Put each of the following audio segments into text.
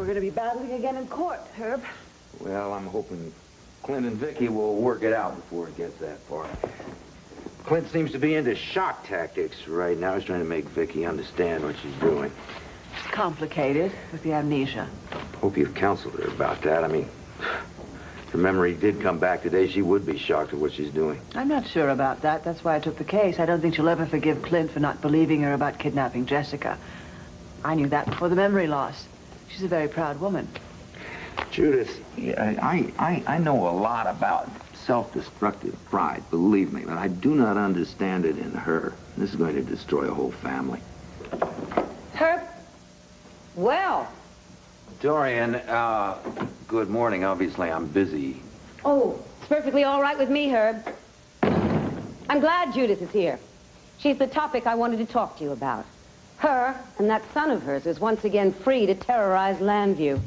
we're going to be battling again in court, Herb. Well, I'm hoping Clint and Vicky will work it out before it gets that far. Clint seems to be into shock tactics right now. He's trying to make Vicky understand what she's doing. It's complicated with the amnesia. Hope you've counseled her about that. I mean, if her memory did come back today, she would be shocked at what she's doing. I'm not sure about that. That's why I took the case. I don't think she'll ever forgive Clint for not believing her about kidnapping Jessica. I knew that before the memory loss. She's a very proud woman. Judith, I know a lot about self-destructive pride, believe me, but I do not understand it in her. This is going to destroy a whole family. Herb? Well. Dorian, good morning. Obviously, I'm busy. Oh, it's perfectly all right with me, Herb. I'm glad Judith is here. She's the topic I wanted to talk to you about. Her and that son of hers is once again free to terrorize Landview.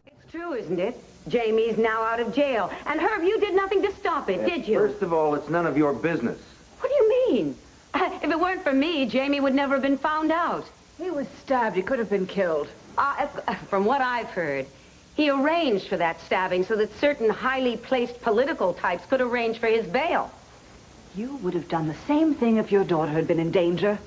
It's true, isn't it? Jamie's now out of jail. And Herb, you did nothing to stop it, did you? First of all, it's none of your business. What do you mean? If it weren't for me, Jamie would never have been found out. He was stabbed. He could have been killed. From what I've heard, he arranged for that stabbing so that certain highly placed political types could arrange for his bail. You would have done the same thing if your daughter had been in danger.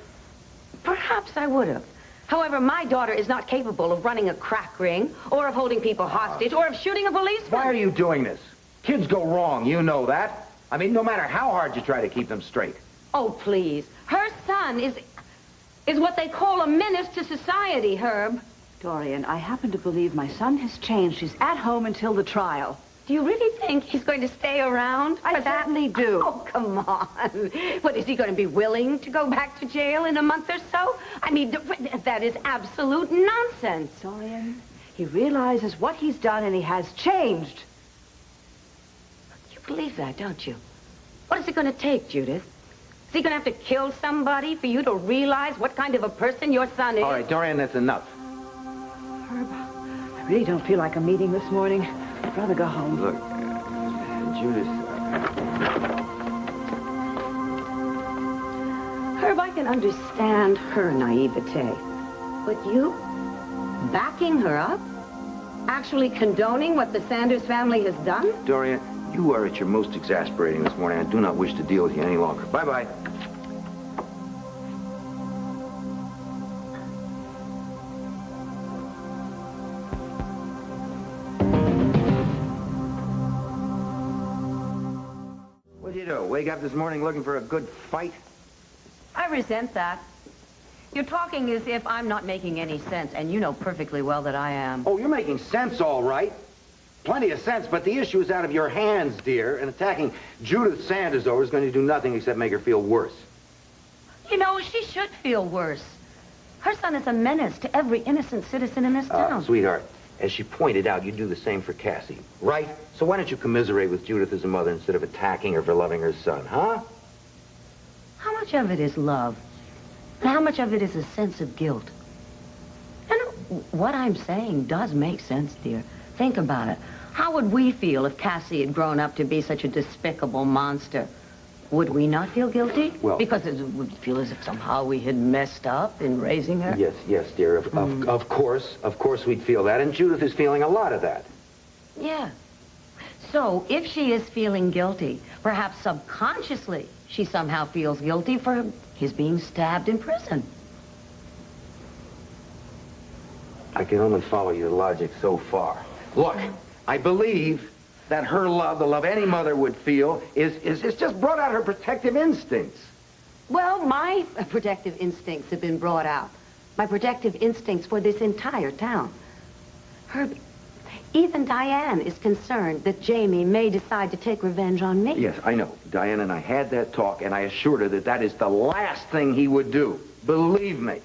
Perhaps I would have. However, my daughter is not capable of running a crack ring, or of holding people hostage, or of shooting a policeman. Why are you doing this? Kids go wrong, you know that. I mean, no matter how hard you try to keep them straight. Oh, please. Her son is what they call a menace to society, Herb. Dorian, I happen to believe my son has changed. He's at home until the trial. Do you really think he's going to stay around? I certainly do. Oh, come on. What, is he going to be willing to go back to jail in a month or so? I mean, that is absolute nonsense. Dorian, he realizes what he's done and he has changed. You believe that, don't you? What is it going to take, Judith? Is he going to have to kill somebody for you to realize what kind of a person your son is? All right, Dorian, that's enough. Herb, I really don't feel like a meeting this morning. I'd rather go home. Look, Judith... Herb, I can understand her naivete. But you, backing her up? Actually condoning what the Sanders family has done? Dorian, you are at your most exasperating this morning. I do not wish to deal with you any longer. Bye-bye. What did you do? Wake up this morning looking for a good fight? I resent that. You're talking as if I'm not making any sense, and you know perfectly well that I am. Oh, you're making sense, all right. Plenty of sense, but the issue is out of your hands, dear, and attacking Judith Sanders over is going to do nothing except make her feel worse. You know, she should feel worse. Her son is a menace to every innocent citizen in this town. Sweetheart, as she pointed out, you do the same for Cassie, right? So why don't you commiserate with Judith as a mother instead of attacking her for loving her son, huh? How much of it is love? And how much of it is a sense of guilt? And what I'm saying does make sense, dear. Think about it. How would we feel if Cassie had grown up to be such a despicable monster? Would we not feel guilty? Well... Because it would feel as if somehow we had messed up in raising her? Yes, dear. Of course we'd feel that, and Judith is feeling a lot of that. Yeah. So, if she is feeling guilty, perhaps subconsciously, she somehow feels guilty for his being stabbed in prison. I can only follow your logic so far. Look, I believe that her love, the love any mother would feel, is just brought out her protective instincts. Well, my protective instincts have been brought out. My protective instincts for this entire town. Herbie, even Diane is concerned that Jamie may decide to take revenge on me. Yes, I know. Diane and I had that talk, and I assured her that that is the last thing he would do. Believe me,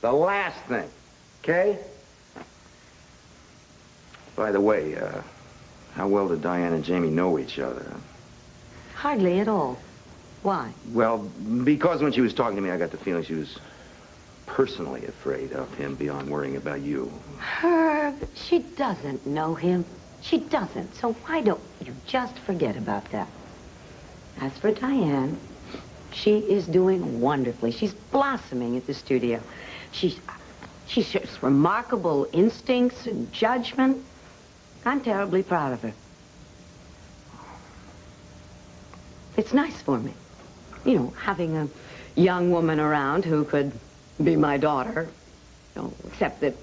the last thing. Okay? By the way, how well did Diane and Jamie know each other? Hardly at all. Why? Well, because when she was talking to me, I got the feeling she was personally afraid of him beyond worrying about you. Herb, she doesn't know him. She doesn't. So why don't you just forget about that? As for Diane, she is doing wonderfully. She's blossoming at the studio. She's She shows remarkable instincts and judgment. I'm terribly proud of her. It's nice for me, you know, having a young woman around who could be my daughter, you know, except that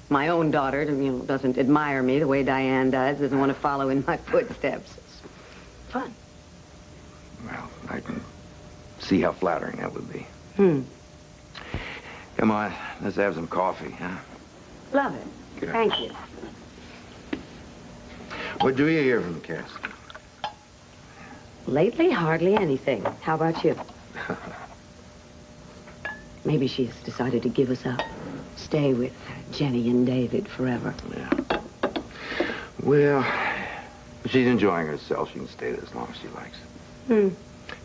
my own daughter, you know, doesn't admire me the way Diane doesn't want to follow in my footsteps. It's fun. Well, I can see how flattering that would be. Come on, let's have some coffee, huh? Love it. Good. Thank you. What do you hear from Cass? Lately, hardly anything. How about you? Maybe she's decided to give us up. Stay with Jenny and David forever. Yeah. Well, if she's enjoying herself, she can stay there as long as she likes.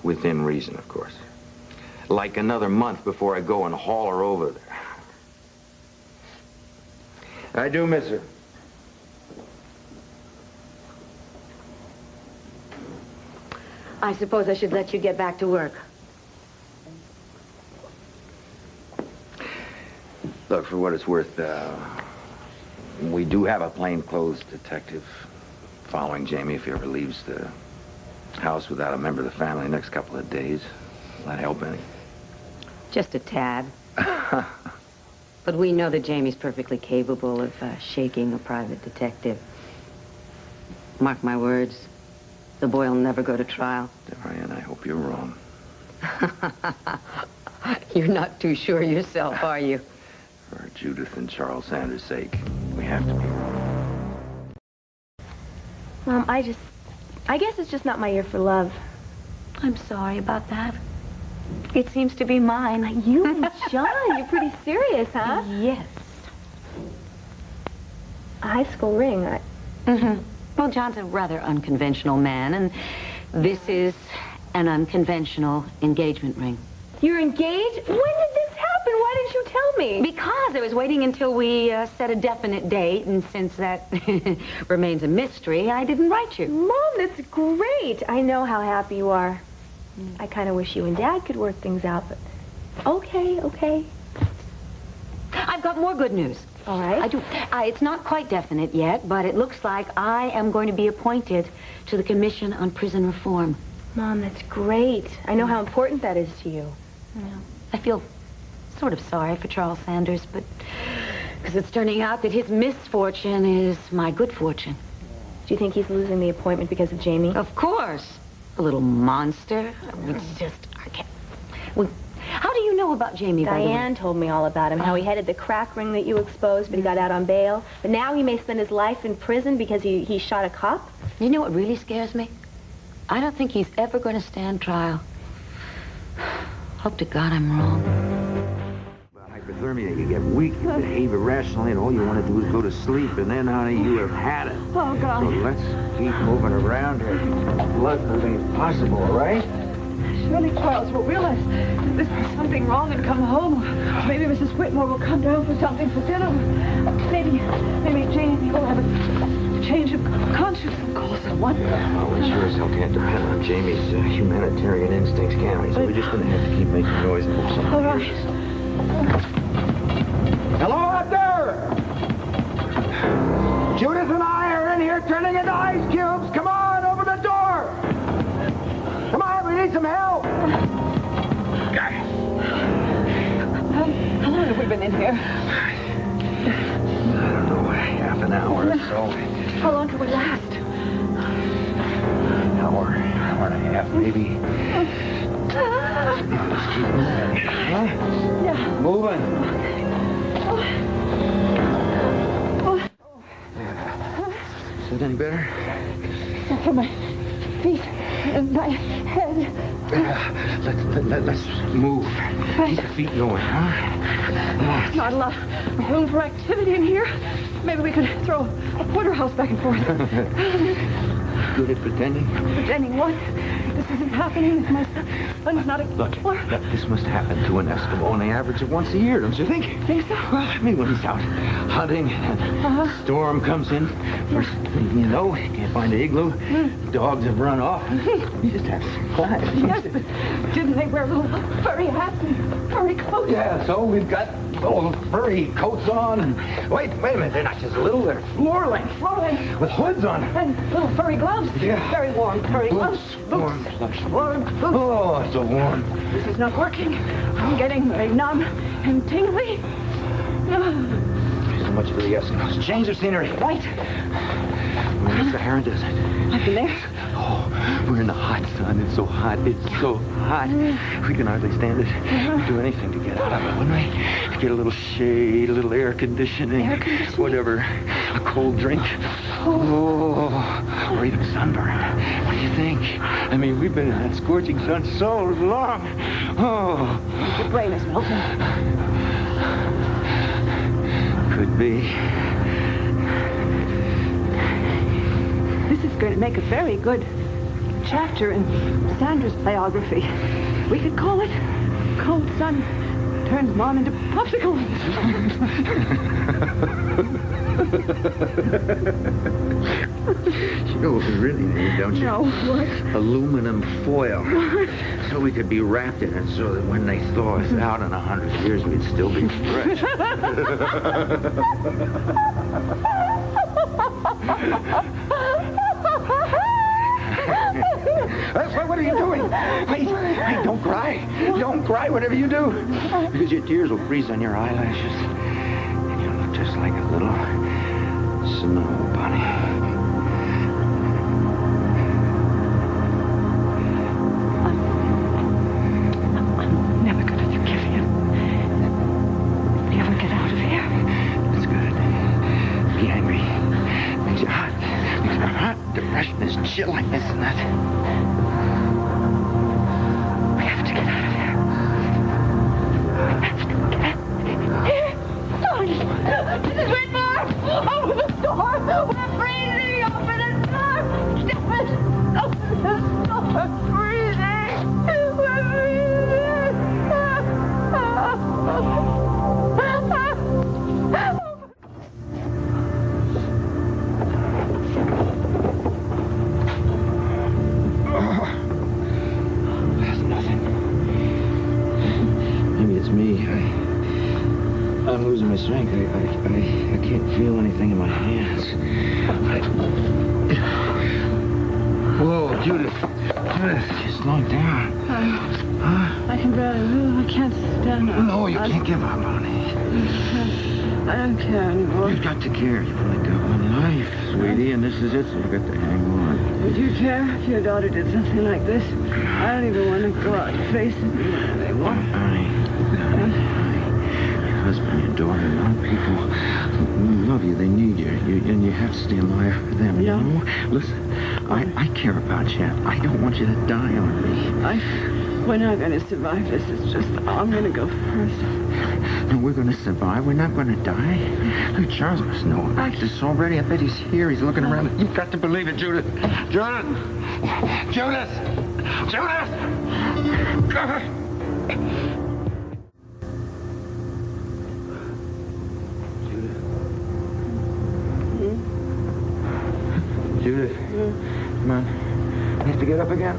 Within reason, of course. Like another month before I go and haul her over there. I do miss her. I suppose I should let you get back to work. Look, for what it's worth, we do have a plainclothes detective following Jamie if he ever leaves the house without a member of the family the next couple of days. Will that help any? Just a tad. But we know that Jamie's perfectly capable of shaking a private detective. Mark my words, the boy will never go to trial. Dorian, I hope you're wrong. You're not too sure yourself, are you? For Judith and Charles Sanders' sake, we have to be wrong. Mom, I guess it's just not my year for love. I'm sorry about that. It seems to be mine. You and John, you're pretty serious, huh? Yes. A high school ring. Well, John's a rather unconventional man, and this is an unconventional engagement ring. You're engaged? When did this happen? Why didn't you tell me? Because I was waiting until we set a definite date, and since that remains a mystery, I didn't write you. Mom, that's great. I know how happy you are. I kind of wish you and Dad could work things out, but okay. I've got more good news. All right. I do. It's not quite definite yet, but it looks like I am going to be appointed to the Commission on Prison Reform. Mom, that's great. I know how important that is to you. Yeah. I feel sort of sorry for Charles Sanders, but because it's turning out that his misfortune is my good fortune. Do you think he's losing the appointment because of Jamie? Of course. A little monster. It's just, I can't. Well, how do you know about Jamie, by the way? Diane told me all about him, how he headed the crack ring that you exposed, but he got out on bail. But now he may spend his life in prison because he shot a cop. You know what really scares me? I don't think he's ever going to stand trial. Hope to God I'm wrong. About hypothermia, you get weak, you behave irrationally, and all you want to do is go to sleep, and then, honey, you have had it. Oh, God. So let's keep moving around here. Blood moving if possible, all right? Surely Charles will realize that there's something wrong and come home. Maybe Mrs. Whitmore will come down for something for dinner. Maybe Jamie will have a change of conscience and call someone. Yeah, well, we sure as hell can't depend on Jamie's humanitarian instincts, can we? So we're just going to have to keep making noise and hope someone All right. hears us. Hello out there! Judith and I are in here turning into ice cubes. Come on, open the door! Come on, we need some help! How long have we been in here? I don't know, half an hour or so. How long can we last? Hour and a half, maybe. Let's keep moving. Huh? Yeah. Moving. Is that any better? For my feet and my head. Let's move. Keep the feet going, huh? Not a lot of room for activity in here. Maybe we could throw a porterhouse back and forth. Good at pretending? Pretending what? This isn't happening. My son's not a... Look, this must happen to an Eskimo on the average of once a year, don't you think? Think so? Well, I mean, when he's out hunting and a storm comes in, first thing you know, he can't find the igloo, dogs have run off, he just has to survive. Yes, but didn't they wear little furry hats and furry coats? Yeah, so we've got little furry coats on. And wait a minute. They're not just little. They're floor length. Floor length. With hoods on. And little furry gloves. Yeah. Very warm. Furry gloves. Warm. Warm boots. Oh, it's so warm. This is not working. I'm getting very numb and tingly. So much for the Eskimos. Change of scenery. Right. We're in the Sahara Desert. I've been there. Oh, we're in the hot sun. It's so hot. It's so hot. We can hardly stand it. We'd do anything to get out of it, wouldn't we? Get a little shade, a little air conditioning. Air conditioning? Whatever. A cold drink. Oh, or even sunburn. What do you think? I mean, we've been in that scorching sun so long. Oh. Your brain is melting. Could be. This is going to make a very good chapter in Sandra's biography. We could call it Cold Sun Turns Mom into Popsicle. You know what we really need, don't you? No, what? Aluminum foil. So we could be wrapped in it so that when they thaw us out in 100 years, we'd still be fresh. What are you doing? Hey, don't cry. Don't cry, whatever you do. Because your tears will freeze on your eyelashes. And you'll look just like a little snow bunny. I'm never going to forgive him. If we ever get out of here. That's good. Be angry. Makes you hot. Makes you hot. Depression is chilling, isn't it? We have to get out of here. We have to get out of here. Son, this is Whitmore. Open the door. We're freezing. Open the door. Stop it. Open the door. We're freezing. We're freezing. That's nothing. Maybe it's me. I'm losing my strength. I can't feel anything in my hands. Whoa, Judith. Judith, you're slowing down. I can barely move. I can't stand up. No, you can't give up on it. I don't care anymore. You've got to care. You've only got one life, sweetie, and this is it, so you've got to hang on. Would you care if your daughter did something like this? I don't even want to go out and face it. They won't. Honey, your husband, your daughter, a lot of people love you. They need you, and you have to stay alive for them. You know? Listen, I care about you. I don't want you to die on me. We're not going to survive this. It's just I'm going to go first. No, we're going to survive. We're not going to die. Look, Charles must know about this already. I bet he's here. He's looking around. You've got to believe it, Judith. Judith! Judith! Judith! Judith, come on. You have to get up again.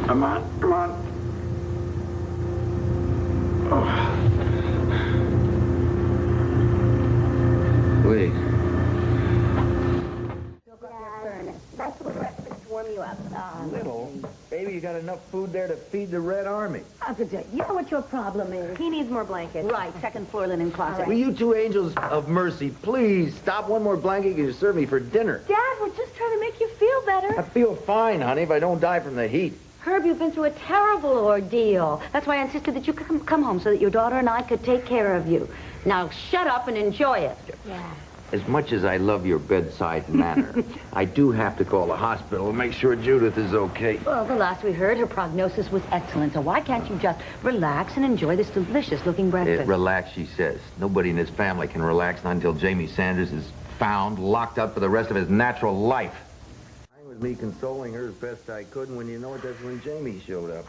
Come on, come on. Oh. Wait. Little, baby, you got enough food there to feed the Red Army. Officer, you know what your problem is? He needs more blankets. Right, second floor linen closet. Will you two angels of mercy please stop one more blanket and you serve me for dinner? Dad, we're just trying to make you feel better. I feel fine, honey, if I don't die from the heat. Herb, you've been through a terrible ordeal. That's why I insisted that you come home so that your daughter and I could take care of you. Now, shut up and enjoy it. Yeah. As much as I love your bedside manner, I do have to call the hospital and make sure Judith is okay. Well, the last we heard, her prognosis was excellent, so why can't you just relax and enjoy this delicious-looking breakfast? Relax, she says. Nobody in his family can relax not until Jamie Sanders is found, locked up for the rest of his natural life. I was me consoling her as best I could, and when you know it, that's when Jamie showed up.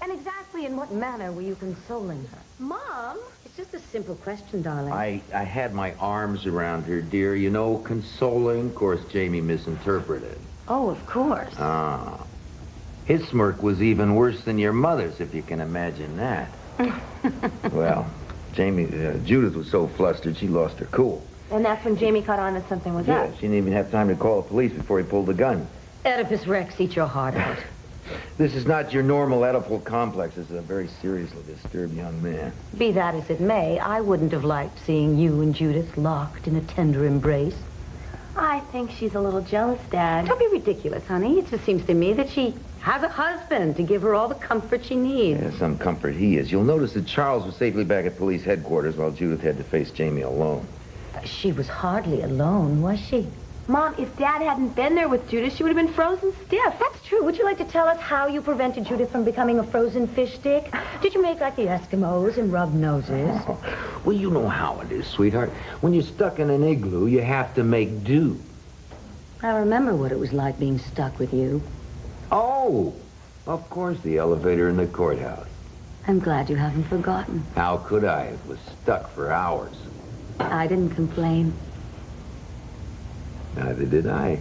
And exactly in what manner were you consoling her? Mom? It's just a simple question, darling. I had my arms around her, dear. You know, consoling. Of course, Jamie misinterpreted. Oh, of course. Ah. His smirk was even worse than your mother's, if you can imagine that. Well, Judith was so flustered she lost her cool. And that's when Jamie caught on that something was Yeah, up. she didn't even have time to call the police before he pulled the gun. Oedipus Rex, eat your heart out. This is not your normal Oedipal complex. This is a very seriously disturbed young man. Be that as it may, I wouldn't have liked seeing you and Judith locked in a tender embrace. I think she's a little jealous, Dad. Don't be ridiculous, honey. It just seems to me that she has a husband to give her all the comfort she needs. Yeah, some comfort he is. You'll notice that Charles was safely back at police headquarters while Judith had to face Jamie alone. She was hardly alone, was she? Mom, if Dad hadn't been there with Judith, she would have been frozen stiff. That's true. Would you like to tell us how you prevented Judith from becoming a frozen fish stick? Did you make like the Eskimos and rub noses? Well, you know how it is, sweetheart. When you're stuck in an igloo, you have to make do. I remember what it was like being stuck with you. Oh, of course, the elevator in the courthouse. I'm glad you haven't forgotten. How could I? It was stuck for hours. I didn't complain. Neither did I.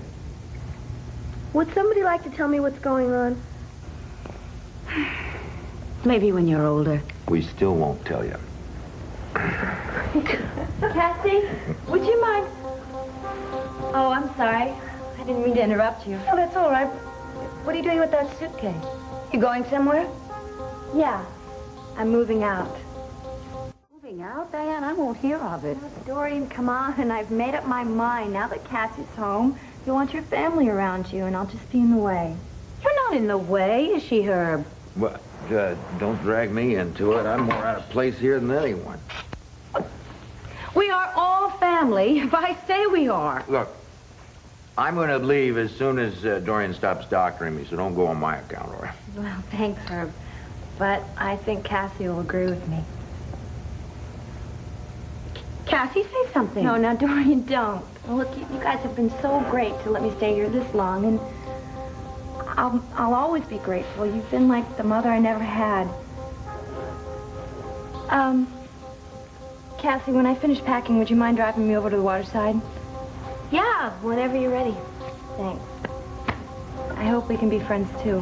Would somebody like to tell me what's going on? Maybe when you're older. We still won't tell you. Cassie, would you mind? Oh, I'm sorry. I didn't mean to interrupt you. Oh, that's all right. What are you doing with that suitcase? You going somewhere? Yeah, I'm moving out. Moving out, Diane? I won't hear of it. Dorian, come on. I've made up my mind. Now that Cassie's home, you want your family around you, and I'll just be in the way. You're not in the way, is she, Herb? Well, don't drag me into it. I'm more out of place here than anyone. We are all family, if I say we are. Look, I'm going to leave as soon as Dorian stops doctoring me, so don't go on my account, all right? Well, thanks, Herb. But I think Cassie will agree with me. Cassie, say something. No, now, Dorian, don't. Look, you guys have been so great to let me stay here this long, and I'll always be grateful. You've been like the mother I never had. Cassie, when I finish packing, would you mind driving me over to the waterside? Yeah, whenever you're ready. Thanks. I hope we can be friends, too.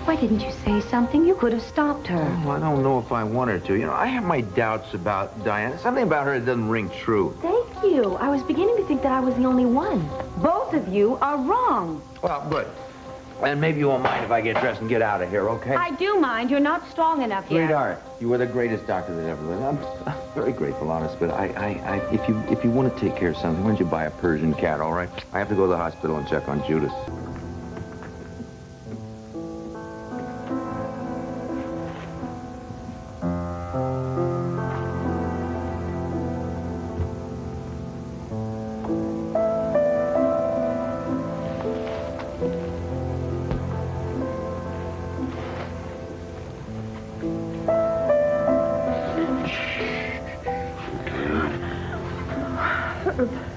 Why didn't you say something? You could have stopped her. Oh, I don't know if I want her to. You know, I have my doubts about Diana. Something about her that doesn't ring true. Thank you. I was beginning to think that I was the only one. Both of you are wrong. Well, good. And maybe you won't mind if I get dressed and get out of here, okay? I do mind. You're not strong enough yet. Sweetheart, you were the greatest doctor that ever lived. I'm very grateful, honest, but if you want to take care of something, why don't you buy a Persian cat, all right? I have to go to the hospital and check on Judith.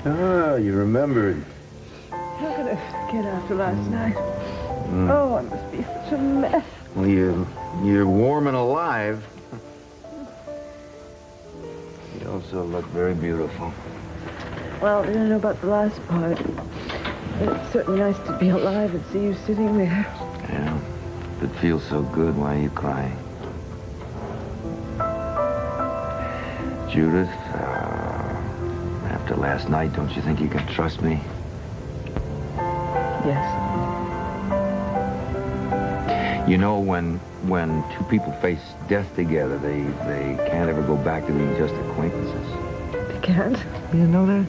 Ah, you remembered. How could I forget after last night? Oh, I must be such a mess. Well, you're warm and alive. You also look very beautiful. Well, I don't know about the last part. But it's certainly nice to be alive and see you sitting there. Yeah. If it feels so good, why are you crying? Judith, after last night, don't you think you can trust me? Yes. You know, when two people face death together, they can't ever go back to being just acquaintances. They can't? You know that?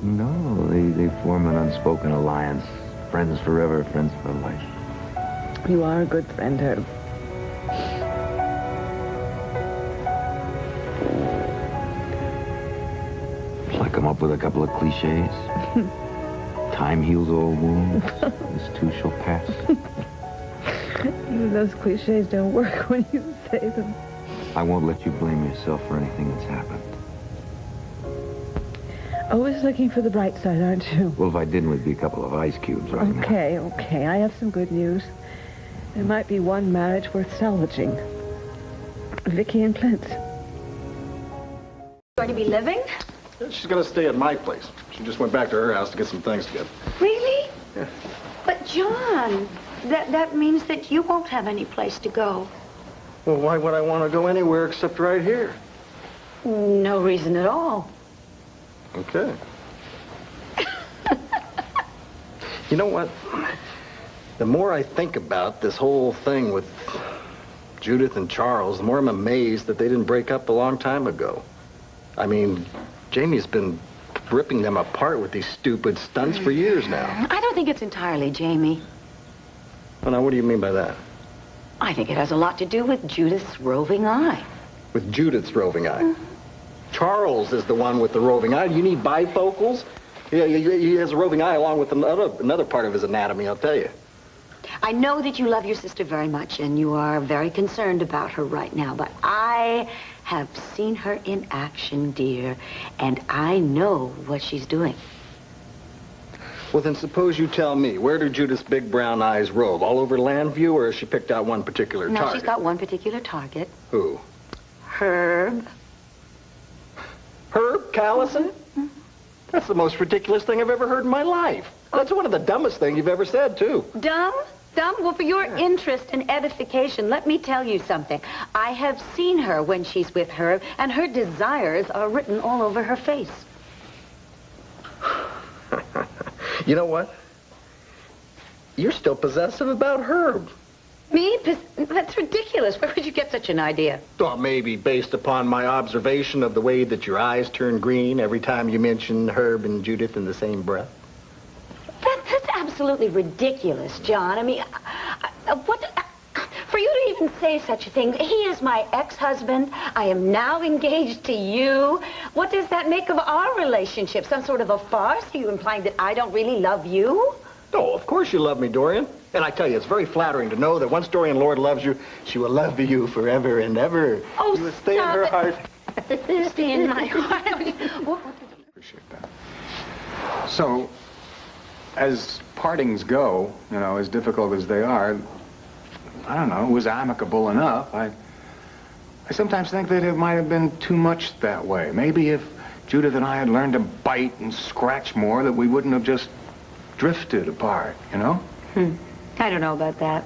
No, they form an unspoken alliance. Friends forever, friends for life. You are a good friend, Herb. Shall I come up with a couple of cliches? Time heals all wounds. This too shall pass. Even those cliches don't work when you say them. I won't let you blame yourself for anything that's happened. Always looking for the bright side, aren't you? Well, if I didn't, we'd be a couple of ice cubes right now. Okay. I have some good news. There might be one marriage worth salvaging. Vicky and Clint. Going to be living? Yeah, she's going to stay at my place. She just went back to her house to get some things together. Really? Yeah. But, John... That means that you won't have any place to go. Well, why would I want to go anywhere except right here? No reason at all. Okay. You know what? The more I think about this whole thing with Judith and Charles, the more I'm amazed that they didn't break up a long time ago. I mean, Jamie's been ripping them apart with these stupid stunts for years now. I don't think it's entirely Jamie. Well, now, what do you mean by that? I think it has a lot to do with Judith's roving eye. With Judith's roving eye? Charles is the one with the roving eye. You need bifocals? Yeah, he has a roving eye along with another part of his anatomy, I'll tell you. I know that you love your sister very much, and you are very concerned about her right now, but I have seen her in action, dear, and I know what she's doing. Well, then suppose you tell me, where do Judith's big brown eyes rove? All over Landview, or has she picked out one particular target? No, she's got one particular target. Who? Herb. Herb Callison? That's the most ridiculous thing I've ever heard in my life. That's one of the dumbest things you've ever said, too. Dumb? Dumb? Well, for your interest and edification, let me tell you something. I have seen her when she's with Herb, and her desires are written all over her face. You know what? You're still possessive about Herb. Me? That's ridiculous. Where would you get such an idea? Well, maybe based upon my observation of the way that your eyes turn green every time you mention Herb and Judith in the same breath. That's absolutely ridiculous, John. I mean, for you to even say such a thing, he is my ex-husband. I am now engaged to you. What does that make of our relationship? Some sort of a farce? Are you implying that I don't really love you? Oh, of course you love me, Dorian. And I tell you, it's very flattering to know that once Dorian Lord loves you, she will love you forever and ever. Oh, you will stay in her heart. Stay in my heart. Appreciate that. So, as partings go, you know, as difficult as they are, I don't know, it was amicable enough. I sometimes think that it might have been too much that way. Maybe if Judith and I had learned to bite and scratch more, that we wouldn't have just drifted apart, you know? I don't know about that.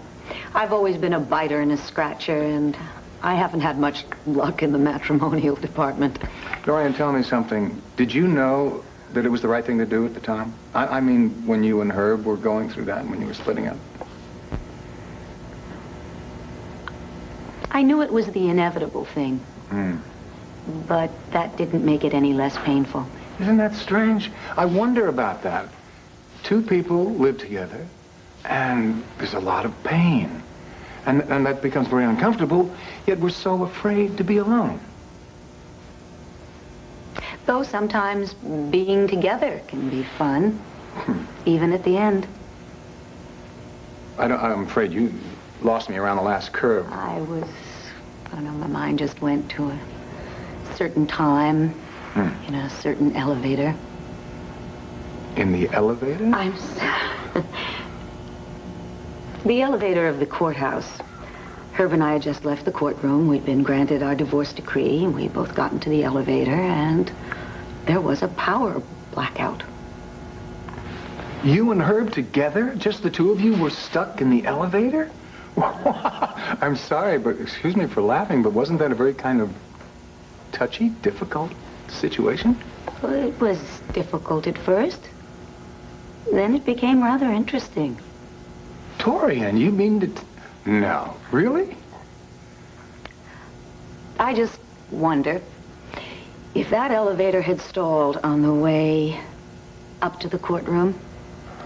I've always been a biter and a scratcher, and I haven't had much luck in the matrimonial department. Dorian, tell me something. Did you know that it was the right thing to do at the time? I mean, when you and Herb were going through that, when you were splitting up. I knew it was the inevitable thing. But that didn't make it any less painful. Isn't that strange? I wonder about that. Two people live together, and there's a lot of pain. And that becomes very uncomfortable, yet we're so afraid to be alone. Though sometimes being together can be fun, even at the end. I'm afraid you lost me around the last curve. I don't know, my mind just went to a certain time in a certain elevator. In the elevator? The elevator of the courthouse. Herb and I had just left the courtroom. We'd been granted our divorce decree, and we both got into the elevator, and there was a power blackout. You and Herb together? Just the two of you were stuck in the elevator? I'm sorry, but excuse me for laughing, but wasn't that a very kind of touchy, difficult situation? Well, it was difficult at first. Then it became rather interesting. Dorian, you mean to... No, really? I just wonder if that elevator had stalled on the way up to the courtroom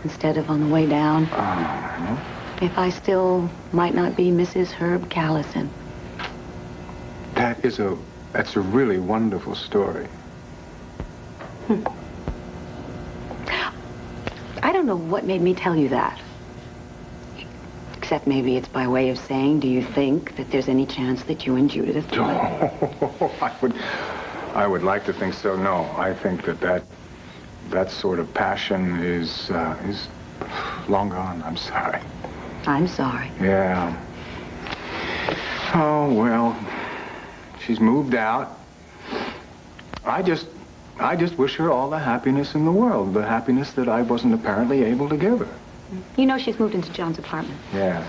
instead of on the way down. If I still might not be Mrs. Herb Callison. That's a really wonderful story. I don't know what made me tell you that. Except maybe it's by way of saying, do you think that there's any chance that you and Judith... I would like to think so. No, I think that sort of passion is long gone. I'm sorry. I'm sorry. Yeah. Oh, well, she's moved out. I just wish her all the happiness in the world, the happiness that I wasn't apparently able to give her. You know she's moved into John's apartment. Yeah.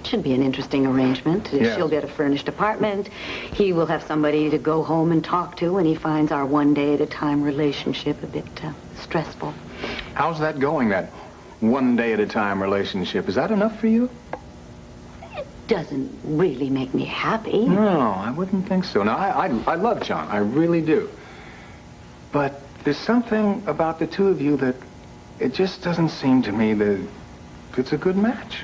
Should be an interesting arrangement. Yes. She'll get a furnished apartment. He will have somebody to go home and talk to when he finds our one-day-at-a-time relationship a bit stressful. How's that going, that one-day-at-a-time relationship? Is that enough for you? It doesn't really make me happy. No, I wouldn't think so. Now, I love John. I really do. But there's something about the two of you that it just doesn't seem to me that it's a good match.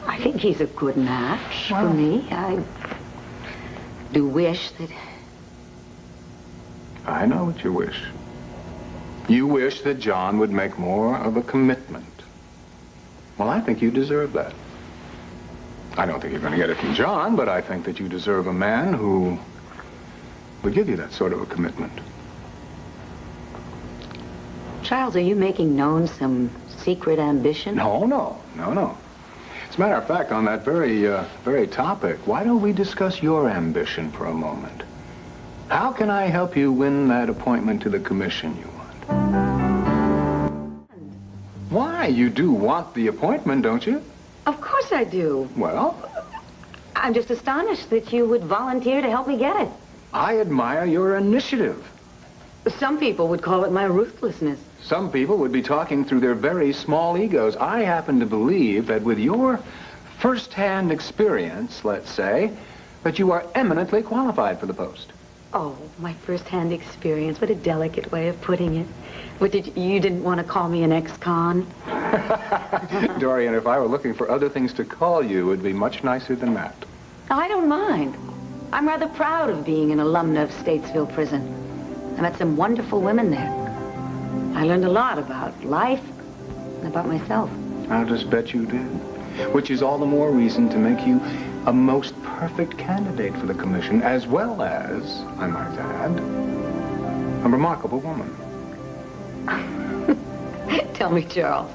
I think he's a good match for me. I do wish that... I know what you wish. You wish that John would make more of a commitment. Well, I think you deserve that. I don't think you're going to get it from John, but I think that you deserve a man who would give you that sort of a commitment. Charles, are you making known some secret ambition? No. As a matter of fact, on that very topic, why don't we discuss your ambition for a moment? How can I help you win that appointment to the commission you want? Why? You do want the appointment, don't you? Of course I do. Well, I'm just astonished that you would volunteer to help me get it. I admire your initiative. Some people would call it my ruthlessness. Some people would be talking through their very small egos. I happen to believe that with your first-hand experience, let's say, that you are eminently qualified for the post. Oh, my first-hand experience. What a delicate way of putting it. You didn't want to call me an ex-con? Dorian, if I were looking for other things to call you, it would be much nicer than that. I don't mind. I'm rather proud of being an alumna of Statesville Prison. I met some wonderful women there. I learned a lot about life and about myself. I'll just bet you did. Which is all the more reason to make you a most perfect candidate for the commission, as well as, I might add, a remarkable woman. Tell me, Charles,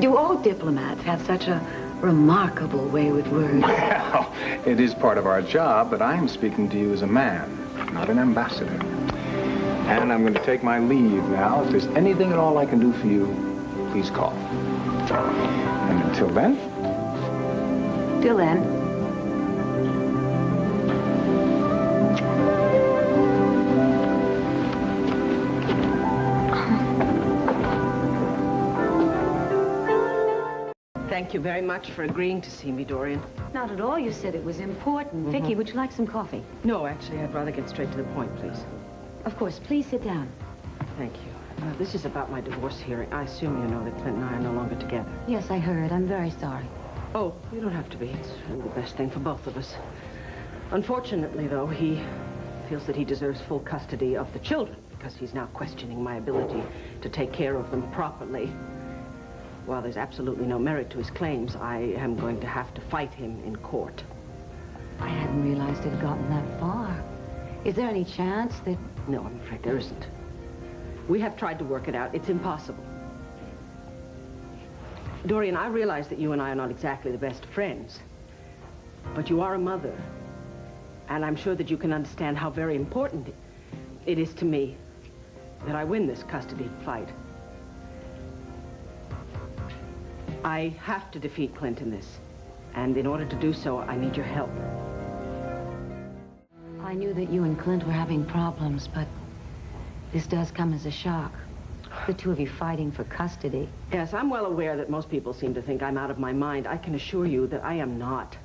do all diplomats have such a remarkable way with words? Well, it is part of our job, but I am speaking to you as a man, not an ambassador. And I'm going to take my leave now. If there's anything at all I can do for you, please call. And until then... Till then. Thank you very much for agreeing to see me, Dorian. Not at all. You said it was important. Vicky, would you like some coffee? No, actually, I'd rather get straight to the point, please. Of course. Please sit down. Thank you. This is about my divorce hearing. I assume you know that Clint and I are no longer together. Yes, I heard. I'm very sorry. Oh, you don't have to be. It's the best thing for both of us. Unfortunately, though, he feels that he deserves full custody of the children because he's now questioning my ability to take care of them properly. While there's absolutely no merit to his claims, I am going to have to fight him in court. I hadn't realized it had gotten that far. Is there any chance that... No, I'm afraid there isn't. We have tried to work it out. It's impossible. Dorian, I realize that you and I are not exactly the best friends, but you are a mother, and I'm sure that you can understand how very important it is to me that I win this custody fight. I have to defeat Clint in this, and in order to do so, I need your help. I knew that you and Clint were having problems, but this does come as a shock. The two of you fighting for custody. Yes, I'm well aware that most people seem to think I'm out of my mind. I can assure you that I am not.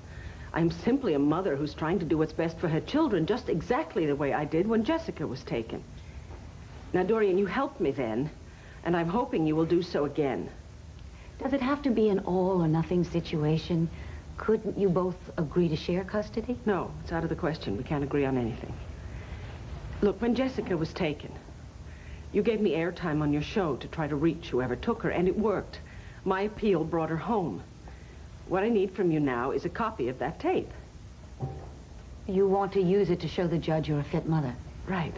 I'm simply a mother who's trying to do what's best for her children, just exactly the way I did when Jessica was taken. Now, Dorian, you helped me then, and I'm hoping you will do so again. Does it have to be an all-or-nothing situation? Couldn't you both agree to share custody? No, it's out of the question. We can't agree on anything. Look, when Jessica was taken, you gave me airtime on your show to try to reach whoever took her, and it worked. My appeal brought her home. What I need from you now is a copy of that tape. You want to use it to show the judge you're a fit mother? Right.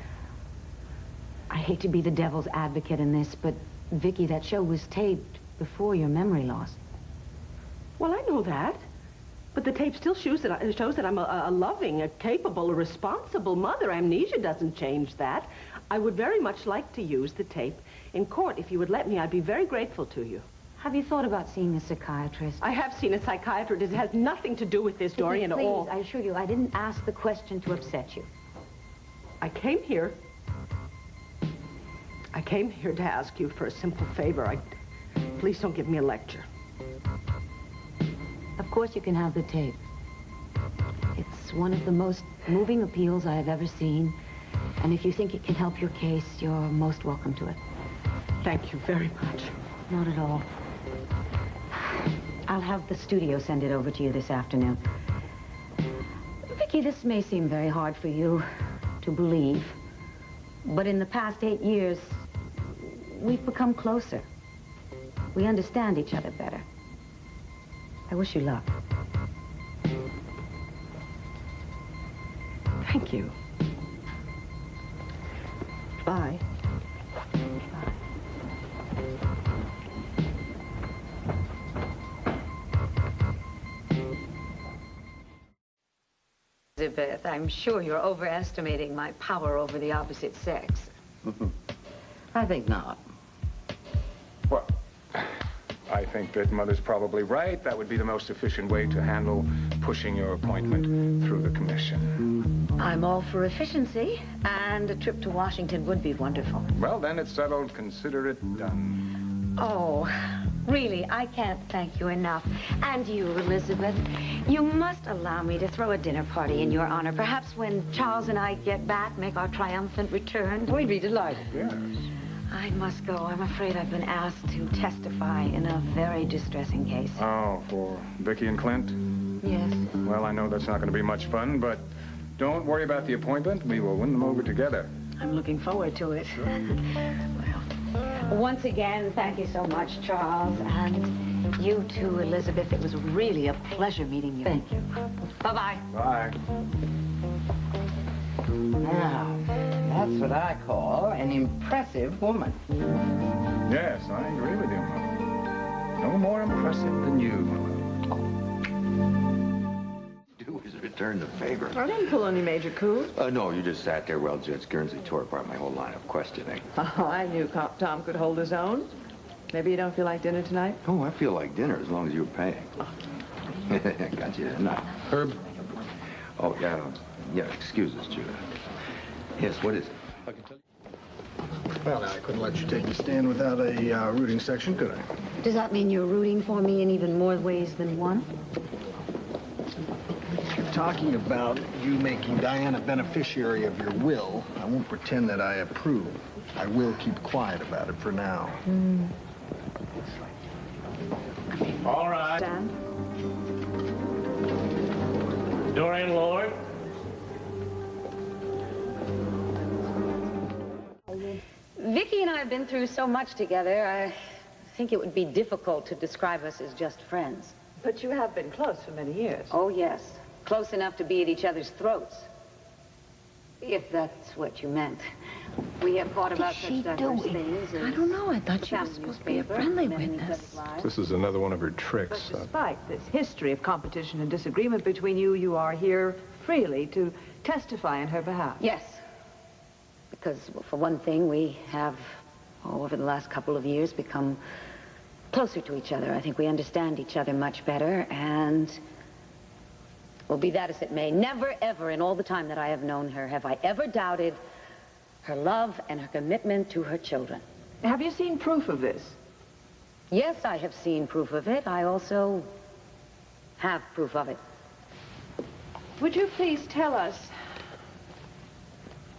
I hate to be the devil's advocate in this, but, Vicky, that show was taped before your memory loss. Well, I know that. But the tape still shows that I'm a loving, a capable, a responsible mother. Amnesia doesn't change that. I would very much like to use the tape in court. If you would let me, I'd be very grateful to you. Have you thought about seeing a psychiatrist? I have seen a psychiatrist. It has nothing to do with this, Dorian, at all. Please, I assure you, I didn't ask the question to upset you. I came here to ask you for a simple favor. Please don't give me a lecture. Of course you can have the tape. It's one of the most moving appeals I have ever seen. And if you think it can help your case, you're most welcome to it. Thank you very much. Not at all. I'll have the studio send it over to you this afternoon. Vicky, this may seem very hard for you to believe, but in the past 8 years, we've become closer. We understand each other better. I wish you luck. Thank you. Bye. Elizabeth, I'm sure you're overestimating my power over the opposite sex. I think not. Well, I think that Mother's probably right. That would be the most efficient way to handle pushing your appointment through the commission. I'm all for efficiency, and a trip to Washington would be wonderful. Well, then it's settled. Consider it done. Oh, really, I can't thank you enough. And you, Elizabeth, you must allow me to throw a dinner party in your honor. Perhaps when Charles and I get back, make our triumphant return. We'd be delighted. Yes. I must go. I'm afraid I've been asked to testify in a very distressing case. Oh, for Vicky and Clint? Yes. Well, I know that's not going to be much fun, but don't worry about the appointment. We will win them over together. I'm looking forward to it. Well, once again, thank you so much, Charles. And you too, Elizabeth. It was really a pleasure meeting you. Thank you. Bye-bye. Bye. Now, that's what I call an impressive woman. Yes, I agree with you, Mother. No more impressive than you, Mother. Do is return the favor. I didn't pull any major coups. No, you just sat there while Judge Guernsey tore apart my whole line of questioning. Oh, I knew Tom could hold his own. Maybe you don't feel like dinner tonight? Oh, I feel like dinner as long as you're paying. Got you, didn't I? Herb? Oh, yeah, excuse us, Judith. Yes, what is it? I can tell you. Well, now, I couldn't let you take the stand without a rooting section, could I? Does that mean you're rooting for me in even more ways than one? If you're talking about you making Diane a beneficiary of your will, I won't pretend that I approve. I will keep quiet about it for now. All right. Stan? Dorian Lord. Vicky and I have been through so much together, I think it would be difficult to describe us as just friends. But you have been close for many years. Oh, yes. Close enough to be at each other's throats. If that's what you meant. We have thought about such diverse things as... I don't know. I thought she was family supposed to be a newspaper, friendly men in each witness. other's lives. This is another one of her tricks. But despite this history of competition and disagreement between you, you are here freely to testify in her behalf. Yes. Because, well, for one thing, we have, over the last couple of years, become closer to each other. I think we understand each other much better, and... well, be that as it may, never, ever, in all the time that I have known her, have I ever doubted her love and her commitment to her children. Have you seen proof of this? Yes, I have seen proof of it. I also have proof of it. Would you please tell us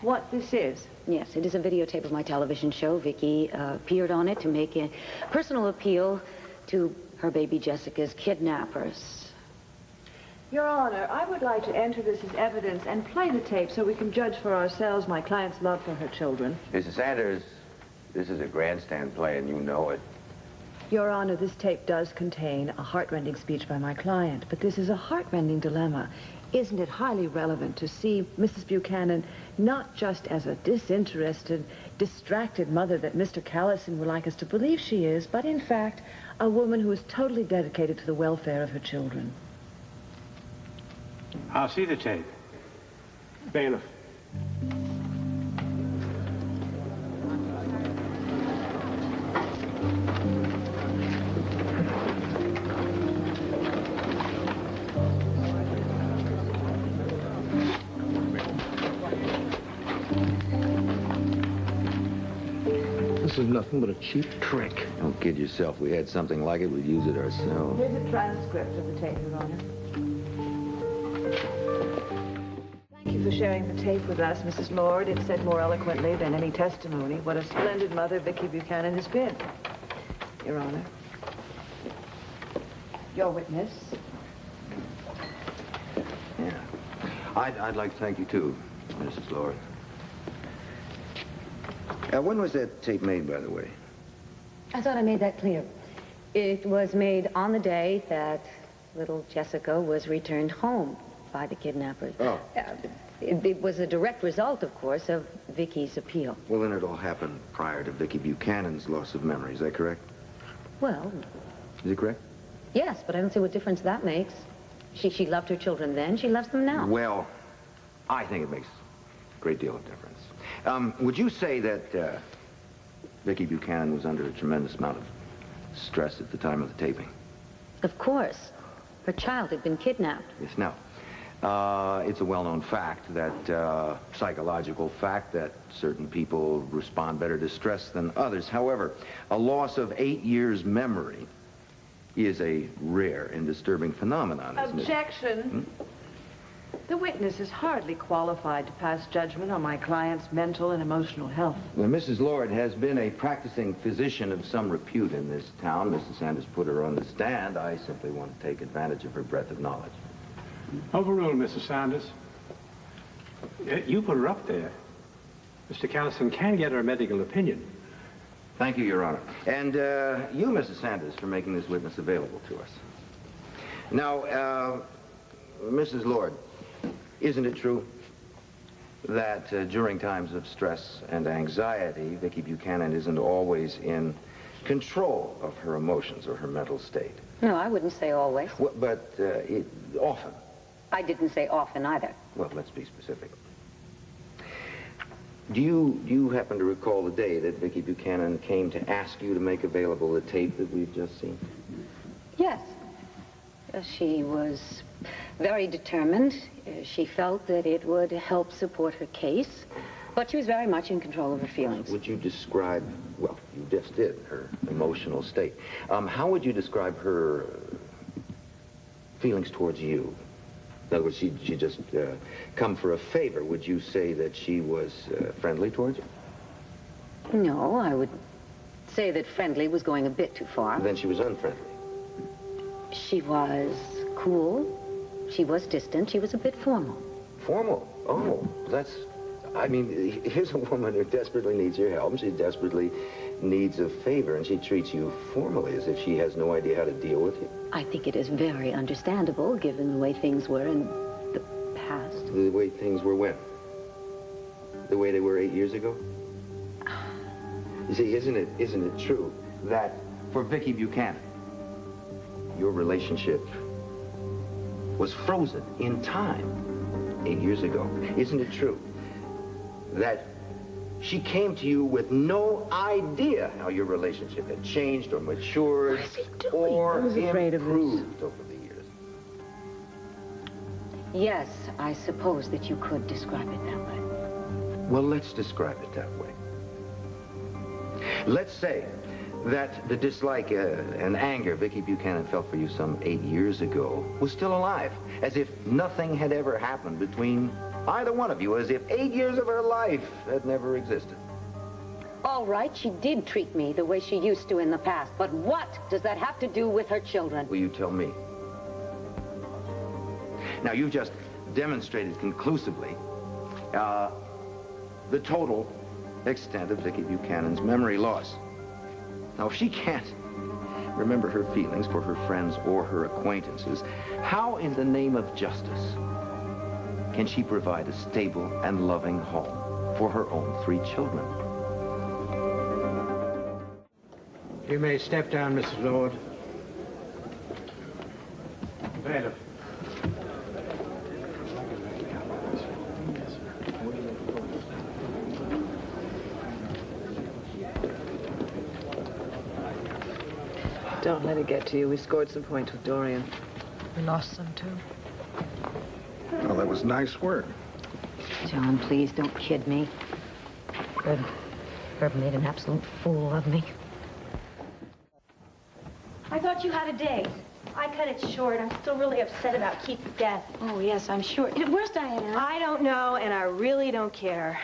what this is? Yes, it is a videotape of my television show. Vicky appeared on it to make a personal appeal to her baby Jessica's kidnappers. Your Honor, I would like to enter this as evidence and play the tape so we can judge for ourselves my client's love for her children. Mrs. Sanders, this is a grandstand play, and you know it. Your Honor, this tape does contain a heartrending speech by my client, but this is a heartrending dilemma. Isn't it highly relevant to see Mrs. Buchanan not just as a disinterested, distracted mother that Mr. Callison would like us to believe she is, but in fact, a woman who is totally dedicated to the welfare of her children? I'll see the tape. Bailiff. This is nothing but a cheap trick. Don't kid yourself. If we had something like it, we'd use it ourselves. Here's a transcript of the tape, Your Honor. Thank you for sharing the tape with us, Mrs. Lord. It said more eloquently than any testimony what a splendid mother Vicky Buchanan has been. Your Honor. Your witness. Yeah. I'd like to thank you, too, Mrs. Lord. When was that tape made, by the way? I thought I made that clear. It was made on the day that little Jessica was returned home by the kidnappers. Oh. It was a direct result, of course, of Vicky's appeal. Well, then it all happened prior to Vicky Buchanan's loss of memory. Is that correct? Well, Is it correct? yes, but I don't see what difference that makes. She loved her children then. She loves them now. Well, I think it makes a great deal of difference. Would you say that Vicky Buchanan was under a tremendous amount of stress at the time of the taping? Of course. Her child had been kidnapped. Yes, now, it's a well-known fact that, psychological fact, that certain people respond better to stress than others. However, a loss of 8 years' memory is a rare and disturbing phenomenon, isn't it? Objection. The witness is hardly qualified to pass judgment on my client's mental and emotional health. Well, Mrs. Lord has been a practicing physician of some repute in this town. Mrs. Sanders put her on the stand. I simply want to take advantage of her breadth of knowledge. Overruled, Mrs. Sanders. You put her up there. Mr. Callison can get her medical opinion. Thank you, Your Honor. And you, Mrs. Sanders, for making this witness available to us. Now, Mrs. Lord, isn't it true that during times of stress and anxiety, Vicky Buchanan isn't always in control of her emotions or her mental state? No, I wouldn't say always. Well, but often. I didn't say often either. Well, let's be specific. Do you happen to recall the day that Vicky Buchanan came to ask you to make available the tape that we've just seen? Yes. She was very determined. She felt that it would help support her case, but she was very much in control of her feelings. Would you describe, well, you just did, her emotional state. How would you describe her feelings towards you? In other words, she just come for a favor. Would you say that she was friendly towards you? No, I would say that friendly was going a bit too far. Then she was unfriendly. She was cool. She was distant. She was a bit formal. Formal? Oh, that's... I mean, here's a woman who desperately needs your help. She desperately needs a favor, and she treats you formally as if she has no idea how to deal with you. I think it is very understandable, given the way things were in the past. The way things were when? The way they were 8 years ago? You see, isn't it true that for Vicky Buchanan, your relationship was frozen in time 8 years ago? Isn't it true that she came to you with no idea how your relationship had changed or matured or improved over the years? Yes, I suppose that you could describe it that way. Well, let's describe it that way. Let's say that the dislike and anger Vicky Buchanan felt for you some 8 years ago was still alive, as if nothing had ever happened between either one of you, as if 8 years of her life had never existed. All right, she did treat me the way she used to in the past, but what does that have to do with her children? Will you tell me? Now, you've just demonstrated conclusively the total extent of Vicky Buchanan's memory loss. Now, if she can't remember her feelings for her friends or her acquaintances, how in the name of justice can she provide a stable and loving home for her own 3 children? You may step down, Mrs. Lord. Bailiff. Don't let it get to you. We scored some points with Dorian. We lost some, too. Well, that was nice work. John, please don't kid me. Good. Herb made an absolute fool of me. I thought you had a date. I cut it short. I'm still really upset about Keith's death. Oh, yes, I'm sure. Where's Diana? I don't know, and I really don't care.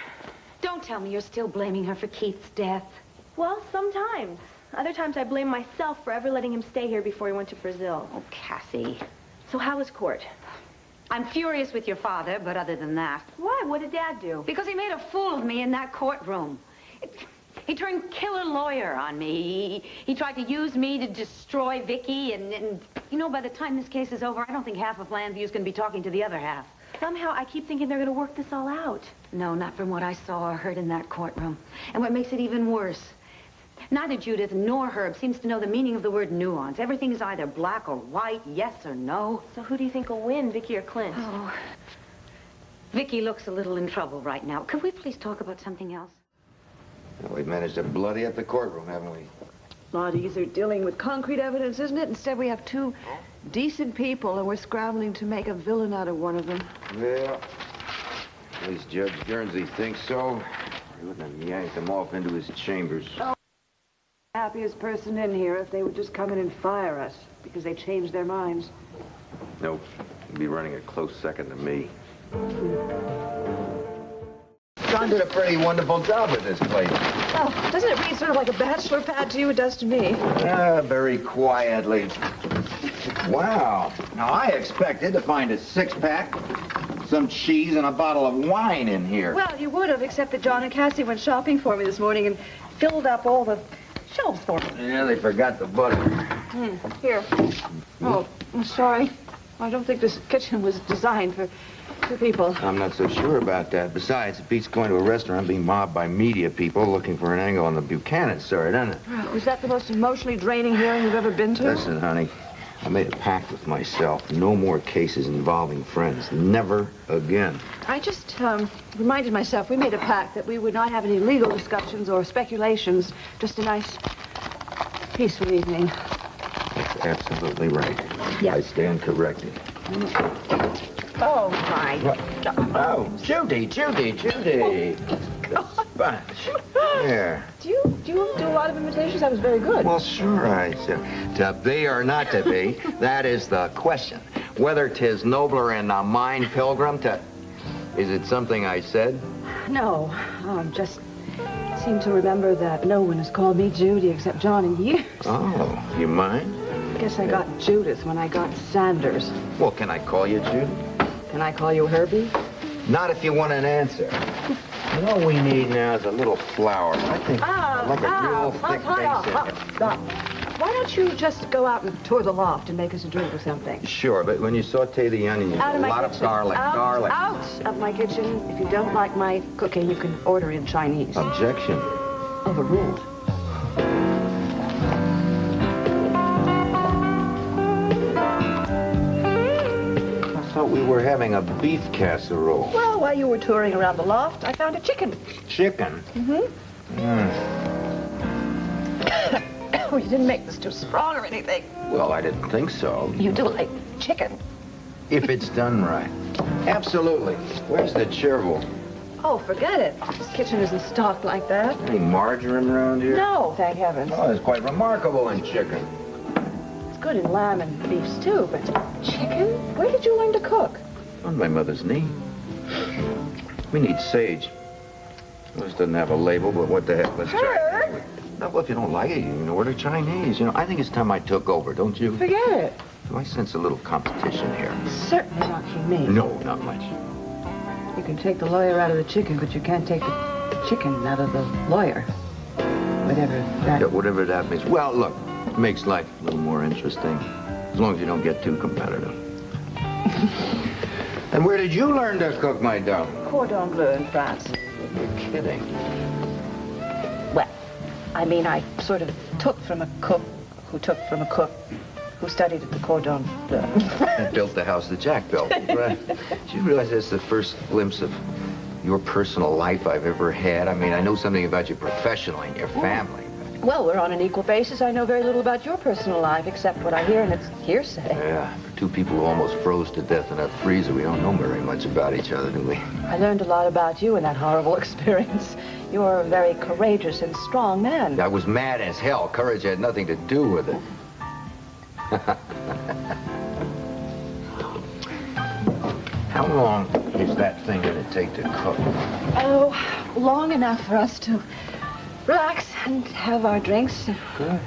Don't tell me you're still blaming her for Keith's death. Well, sometimes. Other times I blame myself for ever letting him stay here before he went to Brazil. Oh, Cassie. So how was court? I'm furious with your father, but other than that... Why? What did Dad do? Because he made a fool of me in that courtroom. He turned killer lawyer on me. He tried to use me to destroy Vicky, and you know, by the time this case is over, I don't think half of Landview's going to be talking to the other half. Somehow I keep thinking they're going to work this all out. No, not from what I saw or heard in that courtroom. And what makes it even worse, neither Judith nor Herb seems to know the meaning of the word nuance. Everything is either black or white, yes or no. So who do you think will win, Vicky or Clint? Oh, Vicky looks a little in trouble right now. Could we please talk about something else? Well, we've managed to bloody up the courtroom, haven't we? A lot easier dealing with concrete evidence, isn't it? Instead, we have two decent people, and we're scrambling to make a villain out of one of them. Well, at least Judge Guernsey thinks so. He wouldn't have yanked them off into his chambers. Oh, happiest person in here if they would just come in and fire us, because they changed their minds. Nope. He'd be running a close second to me. John did a pretty wonderful job with this place. Oh, doesn't it read sort of like a bachelor pad to you? It does to me. Very quietly. Wow. Now, I expected to find a six-pack, some cheese, and a bottle of wine in here. Well, you would have, except that John and Cassie went shopping for me this morning and filled up all the shelves for me. Yeah, they forgot the butter. Here. Oh, I'm sorry. I don't think this kitchen was designed for two people. I'm not so sure about that. Besides, it beats going to a restaurant being mobbed by media people looking for an angle on the Buchanan story, doesn't it? Oh, was that the most emotionally draining hearing you've ever been to? Listen, honey, I made a pact with myself. No more cases involving friends. Never again. I just reminded myself we made a pact that we would not have any legal discussions or speculations. Just a nice, peaceful evening. That's absolutely right. Yeah. I stand corrected. Oh, my. What? Oh, Judy. The sponge. There. Do you do a lot of imitations? That was very good. Well, sure, I said. To be or not to be, that is the question. Whether 'tis nobler in the mind, Pilgrim, to... Is it something I said? No, just seem to remember that no one has called me Judy except John in years. Oh, you mind? I guess I got Judith when I got Sanders. Well, can I call you Judy? Can I call you Herbie? Not if you want an answer. And all we need now is a little flour. I think like a real thick base. Why don't you just go out and tour the loft and make us a drink or something? Sure, but when you saute the onion, you Out of a my lot kitchen. of garlic. Out of my kitchen. If you don't like my cooking, you can order in Chinese. Objection. Overruled. I thought we were having a beef casserole. Well, while you were touring around the loft, I found a chicken. Chicken? Oh, you didn't make this too strong or anything. Well, I didn't think so. You do like chicken. If it's done right. Absolutely. Where's the chervil? Oh, forget it. This kitchen isn't stocked like that. Any marjoram around here? No, thank heavens. Oh, it's quite remarkable in chicken. It's good in lamb and beef stew, but chicken? Where did you learn to cook? On my mother's knee. We need sage. This doesn't have a label, but what the heck? Let's try it. No, well, if you don't like it, you can order Chinese. You know, I think it's time I took over, don't you? Forget it. I sense a little competition here. Certainly not from me. No, not much. You can take the lawyer out of the chicken, but you can't take the chicken out of the lawyer. Whatever that... Yeah, whatever that means. Well, look, it makes life a little more interesting. As long as you don't get too competitive. And where did you learn to cook, my darling? Cordon bleu in France. You're kidding. Well, I mean, I sort of took from a cook who took from a cook who studied at the Cordon Bleu. And built the house that Jack built, right? Do you realize that's the first glimpse of your personal life I've ever had? I mean, I know something about you professionally and your family. But Well, we're on an equal basis. I know very little about your personal life, except what I hear, and it's hearsay. Yeah, for two people who almost froze to death in that freezer, we don't know very much about each other, do we? I learned a lot about you in that horrible experience. You're a very courageous and strong man. I was mad as hell. Courage had nothing to do with it. How long is that thing going to take to cook? Oh, long enough for us to relax and have our drinks. Good.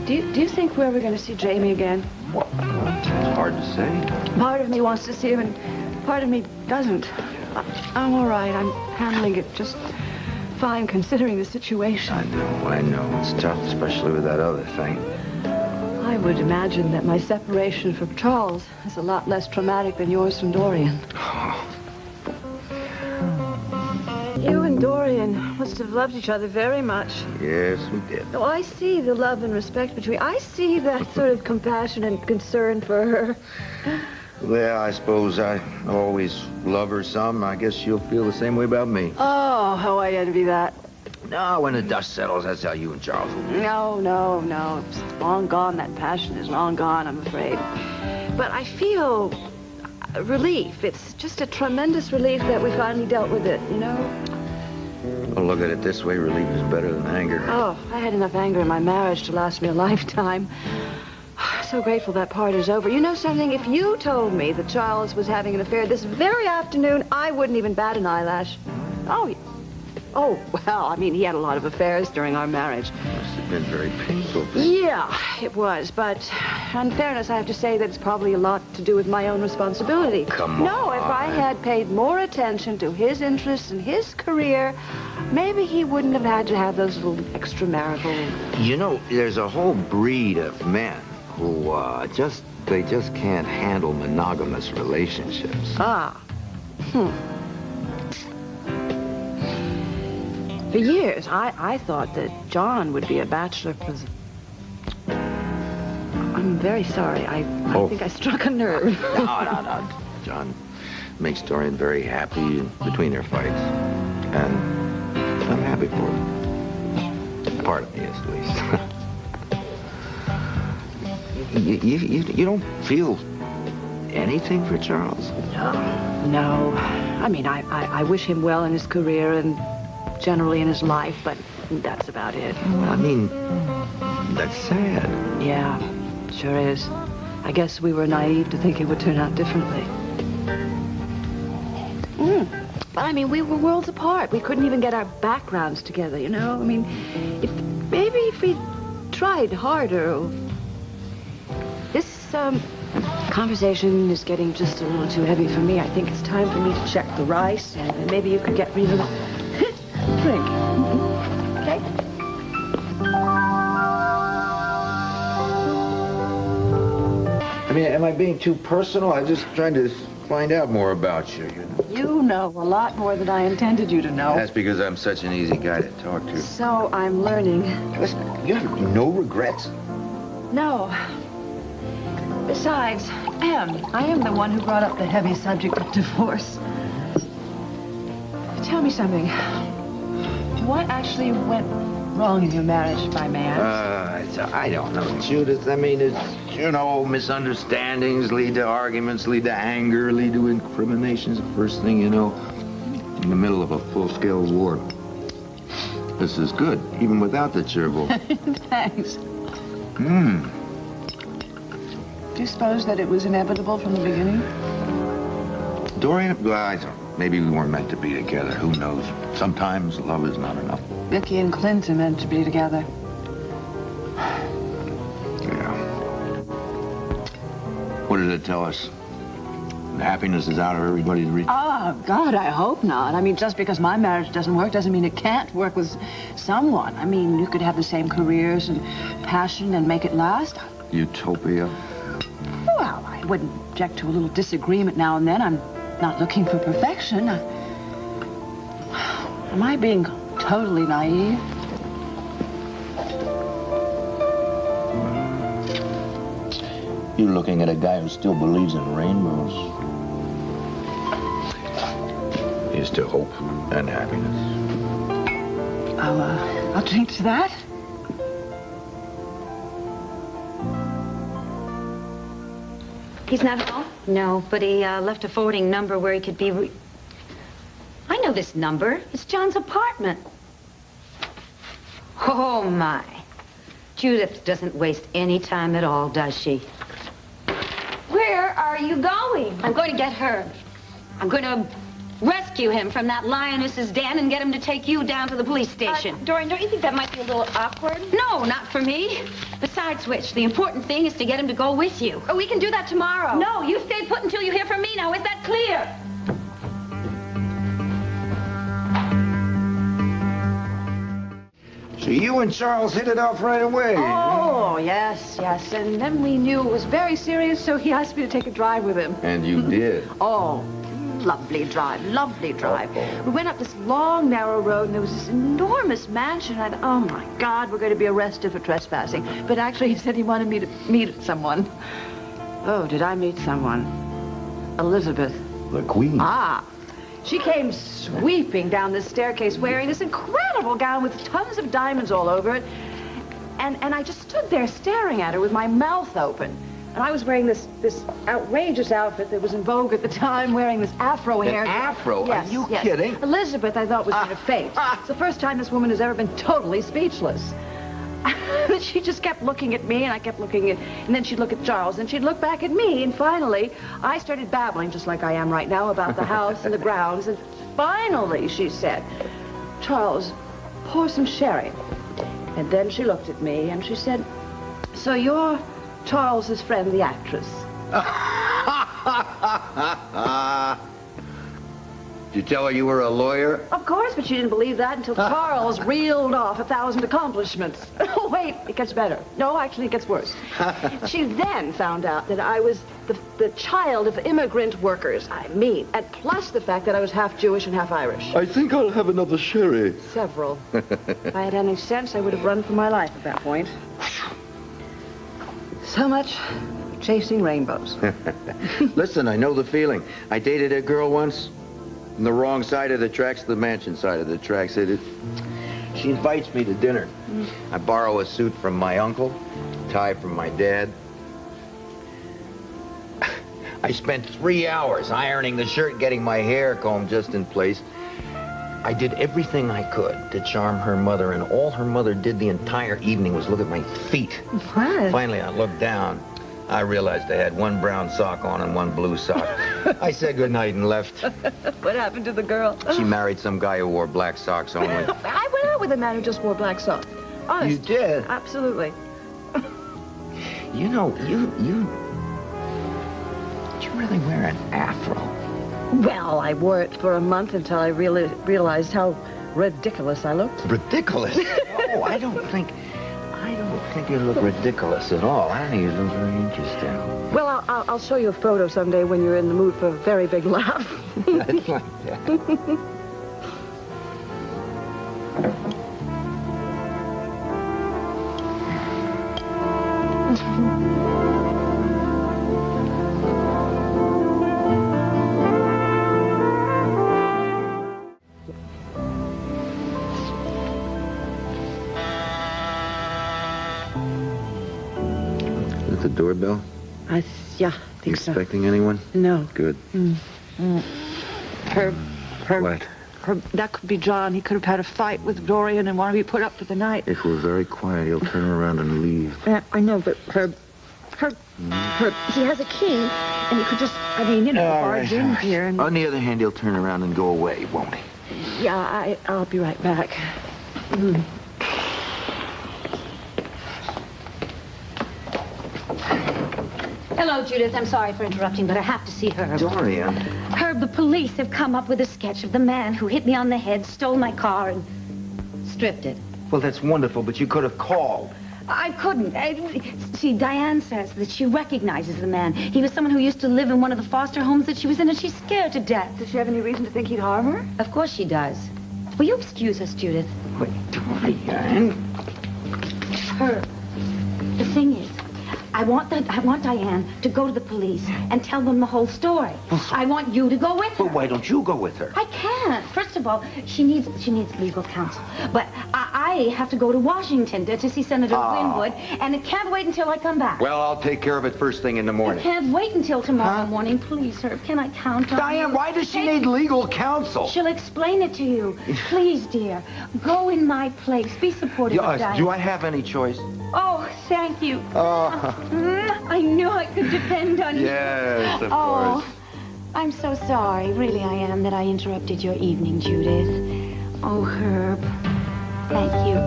Do you think we're ever going to see Jamie again? Well, it's hard to say. Part of me wants to see him, and part of me doesn't. I'm all right. I'm handling it just fine, considering the situation. I know. It's tough, especially with that other thing. I would imagine that my separation from Charles is a lot less traumatic than yours from Dorian. You and Dorian must have loved each other very much. Yes, we did. Oh, I see the love and respect between... I see that sort of compassion and concern for her. Well, I suppose I always love her some. I guess she'll feel the same way about me. Oh, how I envy that. No, when the dust settles, that's how you and Charles will be. No. It's long gone. That passion is long gone, I'm afraid. But I feel relief. It's just a tremendous relief that we finally dealt with it, you know? Well, look at it this way. Relief is better than anger. Oh, I had enough anger in my marriage to last me a lifetime. So grateful that part is over. You know something? If you told me that Charles was having an affair this very afternoon, I wouldn't even bat an eyelash. Oh, well, I mean, he had a lot of affairs during our marriage. Must have been very painful for you. Yeah, it was. But in fairness, I have to say that it's probably a lot to do with my own responsibility. Come on. No, if I had paid more attention to his interests and his career, maybe he wouldn't have had to have those little extramarital... You know, there's a whole breed of men who they just can't handle monogamous relationships. For years, I thought that John would be a bachelor because... I'm very sorry. I think I struck a nerve. No. John makes Dorian very happy between their fights. And I'm happy for him. Part of me is, at least. You don't feel anything for Charles? No. I mean, I wish him well in his career and generally in his life, but that's about it. Well, I mean, that's sad. Yeah, sure is. I guess we were naive to think it would turn out differently. But I mean, we were worlds apart. We couldn't even get our backgrounds together, you know? I mean, if we tried harder... This conversation is getting just a little too heavy for me. I think it's time for me to check the rice, and maybe you could get me a little drink. Okay? I mean, am I being too personal? I'm just trying to find out more about you, you know. You know a lot more than I intended you to know. That's because I'm such an easy guy to talk to. So I'm learning. Listen, you have no regrets? No. Besides, I am the one who brought up the heavy subject of divorce. Tell me something. What actually went wrong in your marriage, if I may ask? I don't know, Judith. I mean, it's, you know, misunderstandings lead to arguments, lead to anger, lead to incriminations. The first thing you know, in the middle of a full-scale war. This is good, even without the gerbil. Thanks. Do you suppose that it was inevitable from the beginning? Dorian, well, I don't know. Maybe we weren't meant to be together. Who knows? Sometimes love is not enough. Vicky and Clint are meant to be together. Yeah. What did it tell us? Happiness is out of everybody's reach? Oh, God, I hope not. I mean, just because my marriage doesn't work doesn't mean it can't work with someone. I mean, you could have the same careers and passion and make it last. Utopia? Well, I wouldn't object to a little disagreement now and then. I'm not looking for perfection. Am I being totally naive? You're looking at a guy who still believes in rainbows. is to hope and happiness. I'll drink to that. He's not home? No, but he left a forwarding number where he could be... I know this number. It's John's apartment. Oh, my. Judith doesn't waste any time at all, does she? Where are you going? I'm going to get her. I'm going to rescue him from that lioness's den and get him to take you down to the police station. Dorian, don't you think that might be a little awkward? No, not for me. Besides which, the important thing is to get him to go with you. Oh, we can do that tomorrow. No, you stay put until you hear from me now. Is that clear? So you and Charles hit it off right away. Oh, yes. And then we knew it was very serious, so he asked me to take a drive with him. And you did. Oh, lovely drive. We went up this long, narrow road, and there was this enormous mansion. I thought, oh, my God, we're going to be arrested for trespassing. But actually, he said he wanted me to meet someone. Oh, did I meet someone? Elizabeth. The Queen. Ah. She came sweeping down this staircase wearing this incredible gown with tons of diamonds all over it. And I just stood there staring at her with my mouth open. And I was wearing this outrageous outfit that was in vogue at the time, wearing this afro hair. An afro? Yes, Are you yes. kidding? Elizabeth, I thought, was going to faint. It's the first time this woman has ever been totally speechless. She just kept looking at me, and I kept looking at... And then she'd look at Charles, and she'd look back at me. And finally, I started babbling, just like I am right now, about the house and the grounds. And finally, she said, Charles, pour some sherry. And then she looked at me, and she said, so you're Charles's friend, the actress. Did you tell her you were a lawyer? Of course, but she didn't believe that until Charles reeled off 1,000 accomplishments. Oh, wait, it gets better. No, actually, it gets worse. She then found out that I was the child of immigrant workers. And plus the fact that I was half Jewish and half Irish. I think I'll have another sherry. Several. If I had any sense, I would have run for my life at that point. So much chasing rainbows. Listen, I know the feeling. I dated a girl once. On the wrong side of the tracks, the mansion side of the tracks. She invites me to dinner. I borrow a suit from my uncle, tie from my dad. I spent 3 hours ironing the shirt, getting my hair combed just in place. I did everything I could to charm her mother, and all her mother did the entire evening was look at my feet. What? Finally, I looked down. I realized I had one brown sock on and one blue sock. I said goodnight and left. What happened to the girl? She married some guy who wore black socks only. I went out with a man who just wore black socks. Honest. You did? Absolutely. You know, you really wear an afro. Well, I wore it for a month until I realized how ridiculous I looked. Ridiculous? Oh, I don't think you look ridiculous at all. I think you look very interesting. Well, I'll show you a photo someday when you're in the mood for a very big laugh. I'd like that. The doorbell? Yeah, I think so. Expecting anyone? No. Good. Herb. What? Herb, that could be John. He could have had a fight with Dorian and wanted to be put up for the night. If we're very quiet, he'll turn around and leave. I know, but Herb, he has a key, and he could just, barge in here and... On the other hand, he'll turn around and go away, won't he? Yeah, I'll be right back. Hello, Judith. I'm sorry for interrupting, but I have to see Herb. Dorian. Herb, the police have come up with a sketch of the man who hit me on the head, stole my car, and stripped it. Well, that's wonderful, but you could have called. I couldn't. See, Diane says that she recognizes the man. He was someone who used to live in one of the foster homes that she was in, and she's scared to death. Does she have any reason to think he'd harm her? Of course she does. Will you excuse us, Judith? Wait, Dorian. Herb, the thing is, I want Diane to go to the police and tell them the whole story. I want you to go with her. Well, why don't you go with her? I can't. First of all, she needs legal counsel. But I have to go to Washington to see Senator Winwood, and it can't wait until I come back. Well, I'll take care of it first thing in the morning. I can't wait until tomorrow morning. Please, Herb, can I count on Diane, you? why does she need legal counsel? She'll explain it to you. Please, dear, go in my place. Be supportive of Diane. Do I have any choice? Oh, thank you. Oh. I knew I could depend on you. Yes, of Oh, course. I'm so sorry. Really, I am that I interrupted your evening, Judith. Oh, Herb. Thank you.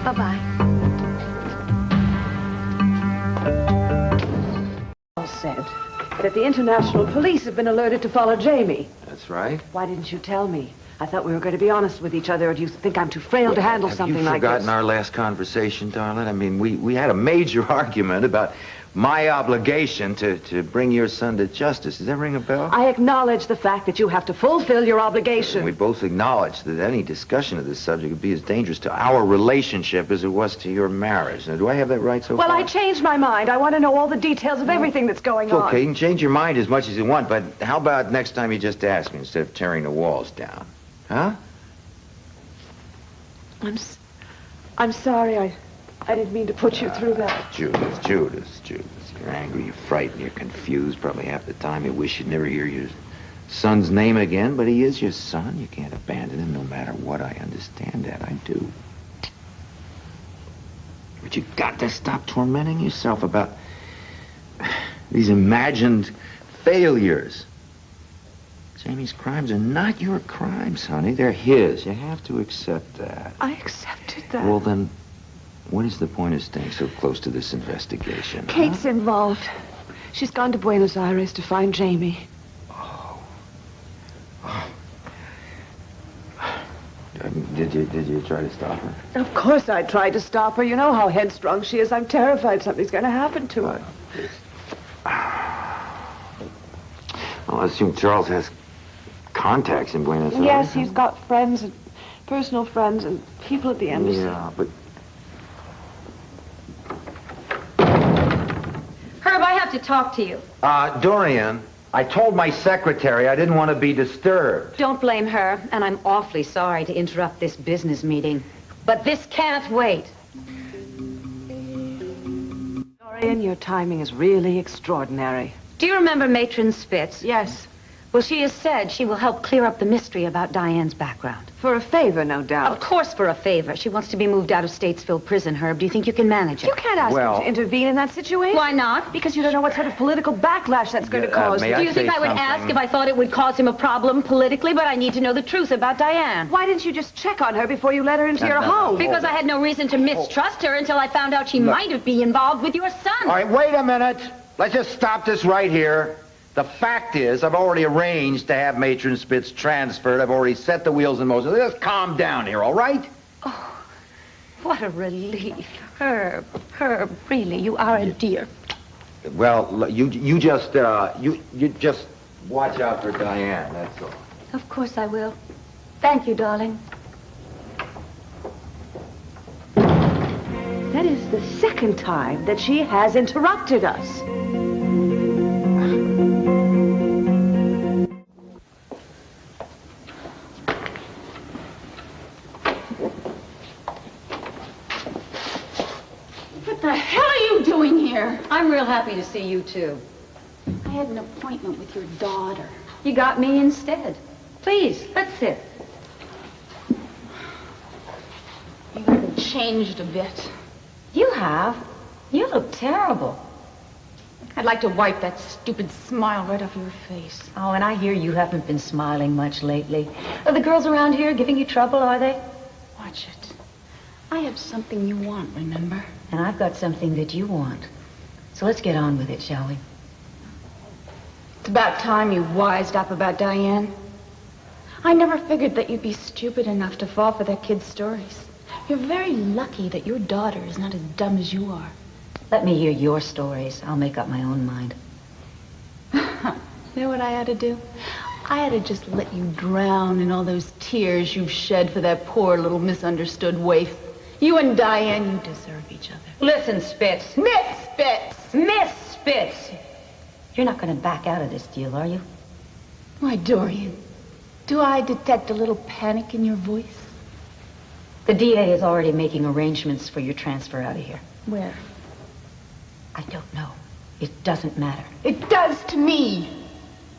Bye-bye. Said that the international police have been alerted to follow Jamie. That's right. Why didn't you tell me? I thought we were going to be honest with each other, or do you think I'm too frail to handle something like this? Have you forgotten our last conversation, darling? I mean, we had a major argument about my obligation to bring your son to justice. Does that ring a bell? I acknowledge the fact that you have to fulfill your obligation. We both acknowledge that any discussion of this subject would be as dangerous to our relationship as it was to your marriage. Now, do I have that right so far? Well, I changed my mind. I want to know all the details of everything that's going on. Okay, you can change your mind as much as you want, but how about next time you just ask me instead of tearing the walls down? Huh? I'm sorry. I didn't mean to put you through that. Judith. You're angry, you're frightened, you're confused. Probably half the time you wish you'd never hear your son's name again, but he is your son. You can't abandon him no matter what. I understand that. I do. But you got to stop tormenting yourself about these imagined failures. Jamie's crimes are not your crimes, honey. They're his. You have to accept that. I accepted that. Well, then, what is the point of staying so close to this investigation? Kate's involved. She's gone to Buenos Aires to find Jamie. Did you try to stop her? Of course I tried to stop her. You know how headstrong she is. I'm terrified something's going to happen to her. Well, I assume Charles has contacts in Buenos Aires. Yes, he's got friends, and personal friends, and people at the embassy. Yeah, but... Herb, I have to talk to you. Dorian, I told my secretary I didn't want to be disturbed. Don't blame her, and I'm awfully sorry to interrupt this business meeting. But this can't wait. Dorian, your timing is really extraordinary. Do you remember Matron Spitz? Yes. Well, she has said she will help clear up the mystery about Diane's background. For a favor, no doubt. Of course for a favor. She wants to be moved out of Statesville Prison, Herb. Do you think you can manage it? You can't ask her to intervene in that situation. Why not? Because you don't know what sort of political backlash that's going to cause. Do you think I would ask if I thought it would cause him a problem politically? But I need to know the truth about Diane. Why didn't you just check on her before you let her into your home? Because I had no reason to mistrust her until I found out she might be involved with your son. All right, wait a minute. Let's just stop this right here. The fact is, I've already arranged to have Matron Spitz transferred. I've already set the wheels in motion. Just calm down here, all right? Oh, what a relief. Herb, really, you are a dear. Well, you just watch out for Diane, that's all. Of course I will. Thank you, darling. That is the second time that she has interrupted us. What the hell are you doing here? I'm real happy to see you, too. I had an appointment with your daughter. You got me instead. Please, let's sit. You haven't changed a bit. You have? You look terrible. I'd like to wipe that stupid smile right off your face. Oh, and I hear you haven't been smiling much lately. Are the girls around here giving you trouble, are they? Watch it. I have something you want, remember? And I've got something that you want. So let's get on with it, shall we? It's about time you wised up about Diane. I never figured that you'd be stupid enough to fall for that kid's stories. You're very lucky that your daughter is not as dumb as you are. Let me hear your stories. I'll make up my own mind. You know what I ought to do? I ought to just let you drown in all those tears you've shed for that poor little misunderstood waif. You and Diane, you deserve each other. Listen, Spitz. Miss Spitz! Miss Spitz! You're not going to back out of this deal, are you? Why, Dorian, do I detect a little panic in your voice? The DA is already making arrangements for your transfer out of here. Where? I don't know. It doesn't matter. It does to me.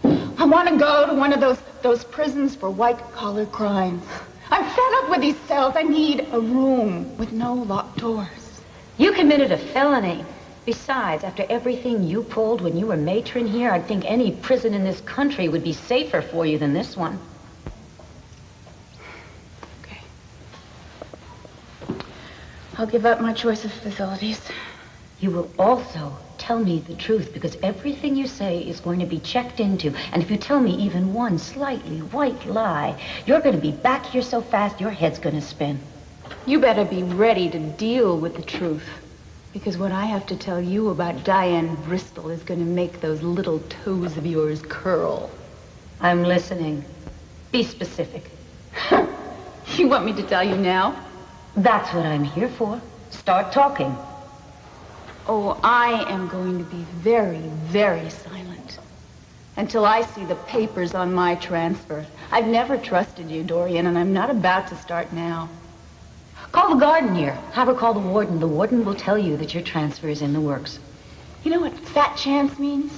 I want to go to one of those prisons for white-collar crimes. I'm fed up with these cells. I need a room with no locked doors. You committed a felony. Besides, after everything you pulled when you were matron here, I'd think any prison in this country would be safer for you than this one. Okay. I'll give up my choice of facilities. You will also tell me the truth, because everything you say is going to be checked into. And if you tell me even one slightly white lie, you're going to be back here so fast your head's going to spin. You better be ready to deal with the truth. Because what I have to tell you about Diane Bristol is going to make those little toes of yours curl. I'm listening. Be specific. You want me to tell you now? That's what I'm here for. Start talking. Oh, I am going to be very, very silent until I see the papers on my transfer. I've never trusted you, Dorian, and I'm not about to start now. Call the garden here. Have her call the warden. The warden will tell you that your transfer is in the works. You know what fat chance means?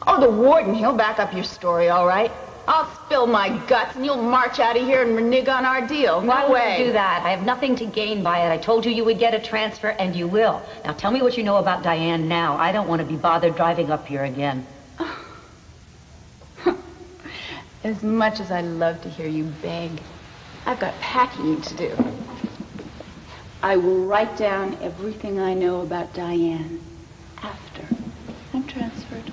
Oh, the warden, he'll back up your story, all right? I'll spill my guts and you'll march out of here and renege on our deal. Why No would way. you do that? I have nothing to gain by it. I told you you would get a transfer, and you will. Now tell me what you know about Diane now. I don't want to be bothered driving up here again. As much as I love to hear you beg, I've got packing to do. I will write down everything I know about Diane after I'm transferred.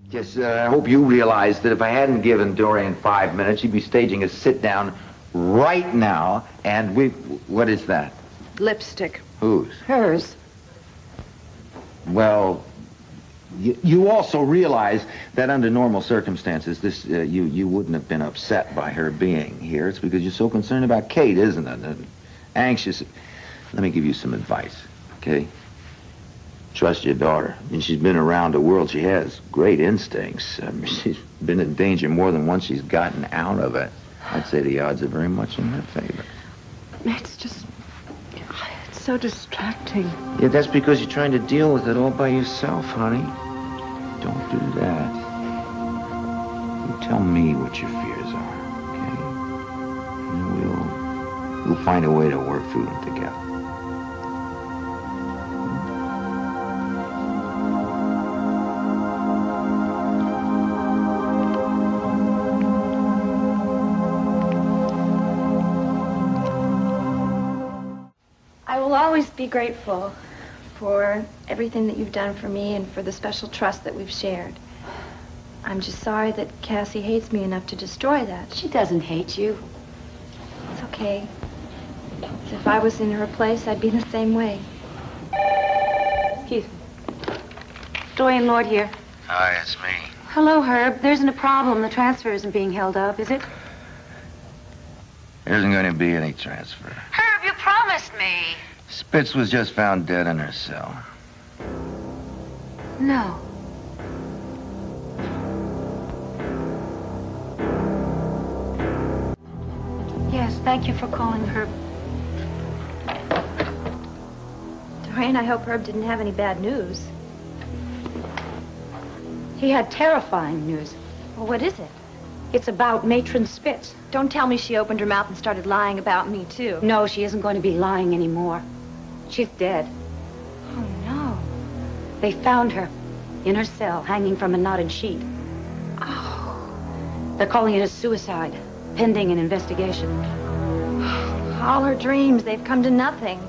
Yes, I hope you realize that if I hadn't given Dorian 5 minutes, she'd be staging a sit-down right now, and what is that? Lipstick. Whose? Hers. Well, you also realize that under normal circumstances, you wouldn't have been upset by her being here. It's because you're so concerned about Kate, isn't it? And anxious. Let me give you some advice, okay? Trust your daughter. I mean, she's been around the world. She has great instincts. I mean, she's been in danger more than once she's gotten out of it. I'd say the odds are very much in her favor. It's just... it's so distracting. Yeah, that's because you're trying to deal with it all by yourself, honey. Don't do that. You tell me what your fears are, okay? And we'll find a way to work through them together. I will always be grateful for everything that you've done for me and for the special trust that we've shared. I'm just sorry that Cassie hates me enough to destroy that. She doesn't hate you. It's okay. If I was in her place, I'd be the same way. Excuse me. Dorian Lord here. Hi, it's me. Hello, Herb. There isn't a problem. The transfer isn't being held up, is it? There isn't going to be any transfer. Herb, you promised me. Spitz was just found dead in her cell. No. Yes, thank you for calling, Herb. Dorian, I hope Herb didn't have any bad news. He had terrifying news. Well, what is it? It's about Matron Spitz. Don't tell me she opened her mouth and started lying about me, too. No, she isn't going to be lying anymore. She's dead. Oh, no. They found her in her cell, hanging from a knotted sheet. Oh. They're calling it a suicide, pending an investigation. All her dreams, they've come to nothing.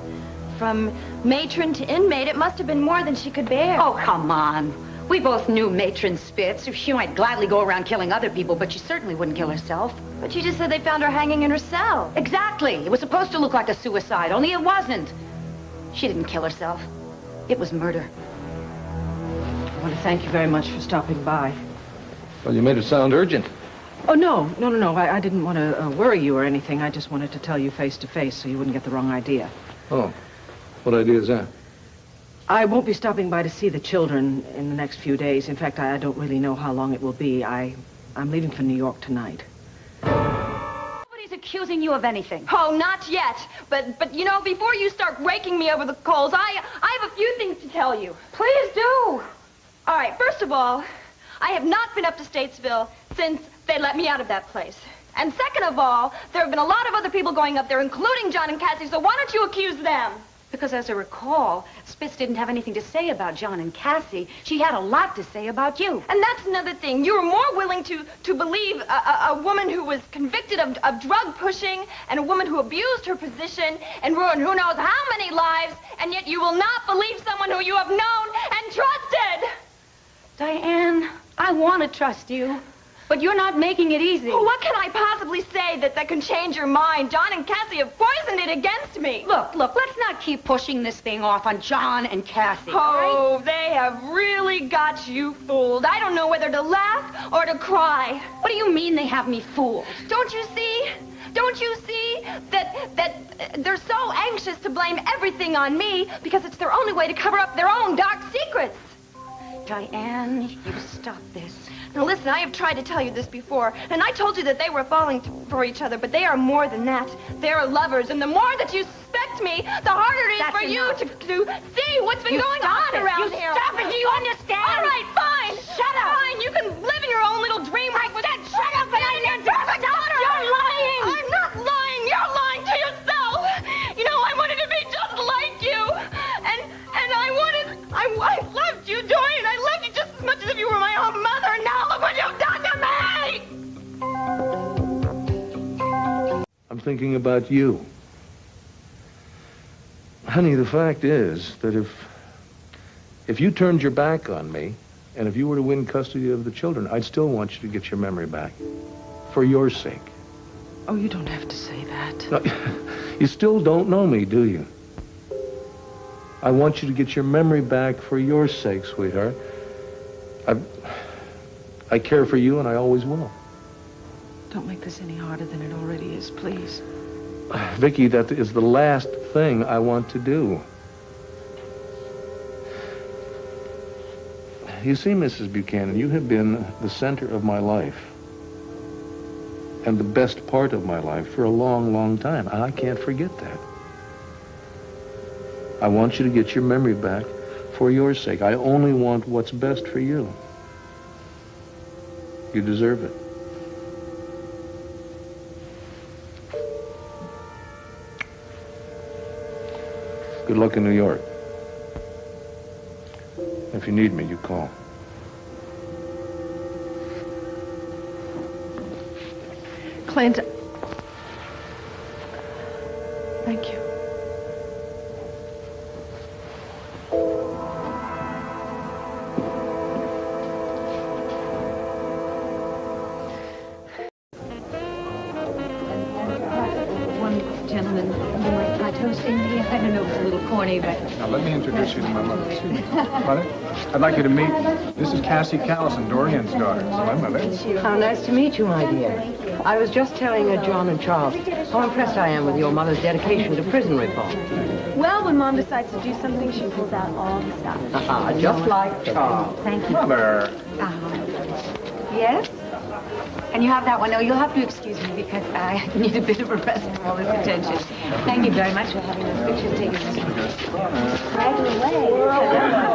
From matron to inmate, it must have been more than she could bear. Oh, come on. We both knew Matron Spitz. She might gladly go around killing other people, but she certainly wouldn't kill herself. But you just said they found her hanging in her cell. Exactly. It was supposed to look like a suicide, only it wasn't. She didn't kill herself. It was murder. want to thank you very much for stopping by. Well, you made it sound urgent. Oh, no. I didn't want to worry you or anything. I just wanted to tell you face to face so you wouldn't get the wrong idea. Oh, what idea is that? I won't be stopping by to see the children in the next few days. In fact, I don't really know how long it will be. I'm leaving for New York tonight. Nobody's accusing you of anything. Oh, not yet. But you know, before you start raking me over the coals, I have a few things to tell you. Please do. All right, first of all, I have not been up to Statesville since they let me out of that place. And second of all, there have been a lot of other people going up there, including John and Cassie, so why don't you accuse them? Because as I recall, Spitz didn't have anything to say about John and Cassie. She had a lot to say about you. And that's another thing. You were more willing to believe a woman who was convicted of drug pushing and a woman who abused her position and ruined who knows how many lives, and yet you will not believe someone who you have known and trusted. Diane, I want to trust you, but you're not making it easy. Well, what can I possibly say that can change your mind? John and Cassie have poisoned it against me. Look, let's not keep pushing this thing off on John and Cassie. Oh, right? They have really got you fooled. I don't know whether to laugh or to cry. What do you mean they have me fooled? Don't you see? Don't you see that they're so anxious to blame everything on me because it's their only way to cover up their own dark secrets? Diane, you stop this. Now listen, I have tried to tell you this before, and I told you that they were falling for each other, but they are more than that. They're lovers, and the more that you suspect me, the harder it is for you to see what's been going on around here. Stop it, do you understand? All right, fine. Shut up. Fine, you can live in your own little dream. I said shut up, and I didn't do it. You're lying. I'm not lying. You're lying to yourself. You know, I wanted to be just like you, and I loved you, Dorian. I loved you just as much as if you were my own mother. Now look what you've done to me! I'm thinking about you. Honey, the fact is that if you turned your back on me, and if you were to win custody of the children, I'd still want you to get your memory back. For your sake. Oh, you don't have to say that. No, you still don't know me, do you? I want you to get your memory back for your sake, sweetheart. I care for you, and I always will. Don't make this any harder than it already is, please. Vicki, that is the last thing I want to do. You see, Mrs. Buchanan, you have been the center of my life and the best part of my life for a long, long time. I can't forget that. I want you to get your memory back for your sake. I only want what's best for you. You deserve it. Good luck in New York. If you need me, you call. Clint, thank you. Gentlemen, you might try toasting me. I don't know if it's a little corny, but... Now, let me introduce you to my mother. Excuse me. Mother, I'd like you to meet... This is Cassie Callison, Dorian's daughter. So my mother. How nice to meet you, my dear. I was just telling John and Charles how impressed I am with your mother's dedication to prison reform. Well, when Mom decides to do something, she pulls out all the stops. Just like Charles. Thank you. Mother. Yes? And you have that one. No, you'll have to excuse me because I need a bit of a rest from all this attention. Thank you very much for having those pictures taken. Right away.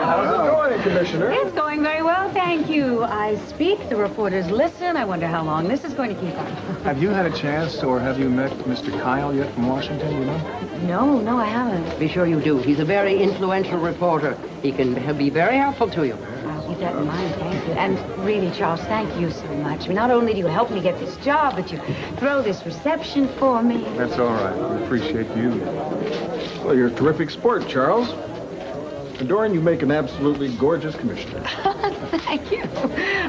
How's it going, Commissioner? It's going very well, thank you. I speak, the reporters listen. I wonder how long this is going to keep on. Have you had a chance, or have you met Mr. Kyle yet from Washington, you know? No, I haven't. Be sure you do. He's a very influential reporter. He'll be very helpful to you. I'll keep that in mind, thank you. And really, Charles, thank you so much. I mean, not only do you help me get this job, but you throw this reception for me. That's all right. I appreciate you. Well, you're a terrific sport, Charles. And Dorian, you make an absolutely gorgeous commissioner. Thank you.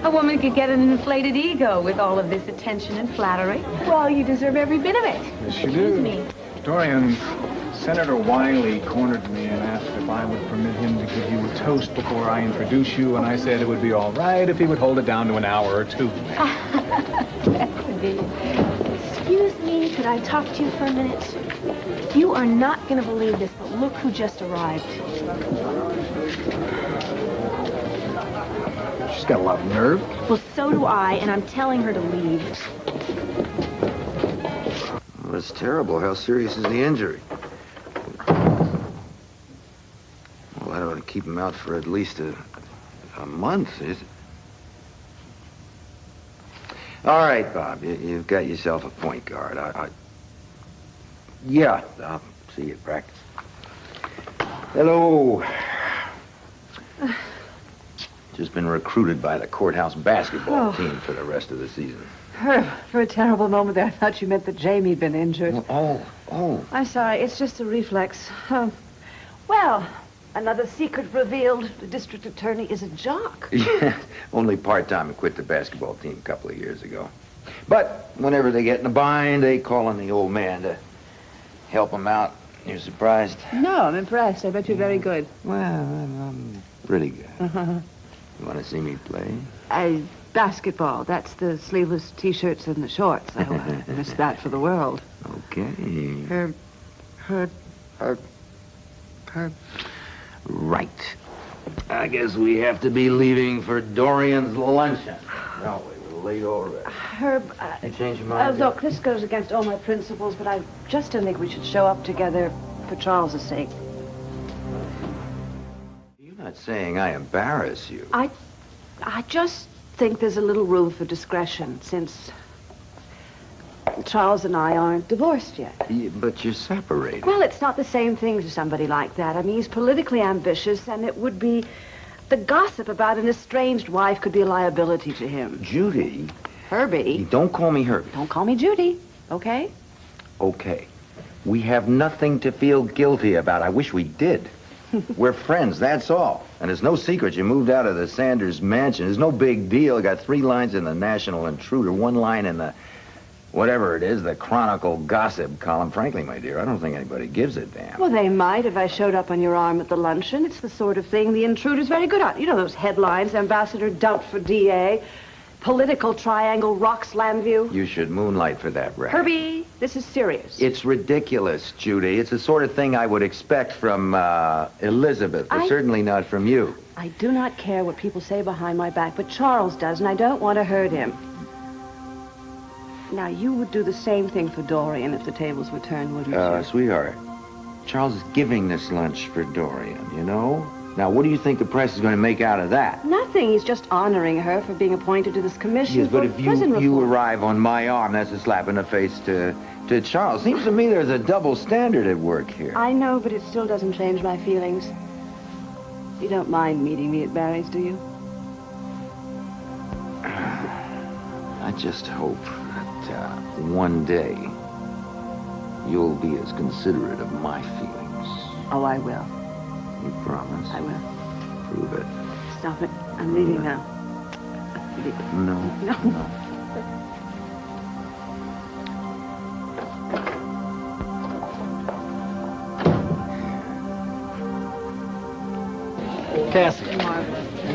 A woman could get an inflated ego with all of this attention and flattery. Well, you deserve every bit of it. Yes, you do. Me. Dorian, Senator Wiley cornered me and asked if I would permit him to give you a toast before I introduce you, and I said it would be all right if he would hold it down to an hour or two. That's convenient. Excuse me, could I talk to you for a minute? You are not going to believe this, but look who just arrived. She's got a lot of nerve. Well, so do I, and I'm telling her to leave. Well, it's terrible. How serious is the injury? Well, I don't want to keep him out for at least a month, is it? All right, Bob, you've got yourself a point guard. Yeah, I'll see you at practice. Hello. Just been recruited by the courthouse basketball team for the rest of the season. For a terrible moment there, I thought you meant that Jamie'd been injured. Oh. I'm sorry, it's just a reflex. Well, another secret revealed. The district attorney is a jock. Yeah, only part-time. I quit the basketball team a couple of years ago. But whenever they get in a bind, they call on the old man to help them out. You're surprised? No, I'm impressed. I bet you're very good. Well, I'm pretty good. You want to see me play? Basketball. That's the sleeveless T-shirts and the shorts. I'll miss that for the world. Okay. Her. Right. I guess we have to be leaving for Dorian's luncheon. No, we're late already. Herb, You change your mind? look, this goes against all my principles, but I just don't think we should show up together for Charles's sake. You're not saying I embarrass you. I just think there's a little room for discretion, since Charles and I aren't divorced yet. Yeah, but you're separated. Well, it's not the same thing to somebody like that. I mean, he's politically ambitious, and it would be... The gossip about an estranged wife could be a liability to him. Judy. Herbie. Don't call me Herbie. Don't call me Judy, okay? Okay. We have nothing to feel guilty about. I wish we did. We're friends, that's all. And it's no secret you moved out of the Sanders mansion. It's no big deal. You got 3 lines in the National Intruder, 1 line in the... whatever it is, the Chronicle gossip column. Frankly, my dear, I don't think anybody gives a damn. Well, they might if I showed up on your arm at the luncheon. It's the sort of thing the Intruder's very good at. You know those headlines, Ambassador dumped for DA, political triangle rocks Landview. You should moonlight for that, Ray. Herbie, this is serious. It's ridiculous, Judy. It's the sort of thing I would expect from Elizabeth, but certainly not from you. I do not care what people say behind my back, but Charles does, and I don't want to hurt him. Now, you would do the same thing for Dorian if the tables were turned, wouldn't you? Sweetheart, Charles is giving this lunch for Dorian, you know? Now, what do you think the press is going to make out of that? Nothing. He's just honoring her for being appointed to this commission Yes, but for if prison reform. you arrive on my arm, that's a slap in the face to Charles. Seems to me there's a double standard at work here. I know, but it still doesn't change my feelings. You don't mind meeting me at Barry's, do you? I just hope that one day you'll be as considerate of my feelings. Oh, I will. You promise? I will. Prove it. Stop it. I'm leaving now. No. No. Cassie,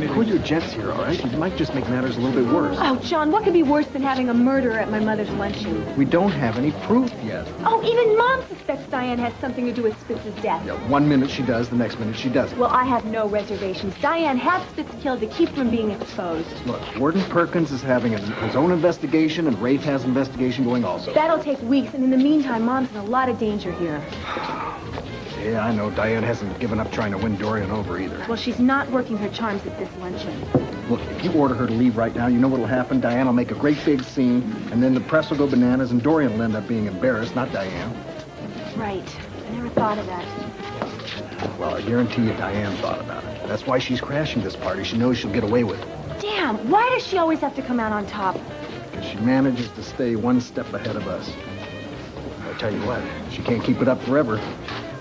cool your jets here, all right? You might just make matters a little bit worse. Oh, John, what could be worse than having a murderer at my mother's luncheon? We don't have any proof yet. Oh, even Mom suspects Diane has something to do with Spitz's death. Yeah, 1 minute she does, the next minute she doesn't. Well, I have no reservations. Diane had Spitz killed to keep from being exposed. Look, Warden Perkins is having his own investigation, and Rafe has an investigation going also. That'll take weeks, and in the meantime, Mom's in a lot of danger here. Yeah, I know. Diane hasn't given up trying to win Dorian over either. Well, she's not working her charms at this luncheon. Look, if you order her to leave right now, you know what'll happen? Diane will make a great big scene, and then the press will go bananas, and Dorian will end up being embarrassed, not Diane. Right. I never thought of that. Well, I guarantee you Diane thought about it. That's why she's crashing this party. She knows she'll get away with it. Damn, why does she always have to come out on top? Because she manages to stay one step ahead of us. I tell you what, she can't keep it up forever.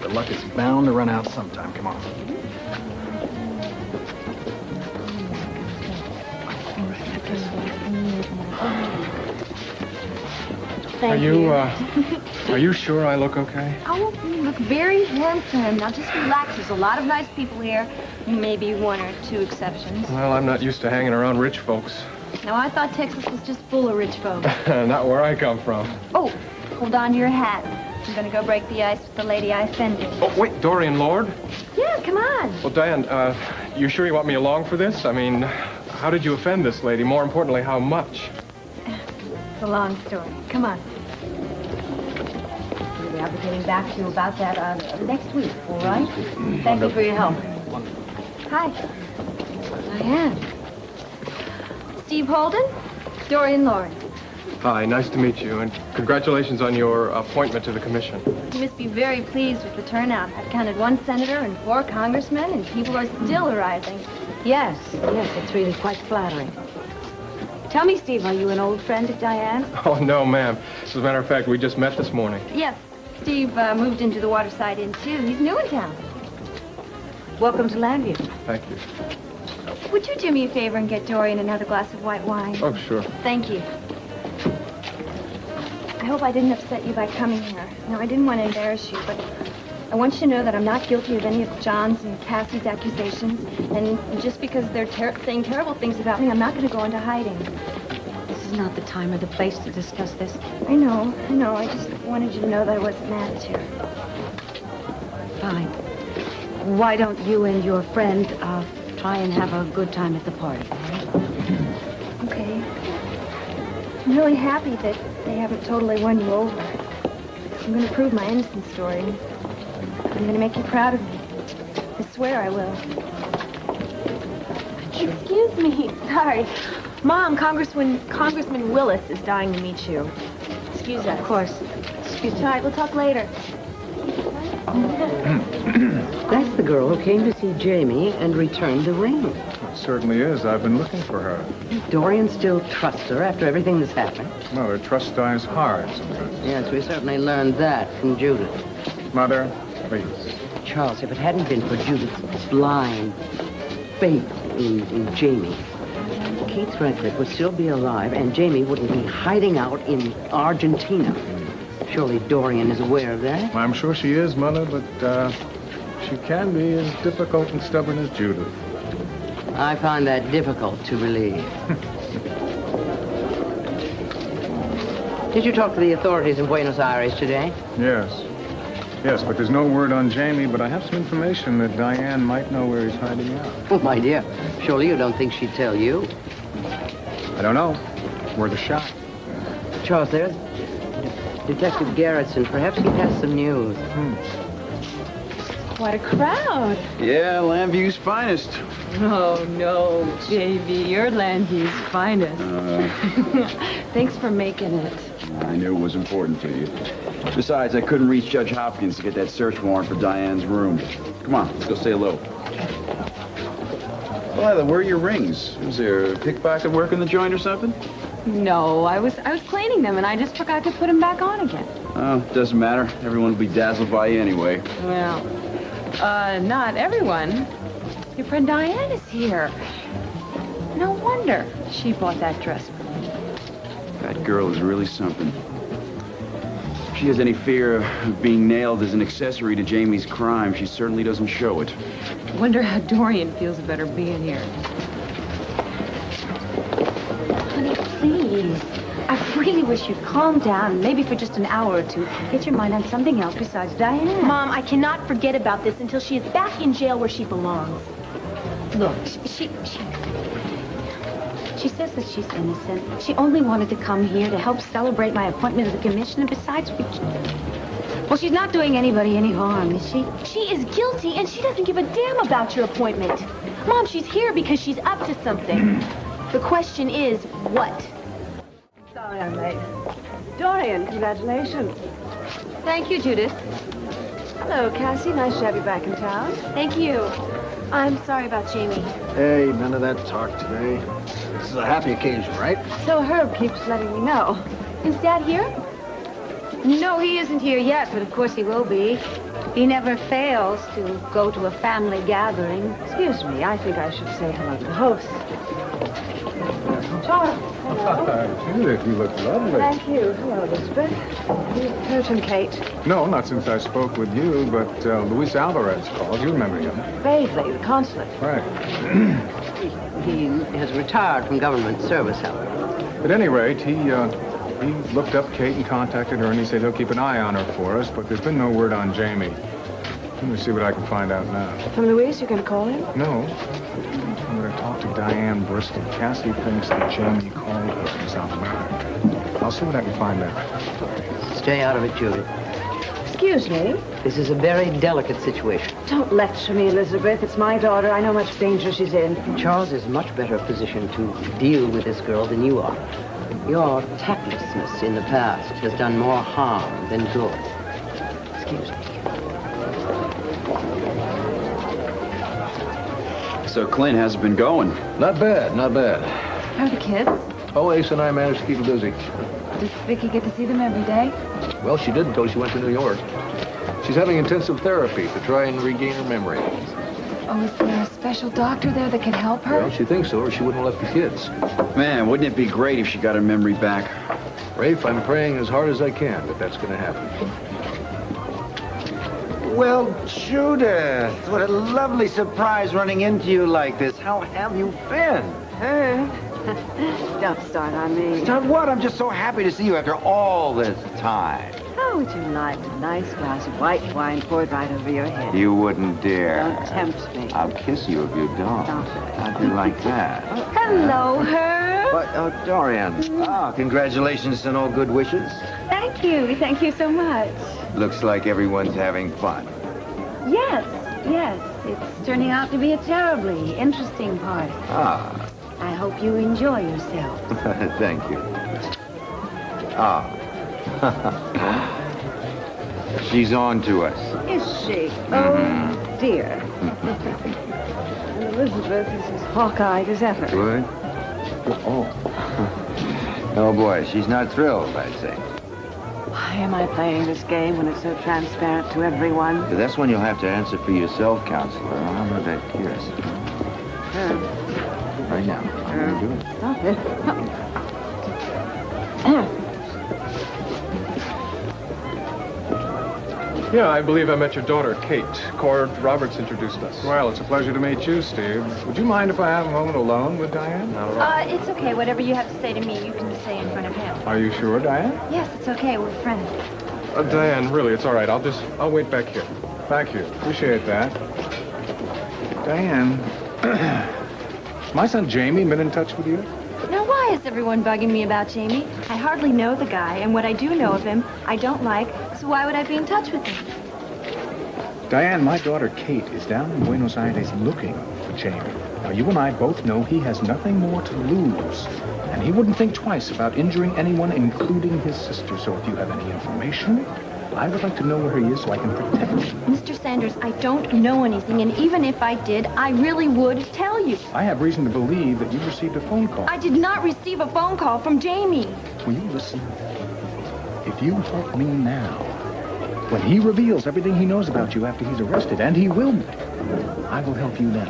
The luck is bound to run out sometime. Come on. Thank Are you sure I look okay? Oh, you look very handsome. Now just relax. There's a lot of nice people here. Maybe one or two exceptions. Well, I'm not used to hanging around rich folks. Now, I thought Texas was just full of rich folks. Not where I come from. Oh, hold on to your hat. I'm going to go break the ice with the lady I offended. Oh, wait, Dorian Lord? Yeah, come on. Well, Diane, you sure you want me along for this? I mean, how did you offend this lady? More importantly, how much? It's a long story. Come on. I'll be getting back to you about that next week, all right? Thank you for your help. Hi. Diane. Steve Holden, Dorian Lord. Hi, nice to meet you, and congratulations on your appointment to the commission. You must be very pleased with the turnout. I've counted 1 senator and 4 congressmen, and people are still arriving. Yes, it's really quite flattering. Tell me, Steve, are you an old friend of Diane? Oh, no, ma'am. As a matter of fact, we just met this morning. Yes, Steve moved into the Waterside Inn, too. He's new in town. Welcome to Landview. Thank you. Would you do me a favor and get Dorian another glass of white wine? Oh, sure. Thank you. I hope I didn't upset you by coming here. No, I didn't want to embarrass you, but I want you to know that I'm not guilty of any of John's and Cassie's accusations. And just because they're saying terrible things about me, I'm not going to go into hiding. This is not the time or the place to discuss this. I know. I just wanted you to know that I wasn't mad at you. Fine. Why don't you and your friend try and have a good time at the party, all right? Okay. I'm really happy that they haven't totally won you over. I'm going to prove my innocence story. I'm going to make you proud of me. I swear I will. Excuse me. Sorry. Mom, Congressman Willis is dying to meet you. Excuse us. Of course. Excuse me. All right, we'll talk later. That's the girl who came to see Jamie and returned the ring. It certainly is. I've been looking for her. Dorian still trusts her after everything that's happened. Well, her trust dies hard sometimes. Yes, we certainly learned that from Judith. Mother, please. Charles, if it hadn't been for Judith's blind faith in Jamie, Keith Redcliffe would still be alive and Jamie wouldn't be hiding out in Argentina. Surely Dorian is aware of that. I'm sure she is, Mother, but she can be as difficult and stubborn as Judith. I find that difficult to believe. Did you talk to the authorities in Buenos Aires today? Yes. Yes, but there's no word on Jamie, but I have some information that Diane might know where he's hiding out. Oh, my dear. Surely you don't think she'd tell you? I don't know. Worth a shot. Charles, there's Detective Garretson. Perhaps he has some news. Quite a crowd. Yeah, Landview's finest. Oh, no, JV, you're Landview's finest. Thanks for making it. I knew it was important to you. Besides, I couldn't reach Judge Hopkins to get that search warrant for Diane's room. Come on, let's go say hello. Well, where are your rings? Was there a pickpocket work in the joint or something? No, I was cleaning them, and I just forgot to put them back on again. Oh, doesn't matter. Everyone will be dazzled by you anyway. Well, not everyone. Your friend Diane is here. No wonder she bought that dress for me. That girl is really something. If she has any fear of being nailed as an accessory to Jamie's crime, she certainly doesn't show it. Wonder how Dorian feels about her being here. Honey, please. I really wish you'd calm down, maybe for just an hour or two. Get your mind on something else besides Diane. Mom, I cannot forget about this until she is back in jail where she belongs. Look, she says that she's innocent. She only wanted to come here to help celebrate my appointment as a commissioner. Besides, well, she's not doing anybody any harm, is she? She is guilty, and she doesn't give a damn about your appointment. Mom, she's here because she's up to something. The question is, what? Sorry I'm late. Dorian, congratulations. Thank you, Judith. Hello, Cassie. Nice to have you back in town. Thank you. I'm sorry about Jamie. Hey, none of that talk today. This is a happy occasion, right? So Herb keeps letting me know. Is Dad here? No, he isn't here yet, but of course he will be. He never fails to go to a family gathering. Excuse me, I think I should say hello to the host. Charles. Judith, you look lovely. Thank you. Hello, Elizabeth. You've heard from Kate. No, not since I spoke with you, but Luis Alvarez called. You remember him. Vaguely, the consulate. Right. He has retired from government service, however. At any rate, he looked up Kate and contacted her, and he said he'll keep an eye on her for us, but there's been no word on Jamie. Let me see what I can find out now. From Louise, you're going to call him? No. I'm going to talk to Diane Bristol. Cassie thinks that Jamie called her from South America. I'll see what I can find out. Stay out of it, Judith. Excuse me. This is a very delicate situation. Don't lecture me, Elizabeth. It's my daughter. I know how much danger she's in. Charles is much better positioned to deal with this girl than you are. Your tactlessness in the past has done more harm than good. Excuse me. So Clint, how's it been going? Not bad, not bad. How are the kids? Oh, Ace and I managed to keep her busy. Does Vicky get to see them every day? Well, she did until she went to New York. She's having intensive therapy to try and regain her memory. Oh, is there a special doctor there that can help her? Well, she thinks so, or she wouldn't have left the kids. Man, wouldn't it be great if she got her memory back? Rafe, I'm praying as hard as I can that that's going to happen. Well, Judith, what a lovely surprise running into you like this. How have you been? Hey. Don't start on me. Start what? I'm just so happy to see you after all this time. How would you like a nice glass of white wine poured right over your head? You wouldn't dare. Don't tempt me. I'll kiss you if you don't. Stop it. How'd you like that? Hello, Herb. But, Dorian. Congratulations and all good wishes. Thank you. Thank you so much. Looks like everyone's having fun. Yes. It's turning out to be a terribly interesting party. Ah. I hope you enjoy yourself. Thank you. She's on to us. Is she? Oh, dear. And Elizabeth is as hawk-eyed as ever. Good. Oh. Oh, boy, she's not thrilled, I'd say. Why am I playing this game when it's so transparent to everyone? But that's one you'll have to answer for yourself, counselor. How about that kiss? Right now. I'm going to do it. Stop it. Yeah, I believe I met your daughter, Kate. Cord Roberts introduced us. Well, it's a pleasure to meet you, Steve. Would you mind if I have a moment alone with Diane? Not at all. It's okay. Whatever you have to say to me, you can say in front of him. Are you sure, Diane? Yes, it's okay. We're friends. Diane, really, it's all right. I'll wait back here. Thank you. Appreciate that. Diane, my son Jamie been in touch with you? Now, why is everyone bugging me about Jamie? I hardly know the guy, and what I do know of him, I don't like, so why would I be in touch with him? Diane, my daughter Kate is down in Buenos Aires looking for Jamie. Now, you and I both know he has nothing more to lose, and he wouldn't think twice about injuring anyone, including his sister. So if you have any information, I would like to know where he is so I can protect him. Mr. Sanders, I don't know anything, and even if I did, I really would tell you. I have reason to believe that you received a phone call. I did not receive a phone call from Jamie. Will you listen? If you help me now, when he reveals everything he knows about you after he's arrested, and he will be, I will help you then.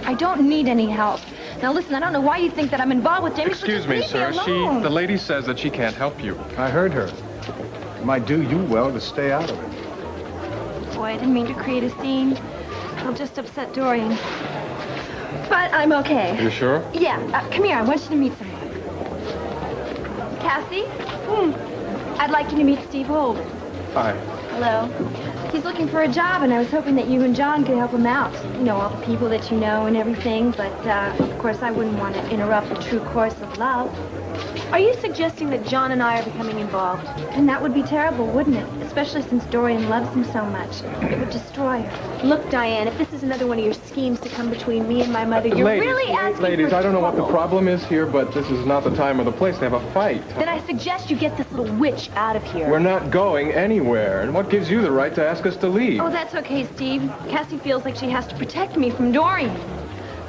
I don't need any help. Now listen, I don't know why you think that I'm involved with Jamie. Excuse me, sir. The lady says that she can't help you. I heard her. It might do you well to stay out of it. Boy, I didn't mean to create a scene. I'll just upset Dorian. But I'm okay. You sure? Yeah. Come here. I want you to meet someone. Cassie? I'd like you to meet Steve Holt. Hi. Hello. He's looking for a job, and I was hoping that you and John could help him out. You know, all the people that you know and everything, but, of course, I wouldn't want to interrupt the true course of love. Are you suggesting that John and I are becoming involved? And that would be terrible, wouldn't it? Especially since Dorian loves him so much. It would destroy her. Look, Diane, if this is another one of your schemes to come between me and my mother, you're really asking Ladies, for I don't know what the trouble. problem is here, but this is not the time or the place to have a fight. Then I suggest you get this little witch out of here. We're not going anywhere. And what gives you the right to ask us to leave? Oh, that's okay, Steve. Cassie feels like she has to protect me from Dorian.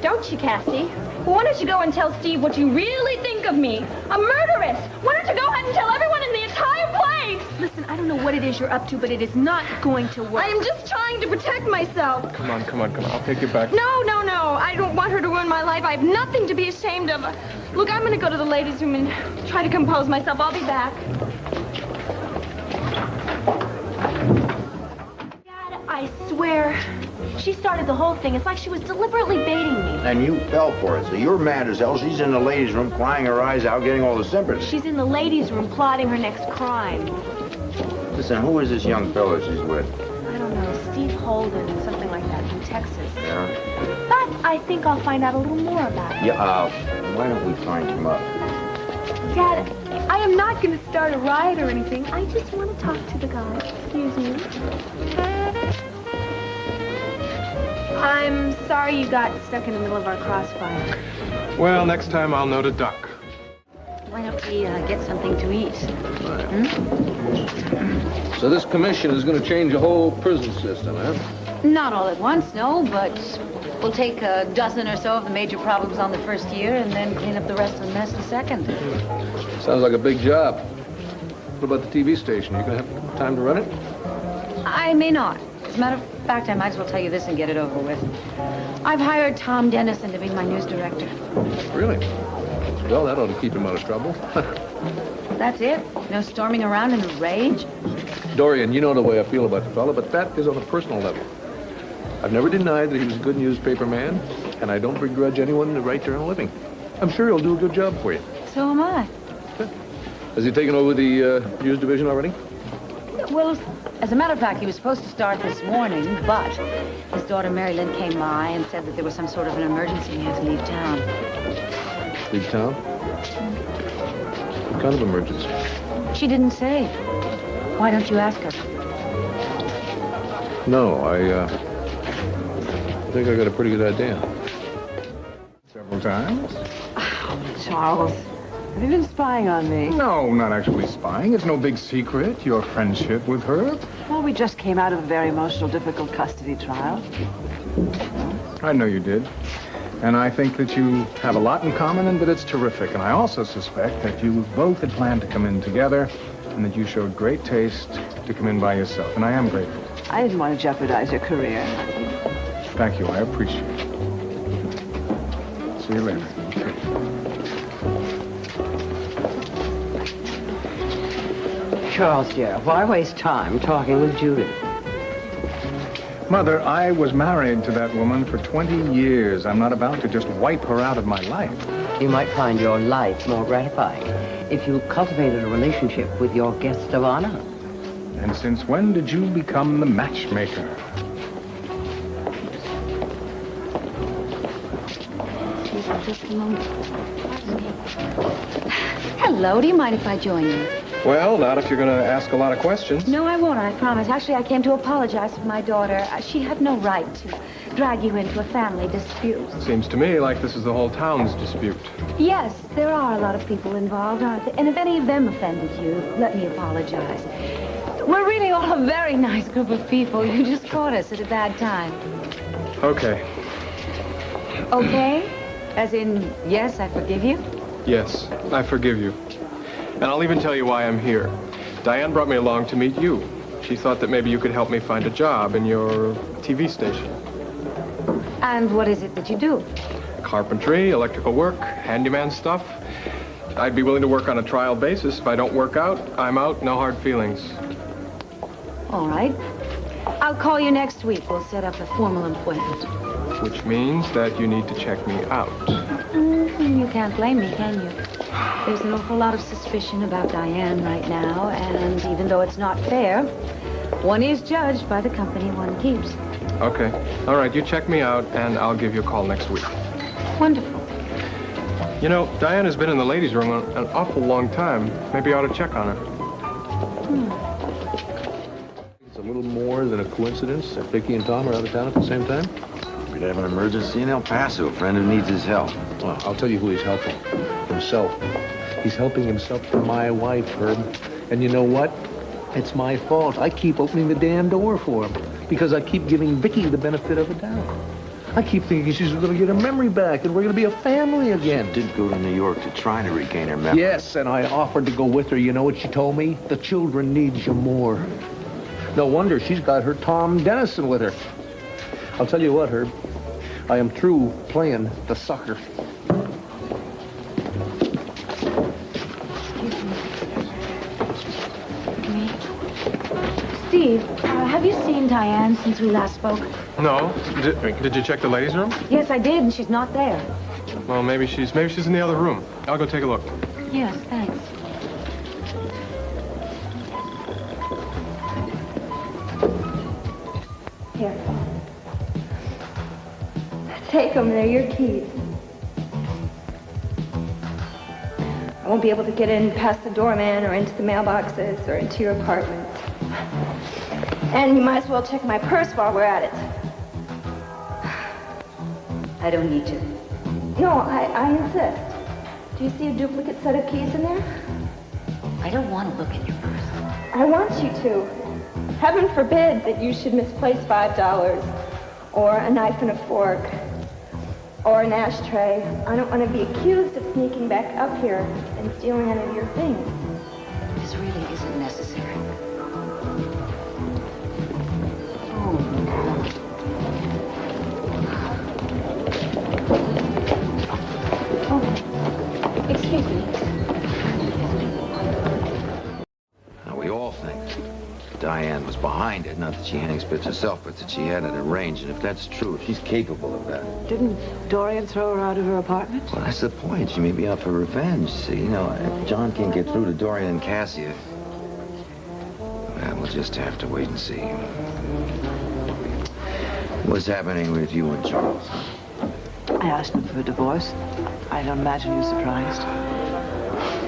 Don't you, Cassie? Well, why don't you go and tell Steve what you really think of me? A murderess! Why don't you go ahead and tell everyone in the entire place? Listen, I don't know what it is you're up to, but it is not going to work. I am just trying to protect myself. Come on. I'll take you back. No. I don't want her to ruin my life. I have nothing to be ashamed of. Look, I'm gonna go to the ladies' room and try to compose myself. I'll be back. Dad, I swear, she started the whole thing. It's like she was deliberately baiting me. And you fell for it, so you're mad as hell. She's in the ladies' room crying her eyes out, getting all the sympathy. She's in the ladies' room plotting her next crime. Listen, who is this young fellow she's with? I don't know, Steve Holden, something like that, from Texas. Yeah? But I think I'll find out a little more about it. Yeah, why don't we find him up? Dad, I am not going to start a riot or anything. I just want to talk to the guy. Excuse me. I'm sorry you got stuck in the middle of our crossfire. Well, next time I'll know to duck. Why don't we get something to eat? So this commission is going to change the whole prison system, huh? Not all at once, no, but we'll take a dozen or so of the major problems on the first year and then clean up the rest of the mess the second. Sounds like a big job. What about the TV station? You going to have time to run it? I may not. As a matter of fact, I might as well tell you this and get it over with. I've hired Tom Dennison to be my news director. Really? Well, that ought to keep him out of trouble. That's it. No storming around in a rage. Dorian, you know the way I feel about the fellow, but that is on a personal level. I've never denied that he was a good newspaper man, and I don't begrudge anyone the right to earn a living. I'm sure he'll do a good job for you. So am I. Has he taken over the news division already? Well, as a matter of fact, he was supposed to start this morning, but his daughter Mary Lynn came by and said that there was some sort of an emergency and he had to leave town. Leave town? What kind of emergency? She didn't say. Why don't you ask her? No, I think I got a pretty good idea. Several times? Oh, Charles, have you been spying on me? No, not actually spying. It's no big secret, your friendship with her. Well, we just came out of a very emotional, difficult custody trial. I know you did. And I think that you have a lot in common and that it's terrific. And I also suspect that you both had planned to come in together and that you showed great taste to come in by yourself. And I am grateful. I didn't want to jeopardize your career. Thank you. I appreciate it. See you later. Charles, dear, why waste time talking with Judith? Mother, I was married to that woman for 20 years. I'm not about to just wipe her out of my life. You might find your life more gratifying if you cultivated a relationship with your guest of honor. And since when did you become the matchmaker? Just a moment. Hello, do you mind if I join you? Well, not if you're going to ask a lot of questions. No, I won't, I promise. Actually, I came to apologize for my daughter. She had no right to drag you into a family dispute. Seems to me like this is the whole town's dispute. Yes, there are a lot of people involved, aren't there? And if any of them offended you, let me apologize. We're really all a very nice group of people. You just caught us at a bad time. Okay. Okay? As in, yes, I forgive you? Yes, I forgive you. And I'll even tell you why I'm here. Diane brought me along to meet you. She thought that maybe you could help me find a job in your TV station. And what is it that you do? Carpentry, electrical work, handyman stuff. I'd be willing to work on a trial basis. If I don't work out, I'm out, no hard feelings. All right. I'll call you next week. We'll set up a formal appointment. Which means that you need to check me out. You can't blame me, can you? There's an awful lot of suspicion about Diane right now, and even though it's not fair, one is judged by the company one keeps. Okay. All right, you check me out, and I'll give you a call next week. Wonderful. You know, Diane has been in the ladies' room an awful long time. Maybe I ought to check on her. It's a little more than a coincidence that Vicky and Tom are out of town at the same time. We'd have an emergency in El Paso, a friend who needs his help. Well, I'll tell you who he's helping. Himself. He's helping himself to my wife, Herb. And you know what? It's my fault. I keep opening the damn door for him because I keep giving Vicky the benefit of the doubt. I keep thinking she's going to get her memory back and we're going to be a family again. She did go to New York to try to regain her memory. Yes, and I offered to go with her. You know what she told me? The children need you more. No wonder she's got her Tom Dennison with her. I'll tell you what, Herb. I am through playing the sucker. Steve, have you seen Diane since we last spoke? No. Did you check the ladies' room? Yes, I did, and she's not there. Well, maybe she's in the other room. I'll go take a look. Yes, thanks. Here. Take them. They're your keys. I won't be able to get in past the doorman or into the mailboxes or into your apartment. And you might as well check my purse while we're at it. I don't need to. No, I insist. Do you see a duplicate set of keys in there? I don't want to look at your purse. I want you to. Heaven forbid that you should misplace $5 or a knife and a fork or an ashtray. I don't want to be accused of sneaking back up here and stealing any of your things. This really isn't necessary. Excuse me. Now, we all think Diane was behind it. Not that she hangs bits herself, but that she had it arranged. And if that's true, if she's capable of that. Didn't Dorian throw her out of her apartment? Well, that's the point. She may be out for revenge. See, you know, if John can't get through to Dorian and Cassia, well, we'll just have to wait and see. What's happening with you and Charles? I asked him for a divorce. I don't imagine you're surprised.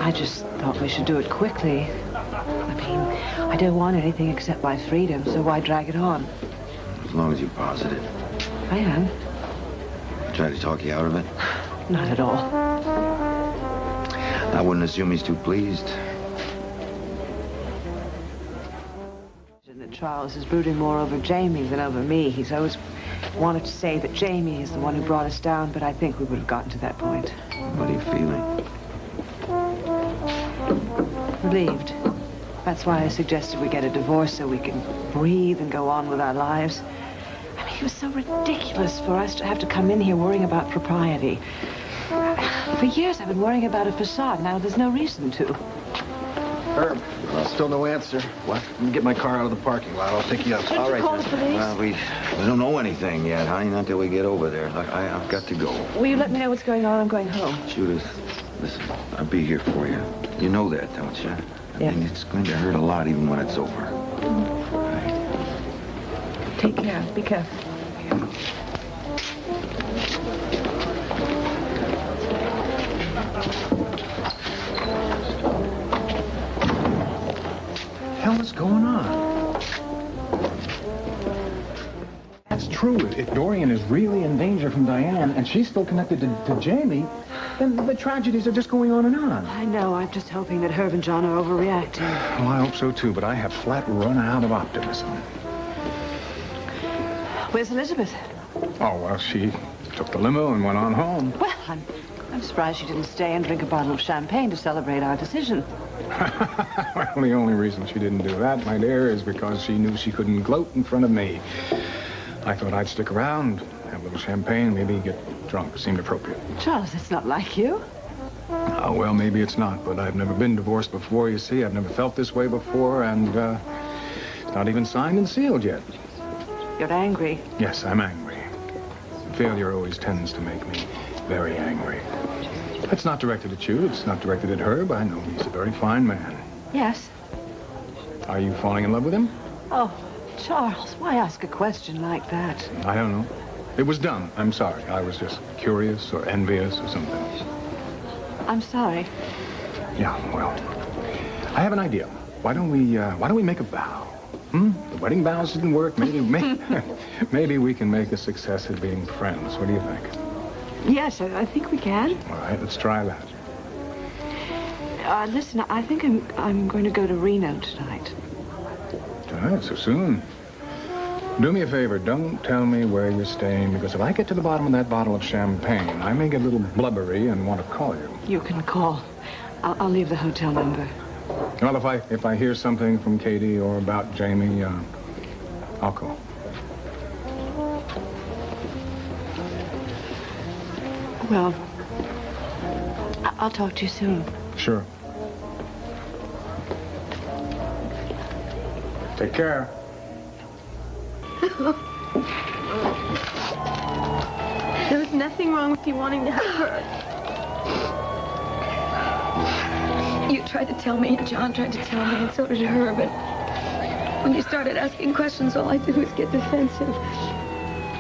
I just thought we should do it quickly. I mean, I don't want anything except my freedom, so why drag it on? As long as you're positive. I am. Try to talk you out of it? Not at all. I wouldn't assume he's too pleased. That Charles is brooding more over Jamie than over me. He's always wanted to say that Jamie is the one who brought us down, but I think we would have gotten to that point. What are you feeling? Relieved. That's why I suggested we get a divorce so we can breathe and go on with our lives. I mean, it was so ridiculous for us to have to come in here worrying about propriety. For years I've been worrying about a facade. Now there's no reason to. Herb, still no answer. What? Let me get my car out of the parking lot. I'll pick you up. All right, well, we don't know anything yet, honey, not until we get over there. Look, I've got to go. Will you let me know what's going on? I'm going home. Judith, listen, I'll be here for you. You know that, don't you? I mean, it's going to hurt a lot even when it's over. Right. Take care. Be careful. Hell is going on? That's true. If Dorian is really in danger from Diane and she's still connected to Jamie, then the tragedies are just going on and on. I know. I'm just hoping that Herb and John are overreacting. Well, I hope so, too, but I have flat run out of optimism. Where's Elizabeth? Oh, well, she took the limo and went on home. Well, I'm surprised she didn't stay and drink a bottle of champagne to celebrate our decision. Well, the only reason she didn't do that, my dear, is because she knew she couldn't gloat in front of me. I thought I'd stick around, have a little champagne, maybe get drunk. Seemed appropriate. Charles, that's not like you. Oh, well, maybe it's not, but I've never been divorced before, you see. I've never felt this way before, and it's not even signed and sealed yet. You're angry. Yes, I'm angry. Failure always tends to make me very angry. It's not directed at you. It's not directed at Herb. I know he's a very fine man. Yes. Are you falling in love with him? Oh, Charles, why ask a question like that? I don't know. It was dumb. I'm sorry. I was just curious or envious or something. I'm sorry. Yeah, well, I have an idea. Why don't we make a vow? The wedding vows didn't work. Maybe we can make a success at being friends. What do you think? Yes, I think we can. All right, let's try that. Listen, I think I'm going to go to Reno tonight. Tonight? So soon? Do me a favor. Don't tell me where you're staying, because if I get to the bottom of that bottle of champagne, I may get a little blubbery and want to call you. You can call. I'll leave the hotel number. Well, if I hear something from Katie or about Jamie, I'll call. Well, I'll talk to you soon. Sure. Take care. There was nothing wrong with you wanting to have her. You tried to tell me, and John tried to tell me, and so did her, but when you started asking questions, all I did was get defensive.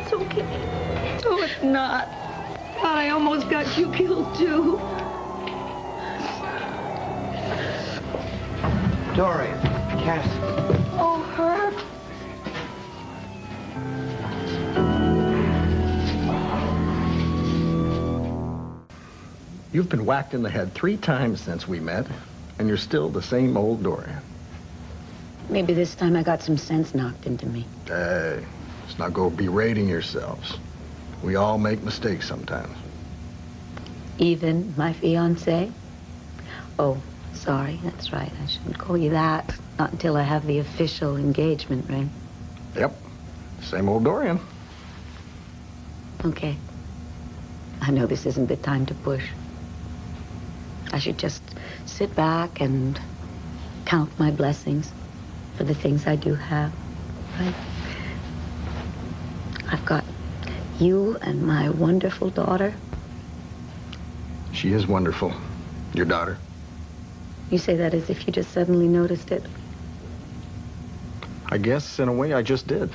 It's okay. Oh, it's not. God, I almost got you killed, too. Dorian, Cass. Oh, Herb. You've been whacked in the head 3 times since we met, and you're still the same old Dorian. Maybe this time I got some sense knocked into me. Hey, let's not go berating yourselves. We all make mistakes sometimes. Even my fiancé? Oh, sorry, that's right. I shouldn't call you that. Not until I have the official engagement ring. Yep, same old Dorian. Okay. I know this isn't the time to push. I should just sit back and count my blessings for the things I do have, right? I've got you and my wonderful daughter. She is wonderful, your daughter. You say that as if you just suddenly noticed it. I guess, in a way, I just did.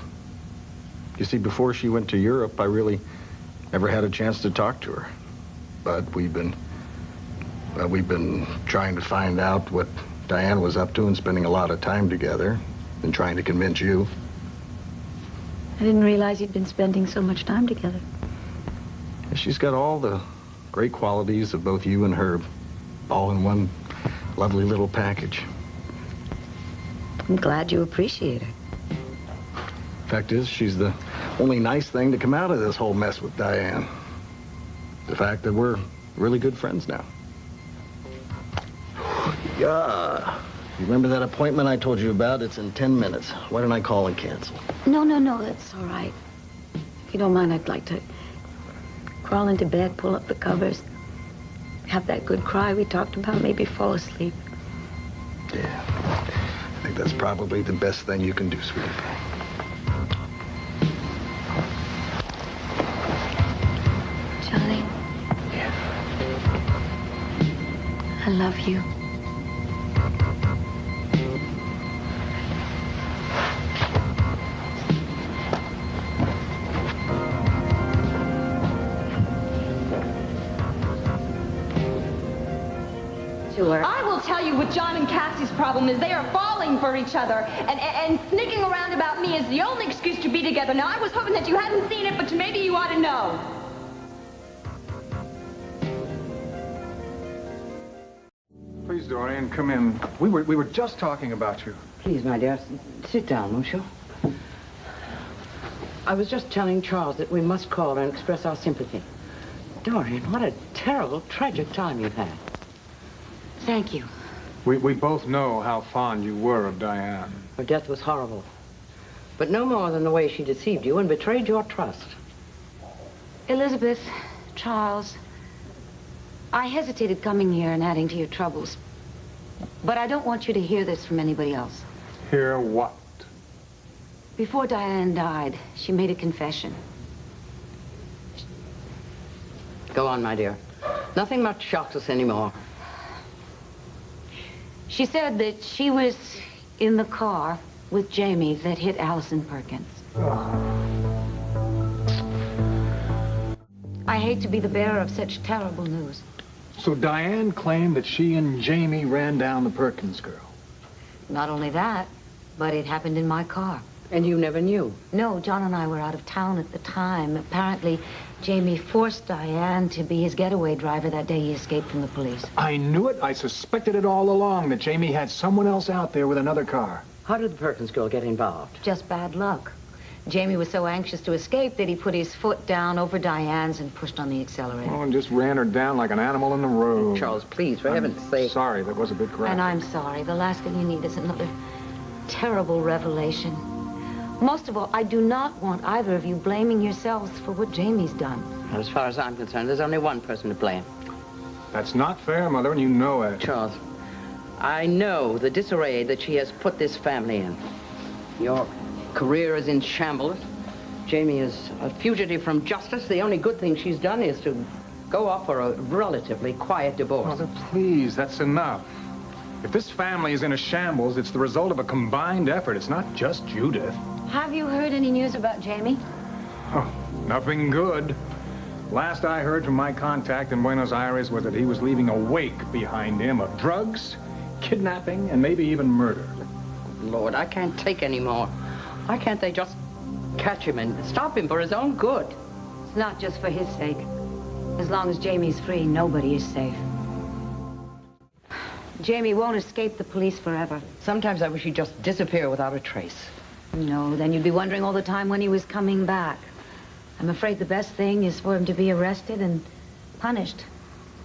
You see, before she went to Europe, I really never had a chance to talk to her. But we've been trying to find out what Diane was up to and spending a lot of time together and trying to convince you. I didn't realize you'd been spending so much time together. She's got all the great qualities of both you and her, all in one lovely little package. I'm glad you appreciate her. Fact is, she's the only nice thing to come out of this whole mess with Diane. The fact that we're really good friends now. Yeah. You remember that appointment I told you about? It's in 10 minutes. Why don't I call and cancel? No, that's all right. If you don't mind, I'd like to crawl into bed, pull up the covers, have that good cry we talked about, maybe fall asleep. Yeah. I think that's probably the best thing you can do, sweetie pie. Johnny. Yeah. I love you. I will tell you what John and Cassie's problem is. They are falling for each other. And sneaking around about me is the only excuse to be together. Now, I was hoping that you hadn't seen it, but maybe you ought to know. Please, Dorian, come in. We were just talking about you. Please, my dear, sit down, won't you? I was just telling Charles that we must call and express our sympathy. Dorian, what a terrible, tragic time you've had. Thank you. We both know how fond you were of Diane. Her death was horrible. But no more than the way she deceived you and betrayed your trust. Elizabeth, Charles, I hesitated coming here and adding to your troubles. But I don't want you to hear this from anybody else. Hear what? Before Diane died, she made a confession. Go on, my dear. Nothing much shocks us anymore. She said that she was in the car with Jamie that hit Allison Perkins. I hate to be the bearer of such terrible news. So Diane claimed that she and Jamie ran down the Perkins girl. Not only that, but it happened in my car. And you never knew? No, John and I were out of town at the time. Apparently, Jamie forced Diane to be his getaway driver that day he escaped from the police. I knew it. I suspected it all along, that Jamie had someone else out there with another car. How did the Perkins girl get involved? Just bad luck. Jamie was so anxious to escape that he put his foot down over Diane's and pushed on the accelerator. Oh, and just ran her down like an animal in the road. Charles, please, for heaven's sake. Sorry, that was a bit graphic. And I'm sorry. The last thing you need is another terrible revelation. Most of all, I do not want either of you blaming yourselves for what Jamie's done. As far as I'm concerned, there's only one person to blame. That's not fair, Mother, and you know it. Charles, I know the disarray that she has put this family in. Your career is in shambles. Jamie is a fugitive from justice. The only good thing she's done is to go off for a relatively quiet divorce. Mother, please, that's enough. If this family is in a shambles, it's the result of a combined effort. It's not just Judith. Have you heard any news about Jamie? Oh, nothing good. Last I heard from my contact in Buenos Aires was that he was leaving a wake behind him of drugs, kidnapping, and maybe even murder. Lord, I can't take any more. Why can't they just catch him and stop him for his own good? It's not just for his sake. As long as Jamie's free, nobody is safe. Jamie won't escape the police forever. Sometimes I wish he'd just disappear without a trace. No, then you'd be wondering all the time when he was coming back. I'm afraid the best thing is for him to be arrested and punished.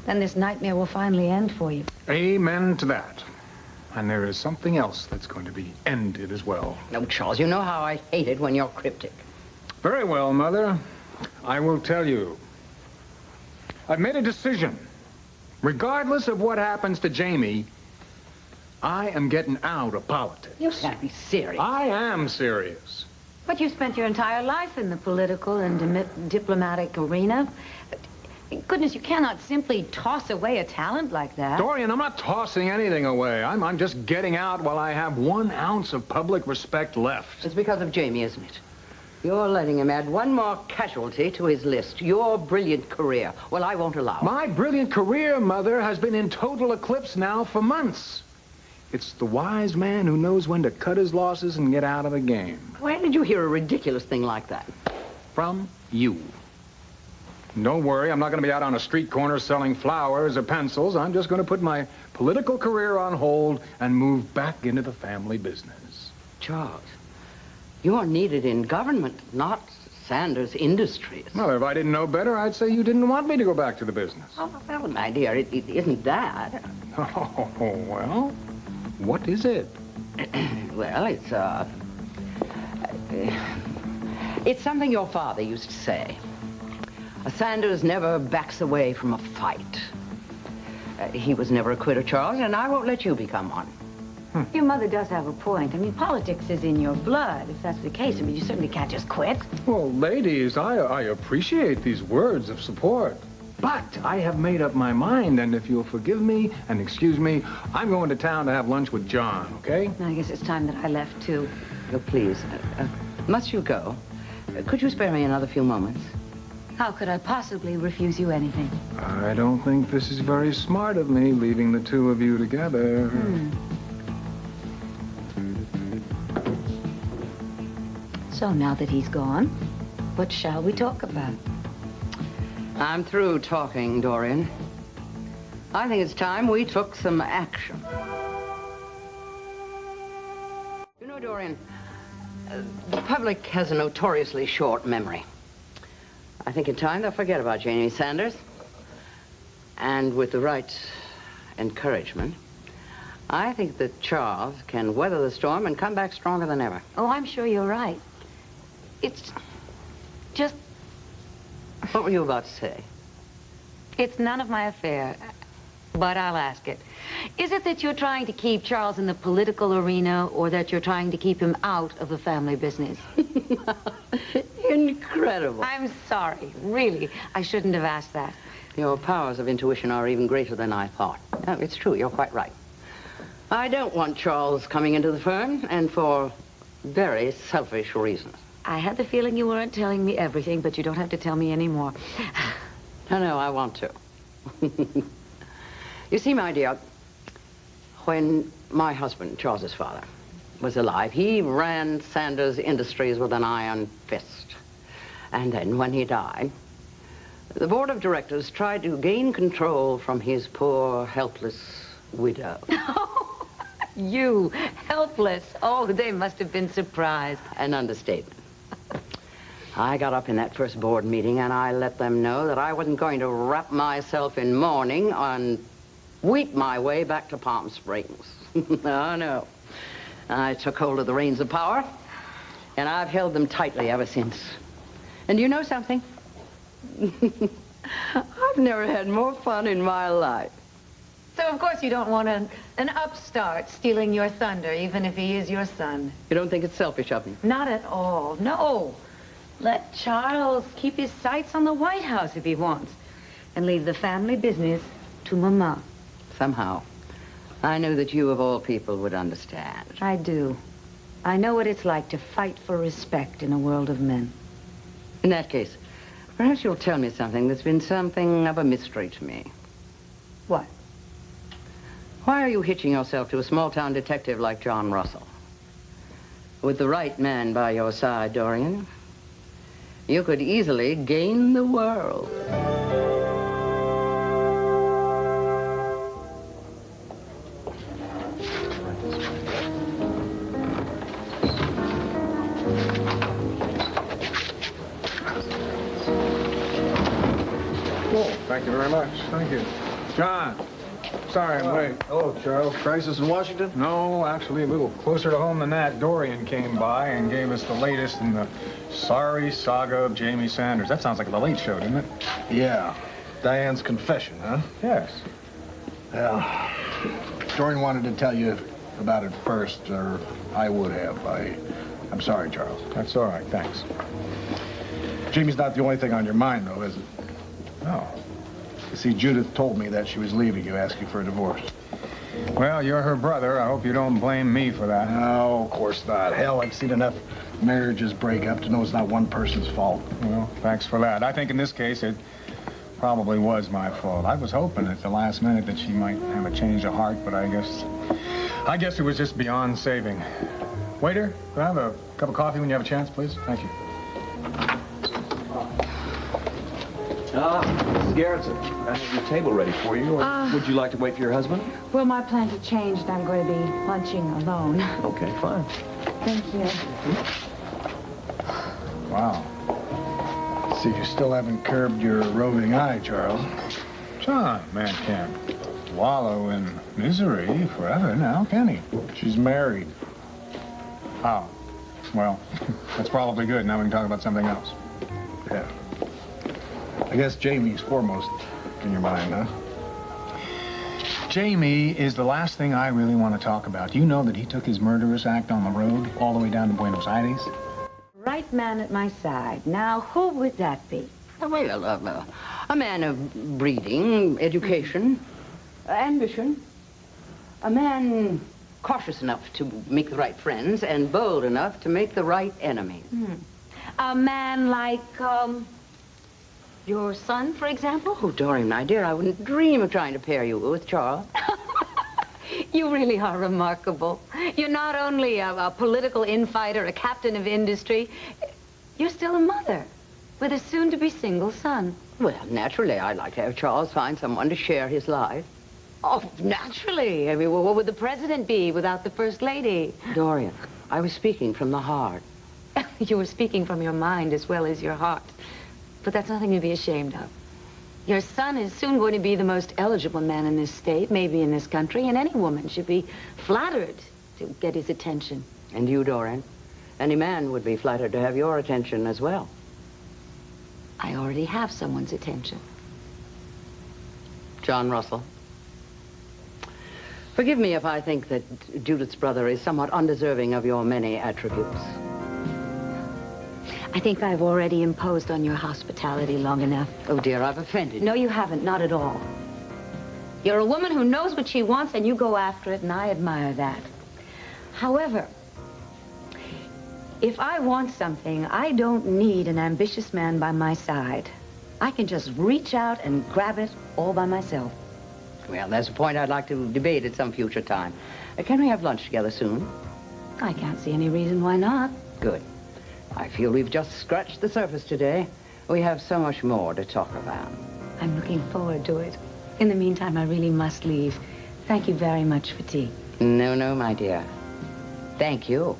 Then this nightmare will finally end for you. Amen to that. And there is something else that's going to be ended as well. No, Charles, you know how I hate it when you're cryptic. Very well, Mother. I will tell you. I've made a decision. Regardless of what happens to Jamie, I am getting out of politics. You can't be serious. I am serious. But you spent your entire life in the political and diplomatic arena. Goodness, you cannot simply toss away a talent like that. Dorian, I'm not tossing anything away. I'm just getting out while I have 1 ounce of public respect left. It's because of Jamie, isn't it? You're letting him add one more casualty to his list. Your brilliant career. Well, I won't allow it. My brilliant career, Mother, has been in total eclipse now for months. It's the wise man who knows when to cut his losses and get out of the game. Where did you hear a ridiculous thing like that? From you. Don't worry, I'm not going to be out on a street corner selling flowers or pencils. I'm just going to put my political career on hold and move back into the family business. Charles, you're needed in government, not Sanders Industries. Well, if I didn't know better, I'd say you didn't want me to go back to the business. Oh, well, my dear, it isn't that. Oh, well, what is it? Well, it's something your father used to say. A Sanders never backs away from a fight. He was never a quitter, Charles, and I won't let you become one. Your mother does have a point. I mean, politics is in your blood. If that's the case, I mean, you certainly can't just quit. Well, ladies, I appreciate these words of support. But I have made up my mind, and if you'll forgive me and excuse me, I'm going to town to have lunch with John, okay? I guess it's time that I left, too. Oh, please, must you go? Could you spare me another few moments? How could I possibly refuse you anything? I don't think this is very smart of me, leaving the two of you together. So now that he's gone, what shall we talk about? I'm through talking, Dorian. I think it's time we took some action. You know, Dorian, the public has a notoriously short memory. I think in time they'll forget about Jamie Sanders. And with the right encouragement, I think that Charles can weather the storm and come back stronger than ever. Oh, I'm sure you're right. It's just... What were you about to say? It's none of my affair, but I'll ask it. Is it that you're trying to keep Charles in the political arena, or that you're trying to keep him out of the family business? Incredible. I'm sorry, really. I shouldn't have asked that. Your powers of intuition are even greater than I thought. No, it's true, you're quite right. I don't want Charles coming into the firm, and for very selfish reasons. I had the feeling you weren't telling me everything, but you don't have to tell me anymore. No, I want to. You see, my dear, when my husband, Charles's father, was alive, he ran Sanders Industries with an iron fist. And then, when he died, the board of directors tried to gain control from his poor, helpless widow. You, helpless. Oh, they must have been surprised. An understatement. I got up in that first board meeting and I let them know that I wasn't going to wrap myself in mourning and weep my way back to Palm Springs. Oh, no. I took hold of the reins of power, and I've held them tightly ever since. And you know something? I've never had more fun in my life. So, of course, you don't want an upstart stealing your thunder, even if he is your son. You don't think it's selfish of me? Not at all. No. Let Charles keep his sights on the White House if he wants, and leave the family business to Mama. Somehow, I knew that you, of all people, would understand. I do. I know what it's like to fight for respect in a world of men. In that case, perhaps you'll tell me something that's been something of a mystery to me. What? Why are you hitching yourself to a small-town detective like John Russell? With the right man by your side, Dorian, you could easily gain the world. Thank you very much. Thank you. John, sorry I'm late. Hello, Charles. Crisis in Washington? No, actually a little closer to home than that. Dorian came by and gave us the latest in the sorry saga of Jamie Sanders. That sounds like the Late Show, doesn't it? Yeah. Diane's confession, huh? Yes. Yeah. Dorian wanted to tell you about it first, or I would have. I'm sorry, Charles. That's all right, thanks. Jamie's not the only thing on your mind, though, is it? No. You see, Judith told me that she was leaving you, asking for a divorce. Well, you're her brother. I hope you don't blame me for that. No, of course not. Hell, I've seen enough marriages break up to know it's not one person's fault. Well, thanks for that. I think in this case, it probably was my fault. I was hoping at the last minute that she might have a change of heart, but I guess it was just beyond saving. Waiter, could I have a cup of coffee when you have a chance, please? Thank you. Mrs. Garrison, I have your table ready for you. Or would you like to wait for your husband? Well, my plans have changed. I'm going to be lunching alone. Okay, fine. Thank you. Wow. See, you still haven't curbed your roving eye, Charles. John, man can't wallow in misery forever now, can he? She's married. Oh. Well, that's probably good. Now we can talk about something else. Yeah. I guess Jamie's foremost in your mind, huh? Jamie is the last thing I really want to talk about. Do you know that he took his murderous act on the road all the way down to Buenos Aires? Right man at my side. Now, who would that be? Well, a man of breeding, education, ambition. A man cautious enough to make the right friends and bold enough to make the right enemies. A man like, your son, for example? Oh, Dorian, my dear, I wouldn't dream of trying to pair you with Charles. You really are remarkable. You're not only a political infighter, a captain of industry, you're still a mother with a soon-to-be single son. Well, naturally, I'd like to have Charles find someone to share his life. Oh, naturally. I mean, what would the president be without the first lady? Dorian, I was speaking from the heart. You were speaking from your mind as well as your heart. But that's nothing to be ashamed of. Your son is soon going to be the most eligible man in this state, maybe in this country, and any woman should be flattered to get his attention. And you, Dorian? Any man would be flattered to have your attention as well. I already have someone's attention. John Russell. Forgive me if I think that Judith's brother is somewhat undeserving of your many attributes. I think I've already imposed on your hospitality long enough. Oh, dear, I've offended. No, you haven't. Not at all. You're a woman who knows what she wants, and you go after it, and I admire that. However, if I want something, I don't need an ambitious man by my side. I can just reach out and grab it all by myself. Well, that's a point I'd like to debate at some future time. Can we have lunch together soon? I can't see any reason why not. Good. I feel we've just scratched the surface today. We have so much more to talk about. I'm looking forward to it. In the meantime, I really must leave. Thank you very much for tea. No, no, my dear. Thank you.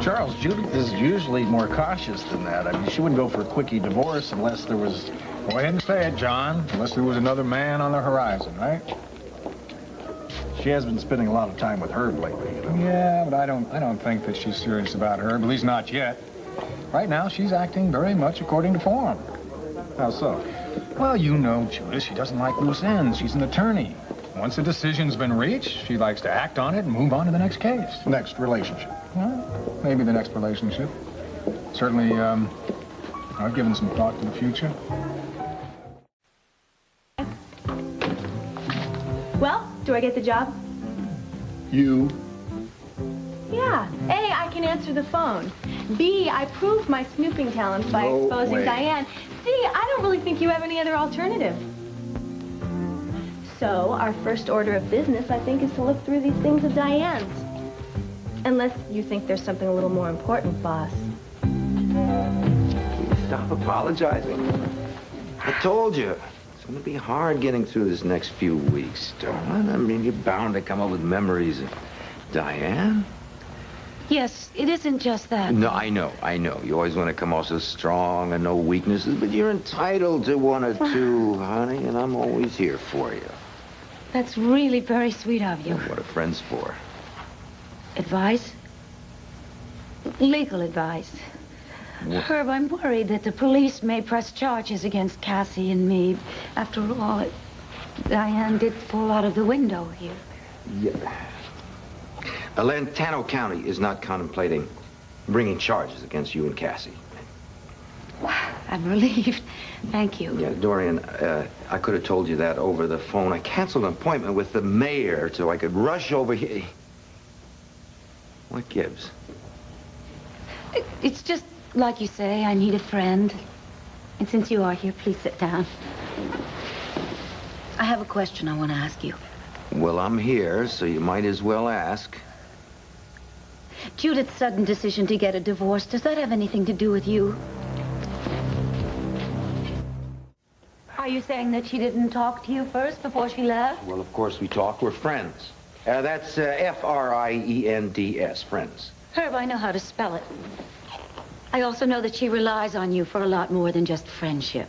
Charles, Judith is usually more cautious than that. I mean, she wouldn't go for a quickie divorce unless there was... Go ahead and say it, John. Unless there was another man on the horizon, right? She has been spending a lot of time with Herb lately, you know. Yeah, but I don't think that she's serious about Herb, at least not yet. Right now, she's acting very much according to form. How so? Well, you know Judith. She doesn't like loose ends. She's an attorney. Once a decision's been reached, she likes to act on it and move on to the next case. Next relationship. Well, maybe the next relationship. Certainly, I've given some thought to the future. Well, do I get the job? You? Yeah. A, I can answer the phone. B, I proved my snooping talents by exposing Diane. C, I don't really think you have any other alternative. So, our first order of business, I think, is to look through these things of Diane's. Unless you think there's something a little more important, boss. Stop apologizing. I told you. It's going to be hard getting through this next few weeks, darling. I mean, you're bound to come up with memories of Diane. Yes, it isn't just that. No, I know. You always want to come off so strong and no weaknesses, but you're entitled to one or two, honey, and I'm always here for you. That's really very sweet of you. What are friends for? Advice? Legal advice. What? Herb, I'm worried that the police may press charges against Cassie and me. After all, Diane did fall out of the window here. Yeah. Lantano County is not contemplating bringing charges against you and Cassie. I'm relieved. Thank you. Yeah, Dorian, I could have told you that over the phone. I canceled an appointment with the mayor so I could rush over here. What gives? It's just, like you say, I need a friend. And since you are here, please sit down. I have a question I want to ask you. Well, I'm here, so you might as well ask. Judith's sudden decision to get a divorce, does that have anything to do with you? Are you saying that she didn't talk to you first before she left? Well, of course we talk. We're friends. That's F-R-I-E-N-D-S, friends. Herb, I know how to spell it. I also know that she relies on you for a lot more than just friendship.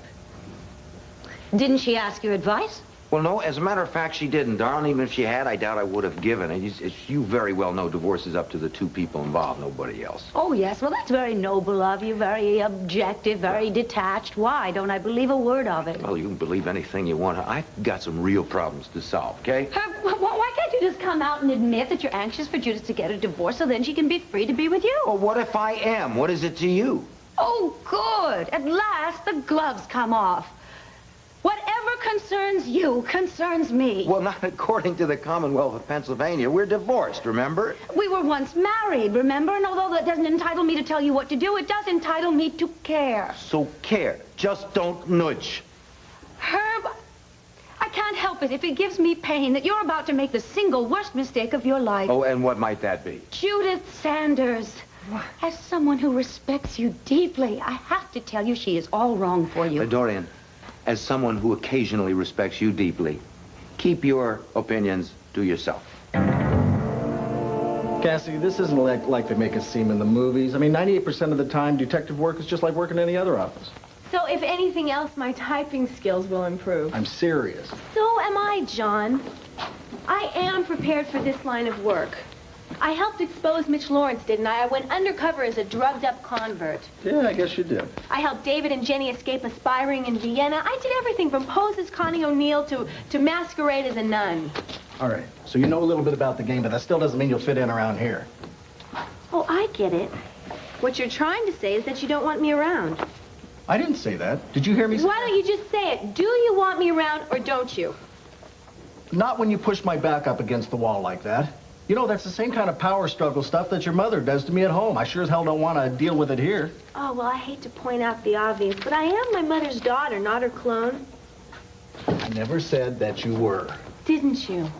Didn't she ask your advice? Well, no, as a matter of fact, she didn't, darling. Even if she had, I doubt I would have given it. As you very well know, divorce is up to the two people involved, nobody else. Oh, yes. Well, that's very noble of you, very objective, very detached. Why don't I believe a word of it? Well, you can believe anything you want. I've got some real problems to solve, okay? Herb, why can't you just come out and admit that you're anxious for Judith to get a divorce so then she can be free to be with you? Well, what if I am? What is it to you? Oh, good. At last, the gloves come off. Whatever concerns you concerns me. Well, not according to the Commonwealth of Pennsylvania. We're divorced, remember? We were once married, remember? And although that doesn't entitle me to tell you what to do, it does entitle me to care. So care. Just don't nudge. Herb, I can't help it if it gives me pain that you're about to make the single worst mistake of your life. Oh, and what might that be? Judith Sanders. As someone who respects you deeply, I have to tell you she is all wrong for you. Dorian, as someone who occasionally respects you deeply, keep your opinions to yourself. Cassie, this isn't like they make it seem in the movies. I mean, 98% of the time, detective work is just like working in any other office. So if anything else, my typing skills will improve. I'm serious. So am I, John. I am prepared for this line of work. I helped expose Mitch Lawrence, didn't I? I went undercover as a drugged-up convert. Yeah, I guess you did. I helped David and Jenny escape aspiring in Vienna. I did everything from pose as Connie O'Neill to masquerade as a nun. All right, so you know a little bit about the game, but that still doesn't mean you'll fit in around here. Oh, I get it. What you're trying to say is that you don't want me around. I didn't say that. Did you hear me say Why don't you just say it? Do you want me around or don't you? Not when you push my back up against the wall like that. You know, that's the same kind of power struggle stuff that your mother does to me at home. I sure as hell don't want to deal with it here. Oh, well, I hate to point out the obvious, but I am my mother's daughter, not her clone. I never said that you were. Didn't you?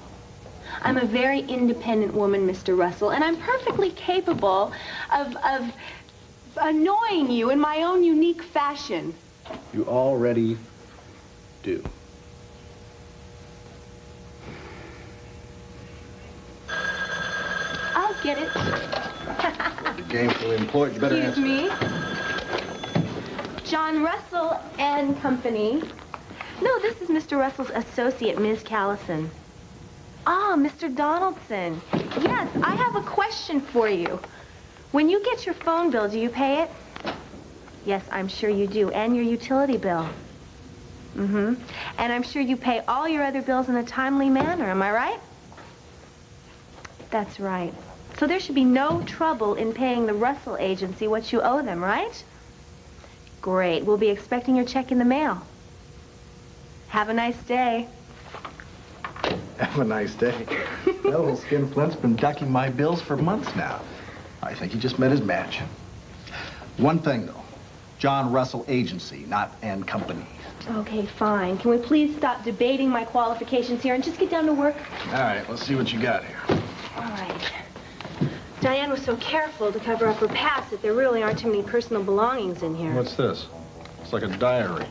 I'm a very independent woman, Mr. Russell, and I'm perfectly capable of annoying you in my own unique fashion. You already do. I'll get it. The game's really important. You better Excuse answer. me. John Russell and Company. No, this is Mr. Russell's associate, Ms. Callison. Ah, Mr. Donaldson. Yes, I have a question for you. When you get your phone bill, do you pay it? Yes, I'm sure you do. And your utility bill. Mm-hmm. And I'm sure you pay all your other bills in a timely manner, am I right? That's right. So there should be no trouble in paying the Russell Agency what you owe them, right? Great. We'll be expecting your check in the mail. Have a nice day. Have a nice day. Well, old Skinflint's been ducking my bills for months now. I think he just met his match. One thing, though. John Russell Agency, not N Company. Okay, fine. Can we please stop debating my qualifications here and just get down to work? All right, let's see what you got here. All right. Diane was so careful to cover up her past that there really aren't too many personal belongings in here. What's this? It's like a diary.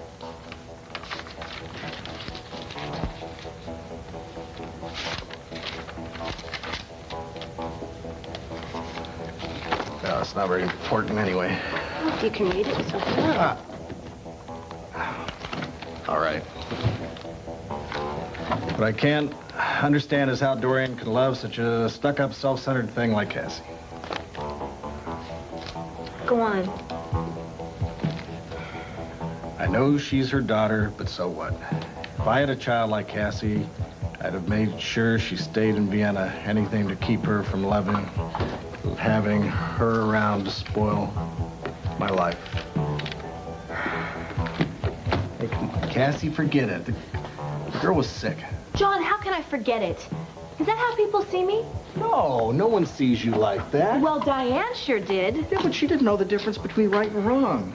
No, it's not very important anyway. Well, if you can read it, it's okay. All right. What I can't understand is how Dorian can love such a stuck-up, self-centered thing like Cassie. Go on. I know she's her daughter, but so what? If I had a child like Cassie, I'd have made sure she stayed in Vienna. Anything to keep her from having her around to spoil my life. Hey, come on, Cassie, forget it. The girl was sick. John, how can I forget it? Is that how people see me? No, no one sees you like that. Well, Diane sure did. Yeah, but she didn't know the difference between right and wrong.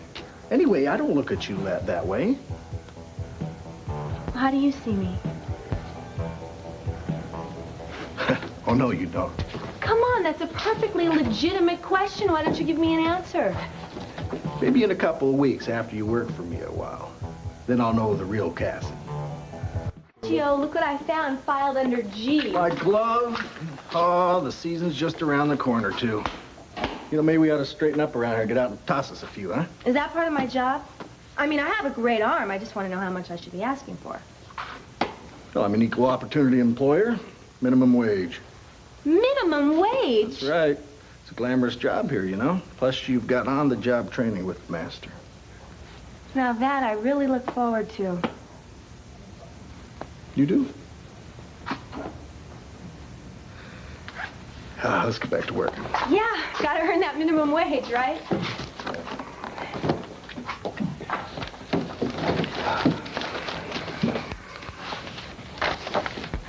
Anyway, I don't look at you that way. How do you see me? Oh, no, you don't. Come on, that's a perfectly legitimate question. Why don't you give me an answer? Maybe in a couple of weeks after you work for me a while. Then I'll know the real Cassie. Gio, look what I found filed under G. My glove? Oh, the season's just around the corner, too. You know, maybe we ought to straighten up around here, get out and toss us a few, huh? Is that part of my job? I mean, I have a great arm. I just want to know how much I should be asking for. Well, I'm an equal opportunity employer. Minimum wage. Minimum wage? That's right. It's a glamorous job here, you know? Plus, you've got on-the-job training with the master. Now that I really look forward to. You do? Let's get back to work. Yeah, gotta earn that minimum wage, right?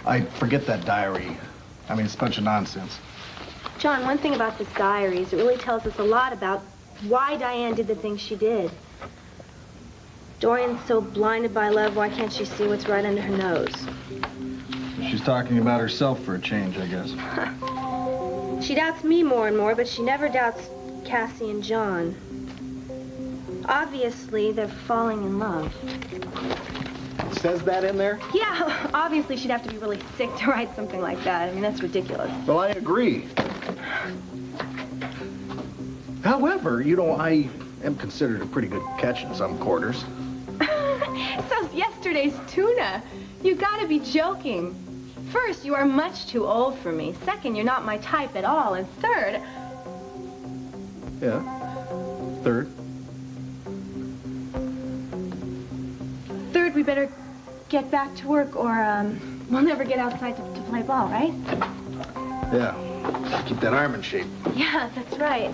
I forget that diary. I mean, it's a bunch of nonsense. John, one thing about this diary is it really tells us a lot about why Diane did the things she did. Dorian's so blinded by love, why can't she see what's right under her nose? She's talking about herself for a change, I guess. She doubts me more and more, but she never doubts Cassie and John. Obviously, they're falling in love. It says that in there? Yeah, obviously she'd have to be really sick to write something like that. I mean, that's ridiculous. Well, I agree. However, you know, I am considered a pretty good catch in some quarters. So's yesterday's tuna. You gotta be joking. First, you are much too old for me. Second, you're not my type at all. And third... Yeah. Third? Third, we better get back to work or, we'll never get outside to play ball, right? Yeah. Keep that arm in shape. Yeah, that's right.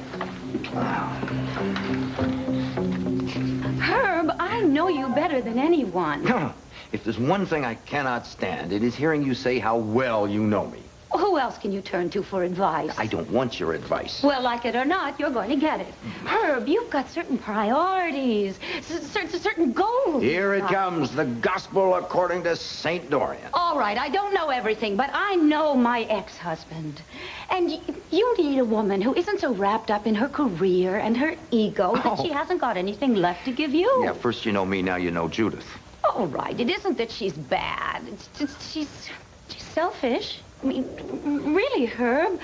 Herb, I know you better than anyone. If there's one thing I cannot stand, it is hearing you say how well you know me. Who else can you turn to for advice? I don't want your advice. Well, like it or not, you're going to get it. Herb, you've got certain priorities, certain goals. Here it comes, the gospel according to St. Dorian. All right, I don't know everything, but I know my ex-husband. And you need a woman who isn't so wrapped up in her career and her ego that she hasn't got anything left to give you. Yeah, first you know me, now you know Judith. All right, it isn't that she's bad. It's just she's selfish. I mean, really, Herb,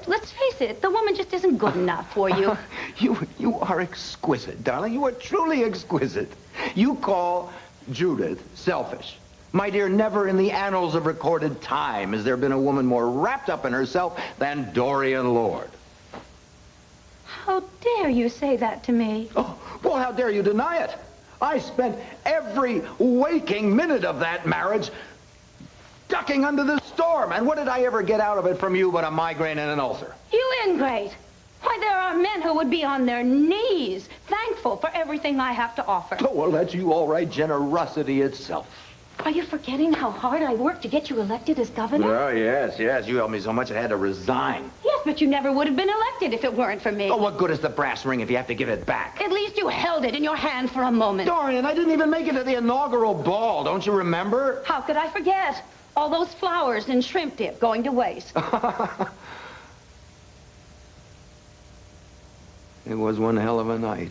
let's face it, the woman just isn't good enough for you. You are exquisite, darling. You are truly exquisite. You call Judith selfish. My dear, never in the annals of recorded time has there been a woman more wrapped up in herself than Dorian Lord. How dare you say that to me? Oh, well, how dare you deny it? I spent every waking minute of that marriage ducking under the storm. And what did I ever get out of it from you but a migraine and an ulcer? You ingrate. Why, there are men who would be on their knees, thankful for everything I have to offer. Oh, well, that's you all right. Generosity itself. Are you forgetting how hard I worked to get you elected as governor? Oh, yes. You helped me so much I had to resign. Yes, but you never would have been elected if it weren't for me. Oh, what good is the brass ring if you have to give it back? At least you held it in your hand for a moment. Dorian, I didn't even make it to the inaugural ball. Don't you remember? How could I forget? All those flowers and shrimp dip going to waste. It was one hell of a night.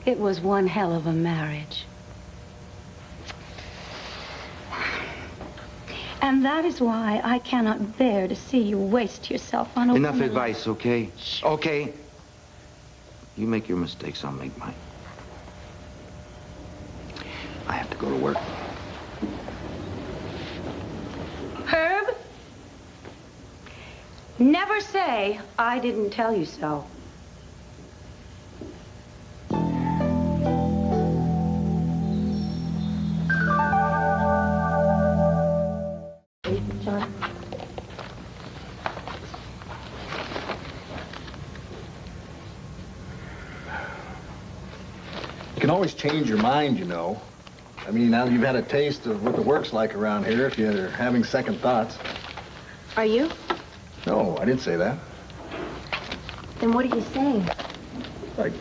It was one hell of a marriage. And that is why I cannot bear to see you waste yourself on a Enough woman. advice, okay? Okay. You make your mistakes, I'll make mine. I have to go to work. Herb, never say I didn't tell you so. John. You can always change your mind, you know. I mean, now that you've had a taste of what the work's like around here, if you're having second thoughts. Are you? No, I didn't say that. Then what are you saying? Like,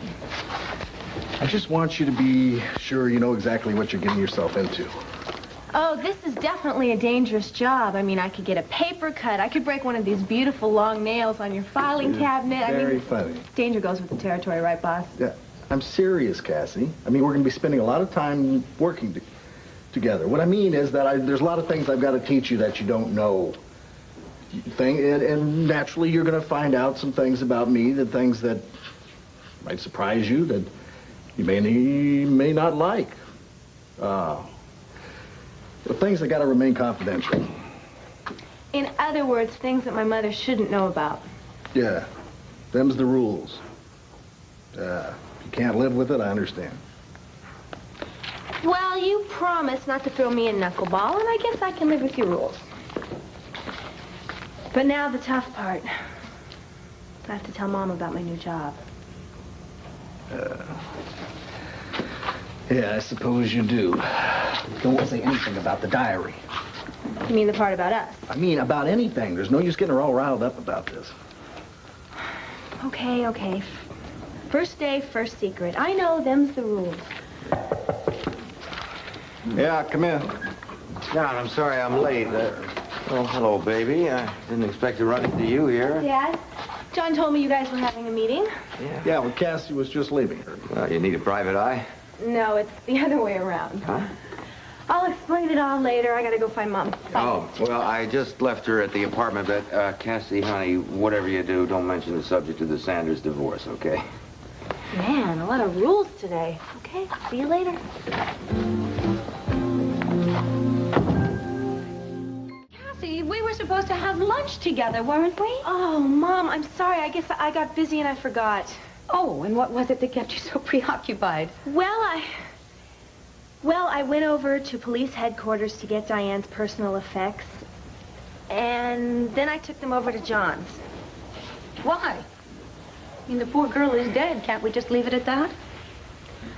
I just want you to be sure you know exactly what you're getting yourself into. Oh, this is definitely a dangerous job. I mean, I could get a paper cut. I could break one of these beautiful long nails on your filing cabinet. Very funny. Danger goes with the territory, right, boss? Yeah, I'm serious, Cassie. I mean, we're going to be spending a lot of time working together. What I mean is that there's a lot of things I've got to teach you that you don't know. And naturally, you're going to find out some things about me, the things that might surprise you, that you may not like. The things that got to remain confidential. In other words, things that my mother shouldn't know about. Yeah, them's the rules. If you can't live with it, I understand. Well, you promised not to throw me a knuckleball, and I guess I can live with your rules. But now the tough part. I have to tell Mom about my new job. Yeah, I suppose you do. Don't say anything about the diary. You mean the part about us? I mean, about anything. There's no use getting her all riled up about this. Okay. First day, first secret. I know them's the rules. Yeah, come in. John, I'm sorry I'm late. Oh, hello, baby. I didn't expect to run into you here. Dad, John told me you guys were having a meeting. Yeah, well, Cassie was just leaving her. Well, you need a private eye? No, it's the other way around. Huh? I'll explain it all later. I gotta go find Mom. Bye. Oh, well, I just left her at the apartment, but, Cassie, honey, whatever you do, don't mention the subject of the Sanders divorce, okay? Man, a lot of rules today. Okay, see you later. Cassie, we were supposed to have lunch together, weren't we? Oh, Mom, I'm sorry. I guess I got busy and I forgot. Oh, and what was it that kept you so preoccupied? Well, I went over to police headquarters to get Diane's personal effects. And then I took them over to John's. Why? I mean, the poor girl is dead. Can't we just leave it at that?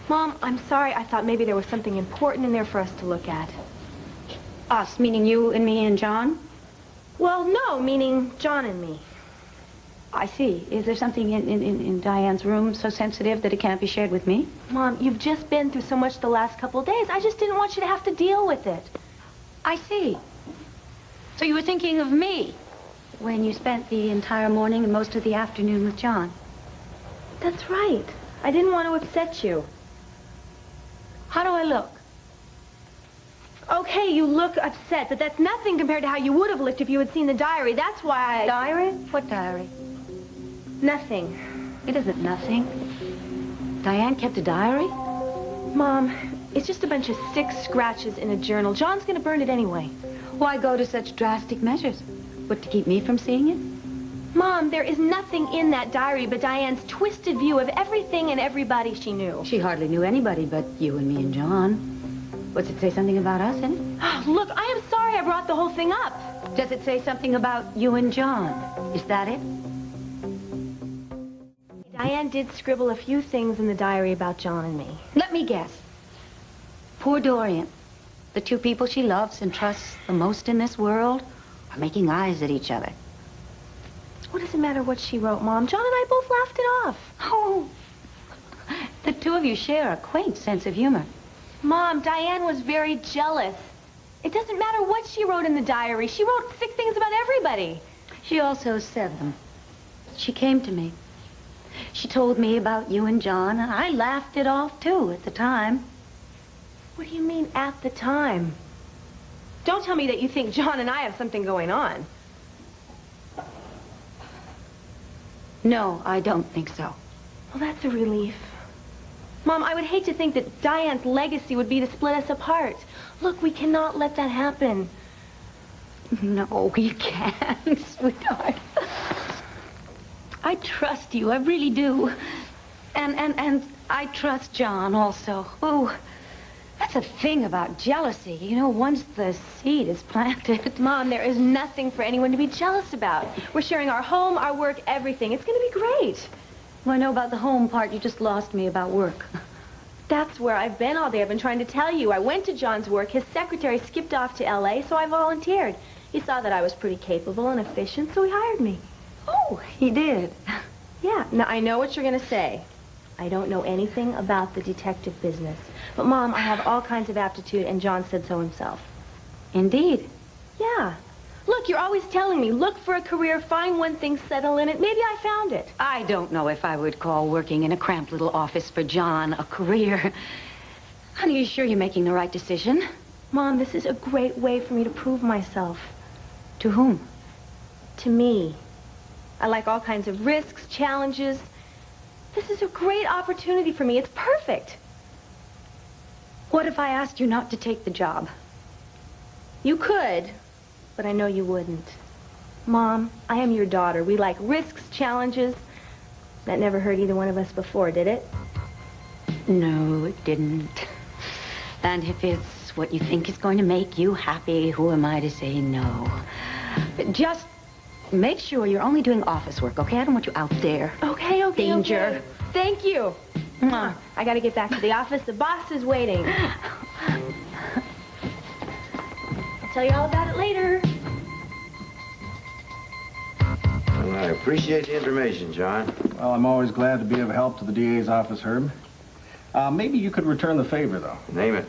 Mom, I'm sorry. I thought maybe there was something important in there for us to look at. Us, meaning you and me and John? Well, no, meaning John and me. I see. Is there something in Diane's room so sensitive that it can't be shared with me? Mom, you've just been through so much the last couple of days. I just didn't want you to have to deal with it. I see. So you were thinking of me when you spent the entire morning and most of the afternoon with John? That's right. I didn't want to upset you. How do I look? Okay, you look upset, but that's nothing compared to how you would have looked if you had seen the diary. That's why I... Diary? What diary? Nothing. It isn't nothing. Diane kept a diary? Mom, it's just a bunch of sick scratches in a journal. John's going to burn it anyway. Why go to such drastic measures? What, to keep me from seeing it? Mom, there is nothing in that diary but Diane's twisted view of everything and everybody she knew. She hardly knew anybody but you and me and John. Does it say something about us in it? Oh, look, I am sorry I brought the whole thing up. Does it say something about you and John? Is that it? Diane did scribble a few things in the diary about John and me. Let me guess. Poor Dorian. The two people she loves and trusts the most in this world are making eyes at each other. What does it matter what she wrote, Mom? John and I both laughed it off. Oh, the two of you share a quaint sense of humor. Mom, Diane was very jealous. It doesn't matter what she wrote in the diary. She wrote sick things about everybody. She also said them. She came to me. She told me about you and John, and I laughed it off, too, at the time. What do you mean, at the time? Don't tell me that you think John and I have something going on. No, I don't think so. Well, that's a relief. Mom, I would hate to think that Diane's legacy would be to split us apart. Look, we cannot let that happen. No, you can't, sweetheart. I trust you, I really do. And I trust John also. Oh, that's a thing about jealousy. You know, once the seed is planted. Mom, there is nothing for anyone to be jealous about. We're sharing our home, our work, everything. It's going to be great. Well, I know about the home part. You just lost me about work. That's where I've been all day. I've been trying to tell you. I went to John's work. His secretary skipped off to L.A., so I volunteered. He saw that I was pretty capable and efficient, so he hired me. Oh, he did? Yeah. Now, I know what you're going to say. I don't know anything about the detective business. But, Mom, I have all kinds of aptitude, and John said so himself. Indeed? Yeah. Look, you're always telling me, look for a career, find one thing, settle in it. Maybe I found it. I don't know if I would call working in a cramped little office for John a career. Honey, you sure you're making the right decision? Mom, this is a great way for me to prove myself. To whom? To me. I like all kinds of risks, challenges. This is a great opportunity for me. It's perfect. What if I asked you not to take the job? You could, but I know you wouldn't. Mom, I am your daughter. We like risks, challenges. That never hurt either one of us before, did it? No, it didn't. And if it's what you think is going to make you happy, who am I to say no? Just make sure you're only doing office work, okay? I don't want you out there. Okay. Danger. Okay. Thank you. I gotta get back to the office. The boss is waiting. I'll tell you all about it later. Well, I appreciate the information, John. Well, I'm always glad to be of help to the DA's office, Herb. Maybe you could return the favor, though. Name it.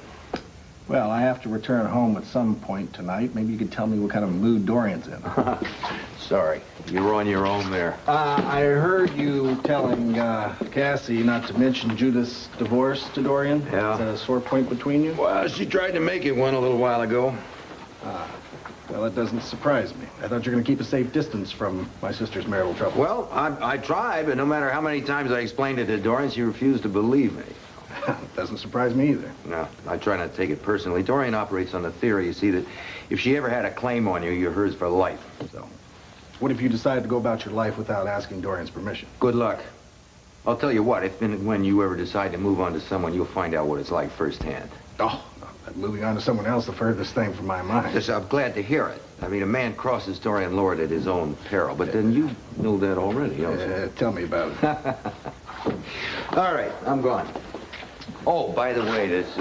Well, I have to return home at some point tonight. Maybe you could tell me what kind of mood Dorian's in. Sorry. You're on your own there. I heard you telling Cassie not to mention Judith's divorce to Dorian. Yeah. Is that a sore point between you? Well, she tried to make it one a little while ago. Well, that doesn't surprise me. I thought you were going to keep a safe distance from my sister's marital trouble. Well, I tried, but no matter how many times I explained it to Dorian, she refused to believe me. Doesn't surprise me either. No, I try not to take it personally. Dorian operates on the theory, you see, that if she ever had a claim on you, you're hers for life. So, what if you decided to go about your life without asking Dorian's permission? Good luck. I'll tell you what, if and when you ever decide to move on to someone, you'll find out what it's like firsthand. Oh, moving on to someone else, the furthest thing from my mind. Yes, I'm glad to hear it. I mean, a man crosses Dorian Lord at his own peril, but then you know that already, don't you? Tell me about it. All right, I'm gone. Oh, by the way, there's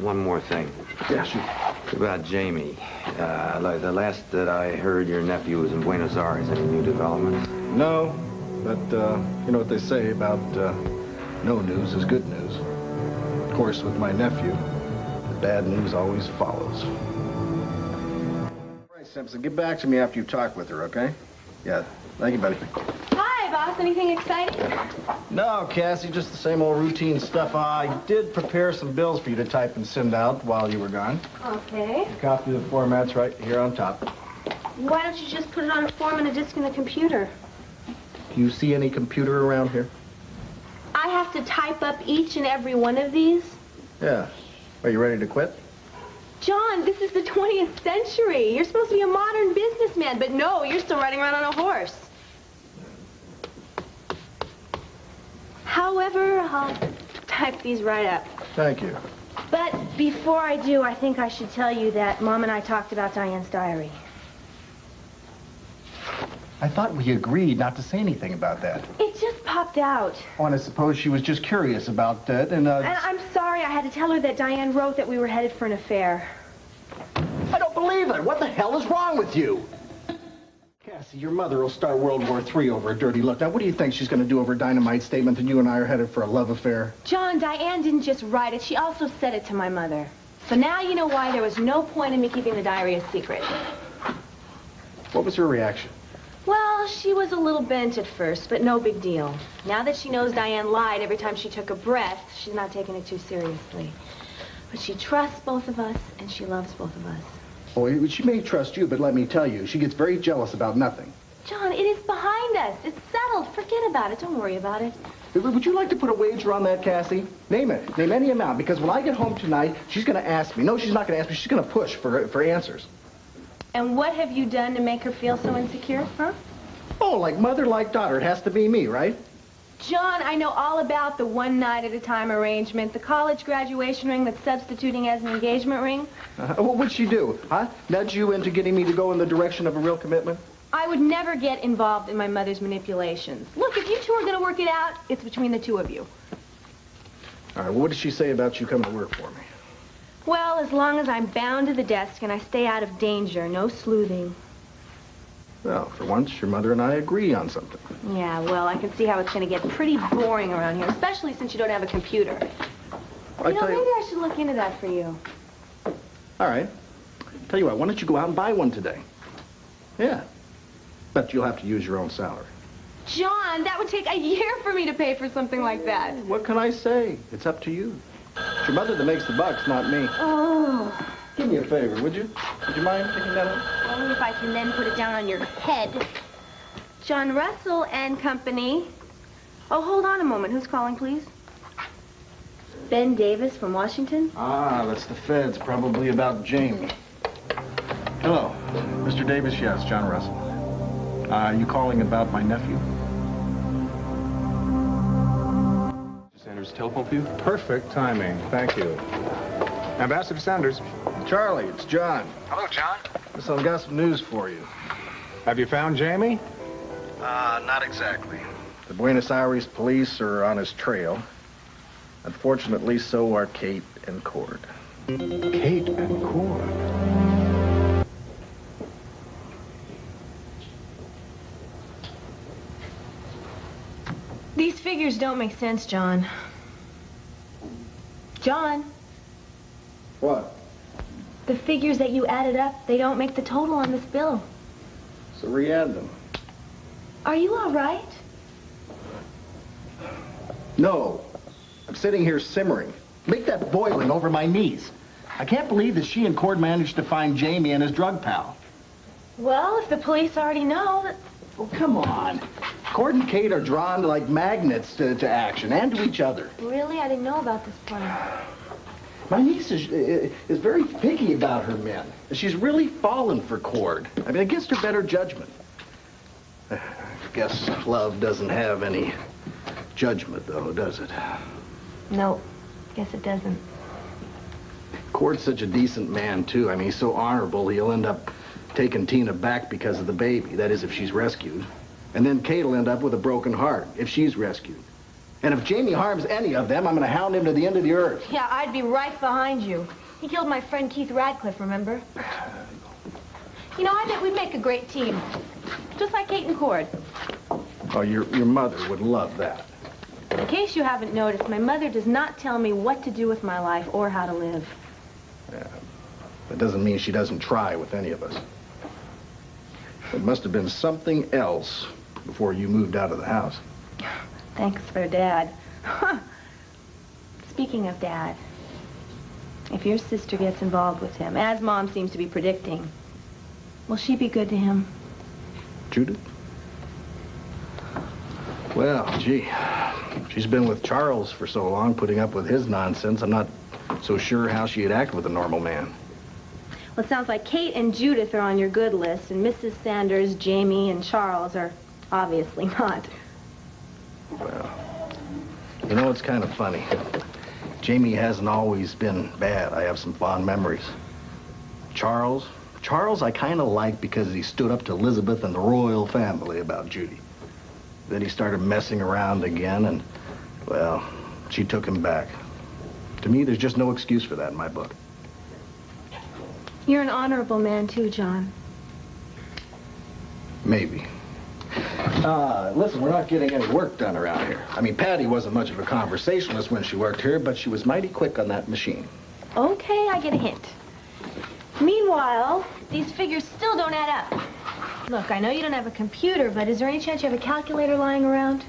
one more thing. Yeah, shoot. About Jamie. Like the last that I heard, your nephew was in Buenos Aires. Any new developments? No, but you know what they say about no news is good news. Of course, with my nephew, the bad news always follows. All right, Simpson, get back to me after you talk with her, okay? Yeah, thank you, buddy. Hi, boss. Anything exciting? No, Cassie, just the same old routine stuff. I did prepare some bills for you to type and send out while you were gone. Okay. A copy of the format's right here on top. Why don't you just put it on a form and a disk in the computer? Do you see any computer around here? I have to type up each and every one of these? Yeah. Are you ready to quit? John, this is the 20th century. You're supposed to be a modern businessman, but no, you're still riding around on a horse. However, I'll type these right up. Thank you. But before I do, I think I should tell you that Mom and I talked about Diane's diary. I thought we agreed not to say anything about that. It just popped out. Oh, and I suppose she was just curious about that, And I'm sorry I had to tell her that Diane wrote that we were headed for an affair. I don't believe it. What the hell is wrong with you? Cassie, your mother will start World War III over a dirty look. Now, what do you think she's going to do over Dynamite's statement that you and I are headed for a love affair? John, Diane didn't just write it. She also said it to my mother. So now you know why there was no point in me keeping the diary a secret. What was her reaction? Well, she was a little bent at first, but no big deal. Now that she knows Diane lied every time she took a breath, she's not taking it too seriously. But she trusts both of us, and she loves both of us. Oh, she may trust you, but let me tell you, she gets very jealous about nothing. John, it is behind us. It's settled. Forget about it. Don't worry about it. Would you like to put a wager on that, Cassie? Name it. Name any amount, because when I get home tonight, she's going to ask me. No, she's not going to ask me. She's going to push for answers. And what have you done to make her feel so insecure, huh? Oh, like mother, like daughter. It has to be me, right? John, I know all about the one night at a time arrangement, the college graduation ring that's substituting as an engagement ring. What would she do, huh? Nudge you into getting me to go in the direction of a real commitment? I would never get involved in my mother's manipulations. Look, if you two are going to work it out, it's between the two of you. All right, well, what did she say about you coming to work for me? Well, as long as I'm bound to the desk and I stay out of danger, no sleuthing. Well, for once, your mother and I agree on something. Yeah, well, I can see how it's going to get pretty boring around here, especially since you don't have a computer. Maybe I should look into that for you. All right. Tell you what, why don't you go out and buy one today? Yeah. But you'll have to use your own salary. John, that would take a year for me to pay for something like that. What can I say? It's up to you. It's your mother that makes the bucks, not me. Oh. Do me a favor, would you? Would you mind picking that up? Only if I can then put it down on your head. John Russell and Company. Oh, hold on a moment. Who's calling, please? Ben Davis from Washington? Ah, that's the feds, probably about Jamie. Hello. Mr. Davis, yes, John Russell. Are you calling about my nephew? Sanders' telephone for you? Perfect timing. Thank you. Ambassador Sanders. Charlie, it's John. Hello, John. Listen, I've got some news for you. Have you found Jamie? Not exactly. The Buenos Aires police are on his trail. Unfortunately, so are Kate and Cord. Kate and Cord? These figures don't make sense, John. John. What? The figures that you added up, they don't make the total on this bill. So re-add them. Are you all right? No. I'm sitting here simmering. Make that boiling over my knees. I can't believe that she and Cord managed to find Jamie and his drug pal. Well, if the police already know that... Oh, come on. Cord and Kate are drawn like magnets to action and to each other. Really? I didn't know about this plan. My niece is very picky about her men. She's really fallen for Cord. I mean, against her better judgment. I guess love doesn't have any judgment, though, does it? No, guess it doesn't. Cord's such a decent man, too. I mean, he's so honorable, he'll end up taking Tina back because of the baby. That is, if she's rescued. And then Kate will end up with a broken heart if she's rescued. And if Jamie harms any of them, I'm going to hound him to the end of the earth. Yeah, I'd be right behind you. He killed my friend Keith Radcliffe, remember? You know, I bet we'd make a great team. Just like Kate and Cord. Oh, your mother would love that. In case you haven't noticed, my mother does not tell me what to do with my life or how to live. Yeah, that doesn't mean she doesn't try with any of us. It must have been something else before you moved out of the house. Thanks for Dad. Speaking of Dad, if your sister gets involved with him, as Mom seems to be predicting, will she be good to him? Judith? Well, gee, she's been with Charles for so long, putting up with his nonsense. I'm not so sure how she'd act with a normal man. Well, it sounds like Kate and Judith are on your good list, and Mrs. Sanders, Jamie, and Charles are obviously not. Well, You know, it's kind of funny. Jamie hasn't always been bad. I have some fond memories. Charles I kind of like because he stood up to Elizabeth and the royal family about Judy. Then he started messing around again and, well, she took him back. To me, there's just no excuse for that in my book. You're an honorable man, too, John. Maybe. Listen, we're not getting any work done around here. I mean, Patty wasn't much of a conversationalist when she worked here, but she was mighty quick on that machine. Okay, I get a hint. Meanwhile, these figures still don't add up. Look, I know you don't have a computer, but is there any chance you have a calculator lying around?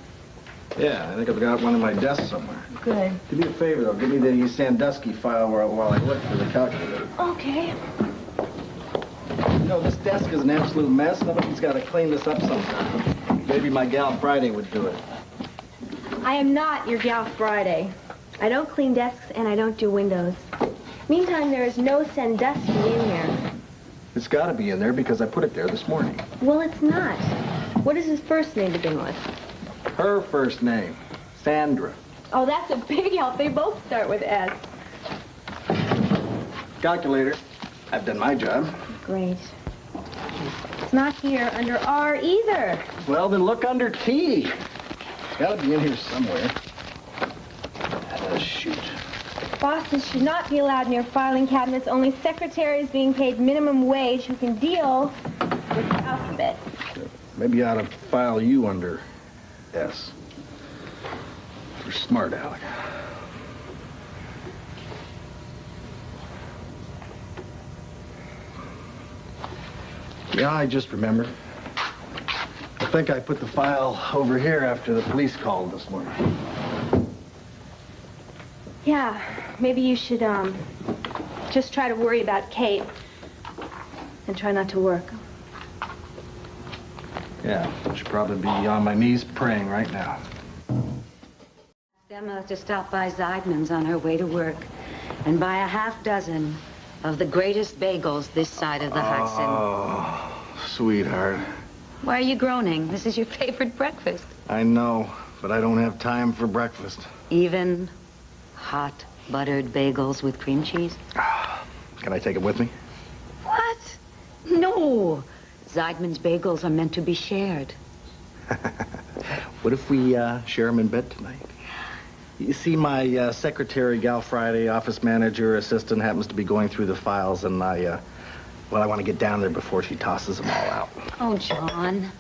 Yeah, I think I've got one in my desk somewhere. Good. Do me a favor, though. Give me the Sandusky file while I look for the calculator. Okay. You know, this desk is an absolute mess. Somebody's got to clean this up sometime. Maybe my gal Friday would do it. I am not your gal Friday. I don't clean desks and I don't do windows. Meantime, there is no Sandusky in here. It's got to be in there because I put it there this morning. Well, it's not. What is his first name to begin with? Her first name, Sandra. Oh, that's a big help. They both start with S. Calculator. I've done my job. Great. It's not here under R either. Well, then look under T. It's got to be in here somewhere. Shoot. Bosses should not be allowed near filing cabinets. Only secretaries being paid minimum wage who can deal with the alphabet. Maybe I ought to file you under S. You're smart, Alec. Yeah, I just remembered. I think I put the file over here after the police called this morning. Yeah, maybe you should, just try to worry about Kate and try not to work. Yeah, I should probably be on my knees praying right now. Emma to stop by Zeidman's on her way to work and buy a half dozen of the greatest bagels this side of the Hudson. Oh, sweetheart. Why are you groaning? This is your favorite breakfast. I know, but I don't have time for breakfast. Even hot buttered bagels with cream cheese? Can I take it with me? What? No. Zeidman's bagels are meant to be shared. What if we share them in bed tonight? You see, my secretary, Gal Friday, office manager, assistant, happens to be going through the files, and I want to get down there before she tosses them all out. Oh, John.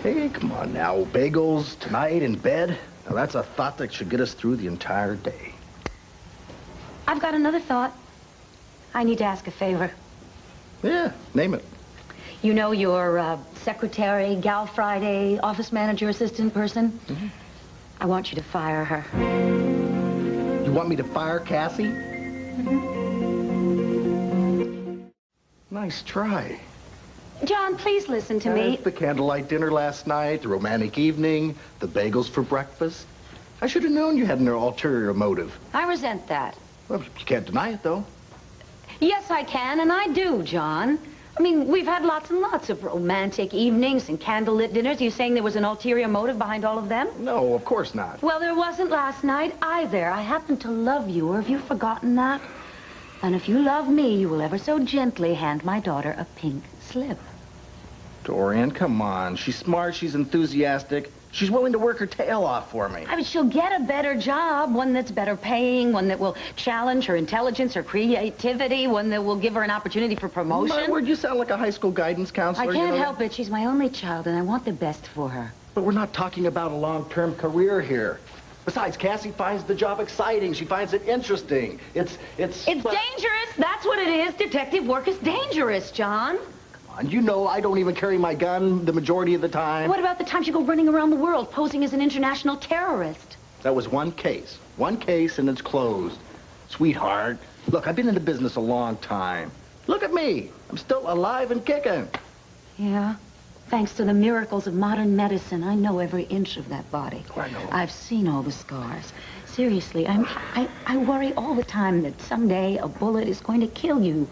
Hey, come on now. Bagels tonight in bed? Now, that's a thought that should get us through the entire day. I've got another thought. I need to ask a favor. Yeah, name it. You know your secretary, Gal Friday, office manager, assistant person? Mm-hmm. I want you to fire her. You want me to fire Cassie? Mm-hmm. Nice try. John, please listen to me. The candlelight dinner last night, the romantic evening, the bagels for breakfast. I should have known you had an ulterior motive. I resent that. Well, you can't deny it, though. Yes, I can, and I do, John. I mean, we've had lots and lots of romantic evenings and candlelit dinners. Are you saying there was an ulterior motive behind all of them? No, of course not. Well, there wasn't last night either. I happen to love you, or have you forgotten that? And if you love me, you will ever so gently hand my daughter a pink slip. Dorian, come on. She's smart, she's enthusiastic. She's willing to work her tail off for me. I mean, she'll get a better job, one that's better paying, one that will challenge her intelligence, her creativity, one that will give her an opportunity for promotion. My word, you sound like a high school guidance counselor. I can't help it. She's my only child, and I want the best for her. But we're not talking about a long-term career here. Besides, Cassie finds the job exciting. She finds it interesting. It's dangerous. That's what it is. Detective work is dangerous, John. And you know I don't even carry my gun the majority of the time. What about the times you go running around the world posing as an international terrorist? That was one case. One case and it's closed. Sweetheart, look, I've been in the business a long time. Look at me. I'm still alive and kicking. Yeah? Thanks to the miracles of modern medicine, I know every inch of that body. I know. I've seen all the scars. Seriously, I worry all the time that someday a bullet is going to kill you.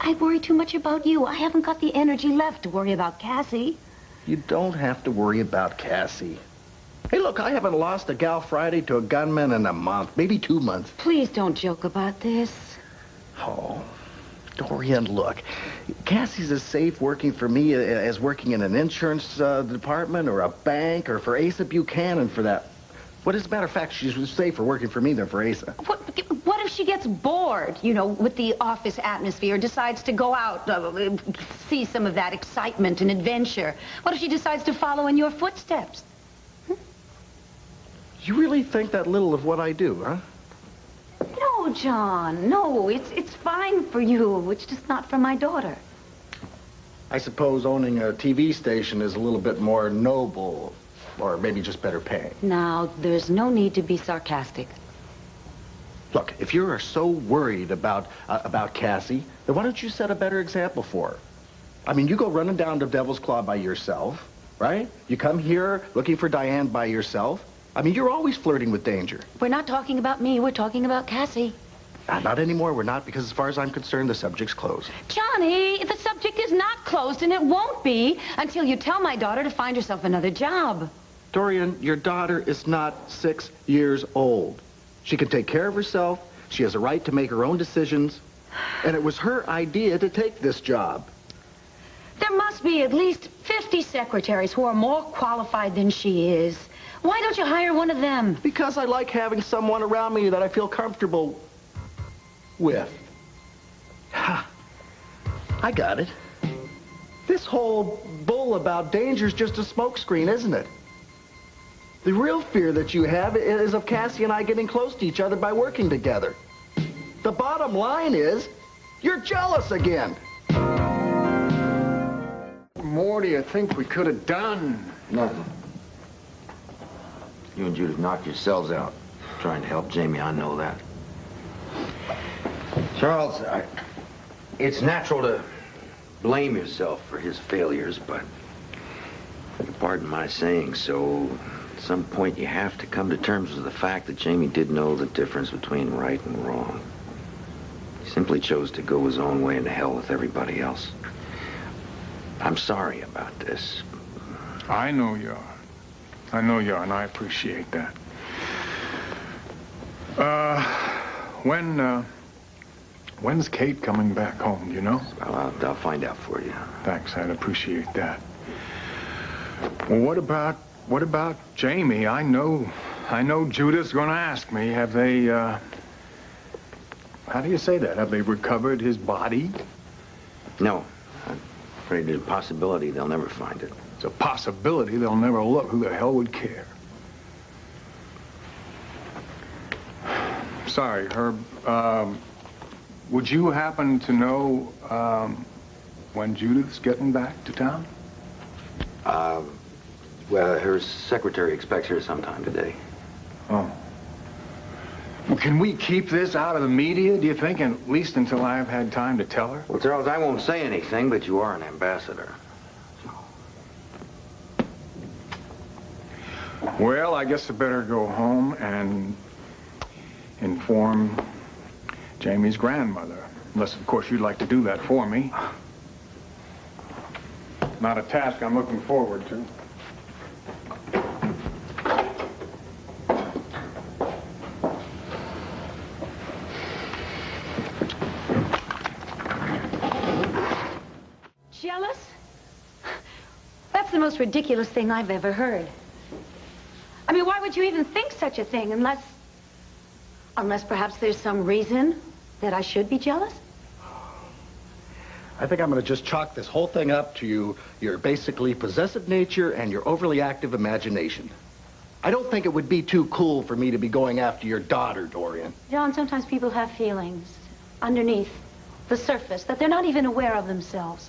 I worry too much about you. I haven't got the energy left to worry about Cassie. You don't have to worry about Cassie. Hey, look, I haven't lost a gal Friday to a gunman in a month, maybe 2 months. Please don't joke about this. Oh, Dorian, look, Cassie's as safe working for me as working in an insurance department or a bank or for Asa Buchanan for that. But as a matter of fact, she's safer working for me than for Asa. What if she gets bored, you know, with the office atmosphere, decides to go out, see some of that excitement and adventure? What if she decides to follow in your footsteps? You really think that little of what I do, huh? No, John, no. It's fine for you. It's just not for my daughter. I suppose owning a TV station is a little bit more noble, or maybe just better paying. Now, there's no need to be sarcastic. Look, if you're so worried about Cassie, then why don't you set a better example for her? I mean, you go running down to Devil's Claw by yourself, right? You come here looking for Diane by yourself. I mean, you're always flirting with danger. We're not talking about me. We're talking about Cassie. Not anymore. We're not, because as far as I'm concerned, the subject's closed. Johnny, the subject is not closed, and it won't be until you tell my daughter to find herself another job. Dorian, your daughter is not 6 years old. She can take care of herself. She has a right to make her own decisions. And it was her idea to take this job. There must be at least 50 secretaries who are more qualified than she is. Why don't you hire one of them? Because I like having someone around me that I feel comfortable with. Ha! I got it. This whole bull about danger is just a smokescreen, isn't it? The real fear that you have is of Cassie and I getting close to each other by working together. The bottom line is, you're jealous again. What more do you think we could have done? Nothing. You and Judith knocked yourselves out trying to help Jamie. I know that. Charles, it's natural to blame yourself for his failures, but pardon my saying so, at some point you have to come to terms with the fact that Jamie did know the difference between right and wrong. He simply chose to go his own way and to hell with everybody else. I'm sorry about this. I know you are. I know you are, and I appreciate that. When's Kate coming back home, you know? Well, I'll find out for you. Thanks, I'd appreciate that. Well, what about Jamie? I know Judith's gonna ask me, have they, how do you say that? Have they recovered his body? No. I'm afraid there's a possibility they'll never find it. It's a possibility they'll never look. Who the hell would care? Sorry, Herb. Would you happen to know when Judith's getting back to town? Well, her secretary expects her sometime today. Oh. Well, can we keep this out of the media, do you think, at least until I've had time to tell her? Well, Charles, I won't say anything, but you are an ambassador. Well, I guess I better go home and inform Jamie's grandmother. Unless, of course, you'd like to do that for me. Not a task I'm looking forward to. Jealous? That's the most ridiculous thing I've ever heard. I mean, why would you even think such a thing unless perhaps there's some reason that I should be jealous? I think I'm going to just chalk this whole thing up to your basically possessive nature and your overly active imagination. I don't think it would be too cool for me to be going after your daughter, Dorian. John, sometimes people have feelings underneath the surface that they're not even aware of themselves.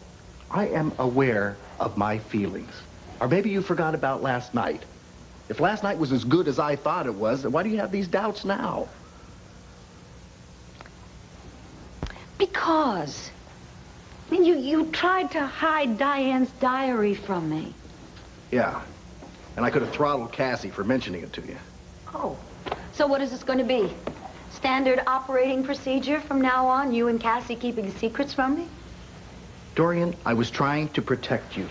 I am aware of my feelings. Or maybe you forgot about last night. If last night was as good as I thought it was, then why do you have these doubts now? Because I mean, you tried to hide Diane's diary from me. Yeah. And I could have throttled Cassie for mentioning it to you. Oh. So what is this going to be? Standard operating procedure from now on? You and Cassie keeping secrets from me? Dorian, I was trying to protect you.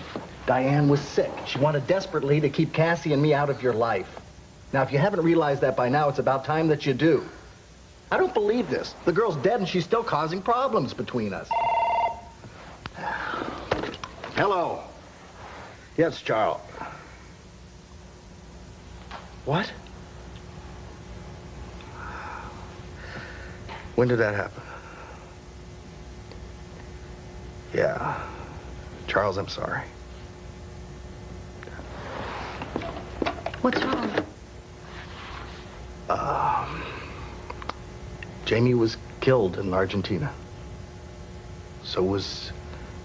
Diane was sick. She wanted desperately to keep Cassie and me out of your life. Now, if you haven't realized that by now, it's about time that you do. I don't believe this. The girl's dead and she's still causing problems between us. Hello. Yes, Charles. What? When did that happen? Yeah. Charles, I'm sorry. What's wrong? Jamie was killed in Argentina. So was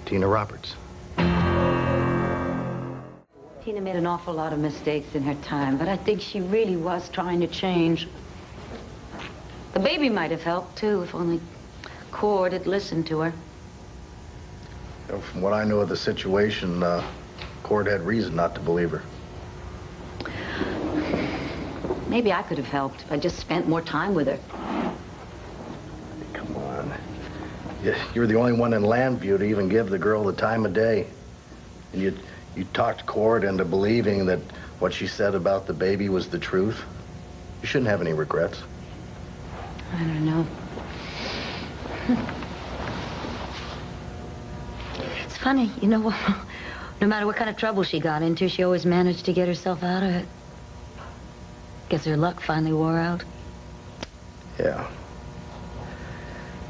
Tina Roberts. Tina made an awful lot of mistakes in her time, but I think she really was trying to change. The baby might have helped, too, if only Cord had listened to her. You know, from what I know of the situation, Cord had reason not to believe her. Maybe I could have helped if I just spent more time with her. Come on. You're the only one in Landview to even give the girl the time of day. And you talked Cord into believing that what she said about the baby was the truth. You shouldn't have any regrets. I don't know. It's funny, you know, no matter what kind of trouble she got into, she always managed to get herself out of it. Guess her luck finally wore out. Yeah.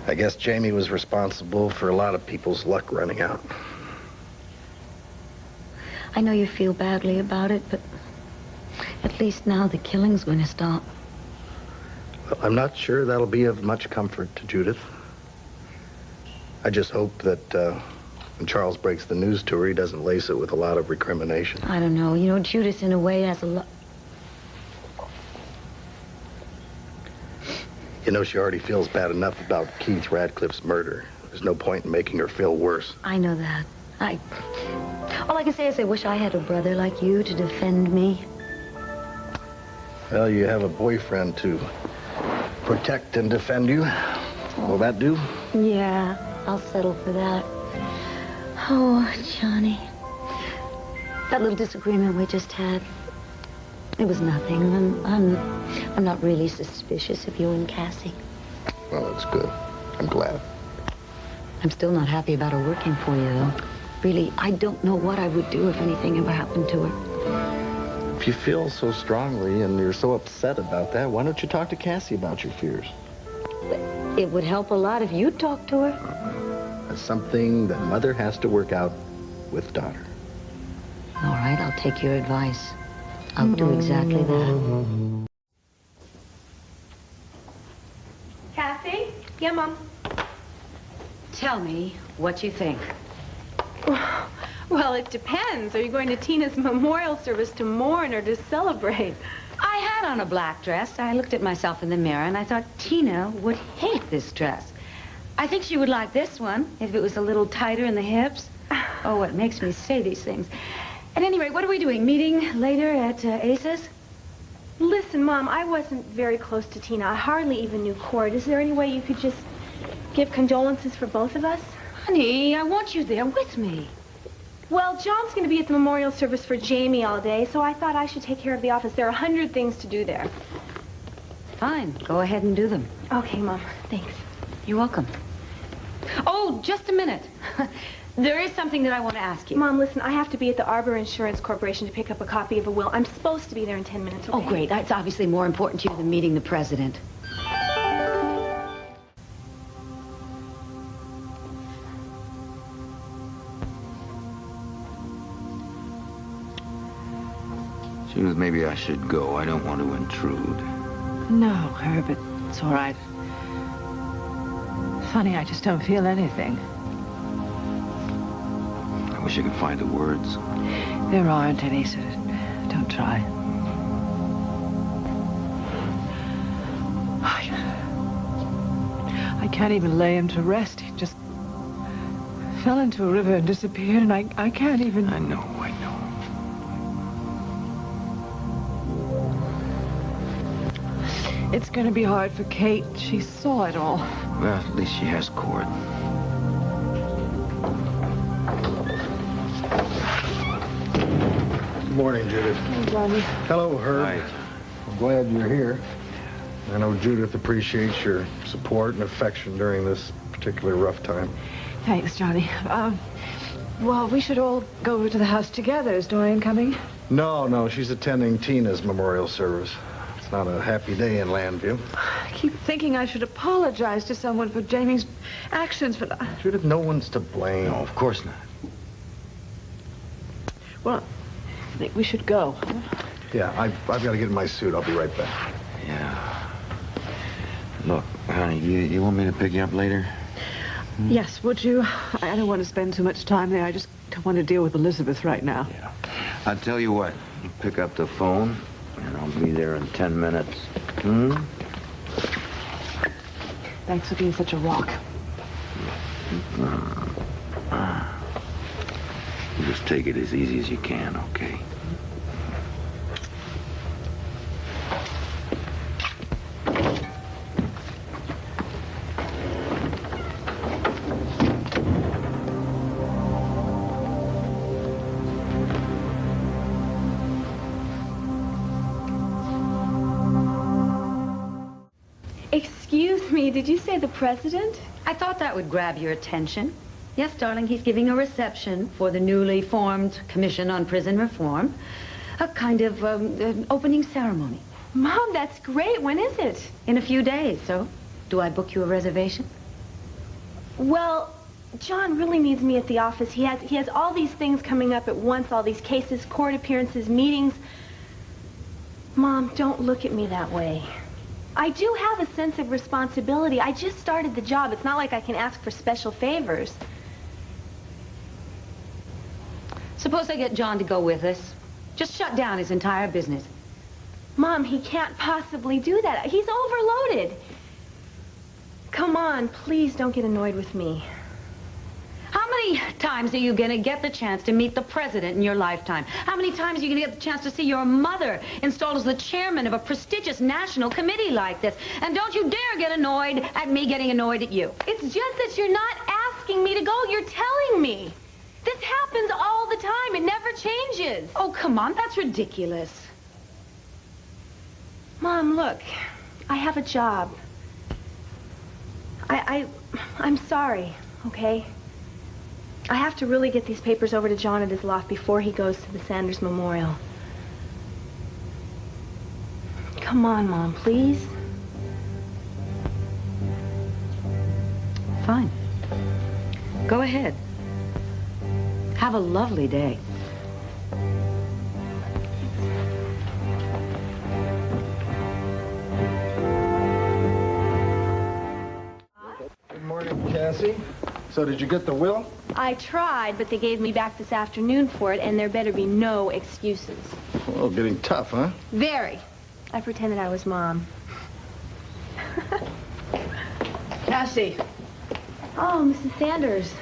I guess Jamie was responsible for a lot of people's luck running out. I know you feel badly about it, but at least now the killing's going to stop. Well, I'm not sure that'll be of much comfort to Judith. I just hope that when Charles breaks the news to her, he doesn't lace it with a lot of recrimination. I don't know. You know, Judith, in a way, has a lot... You know, she already feels bad enough about Keith Radcliffe's murder. There's no point in making her feel worse. I know that. All I can say is I wish I had a brother like you to defend me. Well, you have a boyfriend to protect and defend you. Will that do? Yeah, I'll settle for that. Oh, Johnny. That little disagreement we just had, it was nothing. I'm not really suspicious of you and Cassie. Well, that's good. I'm glad. I'm still not happy about her working for you, though. Really, I don't know what I would do if anything ever happened to her. If you feel so strongly and you're so upset about that, why don't you talk to Cassie about your fears? It would help a lot if you talked to her. That's something that mother has to work out with daughter. All right, I'll take your advice. I'll do exactly that. Cassie? Yeah, Mom. Tell me what you think. Well, it depends. Are you going to Tina's memorial service to mourn or to celebrate? I had on a black dress. I looked at myself in the mirror and I thought Tina would hate this dress. I think she would like this one if it was a little tighter in the hips. Oh, what makes me say these things. At any rate, what are we doing? Meeting later at Ace's? Listen, Mom, I wasn't very close to Tina. I hardly even knew Cord. Is there any way you could just give condolences for both of us? Honey, I want you there with me. Well, John's going to be at the memorial service for Jamie all day, so I thought I should take care of the office. There are 100 things to do there. Fine. Go ahead and do them. Okay, Mom. Thanks. You're welcome. Oh, just a minute. There is something that I want to ask you. Mom, listen, I have to be at the Arbor Insurance Corporation to pick up a copy of a will. I'm supposed to be there in 10 minutes, okay? Oh, great. That's obviously more important to you than meeting the president. Seems maybe I should go. I don't want to intrude. No, Herbert, it's all right. Funny, I just don't feel anything. I wish I could find the words. There aren't any, so don't try. I can't even lay him to rest. He just fell into a river and disappeared, and I can't even... I know. It's going to be hard for Kate. She saw it all. Well, at least she has Cord. Good morning, Judith. Oh, Johnny. Hello, Herb. Hi. I'm glad you're here. I know Judith appreciates your support and affection during this particularly rough time. Thanks, Johnny. Well, we should all go over to the house together. Is Dorian coming? No, she's attending Tina's memorial service. It's not a happy day in Landview. I keep thinking I should apologize to someone for Jamie's actions, but... Judith, no one's to blame. No, of course not. Well, I think we should go. Yeah, I've got to get in my suit. I'll be right back. Yeah. Look, honey, you want me to pick you up later? Yes, would you? I don't want to spend too much time there. I just don't want to deal with Elizabeth right now. Yeah. I'll tell you what. You pick up the phone, and I'll be there in 10 minutes. Thanks for being such a rock. You just take it as easy as you can, okay? Excuse me, did you say the president? I thought that would grab your attention. Yes, darling, he's giving a reception for the newly formed Commission on Prison Reform. A kind of an opening ceremony. Mom, that's great. When is it? In a few days, so do I book you a reservation? Well, John really needs me at the office. He has all these things coming up at once, all these cases, court appearances, meetings. Mom, don't look at me that way. I do have a sense of responsibility. I just started the job. It's not like I can ask for special favors. Suppose I get John to go with us. Just shut down his entire business. Mom, he can't possibly do that. He's overloaded. Come on, please don't get annoyed with me. How many times are you going to get the chance to meet the president in your lifetime? How many times are you going to get the chance to see your mother installed as the chairman of a prestigious national committee like this? And don't you dare get annoyed at me getting annoyed at you. It's just that you're not asking me to go. You're telling me. This happens all the time. It never changes. Oh, come on. That's ridiculous. Mom, look. I have a job. I'm sorry, okay? I have to really get these papers over to John at his loft before he goes to the Sanders Memorial. Come on, Mom, please. Fine. Go ahead. Have a lovely day. Good morning, Cassie. So did you get the will? I tried, but they gave me back this afternoon for it, and there better be no excuses. Well, getting tough, huh? Very. I pretended I was Mom. Cassie. Oh, Mrs. Sanders.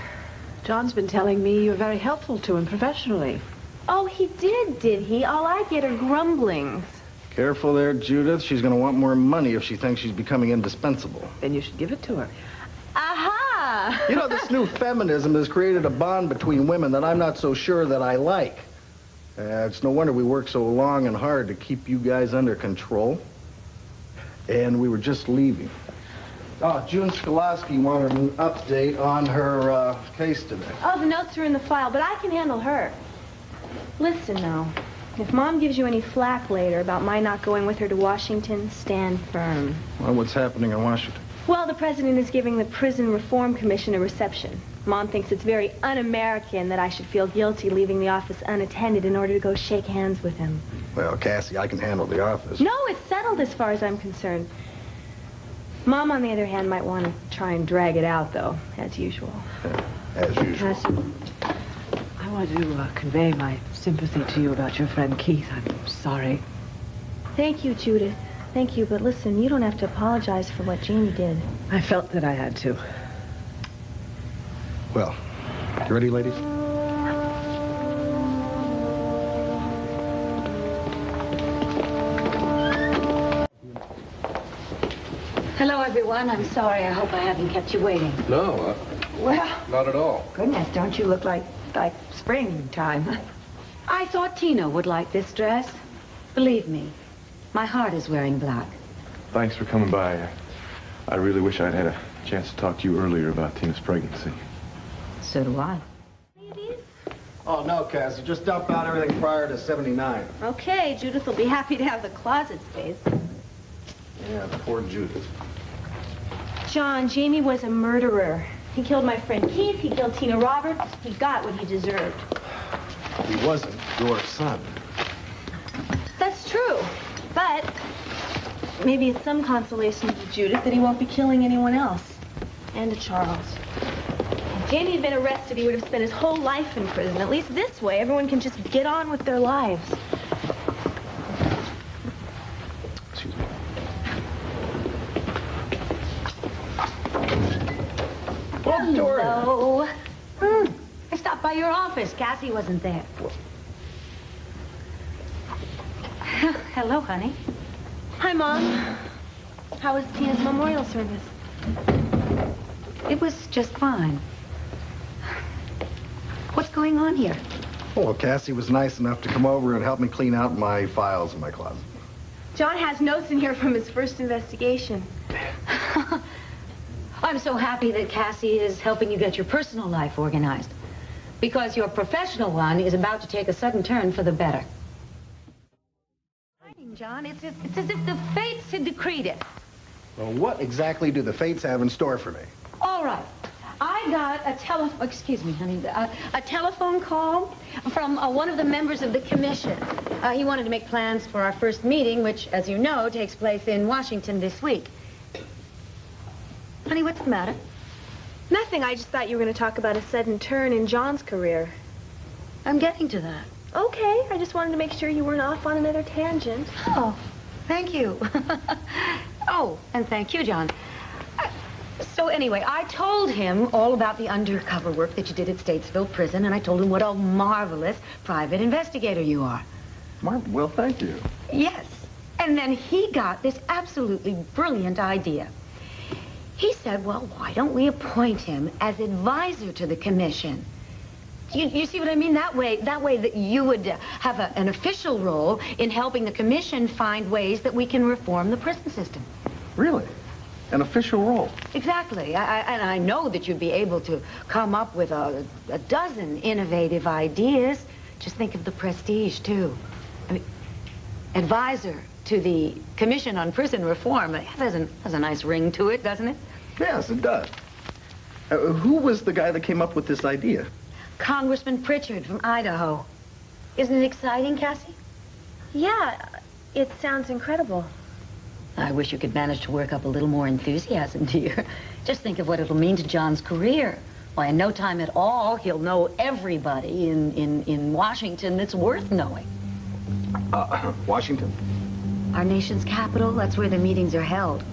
John's been telling me you're very helpful to him professionally. Oh, he did he? All I get are grumblings. Careful there, Judith. She's going to want more money if she thinks she's becoming indispensable. Then you should give it to her. Aha! You know, this new feminism has created a bond between women that I'm not so sure that I like. It's no wonder we work so long and hard to keep you guys under control. And we were just leaving. Oh, June Skolaski wanted an update on her case today. Oh, the notes are in the file, but I can handle her. Listen, though. If Mom gives you any flack later about my not going with her to Washington, stand firm. Well, what's happening in Washington? Well, the president is giving the Prison Reform Commission a reception. Mom thinks it's very un-American that I should feel guilty leaving the office unattended in order to go shake hands with him. Well, Cassie, I can handle the office. No, it's settled as far as I'm concerned. Mom, on the other hand, might want to try and drag it out, though, as usual. Yeah, as usual. Cassie, I want to convey my sympathy to you about your friend Keith. I'm sorry. Thank you, Judith. Thank you, but listen, you don't have to apologize for what Jamie did. I felt that I had to. Well, you ready, ladies? Hello, everyone. I'm sorry. I hope I haven't kept you waiting. No, Well, not at all. goodness, don't you look like springtime? I thought Tina would like this dress. Believe me, My heart is wearing black. Thanks for coming by. I really wish I'd had a chance to talk to you earlier about Tina's pregnancy. So do I. Oh, no, Cassie. Just dump out everything prior to 79. Okay, Judith will be happy to have the closet space. Yeah, poor Judith. John, Jamie was a murderer. He killed my friend Keith. He killed Tina Roberts. He got what he deserved. He wasn't your son. That's true. But maybe it's some consolation to Judith that he won't be killing anyone else. And to Charles. If Jamie had been arrested, he would have spent his whole life in prison. At least this way, everyone can just get on with their lives. Excuse me. Hello. I stopped by your office. Cassie wasn't there. Hello, honey. Hi, Mom. How was Tina's memorial service? It was just fine. What's going on here? Well, Cassie was nice enough to come over and help me clean out my files in my closet. John has notes in here from his first investigation. I'm so happy that Cassie is helping you get your personal life organized. Because your professional one is about to take a sudden turn for the better. John, it's as if the fates had decreed it. Well, what exactly do the fates have in store for me? All right. I got excuse me, honey, a telephone call from one of the members of the commission. He wanted to make plans for our first meeting, which, as you know, takes place in Washington this week. Honey, what's the matter? Nothing. I just thought you were going to talk about a sudden turn in John's career. I'm getting to that. Okay. I just wanted to make sure you weren't off on another tangent. Oh, thank you. Oh, and thank you, John. So anyway, I told him all about the undercover work that you did at Statesville Prison, and I told him what a marvelous private investigator you are. Well, thank you. Yes. And then he got this absolutely brilliant idea. He said, well, why don't we appoint him as advisor to the commission? You see what I mean? That way that you would have an official role in helping the commission find ways that we can reform the prison system. Really? An official role? Exactly. And I know that you'd be able to come up with a dozen innovative ideas. Just think of the prestige, too. I mean, advisor to the Commission on Prison Reform. It has a nice ring to it, doesn't it? Yes, it does. Who was the guy that came up with this idea? Congressman Pritchard from Idaho. Isn't it exciting, Cassie? Yeah, it sounds incredible. I wish you could manage to work up a little more enthusiasm, dear. Just think of what it'll mean to John's career. Why, in no time at all, he'll know everybody in Washington that's worth knowing. Washington? Our nation's capital, that's where the meetings are held.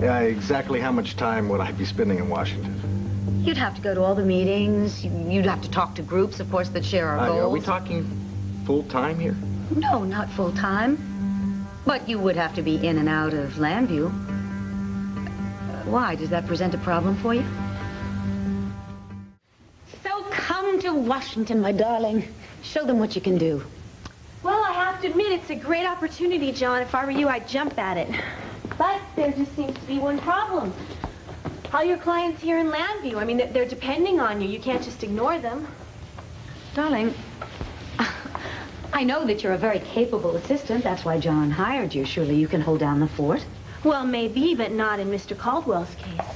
Exactly how much time would I be spending in Washington? You'd have to go to all the meetings. You'd have to talk to groups, of course, that share our goals. Are we talking full-time here? No, not full-time. But you would have to be in and out of Landview. Why? Does that present a problem for you? So come to Washington, my darling. Show them what you can do. Well, I have to admit, it's a great opportunity, John. If I were you, I'd jump at it. But there just seems to be one problem. All your clients here in Landview, I mean, they're depending on you. You can't just ignore them. Darling, I know that you're a very capable assistant. That's why John hired you. Surely you can hold down the fort. Well, maybe, but not in Mr. Caldwell's case.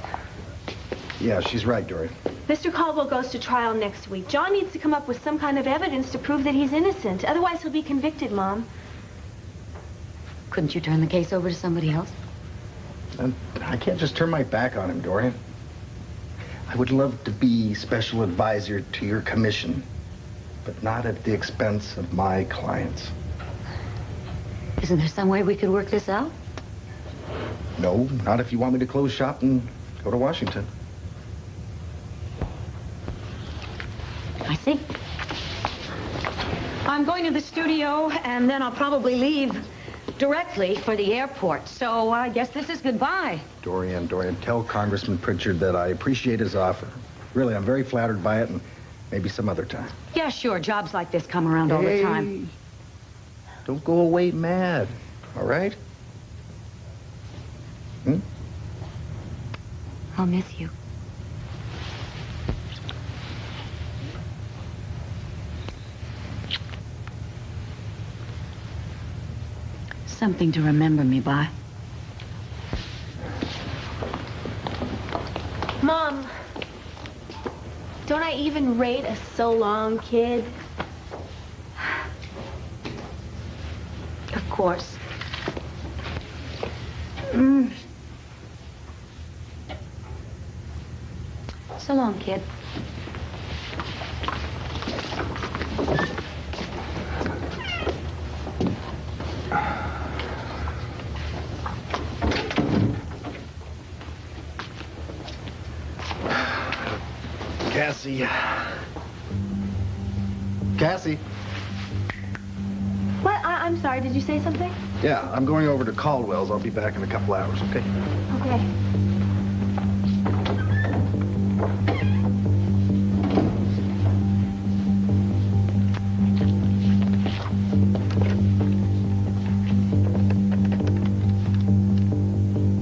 Yeah, she's right, Dorian. Mr. Caldwell goes to trial next week. John needs to come up with some kind of evidence to prove that he's innocent. Otherwise, he'll be convicted, Mom. Couldn't you turn the case over to somebody else? And I can't just turn my back on him, Dorian. I would love to be special advisor to your commission, but not at the expense of my clients. Isn't there some way we could work this out? No, not if you want me to close shop and go to Washington. I see. I'm going to the studio, and then I'll probably leave directly for the airport. So I guess this is goodbye. Dorian, tell Congressman Pritchard that I appreciate his offer. Really, I'm very flattered by it, and maybe some other time. Yeah, sure. Jobs like this come around all the time. Don't go away mad, all right? Hmm? I'll miss you. Something to remember me by. Mom, don't I even rate a so long kid? Of course. So long, kid. Cassie. Cassie. What? I'm sorry, did you say something? Yeah, I'm going over to Caldwell's. I'll be back in a couple hours, okay? Okay.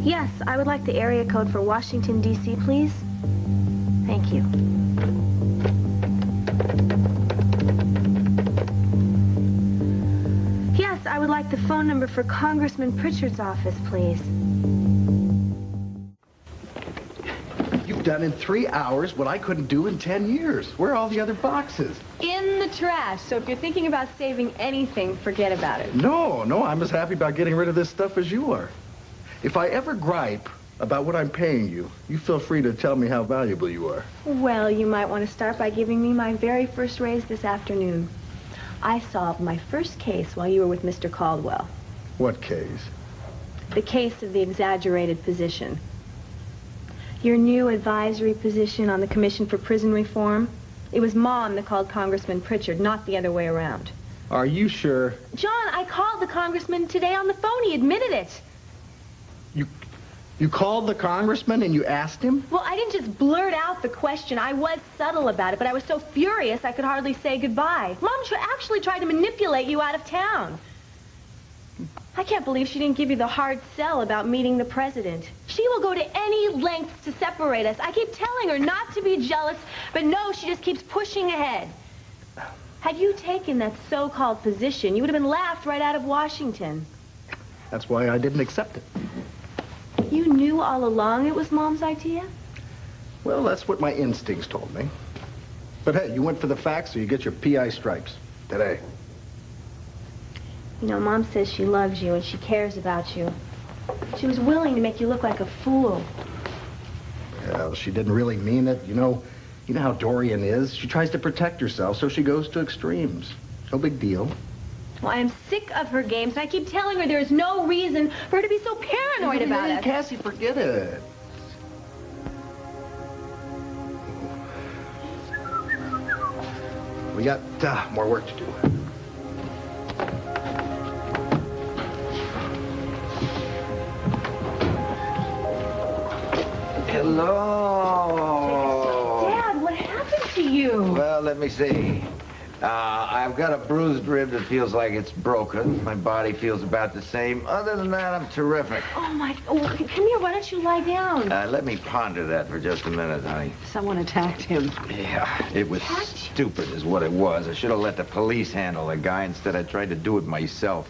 Yes, I would like the area code for Washington, D.C., please. Thank you. Yes, I would like the phone number for Congressman Pritchard's office, please. You've done in 3 hours what I couldn't do in 10 years. Where are all the other boxes? In the trash. So if you're thinking about saving anything, forget about it. No, I'm as happy about getting rid of this stuff as you are. If I ever gripe about what I'm paying you, you feel free to tell me how valuable you are. Well, you might want to start by giving me my very first raise this afternoon. I solved my first case while you were with Mr. Caldwell. What case? The case of the exaggerated position. Your new advisory position on the Commission for Prison Reform. It was Mom that called Congressman Pritchard, not the other way around. Are you sure? John, I called the congressman today on the phone. He admitted it. You called the congressman and you asked him? Well, I didn't just blurt out the question. I was subtle about it, but I was so furious I could hardly say goodbye. Mom actually tried to manipulate you out of town. I can't believe she didn't give you the hard sell about meeting the president. She will go to any lengths to separate us. I keep telling her not to be jealous, but no, she just keeps pushing ahead. Had you taken that so-called position, you would have been laughed right out of Washington. That's why I didn't accept it. You knew all along it was Mom's idea? Well, that's what my instincts told me. But hey, you went for the facts, so you get your PI stripes today. You know, Mom says she loves you and she cares about you. She was willing to make you look like a fool. Well, she didn't really mean it. You know how Dorian is. She tries to protect herself, so she goes to extremes. No big deal. Well, I'm sick of her games, and I keep telling her there's no reason for her to be so paranoid about it. Cassie, forget it. We got more work to do. Hello. Dad, what happened to you? Well, let me see. I've got a bruised rib that feels like it's broken. My body feels about the same. Other than that, I'm terrific. Oh, come here. Why don't you lie down? Let me ponder that for just a minute, honey. Someone attacked him. Yeah, it was stupid is what it was. I should have let the police handle the guy. Instead, I tried to do it myself.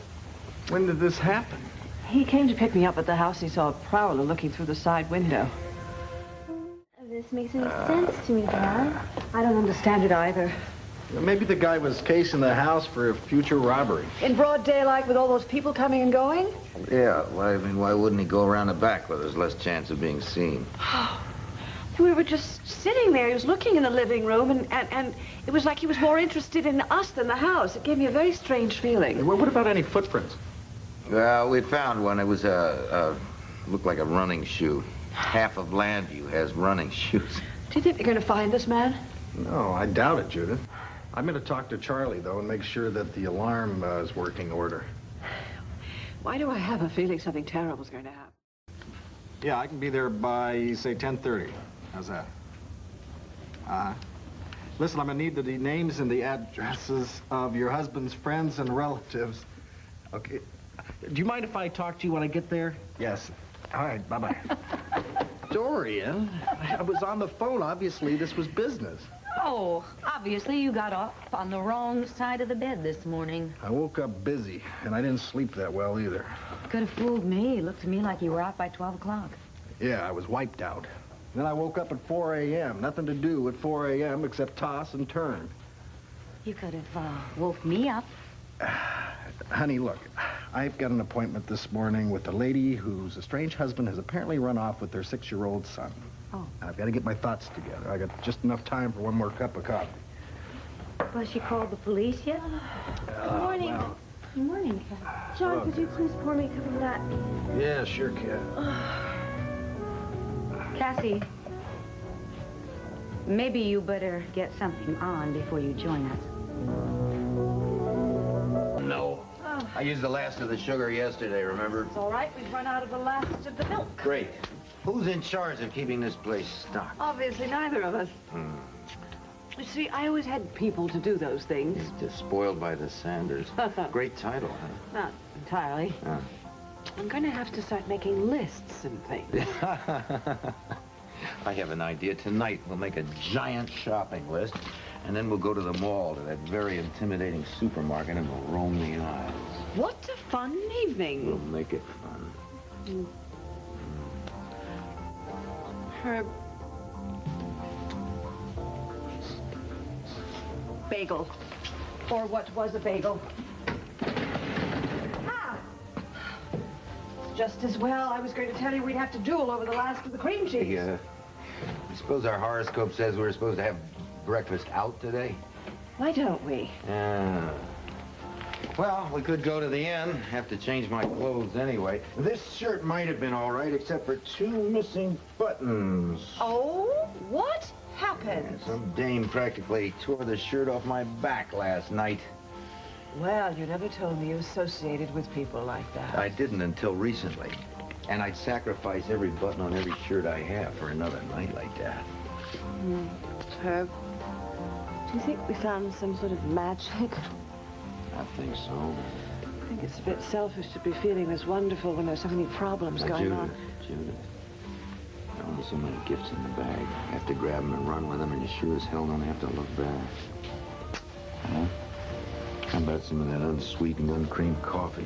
When did this happen? He came to pick me up at the house. He saw a prowler looking through the side window. This makes any sense to me, Dad. I don't understand it either. Maybe the guy was casing the house for a future robbery. In broad daylight with all those people coming and going? Yeah, well, I mean, why wouldn't he go around the back where there's less chance of being seen? We were just sitting there. He was looking in the living room, and it was like he was more interested in us than the house. It gave me a very strange feeling. Hey, what about any footprints? Well, we found one. It was looked like a running shoe. Half of Landview has running shoes. Do you think they're going to find this man? No, I doubt it, Judith. I'm going to talk to Charlie, though, and make sure that the alarm is working order. Why do I have a feeling something terrible is going to happen? Yeah, I can be there by, say, 10:30. How's that? Listen, I'm going to need the names and the addresses of your husband's friends and relatives. Okay. Do you mind if I talk to you when I get there? Yes. All right, bye-bye. Dorian, I was on the phone. Obviously, this was business. Oh, obviously you got up on the wrong side of the bed this morning. I woke up busy, and I didn't sleep that well either. Could have fooled me. It looked to me like you were out by 12 o'clock. Yeah, I was wiped out. Then I woke up at 4 a.m. Nothing to do at 4 a.m. except toss and turn. You could have woke me up. Honey, look, I've got an appointment this morning with a lady whose estranged husband has apparently run off with their 6-year-old son. Oh. I've got to get my thoughts together. I got just enough time for one more cup of coffee. Well, she called the police yet? Good morning. Well. Good morning. John, could you please pour me a cup of that? Yeah, sure can. Cassie, maybe you better get something on before you join us. No. Oh. I used the last of the sugar yesterday, remember? It's all right. We've run out of the last of the milk. Great. Who's in charge of keeping this place stocked? Obviously, neither of us. You see, I always had people to do those things. Just spoiled by the Sanders. Great title, huh? Not entirely. I'm going to have to start making lists and things. I have an idea. Tonight, we'll make a giant shopping list, and then we'll go to the mall, to that very intimidating supermarket, and we'll roam the aisles. What a fun evening. We'll make it fun. Herb. Bagel. Or what was a bagel. Just as well. I was going to tell you we'd have to duel over the last of the cream cheese. Yeah. I suppose our horoscope says we're supposed to have breakfast out today? Why don't we? Well, we could go to the inn. Have to change my clothes anyway. This shirt might have been all right, except for 2 missing buttons. Oh? What happened? Some dame practically tore the shirt off my back last night. Well, you never told me you associated with people like that. I didn't until recently. And I'd sacrifice every button on every shirt I have for another night like that. Herb, do you think we found some sort of magic? I think so. I think it's a bit selfish to be feeling this wonderful when there's so many problems going on. Judith, there are so many gifts in the bag. You have to grab them and run with them, and you sure as hell don't have to look back. Huh? How about some of that unsweetened, uncreamed coffee?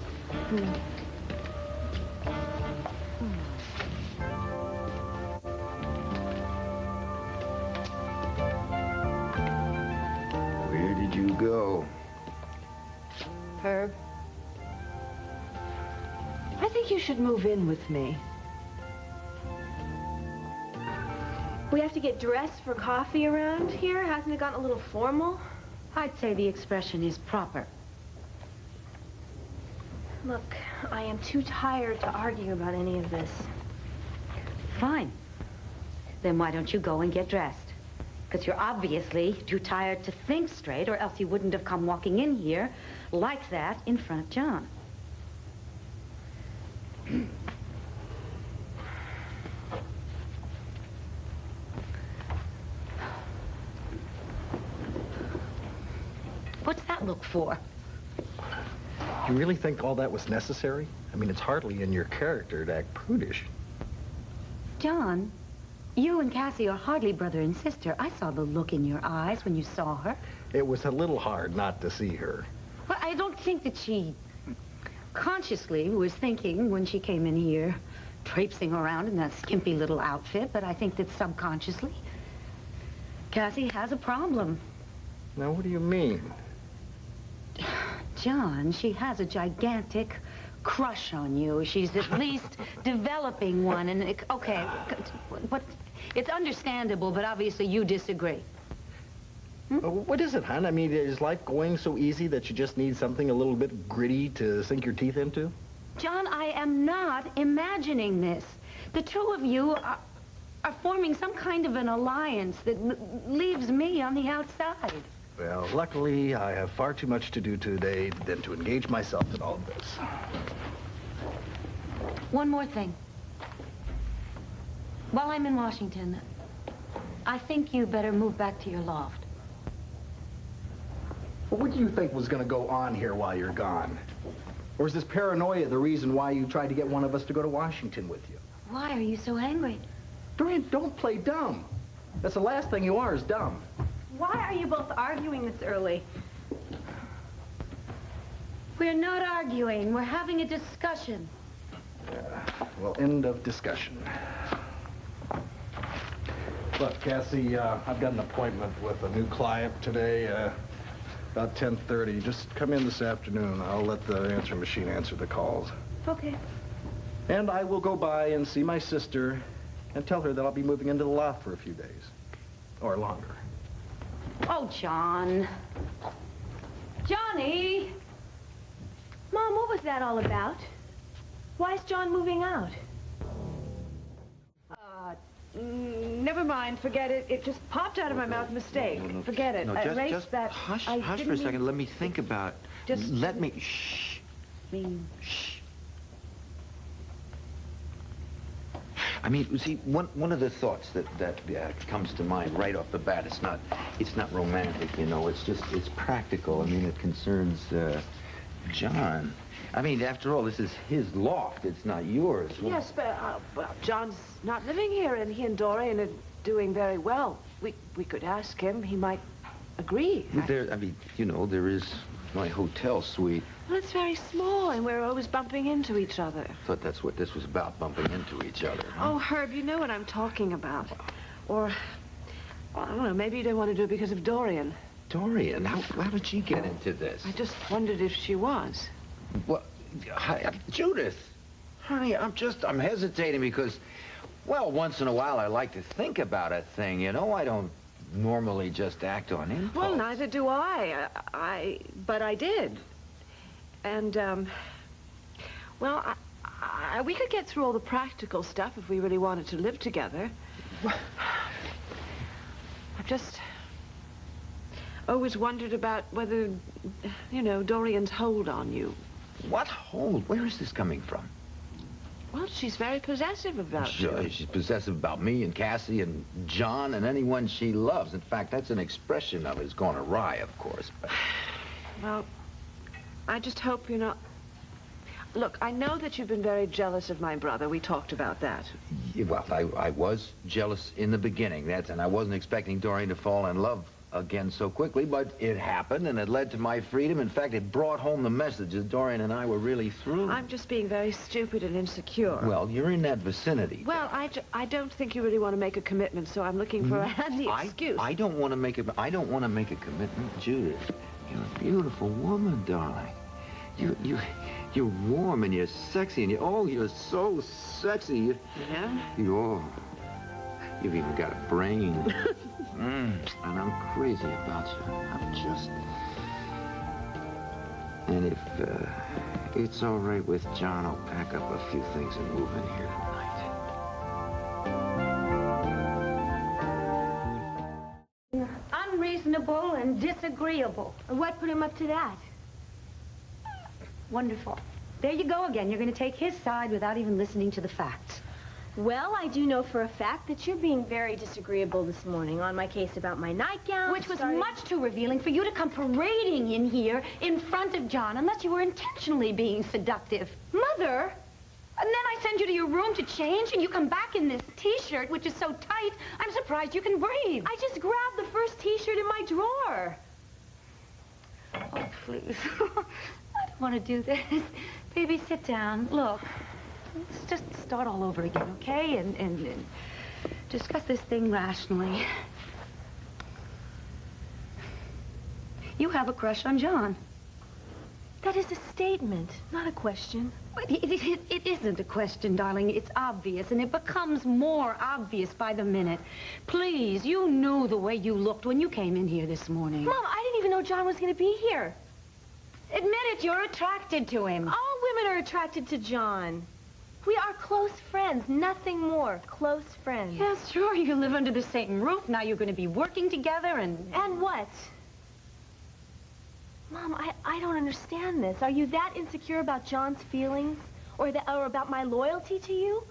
Where did you go? Herb, I think you should move in with me. We have to get dressed for coffee around here? Hasn't it gotten a little formal? I'd say the expression is proper. Look, I am too tired to argue about any of this. Fine. Then why don't you go and get dressed? Because you're obviously too tired to think straight, or else you wouldn't have come walking in here like that in front of John. What's that look for? You really think all that was necessary? I mean, it's hardly in your character to act prudish. John, you and Cassie are hardly brother and sister. I saw the look in your eyes when you saw her. It was a little hard not to see her. Well, I don't think that she consciously was thinking when she came in here, traipsing around in that skimpy little outfit, but I think that subconsciously, Cassie has a problem. Now, what do you mean? John, she has a gigantic crush on you. She's at least developing one, and okay, but it's understandable, but obviously you disagree. What is it, hon? I mean, is life going so easy that you just need something a little bit gritty to sink your teeth into? John, I am not imagining this. The two of you are forming some kind of an alliance that leaves me on the outside. Well, luckily, I have far too much to do today than to engage myself in all of this. One more thing. While I'm in Washington, I think you better move back to your loft. Well, what do you think was going to go on here while you're gone? Or is this paranoia the reason why you tried to get one of us to go to Washington with you? Why are you so angry? Dorian, don't play dumb. That's the last thing you are, is dumb. Why are you both arguing this early? We're not arguing. We're having a discussion. Well, end of discussion. Look, Cassie, I've got an appointment with a new client today, about 10:30. Just come in this afternoon. I'll let the answering machine answer the calls. Okay. And I will go by and see my sister and tell her that I'll be moving into the loft for a few days. Or longer. Oh, John. Johnny! Mom, what was that all about? Why is John moving out? Never mind. Forget it. It just popped out of my mouth. Mistake. Forget it. No, Erase that. Hush for a second. Let me think about it. Just let me. Shh. Shh. I mean, see, one of the thoughts that comes to mind right off the bat, it's not romantic, you know. It's practical. I mean, it concerns John. I mean, after all, this is his loft. It's not yours. Yes, but well, John's not living here, and he and Dorian are doing very well. We could ask him. He might agree. I mean, you know, there is my hotel suite. Well, it's very small, and we're always bumping into each other. I thought that's what this was about, bumping into each other. Huh? Oh, Herb, you know what I'm talking about. Or, I don't know, maybe you don't want to do it because of Dorian. Dorian? How did she get into this? I just wondered if she was. Well, Judith, honey, I'm hesitating because, well, once in a while I like to think about a thing, you know? I don't normally just act on impulse. Well, neither do I. But I did. And, well, we could get through all the practical stuff if we really wanted to live together. I've just always wondered about whether, you know, Dorian's hold on you. What hold? Where is this coming from? Well, she's very possessive about you. She's possessive about me and Cassie and John and anyone she loves. In fact, that's an expression of it. It's gone awry, of course. But... Well, I just hope you're not... Look, I know that you've been very jealous of my brother. We talked about that. Yeah, well, I was jealous in the beginning, and I wasn't expecting Dorian to fall in love again so quickly, but it happened, and it led to my freedom. In fact, it brought home the message that Dorian and I were really through. I'm just being very stupid and insecure. Well, you're in that vicinity. Well, I don't think you really want to make a commitment, so I'm looking for a handy excuse. I don't want to make a commitment, Judith. You're a beautiful woman, darling. You're warm and you're sexy and you're so sexy. Yeah? You've even got a brain. And I'm crazy about you. And if it's all right with John, I'll pack up a few things and move in here tonight. Unreasonable and disagreeable. What put him up to that? Wonderful. There you go again. You're going to take his side without even listening to the facts. Well, I do know for a fact that you're being very disagreeable this morning on my case about my nightgown. Which was much too revealing for you to come parading in here in front of John unless you were intentionally being seductive. Mother! And then I send you to your room to change, and you come back in this T-shirt, which is so tight, I'm surprised you can breathe. I just grabbed the first T-shirt in my drawer. Oh, please. I don't want to do this. Baby, sit down. Look. Let's just start all over again, okay? And discuss this thing rationally. You have a crush on John. That is a statement, not a question. It isn't a question, darling. It's obvious, and it becomes more obvious by the minute. Please, you knew the way you looked when you came in here this morning. Mom, I didn't even know John was going to be here. Admit it, you're attracted to him. All women are attracted to John. We are close friends, nothing more. Close friends. Yeah, sure, you live under the same roof. Now you're going to be working together and... And what? Mom, I don't understand this. Are you that insecure about John's feelings? Or about my loyalty to you?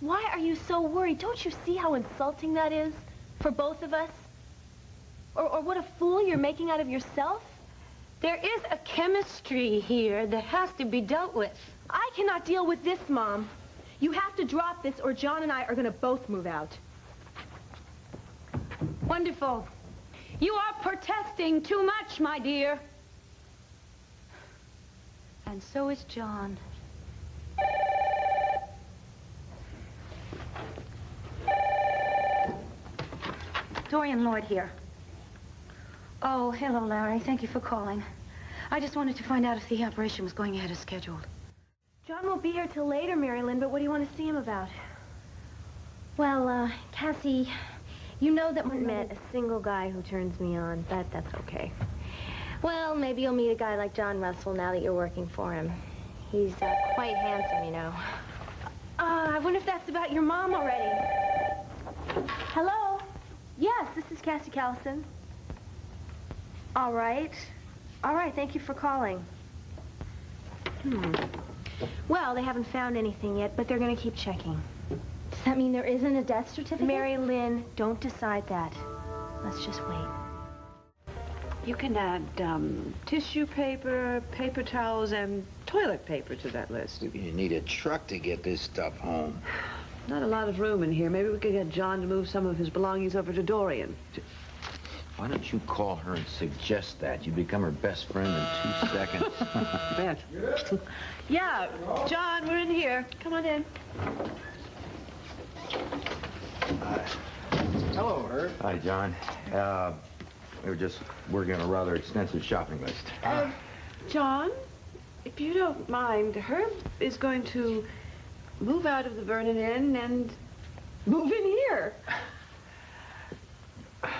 Why are you so worried? Don't you see how insulting that is for both of us? Or what a fool you're making out of yourself? There is a chemistry here that has to be dealt with. I cannot deal with this, Mom. You have to drop this or John and I are going to both move out. Wonderful. You are protesting too much, my dear. And so is John. Dorian Lloyd here. Oh, hello, Larry. Thank you for calling. I just wanted to find out if the operation was going ahead as scheduled. John won't be here till later, Mary Lynn, but what do you want to see him about? Well, Cassie, you know that I haven't met a single guy who turns me on, but that's okay. Well, maybe you'll meet a guy like John Russell now that you're working for him. He's quite handsome, you know. I wonder if that's about your mom already. Hello? Yes, this is Cassie Callison. All right. All right, thank you for calling. Well, they haven't found anything yet, but they're going to keep checking. Does that mean there isn't a death certificate? Mary Lynn, don't decide that. Let's just wait. You can add tissue paper, paper towels, and toilet paper to that list. You need a truck to get this stuff home. Not a lot of room in here. Maybe we could get John to move some of his belongings over to Dorian. Why don't you call her and suggest that? You become her best friend in 2 seconds. Bet. Yeah, John, we're in here. Come on in. Hello, Herb. Hi, John. We were just working on a rather extensive shopping list. John, if you don't mind, Herb is going to move out of the Vernon Inn and move in here.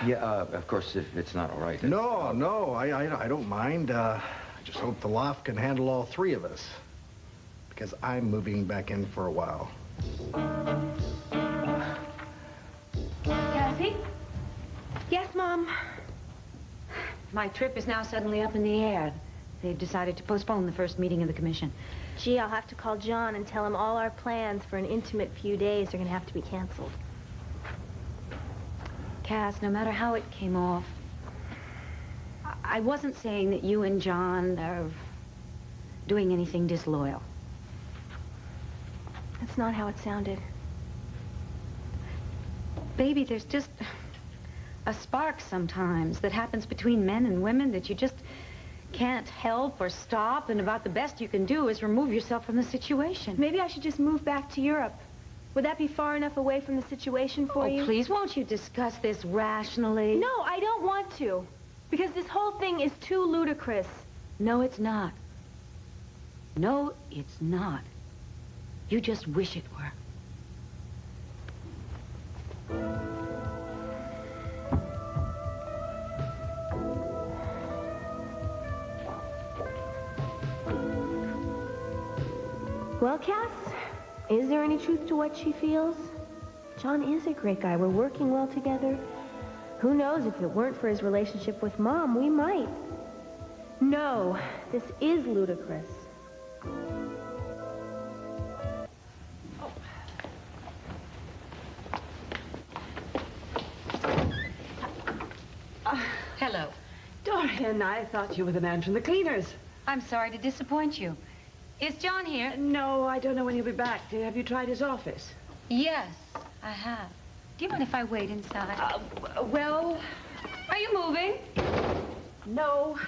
Yeah, of course, if it's not all right. No, I don't mind. I just hope the loft can handle all three of us. Because I'm moving back in for a while. Cassie? Yes, Mom? My trip is now suddenly up in the air. They've decided to postpone the first meeting of the commission. Gee, I'll have to call John and tell him all our plans for an intimate few days are going to have to be canceled. Cass, no matter how it came off, I wasn't saying that you and John are doing anything disloyal. That's not how it sounded. Baby, there's just a spark sometimes that happens between men and women that you just can't help or stop, and about the best you can do is remove yourself from the situation. Maybe I should just move back to Europe. Would that be far enough away from the situation for you? Oh, please, won't you discuss this rationally? No, I don't want to. Because this whole thing is too ludicrous. No, it's not. No, it's not. You just wish it were. Well, Cass, is there any truth to what she feels? John is a great guy. We're working well together. Who knows, if it weren't for his relationship with Mom, we might. No, this is ludicrous. Hello. Dorian, I thought you were the man from the cleaners. I'm sorry to disappoint you. Is John here? No, I don't know when he'll be back. Have you tried his office? Yes, I have. Do you mind if I wait inside? Well... Are you moving? No.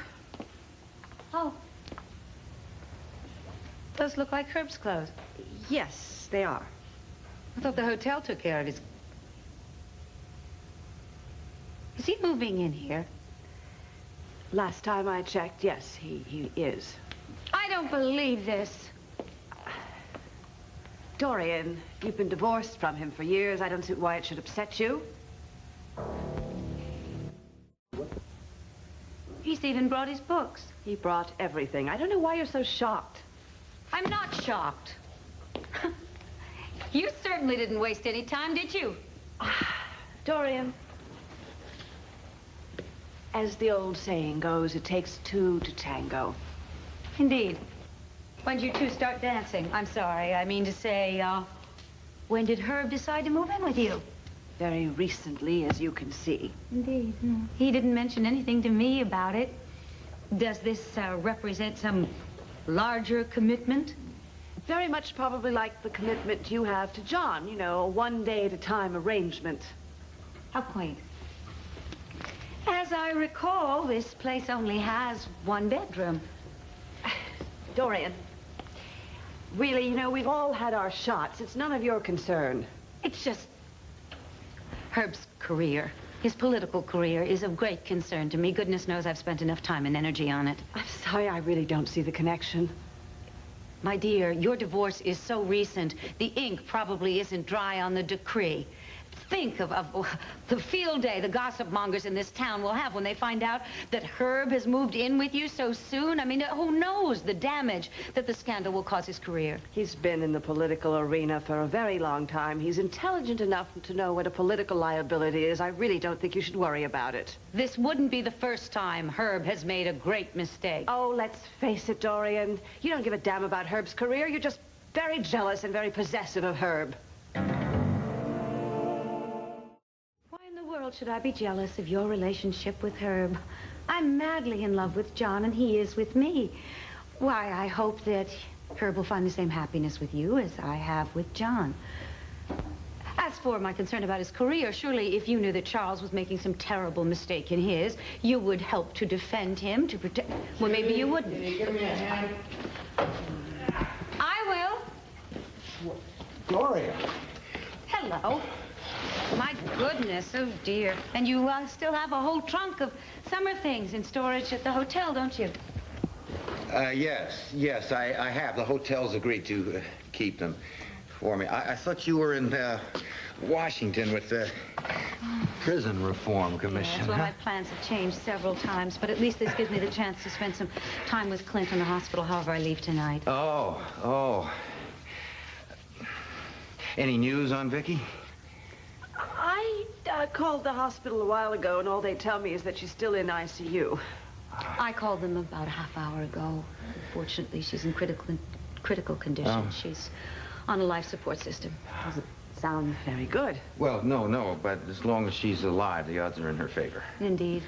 Oh. Those look like Herb's clothes. Yes, they are. I thought the hotel took care of his... Is he moving in here? Last time I checked, yes, he is. I don't believe this. Dorian, you've been divorced from him for years. I don't see why it should upset you. He's even brought his books. He brought everything. I don't know why you're so shocked. I'm not shocked. You certainly didn't waste any time, did you? Dorian, as the old saying goes, it takes two to tango. Indeed. When did you two start dancing? I'm sorry, I mean to say, when did Herb decide to move in with you? Very recently, as you can see. Indeed. He didn't mention anything to me about it. Does this represent some larger commitment? Very much probably like the commitment you have to John, you know, a one-day-at-a-time arrangement. How quaint. As I recall, this place only has one bedroom. Dorian, really, you know, we've all had our shots. It's none of your concern. It's just Herb's career. His political career is of great concern to me. Goodness knows I've spent enough time and energy on it. I'm sorry, I really don't see the connection. My dear, your divorce is so recent, the ink probably isn't dry on the decree. Think of the field day the gossip mongers in this town will have when they find out that Herb has moved in with you so soon. I mean, who knows the damage that the scandal will cause his career. He's been in the political arena for a very long time. He's intelligent enough to know what a political liability is. I really don't think you should worry about it. This wouldn't be the first time Herb has made a great mistake. Oh, let's face it, Dorian. You don't give a damn about Herb's career. You're just very jealous and very possessive of Herb. Should I be jealous of your relationship with Herb? I'm madly in love with John, and he is with me. Why, I hope that Herb will find the same happiness with you as I have with John. As for my concern about his career, surely if you knew that Charles was making some terrible mistake in his, you would help to defend him, to protect... Well, maybe you wouldn't. Can you give me a hand? I will. Gloria. Hello. My goodness, oh dear. And you still have a whole trunk of summer things in storage at the hotel, don't you? Yes, I have. The hotel's agreed to keep them for me. I thought you were in Washington with the Prison Reform Commission. Yes, well, my plans have changed several times, but at least this gives me the chance to spend some time with Clint in the hospital, however I leave tonight. Oh. Any news on Vicky? I called the hospital a while ago, and all they tell me is that she's still in ICU. I called them about a half hour ago. Unfortunately, she's in critical condition. Oh. She's on a life support system. Doesn't sound very good. Well, no, but as long as she's alive, the odds are in her favor. Indeed.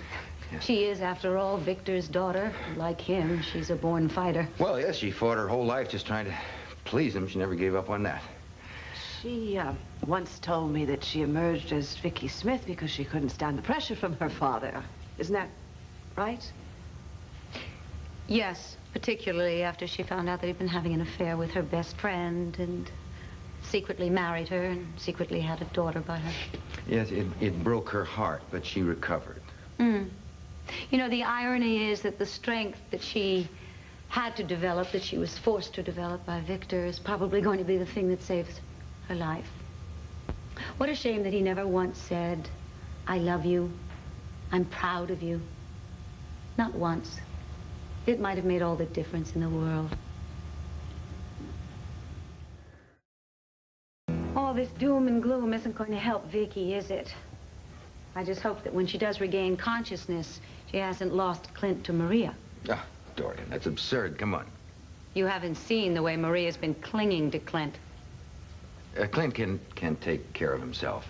Yeah. She is, after all, Victor's daughter. Like him, she's a born fighter. Well, yes, she fought her whole life just trying to please him. She never gave up on that. She once told me that she emerged as Vicky Smith because she couldn't stand the pressure from her father. Isn't that right? Yes, particularly after she found out that he'd been having an affair with her best friend and secretly married her and secretly had a daughter by her. Yes, it broke her heart, but she recovered. You know, the irony is that the strength that she had to develop, that she was forced to develop by Victor, is probably going to be the thing that saves her life. What a shame that he never once said, I love you, I'm proud of you. Not once. It might have made all the difference in the world. All this doom and gloom isn't going to help Vicky, is it? I just hope that when she does regain consciousness, she hasn't lost Clint to Maria. Ah, Dorian, that's absurd. Come on. You haven't seen the way Maria's been clinging to Clint. Clint can take care of himself.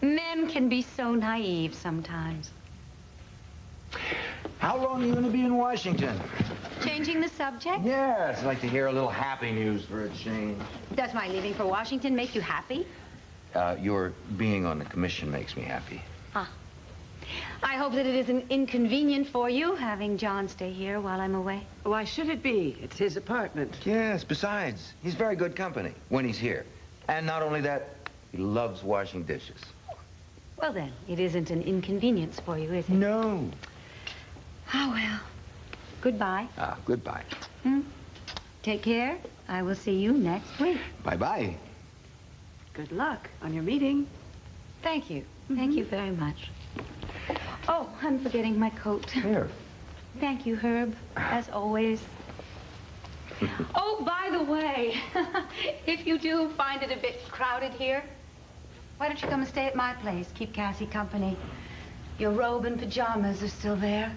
Men can be so naive sometimes. How long are you going to be in Washington? Changing the subject? Yes, I'd like to hear a little happy news for a change. Does my leaving for Washington make you happy? Your being on the commission makes me happy. Ah. I hope that it isn't inconvenient for you having John stay here while I'm away. Why should it be? It's his apartment. Yes, besides, he's very good company when he's here. And not only that, he loves washing dishes. Well, then, it isn't an inconvenience for you, is it? No. Oh, well. Goodbye. Goodbye. Take care. I will see you next week. Bye-bye. Good luck on your meeting. Thank you. Thank you very much. Oh, I'm forgetting my coat. Here. Thank you, Herb, as always. Oh, by the way, if you do find it a bit crowded here, why don't you come and stay at my place? Keep Cassie company. Your robe and pajamas are still there.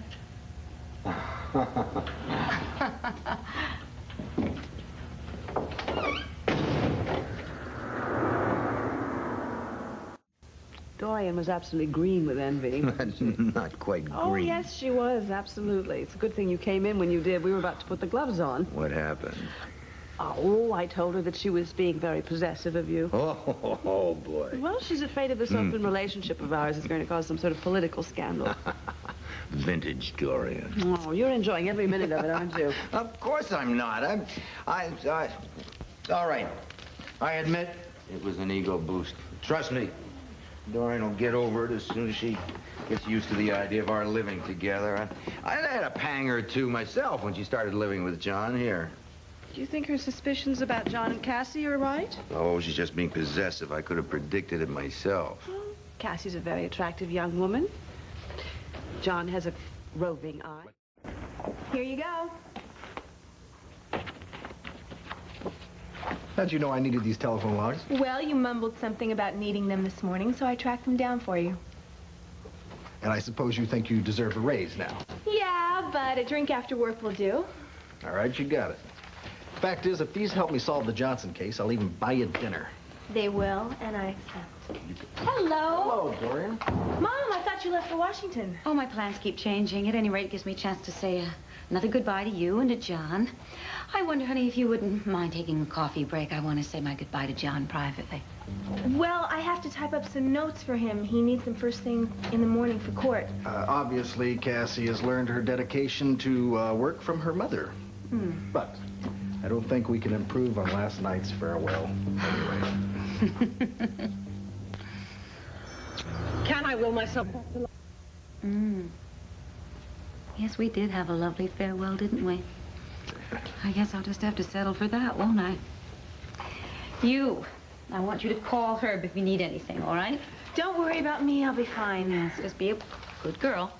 Dorian was absolutely green with envy. Not quite green. Oh, yes, she was, absolutely. It's a good thing you came in when you did. We were about to put the gloves on. What happened? Oh, I told her that she was being very possessive of you. Oh, boy. Well, she's afraid of this open relationship of ours is going to cause some sort of political scandal. Vintage Dorian. Oh, you're enjoying every minute of it, aren't you? Of course I'm not. All right. I admit it was an ego boost. Trust me, Dorian will get over it as soon as she gets used to the idea of our living together. I had a pang or two myself when she started living with John here. Do you think her suspicions about John and Cassie are right? Oh, she's just being possessive. I could have predicted it myself. Well, Cassie's a very attractive young woman. John has a roving eye. Here you go. How'd you know I needed these telephone logs? Well, you mumbled something about needing them this morning, so I tracked them down for you. And I suppose you think you deserve a raise now. Yeah, but a drink after work will do. All right, you got it. Fact is, if these help me solve the Johnson case, I'll even buy you dinner. They will, and I accept. Hello, Hello. Dorian. Mom, I thought you left for Washington. Oh, my plans keep changing. At any rate, it gives me a chance to say another goodbye to you and to John. I wonder, honey, if you wouldn't mind taking a coffee break. I want to say my goodbye to John privately. Well, I have to type up some notes for him. He needs them first thing in the morning for court. Obviously, Cassie has learned her dedication to work from her mother. But I don't think we can improve on last night's farewell anyway. Can I will myself? Yes, we did have a lovely farewell, didn't we? I guess I'll just have to settle for that, won't I? I want you to call Herb if you need anything, all right? Don't worry about me. I'll be fine. Yes, just be a good girl.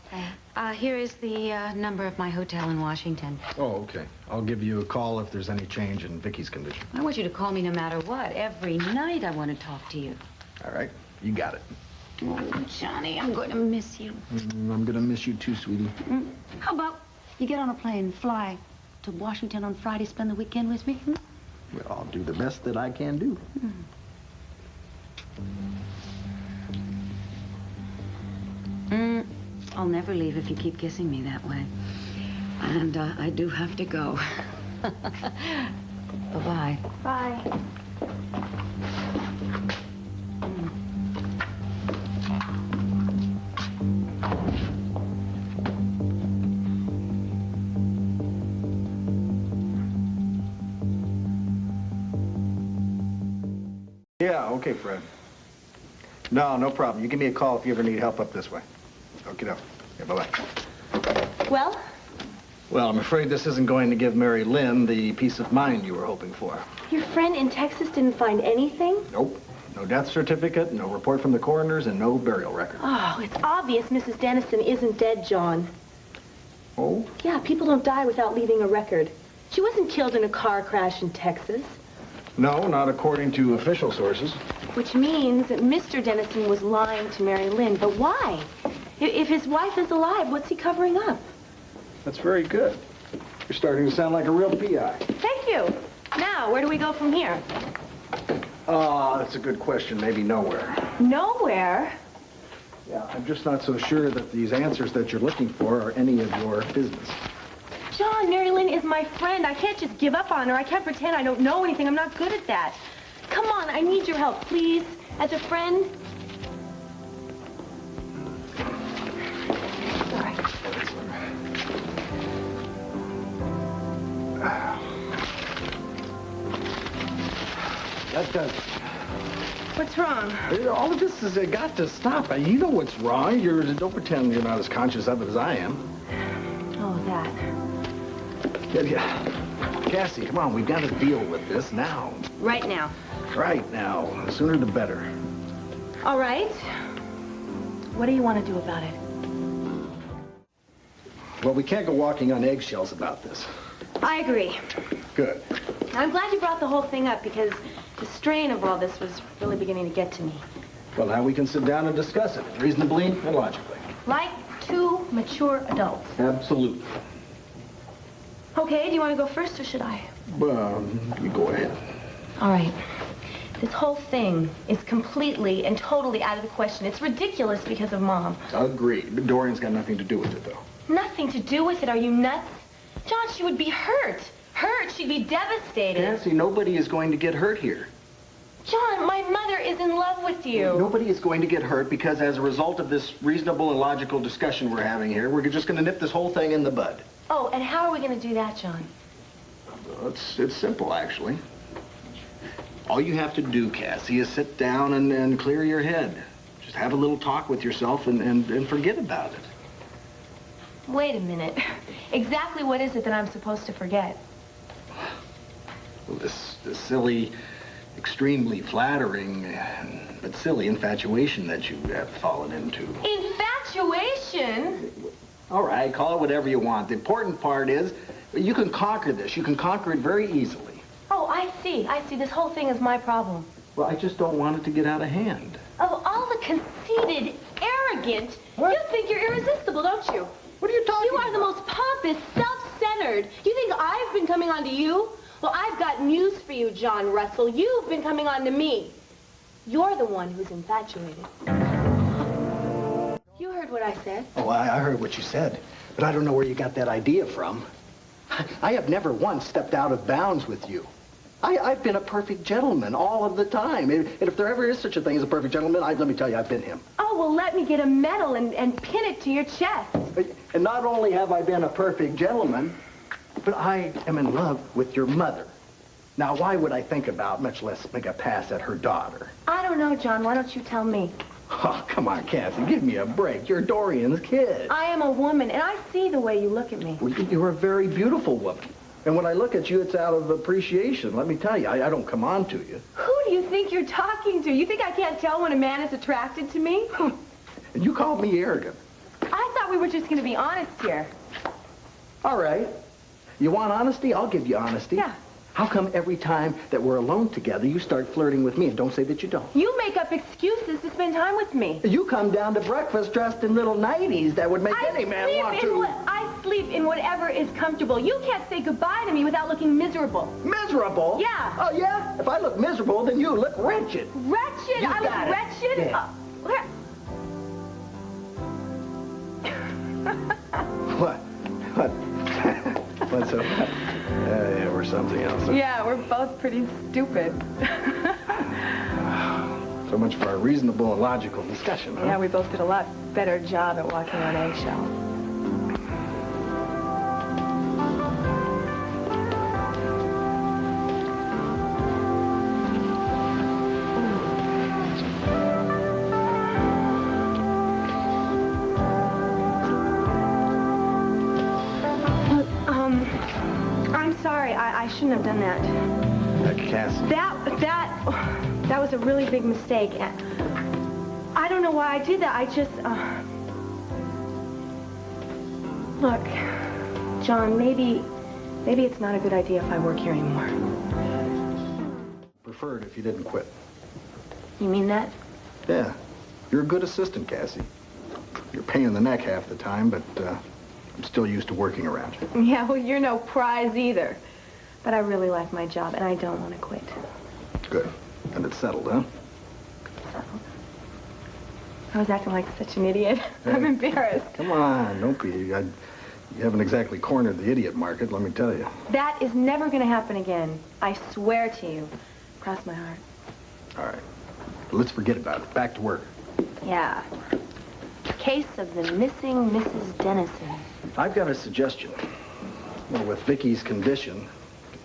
Here is the number of my hotel in Washington. Oh, okay. I'll give you a call if there's any change in Vicky's condition. I want you to call me no matter what. Every night I want to talk to you. All right. You got it. Oh, Johnny, I'm going to miss you. I'm going to miss you too, sweetie. How about you get on a plane, fly to Washington on Friday, spend the weekend with me? Well, I'll do the best that I can do. I'll never leave if you keep kissing me that way. And I do have to go. Bye-bye. Bye. Yeah, okay, Fred. No problem. You give me a call if you ever need help up this way. Okay, no. Yeah, bye-bye. Well? Well, I'm afraid this isn't going to give Mary Lynn the peace of mind you were hoping for. Your friend in Texas didn't find anything? Nope. No death certificate, no report from the coroners, and no burial record. Oh, it's obvious Mrs. Dennison isn't dead, John. Oh? Yeah, people don't die without leaving a record. She wasn't killed in a car crash in Texas. No, not according to official sources. Which means that Mr. Dennison was lying to Mary Lynn. But why? If his wife is alive, what's he covering up? That's very good. You're starting to sound like a real PI. Thank you. Now, where do we go from here? That's a good question. Maybe nowhere. Nowhere? Yeah, I'm just not so sure that these answers that you're looking for are any of your business. John, Mary Lynn is my friend. I can't just give up on her. I can't pretend I don't know anything. I'm not good at that. Come on, I need your help, please. As a friend. All right. That does it. What's wrong? All of this has got to stop. You know what's wrong. Don't pretend you're not as conscious of it as I am. Oh, that. Yeah. Cassie, come on. We've got to deal with this now. Right now. Right now. The sooner the better. All right. What do you want to do about it? Well, we can't go walking on eggshells about this. I agree. Good. I'm glad you brought the whole thing up because the strain of all this was really beginning to get to me. Well, now we can sit down and discuss it, reasonably and logically. Like two mature adults. Absolutely. Okay, do you want to go first or should I? You go ahead. All right. This whole thing is completely and totally out of the question. It's ridiculous because of Mom. Agreed. Dorian's got nothing to do with it, though. Nothing to do with it. Are you nuts? John, she would be hurt. hurt. She'd be devastated. Cassie, nobody is going to get hurt here. John, my mother is in love with you. Nobody is going to get hurt because as a result of this reasonable and logical discussion we're having here, we're just going to nip this whole thing in the bud. Oh, and how are we going to do that, John? It's simple, actually. All you have to do, Cassie, is sit down and clear your head. Just have a little talk with yourself and forget about it. Wait a minute. Exactly what is it that I'm supposed to forget? Well, this silly, extremely flattering, but silly infatuation that you have fallen into. Infatuation? All right, call it whatever you want. The important part is you can conquer this. You can conquer it very easily. Oh, I see. This whole thing is my problem. Well, I just don't want it to get out of hand. Of all the conceited, arrogant, you think you're irresistible, don't you? What are you talking about? You are the most pompous, self-centered. You think I've been coming on to you? Well, I've got news for you, John Russell. You've been coming on to me. You're the one who's infatuated. You heard what I said. Oh, I heard what you said, but I don't know where you got that idea from. I have never once stepped out of bounds with you. I've been a perfect gentleman all of the time. And if there ever is such a thing as a perfect gentleman, let me tell you, I've been him. Oh, well, let me get a medal and pin it to your chest. And not only have I been a perfect gentleman, but I am in love with your mother. Now, why would I think about, much less make a pass at her daughter? I don't know, John. Why don't you tell me? Oh, come on, Cassie, give me a break. You're Dorian's kid. I am a woman, and I see the way you look at me. Well, you're a very beautiful woman. And when I look at you, it's out of appreciation. Let me tell you, I don't come on to you. Who do you think you're talking to? You think I can't tell when a man is attracted to me? And you called me arrogant. I thought we were just going to be honest here. All right. You want honesty? I'll give you honesty. Yeah. How come every time that we're alone together, you start flirting with me and don't say that you don't? You make up excuses to spend time with me. You come down to breakfast dressed in little nighties that would make any man want to. I sleep in whatever is comfortable. You can't say goodbye to me without looking miserable. Miserable? Yeah. Oh, yeah? If I look miserable, then you look wretched. Wretched? I look wretched? Yeah. Where? What? What's up? Yeah, we're something else. Yeah, we're both pretty stupid. So much for our reasonable and logical discussion, huh? Yeah, we both did a lot better job at walking on eggshells. I'm sorry. I shouldn't have done that. Cassie. That was a really big mistake. I don't know why I did that. I just, Look, John, maybe it's not a good idea if I work here anymore. Preferred if you didn't quit. You mean that? Yeah. You're a good assistant, Cassie. You're a pain in the neck half the time, but I'm still used to working around you. Yeah, well, you're no prize either. But I really like my job, and I don't want to quit. Good. And it's settled, huh? Settled? I was acting like such an idiot. Hey. I'm embarrassed. Come on, don't be. You haven't exactly cornered the idiot market, let me tell you. That is never going to happen again. I swear to you. Cross my heart. All right. Let's forget about it. Back to work. Yeah. Case of the missing Mrs. Dennison. I've got a suggestion. Well, with Vicky's condition,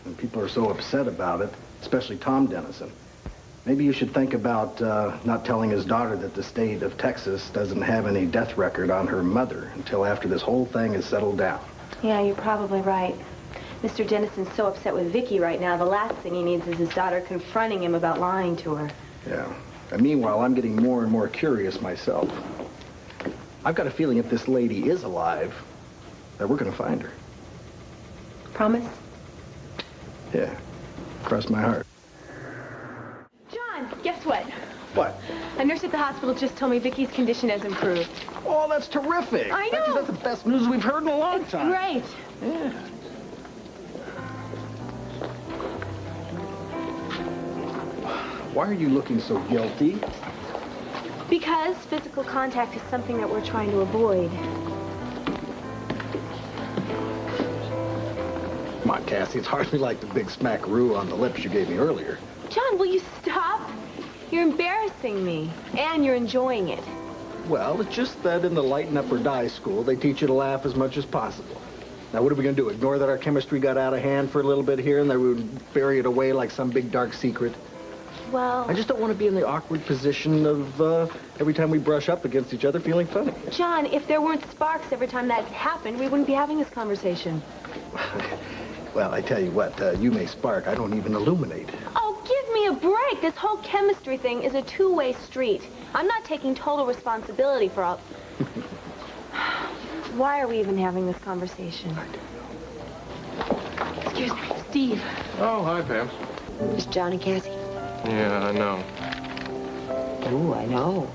and people are so upset about it, especially Tom Dennison, maybe you should think about not telling his daughter that the state of Texas doesn't have any death record on her mother until after this whole thing is settled down. Yeah, you're probably right. Mr. Dennison's so upset with Vicky right now, the last thing he needs is his daughter confronting him about lying to her. Yeah. And meanwhile, I'm getting more and more curious myself. I've got a feeling if this lady is alive, that we're going to find her. Promise? Yeah. Cross my heart. John, guess what? What? A nurse at the hospital just told me Vicky's condition has improved. Oh, that's terrific. I know. That's the best news we've heard in a long time. Great. Yeah. Why are you looking so guilty? Because physical contact is something that we're trying to avoid. Come on, Cassie. It's hardly like the big smackaroo on the lips you gave me earlier. John, will you stop? You're embarrassing me, and you're enjoying it. Well, it's just that in the lighten up or die school, they teach you to laugh as much as possible. Now, what are we going to do? Ignore that our chemistry got out of hand for a little bit here and that we would bury it away like some big dark secret? Well... I just don't want to be in the awkward position of every time we brush up against each other feeling funny. John, if there weren't sparks every time that happened, we wouldn't be having this conversation. Well, I tell you what, you may spark. I don't even illuminate. Oh, give me a break. This whole chemistry thing is a two-way street. I'm not taking total responsibility for all... Why are we even having this conversation? Excuse me, Steve. Oh, hi, Pam. Is Johnny Cassie? Yeah, I know. Oh, I know.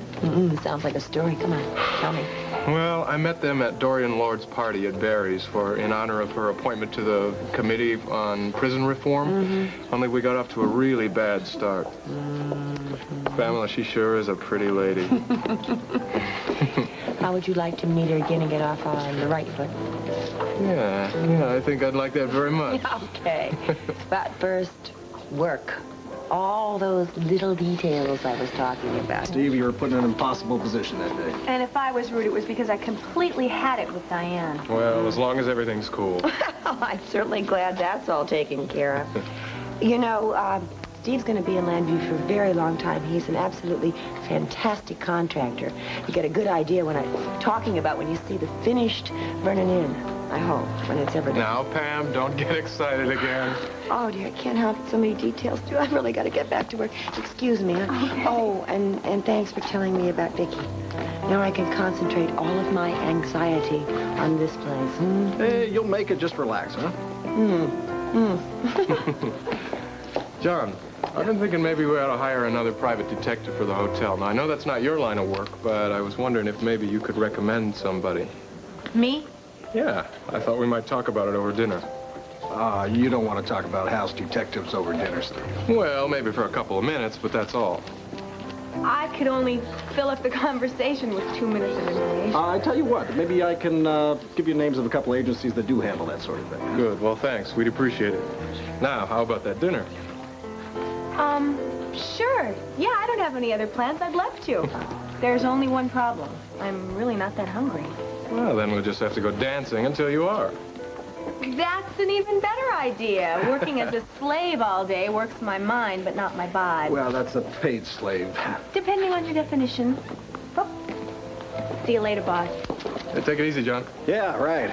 Sounds like a story. Come on, tell me. Well, I met them at Dorian Lord's party at Barry's in honor of her appointment to the Committee on Prison Reform. Only we got off to a really bad start. Pamela, she sure is a pretty lady. How would you like to meet her again and get off on the right foot? Yeah, I think I'd like that very much. Okay. But first, work. All those little details I was talking about. Steve, you were put in an impossible position that day. And if I was rude, it was because I completely had it with Diane. Well, as long as everything's cool. I'm certainly glad that's all taken care of. You know, Steve's going to be in Landview for a very long time. He's an absolutely fantastic contractor. You get a good idea when I'm talking about when you see the finished Vernon Inn. I hope, when it's ever done. Now, Pam, don't get excited again. Oh, dear, I can't help it. So many details, too. I've really got to get back to work. Excuse me. Okay. Oh, and thanks for telling me about Vicky. Now I can concentrate all of my anxiety on this place. Hey, you'll make it. Just relax, huh? John, I've been thinking maybe we ought to hire another private detective for the hotel. Now, I know that's not your line of work, but I was wondering if maybe you could recommend somebody. Me? Yeah, I thought we might talk about it over dinner. You don't want to talk about house detectives over dinner, Steve. Well, maybe for a couple of minutes, but that's all. I could only fill up the conversation with 2 minutes of information. I tell you what, maybe I can give you names of a couple agencies that do handle that sort of thing. Good, well, thanks. We'd appreciate it. Now, how about that dinner? Sure. Yeah, I don't have any other plans. I'd love to. There's only one problem. I'm really not that hungry. Well, then we'll just have to go dancing until you are. That's an even better idea. Working as a slave all day works my mind, but not my body. Well, that's a paid slave. Depending on your definition. Oh. See you later, boss. Hey, take it easy, John. Yeah, right.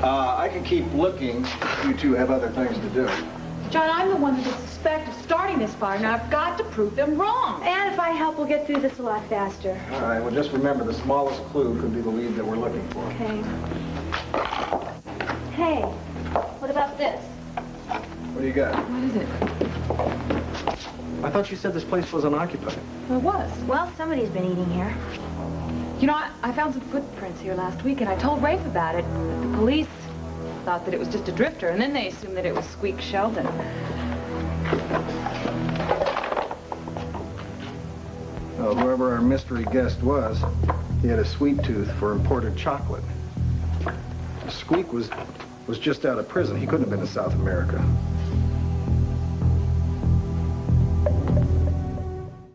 I can keep looking. You two have other things to do. John, I'm the one that is suspect of starting this fire. Now, I've got to prove them wrong. And if I help, we'll get through this a lot faster. All right, well, just remember the smallest clue could be the lead that we're looking for. Okay. Hey, what about this? What do you got? What is it? I thought you said this place was unoccupied. Well, it was. Well, somebody's been eating here. You know, I found some footprints here last week, and I told Rafe about it. The police thought that it was just a drifter, and then they assumed that it was Squeak Sheldon. Well, whoever our mystery guest was, he had a sweet tooth for imported chocolate. Squeak was just out of prison. He couldn't have been in South America.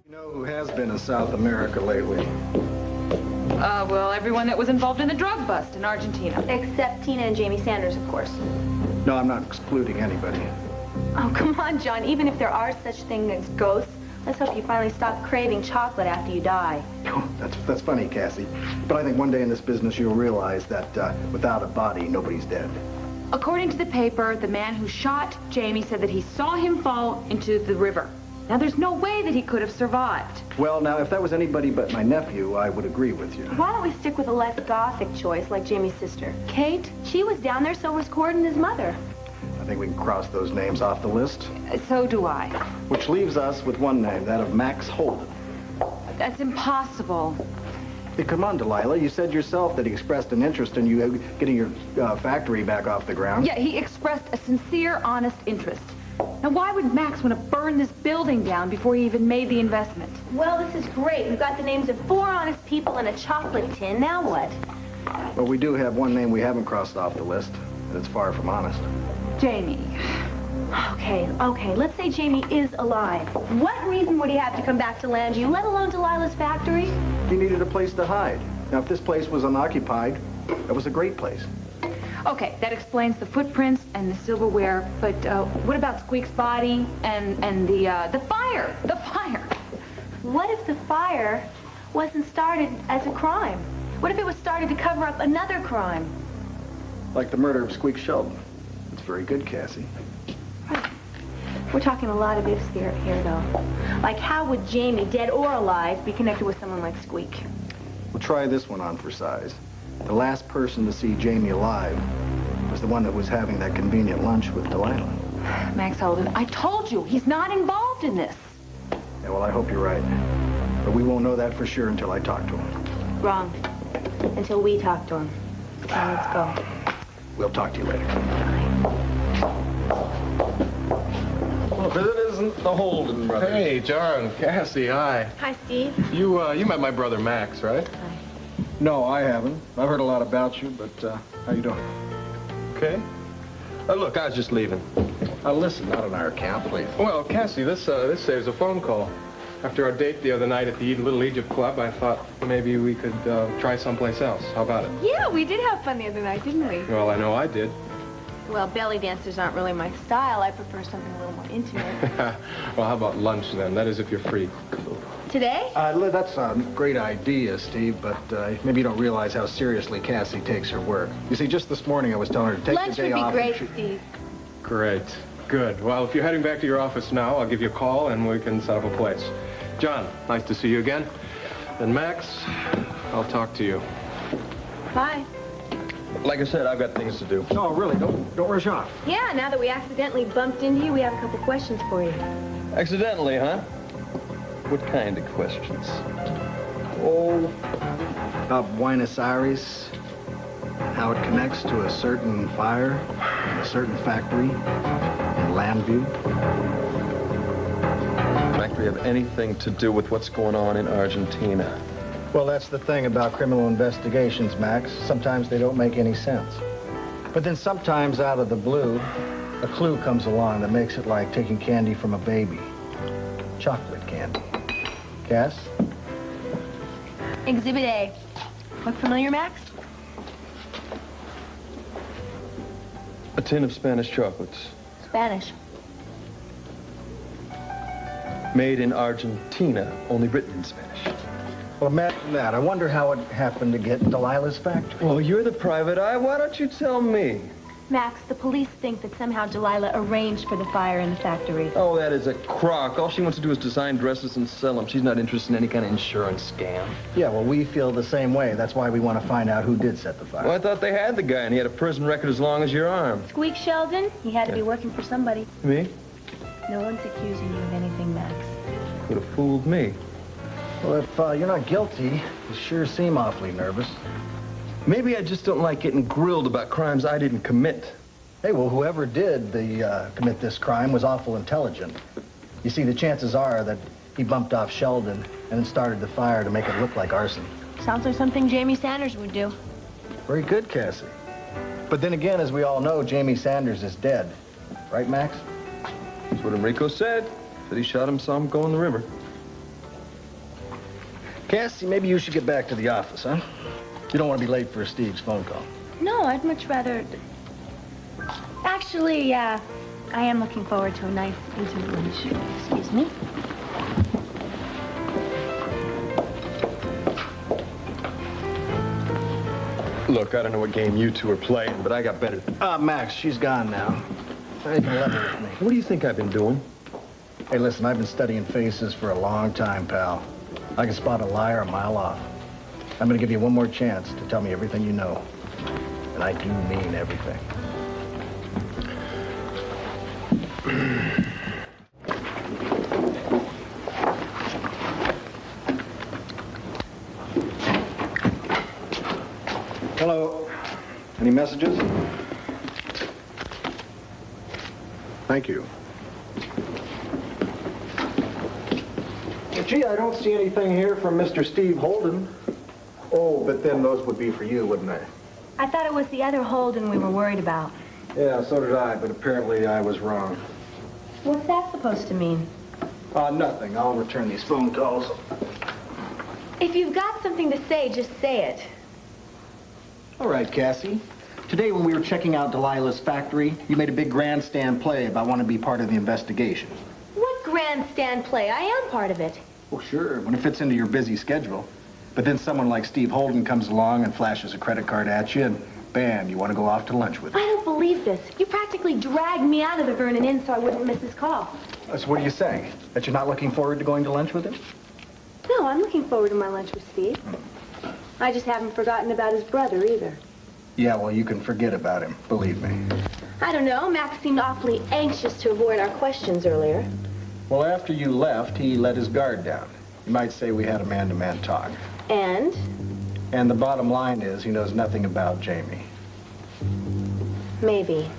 You know who has been in South America lately? Well, everyone that was involved in the drug bust in Argentina. Except Tina and Jamie Sanders, of course. No, I'm not excluding anybody. Oh, come on, John. Even if there are such things as ghosts, let's hope you finally stop craving chocolate after you die. Oh, that's funny, Cassie. But I think one day in this business you'll realize that without a body, nobody's dead. According to the paper, the man who shot Jamie said that he saw him fall into the river. Now, there's no way that he could have survived. Well, now, if that was anybody but my nephew, I would agree with you. Why don't we stick with a less gothic choice like Jamie's sister? Kate? She was down there, so was Cord and his mother. I think we can cross those names off the list. So do I. Which leaves us with one name, that of Max Holden. That's impossible. Hey, come on, Delilah. You said yourself that he expressed an interest in you getting your factory back off the ground. Yeah, he expressed a sincere, honest interest. Now, why would Max want to burn this building down before he even made the investment? Well, this is great. We've got the names of 4 honest people and a chocolate tin. Now what? Well, we do have one name we haven't crossed off the list, and it's far from honest. Jamie. Okay, let's say Jamie is alive. What reason would he have to come back to Landview, let alone Delilah's factory? He needed a place to hide. Now, if this place was unoccupied, that was a great place. Okay, that explains the footprints and the silverware, but what about Squeak's body and the fire? The fire! What if the fire wasn't started as a crime? What if it was started to cover up another crime? Like the murder of Squeak Sheldon. It's very good, Cassie. We're talking a lot of ifs here, though. Like, how would Jamie, dead or alive, be connected with someone like Squeak? We'll try this one on for size. The last person to see Jamie alive was the one that was having that convenient lunch with Delilah. Max Holden, I told you, he's not involved in this. Yeah, well, I hope you're right. But we won't know that for sure until I talk to him. Wrong. Until we talk to him. Now, let's go. We'll talk to you later. Well, if it isn't the Holden brothers. Hey, John, Cassie, hi. Hi, Steve. You met my brother Max, right? No, I haven't. I've heard a lot about you, but how you doing? Okay. Look, I was just leaving. Listen, not on our account, please. Well, Cassie, this saves a phone call. After our date the other night at the Little Egypt Club, I thought maybe we could try someplace else. How about it? Yeah, we did have fun the other night, didn't we? Well, I know I did. Well, belly dancers aren't really my style. I prefer something a little more intimate. Well, how about lunch then? That is if you're free. Today? That's a great idea, Steve, but maybe you don't realize how seriously Cassie takes her work. You see, just this morning I was telling her to take Lunch the day off. would be great, Steve. Great. Good. Well, if you're heading back to your office now, I'll give you a call and we can set up a place. John, nice to see you again. And Max, I'll talk to you. Bye. Like I said, I've got things to do. No, really, don't rush off. Yeah, now that we accidentally bumped into you, we have a couple questions for you. Accidentally, huh? What kind of questions? Oh, about Buenos Aires, how it connects to a certain fire, in a certain factory in Landview. Factory have anything to do with what's going on in Argentina? Well, that's the thing about criminal investigations, Max. Sometimes they don't make any sense. But then sometimes out of the blue, a clue comes along that makes it like taking candy from a baby. Chocolate candy. Cass? Exhibit A. Look familiar, Max? A tin of Spanish chocolates. Spanish. Made in Argentina, only written in Spanish. Well, imagine that. I wonder how it happened to get in Delilah's factory. Well, you're the private eye. Why don't you tell me? Max, the police think that somehow Delilah arranged for the fire in the factory. Oh, that is a crock. All she wants to do is design dresses and sell them. She's not interested in any kind of insurance scam. Yeah, well, we feel the same way. That's why we want to find out who did set the fire. Well, I thought they had the guy, and he had a prison record as long as your arm. Squeak Sheldon? He had to be working for somebody. Me? No one's accusing you of anything, Max. Could have fooled me. Well, if you're not guilty, you sure seem awfully nervous. Maybe I just don't like getting grilled about crimes I didn't commit. Hey, well, whoever did commit this crime was awful intelligent. You see, the chances are that he bumped off Sheldon and then started the fire to make it look like arson. Sounds like something Jamie Sanders would do. Very good, Cassie. But then again, as we all know, Jamie Sanders is dead. Right, Max? That's what Enrico said. Said he shot him, saw him go in the river. Cassie, maybe you should get back to the office, huh? You don't want to be late for Steve's phone call. No, I'd much rather... Actually, I am looking forward to a nice, intimate lunch. Excuse me. Look, I don't know what game you two are playing, but I got better. Max, she's gone now. You can level with me. What do you think I've been doing? Hey, listen, I've been studying faces for a long time, pal. I can spot a liar a mile off. I'm going to give you one more chance to tell me everything you know. And I do mean everything. Hello. Any messages? Thank you. Gee, I don't see anything here from Mr. Steve Holden. Oh, but then those would be for you, wouldn't they? I thought it was the other Holden we were worried about. Yeah, so did I, but apparently I was wrong. What's that supposed to mean? Nothing. I'll return these phone calls. If you've got something to say, just say it. All right, Cassie. Today when we were checking out Delilah's factory, you made a big grandstand play about wanting to be part of the investigation. What grandstand play? I am part of it. Well, sure, when it fits into your busy schedule. But then someone like Steve Holden comes along and flashes a credit card at you, and bam, you want to go off to lunch with him. I don't believe this. You practically dragged me out of the Vernon Inn so I wouldn't miss his call. So what are you saying? That you're not looking forward to going to lunch with him? No, I'm looking forward to my lunch with Steve. I just haven't forgotten about his brother either. Yeah, well, you can forget about him, believe me. I don't know. Max seemed awfully anxious to avoid our questions earlier. Well, after you left, he let his guard down. You might say we had a man-to-man talk. And? And the bottom line is he knows nothing about Jamie. Maybe.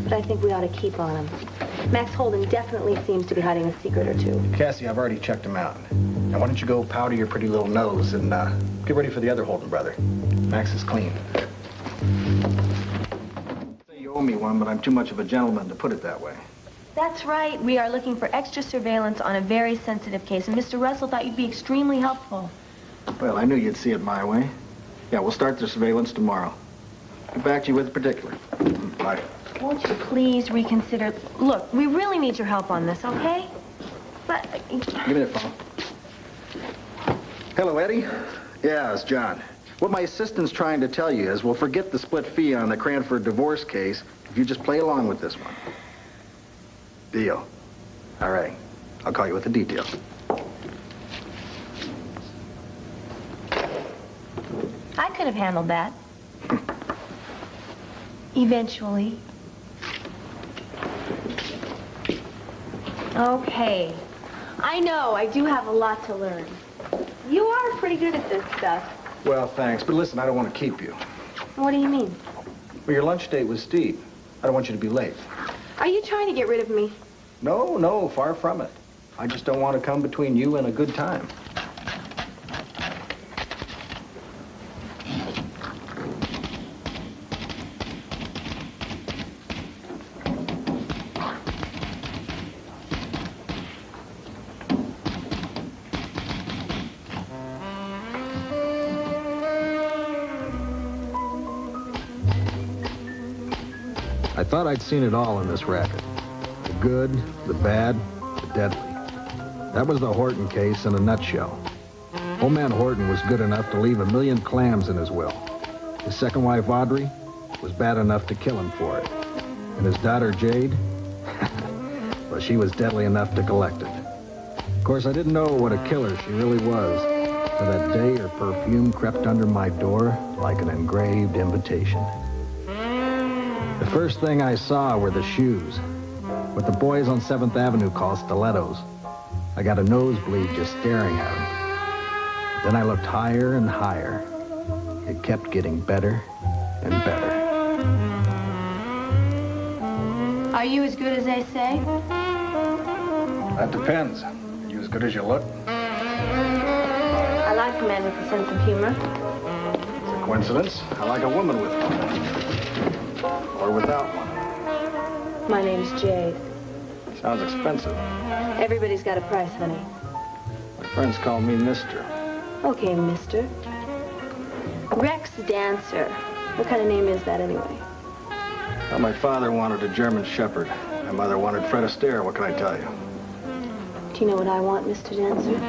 But I think we ought to keep on him. Max Holden definitely seems to be hiding a secret or two. Cassie, I've already checked him out. Now, why don't you go powder your pretty little nose and get ready for the other Holden brother. Max is clean. You owe me one, but I'm too much of a gentleman to put it that way. That's right. We are looking for extra surveillance on a very sensitive case, and Mr. Russell thought you'd be extremely helpful. Well, I knew you'd see it my way. Yeah, we'll start the surveillance tomorrow. Get back to you with the particulars. Bye. Won't you please reconsider? Look, we really need your help on this, okay? But... Give me the phone. Hello, Eddie? Yeah, it's John. What my assistant's trying to tell you is we'll forget the split fee on the Cranford divorce case if you just play along with this one. Deal. All right. I'll call you with the details. I could have handled that. Eventually. Okay. I know, I do have a lot to learn. You are pretty good at this stuff. Well, thanks. But listen, I don't want to keep you. What do you mean? Well, your lunch date with Steve. I don't want you to be late. Are you trying to get rid of me? No, far from it. I just don't want to come between you and a good time. I thought I'd seen it all in this racket. The good, the bad, the deadly. That was the Horton case in a nutshell. Old man Horton was good enough to leave 1,000,000 clams in his will. His second wife, Audrey, was bad enough to kill him for it. And his daughter, Jade, well, she was deadly enough to collect it. Of course, I didn't know what a killer she really was. For that day, her perfume crept under my door like an engraved invitation. The first thing I saw were the shoes, what the boys on 7th Avenue call stilettos. I got a nosebleed just staring at them. Then I looked higher and higher. It kept getting better and better. Are you as good as they say? That depends. Are you as good as you look? I like a man with a sense of humor. It's a coincidence. I like a woman with one. Or without one. My name's Jade. Sounds expensive. Everybody's got a price, honey. My friends call me Mister. Okay, mister. Rex Dancer. What kind of name is that, anyway? Well, my father wanted a German Shepherd. My mother wanted Fred Astaire. What can I tell you? Do you know what I want, Mr. Dancer?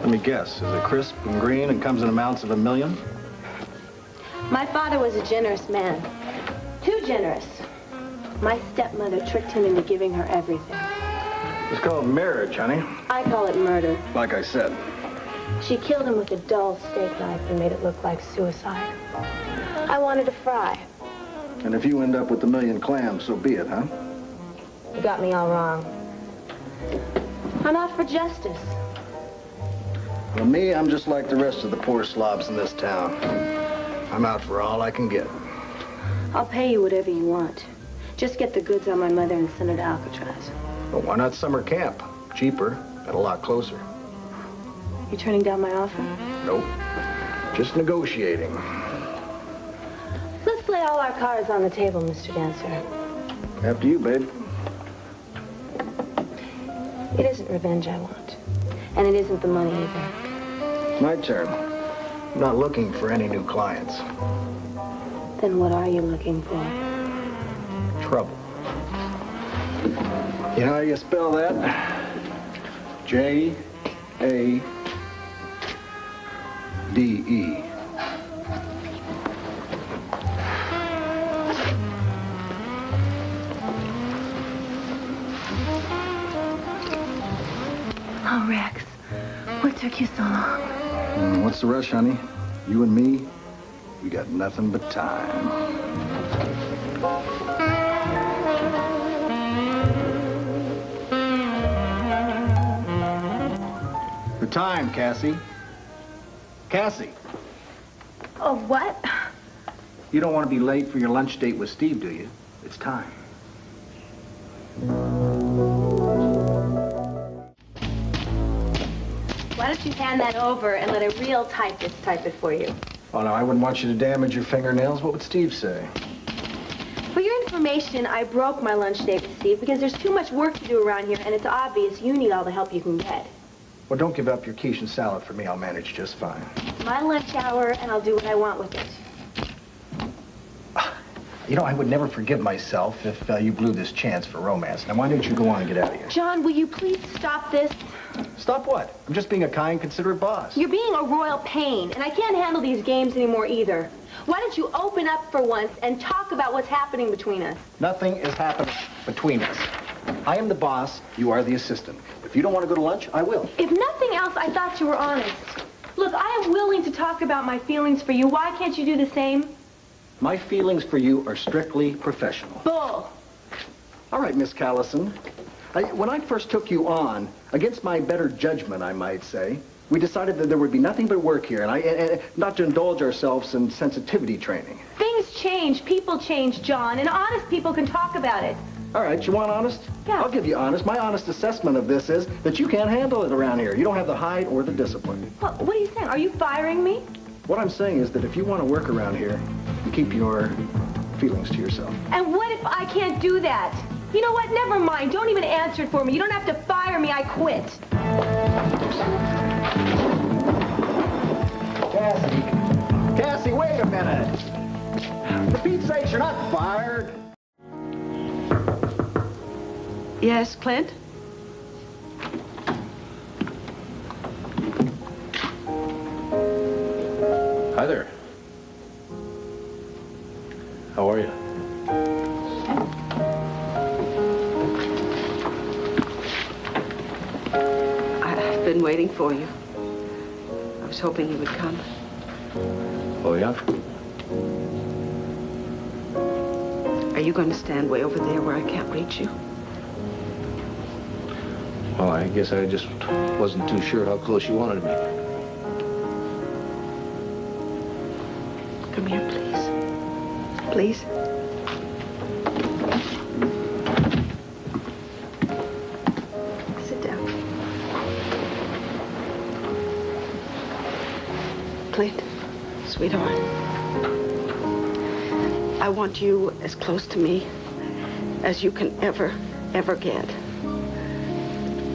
Let me guess. Is it crisp and green and comes in amounts of 1,000,000? My father was a generous man. Too generous. My stepmother tricked him into giving her everything. It's called marriage, honey. I call it murder. Like I said. She killed him with a dull steak knife and made it look like suicide. I wanted to fry. And if you end up with 1,000,000 clams, so be it, huh? You got me all wrong. I'm out for justice. Well, me, I'm just like the rest of the poor slobs in this town. I'm out for all I can get. I'll pay you whatever you want. Just get the goods on my mother and send her to Alcatraz. Well, why not summer camp? Cheaper and a lot closer. You turning down my offer? Nope. Just negotiating. Let's lay all our cards on the table, Mr. Dancer. After you, babe. It isn't revenge I want. And it isn't the money either. My turn. I'm not looking for any new clients. Then what are you looking for? Trouble. You know how you spell that? J-A-D-E. Oh, Rex, what took you so long? What's the rush, honey? You and me, we got nothing but time. The time, Cassie. Cassie, Oh, what? you don't want to be late for your lunch date with Steve, do you? It's time. Why don't you hand that over and let a real typist type it for you? Oh, no, I wouldn't want you to damage your fingernails. What would Steve say? For your information, I broke my lunch date with Steve because there's too much work to do around here, and it's obvious you need all the help you can get. Well, don't give up your quiche and salad for me. I'll manage just fine. It's my lunch hour, and I'll do what I want with it. You know, I would never forgive myself if you blew this chance for romance. Now, why don't you go on and get out of here? John, will you please stop this? Stop what? I'm just being a kind, considerate boss. You're being a royal pain, and I can't handle these games anymore either. Why don't you open up for once and talk about what's happening between us? Nothing is happening between us. I am the boss. You are the assistant. If you don't want to go to lunch, I will. If nothing else, I thought you were honest. Look, I am willing to talk about my feelings for you. Why can't you do the same? My feelings for you are strictly professional. Bull. All right, Miss Callison. When I first took you on, against my better judgment, I might say, we decided that there would be nothing but work here, and not to indulge ourselves in sensitivity training. Things change. People change, John, and honest people can talk about it. All right, you want honest? Yeah. I'll give you honest. My honest assessment of this is that you can't handle it around here. You don't have the hide or the discipline. What are you saying? Are you firing me? What I'm saying is that if you want to work around here, you keep your feelings to yourself. And what if I can't do that? You know what? Never mind. Don't even answer it for me. You don't have to fire me. I quit. Cassie, wait a minute. For Pete's sake, you're not fired. Yes, Clint? Hi there. How are you? I've been waiting for you. I was hoping you would come. Oh, yeah? Are you going to stand way over there where I can't reach you? Well, I guess I just wasn't too sure how close you wanted me. Come here, please. Please. Sit down. Clint, sweetheart. I want you as close to me as you can ever get.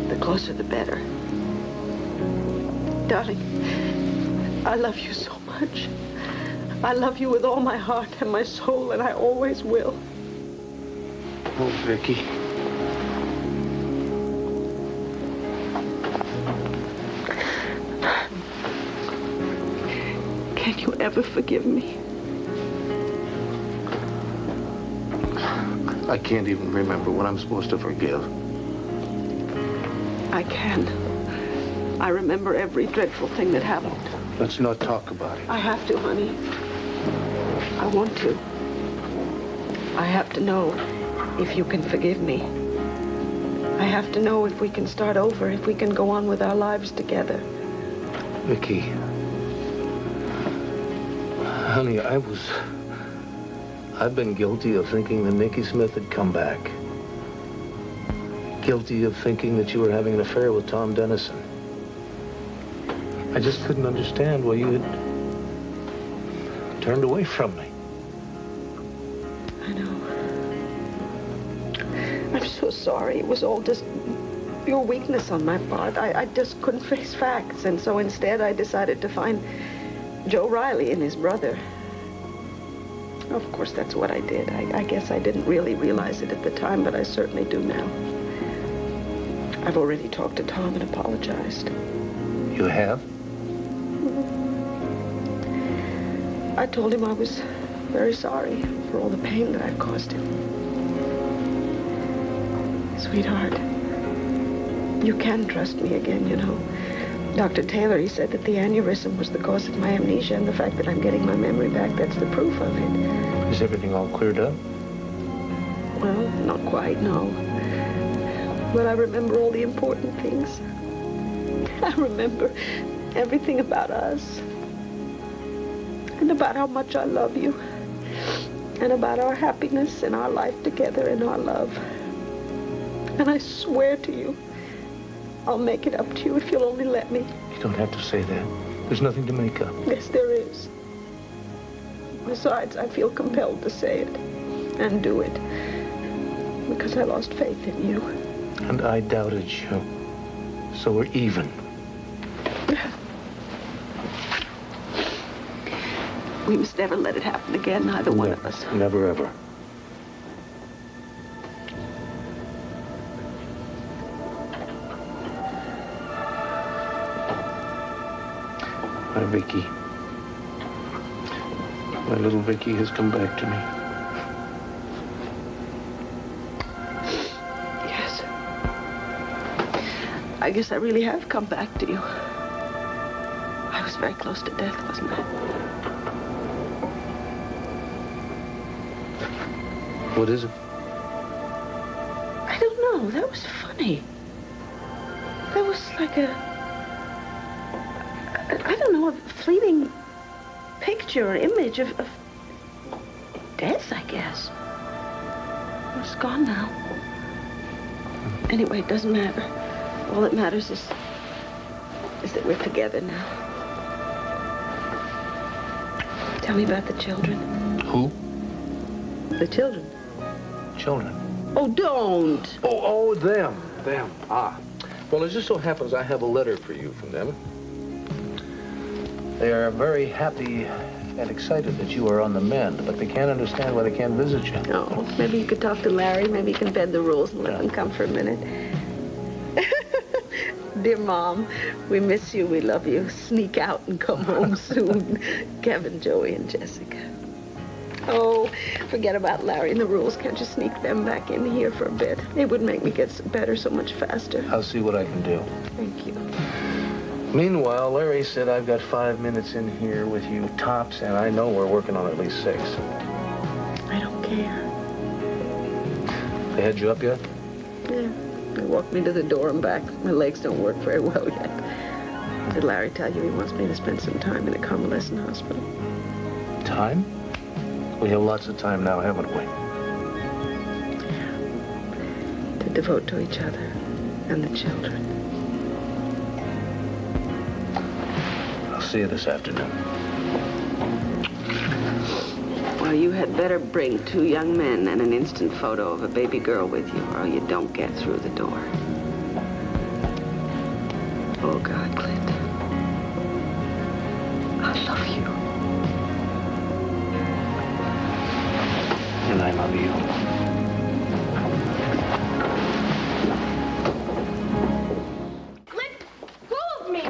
The closer, the better. Darling, I love you so much. I love you with all my heart and my soul, and I always will. Oh, Vicky. Can you ever forgive me? I can't even remember what I'm supposed to forgive. I can. I remember every dreadful thing that happened. Let's not talk about it. I have to, honey. I want to. I have to know if you can forgive me. I have to know if we can start over, if we can go on with our lives together. Vicky. Honey, I've been guilty of thinking that Nicky Smith had come back. guilty of thinking that you were having an affair with Tom Dennison. I just couldn't understand why you had turned away from me. I know. I'm so sorry. It was all just pure weakness on my part. I just couldn't face facts, and so instead I decided to find Joe Riley and his brother. Of course, that's what I did. I guess I didn't really realize it at the time, but I certainly do now. I've already talked to Tom and apologized. You have? I told him I was very sorry for all the pain that I've caused him. Sweetheart, you can trust me again, you know. Dr. Taylor, he said that the aneurysm was the cause of my amnesia, and the fact that I'm getting my memory back, that's the proof of it. Is everything all cleared up? Well, not quite, no. But I remember all the important things. I remember everything about us. And about how much I love you. And about our happiness and our life together and our love. And I swear to you, I'll make it up to you if you'll only let me. You don't have to say that. There's nothing to make up. Yes, there is. Besides, I feel compelled to say it and do it because I lost faith in you. And I doubted you. So we're even. We must never let it happen again, neither one of us. Never, ever. My Vicky. My little Vicky has come back to me. Yes. I guess I really have come back to you. I was very close to death, wasn't I? What is it? I don't know. That was funny. That was like I don't know, a fleeting picture or image of death, I guess. It's gone now. Anyway, it doesn't matter. All that matters is that we're together now. Tell me about the children. Who? The children. Children. Oh, don't. Oh, them. Them. Ah. Well, it just so happens I have a letter for you from them. They are very happy and excited that you are on the mend, but they can't understand why they can't visit you. Oh, maybe you could talk to Larry. Maybe you can bend the rules and let them come for a minute. Dear Mom, we miss you. We love you. Sneak out and come home soon. Kevin, Joey, and Jessica. Oh, forget about Larry and the rules. Can't you sneak them back in here for a bit? It would make me get better so much faster. I'll see what I can do. Thank you. Meanwhile, Larry said I've got 5 minutes in here with you tops, and I know we're working on at least 6. I don't care. They had you up yet? Yeah. They walked me to the door and back. My legs don't work very well yet. Did Larry tell you he wants me to spend some time in a convalescent hospital? Time? We have lots of time now, haven't we? To devote to each other and the children. I'll see you this afternoon. Well, you had better bring 2 young men and an instant photo of a baby girl with you, or you don't get through the door. Oh, God, Clint. I love you. And I love you. Clint fooled me!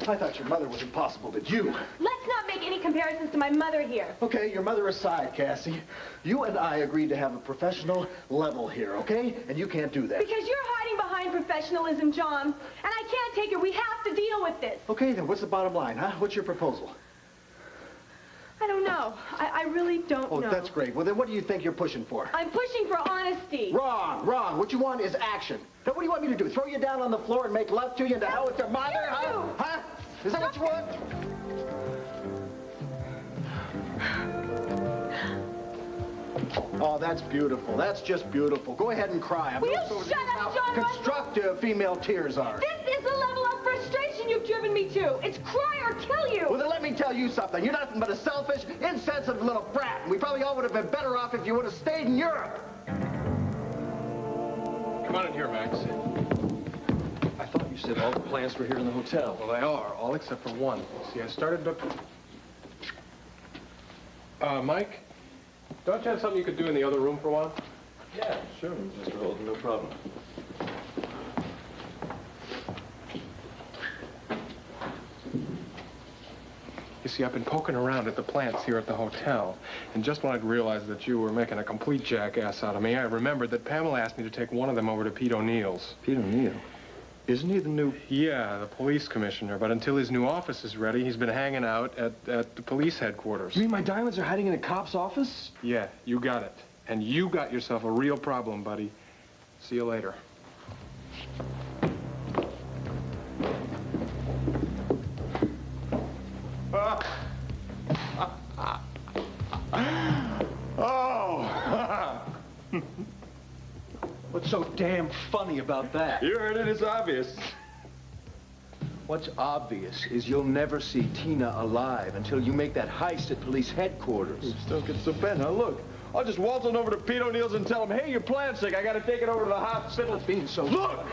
I thought your mother was impossible, did you? Let's not make any comparisons to my mother here. Okay, your mother aside, Cassie. You and I agreed to have a professional level here, okay? And you can't do that. Because you're hiding behind professionalism, John. And I can't take it. We have to deal with this. Okay, then what's the bottom line, huh? What's your proposal? I don't know. I really don't know. Oh, that's great. Well, then what do you think you're pushing for? I'm pushing for honesty. Wrong, wrong. What you want is action. Now, what do you want me to do? Throw you down on the floor and make love to you and to hell with your mother, huh? Huh? Is that what you want? Oh, that's beautiful. That's just beautiful. Go ahead and cry. Will you shut up, John? Constructive female tears are. This is the level of frustration you've driven me to. It's cry or kill you. Well, then let me tell you something. You're nothing but a selfish, insensitive little brat. We probably all would have been better off if you would have stayed in Europe. Come on in here, Max. I thought you said all the plants were here in the hotel. Well, they are, all except for one. See, I started looking... Mike, don't you have something you could do in the other room for a while? Yeah, sure, Mr. Holden, no problem. You see, I've been poking around at the plants here at the hotel, and just when I'd realized that you were making a complete jackass out of me, I remembered that Pamela asked me to take one of them over to Pete O'Neill's. Pete O'Neill? Isn't he the new... Yeah, the police commissioner, but until his new office is ready, he's been hanging out at the police headquarters. You mean my diamonds are hiding in a cop's office? Yeah, you got it. And you got yourself a real problem, buddy. See you later. Oh! What's so damn funny about that? You heard it, it's obvious. What's obvious is you'll never see Tina alive until you make that heist at police headquarters. You still get so bent, huh? Look, I'll just waltz on over to Pete O'Neill's and tell him, hey, your plan's sick. I gotta take it over to the hospital. Stop being so Look! funny.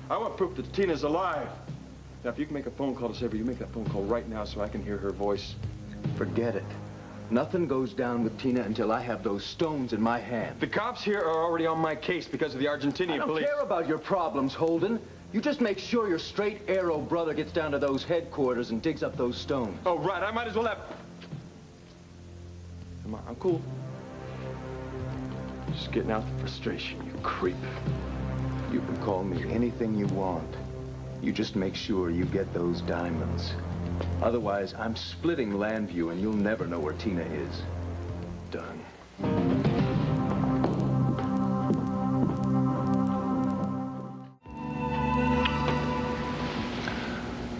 I want proof that Tina's alive. Now, if you can make a phone call to Sabre, you make that phone call right now so I can hear her voice. Forget it. Nothing goes down with Tina until I have those stones in my hand. The cops here are already on my case because of the Argentinian I don't police. care about your problems, Holden. You just make sure your straight arrow brother gets down to those headquarters and digs up those stones. Oh, right. I might as well have... Come on, I'm cool. Just getting out the frustration, you creep. You can call me anything you want. You just make sure you get those diamonds. Otherwise, I'm splitting Landview and you'll never know where Tina is. Done.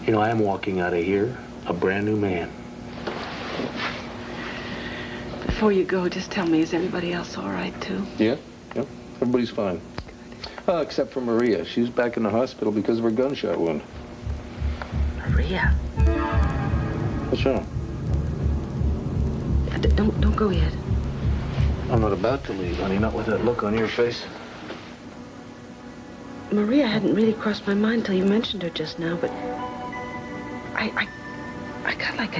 You know, I'm walking out of here a brand new man. Before you go, just tell me, is everybody else all right, too? Yeah, everybody's fine. Except for Maria. She's back in the hospital because of her gunshot wound. Maria? What's wrong? Don't go yet. I'm not about to leave, honey, not with that look on your face. Maria hadn't really crossed my mind till you mentioned her just now, but I got like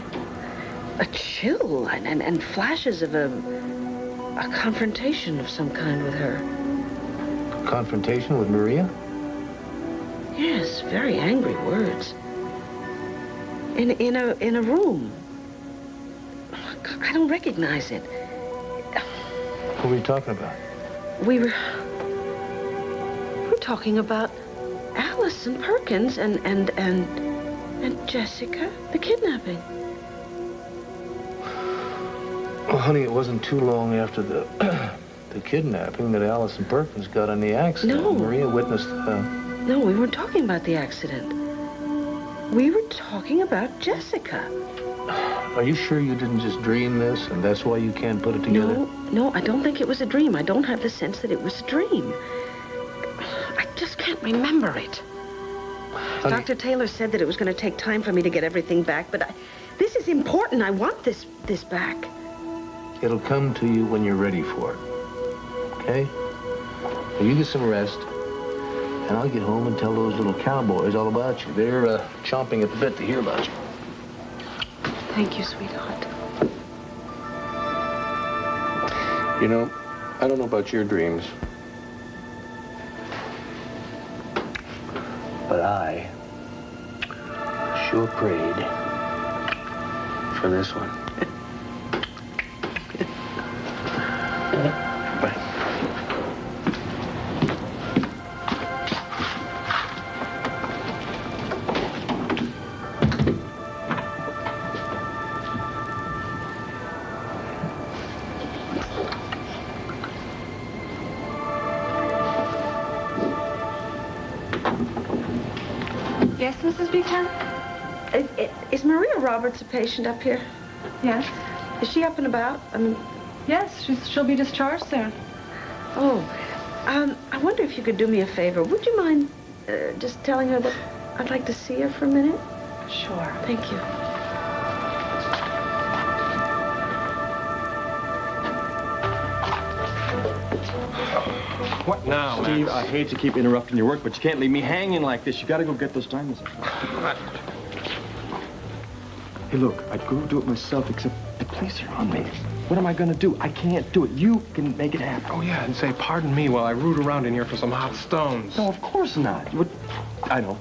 a chill and flashes of a confrontation of some kind with her. Confrontation with Maria? Yes, very angry words. In a room. I don't recognize it. Who were you talking about? We were talking about Allison Perkins and Jessica, the kidnapping. Well, honey, it wasn't too long after the kidnapping that Allison Perkins got in the accident. No. Maria witnessed No, we weren't talking about the accident. We were talking about Jessica. Are you sure you didn't just dream this, and that's why you can't put it together? No, I don't think it was a dream. I don't have the sense that it was a dream. I just can't remember it. Honey. Dr. Taylor said that it was going to take time for me to get everything back, but this is important. I want this back. It'll come to you when you're ready for it. Okay? Now you get some rest, and I'll get home and tell those little cowboys all about you. They're chomping at the bit to hear about you. Thank you, sweetheart. You know, I don't know about your dreams, but I sure prayed for this one. Bye. Yes, Mrs. Buchanan? Is Maria Roberts a patient up here? Yes. Is she up and about? I mean, Yes, she'll be discharged soon. Oh, I wonder if you could do me a favor. Would you mind just telling her that I'd like to see her for a minute? Sure. Thank you. What now, Steve, Max? I hate to keep interrupting your work, but you can't leave me hanging like this. You gotta go get those diamonds. Hey, look, I'd go do it myself, except the police are on me. What am I gonna do? I can't do it. You can make it happen. Oh, yeah, and say, pardon me while I root around in here for some hot stones. No, of course not. I know.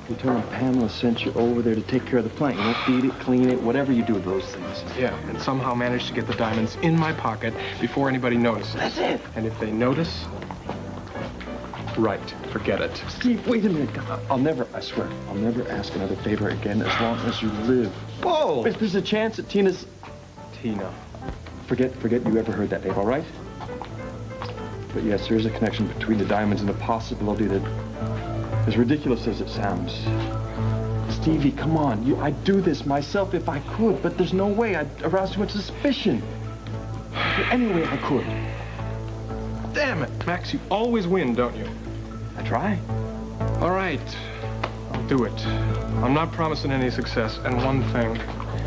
You tell them Pamela sent you over there to take care of the plant. You know, feed it, clean it, whatever you do with those things. Yeah, and somehow managed to get the diamonds in my pocket before anybody notices. That's it. And if they notice, right, forget it. Steve, wait a minute. I'll never, I swear, I'll never ask another favor again as long as you live. Whoa! If there's a chance that Tina's... Tina. Forget you ever heard that name, all right? But yes, there is a connection between the diamonds and the possibility that, as ridiculous as it sounds, Stevie, come on. I'd do this myself if I could, but there's no way. I'd arouse too much suspicion. Any way I could. Damn it, Max, you always win, don't you? I try. All right, I'll do it. I'm not promising any success, and one thing.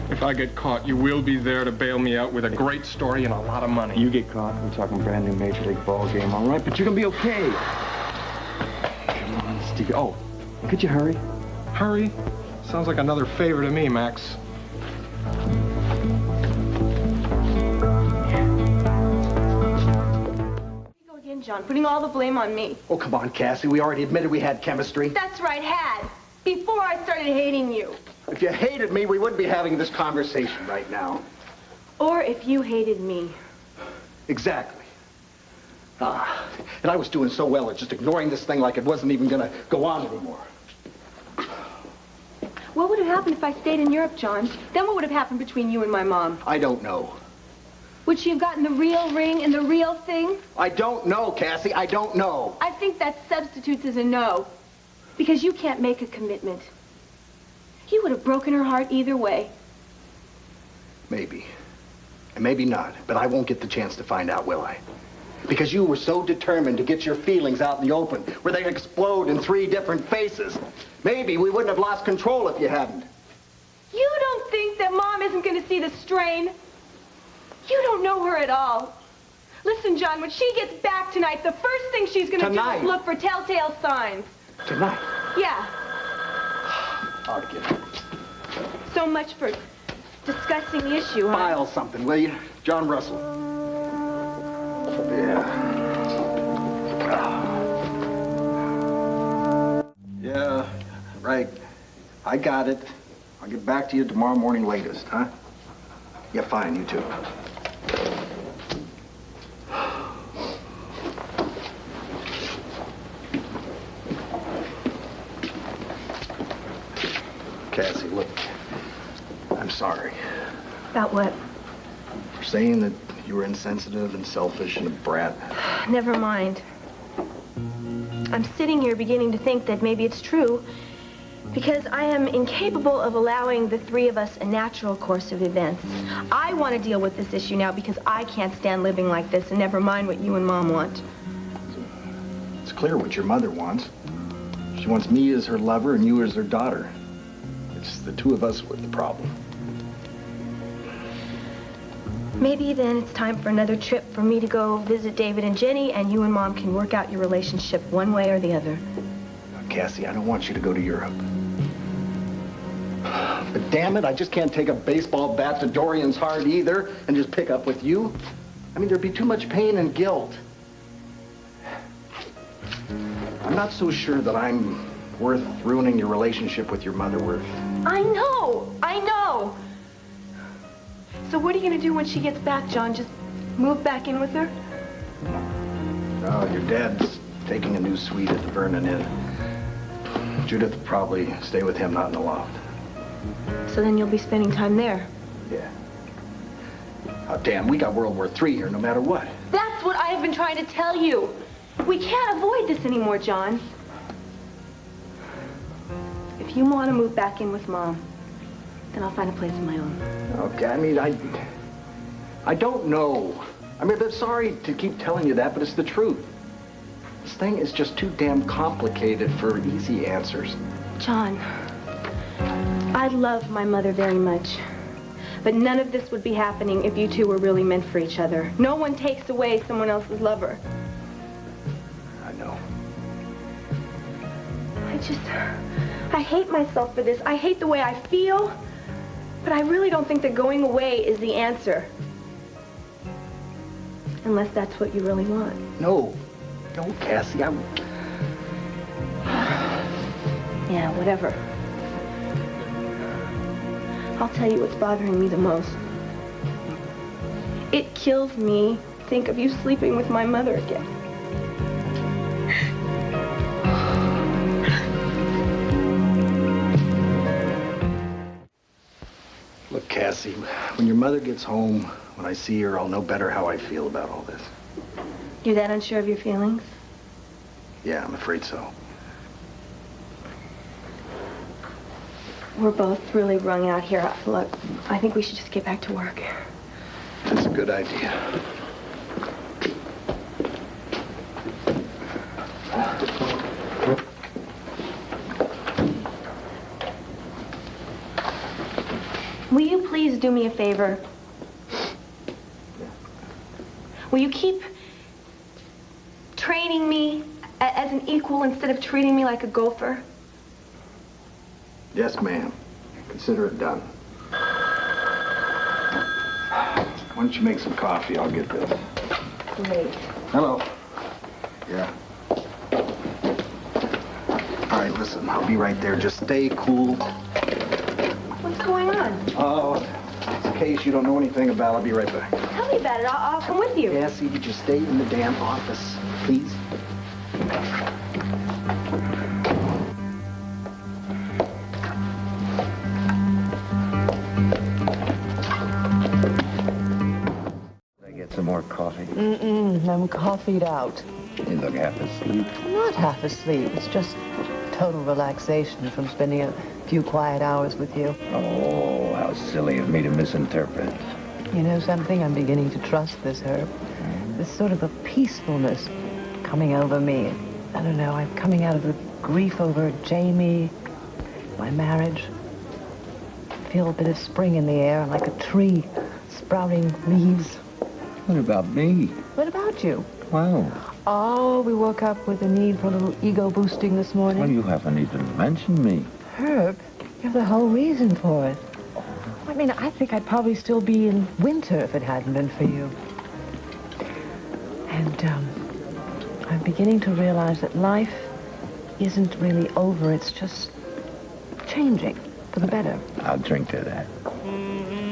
If I get caught, you will be there to bail me out with a great story and a lot of money. You get caught, we're talking brand new Major League ball game, all right? But you're gonna be okay. Come on, Stevie. Oh, could you hurry? Hurry? Sounds like another favor to me, Max. Go again, John, putting all the blame on me. Oh, come on, Cassie. We already admitted we had chemistry. That's right, had. Before I started hating you. If you hated me, we wouldn't be having this conversation right now. Or if you hated me. Exactly. And I was doing so well at just ignoring this thing like it wasn't even gonna go on anymore. What would have happened if I stayed in Europe, John? Then what would have happened between you and my mom? I don't know. Would she have gotten the real ring and the real thing? I don't know, Cassie. I don't know. I think that substitutes as a no. Because you can't make a commitment. You would have broken her heart either way. Maybe. And maybe not. But I won't get the chance to find out, will I? Because you were so determined to get your feelings out in the open, where they'd explode in 3 different faces. Maybe we wouldn't have lost control if you hadn't. You don't think that Mom isn't going to see the strain? You don't know her at all. Listen, John, when she gets back tonight, the first thing she's going to do is look for telltale signs. Tonight? Yeah. I'll get it. So much for discussing the issue, huh? File something, will you? John Russell. Yeah, right. I got it. I'll get back to you tomorrow morning latest, huh? Yeah, fine, you too. Cassie, look, I'm sorry. About what? For saying that you were insensitive and selfish and a brat. Never mind. I'm sitting here beginning to think that maybe it's true because I am incapable of allowing the 3 of us a natural course of events. I want to deal with this issue now because I can't stand living like this, and never mind what you and Mom want. It's clear what your mother wants. She wants me as her lover and you as her daughter. It's the 2 of us with the problem. Maybe then it's time for another trip for me to go visit David and Jenny, and you and Mom can work out your relationship one way or the other. Cassie, I don't want you to go to Europe. But damn it, I just can't take a baseball bat to Dorian's heart either and just pick up with you. I mean, there'd be too much pain and guilt. I'm not so sure that I'm worth ruining your relationship with your mother, Worth. I know! So what are you going to do when she gets back, John? Just move back in with her? No, your dad's taking a new suite at the Vernon Inn. Judith will probably stay with him, not in the loft. So then you'll be spending time there? Yeah. Oh, damn, we got World War III here no matter what. That's what I have been trying to tell you. We can't avoid this anymore, John. If you want to move back in with Mom, then I'll find a place of my own. Okay, I mean, I don't know. I mean, I'm sorry to keep telling you that, but it's the truth. This thing is just too damn complicated for easy answers. John, I love my mother very much. But none of this would be happening if you two were really meant for each other. No one takes away someone else's lover. I know. I hate myself for this. I hate the way I feel. But I really don't think that going away is the answer. Unless that's what you really want. No. No, Cassie, Yeah, whatever. I'll tell you what's bothering me the most. It kills me to think of you sleeping with my mother again. Look, Cassie, when your mother gets home, when I see her, I'll know better how I feel about all this. You're that unsure of your feelings? Yeah, I'm afraid so. We're both really wrung out here. Look, I think we should just get back to work. That's a good idea. Will you please do me a favor? Will you keep training me as an equal instead of treating me like a gopher? Yes, ma'am. Consider it done. Why don't you make some coffee? I'll get this. Great. Hello. Yeah. All right, listen, I'll be right there. Just stay cool. What's going on? Oh, it's a case you don't know anything about. I'll be right back. Tell me about it. I'll come with you. Cassie, you just stay in the damn office, please. Some more coffee? I'm coffeeed out. You look half asleep. I'm not half asleep. It's just total relaxation from spending a few quiet hours with you. Oh, how silly of me to misinterpret. You know something? I'm beginning to trust this, Herb. This sort of a peacefulness coming over me. I don't know. I'm coming out of the grief over Jamie, my marriage. I feel a bit of spring in the air, like a tree sprouting leaves. What about me? What about you? Wow. Oh, we woke up with a need for a little ego boosting this morning. Well, you haven't even mentioned me. Herb, you're the whole reason for it. I mean, I think I'd probably still be in winter if it hadn't been for you. And, I'm beginning to realize that life isn't really over. It's just changing for the better. I'll drink to that.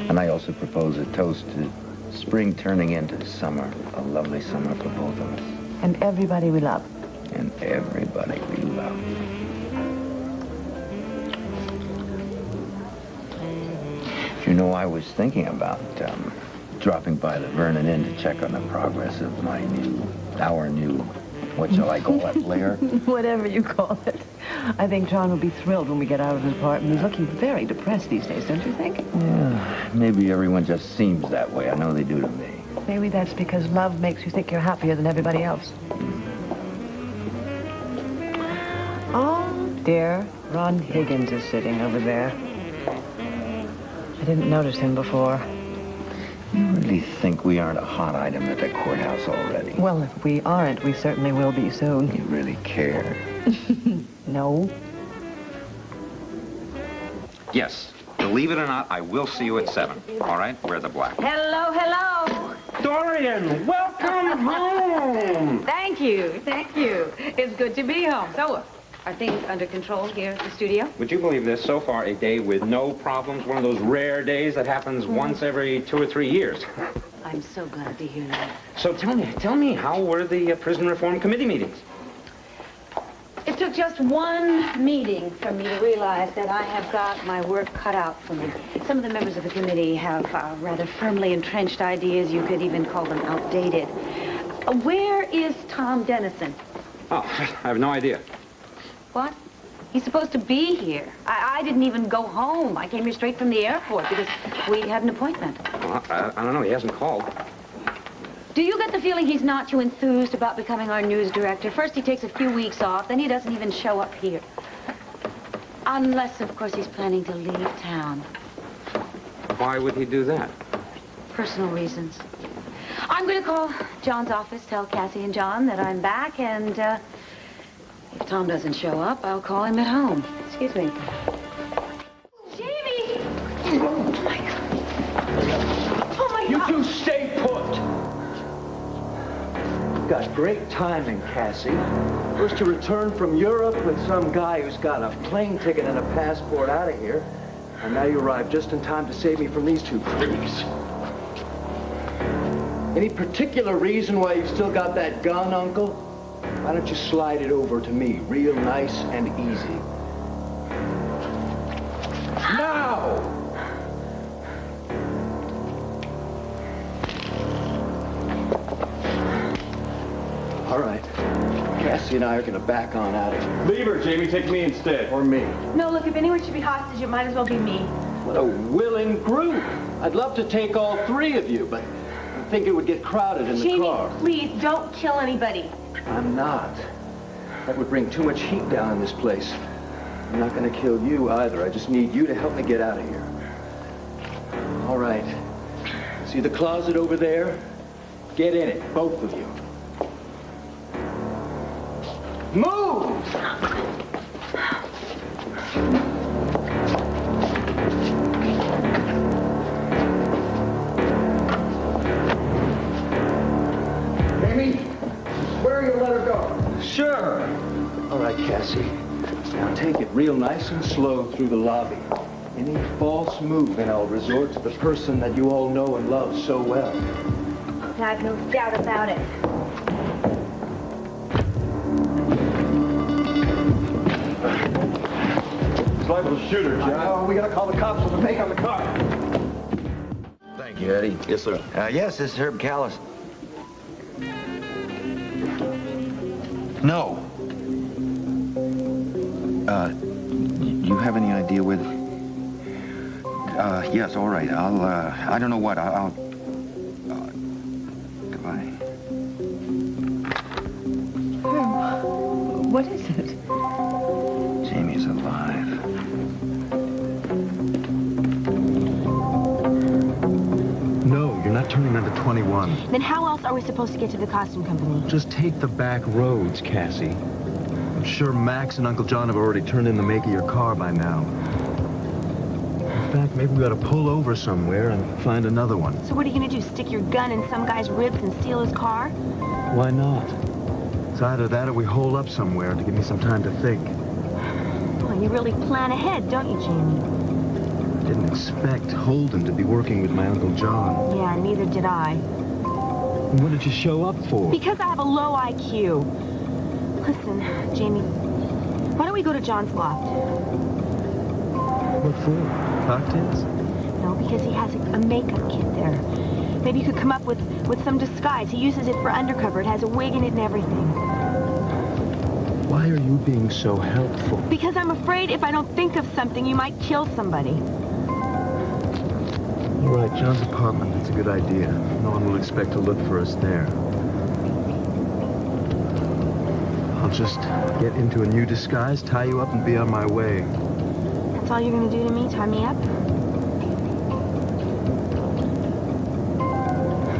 And I also propose a toast to spring turning into summer, a lovely summer for both of us. And everybody we love. And everybody we love. You know, I was thinking about dropping by the Vernon Inn to check on the progress of our new, what shall I call it, lair? Whatever you call it. I think John will be thrilled when we get out of his apartment. He's looking very depressed these days, don't you think? Yeah, maybe everyone just seems that way. I know they do to me. Maybe that's because love makes you think you're happier than everybody else. Oh, dear. Ron Higgins is sitting over there. I didn't notice him before. You really think we aren't a hot item at the courthouse already? Well, if we aren't, we certainly will be soon. You really care? No. Yes. Believe it or not, I will see you at 7. All right? Wear the black. Hello, hello. Dorian, welcome home. Thank you. It's good to be home. So, are things under control here at the studio? Would you believe this? So far, a day with no problems. One of those rare days that happens once every 2 or 3 years. I'm so glad to hear that. So tell me, how were the Prison Reform Committee meetings? It took just one meeting for me to realize that I have got my work cut out for me. Some of the members of the committee have rather firmly entrenched ideas. You could even call them outdated. Where is Tom Dennison? Oh, I have no idea. What? He's supposed to be here. I didn't even go home. I came here straight from the airport because we had an appointment. Well, I don't know. He hasn't called. Do you get the feeling he's not too enthused about becoming our news director? First he takes a few weeks off, then he doesn't even show up here. Unless, of course, he's planning to leave town. Why would he do that? Personal reasons. I'm going to call John's office, tell Cassie and John that I'm back, and if Tom doesn't show up, I'll call him at home. Excuse me. Jamie! Oh, my God. Oh, my God. You two stay put. Got great timing, Cassie. First you return from Europe with some guy who's got a plane ticket and a passport out of here. And now you arrive just in time to save me from these two freaks. Any particular reason why you've still got that gun, Uncle? Why don't you slide it over to me, real nice and easy? Now! All right. Cassie and I are going to back on out of here. Leave her, Jamie. Take me instead. Or me. No, look, if anyone should be hostage, it might as well be me. What a willing group. I'd love to take all three of you, but I think it would get crowded in the car. Jamie, please, don't kill anybody. I'm not. That would bring too much heat down in this place. I'm not going to kill you either. I just need you to help me get out of here. All right. See the closet over there? Get in it, both of you. Move! Amy, where you let her go? Sure. All right, Cassie. Now take it real nice and slow through the lobby. Any false move and I'll resort to the person that you all know and love so well. I've no doubt about it. He's liable to shoot her, John. Oh, we gotta call the cops with the make on the car. Thank you, Eddie. Yes, sir. Yes, this is Herb Callis. No. You have any idea where yes, all right. I don't know what. Goodbye. What is it? Jamie's alive. No, you're not turning under 21. Then how else are we supposed to get to the costume company? Just take the back roads, Cassie. I'm sure Max and Uncle John have already turned in the make of your car by now. In fact, maybe we ought to pull over somewhere and find another one. So what are you going to do, stick your gun in some guy's ribs and steal his car? Why not? It's either that or we hole up somewhere to give me some time to think. Well, you really plan ahead, don't you, Jamie? I didn't expect Holden to be working with my Uncle John. Yeah, neither did I. What did you show up for? Because I have a low IQ. Listen, Jamie, why don't we go to John's loft? What for? Cocktails? No, because he has a makeup kit there. Maybe you could come up with some disguise. He uses it for undercover. It has a wig in it and everything. Why are you being so helpful? Because I'm afraid if I don't think of something, you might kill somebody. All right, John's apartment. That's a good idea. No one will expect to look for us there. I'll just get into a new disguise, tie you up, and be on my way. That's all you're going to do to me? Tie me up?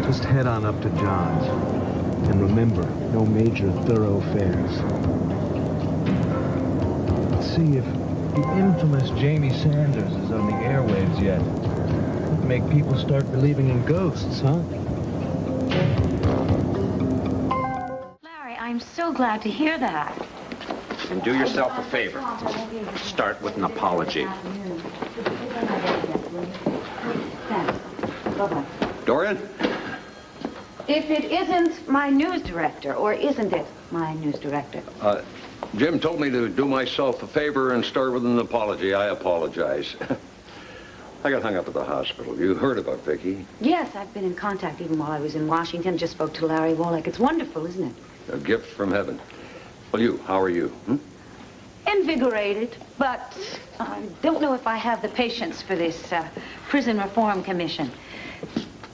Just head on up to John's. And remember, no major thoroughfares. Let's see if the infamous Jamie Sanders is on the airwaves yet. That'd make people start believing in ghosts, huh? Larry, I'm so glad to hear that. And do yourself a favor. Start with an apology. Dorian? If it isn't my news director, or isn't it my news director? Jim told me to do myself a favor and start with an apology. I apologize. I got hung up at the hospital. You heard about Vicky. Yes, I've been in contact even while I was in Washington. Just spoke to Larry Wallach. It's wonderful, isn't it? A gift from heaven. Well, how are you? Hmm? In invigorated, but I don't know if I have the patience for this prison reform commission.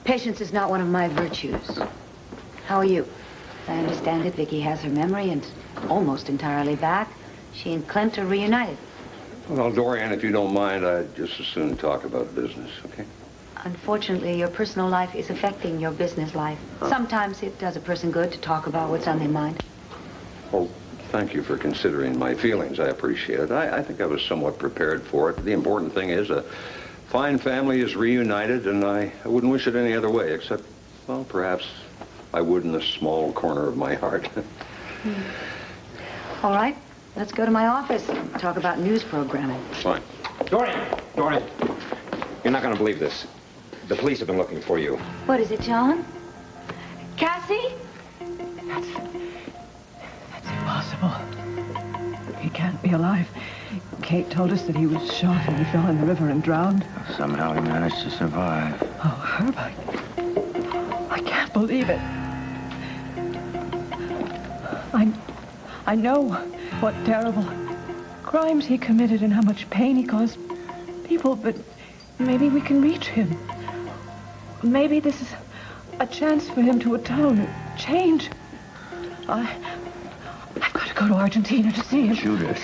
Patience is not one of my virtues. How are you? As I understand it, Vicky has her memory and almost entirely back. She and Clint are reunited. Well, Dorian, if you don't mind, I'd just as soon talk about business, okay? Unfortunately, your personal life is affecting your business life. Sometimes it does a person good to talk about what's on their mind. Well, thank you for considering my feelings. I appreciate it. I think I was somewhat prepared for it. The important thing is a fine family is reunited, and I wouldn't wish it any other way, except, well, perhaps I would in a small corner of my heart. All right, let's go to my office and talk about news programming. Fine. Dorian! Dorian! You're not going to believe this. The police have been looking for you. What is it, John? Cassie? That's impossible. He can't be alive. Kate told us that he was shot and he fell in the river and drowned. Somehow he managed to survive. Oh, Herb, I can't believe it. I know what terrible crimes he committed and how much pain he caused people, but maybe we can reach him. Maybe this is a chance for him to atone, change. I've got to go to Argentina to see him. Judith.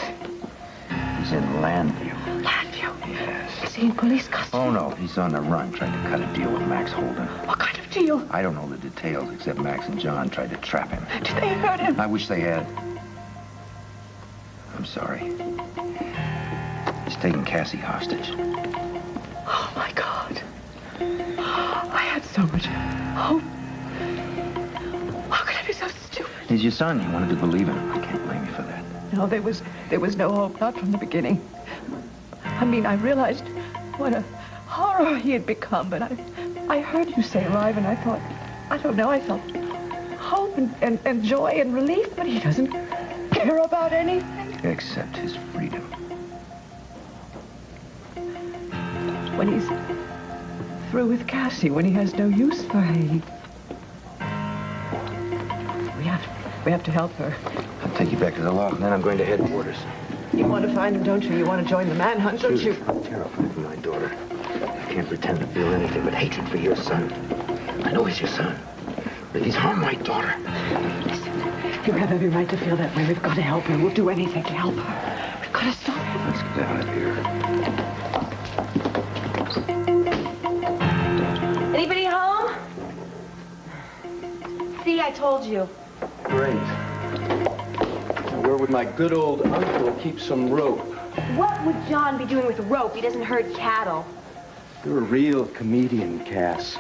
He's in Landview. Landview? Yes. Is he in police custody? Oh, no. He's on the run, trying to cut a deal with Max Holden. What kind of deal? I don't know the details, except Max and John tried to trap him. Did they hurt him? I wish they had. I'm sorry. He's taking Cassie hostage. Oh, my God. I had so much hope. How could I be so stupid? He's your son. You wanted to believe in him. I can't blame you for that. No, there was no hope, not from the beginning. I mean, I realized what a horror he had become, but I heard you say alive, and I thought, I don't know, I felt hope and joy and relief, but he doesn't care about anything. Except his freedom. When he's through with Cassie, when he has no use for her, we have to help her. I'll take you back to the loft, and then I'm going to headquarters. You want to find him, don't you? You want to join the manhunt, don't you? I'm terrified for my daughter. I can't pretend to feel anything but hatred for your son. I know he's your son, but he's harmed my daughter. You have every right to feel that way. We've got to help her. We'll do anything to help her. We've got to stop him. Let's get out of here. Anybody home? See, I told you. Great. Now, where would my good old uncle keep some rope? What would John be doing with rope? He doesn't herd cattle. You're a real comedian, Cass.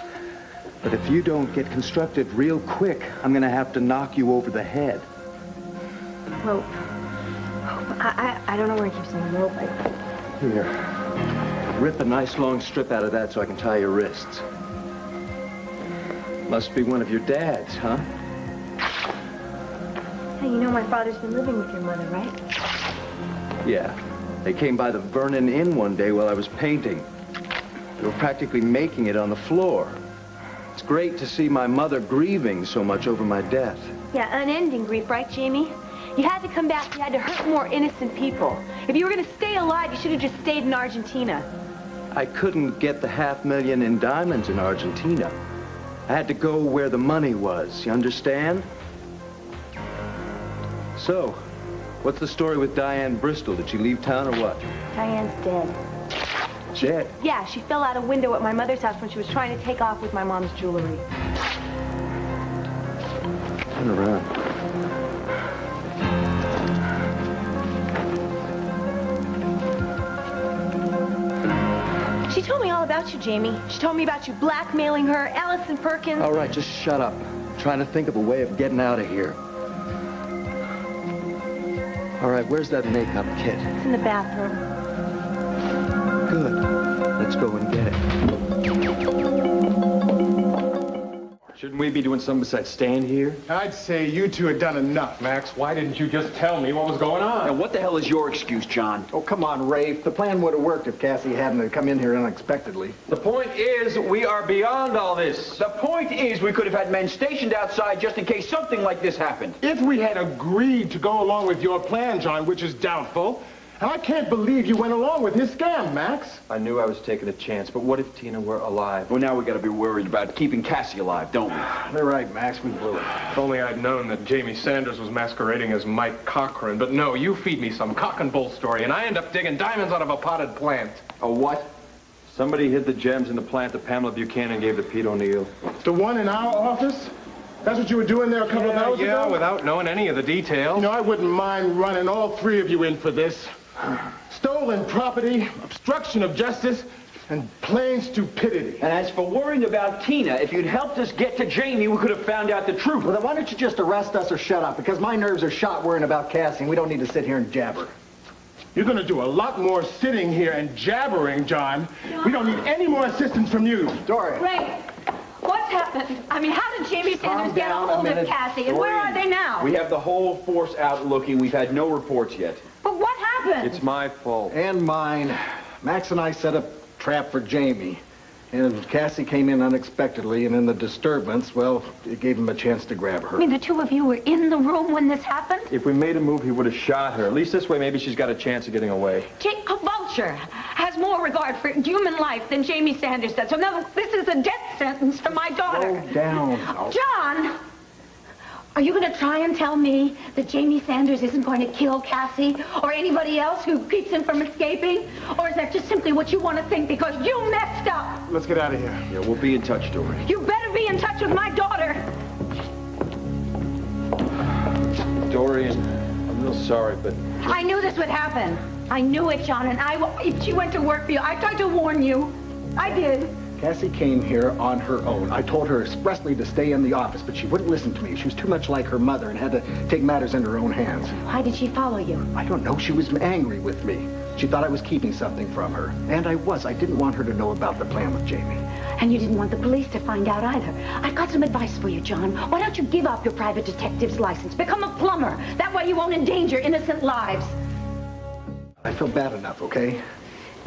But if you don't get constructive real quick, I'm gonna have to knock you over the head. Rope. I don't know where he keeps some rope. Here. Rip a nice long strip out of that so I can tie your wrists. Must be one of your dad's, huh? Hey, you know my father's been living with your mother, right? Yeah. They came by the Vernon Inn one day while I was painting. They were practically making it on the floor. It's great to see my mother grieving so much over my death. Yeah, unending grief, right, Jamie? You had to come back. You had to hurt more innocent people. If you were going to stay alive, you should have just stayed in Argentina. I couldn't get the $500,000 in diamonds in Argentina. I had to go where the money was, you understand? So, what's the story with Diane Bristol? Did she leave town or what? Diane's dead. Dead? Yeah, she fell out a window at my mother's house when she was trying to take off with my mom's jewelry. Turn around. She told me all about you, Jamie. She told me about you blackmailing her, Allison Perkins. All right, just shut up. I'm trying to think of a way of getting out of here. All right, where's that makeup kit? It's in the bathroom. Good. Let's go and get it. Shouldn't we be doing something besides stand here? I'd say you two had done enough, Max. Why didn't you just tell me what was going on? And what the hell is your excuse, John? Oh, come on, Rafe. The plan would have worked if Cassie hadn't come in here unexpectedly. The point is, we are beyond all this. The point is, we could have had men stationed outside just in case something like this happened. If we had agreed to go along with your plan, John, which is doubtful, And I can't believe you went along with his scam, Max. I knew I was taking a chance, but what if Tina were alive? Well, now we gotta be worried about keeping Cassie alive, don't we? They're right, Max. We blew it. If only I'd known that Jamie Sanders was masquerading as Mike Cochran. But no, you feed me some cock and bull story, and I end up digging diamonds out of a potted plant. A what? Somebody hid the gems in the plant that Pamela Buchanan gave to Pete O'Neill. The one in our office? That's what you were doing there a couple of hours ago? Yeah, without knowing any of the details. You know, I wouldn't mind running all three of you in for this. Stolen property, obstruction of justice, and plain stupidity. And as for worrying about Tina, if you'd helped us get to Jamie, we could have found out the truth. Well, then why don't you just arrest us or shut up? Because my nerves are shot worrying about Cassie, and we don't need to sit here and jabber. You're going to do a lot more sitting here and jabbering, John. We don't need any more assistance from you. Dorian. Frank, what's happened? I mean, how did Jamie Sanders get a hold of Cassie? And where are they now? We have the whole force out looking. We've had no reports yet. But what happened? It's my fault. And mine. Max and I set a trap for Jamie. And Cassie came in unexpectedly, and in the disturbance, well, it gave him a chance to grab her. I mean, the two of you were in the room when this happened? If we made a move, he would have shot her. At least this way, maybe she's got a chance of getting away. A vulture has more regard for human life than Jamie Sanders does. So now this is a death sentence for my daughter. Slow down. John! Are you going to try and tell me that Jamie Sanders isn't going to kill Cassie or anybody else who keeps him from escaping? Or is that just simply what you want to think because you messed up? Let's get out of here. Yeah, we'll be in touch, Dorian. You better be in touch with my daughter. Dorian, I'm real sorry, but... I knew this would happen. I knew it, John, and if she went to work for you, I tried to warn you. I did. Cassie came here on her own. I told her expressly to stay in the office, but she wouldn't listen to me. She was too much like her mother and had to take matters into her own hands. Why did she follow you? I don't know. She was angry with me. She thought I was keeping something from her. And I was. I didn't want her to know about the plan with Jamie. And you didn't want the police to find out either. I've got some advice for you, John. Why don't you give up your private detective's license? Become a plumber. That way you won't endanger innocent lives. I feel bad enough, okay?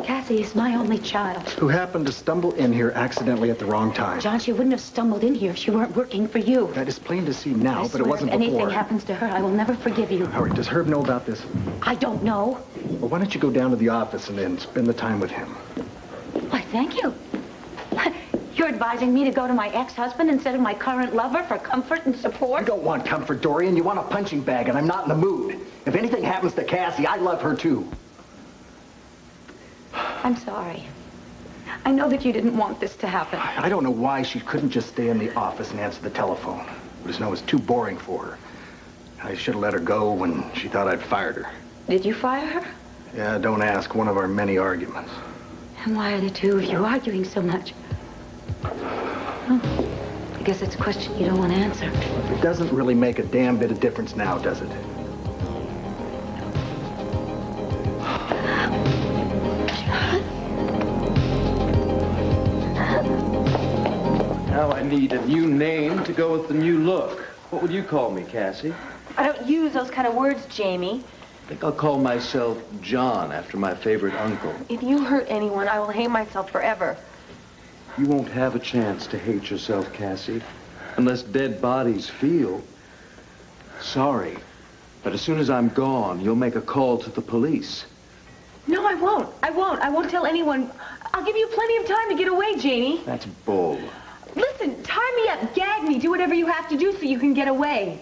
Cassie is my only child. Who happened to stumble in here accidentally at the wrong time. John, she wouldn't have stumbled in here if she weren't working for you. That is plain to see now, I but it wasn't if before. anything happens to her, I will never forgive you. All right, does Herb know about this? I don't know. Well, why don't you go down to the office and then spend the time with him? Why, thank you. You're advising me to go to my ex-husband instead of my current lover for comfort and support? You don't want comfort, Dorian. You want a punching bag, and I'm not in the mood. If anything happens to Cassie, I love her too. I'm sorry. I know that you didn't want this to happen. I don't know why she couldn't just stay in the office and answer the telephone. I just know it was too boring for her. I should have let her go when she thought I'd fired her. Did you fire her? Yeah, don't ask. One of our many arguments. And why are the two of you arguing so much? Oh, I guess it's a question you don't want to answer. It doesn't really make a damn bit of difference now, does it? Now I need a new name to go with the new look. What would you call me, Cassie? I don't use those kind of words, Jamie. I think I'll call myself John after my favorite uncle. If you hurt anyone, I will hate myself forever. You won't have a chance to hate yourself, Cassie, unless dead bodies feel. Sorry, but as soon as I'm gone, you'll make a call to the police. No, I won't. I won't. I won't tell anyone. I'll give you plenty of time to get away, Jamie. That's bull. Listen, tie me up, gag me, do whatever you have to do so you can get away.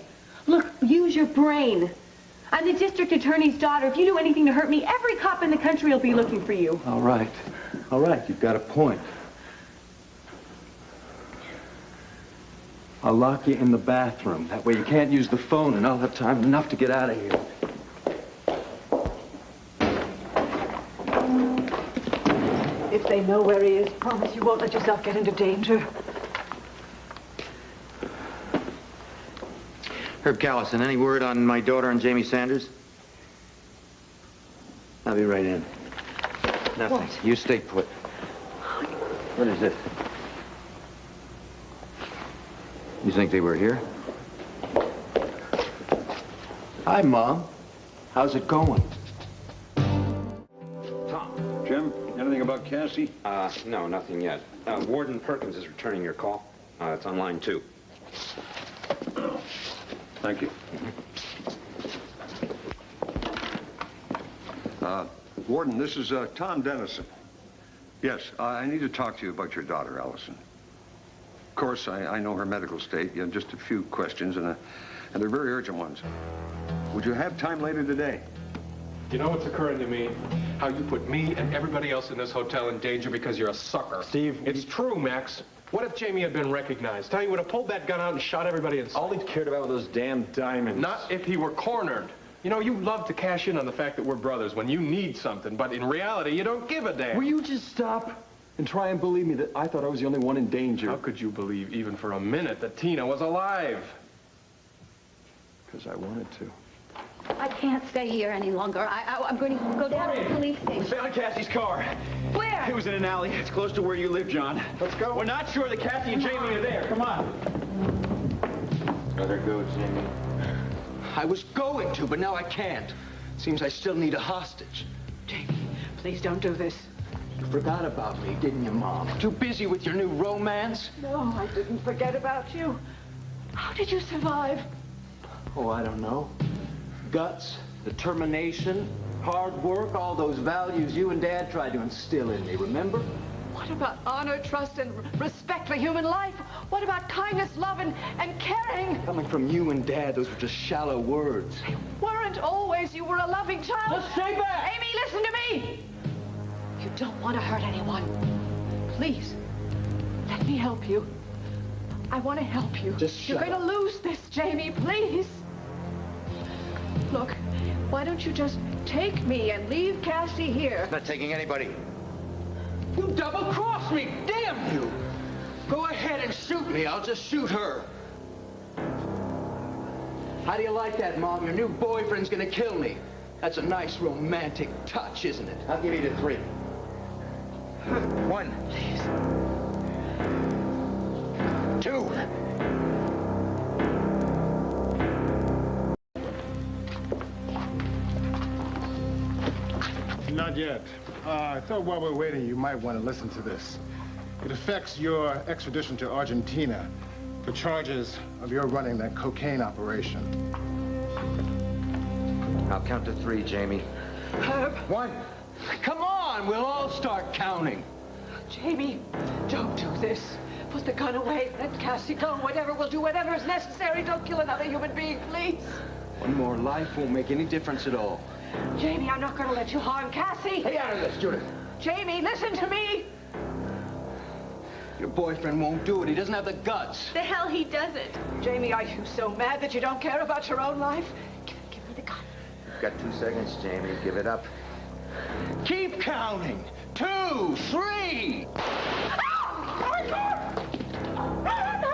Look, use your brain. I'm the district attorney's daughter. If you do anything to hurt me, every cop in the country will be looking for you. All right, you've got a point. I'll lock you in the bathroom. That way you can't use the phone, and I'll have time enough to get out of here. If they know where he is, promise you won't let yourself get into danger. Herb Callison, any word on my daughter and Jamie Sanders? I'll be right in. Nothing. What? You stay put. What is it? You think they were here? Hi, Mom. How's it going? Tom. Jim, anything about Cassie? No, nothing yet. Warden Perkins is returning your call. It's on line 2. Thank you. Warden, this is Tom Dennison. Yes, I need to talk to you about your daughter, Allison. Of course, I know her medical state. You have just a few questions, and they're very urgent ones. Would you have time later today? You know what's occurring to me? How you put me and everybody else in this hotel in danger because you're a sucker. Steve, it's true, Max. What if Jamie had been recognized? He would have pulled that gun out and shot everybody inside. All he cared about were those damn diamonds. Not if he were cornered. You know, you love to cash in on the fact that we're brothers when you need something, but in reality, you don't give a damn. Will you just stop and try and believe me that I thought I was the only one in danger? How could you believe, even for a minute, that Tina was alive? Because I wanted to. I can't stay here any longer. I'm going to go down to the police station. We found Cassie's car. Where? It was in an alley. It's close to where you live, John. Let's go. We're not sure that Cassie and Jamie are there. Come on. Let her go, Jamie. I was going to, but now I can't. Seems I still need a hostage. Jamie, please don't do this. You forgot about me, didn't you, Mom? Too busy with your new romance? No, I didn't forget about you. How did you survive? Oh, I don't know. Guts, determination, hard work, all those values you and Dad tried to instill in me, remember? What about honor, trust, and respect for human life? What about kindness, love, and caring? Coming from you and Dad, those were just shallow words. They weren't always. You were a loving child. Just stay back! Amy, listen to me! You don't want to hurt anyone. Please, let me help you. I want to help you. Just You're shut going to lose this, Jamie, please. Look, why don't you just take me and leave Cassie here? I'm not taking anybody. You double-crossed me! Damn you! Go ahead and shoot me. I'll just shoot her. How do you like that, Mom? Your new boyfriend's gonna kill me. That's a nice romantic touch, isn't it? I'll give you the 3. 1. Please. 2. Not yet. I thought while we're waiting, you might want to listen to this. It affects your extradition to Argentina for charges of your running that cocaine operation. I'll count to 3, Jamie. Herb. 1. Come on, we'll all start counting. Jamie, don't do this. Put the gun away. Let Cassie go. Whatever, we'll do whatever is necessary. Don't kill another human being, please. One more life won't make any difference at all. Jamie, I'm not going to let you harm Cassie. Stay out of this, Judith. Jamie, listen to me. Your boyfriend won't do it. He doesn't have the guts. The hell he doesn't. Jamie, are you so mad that you don't care about your own life? Give me the gun. You've got 2 seconds, Jamie. Give it up. Keep counting. 2, 3. Oh, my God! Oh, my God!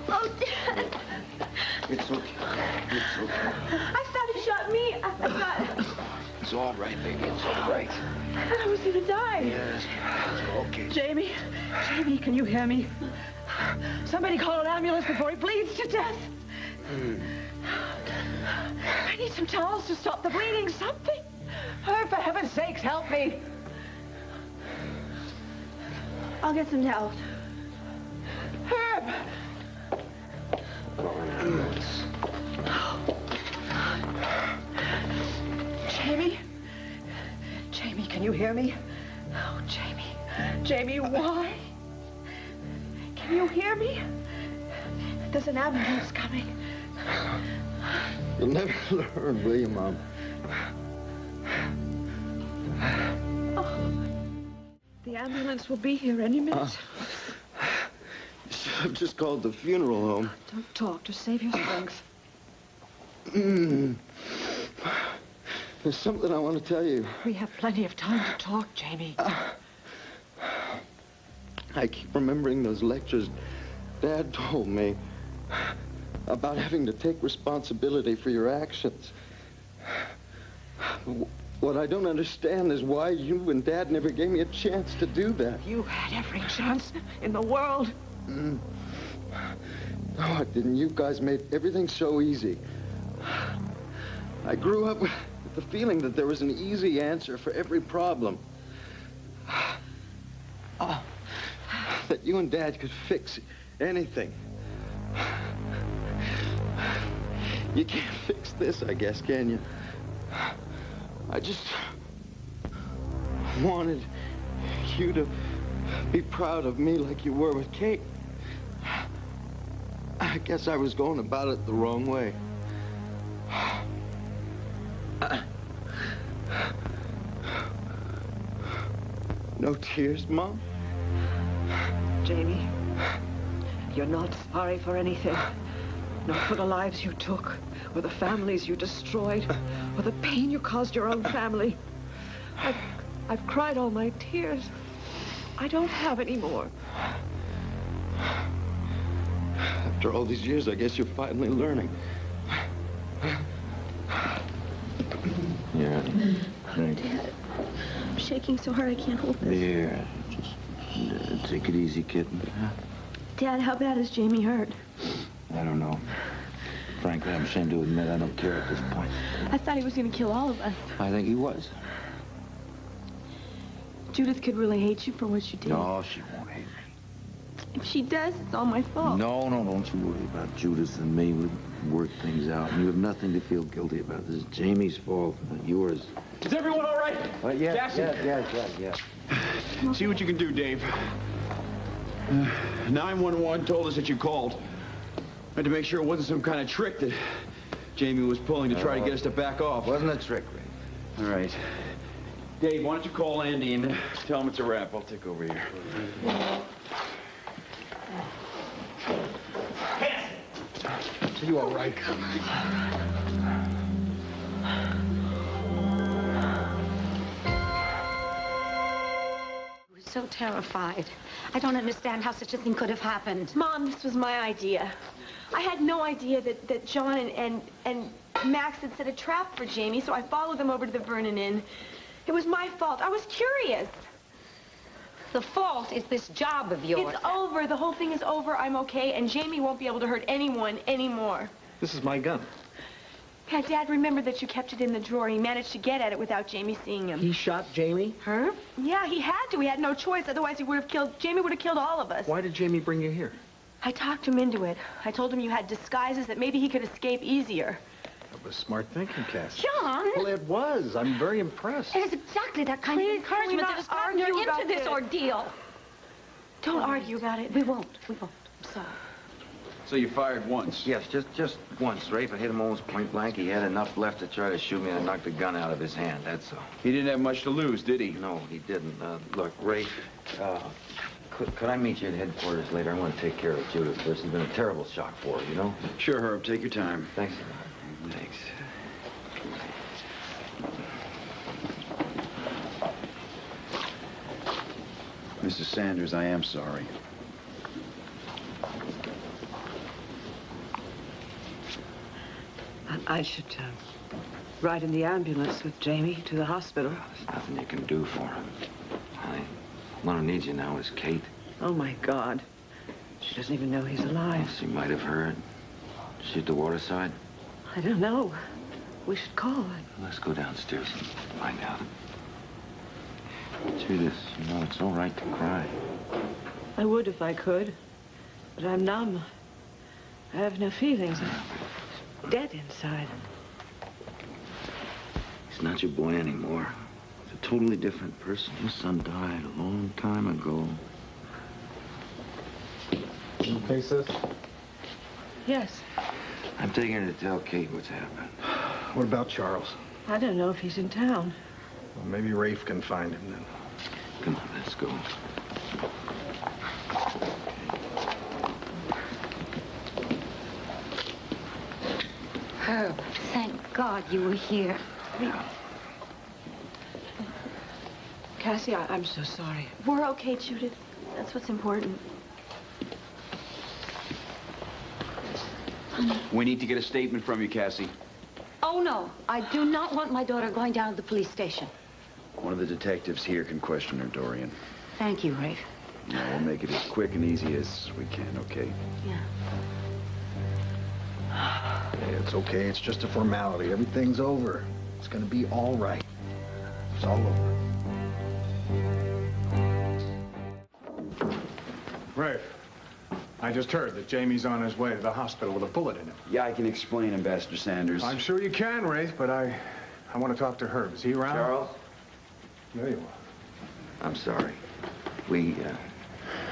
Oh, Dad. It's okay. It's okay. I thought he shot me. I thought It's all right, baby. It's all right. I was gonna die. Yes. It's okay. Jamie, can you hear me? Somebody call an ambulance before he bleeds to death. I need some towels to stop the bleeding. Something. Herb, for heaven's sakes, help me. I'll get some towels. Herb! Jamie, can you hear me? Oh, Jamie, why? Can you hear me? There's an ambulance coming. You'll never learn, will you, Mom? The ambulance will be here any minute. I've just called the funeral home. Don't talk. Just save your strength. There's something I want to tell you. We have plenty of time to talk, Jamie. I keep remembering those lectures Dad told me about having to take responsibility for your actions. What I don't understand is why you and Dad never gave me a chance to do that. You had every chance in the world. No, I didn't. You guys made everything so easy. I grew up with the feeling that there was an easy answer for every problem. that you and Dad could fix anything. You can't fix this, I guess, can you? I just wanted you to be proud of me like you were with Kate. I guess I was going about it the wrong way. No tears, Mom? Jamie, you're not sorry for anything. Not for the lives you took, or the families you destroyed, or the pain you caused your own family. I've cried all my tears. I don't have any more. After all these years, I guess you're finally learning. Yeah. Dad, I'm shaking so hard I can't hold this. Here, just take it easy, kitten. Dad, how bad is Jamie hurt? I don't know. Frankly, I'm ashamed to admit I don't care at this point. I thought he was going to kill all of us. I think he was. Judith could really hate you for what you did. No, she won't hate me. If she does, it's all my fault. No, don't you worry about Judith and me. We'll work things out. And you have nothing to feel guilty about. This is Jamie's fault, not yours. Is everyone all right? Yes. See what you can do, Dave. 911 told us that you called. I had to make sure it wasn't some kind of trick that Jamie was pulling to try to get us to back off. Wasn't a trick, Ray. All right. Dave, why don't you call Andy and tell him it's a wrap. I'll take over here. Are you all right? I was so terrified. I don't understand how such a thing could have happened. Mom, this was my idea. I had no idea that John and Max had set a trap for Jamie, so I followed them over to the Vernon Inn. It was my fault. I was curious. The fault is this job of yours. It's over. The whole thing is over. I'm okay, and Jamie won't be able to hurt anyone anymore. This is my gun. Yeah, Dad, remember that you kept it in the drawer. He managed to get at it without Jamie seeing him. He shot Jamie? Her? Yeah, he had to. He had no choice. Otherwise, Jamie would have killed all of us. Why did Jamie bring you here? I talked him into it. I told him you had disguises that maybe he could escape easier. That was smart thinking, Cassie. John! Well, it was. I'm very impressed. It is exactly that kind of encouragement that has gotten her into this ordeal. Don't argue about it. We won't. I'm sorry. So you fired once? Yes, just once. Rafe, I hit him almost point blank. He had enough left to try to shoot me and I knocked the gun out of his hand, that's all. He didn't have much to lose, did he? No, he didn't. Look, Rafe, could I meet you at headquarters later? I want to take care of Judith first. It's been a terrible shock for her, you know? Sure, Herb. Take your time. Thanks. Thanks. Mrs. Sanders, I am sorry. I should ride in the ambulance with Jamie to the hospital. There's nothing you can do for him. Honey, one who needs you now is Kate. Oh, my God. She doesn't even know he's alive. She might have heard. Is she at the waterside? I don't know. We should call her. Let's go downstairs and find out. Judith, you know, it's all right to cry. I would if I could, but I'm numb. I have no feelings. I'm dead inside. He's not your boy anymore. He's a totally different person. Your son died a long time ago. You okay, sis? Yes. I'm taking her to tell Kate what's happened. What about Charles? I don't know if he's in town. Well, maybe Rafe can find him then. Come on, let's go. Herb, thank God you were here. Cassie, I'm so sorry. We're okay, Judith. That's what's important. We need to get a statement from you, Cassie. Oh, no. I do not want my daughter going down to the police station. One of the detectives here can question her, Dorian. Thank you, Rafe. Yeah, we'll make it as quick and easy as we can, okay? Yeah. Hey, it's okay. It's just a formality. Everything's over. It's gonna be all right. It's all over. just heard that Jamie's on his way to the hospital with a bullet in him. Yeah, I can explain, Ambassador Sanders. I'm sure you can, Rafe, but I want to talk to Herb. Is he around? Charles? There you are. I'm sorry. We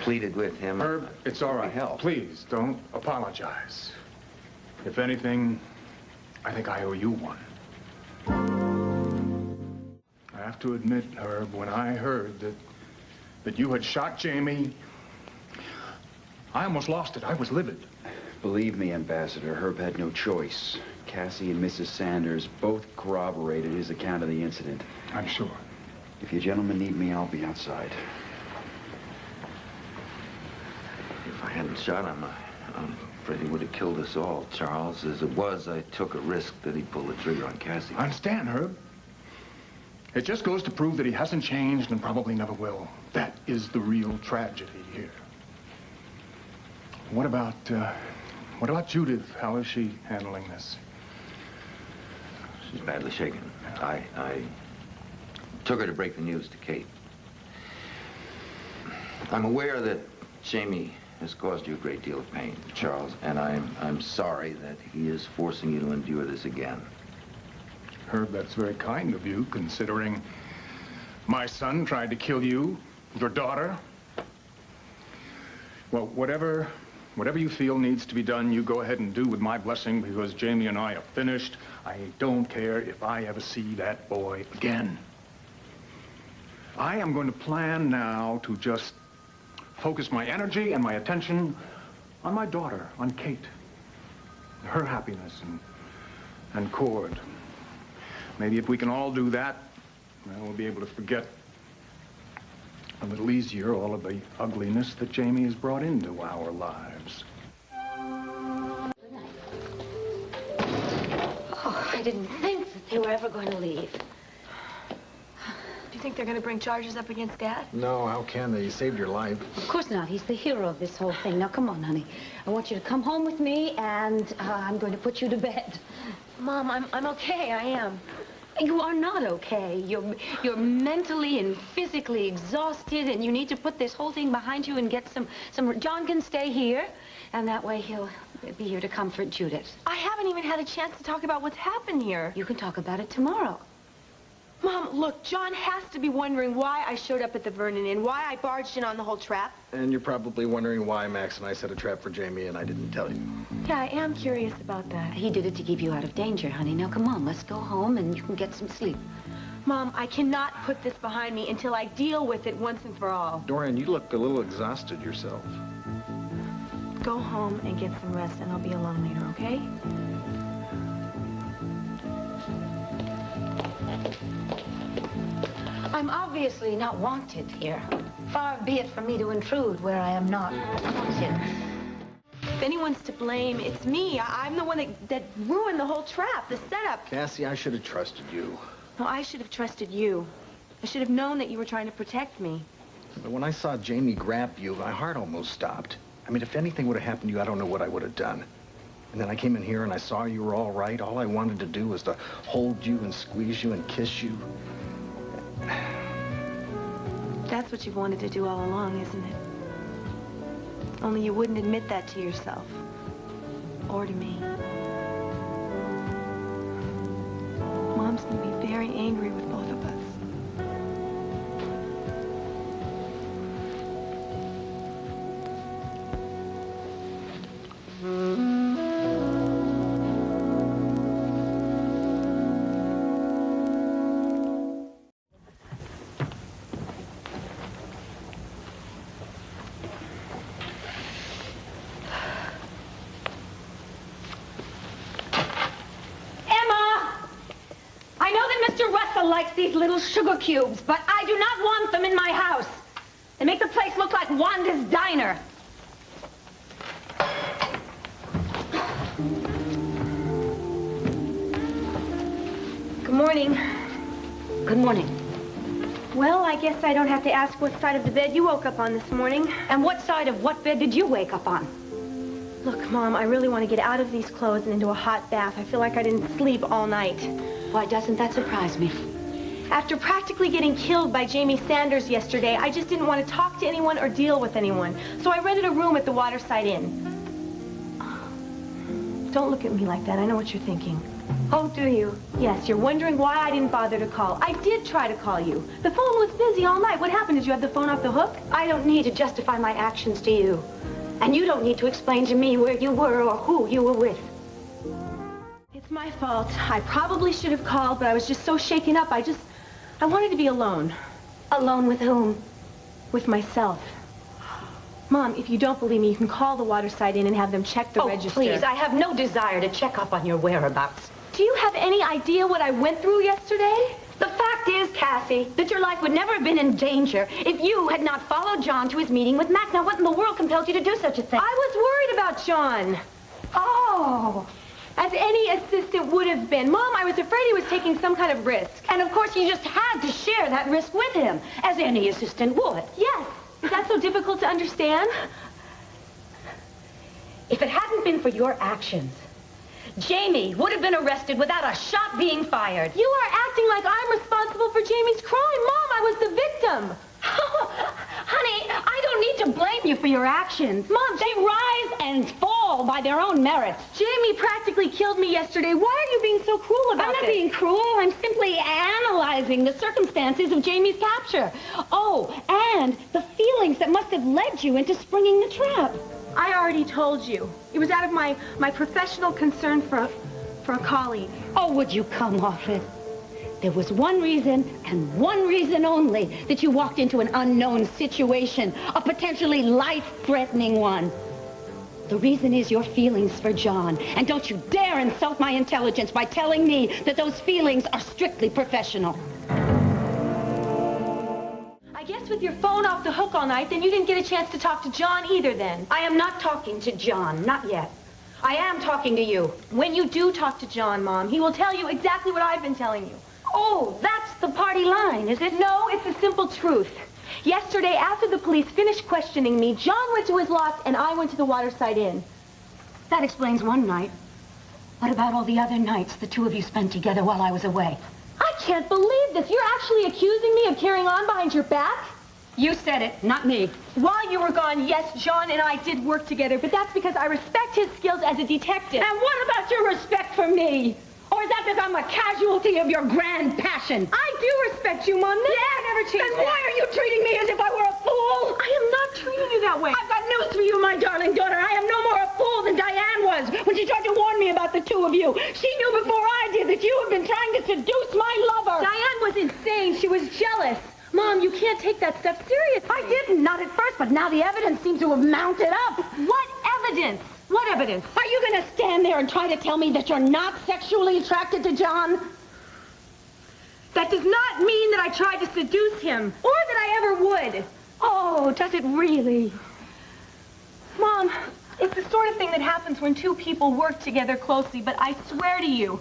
pleaded with him. Herb, it's all right. Help. Please, don't apologize. If anything, I think I owe you one. I have to admit, Herb, when I heard that you had shot Jamie, I almost lost it. I was livid. Believe me, Ambassador, Herb had no choice. Cassie and Mrs. Sanders both corroborated his account of the incident. I'm sure. If you gentlemen need me, I'll be outside. If I hadn't shot him, I'm afraid he would have killed us all, Charles. As it was, I took a risk that he'd pull the trigger on Cassie. I understand, Herb. It just goes to prove that he hasn't changed and probably never will. That is the real tragedy here. What about Judith? How is she handling this? She's badly shaken. I took her to break the news to Kate. I'm aware that Jamie has caused you a great deal of pain, Charles, and I'm sorry that he is forcing you to endure this again. Herb, that's very kind of you, considering my son tried to kill you, your daughter. Well, whatever you feel needs to be done, you go ahead and do with my blessing, because Jamie and I are finished. I don't care if I ever see that boy again. I am going to plan now to just focus my energy and my attention on my daughter, on Kate. Her happiness and Cord. Maybe if we can all do that, well, we'll be able to forget a little easier all of the ugliness that Jamie has brought into our lives. Oh, I didn't think that they were ever going to leave. Do you think they're going to bring charges up against Dad? No, how can they? He saved your life. Of course not. He's the hero of this whole thing. Now, come on, honey. I want you to come home with me, and I'm going to put you to bed. Mom, I'm okay. I am. You are not okay. You're mentally and physically exhausted, and you need to put this whole thing behind you and get some... John can stay here, and that way he'll be here to comfort Judith. I haven't even had a chance to talk about what's happened here. You can talk about it tomorrow. Mom, look, John has to be wondering why I showed up at the Vernon Inn, why I barged in on the whole trap. And you're probably wondering why Max and I set a trap for Jamie and I didn't tell you. Yeah, I am curious about that. He did it to keep you out of danger, honey. Now, come on, let's go home and you can get some sleep. Mom, I cannot put this behind me until I deal with it once and for all. Dorian, you look a little exhausted yourself. Go home and get some rest, and I'll be alone later, okay? I'm obviously not wanted here. Far be it from me to intrude where I am not wanted. If anyone's to blame, it's me. I'm the one that ruined the whole trap, the setup. Cassie, I should have trusted you. No, I should have trusted you. I should have known that you were trying to protect me. But when I saw Jamie grab you, my heart almost stopped. I mean, if anything would have happened to you, I don't know what I would have done. And then I came in here and I saw you were all right. All I wanted to do was to hold you and squeeze you and kiss you. That's what you've wanted to do all along, isn't it? Only you wouldn't admit that to yourself. Or to me. Mom's gonna be very angry with both of us. Likes these little sugar cubes, but I do not want them in my house. They make the place look like Wanda's diner. Good morning. Good morning. Well, I guess I don't have to ask what side of the bed you woke up on this morning. And what side of what bed did you wake up on? Look, Mom, I really want to get out of these clothes and into a hot bath. I feel like I didn't sleep all night. Why doesn't that surprise me? After practically getting killed by Jamie Sanders yesterday, I just didn't want to talk to anyone or deal with anyone. So I rented a room at the Waterside Inn. Don't look at me like that. I know what you're thinking. Oh, do you? Yes, you're wondering why I didn't bother to call. I did try to call you. The phone was busy all night. What happened? Did you have the phone off the hook? I don't need to justify my actions to you. And you don't need to explain to me where you were or who you were with. It's my fault. I probably should have called, but I was just so shaken up. I wanted to be alone. Alone with whom? With myself. Mom, if you don't believe me, you can call the Waterside Inn and have them check the register. Please, I have no desire to check up on your whereabouts. Do you have any idea what I went through yesterday? The fact is, Cassie, that your life would never have been in danger if you had not followed John to his meeting with Mac. Now, what in the world compelled you to do such a thing? I was worried about John. Oh. As any assistant would have been. Mom, I was afraid he was taking some kind of risk. And of course, you just had to share that risk with him, as any assistant would. Yes. Is that so difficult to understand? If it hadn't been for your actions, Jamie would have been arrested without a shot being fired. You are acting like I'm responsible for Jamie's crime. Mom, I was the victim. Honey, I don't need to blame you for your actions. Mom, they rise and fall by their own merits. Jamie practically killed me yesterday. Why are you being so cruel about I'm not this? being cruel. I'm simply analyzing the circumstances of Jamie's capture. Oh, and the feelings that must have led you into springing the trap. I already told you. It was out of my professional concern for a colleague. Oh, would you come off it? There was one reason, and one reason only, that you walked into an unknown situation, a potentially life-threatening one. The reason is your feelings for John. And don't you dare insult my intelligence by telling me that those feelings are strictly professional. I guess with your phone off the hook all night, then you didn't get a chance to talk to John either then. I am not talking to John, not yet. I am talking to you. When you do talk to John, Mom, he will tell you exactly what I've been telling you. Oh, that's the party line, is it? No, it's the simple truth. Yesterday, after the police finished questioning me, John went to his loft and I went to the Waterside Inn. That explains one night. What about all the other nights the two of you spent together while I was away? I can't believe this. You're actually accusing me of carrying on behind your back? You said it, not me. While you were gone, yes, John and I did work together, but that's because I respect his skills as a detective. And what about your respect for me? Or is that because I'm a casualty of your grand passion? I do respect you, Mom. I never changed. Then why are you treating me as if I were a fool? I am not treating you that way. I've got news for you, my darling daughter. I am no more a fool than Diane was when she tried to warn me about the two of you. She knew before I did that you had been trying to seduce my lover. Diane was insane. She was jealous. Mom, you can't take that stuff seriously. I didn't, not at first, but now the evidence seems to have mounted up. What evidence? What evidence? Are you going to stand there and try to tell me that you're not sexually attracted to John? That does not mean that I tried to seduce him, or that I ever would. Oh, does it really? Mom, it's the sort of thing that happens when two people work together closely, but I swear to you,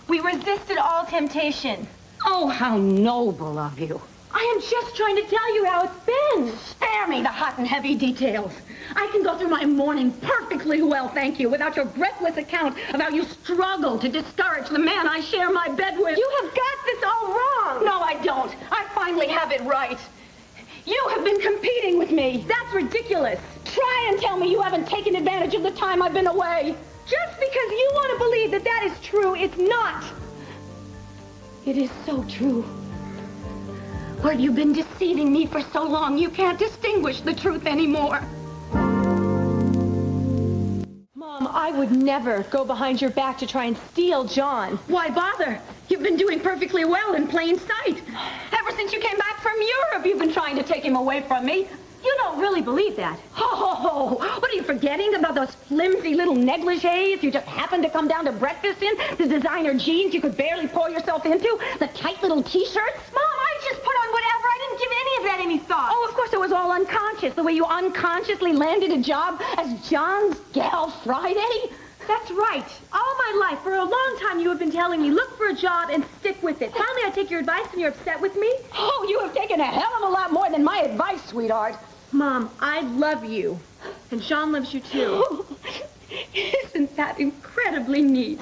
we resisted all temptation. Oh, how noble of you. I am just trying to tell you how it's been. Spare me the hot and heavy details. I can go through my morning perfectly well, thank you, without your breathless account of how you struggle to discourage the man I share my bed with. You have got this all wrong. No, I don't. I finally have it right. You have been competing with me. That's ridiculous. Try and tell me you haven't taken advantage of the time I've been away. Just because you want to believe that that is true, it's not. It is so true. Well, you've been deceiving me for so long, you can't distinguish the truth anymore. Mom, I would never go behind your back to try and steal John. Why bother? You've been doing perfectly well in plain sight. Ever since you came back from Europe, you've been trying to take him away from me. You don't really believe that. Oh, what are you forgetting about those flimsy little negligees you just happened to come down to breakfast in? The designer jeans you could barely pour yourself into? The tight little T-shirts? Mom, I just put on whatever. I didn't give any of that any thought. Oh, of course it was all unconscious, the way you unconsciously landed a job as John's gal Friday. That's right. All my life, for a long time, you have been telling me, look for a job and stick with it. Finally, I take your advice and you're upset with me? Oh, you have taken a hell of a lot more than my advice, sweetheart. Mom, I love you. And John loves you, too. Oh, isn't that incredibly neat?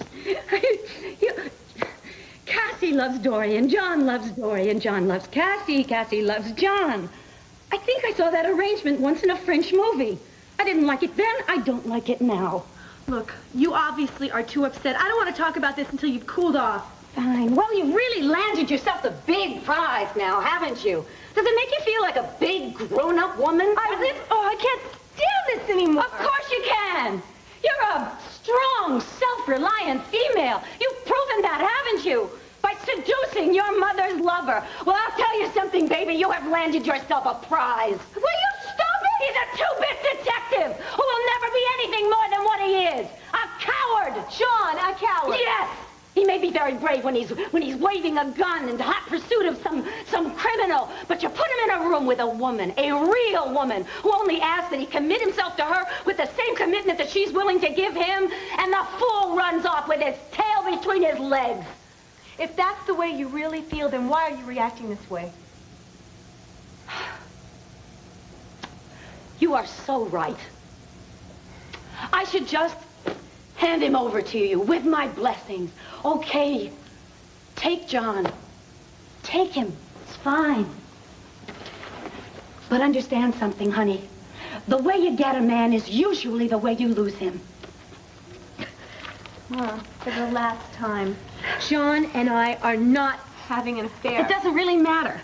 Cassie, Cassie loves Dorian. John loves Dorian. John loves Cassie. Cassie loves John. I think I saw that arrangement once in a French movie. I didn't like it then. I don't like it now. Look, you obviously are too upset. I don't want to talk about this until you've cooled off. Fine. Well, you've really landed yourself the big prize now, haven't you? Does it make you feel like a big, grown-up woman? I can't stand this anymore. Of course you can. You're a strong, self-reliant female. You've proven that, haven't you? By seducing your mother's lover. Well, I'll tell you something, baby. You have landed yourself a prize. Will you stop it? He's a two-bit detective who will never be anything more than what he is. A coward. Sean, a coward. Yes. He may be very brave when he's waving a gun in hot pursuit of some criminal, but you put him in a room with a woman, a real woman, who only asks that he commit himself to her with the same commitment that she's willing to give him, and the fool runs off with his tail between his legs. If that's the way you really feel, then why are you reacting this way? You are so right. I should just hand him over to you with my blessings. Okay, take John. Take him. It's fine. But understand something, honey. The way you get a man is usually the way you lose him. Well, for the last time, John and I are not having an affair. It doesn't really matter.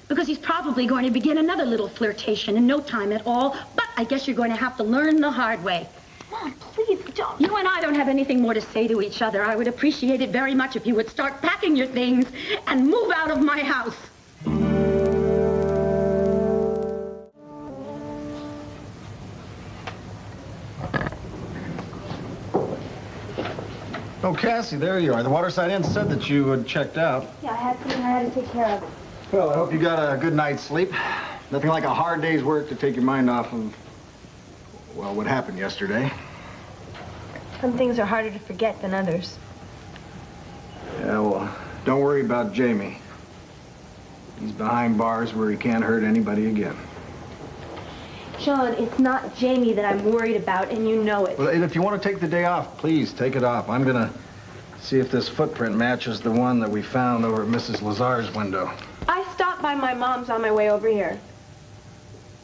Because he's probably going to begin another little flirtation in no time at all. But I guess you're going to have to learn the hard way. Mom, please don't. You and I don't have anything more to say to each other. I would appreciate it very much if you would start packing your things and move out of my house. Oh, Cassie, there you are. The Waterside Inn said that you had checked out. Yeah, I had something I had to take care of. Well, I hope you got a good night's sleep. Nothing like a hard day's work to take your mind off of, well, what happened yesterday. Some things are harder to forget than others. Yeah, well, don't worry about Jamie. He's behind bars where he can't hurt anybody again. John, it's not Jamie that I'm worried about, and you know it. Well, if you want to take the day off, please take it off. I'm gonna see if this footprint matches the one that we found over at Mrs. Lazar's window. I stopped by my mom's on my way over here.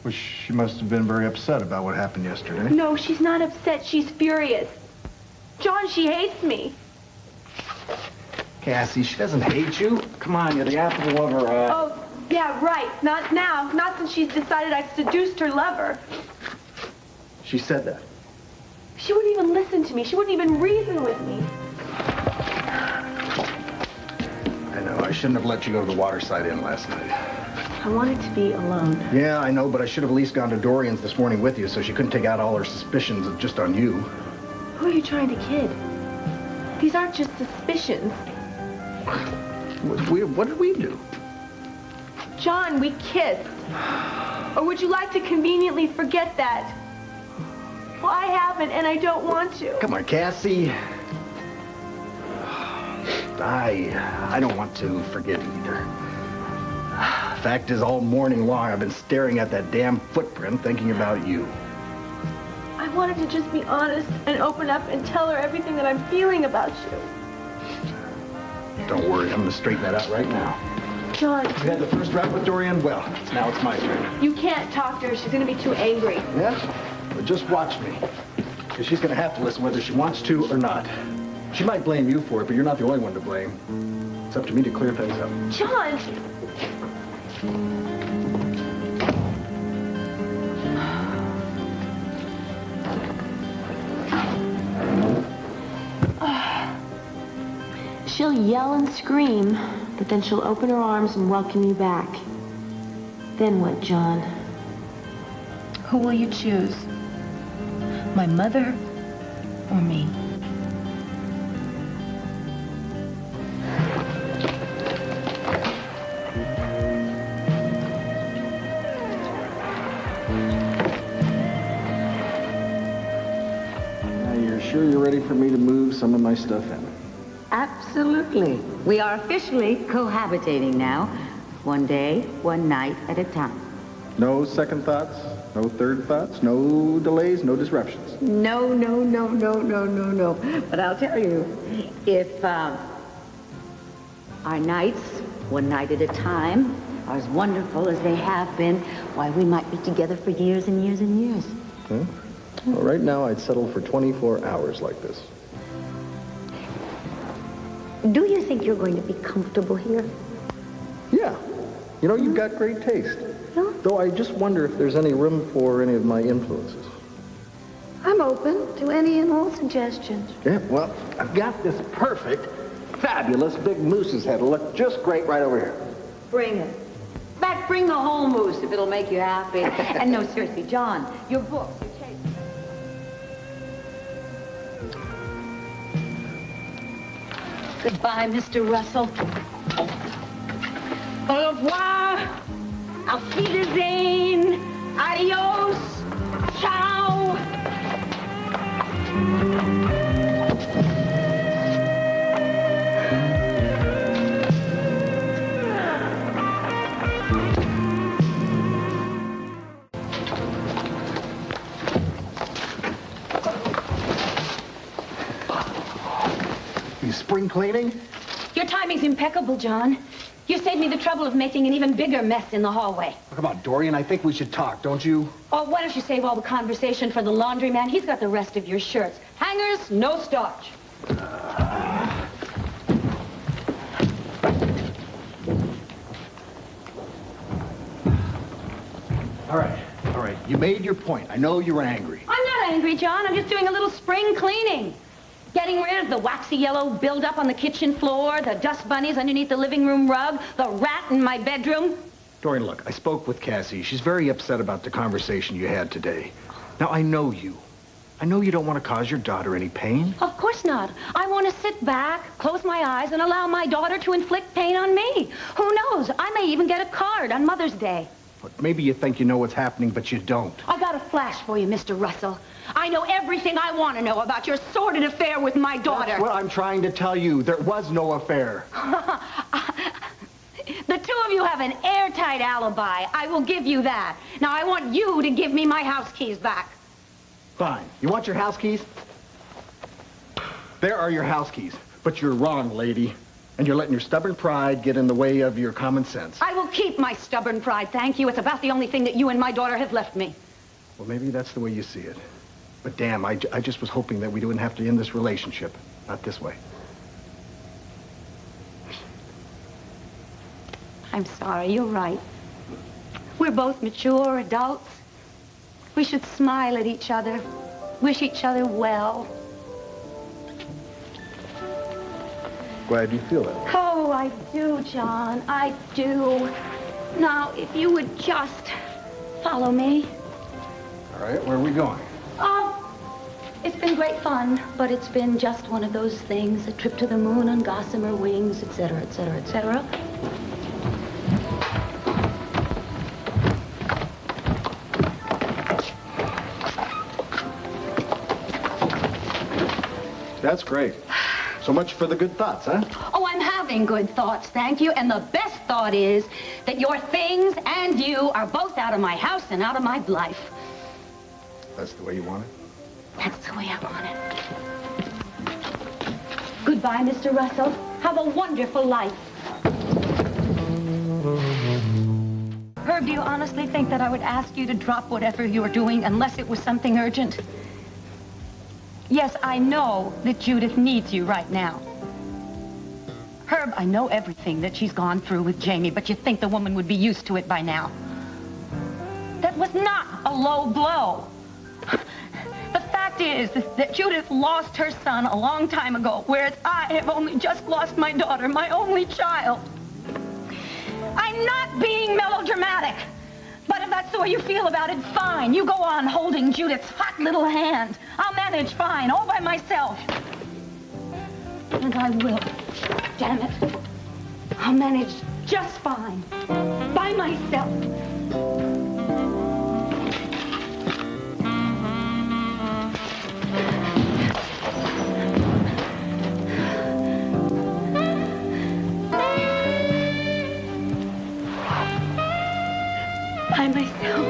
Well, she must have been very upset about what happened yesterday. No, she's not upset. She's furious. John, she hates me. Cassie, she doesn't hate you. Come on, you're the apple of her eye. Oh, yeah, right. Not now. Not since she's decided I've seduced her lover. She said that. She wouldn't even listen to me. She wouldn't even reason with me. I know. I shouldn't have let you go to the Waterside Inn last night. I wanted to be alone. Yeah, I know, but I should have at least gone to Dorian's this morning with you so she couldn't take out all her suspicions just on you. Who are you trying to kid? These aren't just suspicions. What did we do? John, we kissed. Or would you like to conveniently forget that? Well, I haven't, and I don't want to. Come on, Cassie. I don't want to forget either. Fact is, all morning long, I've been staring at that damn footprint thinking about you. I wanted to just be honest and open up and tell her everything that I'm feeling about you. Don't worry, I'm going to straighten that out right now. John. You had the first rap with Dorian? Well, now it's my turn. You can't talk to her. She's going to be too angry. Yeah? Well, just watch me. Because she's going to have to listen whether she wants to or not. She might blame you for it, but you're not the only one to blame. It's up to me to clear things up. John! She'll yell and scream, but then she'll open her arms and welcome you back. Then what, John? Who will you choose? My mother or me? Now, you're sure you're ready for me to move some of my stuff in? Absolutely. We are officially cohabitating now. One day, one night at a time. No second thoughts, no third thoughts, no delays, no disruptions. No. But I'll tell you, if Our nights, one night at a time, are as wonderful as they have been. Why, we might be together for years and years and years. Well, right now, I'd settle for 24 hours like this. Do you think you're going to be comfortable here? Yeah. You know, you've got great taste. Though I just wonder if there's any room for any of my influences. I'm open to any and all suggestions. Yeah, well, I've got this perfect, fabulous big moose's head. It'll look just great right over here. Bring it. In fact, bring the whole moose if it'll make you happy. And no, seriously, John, your books, your taste. Goodbye, Mr. Russell. Au revoir. Auf Wiedersehen. Adios. Ciao. You spring cleaning? Your timing's impeccable, John. You saved me the trouble of making an even bigger mess in the hallway. Come on, Dorian, I think we should talk, don't you? Oh, why don't you save all the conversation for the laundryman? He's got the rest of your shirts. Hangers, no starch. All right. You made your point. I know you're angry. I'm not angry, John. I'm just doing a little spring cleaning. Getting rid of the waxy yellow buildup on the kitchen floor, the dust bunnies underneath the living room rug, the rat in my bedroom. Dorian, look, I spoke with Cassie. She's very upset about the conversation you had today. Now, I know you. I know you don't want to cause your daughter any pain. Of course not. I want to sit back, close my eyes, and allow my daughter to inflict pain on me. Who knows? I may even get a card on Mother's Day. Look, maybe you think you know what's happening, but you don't. I got a flash for you, Mr. Russell. I know everything I want to know about your sordid affair with my daughter. That's what I'm trying to tell you. There was no affair. The two of you have an airtight alibi. I will give you that. Now, I want you to give me my house keys back. Fine. You want your house keys? There are your house keys. But you're wrong, lady. And you're letting your stubborn pride get in the way of your common sense. I will keep my stubborn pride, thank you. It's about the only thing that you and my daughter have left me. Well, maybe that's the way you see it. But damn, I just was hoping that we wouldn't have to end this relationship. Not this way. I'm sorry, you're right. We're both mature adults. We should smile at each other, wish each other well. Glad you feel it. Oh, I do, John, I do. Now, if you would just follow me. All right, where are we going? It's been great fun, but it's been just one of those things, a trip to the moon on gossamer wings, etc., etc., etc. That's great. So much for the good thoughts, huh? Oh, I'm having good thoughts, thank you. And the best thought is that your things and you are both out of my house and out of my life. That's the way you want it? That's the way I want it. Goodbye, Mr. Russell. Have a wonderful life. Herb, do you honestly think that I would ask you to drop whatever you were doing unless it was something urgent? Yes, I know that Judith needs you right now. Herb, I know everything that she's gone through with Jamie, but you think the woman would be used to it by now. That was not a low blow. The fact is that Judith lost her son a long time ago, whereas I have only just lost my daughter, my only child. I'm not being melodramatic, but if that's the way you feel about it, fine. You go on holding Judith's hot little hand. I'll manage fine, all by myself. And I will. Damn it. I'll manage just fine, by myself. By myself.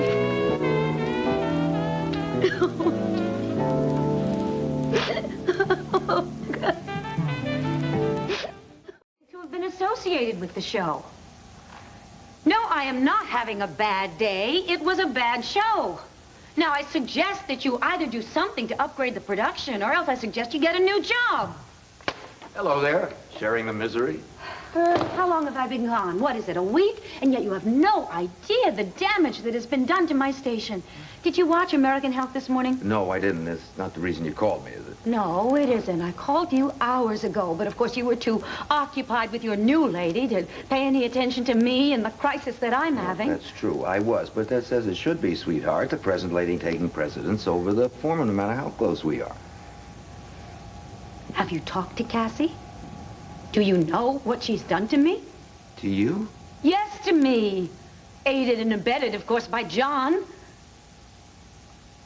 Oh, God. To have been associated did with the show. No, I am not having a bad day. It was a bad show. Now, I suggest that you either do something to upgrade the production, or else I suggest you get a new job. Hello there. Sharing the misery? How long have I been gone? What is it, a week? And yet you have no idea the damage that has been done to my station. Did you watch American Health this morning? No, I didn't. That's not the reason you called me, is it? No, it isn't. I called you hours ago, but of course you were too occupied with your new lady to pay any attention to me and the crisis that I'm having. That's true. I was, but that says it should be, sweetheart. The present lady taking precedence over the former, no matter how close we are. Have you talked to Cassie? Do you know what she's done to me? To you? Yes, to me. Aided and abetted, of course, by John.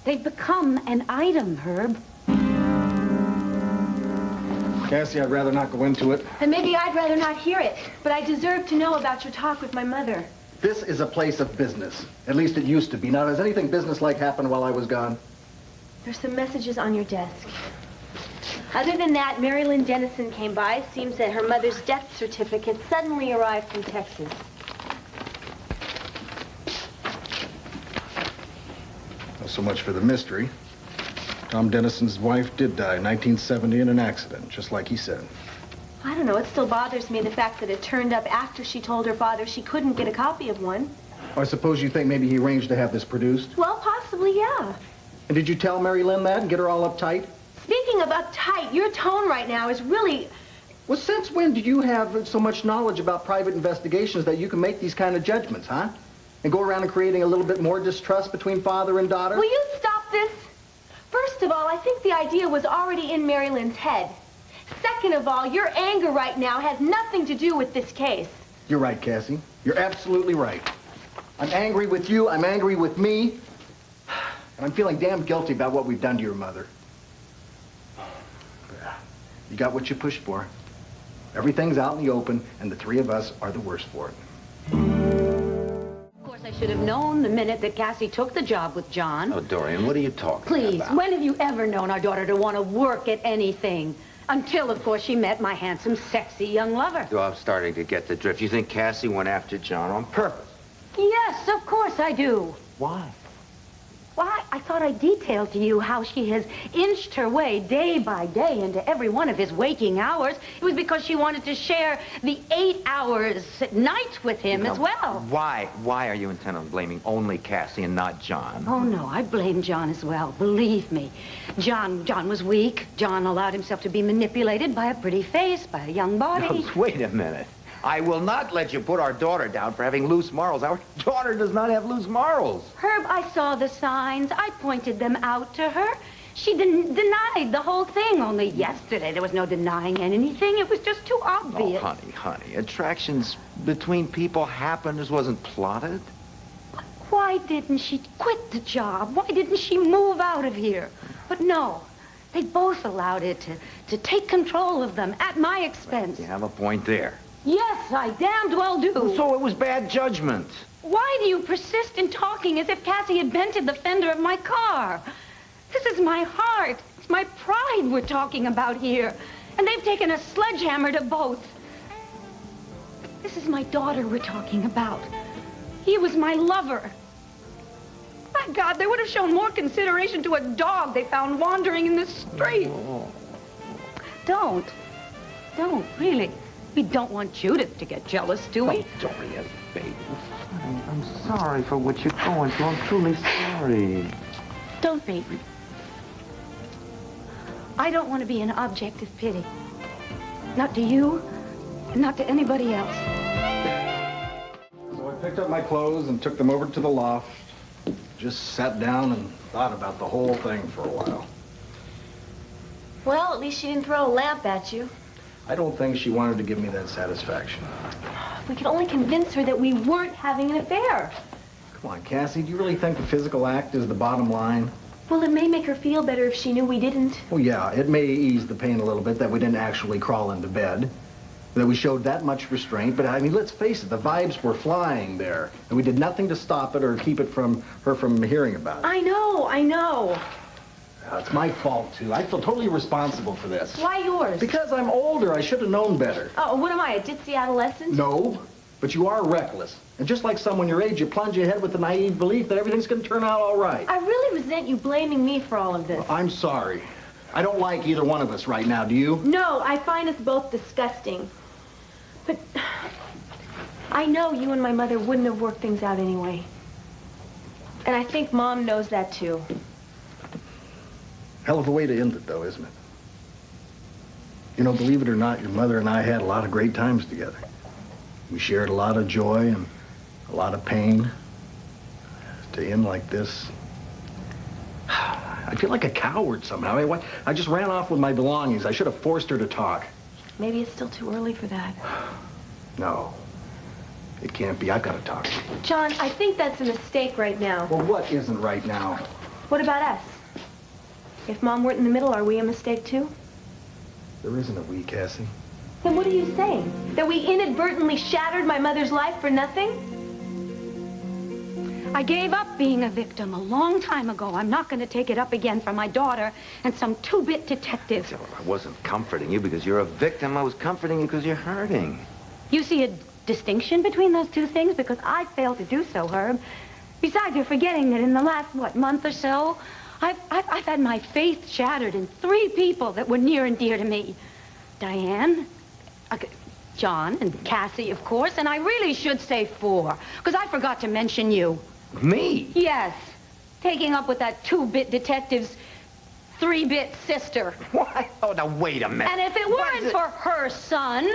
They've become an item, Herb. Cassie, I'd rather not go into it. And maybe I'd rather not hear it, but I deserve to know about your talk with my mother. This is a place of business. At least it used to be. Now, has anything business-like happened while I was gone? There's some messages on your desk. Other than that, Mary Lynn Dennison came by. It seems that her mother's death certificate suddenly arrived from Texas. Not so much for the mystery. Tom Dennison's wife did die in 1970 in an accident, just like he said. I don't know. It still bothers me, the fact that it turned up after she told her father she couldn't get a copy of one. I suppose you think maybe he arranged to have this produced? Well, possibly, yeah. And did you tell Mary Lynn that and get her all uptight? Speaking of uptight, your tone right now is really... Well, since when did you have so much knowledge about private investigations that you can make these kind of judgments, huh? And go around and creating a little bit more distrust between father and daughter? Will you stop this? First of all, I think the idea was already in Mary Lynn's head. Second of all, your anger right now has nothing to do with this case. You're right, Cassie. You're absolutely right. I'm angry with you. I'm angry with me. And I'm feeling damn guilty about what we've done to your mother. You got what you pushed for. Everything's out in the open, and the three of us are the worst for it. Of course, I should have known the minute that Cassie took the job with John. Oh, Dorian, what are you talking Please, about? when have you ever known our daughter to want to work at anything? Until, of course, she met my handsome, sexy young lover. Oh, I'm starting to get the drift. You think Cassie went after John on purpose? Yes, of course I do. Why? Why, I thought I detailed to you how she has inched her way day by day into every one of his waking hours. It was because she wanted to share the 8 hours at night with him as well. Why are you intent on blaming only Cassie and not John? Oh, no, I blame John as well. Believe me. John was weak. John allowed himself to be manipulated by a pretty face, by a young body. No, wait a minute. I will not let you put our daughter down for having loose morals. Our daughter does not have loose morals. Herb, I saw the signs. I pointed them out to her. She denied the whole thing. Only yesterday there was no denying anything. It was just too obvious. Oh, honey, attractions between people happen. This wasn't plotted. Why didn't she quit the job? Why didn't she move out of here? But no, they both allowed it to take control of them at my expense. You have a point there. Yes, I damned well do. So it was bad judgment. Why do you persist in talking as if Cassie had dented the fender of my car? This is my heart. It's my pride we're talking about here. And they've taken a sledgehammer to both. This is my daughter we're talking about. He was my lover. My God, they would have shown more consideration to a dog they found wandering in the street. Don't, really. We don't want Judith to get jealous, do we? Oh, Dorian, baby. I'm sorry for what you're going through. I'm truly sorry. Don't be. I don't want to be an object of pity. Not to you, and not to anybody else. So I picked up my clothes and took them over to the loft. Just sat down and thought about the whole thing for a while. Well, at least she didn't throw a lamp at you. I don't think she wanted to give me that satisfaction. If we could only convince her that we weren't having an affair. Come on, Cassie, do you really think the physical act is the bottom line? Well, it may make her feel better if she knew we didn't. Well, yeah, it may ease the pain a little bit that we didn't actually crawl into bed, that we showed that much restraint. But, I mean, let's face it, the vibes were flying there, and we did nothing to stop it or keep it from her from hearing about it. I know. It's my fault, too. I feel totally responsible for this. Why yours? Because I'm older. I should have known better. Oh, what am I, a ditzy adolescent? No, but you are reckless. And just like someone your age, you plunge ahead with the naive belief that everything's going to turn out all right. I really resent you blaming me for all of this. Well, I'm sorry. I don't like either one of us right now, do you? No, I find us both disgusting. But I know you and my mother wouldn't have worked things out anyway. And I think Mom knows that, too. Hell of a way to end it, though, isn't it? You know, believe it or not, your mother and I had a lot of great times together. We shared a lot of joy and a lot of pain. To end like this, I feel like a coward somehow. I just ran off with my belongings. I should have forced her to talk. Maybe it's still too early for that. No, it can't be. I've got to talk. John, I think that's a mistake right now. Well, what isn't right now? What about us? If Mom weren't in the middle, are we a mistake, too? There isn't a we, Cassie. Then what are you saying? That we inadvertently shattered my mother's life for nothing? I gave up being a victim a long time ago. I'm not going to take it up again for my daughter and some two-bit detective. I wasn't comforting you because you're a victim. I was comforting you because you're hurting. You see a distinction between those two things? Because I failed to do so, Herb. Besides, you're forgetting that in the last, month or so, I've had my faith shattered in 3 people that were near and dear to me. Diane, John, and Cassie, of course, and I really should say 4, because I forgot to mention you. Me? Yes. Taking up with that 2-bit detective's 3-bit sister. What? Oh, now, wait a minute. And if it weren't for her son,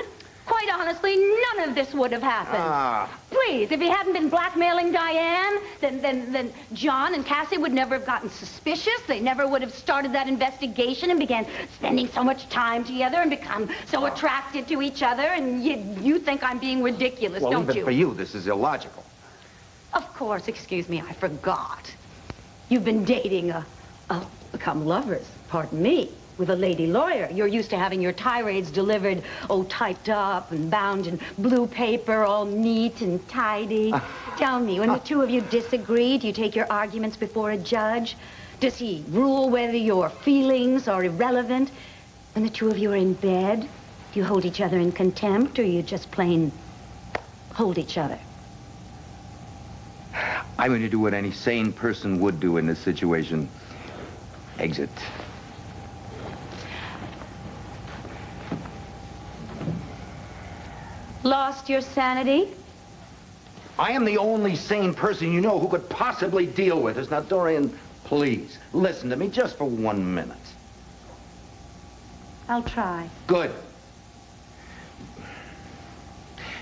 quite honestly, none of this would have happened. Please, if he hadn't been blackmailing Diane, then John and Cassie would never have gotten suspicious. They never would have started that investigation and began spending so much time together and become so attracted to each other. And you think I'm being ridiculous, well, don't even you? for you, this is illogical. Of course, excuse me, I forgot. You've been dating become lovers, pardon me, with a lady lawyer. You're used to having your tirades delivered, typed up and bound in blue paper, all neat and tidy. Tell me, when the two of you disagree, do you take your arguments before a judge? Does he rule whether your feelings are irrelevant? When the two of you are in bed, do you hold each other in contempt, or you just plain hold each other? I'm going to do what any sane person would do in this situation. Exit. Lost your sanity? I am the only sane person you know who could possibly deal with this. Now, Dorian, please, listen to me just for 1 minute. I'll try. Good.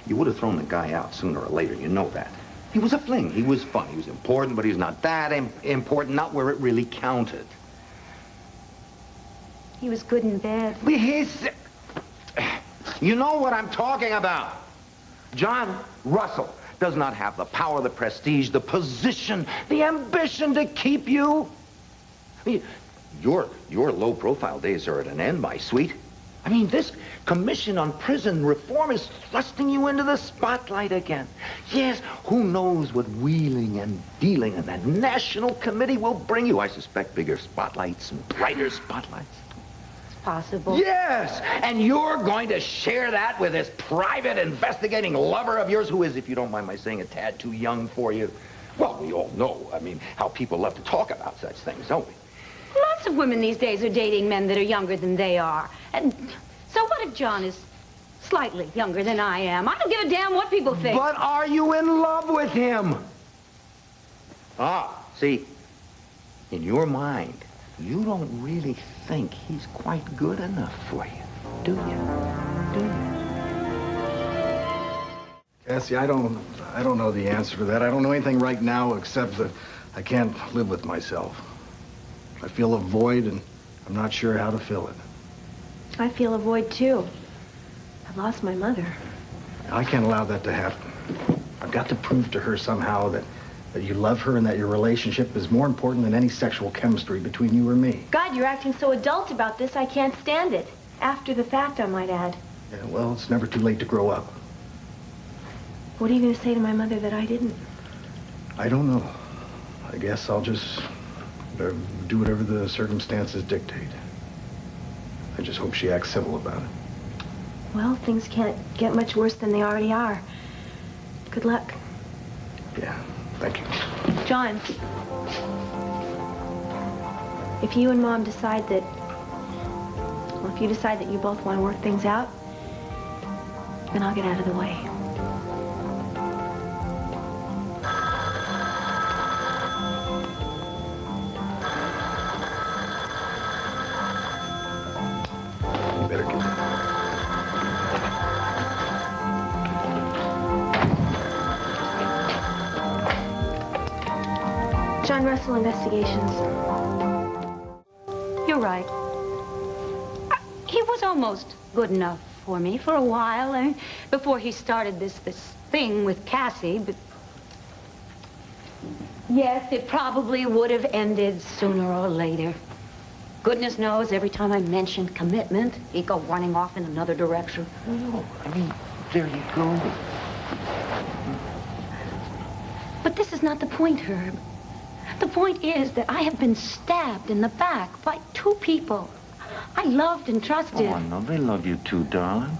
You would have thrown the guy out sooner or later, you know that. He was a fling. He was fun. He was important, but he's not that important, not where it really counted. He was good in bed. You know what I'm talking about. John Russell does not have the power, the prestige, the position, the ambition to keep you. I mean, your low-profile days are at an end, my sweet. I mean, this commission on prison reform is thrusting you into the spotlight again. Yes, who knows what wheeling and dealing in that national committee will bring you. I suspect bigger spotlights and brighter spotlights. Possible. Yes, and you're going to share that with this private investigating lover of yours who is, if you don't mind my saying, a tad too young for you. Well, we all know, how people love to talk about such things, don't we? Lots of women these days are dating men that are younger than they are. And so what if John is slightly younger than I am? I don't give a damn what people think. But are you in love with him? See, in your mind, you don't really think he's quite good enough for you, do you? Cassie, I don't know the answer to that. I don't know anything right now except that I can't live with myself. I feel a void, and I'm not sure how to fill it. I feel a void, too. I've lost my mother. I can't allow that to happen. I've got to prove to her somehow that you love her and that your relationship is more important than any sexual chemistry between you or me. God, you're acting so adult about this, I can't stand it. After the fact, I might add. Yeah, well, it's never too late to grow up. What are you going to say to my mother that I didn't? I don't know. I guess I'll just do whatever the circumstances dictate. I just hope she acts civil about it. Well, things can't get much worse than they already are. Good luck. Yeah, thank you. John, if you and Mom decide that, well, if you decide that you both want to work things out, then I'll get out of the way. You better get that. John Russell Investigations. You're right. He was almost good enough for me for a while, before he started this thing with Cassie, but yes, it probably would have ended sooner or later. Goodness knows, every time I mentioned commitment, he'd go running off in another direction. No, I mean, there you go. But this is not the point, Herb. The point is that I have been stabbed in the back by 2 people I loved and trusted. Oh, no, they love you too, darling.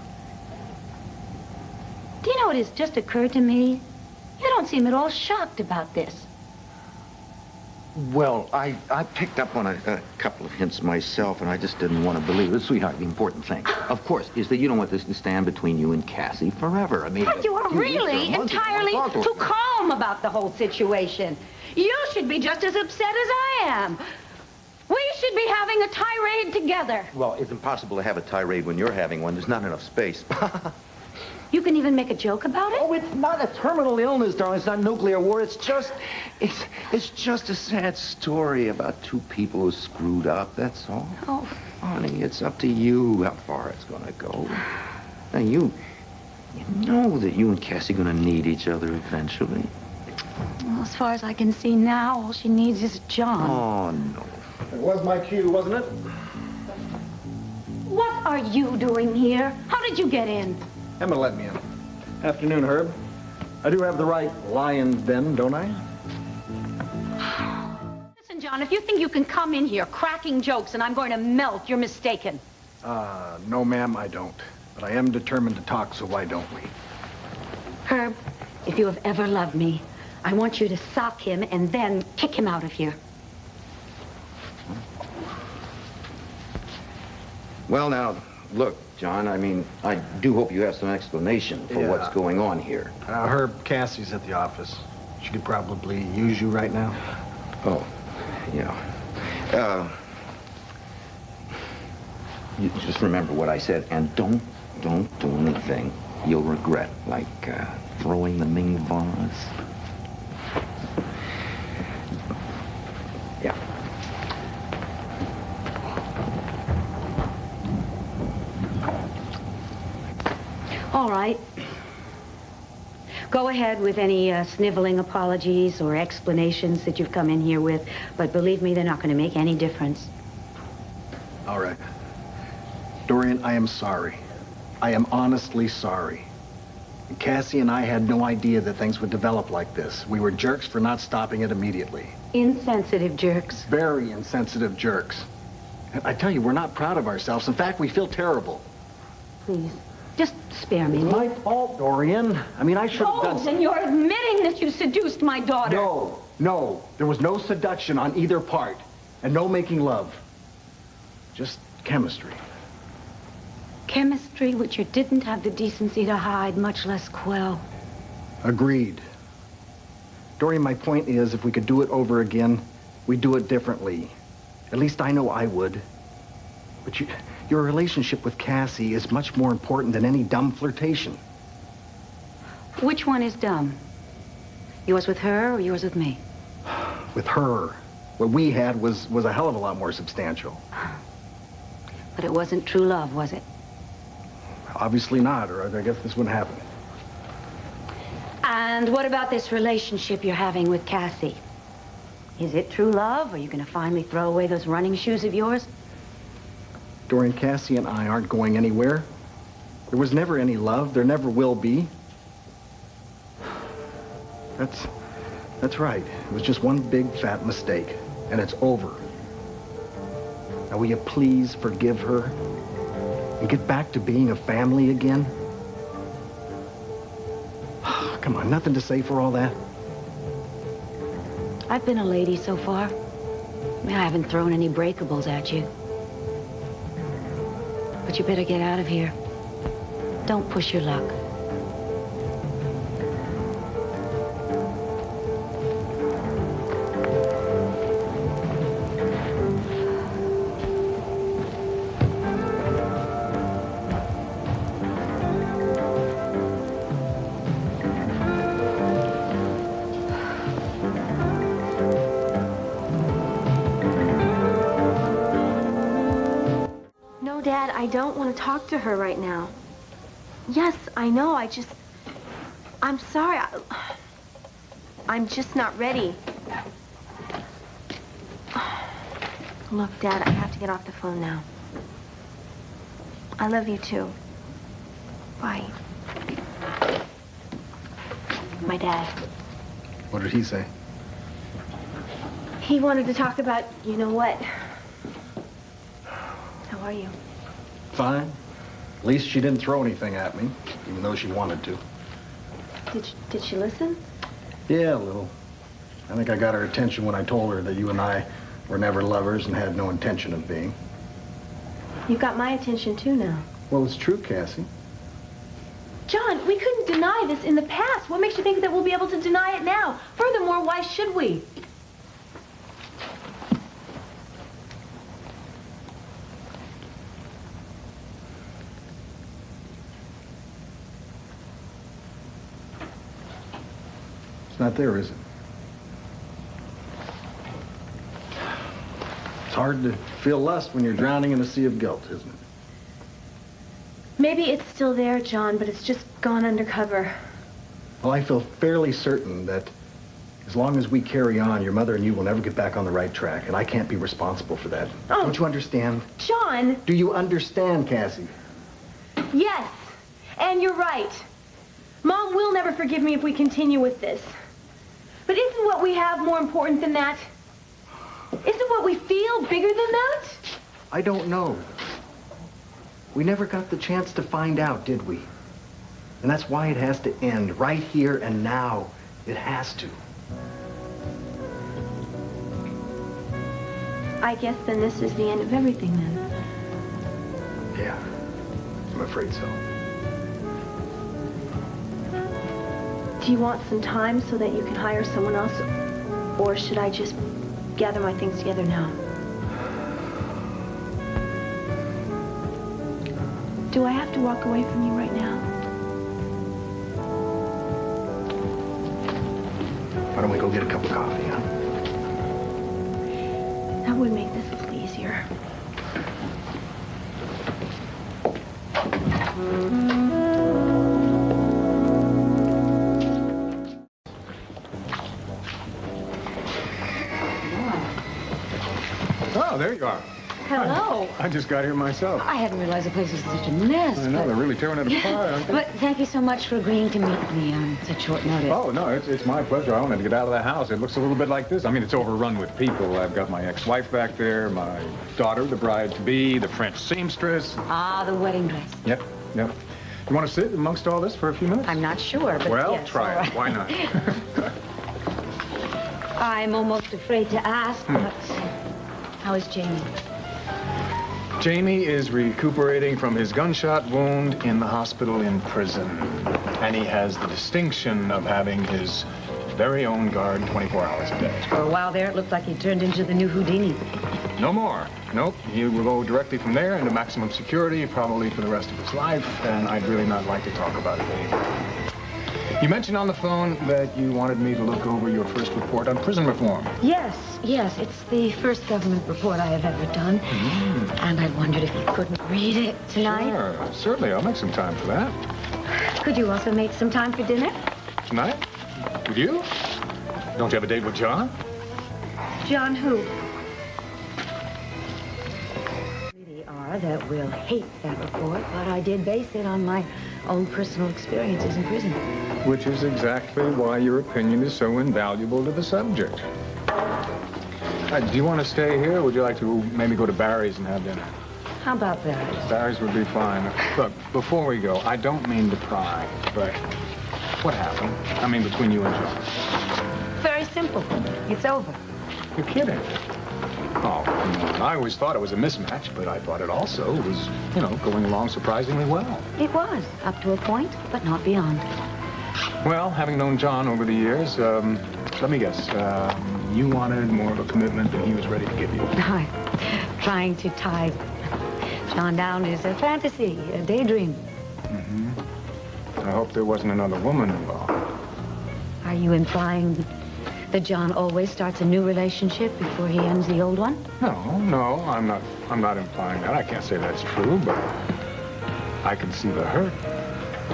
Do you know what has just occurred to me? You don't seem at all shocked about this. Well, I picked up on a couple of hints myself, and I just didn't want to believe it. Sweetheart, the important thing, of course, is that you don't want this to stand between you and Cassie forever. I mean... But you are really entirely too calm about the whole situation. You should be just as upset as I am. We should be having a tirade together. Well, it's impossible to have a tirade when you're having one. There's not enough space. You can even make a joke about it? Oh, it's not a terminal illness, darling. It's not nuclear war. It's just a sad story about 2 people who screwed up, that's all. Oh. Honey, it's up to you how far it's going to go. Now, you know that you and Cassie are going to need each other eventually. Well, as far as I can see now, all she needs is John. Oh, no. It was my cue, wasn't it? What are you doing here? How did you get in? Emma let me in. Afternoon, Herb. I do have the right lion's den, don't I? Listen, John, if you think you can come in here cracking jokes and I'm going to melt, you're mistaken. No, ma'am, I don't. But I am determined to talk, so why don't we? Herb, if you have ever loved me, I want you to sock him and then kick him out of here. Well, now, look, John, I mean, I do hope you have some explanation for what's going on here. Herb, Cassie's at the office. She could probably use you right now. Oh, yeah. You just remember what I said, and don't do anything you'll regret, like throwing the Ming vase. Yeah. All right. Go ahead with any sniveling apologies or explanations that you've come in here with, but believe me, they're not going to make any difference. All right. Dorian, I am sorry. I am honestly sorry. Cassie and I had no idea that things would develop like this. We were jerks for not stopping it immediately. Insensitive jerks. Very insensitive jerks. I tell you, we're not proud of ourselves. In fact, we feel terrible. Please, just spare me. It's my fault, Dorian. I mean, I should have done then you're admitting that you seduced my daughter. No. There was no seduction on either part. And no making love. Just chemistry. Chemistry which you didn't have the decency to hide, much less quell. Agreed. Dorian, my point is, if we could do it over again, we'd do it differently. At least I know I would. But your relationship with Cassie is much more important than any dumb flirtation. Which one is dumb? Yours with her or yours with me? With her. What we had was a hell of a lot more substantial. But it wasn't true love, was it? Obviously not, or I guess this wouldn't happen. And what about this relationship you're having with Cassie? Is it true love? Are you going to finally throw away those running shoes of yours? Dorian, Cassie and I aren't going anywhere. There was never any love. There never will be. That's right. It was just one big fat mistake. and it's over. Now, will you please forgive her and get back to being a family again? Come on, nothing to say for all that? I've been a lady so far. I mean, I haven't thrown any breakables at you. But you better get out of here. Don't push your luck. No, Dad, I don't want to talk to her right now. Yes, I know, I'm sorry. I'm just not ready. Look, Dad, I have to get off the phone now. I love you too. Bye. My dad. What did he say? He wanted to talk about, you know what. How are you? Fine. At least she didn't throw anything at me, even though she wanted to. Did she listen? Yeah, a little. I think I got her attention when I told her that you and I were never lovers and had no intention of being. You've got my attention too now. Well, it's true, Cassie. John, we couldn't deny this in the past. What makes you think that we'll be able to deny it now? Furthermore, why should we? It's not there, is it? It's hard to feel lust when you're drowning in a sea of guilt, isn't it? Maybe it's still there, John, but it's just gone undercover. Well, I feel fairly certain that as long as we carry on, your mother and you will never get back on the right track, and I can't be responsible for that. Oh. Don't you understand? John! Do you understand, Cassie? Yes, and you're right. Mom will never forgive me if we continue with this. But isn't what we have more important than that? Isn't what we feel bigger than that? I don't know. We never got the chance to find out, did we? And that's why it has to end right here and now. It has to. I guess then this is the end of everything then. Yeah, I'm afraid so. Do you want some time so that you can hire someone else? Or should I just gather my things together now? Do I have to walk away from you right now? Why don't we go get a cup of coffee, huh? That would make this a little easier. Oh, there you are. Hello. I just got here myself. I hadn't realized the place was such a mess. I know, but- they're really tearing it apart, aren't they? But thank you so much for agreeing to meet me on such short notice. Oh, no, it's my pleasure. I wanted to get out of the house. It looks a little bit like this. I mean, it's overrun with people. I've got my ex-wife back there, my daughter, the bride-to-be, the French seamstress. Ah, the wedding dress. Yep. You want to sit amongst all this for a few minutes? I'm not sure, but Well, yes, try all it. right. Why not? I'm almost afraid to ask, but how is Jamie? Jamie is recuperating from his gunshot wound in the hospital in prison. And he has the distinction of having his very own guard 24 hours a day. For a while there, it looked like he turned into the new Houdini. No more. Nope. He will go directly from there into maximum security, probably for the rest of his life, and I'd really not like to talk about it anymore. You mentioned on the phone that you wanted me to look over your first report on prison reform. Yes, it's the first government report I have ever done. And I wondered if you couldn't read it tonight. Sure, certainly. I'll make some time for that. Could you also make some time for dinner? Tonight? With you? Don't you have a date with John? John who? That will hate that report, but I did base it on my own personal experiences in prison. Which is exactly why your opinion is so invaluable to the subject. Do you want to stay here, or would you like to maybe go to Barry's and have dinner? How about Barry's? Barry's would be fine. Look, before we go, I don't mean to pry, but what happened? I mean, between you and John. Very simple. It's over. You're kidding. Oh, come on. I always thought it was a mismatch, but I thought it also was, going along surprisingly well. It was, up to a point, but not beyond. Well, having known John over the years, let me guess, you wanted more of a commitment than he was ready to give you. Trying to tie John down is a fantasy, a daydream. I hope there wasn't another woman involved. Are you implying that John always starts a new relationship before he ends the old one? No, I'm not implying that. I can't say that's true, but I can see the hurt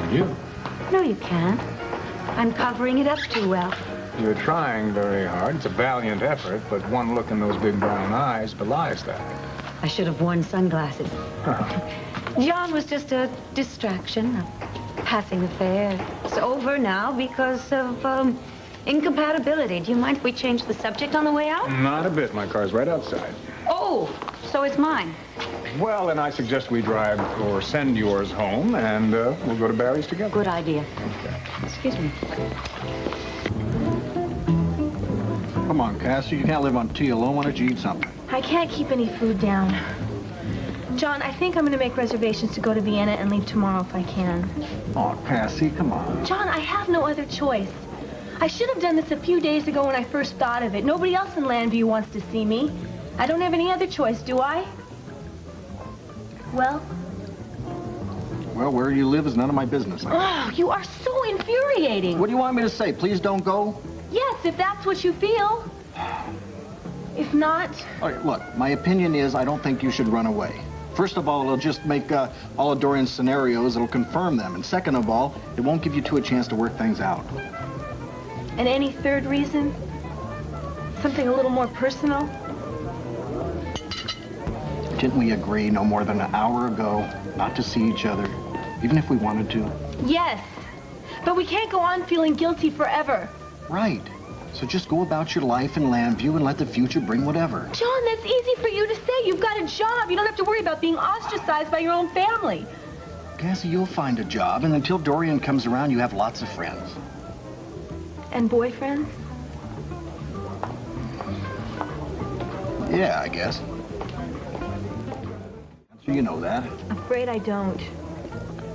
in you. No, you can't. I'm covering it up too well. You're trying very hard. It's a valiant effort, but one look in those big brown eyes belies that. I should have worn sunglasses. John was just a distraction, a passing affair. It's over now because of, incompatibility. Do you mind if we change the subject on the way out? Not a bit. My car's right outside. Oh, so it's mine. Well, then I suggest we drive or send yours home, and we'll go to Barry's together. Good idea. Okay. Excuse me. Come on, Cassie. You can't live on tea alone. Why don't you eat something? I can't keep any food down. John, I think I'm going to make reservations to go to Vienna and leave tomorrow if I can. Oh, Cassie, come on. John, I have no other choice. I should have done this a few days ago when I first thought of it. Nobody else in Landview wants to see me. I don't have any other choice, do I? Well, where you live is none of my business. Oh, you are so infuriating. What do you want me to say? Please don't go? Yes, if that's what you feel. If not... All right, look, my opinion is I don't think you should run away. First of all, it'll just make all of Dorian's scenarios, it'll confirm them. And second of all, it won't give you two a chance to work things out. And any third reason? Something a little more personal? Didn't we agree no more than an hour ago not to see each other, even if we wanted to? Yes, but we can't go on feeling guilty forever. Right. So just go about your life in Landview and let the future bring whatever. John, that's easy for you to say. You've got a job. You don't have to worry about being ostracized by your own family. Cassie, you'll find a job, and until Dorian comes around, you have lots of friends. And boyfriends? Yeah, I guess. So you know that. I'm afraid I don't.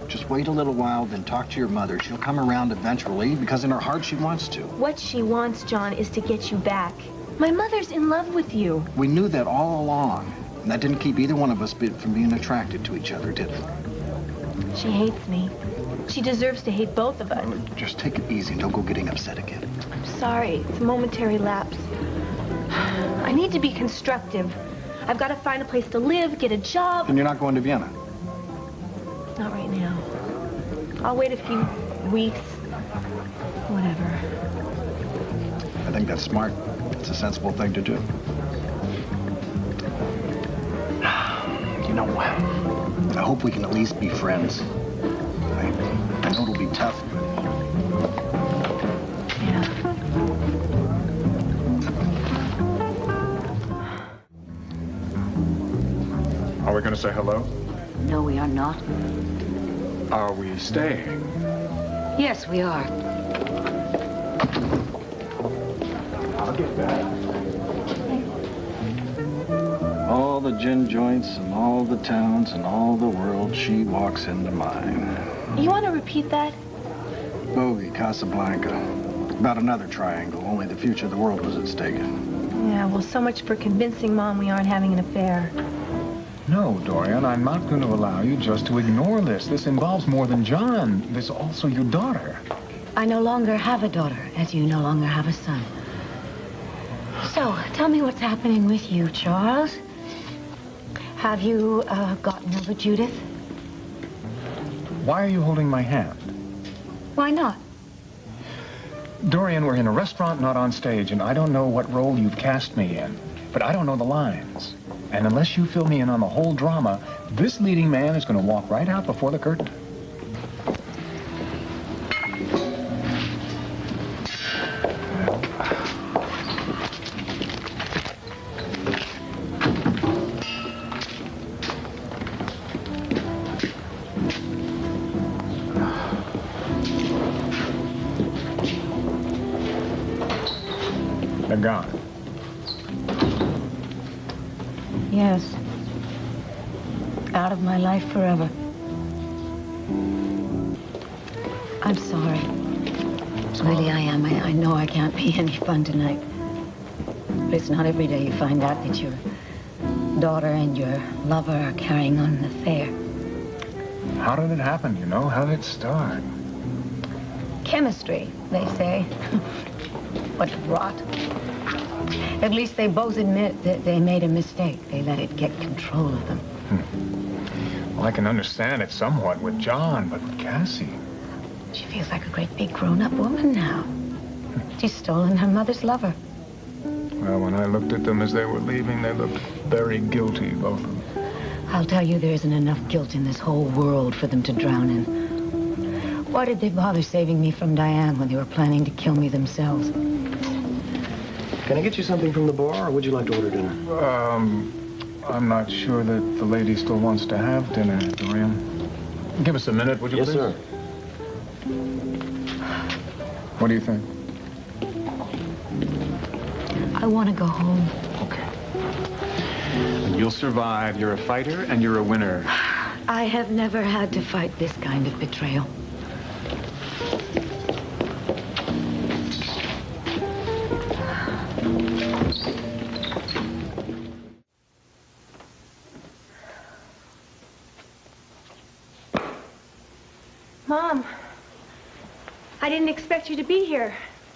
Just wait a little while, then talk to your mother. She'll come around eventually, because in her heart she wants to. What she wants, John, is to get you back. My mother's in love with you. We knew that all along, and that didn't keep either one of us from being attracted to each other, did it? She hates me. She deserves to hate both of us. Just take it easy and don't go getting upset again. I'm sorry. It's a momentary lapse. I need to be constructive. I've got to find a place to live, get a job. And you're not going to Vienna? Not right now. I'll wait a few weeks. Whatever. I think that's smart. It's a sensible thing to do. You know what? I hope we can at least be friends. I know it'll be tough, but... Are we going to say hello? No, we are not. Are we staying? Yes, we are. I'll get back. All the gin joints and all the towns and all the world, she walks into mine. You want to repeat that? Bogey, Casablanca. About another triangle, only the future of the world was at stake. Yeah, well, so much for convincing Mom we aren't having an affair. No, Dorian, I'm not going to allow you just to ignore this. This involves more than John. There's also your daughter. I no longer have a daughter, as you no longer have a son. So, tell me what's happening with you, Charles. Have you gotten over Judith? Why are you holding my hand? Why not? Dorian, we're in a restaurant, not on stage, and I don't know what role you've cast me in, but I don't know the lines. And unless you fill me in on the whole drama, this leading man is going to walk right out before the curtain. They're gone. Yes. Out of my life forever. I'm sorry. Really, I am. I know I can't be any fun tonight. But it's not every day you find out that your daughter and your lover are carrying on an affair. How did it happen, you know? How did it start? Chemistry, they say. What rot. At least they both admit that they made a mistake. They let it get control of them. Well, I can understand it somewhat with John, but Cassie... She feels like a great big grown-up woman now. She's stolen her mother's lover. Well, when I looked at them as they were leaving, they looked very guilty, both of them. I'll tell you, there isn't enough guilt in this whole world for them to drown in. Why did they bother saving me from Diane when they were planning to kill me themselves? Can I get you something from the bar, or would you like to order dinner? I'm not sure that the lady still wants to have dinner, Dorian. Give us a minute, would you please? Yes, sir. What do you think? I want to go home. Okay. And you'll survive. You're a fighter and you're a winner. I have never had to fight this kind of betrayal. Mom, I didn't expect you to be here.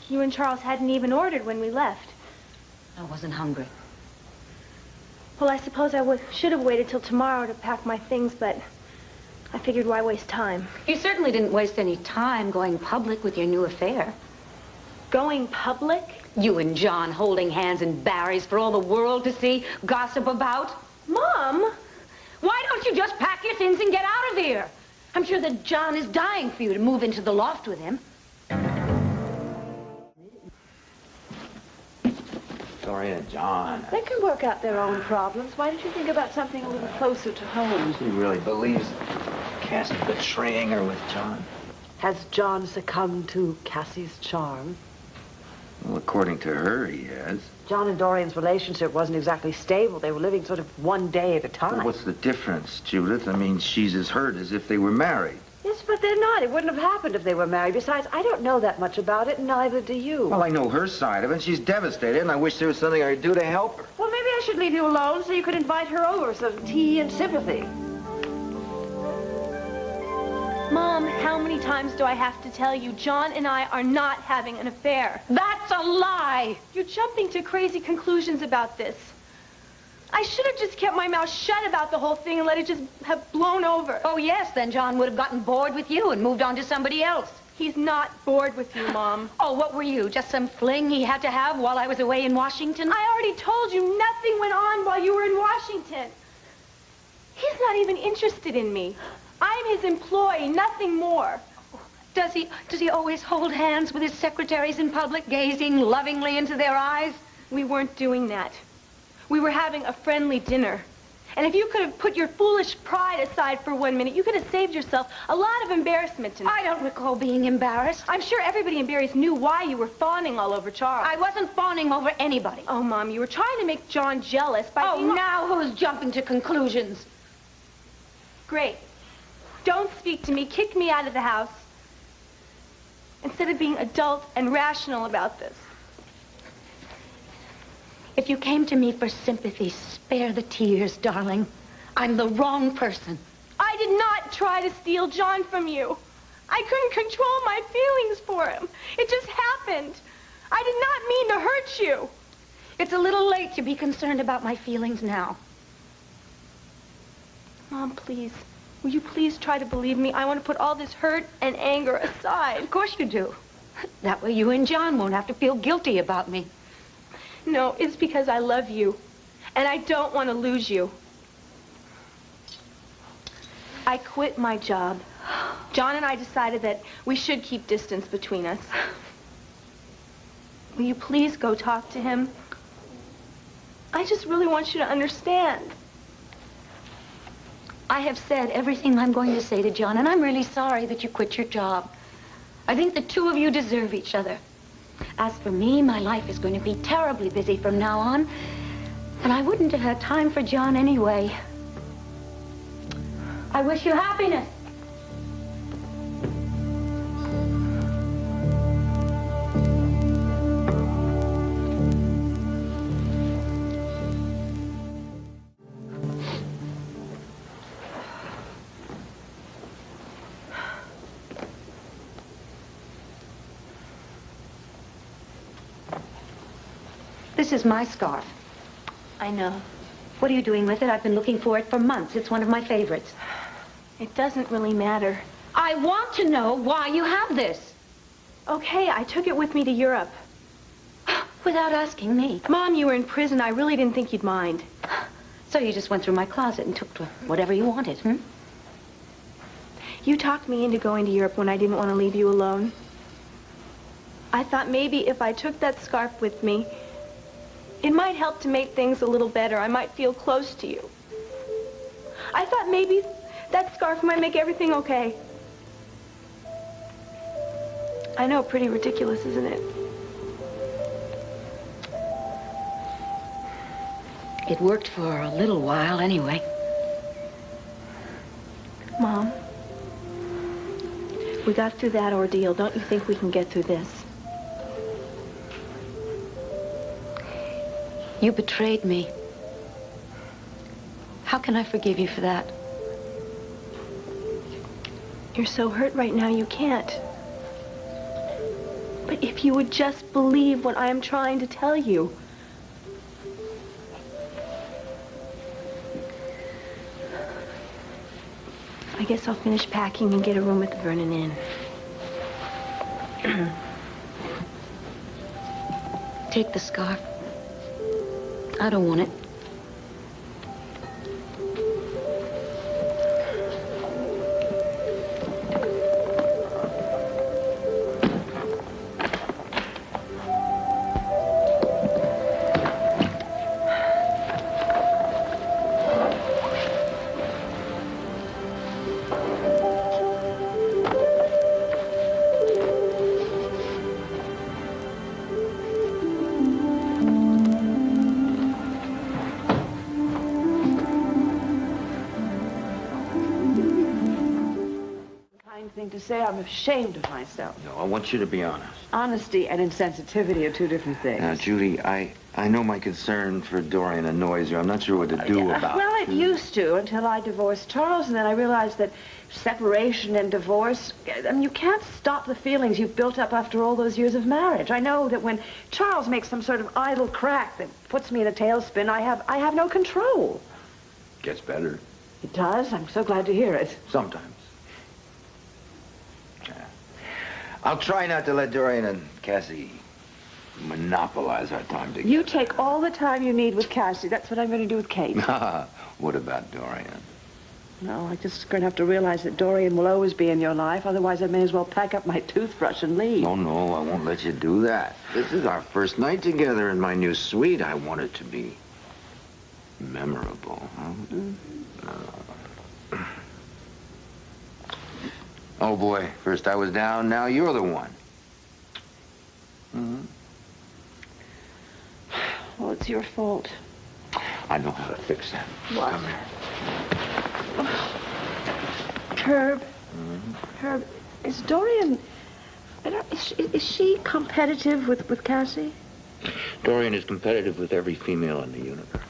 You and Charles hadn't even ordered when we left. I wasn't hungry. Well, I suppose I should have waited till tomorrow to pack my things, but I figured why waste time. You certainly didn't waste any time going public with your new affair. Going public? You and John holding hands in Barry's for all the world to see, gossip about. Mom! Why don't you just pack your things and get out of here? I'm sure that John is dying for you to move into the loft with him. Dorian and John. They can work out their own problems. Why don't you think about something a little closer to home? She really believes Cassie betraying her with John. Has John succumbed to Cassie's charm? Well, according to her, he has. John and Dorian's relationship wasn't exactly stable. They were living sort of one day at a time. Well, what's the difference, Judith? I mean, she's as hurt as if they were married. Yes, but they're not. It wouldn't have happened if they were married. Besides, I don't know that much about it, and neither do you. Well, I know her side of it. She's devastated, and I wish there was something I could do to help her. Well, maybe I should leave you alone so you could invite her over, some tea and sympathy. Mom, how many times do I have to tell you John and I are not having an affair? That's a lie! You're jumping to crazy conclusions about this. I should have just kept my mouth shut about the whole thing and let it just have blown over. Oh, yes, then John would have gotten bored with you and moved on to somebody else. He's not bored with you, Mom. Oh, what were you? Just some fling he had to have while I was away in Washington? I already told you nothing went on while you were in Washington. He's not even interested in me. I'm his employee, nothing more. Does he always hold hands with his secretaries in public, gazing lovingly into their eyes? We weren't doing that. We were having a friendly dinner. And if you could have put your foolish pride aside for 1 minute, you could have saved yourself a lot of embarrassment tonight. I don't recall being embarrassed. I'm sure everybody in Barry's knew why you were fawning all over Charles. I wasn't fawning over anybody. Oh, Mom, you were trying to make John jealous by Oh, now who's jumping to conclusions? Great. Don't speak to me. Kick me out of the house. Instead of being adult and rational about this. If you came to me for sympathy, spare the tears, darling. I'm the wrong person. I did not try to steal John from you. I couldn't control my feelings for him. It just happened. I did not mean to hurt you. It's a little late to be concerned about my feelings now. Mom, please. Will you please try to believe me? I want to put all this hurt and anger aside. Of course you do. That way you and John won't have to feel guilty about me. No, it's because I love you. And I don't want to lose you. I quit my job. John and I decided that we should keep distance between us. Will you please go talk to him? I just really want you to understand. I have said everything I'm going to say to John, and I'm really sorry that you quit your job. I think the two of you deserve each other. As for me, my life is going to be terribly busy from now on. And I wouldn't have had time for John anyway. I wish you happiness. This is my scarf. I know. What are you doing with it? I've been looking for it for months. It's one of my favorites. It doesn't really matter. I want to know why you have this. Okay, I took it with me to Europe. Without asking me. Mom, you were in prison. I really didn't think you'd mind. So you just went through my closet and took whatever you wanted, hmm? You talked me into going to Europe when I didn't want to leave you alone. I thought maybe if I took that scarf with me, it might help to make things a little better. I might feel close to you. I thought maybe that scarf might make everything okay. I know, pretty ridiculous, isn't it? It worked for a little while anyway. Mom, we got through that ordeal. Don't you think we can get through this? You betrayed me. How can I forgive you for that? You're so hurt right now, you can't. But if you would just believe what I am trying to tell you. I guess I'll finish packing and get a room at the Vernon Inn. Take the scarf. I don't want it. Thing to say. I'm ashamed of myself. No, I want you to be honest. Honesty and insensitivity are two different things. Now, Judy, I know my concern for Dorian annoys you. I'm not sure what to do about it. Well, it used to until I divorced Charles, and then I realized that separation and divorce, I mean, you can't stop the feelings you've built up after all those years of marriage. I know that when Charles makes some sort of idle crack that puts me in a tailspin, I have no control. Gets better. It does? I'm so glad to hear it. Sometimes. I'll try not to let Dorian and Cassie monopolize our time together. You take all the time you need with Cassie. That's what I'm going to do with Kate. What about Dorian? No, I'm just going to have to realize that Dorian will always be in your life. Otherwise, I may as well pack up my toothbrush and leave. No, I won't let you do that. This is our first night together in my new suite. I want it to be memorable. Huh? Mm-hmm. Oh, boy. First I was down, now you're the one. Mm-hmm. Well, it's your fault. I know how to fix that. What? Come here. Herb. Mm-hmm. Herb, is Dorian... Is she competitive with Cassie? Dorian is competitive with every female in the universe.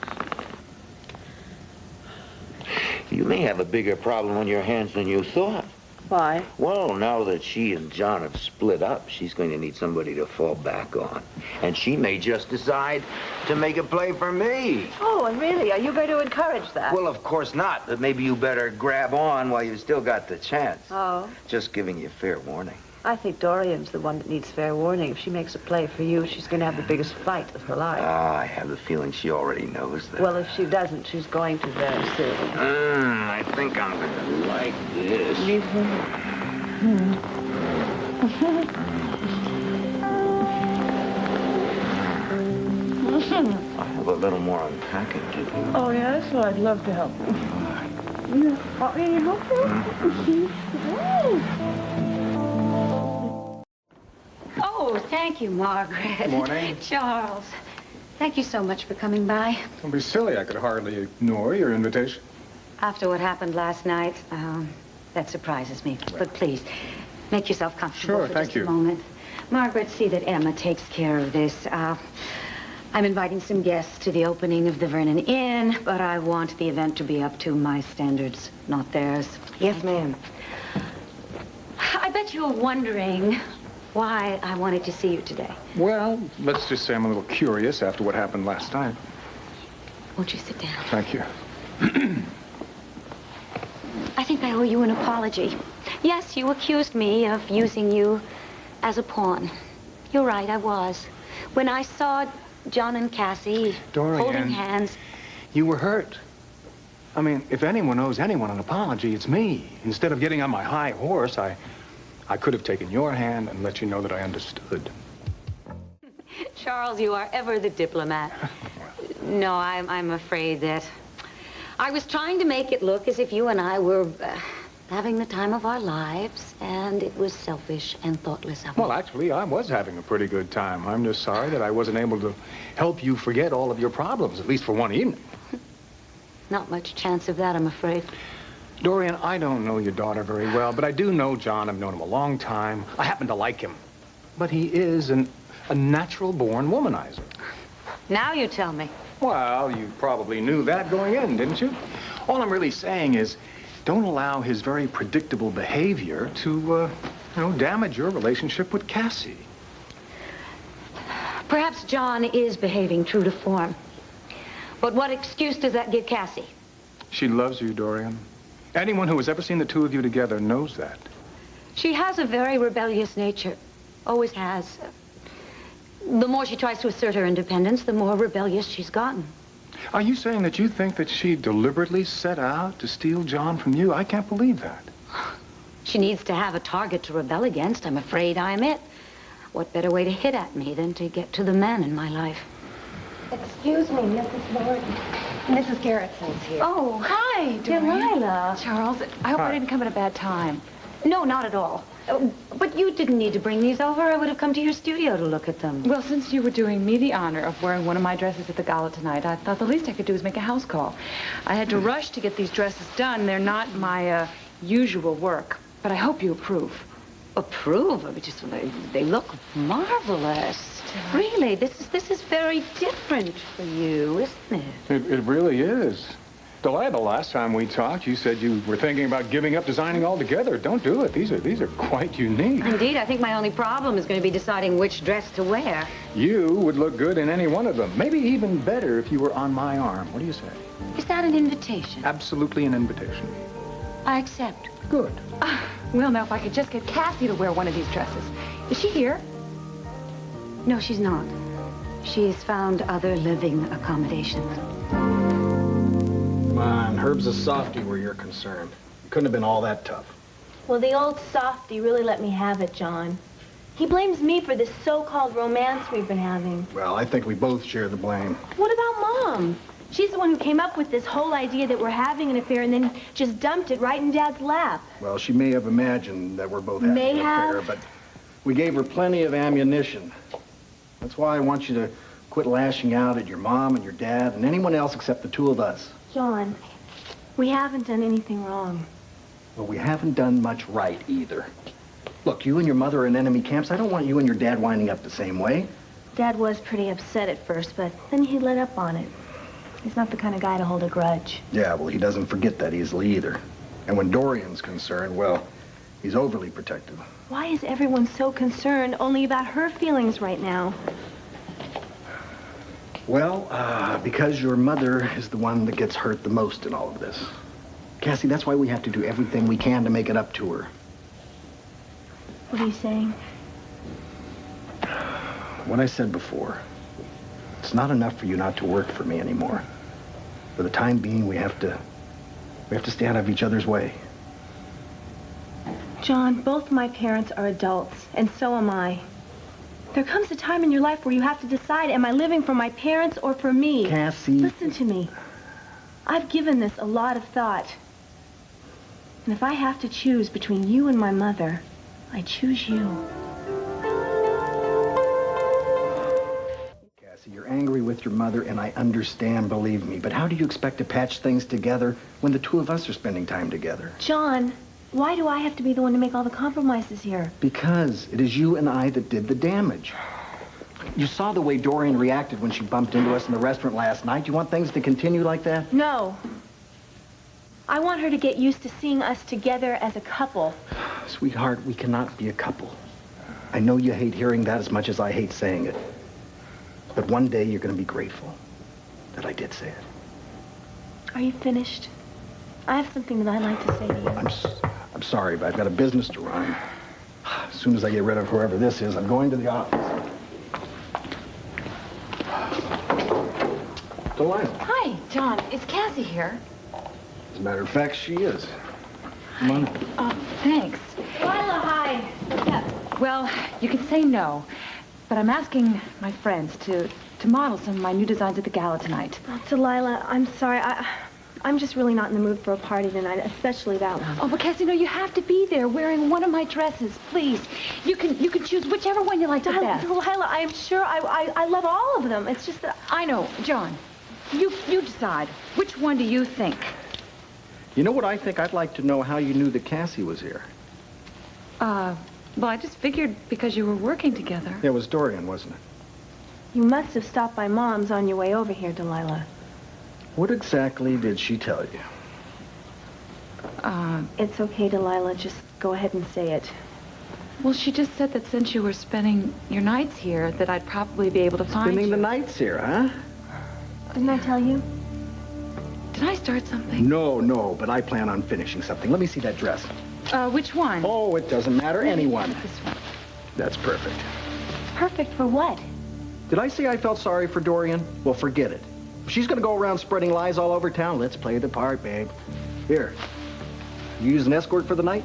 You may have a bigger problem on your hands than you thought. Why? Well, now that she and John have split up, she's going to need somebody to fall back on. And she may just decide to make a play for me. Oh, and really? Are you going to encourage that? Well, of course not, but maybe you better grab on while you've still got the chance. Oh? Just giving you fair warning. I think Dorian's the one that needs fair warning. If she makes a play for you, she's going to have the biggest fight of her life. I have the feeling she already knows that. Well, if she doesn't, she's going to very soon. I think I'm going to like this. I have a little more unpacking to do. Oh, yes? Well, I'd love to help you. Want me to help you? Oh, thank Thank you, Margaret. Good morning. Charles, thank you so much for coming by. Don't be silly. I could hardly ignore your invitation. After what happened last night, that surprises me. But please, make yourself comfortable Sure, for thank just you. a moment. Margaret, see that Emma takes care of this. I'm inviting some guests to the opening of the Vernon Inn, but I want the event to be up to my standards, not theirs. Yes, ma'am. I bet you're wondering why I wanted to see you today. Well, let's just say I'm a little curious after what happened last night. Won't you sit down? Thank you. I think I owe you an apology. Yes, you accused me of using you as a pawn. You're right, I was. When I saw John and Cassie Dorian, holding hands. You were hurt. I mean, if anyone owes anyone an apology, it's me. Instead of getting on my high horse, I could have taken your hand and let you know that I understood. Charles, you are ever the diplomat. No, I'm afraid that I was trying to make it look as if you and I were having the time of our lives, and it was selfish and thoughtless of me. Well, actually, I was having a pretty good time. I'm just sorry that I wasn't able to help you forget all of your problems, at least for one evening. Not much chance of that, I'm afraid. Dorian, I don't know your daughter very well, but I do know John. I've known him a long time. I happen to like him. But he is a natural-born womanizer. Now you tell me. Well, you probably knew that going in, didn't you? All I'm really saying is, don't allow his very predictable behavior to, damage your relationship with Cassie. Perhaps John is behaving true to form. But what excuse does that give Cassie? She loves you, Dorian. Anyone who has ever seen the two of you together knows that. She has a very rebellious nature. Always has. The more she tries to assert her independence, the more rebellious she's gotten. Are you saying that you think that she deliberately set out to steal John from you? I can't believe that. She needs to have a target to rebel against. I'm afraid I'm it. What better way to hit at me than to get to the man in my life? Excuse me, Mrs. Lord. Mrs. Garrettson's here. Oh, hi, Dorian. Delilah. Charles, I hope I didn't come at a bad time. No, not at all. But you didn't need to bring these over. I would have come to your studio to look at them. Well, since you were doing me the honor of wearing one of my dresses at the gala tonight, I thought the least I could do was make a house call. I had to rush to get these dresses done. They're not my usual work, but I hope you approve. Approve? I mean, just they look marvelous. Really, this is very different for you, isn't it? It really is. Delilah, the last time we talked, you said you were thinking about giving up designing altogether. Don't do it. These are quite unique. Indeed, I think my only problem is going to be deciding which dress to wear. You would look good in any one of them. Maybe even better if you were on my arm. What do you say? Is that an invitation? Absolutely an invitation. I accept. Good. Well, now, if I could just get Cassie to wear one of these dresses. Is she here? No, she's not. She's found other living accommodations. Come on, Herb's a softie where you're concerned. It couldn't have been all that tough. Well, the old softy really let me have it, John. He blames me for this so-called romance we've been having. Well, I think we both share the blame. What about Mom? She's the one who came up with this whole idea that we're having an affair and then just dumped it right in Dad's lap. Well, she may have imagined that we're both having an affair, but we gave her plenty of ammunition. That's why I want you to quit lashing out at your mom and your dad and anyone else except the two of us. John, we haven't done anything wrong. Well, we haven't done much right either. Look, you and your mother are in enemy camps. I don't want you and your dad winding up the same way. Dad was pretty upset at first, but then he let up on it. He's not the kind of guy to hold a grudge. Yeah, well, he doesn't forget that easily either. And when Dorian's concerned, well, he's overly protective. Why is everyone so concerned only about her feelings right now? Well, because your mother is the one that gets hurt the most in all of this. Cassie, that's why we have to do everything we can to make it up to her. What are you saying? What I said before. It's not enough for you not to work for me anymore. For the time being, we have to stay out of each other's way. John, both my parents are adults, and so am I. There comes a time in your life where you have to decide, am I living for my parents or for me? Cassie. Listen to me. I've given this a lot of thought. And if I have to choose between you and my mother, I choose you. with your mother, and I understand, believe me. But how do you expect to patch things together when the two of us are spending time together? John, why do I have to be the one to make all the compromises here? Because it is you and I that did the damage. You saw the way Dorian reacted when she bumped into us in the restaurant last night. You want things to continue like that? No. I want her to get used to seeing us together as a couple. Sweetheart, we cannot be a couple. I know you hate hearing that as much as I hate saying it. But one day you're going to be grateful that I did say it. Are you finished? I have something that I'd like to say to you. I'm sorry, but I've got a business to run. As soon as I get rid of whoever this is, I'm going to the office. Delilah. Hi, John. It's Cassie here. As a matter of fact, she is. Come on. Thanks. Delilah, hi. What's up? Well, you can say no, but I'm asking my friends to model some of my new designs at the gala tonight. Oh, Delilah, I'm sorry. I'm just really not in the mood for a party tonight, especially that one. Oh, but Cassie, no, you have to be there wearing one of my dresses, please. You can choose whichever one you like the best. Delilah, I am sure I love all of them. It's just that... I know, John. You decide. Which one do you think? You know what I think? I'd like to know how you knew that Cassie was here. Well, I just figured because you were working together. Yeah, it was Dorian, wasn't it? You must have stopped by Mom's on your way over here, Delilah. What exactly did she tell you? It's okay, Delilah. Just go ahead and say it. Well, she just said that since you were spending your nights here, that I'd probably be able to find Spending you. the nights here, huh? Didn't I tell you? Did I start something? No, but I plan on finishing something. Let me see that dress. Which one? Oh, it doesn't matter. Anyone. This one. That's perfect. Perfect for what? Did I say I felt sorry for Dorian? Well, forget it. If she's gonna go around spreading lies all over town, let's play the part, babe. Here. You use an escort for the night?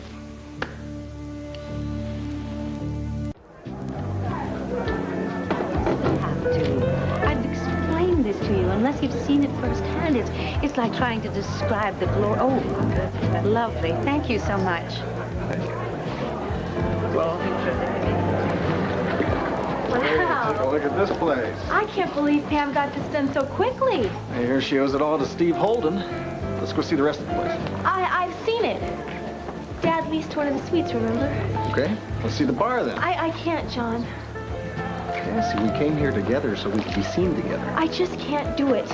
I've explained this to you. Unless you've seen it firsthand, it's like trying to describe the glory. Oh, lovely. Thank you so much. Well, Wow. take a look at this place. I can't believe Pam got this done so quickly. Here she owes it all to Steve Holden. Let's go see the rest of the place. I've seen it. Dad leased one of the suites, remember? Okay, let's see the bar then. I can't, John. Cassie, we came here together so we could be seen together. I just can't do it.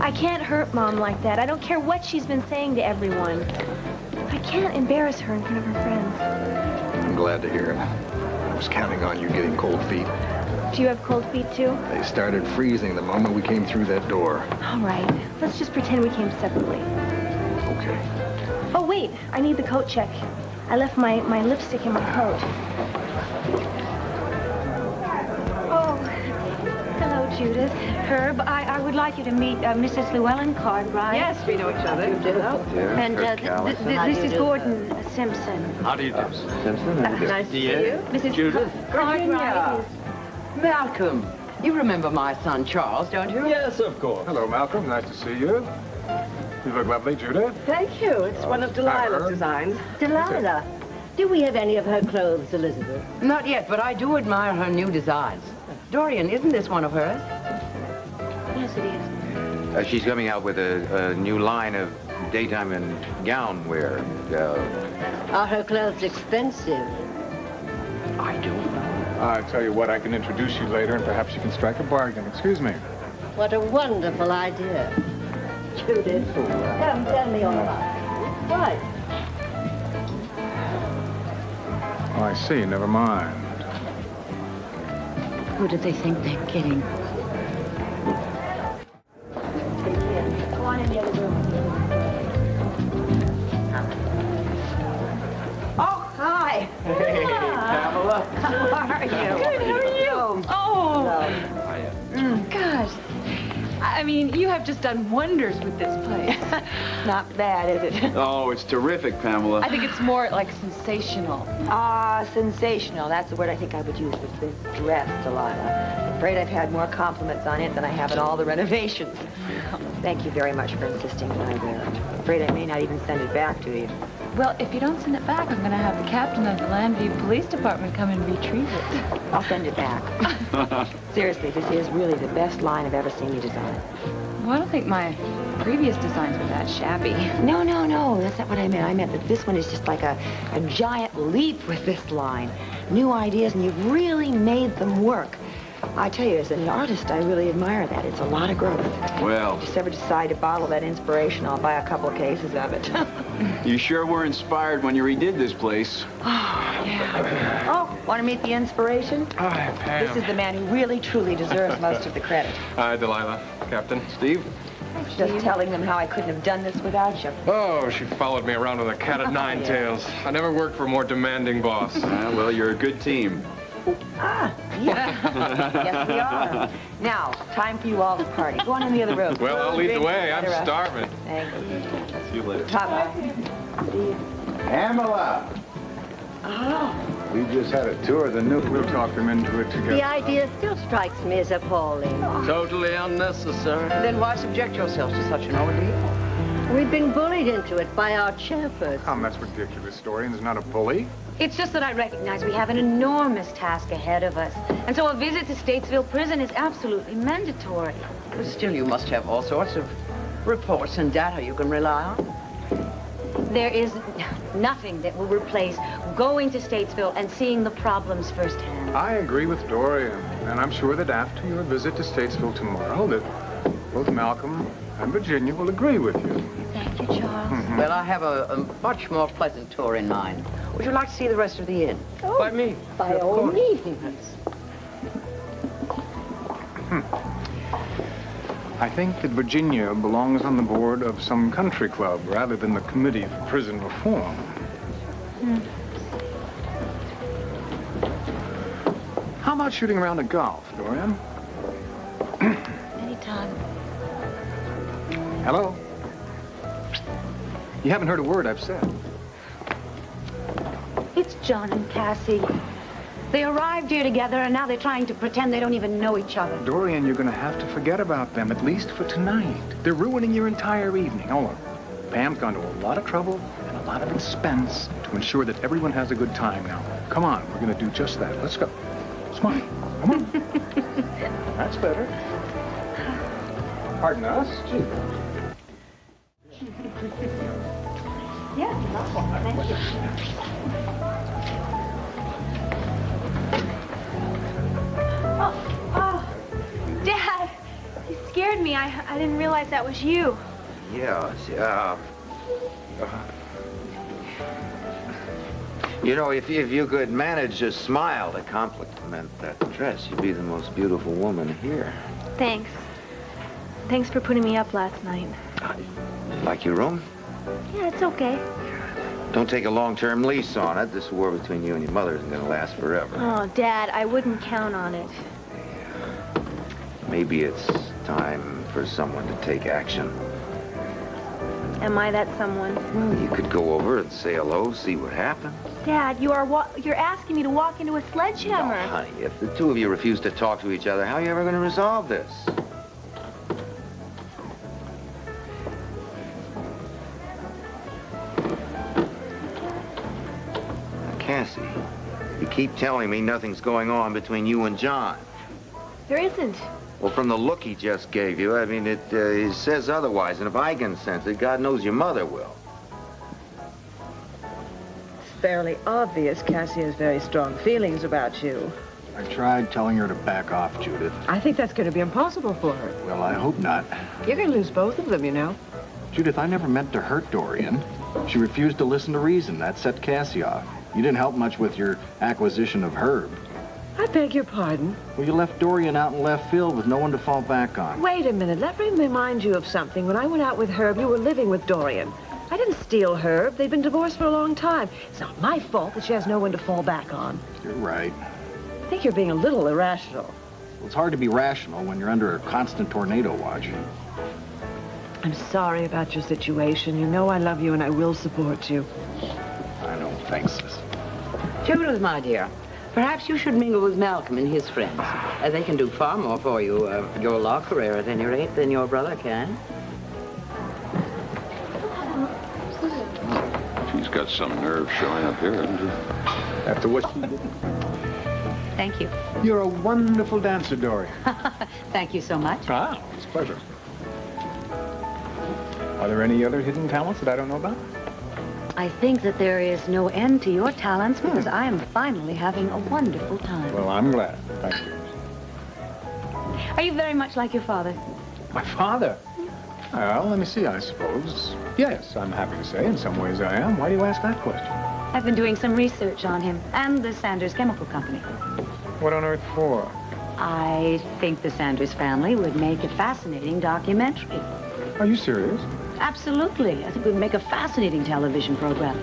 I can't hurt Mom like that. I don't care what she's been saying to everyone. I can't embarrass her in front of her friends. I'm glad to hear it. I was counting on you getting cold feet. Do you have cold feet, too? They started freezing the moment we came through that door. All right. Let's just pretend we came separately. Okay. Oh, wait. I need the coat check. I left my lipstick in my coat. Oh, hello, Judith. Herb, I would like you to meet Mrs. Llewellyn Cartwright. Yes, we know each other. And this is Gordon Simpson. How do you do? Simpson, nice to see you. Mrs. Judith. Cartwright. Malcolm. You remember my son, Charles, don't you? Yes, of course. Hello, Malcolm. Nice to see you. You look lovely, Judith. Thank you. It's one of Delilah's designs. Delilah. Do we have any of her clothes, Elizabeth? Not yet, but I do admire her new designs. Dorian, isn't this one of hers? Yes, it is. She's coming out with a new line of daytime and gown wear. Are her clothes expensive? I don't know. I'll tell you what, I can introduce you later, and perhaps you can strike a bargain. Excuse me. What a wonderful idea. Judith, come tell me all about it. What? Oh, I see. Never mind. Who do they think they're kidding? Go on in the other room. Oh, hi. Hey, Pamela. How are you? Good, how are you? Oh, gosh. I mean, you have just done wonders with this place. Not bad, is it? Oh, it's terrific, Pamela. I think it's more like sensational. Ah, sensational. That's the word I think I would use with this dress, Delilah. I'm afraid I've had more compliments on it than I have in all the renovations. Thank you very much for insisting, my dear. I'm afraid I may not even send it back to you. Well, if you don't send it back, I'm going to have the captain of the Landview Police Department come and retrieve it. I'll send it back. Seriously, this is really the best line I've ever seen you design. Well, I don't think my previous designs were that shabby. No, no, no. That's not what I meant. I meant that this one is just like a giant leap with this line. New ideas, and you've really made them work. I tell you, as an artist, I really admire that. It's a lot of growth. Well, If you ever decide to bottle that inspiration, I'll buy a couple of cases of it. you sure were inspired when you redid this place. Yeah. Oh, want to meet the inspiration? Hi, Pam. This is the man who really, truly deserves most of the credit. Hi, Delilah. Captain. Steve? Just telling them how I couldn't have done this without you. Oh, she followed me around with a cat of nine tails. I never worked for a more demanding boss. Well, you're a good team. Ah, yeah. Yes, we are. Now, time for you all to party. Go on in the other room. Well, I'll lead the way. I'm Etc. starving. Thank you. See you later. Bye-bye. See you. Pamela! Oh. We just had a tour of the new... We'll talk them into it together. The idea still strikes me as appalling. Totally unnecessary. Then why subject yourselves to such an ordeal? We've been bullied into it by our chairperson. Come, that's ridiculous. Dorian's not a bully. It's just that I recognize we have an enormous task ahead of us. And so a visit to Statesville Prison is absolutely mandatory. But still, you must have all sorts of reports and data you can rely on. There is nothing that will replace going to Statesville and seeing the problems firsthand. I agree with Dorian. And I'm sure that after your visit to Statesville tomorrow, that both Malcolm and Virginia will agree with you. Thank you, Charles. Well, I have a much more pleasant tour in mind. Would you like to see the rest of the inn? Oh, By me. By Of all course. means. I think that Virginia belongs on the board of some country club rather than the Committee for Prison Reform. How about shooting around a golf, Dorian? Anytime. Hello? You haven't heard a word I've said. It's John and Cassie. They arrived here together, and now they're trying to pretend they don't even know each other. Dorian, you're going to have to forget about them, at least for tonight. They're ruining your entire evening. Oh, look, Pam's gone to a lot of trouble and a lot of expense to ensure that everyone has a good time now. Come on, we're going to do just that. Let's go. Smile. Come on. That's better. Pardon us. Gee. Yeah, thank you. Oh, Dad, you scared me. I didn't realize that was you. Yeah, you know, if you could manage a smile to compliment that dress, you'd be the most beautiful woman here. Thanks. Thanks for putting me up last night. Like your room? Yeah, it's okay. Don't take a long-term lease on it. This war between you and your mother isn't going to last forever. Oh, Dad, I wouldn't count on it. Maybe it's time for someone to take action. Am I that someone? Well, you could go over and say hello, see what happens. Dad, you're asking me to walk into a sledgehammer. No, honey, if the two of you refuse to talk to each other, how are you ever going to resolve this? Cassie, you keep telling me nothing's going on between you and John. There isn't. Well, from the look he just gave you, I mean, it says otherwise. And if I can sense it, God knows your mother will. It's fairly obvious Cassie has very strong feelings about you. I tried telling her to back off, Judith. I think that's going to be impossible for her. Well, I hope not. You're going to lose both of them, you know. Judith, I never meant to hurt Dorian. She refused to listen to reason. That set Cassie off. You didn't help much with your acquisition of Herb. I beg your pardon. Well, you left Dorian out in left field with no one to fall back on. Wait a minute. Let me remind you of something. When I went out with Herb, you were living with Dorian. I didn't steal Herb. They've been divorced for a long time. It's not my fault that she has no one to fall back on. You're right. I think you're being a little irrational. Well, it's hard to be rational when you're under a constant tornado watch. I'm sorry about your situation. You know I love you and I will support you. I know. Thanks, sis. Judith, my dear, perhaps you should mingle with Malcolm and his friends. They can do far more for you, your law career at any rate, than your brother can. some nerve showing up here, haven't you? After what she did. Thank you. You're a wonderful dancer, Dorian. Thank you so much. Ah, it's a pleasure. Are there any other hidden talents that I don't know about? I think that there is no end to your talents because I am finally having a wonderful time. Well, I'm glad. Thank you. Are you very much like your father? My father? Well, let me see, I suppose. Yes, I'm happy to say in some ways I am. Why do you ask that question? I've been doing some research on him and the Sanders Chemical Company. What on earth for? I think the Sanders family would make a fascinating documentary. Are you serious? Absolutely. I think it would make a fascinating television program.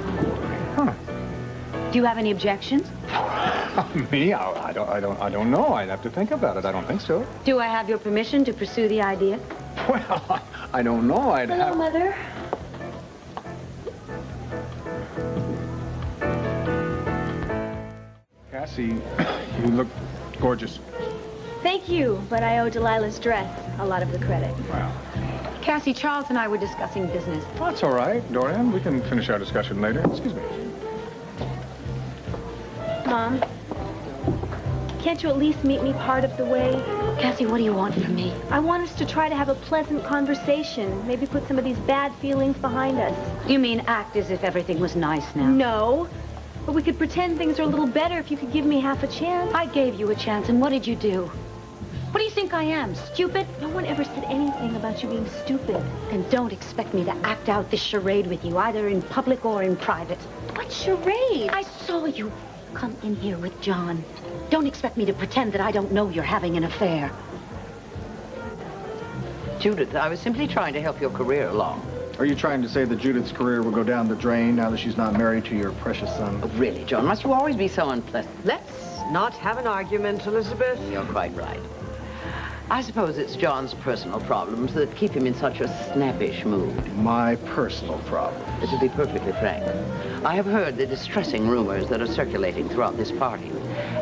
Huh. Do you have any objections? Me? I don't know. I'd have to think about it. I don't think so. Do I have your permission to pursue the idea? Well, I don't know. I'd Hello, have... Mother. Cassie, you look gorgeous. Thank you, but I owe Delilah's dress a lot of the credit. Wow. Cassie, Charles and I were discussing business. That's all right, Dorian. We can finish our discussion later. Excuse me. Mom, can't you at least meet me part of the way? Cassie, what do you want from me? I want us to try to have a pleasant conversation. Maybe put some of these bad feelings behind us. You mean act as if everything was nice now? No. But we could pretend things are a little better if you could give me half a chance. I gave you a chance, and what did you do? What do you think I am, stupid? No one ever said anything about you being stupid. Then don't expect me to act out this charade with you, either in public or in private. What charade? I saw you come in here with John. Don't expect me to pretend that I don't know you're having an affair. Judith, I was simply trying to help your career along. Are you trying to say that Judith's career will go down the drain now that she's not married to your precious son? Oh, really, John, must you always be so unpleasant? Let's not have an argument, Elizabeth. You're quite right. I suppose it's John's personal problems that keep him in such a snappish mood. My personal problem. To be perfectly frank, I have heard the distressing rumors that are circulating throughout this party.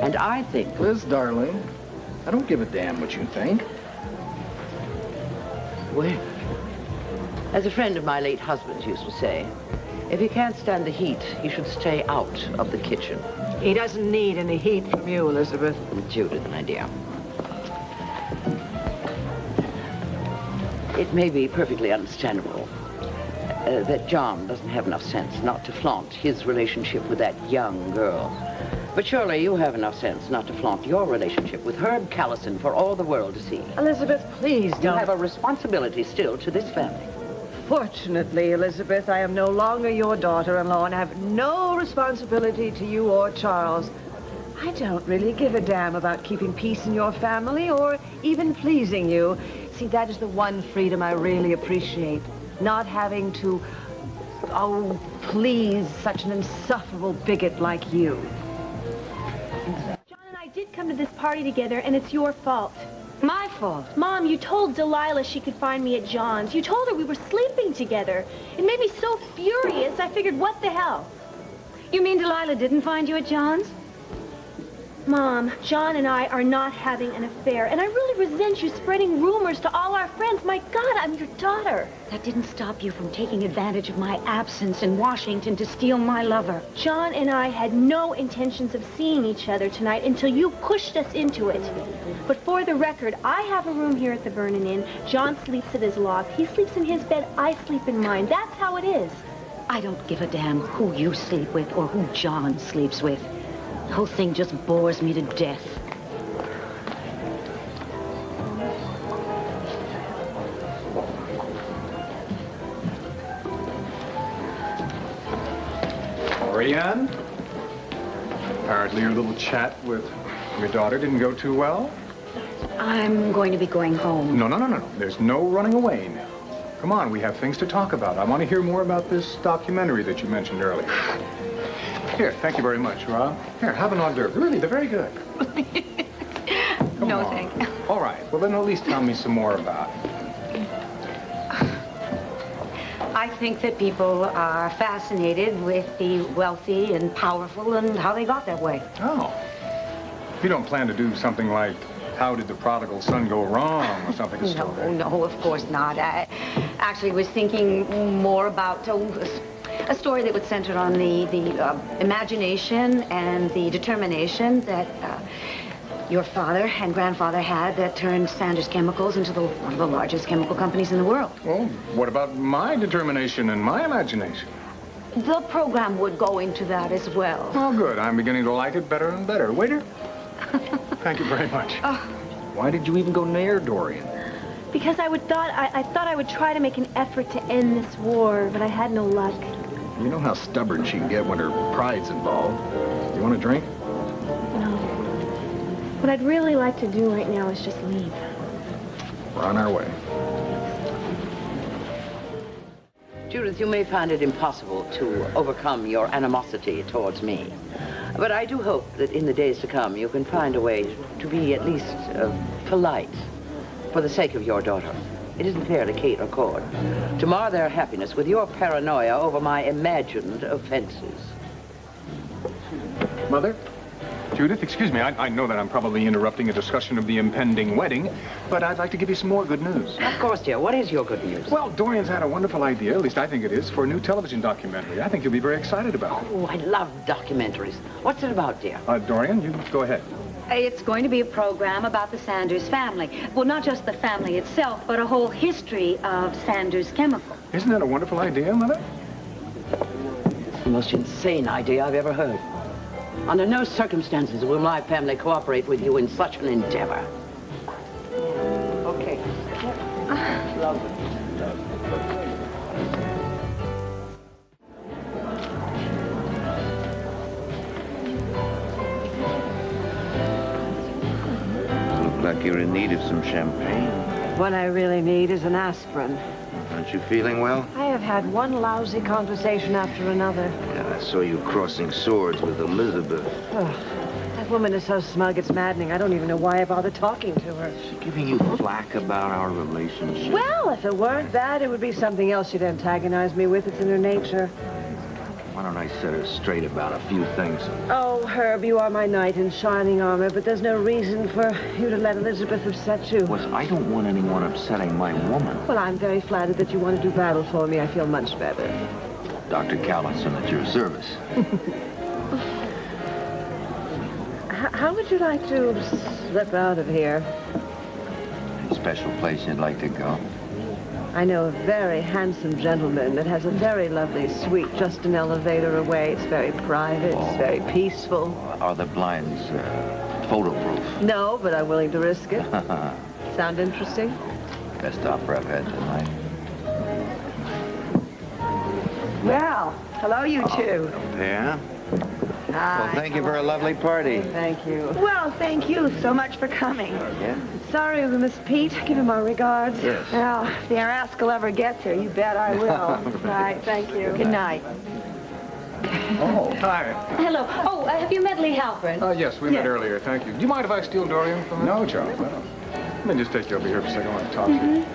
And I think... Liz, darling, I don't give a damn what you think. Well, as a friend of my late husband's used to say, if he can't stand the heat, he should stay out of the kitchen. He doesn't need any heat from you, Elizabeth. Judith, my dear. It may be perfectly understandable that John doesn't have enough sense not to flaunt his relationship with that young girl. But surely you have enough sense not to flaunt your relationship with Herb Callison for all the world to see. Elizabeth, please don't. You have a responsibility still to this family. Fortunately, Elizabeth, I am no longer your daughter-in-law and have no responsibility to you or Charles. I don't really give a damn about keeping peace in your family or even pleasing you. See, that is the one freedom I really appreciate. Not having to, please such an insufferable bigot like you. John and I did come to this party together, and it's your fault. My fault? Mom, you told Delilah she could find me at John's. You told her we were sleeping together. It made me so furious, I figured, what the hell? You mean Delilah didn't find you at John's? Mom, John and I are not having an affair, and I really resent you spreading rumors to all our friends. My God, I'm your daughter. That didn't stop you from taking advantage of my absence in Washington to steal my lover. John and I had no intentions of seeing each other tonight until you pushed us into it. But for the record, I have a room here at the Vernon Inn. John sleeps at his loft. He sleeps in his bed. I sleep in mine. That's how it is. I don't give a damn who you sleep with or who John sleeps with. The whole thing just bores me to death. Dorian? Apparently your little chat with your daughter didn't go too well? I'm going to be going home. No. There's no running away now. Come on, we have things to talk about. I want to hear more about this documentary that you mentioned earlier. Here, thank you very much, Rob. Here, have an hors d'oeuvre. Really, they're very good. No, thank you. All right, well, then at least tell me some more about it. I think that people are fascinated with the wealthy and powerful and how they got that way. Oh. You don't plan to do something like, how did the prodigal son go wrong, or something? No, of course not. I actually was thinking more about A story that would center on the imagination and the determination that your father and grandfather had that turned Sanders Chemicals into one of the largest chemical companies in the world. Well, what about my determination and my imagination? The program would go into that as well. Oh, good. I'm beginning to like it better and better. Waiter? Thank you very much. Why did you even go near Dorian? Because I thought I would try to make an effort to end this war, but I had no luck. You know how stubborn she can get when her pride's involved. You want a drink? No. What I'd really like to do right now is just leave. We're on our way. Judith, you may find it impossible to overcome your animosity towards me. But I do hope that in the days to come, you can find a way to be at least polite for the sake of your daughter. It isn't fair to Kate or Cord to mar their happiness with your paranoia over my imagined offenses. Mother? Judith, excuse me. I know that I'm probably interrupting a discussion of the impending wedding, but I'd like to give you some more good news. Of course, dear. What is your good news? Well, Dorian's had a wonderful idea, at least I think it is, for a new television documentary. I think you'll be very excited about it. Oh, I love documentaries. What's it about, dear? Dorian, you go ahead. It's going to be a program about the Sanders family. Well, not just the family itself, but a whole history of Sanders Chemical. Isn't that a wonderful idea, Mother? It's the most insane idea I've ever heard. Under no circumstances will my family cooperate with you in such an endeavor. Okay. Lovely. Look like you're in need of some champagne. What I really need is an aspirin. Aren't you feeling well? I have had one lousy conversation after another. Yeah, I saw you crossing swords with Elizabeth. Ugh, that woman is so smug, it's maddening. I don't even know why I bother talking to her. She's giving you flack about our relationship. Well, if it weren't that, it would be something else she'd antagonize me with. It's in her nature. Why don't I set her straight about a few things? Oh, Herb, you are my knight in shining armor, but there's no reason for you to let Elizabeth upset you. Well, I don't want anyone upsetting my woman. Well, I'm very flattered that you want to do battle for me. I feel much better. Dr. Callison at your service. How would you like to slip out of here? Any special place you'd like to go? I know a very handsome gentleman that has a very lovely suite just an elevator away. It's very private. It's very peaceful. Are the blinds photoproof? No, but I'm willing to risk it. Sound interesting? Best opera I've had tonight. Well, hello, you two. Yeah? Hi. Well, thank you for a lovely party. Thank you. Well, thank you so much for coming. Yeah? Sorry, Miss Pete. Give him our regards. Yes. Well, if the rascal ever gets here, you bet I will. Right, thank you. Good night. Oh, hi. Hello. Oh, have you met Lee Halpern? Yes, we met earlier. Thank you. Do you mind if I steal Dorian from him? No, Charles, no. Let me just take you over here for a second. I want to talk to you.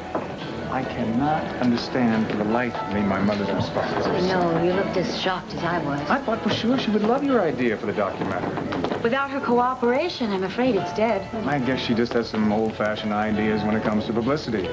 I cannot understand for the life of me my mother's response. No, you looked as shocked as I was. I thought for sure she would love your idea for the documentary. Without her cooperation, I'm afraid it's dead. I guess she just has some old-fashioned ideas when it comes to publicity.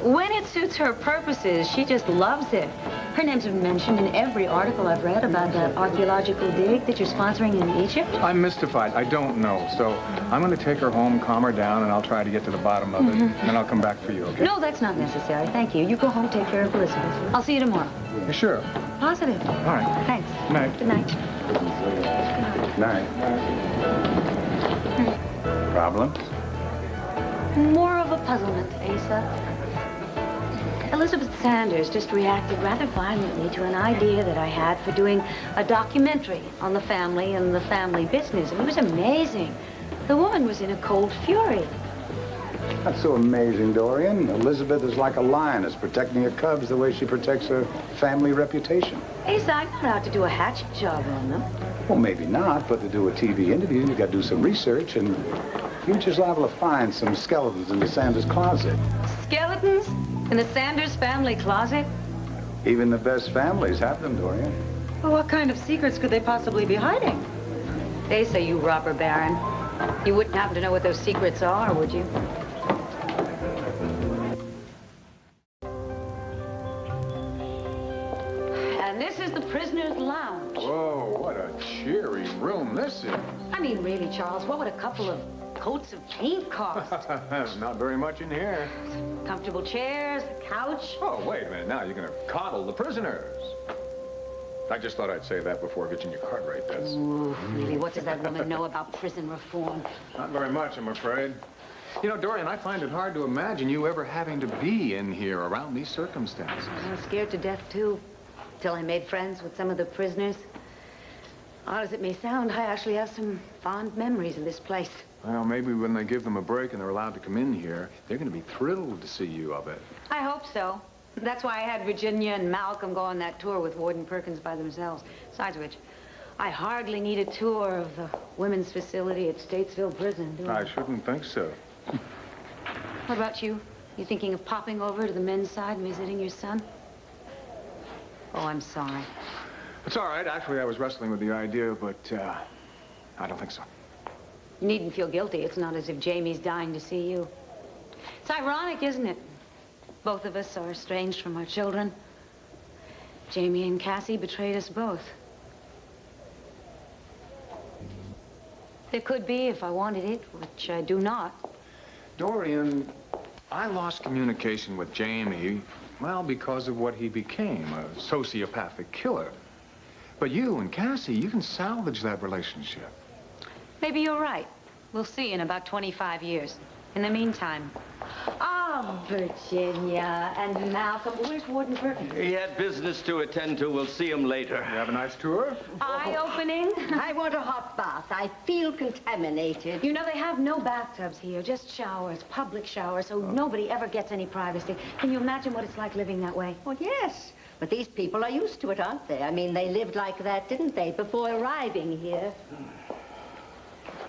When it suits her purposes, she just loves it. Her name's been mentioned in every article I've read about that archaeological dig that you're sponsoring in Egypt. I'm mystified. I don't know. So I'm going to take her home, calm her down, and I'll try to get to the bottom of it. And then I'll come back for you, okay? No, that's not necessary. Thank you. You go home, take care of Elizabeth. I'll see you tomorrow. You sure? Positive. All right. Thanks. Night. Good night. Night. Problems? More of a puzzlement, Asa. Elizabeth Sanders just reacted rather violently to an idea that I had for doing a documentary on the family and the family business. And it was amazing. The woman was in a cold fury. That's so amazing, Dorian. Elizabeth is like a lioness protecting her cubs the way she protects her family reputation. Asa, I'm not out to do a hatchet job on them. Well, maybe not, but to do a TV interview, you got to do some research, and you're just liable to find some skeletons in the Sanders closet. Skeletons? In the Sanders family closet? Even the best families have them, Dorian. Well, what kind of secrets could they possibly be hiding? Asa, you robber baron. You wouldn't happen to know what those secrets are, would you? And this is this is. I mean, really, Charles, what would a couple of coats of paint cost? Not very much in here. Comfortable chairs, a couch. Oh, wait a minute. Now you're going to coddle the prisoners. I just thought I'd say that before Virginia Cartwright does. Ooh, really, what does that woman know about prison reform? Not very much, I'm afraid. You know, Dorian, I find it hard to imagine you ever having to be in here around these circumstances. I was scared to death, too, till I made friends with some of the prisoners. Odd as it may sound, I actually have some fond memories of this place. Well, maybe when they give them a break and they're allowed to come in here, they're going to be thrilled to see you, I bet. I hope so. That's why I had Virginia and Malcolm go on that tour with Warden Perkins by themselves. Besides which, I hardly need a tour of the women's facility at Statesville Prison, do I? I shouldn't think so. What about you? You thinking of popping over to the men's side and visiting your son? Oh, I'm sorry. It's all right. Actually, I was wrestling with the idea, but I don't think so. You needn't feel guilty. It's not as if Jamie's dying to see you. It's ironic, isn't it? Both of us are estranged from our children. Jamie and Cassie betrayed us both. There could be if I wanted it, which I do not. Dorian, I lost communication with Jamie, well, because of what he became, a sociopathic killer. But you and Cassie, you can salvage that relationship. Maybe you're right. We'll see in about 25 years. In the meantime... Oh, Virginia and Malcolm. Where's Warden Perkins? He had business to attend to. We'll see him later. You have a nice tour? Eye-opening? I want a hot bath. I feel contaminated. You know, they have no bathtubs here, just showers, public showers, so nobody ever gets any privacy. Can you imagine what it's like living that way? Well, yes. But these people are used to it, aren't they? I mean, they lived like that, didn't they, before arriving here?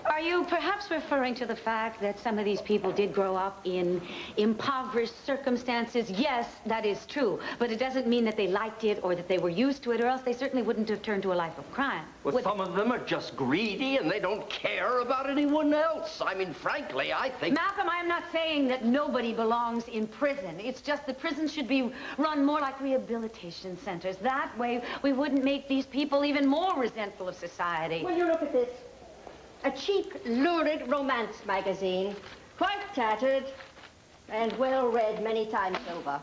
Are you perhaps referring to the fact that some of these people did grow up in impoverished circumstances? Yes, that is true. But it doesn't mean that they liked it or that they were used to it, or else they certainly wouldn't have turned to a life of crime. Well, some of them are just greedy and they don't care about anyone else. I mean, frankly, I think... Malcolm, I am not saying that nobody belongs in prison. It's just that prisons should be run more like rehabilitation centers. That way, we wouldn't make these people even more resentful of society. Well, you look at this. A cheap, lurid romance magazine. Quite tattered and well read many times over.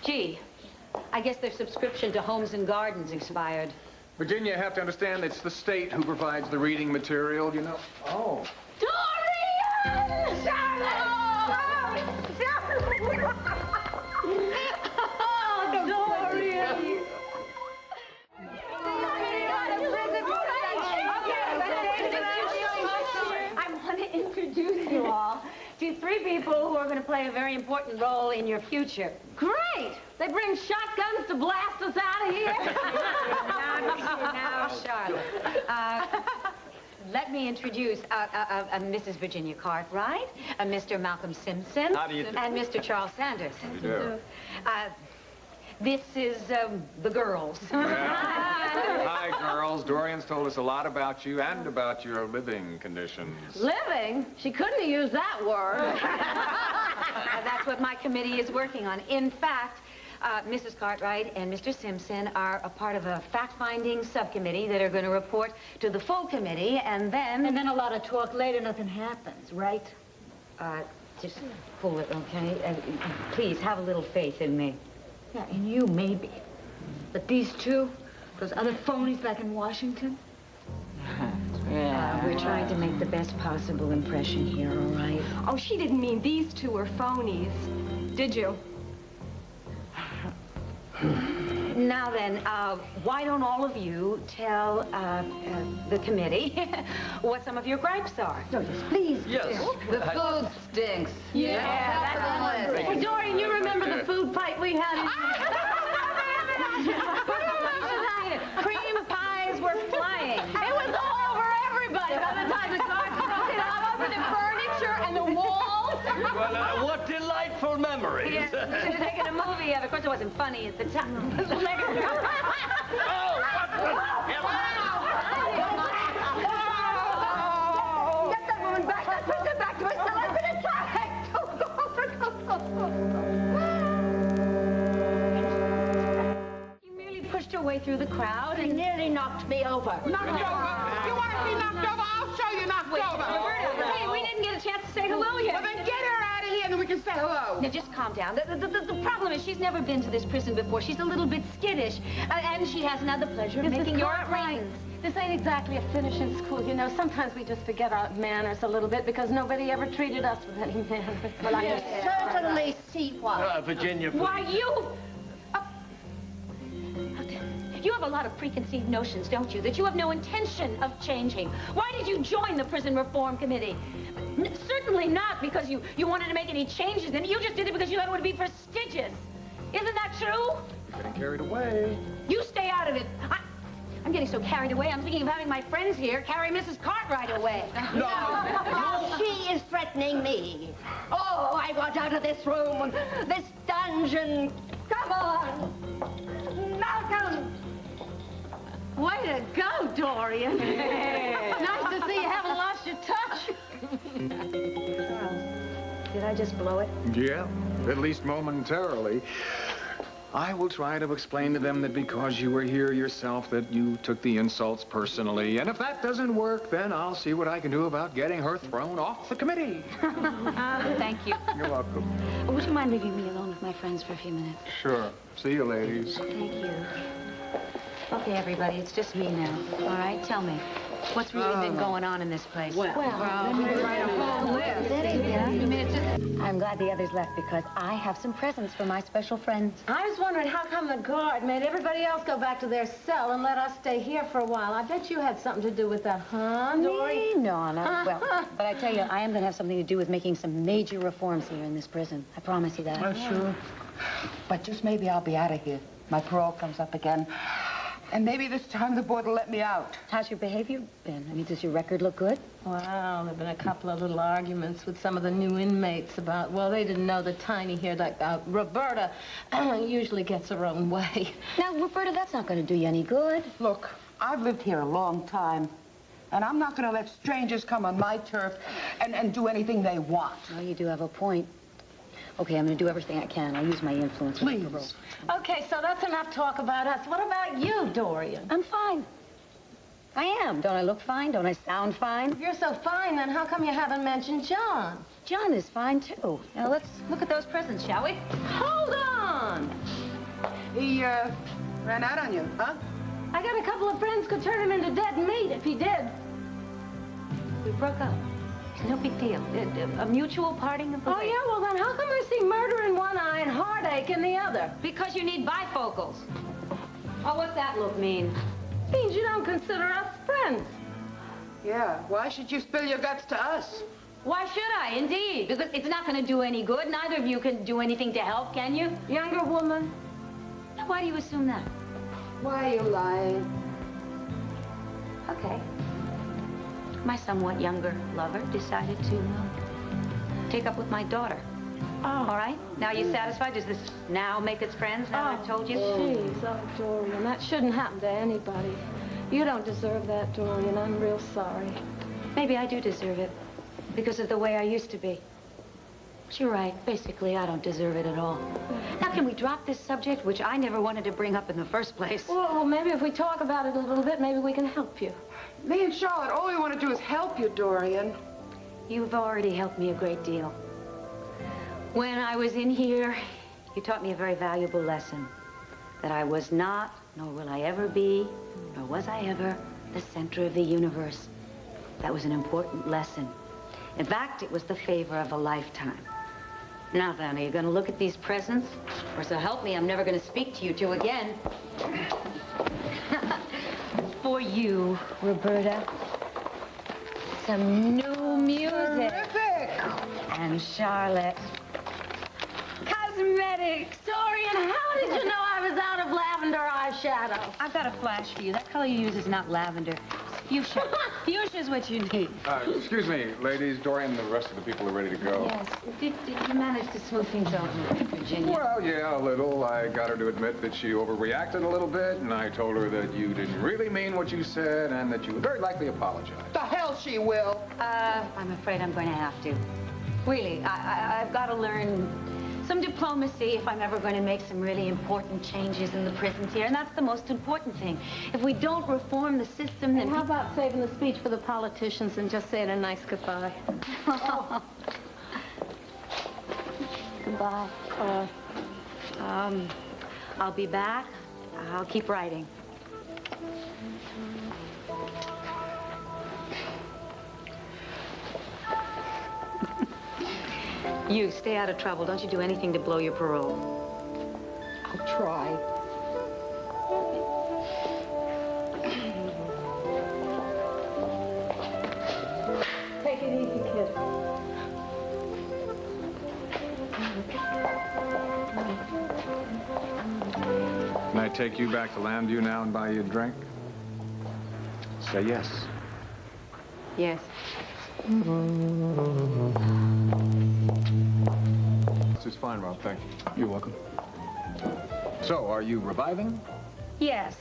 Gee, I guess their subscription to Homes and Gardens expired. Virginia, you have to understand it's the state who provides the reading material, you know. Oh. Dorian! Charlotte! Oh, Dorian! I want to introduce you all to three people who are going to play a very important role in your future. Great! They bring shotguns to blast us out of here? Now, Charlotte. Let me introduce Mrs. Virginia Cartwright, Mr. Malcolm Simpson, How do you do? and Mr. Charles Sanders. How do you do? This is the girls. Hi, girls. Dorian's told us a lot about you and about your living conditions. Living? She couldn't have used that word. That's what my committee is working on. In fact, Mrs. Cartwright and Mr. Simpson are a part of a fact-finding subcommittee that are going to report to the full committee, and then... And then a lot of talk later, nothing happens, right? Just pull it, okay? And please, have a little faith in me. Yeah, in you, maybe. But these two, those other phonies back in Washington? We're trying to make the best possible impression here, all right? Oh, she didn't mean these two are phonies, did you? Now then, why don't all of you tell the committee what some of your gripes are? No, yes, please. Yes. The food stinks. Yeah. Hey, Dorian, you remember the food fight we had in Cream pies were flying. It was all over everybody by the time the guards broke it all over the furniture and the walls. Well, what delightful memories. Yes, we should have taken a movie of it. Of course, it wasn't funny at the time. Get that woman back. That person back to us till I've been attacked. You merely pushed your way through the crowd and... He nearly knocked me over. Knocked over? You want to be knocked over? I'll show you knocked over. Roberta, hey, we didn't get a chance to say hello yet. Well, then get her out of here and then we can say hello. Now, just calm down. The problem is she's never been to this prison before. She's a little bit skittish. And she hasn't had the pleasure of making your acquaintance. This ain't exactly a finishing school, you know. Sometimes we just forget our manners a little bit because nobody ever treated us with any manners. Well, I certainly see why. Virginia, please. Why, you have a lot of preconceived notions, don't you? That you have no intention of changing. Why did you join the Prison Reform Committee? Certainly not because you wanted to make any changes in it. You just did it because you thought it would be prestigious. Isn't that true? You're getting carried away. You stay out of it. I'm getting so carried away, I'm thinking of having my friends here carry Mrs. Cartwright away. No, she is threatening me. Oh, I want out of this room, this dungeon. Come on, Malcolm. Way to go, Dorian. Nice to see you haven't lost your touch. Did I just blow it? Yeah, at least momentarily. I will try to explain to them that because you were here yourself that you took the insults personally. And if that doesn't work, then I'll see what I can do about getting her thrown off the committee. Thank you. You're welcome. Would you mind leaving me alone with my friends for a few minutes? Sure. See you, ladies. Thank you. Okay, everybody, it's just me now. All right, tell me. What's really been going on in this place? I'm glad the others left because I have some presents for my special friends. I was wondering how come the guard made everybody else go back to their cell and let us stay here for a while. I bet you had something to do with that, huh, Dory? No, well, but I tell you, I am going to have something to do with making some major reforms here in this prison. I promise you that. Sure. But just maybe I'll be out of here. My parole comes up again. And maybe this time the board will let me out. How's your behavior been? I mean, does your record look good? Well, there've been a couple of little arguments with some of the new inmates about, well, they didn't know that Tiny here, like Roberta, usually gets her own way. Now, Roberta, that's not going to do you any good. Look, I've lived here a long time, and I'm not going to let strangers come on my turf and do anything they want. Well, you do have a point. Okay, I'm going to do everything I can. I'll use my influence. Please. Okay, so that's enough talk about us. What about you, Dorian? I'm fine. I am. Don't I look fine? Don't I sound fine? If you're so fine, then how come you haven't mentioned John? John is fine, too. Now, let's look at those presents, shall we? Hold on! He, ran out on you, huh? I got a couple of friends could turn him into dead meat if he did. We broke up. No big deal. A mutual parting of the ways. Oh, yeah? Well, then how come I see murder in one eye and heartache in the other? Because you need bifocals. Oh, what's that look mean? Means you don't consider us friends. Yeah, why should you spill your guts to us? Why should I, indeed? Because it's not going to do any good. Neither of you can do anything to help, can you? Younger woman. Now, why do you assume that? Why are you lying? Okay. My somewhat younger lover decided to take up with my daughter. Oh. All right? Now, you satisfied? Does this now make us friends, now I've told you? Jeez, Dorian, that shouldn't happen to anybody. You don't deserve that, Dorian. I'm real sorry. Maybe I do deserve it because of the way I used to be. But you're right. Basically, I don't deserve it at all. Now, can we drop this subject, which I never wanted to bring up in the first place? Well, maybe if we talk about it a little bit, maybe we can help you. Me and Charlotte, all we want to do is help you, Dorian. You've already helped me a great deal. When I was in here, you taught me a very valuable lesson. That I was not, nor will I ever be, nor was I ever, the center of the universe. That was an important lesson. In fact, it was the favor of a lifetime. Now then, are you going to look at these presents? Or so help me, I'm never going to speak to you two again. For you, Roberta, some new music. Terrific! And Charlotte, cosmetics. Dorian, how did you know I was out of lavender eyeshadow? I've got a flash for you. That color you use is not lavender. It's fuchsia. Fuchsia's what you need. Excuse me, ladies. Dorian and the rest of the people are ready to go. Yes. Did you manage to smooth things over, Virginia? Well, yeah, a little. I got her to admit that she overreacted a little bit, and I told her that you didn't really mean what you said and that you would very likely apologize. The hell she will. I'm afraid I'm going to have to. Really, I've got to learn Some diplomacy if I'm ever going to make some really important changes in the prisons here, and that's the most important thing. If we don't reform the system, then... And how about saving the speech for the politicians and just saying a nice goodbye? Goodbye. I'll be back. I'll keep writing. You stay out of trouble. Don't you do anything to blow your parole. I'll try. Take it easy, kid. Can I take you back to Lambview now and buy you a drink? Say yes. Yes. This is fine, Rob. Thank you. You're welcome. So, are you reviving? Yes.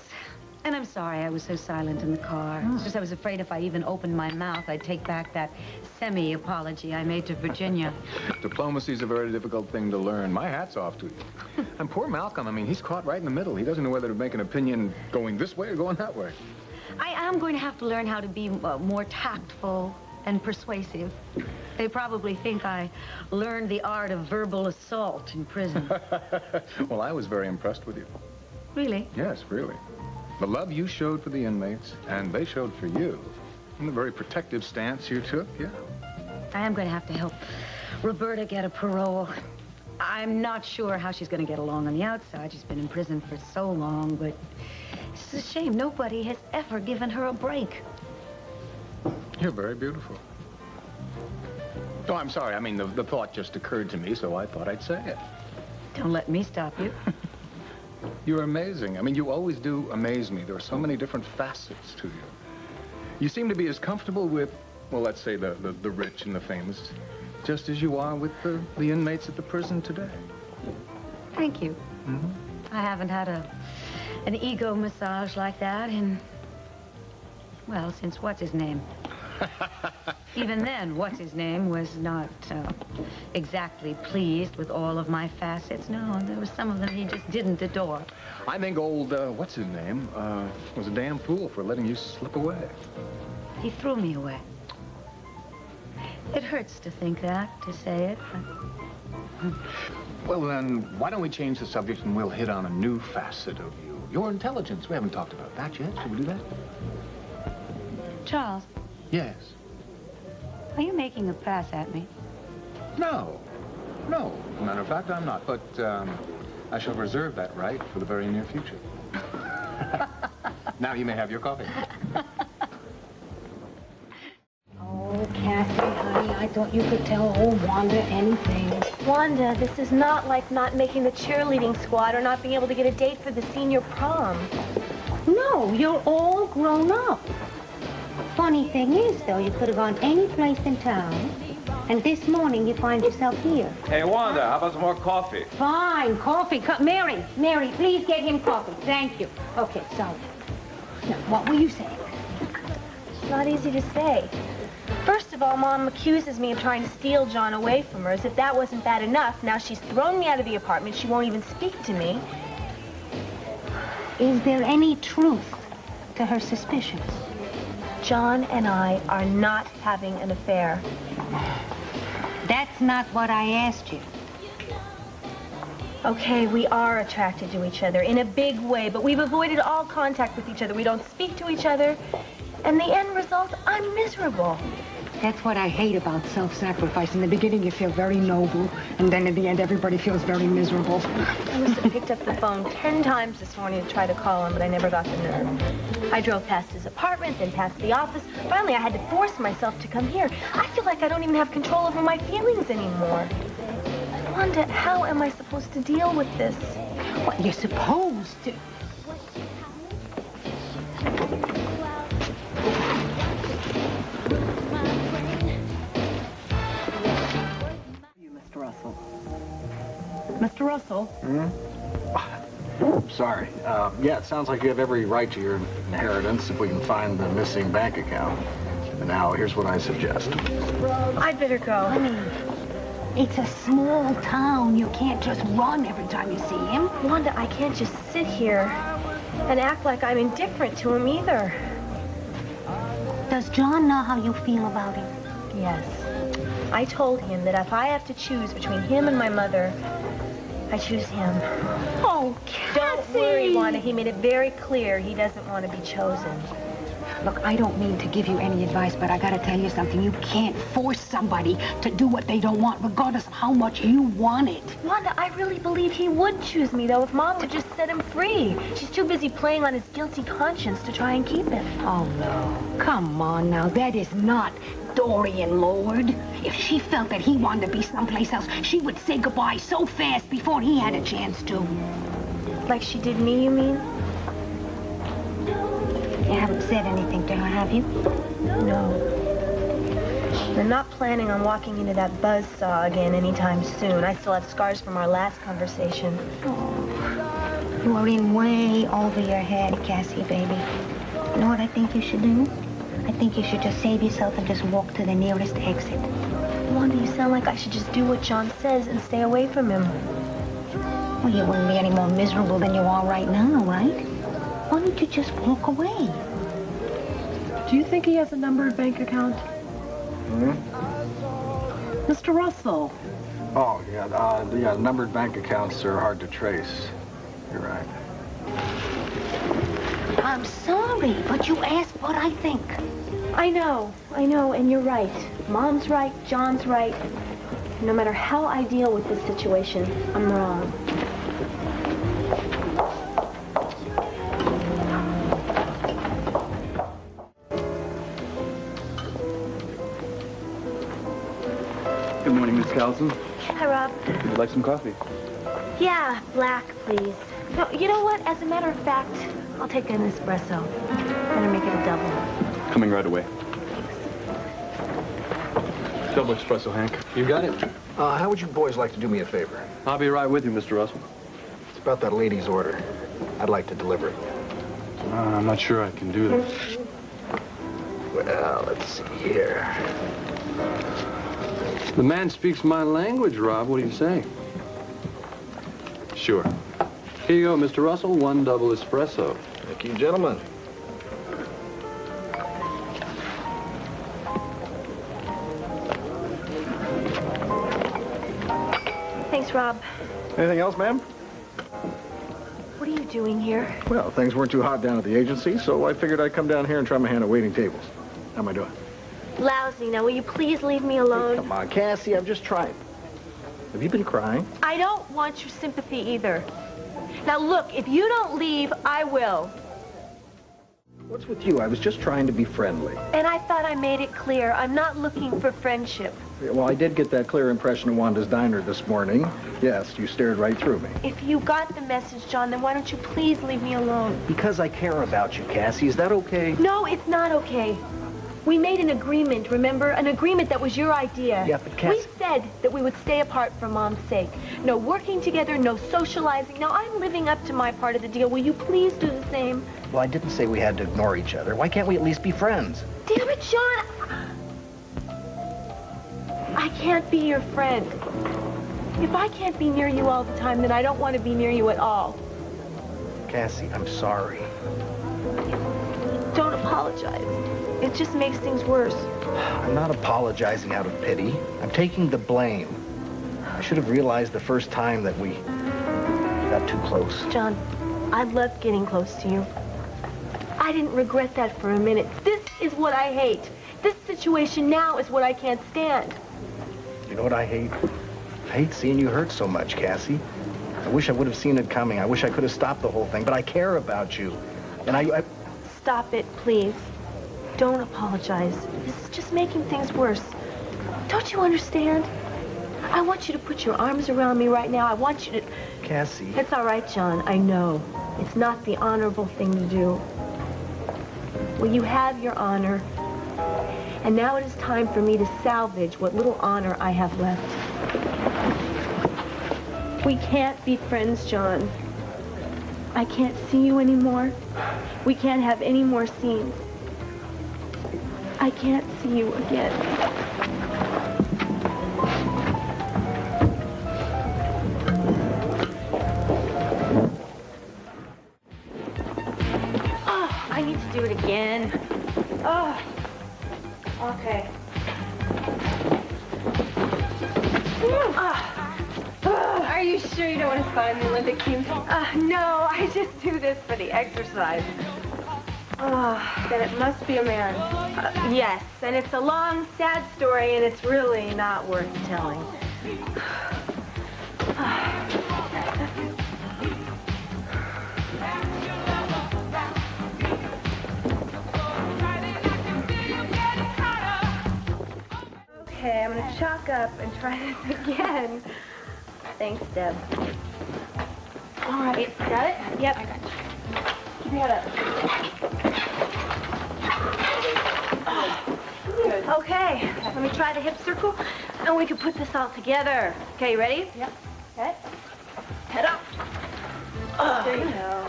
And I'm sorry I was so silent in the car. It's just I was afraid if I even opened my mouth, I'd take back that semi-apology I made to Virginia. Diplomacy's a very difficult thing to learn. My hat's off to you. And poor Malcolm, I mean, he's caught right in the middle. He doesn't know whether to make an opinion going this way or going that way. I am going to have to learn how to be more tactful and persuasive. They probably think I learned the art of verbal assault in prison. Well, I was very impressed with you. Really? Yes, really. The love you showed for the inmates, and they showed for you. And the very protective stance you took, yeah. I am going to have to help Roberta get a parole. I'm not sure how she's going to get along on the outside. She's been in prison for so long, but it's a shame. Nobody has ever given her a break. You're very beautiful. Oh, I'm sorry. I mean, the thought just occurred to me, so I thought I'd say it. Don't let me stop you. You're amazing. I mean, you always do amaze me. There are so many different facets to you. You seem to be as comfortable with, well, let's say the rich and the famous, just as you are with the inmates at the prison today. Thank you. Mm-hmm. I haven't had an ego massage like that in, well, since what's his name? Even then, what's his name was not exactly pleased with all of my facets. No, there were some of them he just didn't adore. I think old, what's his name, was a damn fool for letting you slip away. He threw me away. It hurts to think that, to say it, but... Well, then, why don't we change the subject and we'll hit on a new facet of you? Your intelligence. We haven't talked about that yet. Should we do that? Charles, Yes. are you making a pass at me? No. No. As a matter of fact, I'm not. But I shall reserve that right for the very near future. Now you may have your coffee. Oh, Cassie, honey, I thought you could tell old Wanda anything. Wanda, this is not like not making the cheerleading squad or not being able to get a date for the senior prom. No, you're all grown up. Funny thing is, though, you could have gone any place in town, and this morning you find yourself here. Hey, Wanda, how about some more coffee? Fine, coffee. Mary, please get him coffee. Thank you. Okay, sorry. Now, what were you saying? It's not easy to say. First of all, Mom accuses me of trying to steal John away from her. As if that wasn't bad enough, now she's thrown me out of the apartment. She won't even speak to me. Is there any truth to her suspicions? John and I are not having an affair. That's not what I asked you. Okay, we are attracted to each other in a big way, but we've avoided all contact with each other. We don't speak to each other. And the end result, I'm miserable. That's what I hate about self-sacrifice. In the beginning, you feel very noble, and then in the end, everybody feels very miserable. I must have picked up the phone 10 times this morning to try to call him, but I never got the nerve. I drove past his apartment, then past the office. Finally, I had to force myself to come here. I feel like I don't even have control over my feelings anymore. Wanda, how am I supposed to deal with this? Well, you're supposed to. Mr. Russell. Mr. Russell? Sorry. Yeah, it sounds like you have every right to your inheritance if we can find the missing bank account. And now, here's what I suggest. I'd better go. It's a small town. You can't just run every time you see him. Wanda, I can't just sit here and act like I'm indifferent to him either. Does John know how you feel about him? Yes. I told him that if I have to choose between him and my mother, I choose him. Oh, Cassie! Don't worry, Wanda. He made it very clear he doesn't want to be chosen. Look, I don't mean to give you any advice, but I gotta tell you something. You can't force somebody to do what they don't want, regardless of how much you want it. Wanda, I really believe he would choose me, though, if Mom would just set him free. She's too busy playing on his guilty conscience to try and keep him. Oh, no. Come on now. That is not Dorian, Lord. If she felt that he wanted to be someplace else, she would say goodbye so fast before he had a chance to. Like she did me, you mean? You haven't said anything to her, have you? No. I'm not planning on walking into that buzzsaw again anytime soon. I still have scars from our last conversation. Oh, you are in way over your head, Cassie, baby. You know what I think you should do? I think you should just save yourself and just walk to the nearest exit. Wanda, you sound like I should just do what John says and stay away from him. Well, you wouldn't be any more miserable than you are right now, right? Why don't you just walk away? Do you think he has a numbered bank account? Mr. Russell. Oh, yeah, numbered bank accounts are hard to trace. You're right. I'm sorry, but you asked what I think. I know, and you're right. Mom's right, John's right. No matter how I deal with this situation, I'm wrong. Good morning, Miss Carlson. Hi, Rob. Would you like some coffee? Yeah, black, please. No, you know what? As a matter of fact, I'll take an espresso. Better make it a double. Coming right away. Double espresso, Hank. You got it. How would you boys like to do me a favor? I'll be right with you, Mr. Russell. It's about that lady's order. I'd like to deliver it. I'm not sure I can do this. Well, let's see here. The man speaks my language, Rob. What do you say? Sure. Here you go, Mr. Russell. One double espresso. Thank you, gentlemen. Thanks, Rob. Anything else, ma'am? What are you doing here? Well, things weren't too hot down at the agency, so I figured I'd come down here and try my hand at waiting tables. How am I doing? Lousy. Now, will you please leave me alone? Come on, Cassie, I'm just trying. Have you been crying? I don't want your sympathy either. Now, look, if you don't leave, I will. What's with you? I was just trying to be friendly. And I thought I made it clear. I'm not looking for friendship. Well, I did get that clear impression of Wanda's diner this morning. Yes, you stared right through me. If you got the message, John, then why don't you please leave me alone? Because I care about you, Cassie. Is that okay? No, it's not okay. We made an agreement, remember? An agreement that was your idea. Yeah, but Cassie... We said that we would stay apart for Mom's sake. No working together, no socializing. Now, I'm living up to my part of the deal. Will you please do the same? Well, I didn't say we had to ignore each other. Why can't we at least be friends? Damn it, John! I can't be your friend. If I can't be near you all the time, then I don't want to be near you at all. Cassie, I'm sorry. Don't apologize. It just makes things worse. I'm not apologizing out of pity. I'm taking the blame. I should have realized the first time that we got too close. John, I loved getting close to you. I didn't regret that for a minute. This is what I hate. This situation now is what I can't stand. You know what I hate? I hate seeing you hurt so much, Cassie. I wish I would have seen it coming. I wish I could have stopped the whole thing, but I care about you. And I... Stop it, please. Don't apologize. This is just making things worse. Don't you understand? I want you to put your arms around me right now. I want you to... Cassie... It's all right, John. I know. It's not the honorable thing to do. Well, you have your honor. And now it is time for me to salvage what little honor I have left. We can't be friends, John. I can't see you anymore. We can't have any more scenes. I can't see you again. Okay. Are you sure you don't want to spot in the Olympic team? No, I just do this for the exercise. Then it must be a man. Yes, and it's a long, sad story, and it's really not worth telling. Okay, I'm gonna chalk up and try this again. Thanks, Deb. All right, got it? Yep. I got you. Keep your head up. Okay, let me try the hip circle, and we can put this all together. Okay, you ready? Yep. Okay. Head up. There you go.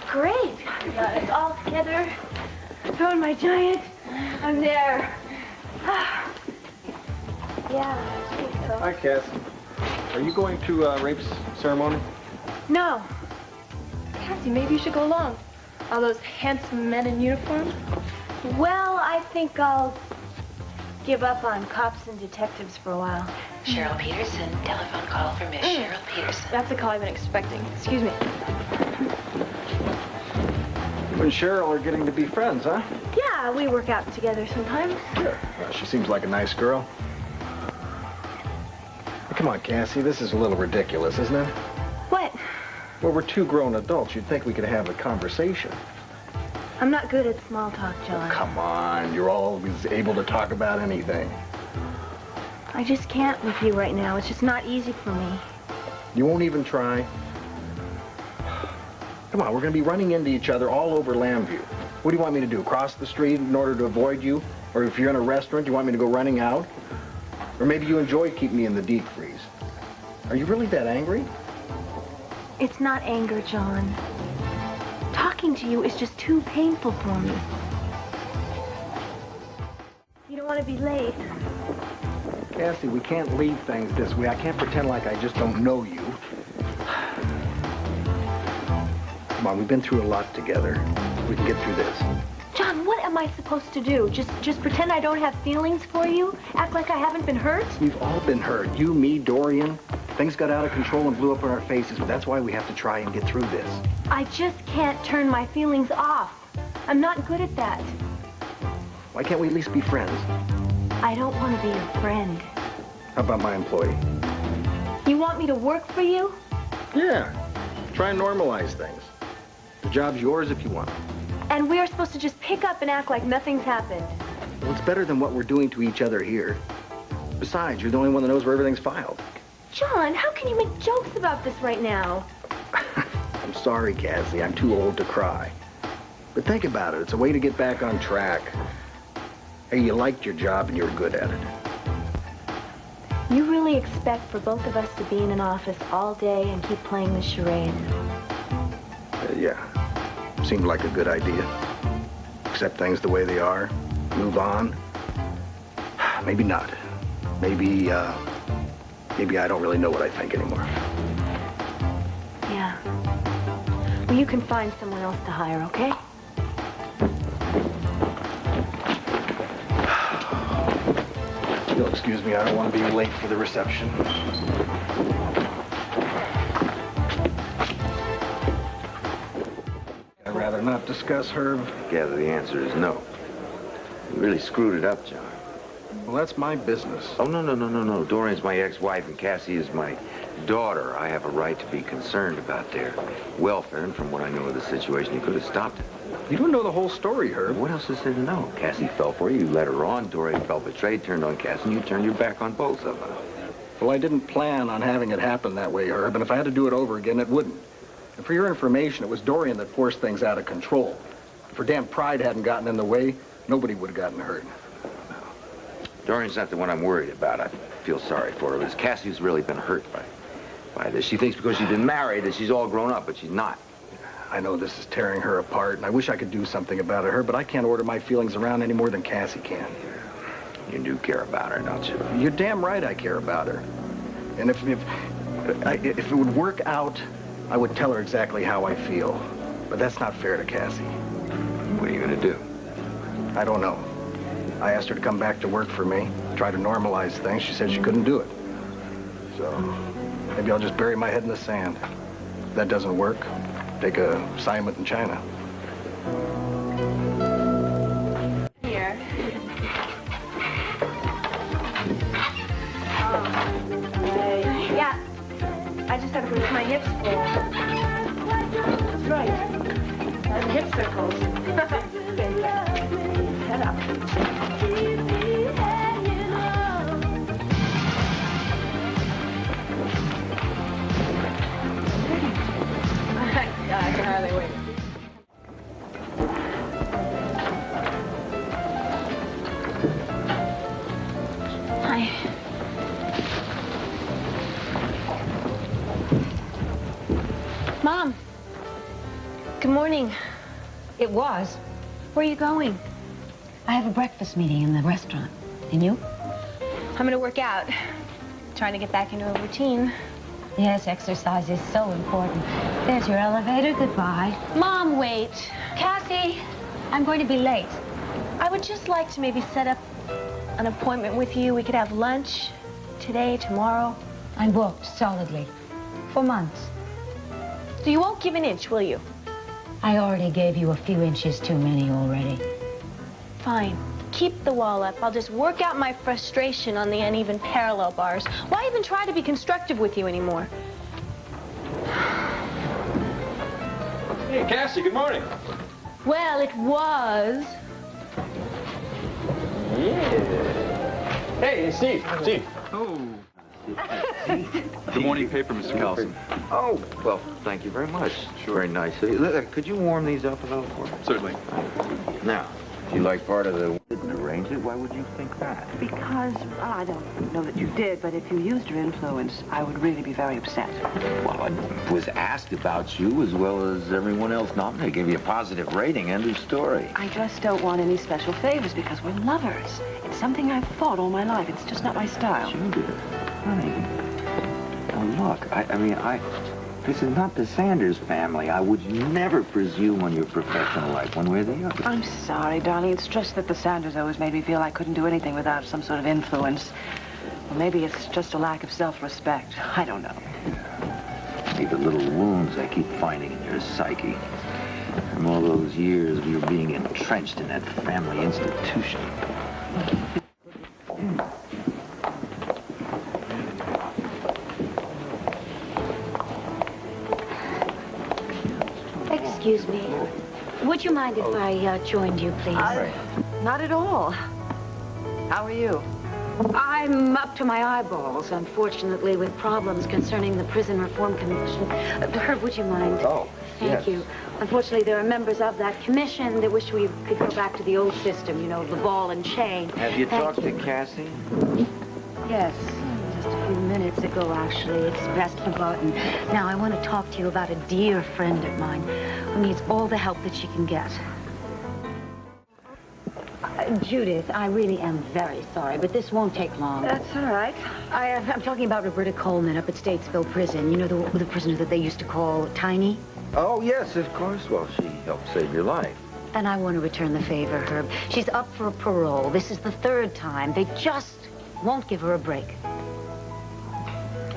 Great. Got it all together. Throwing my giant. I'm there. Yeah, I think so. Hi, Cass. Are you going to Rape's ceremony? No. Cassie, maybe you should go along. All those handsome men in uniform. Well, I think I'll give up on cops and detectives for a while. Cheryl Peterson, telephone call for Miss Cheryl Peterson. That's the call I've been expecting. Excuse me. You and Cheryl are getting to be friends, huh? Yeah, we work out together sometimes. Sure. She seems like a nice girl. Come on, Cassie, this is a little ridiculous, isn't it? What? Well, we're two grown adults. You'd think we could have a conversation. I'm not good at small talk, John. Come on, you're always able to talk about anything. I just can't with you right now. It's just not easy for me. You won't even try? Come on, we're going to be running into each other all over Lambview. What do you want me to do, cross the street in order to avoid you? Or if you're in a restaurant, you want me to go running out? Or maybe you enjoy keeping me in the deep freeze. Are you really that angry? It's not anger, John. Talking to you is just too painful for me. You don't want to be late. Cassie, we can't leave things this way. I can't pretend like I just don't know you. Come on, we've been through a lot together. We can get through this. John, what am I supposed to do? Just pretend I don't have feelings for you? Act like I haven't been hurt? We've all been hurt. You, me, Dorian. Things got out of control and blew up in our faces, but that's why we have to try and get through this. I just can't turn my feelings off. I'm not good at that. Why can't we at least be friends? I don't want to be your friend. How about my employee? You want me to work for you? Yeah. Try and normalize things. The job's yours if you want it. And we're supposed to just pick up and act like nothing's happened. Well, it's better than what we're doing to each other here. Besides, you're the only one that knows where everything's filed. John, how can you make jokes about this right now? I'm sorry, Cassie. I'm too old to cry. But think about it. It's a way to get back on track. Hey, you liked your job and you were good at it. You really expect for both of us to be in an office all day and keep playing this charade? Yeah. Seemed like a good idea. Accept things the way they are. Move on. Maybe not. Maybe I don't really know what I think anymore. Yeah. Well, you can find someone else to hire, okay? You'll excuse me, I don't want to be late for the reception. I'd rather not discuss Herb. I gather the answer is no. You really screwed it up, John. Well, that's my business. Oh, no. Dorian's my ex-wife and Cassie is my daughter. I have a right to be concerned about their welfare, and from what I know of the situation, you could have stopped it. You don't know the whole story, Herb. What else is there to know? Cassie fell for you, you led her on, Dorian felt betrayed, turned on Cassie, and you turned your back on both of them. Well, I didn't plan on having it happen that way, Herb, and if I had to do it over again, it wouldn't. And for your information, it was Dorian that forced things out of control. If her damn pride hadn't gotten in the way, nobody would have gotten hurt. Dorian's not the one I'm worried about. I feel sorry for her. It's Cassie who's really been hurt by this. She thinks because she's been married that she's all grown up, but she's not. I know this is tearing her apart, and I wish I could do something about it, Herb, but I can't order my feelings around any more than Cassie can. You do care about her, don't you? You're damn right I care about her. And if it would work out, I would tell her exactly how I feel. But that's not fair to Cassie. What are you going to do? I don't know. I asked her to come back to work for me, try to normalize things. She said she couldn't do it. So maybe I'll just bury my head in the sand. If that doesn't work, take a assignment in China. Here. Yeah. I just have to move my hips forward. That's right. And hip circles. Head up. I can hardly wait. Hi. Mom. Good morning. It was. Where are you going? I have a breakfast meeting in the restaurant. And you? I'm going to work out. Trying to get back into a routine. Yes, exercise is so important. There's your elevator. Goodbye. Mom, wait. Cassie, I'm going to be late. I would just like to maybe set up an appointment with you. We could have lunch today, tomorrow. I'm booked solidly for months. So you won't give an inch, will you? I already gave you a few inches too many already. Fine. Keep the wall up. I'll just work out my frustration on the uneven parallel bars. Why even try to be constructive with you anymore? Hey, Cassie, good morning. Well, it was. Yeah. Hey, Steve. Steve. Oh. The morning paper, Mr. Carlson. Oh, well, thank you very much. Sure. Very nice. Could you warm these up a little for me? Certainly. Now, if you like part of the didn't arrange it, why would you think that? Because, well, I don't know that you did, but if you used your influence, I would really be very upset. Well, I was asked about you as well as everyone else nominated. Gave you a positive rating. End of story. I just don't want any special favors because we're lovers. It's something I've fought all my life. It's just not my style. Judith, honey. Now, look, this is not the Sanders family. I would never presume on your professional life one way or the other. I'm sorry, darling. It's just that the Sanders always made me feel I couldn't do anything without some sort of influence. Or maybe it's just a lack of self-respect. I don't know. See the little wounds I keep finding in your psyche. From all those years of your being entrenched in that family institution. Excuse me. Would you mind if I joined you, please? Not at all. How are you? I'm up to my eyeballs, unfortunately, with problems concerning the Prison Reform Commission. Herb, would you mind? Oh, Thank you. Unfortunately, there are members of that commission that wish we could go back to the old system, you know, the ball and chain. Have you talked to Cassie? Yes, just a few minutes ago, actually. It's best forgotten. Now, I want to talk to you about a dear friend of mine who needs all the help that she can get. Judith, I really am very sorry, but this won't take long. That's all right. I'm talking about Roberta Coleman up at Statesville Prison. You know, the prisoner that they used to call Tiny? Oh, yes, of course. Well, she helped save your life. And I want to return the favor, Herb. She's up for a parole. This is the third time. They just won't give her a break.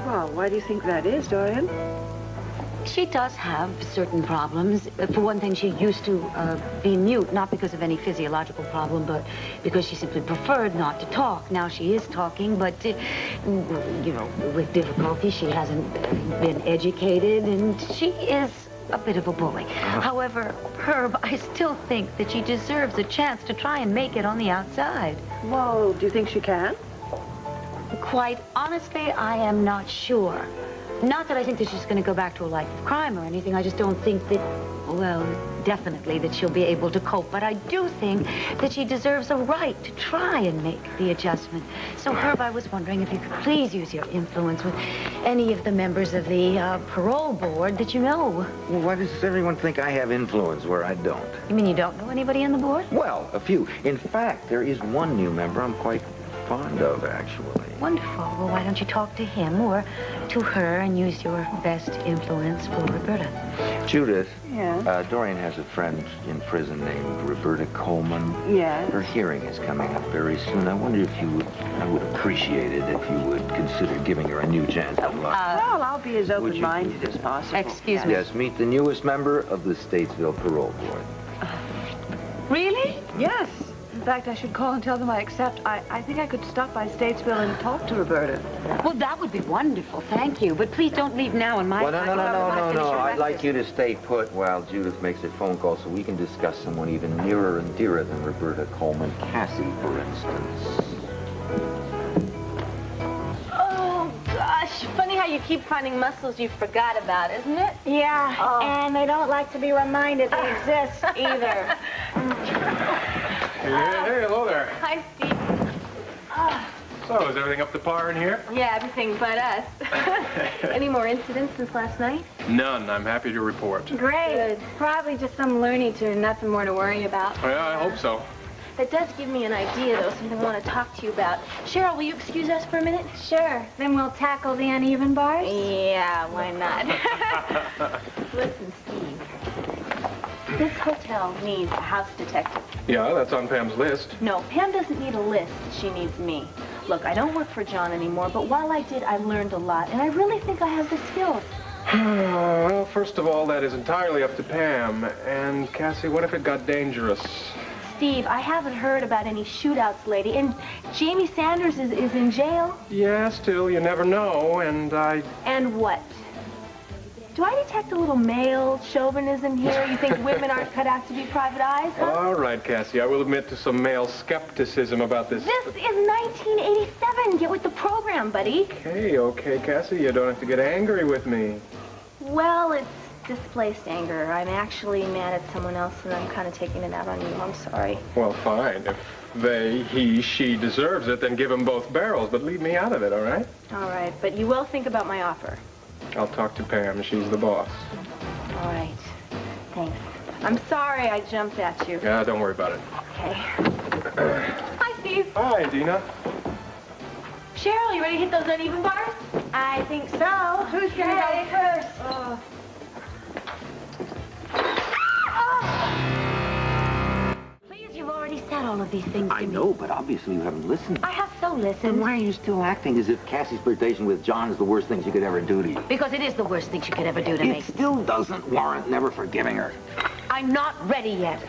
Well, why do you think that is, Dorian? She does have certain problems. For one thing, she used to be mute, not because of any physiological problem, but because she simply preferred not to talk. Now she is talking, but, you know, with difficulty. She hasn't been educated, and she is a bit of a bully. However, Herb, I still think that she deserves a chance to try and make it on the outside. Well, do you think she can? Quite honestly, I am not sure. Not that I think that she's going to go back to a life of crime or anything. I just don't think that, well, definitely that she'll be able to cope. But I do think that she deserves a right to try and make the adjustment. So, Herb, I was wondering if you could please use your influence with any of the members of the parole board that you know. Well, why does everyone think I have influence where I don't? You mean you don't know anybody on the board? Well, a few. In fact, there is one new member I'm quite fond of, actually. Wonderful. Well, why don't you talk to him or to her and use your best influence for Roberta? Judith. Yeah? Dorian has a friend in prison named Roberta Coleman. Yes. Her hearing is coming up very soon. I wonder if you would, I would appreciate it if you would consider giving her a new chance at luck. Well, I'll be as open-minded as possible. Excuse me. Yes, meet the newest member of the Statesville Parole Board. Really? Yes. In fact, I should call and tell them I accept. I think I could stop by Statesville and talk to Roberta. Well, that would be wonderful. Thank you. But please don't leave now in my Well, time. no. I'd like you to stay put while Judith makes a phone call so we can discuss someone even nearer and dearer than Roberta Coleman. Cassie, for instance. Oh, gosh. Funny how you keep finding muscles you forgot about, isn't it? Yeah, and they don't like to be reminded they exist either. Hey, hello there. Hi, Steve. So, is everything up to par in here? Yeah, everything but us. Any more incidents since last night? None. I'm happy to report. Great. Probably just some Looney Tune, nothing more to worry about. Yeah, I hope so. That does give me an idea, though, something I want to talk to you about. Cheryl, will you excuse us for a minute? Sure. Then we'll tackle the uneven bars? Yeah, why not? Listen, Steve. This hotel needs a house detective. Yeah, that's on Pam's list. No, Pam doesn't need a list. She needs me. Look, I don't work for John anymore, but while I did, I learned a lot, and I really think I have the skills. Well, first of all, that is entirely up to Pam. And, Cassie, what if it got dangerous? Steve, I haven't heard about any shootouts lately, and Jamie Sanders is in jail. Yeah, still, you never know, and And what? Do I detect a little male chauvinism here? You think women aren't cut out to be private eyes, huh? All right, Cassie, I will admit to some male skepticism about this. This is 1987. Get with the program, buddy. Okay, Cassie, you don't have to get angry with me. Well, it's displaced anger. I'm actually mad at someone else, and I'm kind of taking it out on you. I'm sorry. Well, fine. If they, he, she deserves it, then give them both barrels, but leave me out of it, all right? All right, but you will think about my offer. I'll talk to Pam. She's the boss. All right. Thanks. I'm sorry I jumped at you. Yeah, don't worry about it. Okay. Hi, Steve. Hi, Dina. Cheryl, you ready to hit those uneven bars? I think so. Who's gonna go first? Please, you've already said all of these things to I me. know, but obviously you haven't listened. I have so listened. Then why are you still acting as if Cassie's flirtation with John is the worst thing she could ever do to you? Because it is the worst thing she could ever do to me. It still doesn't warrant never forgiving her. I'm not ready yet.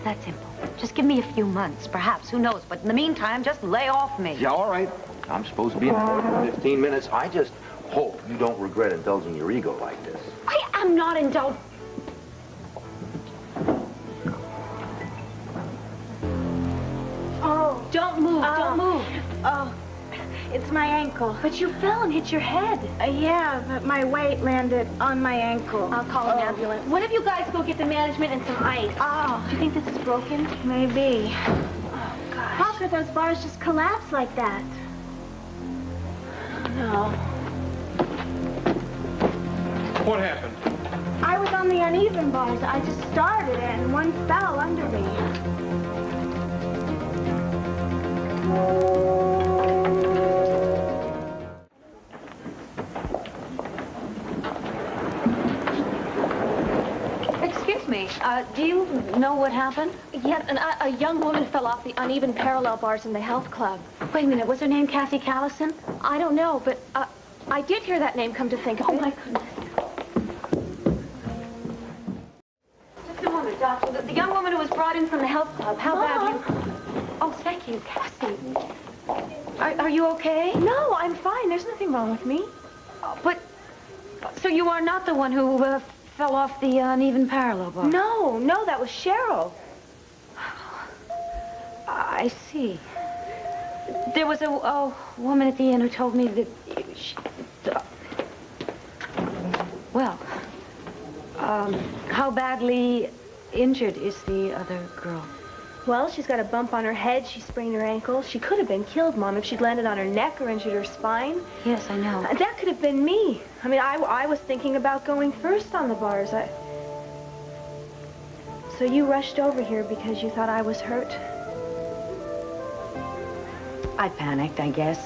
That simple. Just give me a few months, perhaps. Who knows? But in the meantime, just lay off me. Yeah, all right. I'm supposed to be in court in 15 minutes. I just hope you don't regret indulging your ego like this. I am not indulged. Oh, don't move. Don't move. Oh, it's my ankle. But you fell and hit your head. Yeah, but my weight landed on my ankle. I'll call an ambulance. What if you guys go get the management and some ice? Oh. Do you think this is broken? Maybe. Oh, gosh. How could those bars just collapse like that? No. What happened? I was on the uneven bars. I just started it, and one fell under me. Excuse me. Do you know what happened? Yes, a young woman fell off the uneven parallel bars in the health club. Wait a minute. Was her name Cassie Callison? I don't know, but I did hear that name come to think of it. Oh, my goodness. Just a moment, Doctor. The young woman who was brought in from the health club. How bad you... Oh, thank you, Cassie. Are you okay? No, I'm fine. There's nothing wrong with me. But... So you are not the one who fell off the uneven parallel bar? No, that was Cheryl. I see. There was a woman at the inn who told me that she... Well, how badly injured is the other girl? Well, she's got a bump on her head. She sprained her ankle. She could have been killed, Mom, if she'd landed on her neck or injured her spine. Yes, I know. That could have been me. I mean, I was thinking about going first on the bars. So you rushed over here because you thought I was hurt? I panicked, I guess.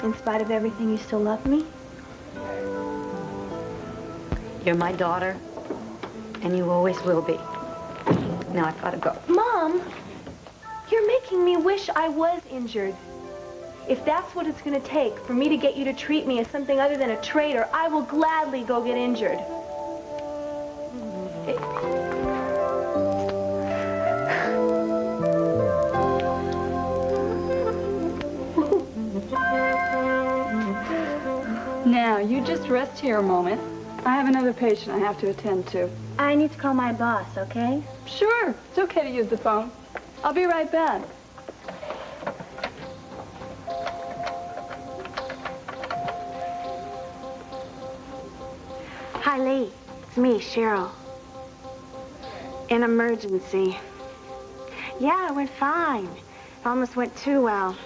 In spite of everything, you still love me? You're my daughter, and you always will be. Now I've got to go. Mom, you're making me wish I was injured. If that's what it's going to take for me to get you to treat me as something other than a traitor, I will gladly go get injured. Now, you just rest here a moment. I have another patient I have to attend to. I need to call my boss, okay? Sure, it's okay to use the phone. I'll be right back. Hi, Lee. It's me, Cheryl. An emergency. Yeah, it went fine. It almost went too well.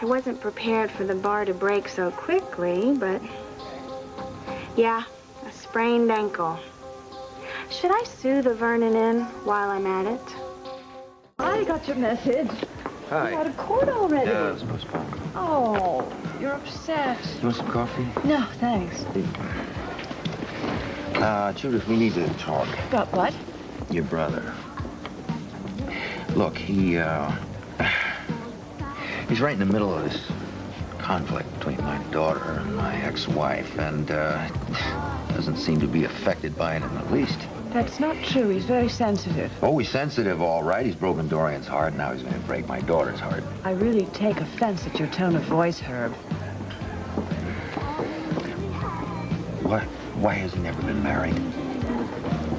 I wasn't prepared for the bar to break so quickly, but... yeah, a sprained ankle. Should I sue the Vernon Inn while I'm at it? I got your message. Hi. You're out of court already. Yeah, it's postponed. Oh, you're upset. You want some coffee? No, thanks. Judith, we need to talk. About what? Your brother. Look, he's right in the middle of this conflict between my daughter and my ex-wife, and doesn't seem to be affected by it in the least. That's not true. He's very sensitive. Oh, he's sensitive, all right. He's broken Dorian's heart. Now he's going to break my daughter's heart. I really take offense at your tone of voice, Herb. What? Why has he never been married?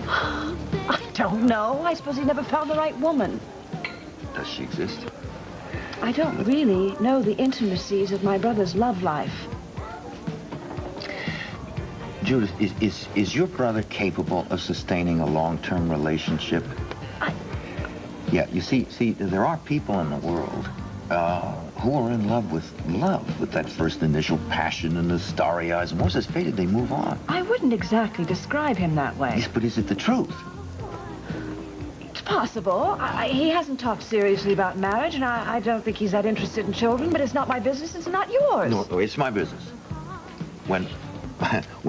I don't know. I suppose he never found the right woman. Does she exist? I don't really know the intimacies of my brother's love life. Judith, is your brother capable of sustaining a long-term relationship? Yeah, you see, there are people in the world who are in love with that first initial passion and the starry eyes. And once it's faded, they move on. I wouldn't exactly describe him that way. Yes, but is it the truth? It's possible. He hasn't talked seriously about marriage, and I don't think he's that interested in children, but it's not my business, it's not yours. No, it's my business. When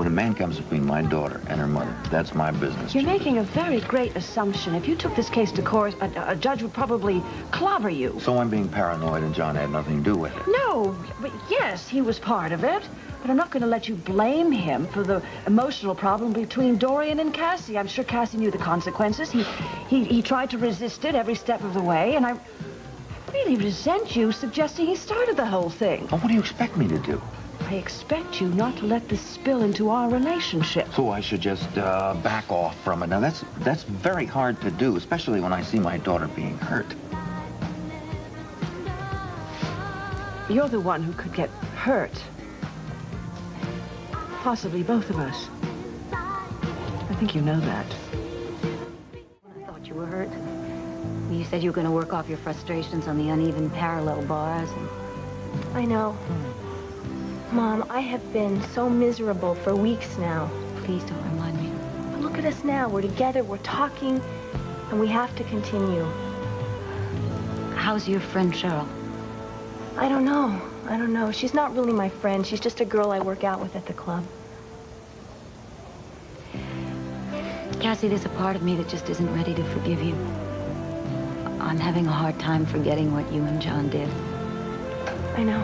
a man comes between my daughter and her mother, that's my business. You're making a very great assumption. If you took this case to court, a judge would probably clobber you. So I'm being paranoid and John had nothing to do with it. No, but yes, he was part of it. But I'm not going to let you blame him for the emotional problem between Dorian and Cassie. I'm sure Cassie knew the consequences. He tried to resist it every step of the way, and I really resent you suggesting he started the whole thing. Well, what do you expect me to do? I expect you not to let this spill into our relationship. So I should just back off from it. Now, that's very hard to do, especially when I see my daughter being hurt. You're the one who could get hurt. Possibly both of us. I think you know that. I thought you were hurt. You said you were going to work off your frustrations on the uneven parallel bars. I know. Mom, I have been so miserable for weeks now. Please don't remind me. But look at us now. We're together, we're talking, and we have to continue. How's your friend Cheryl? I don't know. She's not really my friend. She's just a girl I work out with at the club. Cassie, there's a part of me that just isn't ready to forgive you. I'm having a hard time forgetting what you and John did. I know.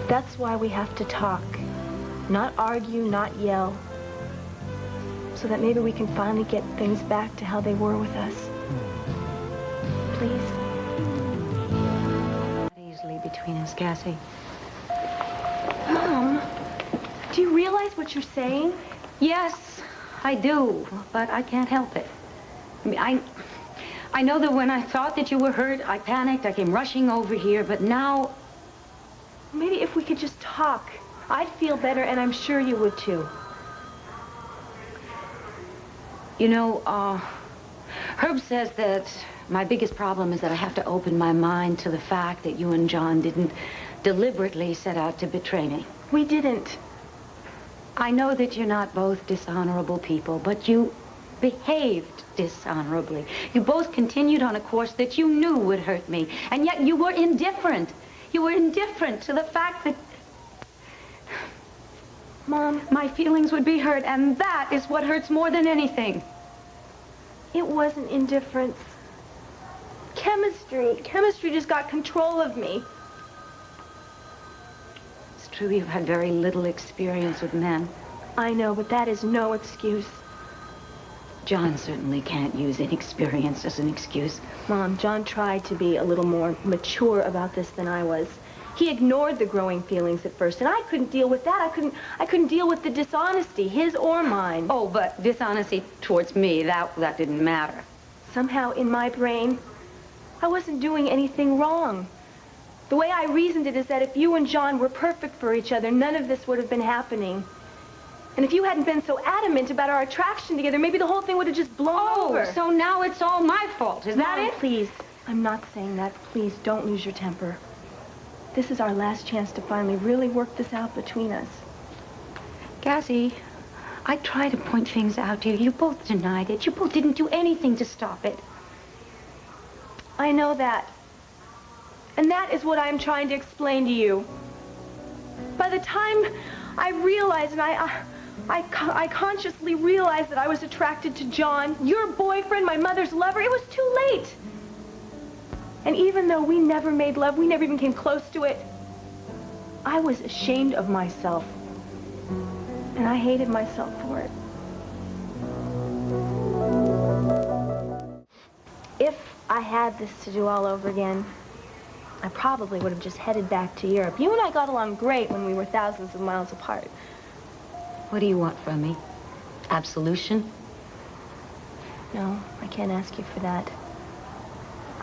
That's why we have to talk. Not argue, not yell. So that maybe we can finally get things back to how they were with us. Please? Not easily between us, Cassie. Mom, do you realize what you're saying? Yes, I do, but I can't help it. I mean, I know that when I thought that you were hurt, I panicked, I came rushing over here, but now... Maybe if we could just talk, I'd feel better, and I'm sure you would too. You know, Herb says that my biggest problem is that I have to open my mind to the fact that you and John didn't deliberately set out to betray me. We didn't. I know that you're not both dishonorable people, but you behaved dishonorably. You both continued on a course that you knew would hurt me, and yet you were indifferent. You were indifferent to the fact that... Mom, my feelings would be hurt, and that is what hurts more than anything. it wasn't indifference. Chemistry just got control of me. It's true you've had very little experience with men. I know, but that is no excuse. John certainly can't use inexperience as an excuse. Mom, John tried to be a little more mature about this than I was. He ignored the growing feelings at first, and I couldn't deal with that. I couldn't deal with the dishonesty, his or mine. Oh, but dishonesty towards me, that didn't matter. Somehow in my brain, I wasn't doing anything wrong. The way I reasoned it is that if you and John were perfect for each other, none of this would have been happening. And if you hadn't been so adamant about our attraction together, maybe the whole thing would have just blown over. So now it's all my fault, is that Mom, it? Please, I'm not saying that. Please, don't lose your temper. This is our last chance to finally really work this out between us. Cassie, I tried to point things out to you. You both denied it. You both didn't do anything to stop it. I know that. And that is what I'm trying to explain to you. By the time I realized, and I consciously realized that I was attracted to John, your boyfriend, my mother's lover, it was too late. And even though we never made love, we never even came close to it, I was ashamed of myself. And I hated myself for it. If I had this to do all over again, I probably would have just headed back to Europe. You and I got along great when we were thousands of miles apart. What do you want from me? Absolution? No, I can't ask you for that.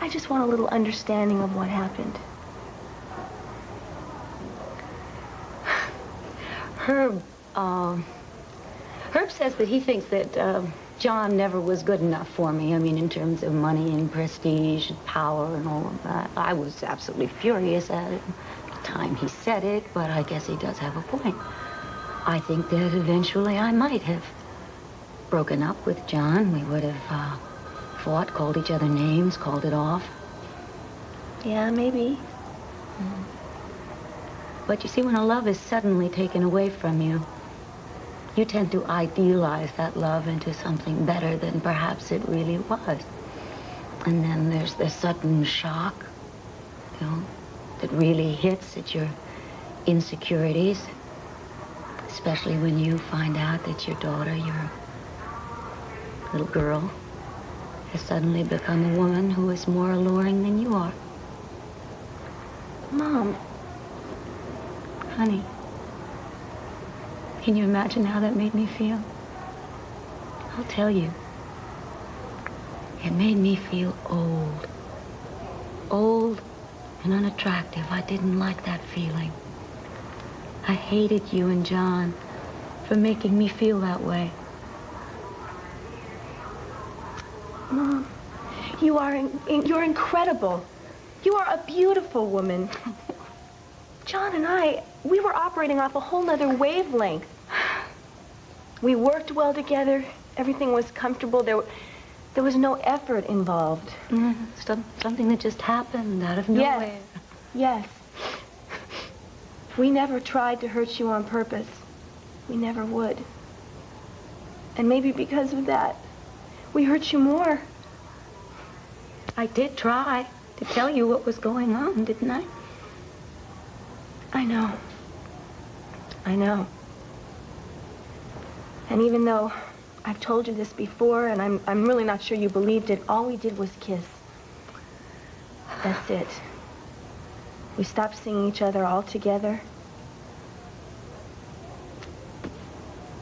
I just want a little understanding of what happened. Herb says that he thinks that John never was good enough for me. I mean, in terms of money and prestige and power and all of that. I was absolutely furious at it at the time he said it, but I guess he does have a point. I think that eventually I might have broken up with John. We would have fought, called each other names, called it off. Yeah, maybe. But you see, when a love is suddenly taken away from you, you tend to idealize that love into something better than perhaps it really was. And then there's this sudden shock, you know, that really hits at your insecurities, especially when you find out that your daughter, your little girl, has suddenly become a woman who is more alluring than you are. Mom. Honey, can you imagine how that made me feel? I'll tell you. It made me feel old. Old and unattractive. I didn't like that feeling. I hated you and John for making me feel that way. Mom, you're incredible. You are a beautiful woman. John and I, we were operating off a whole nother wavelength. We worked well together. Everything was comfortable. There was no effort involved. Something that just happened out of nowhere. Yes. We never tried to hurt you on purpose. We never would. And maybe because of that, we hurt you more. I did try to tell you what was going on, didn't I? I know. I know. And even though I've told you this before, and I'm really not sure you believed it, all we did was kiss. That's it. We stopped seeing each other altogether.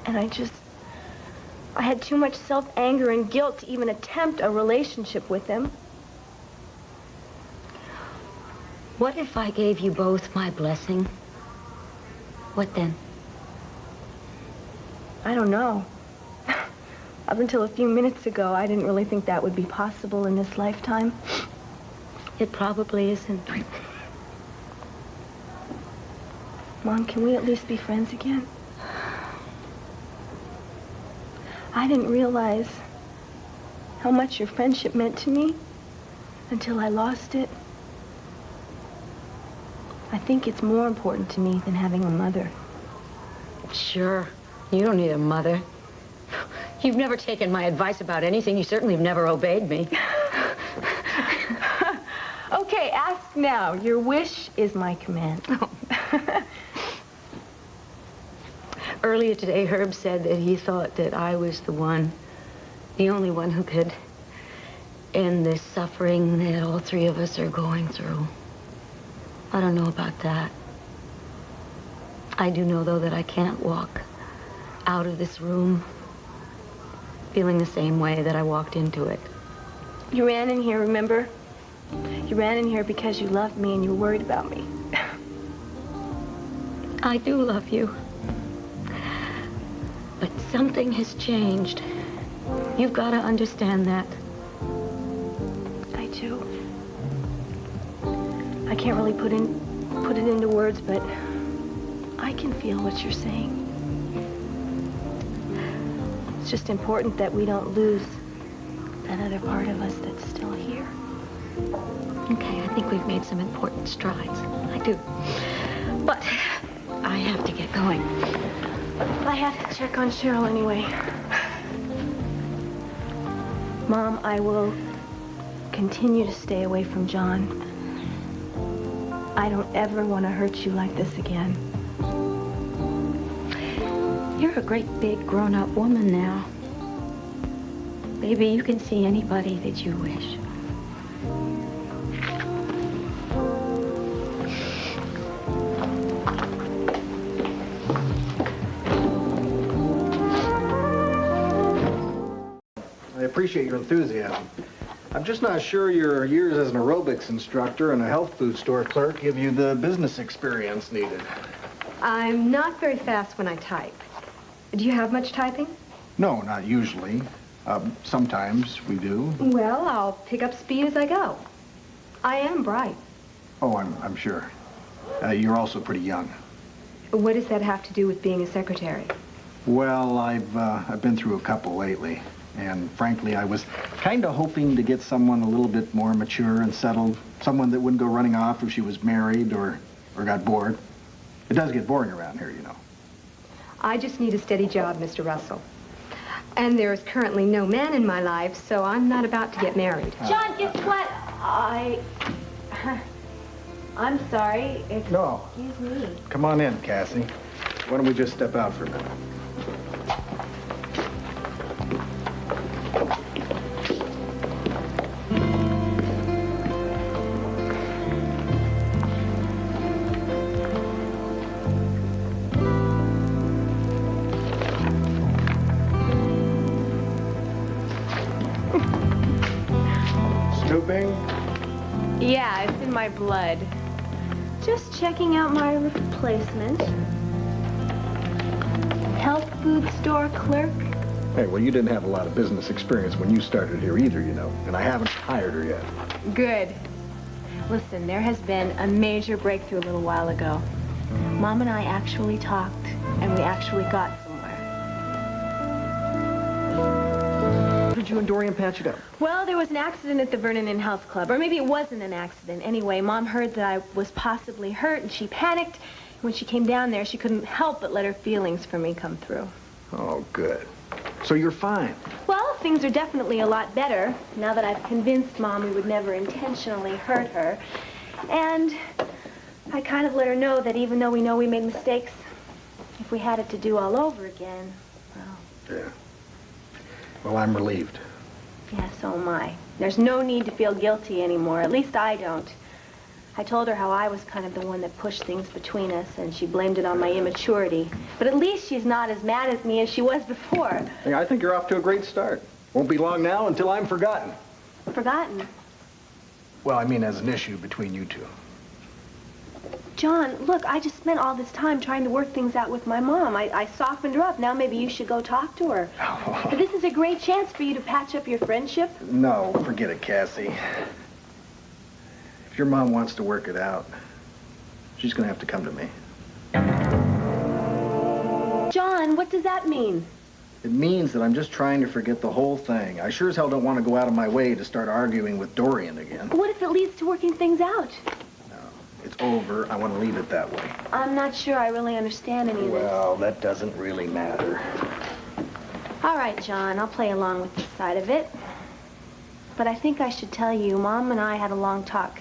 And I had too much self-anger and guilt to even attempt a relationship with him. What if I gave you both my blessing? What then? I don't know. Up until a few minutes ago, I didn't really think that would be possible in this lifetime. It probably isn't. Mom, can we at least be friends again? I didn't realize how much your friendship meant to me until I lost it. I think it's more important to me than having a mother. Sure. You don't need a mother. You've never taken my advice about anything. You certainly have never obeyed me. Okay, ask now. Your wish is my command. Earlier today, Herb said that he thought that I was the only one who could end this suffering that all three of us are going through. I don't know about that. I do know, though, that I can't walk out of this room feeling the same way that I walked into it. You ran in here, remember? You ran in here because you loved me and you were worried about me. I do love you. But something has changed. You've got to understand that. I do. I can't really put it into words, but I can feel what you're saying. It's just important that we don't lose that other part of us that's still here. Okay, I think we've made some important strides. I do. But I have to get going. I have to check on Cheryl anyway. Mom, I will continue to stay away from John. I don't ever want to hurt you like this again. You're a great big grown-up woman now. Baby, you can see anybody that you wish. I appreciate your enthusiasm. I'm just not sure your years as an aerobics instructor and a health food store clerk give you the business experience needed. I'm not very fast when I type. Do you have much typing? No, not usually. Sometimes we do. Well, I'll pick up speed as I go. I am bright. Oh, I'm sure. You're also pretty young. What does that have to do with being a secretary? Well, I've been through a couple lately, and frankly, I was kind of hoping to get someone a little bit more mature and settled, someone that wouldn't go running off if she was married or got bored. It does get boring around here, you know. I just need a steady job, Mr. Russell. And there is currently no man in my life, so I'm not about to get married. John, guess what? I'm sorry. No. Excuse me. Come on in, Cassie. Why don't we just step out for a minute? Snooping? Yeah, it's in my blood. Just checking out my replacement. Health food store clerk. Hey, well, you didn't have a lot of business experience when you started here either, you know, and I haven't hired her yet. Good. Listen, there has been a major breakthrough a little while ago. Mom and I actually talked, and we actually got somewhere. How did you and Dorian patch it up? Well, there was an accident at the Vernon Inn Health Club, or maybe it wasn't an accident. Anyway, Mom heard that I was possibly hurt, and she panicked. When she came down there, she couldn't help but let her feelings for me come through. Oh, good. So you're fine. Well, things are definitely a lot better now that I've convinced Mom we would never intentionally hurt her. And I kind of let her know that even though we know we made mistakes, if we had it to do all over again, well... Yeah. Well, I'm relieved. Yeah, so am I. There's no need to feel guilty anymore. At least I don't. I told her how I was kind of the one that pushed things between us, and she blamed it on my immaturity. But at least she's not as mad at me as she was before. Hey, I think you're off to a great start. Won't be long now until I'm forgotten. Forgotten? Well, I mean as an issue between you two. John, look, I just spent all this time trying to work things out with my mom. I softened her up. Now maybe you should go talk to her. But this is a great chance for you to patch up your friendship. No, forget it, Cassie. If your mom wants to work it out, she's going to have to come to me. John, what does that mean? It means that I'm just trying to forget the whole thing. I sure as hell don't want to go out of my way to start arguing with Dorian again. What if it leads to working things out? It's over. I want to leave it that way. I'm not sure I really understand any of this. Well, that doesn't really matter. All right, John, I'll play along with this side of it. But I think I should tell you, Mom and I had a long talk.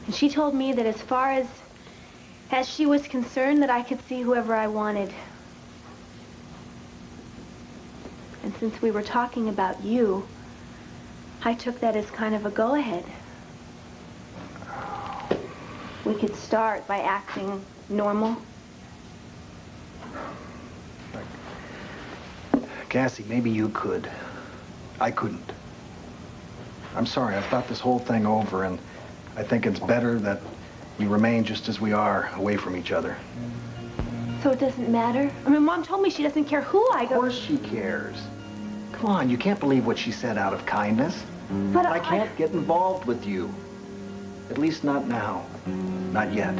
And she told me that as far as she was concerned, that I could see whoever I wanted. And since we were talking about you, I took that as kind of a go-ahead. We could start by acting normal. Cassie, maybe you could. I couldn't. I'm sorry, I've thought this whole thing over, and I think it's better that we remain just as we are, away from each other. So it doesn't matter? I mean, Mom told me she doesn't care who I go... Of course she cares. Come on, you can't believe what she said out of kindness. But I can't get involved with you. At least not now. Not yet.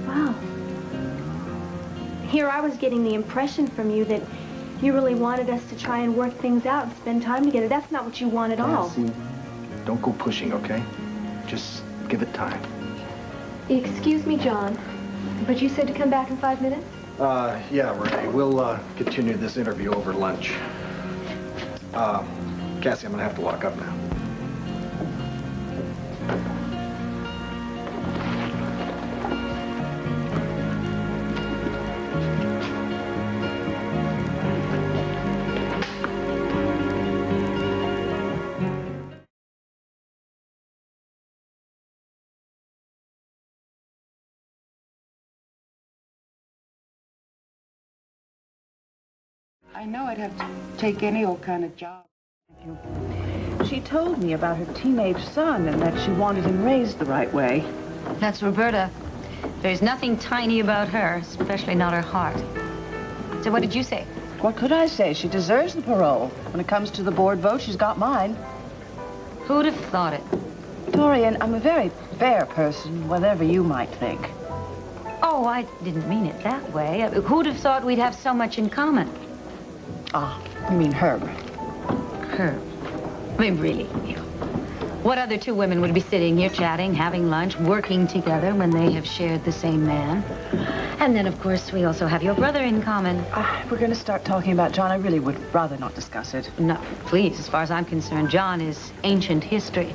Wow. Here I was getting the impression from you that you really wanted us to try and work things out and spend time together. That's not what you want at all. Cassie, don't go pushing, okay? Just give it time. Excuse me, John, but you said to come back in 5 minutes? Yeah, Ray. We'll continue this interview over lunch. Cassie, I'm gonna have to lock up now. I know I'd have to take any old kind of job. She told me about her teenage son and that she wanted him raised the right way. That's Roberta. There's nothing tiny about her, especially not her heart. So what did you say? What could I say? She deserves the parole. When it comes to the board vote, she's got mine. Who'd have thought it? Dorian, I'm a very fair person, whatever you might think. Oh, I didn't mean it that way. Who'd have thought we'd have so much in common? Ah, you mean Herb. Herb. I mean, really, what other two women would be sitting here chatting, having lunch, working together when they have shared the same man? And then, of course, we also have your brother in common. If we're going to start talking about John, I really would rather not discuss it. No, please, as far as I'm concerned, John is ancient history.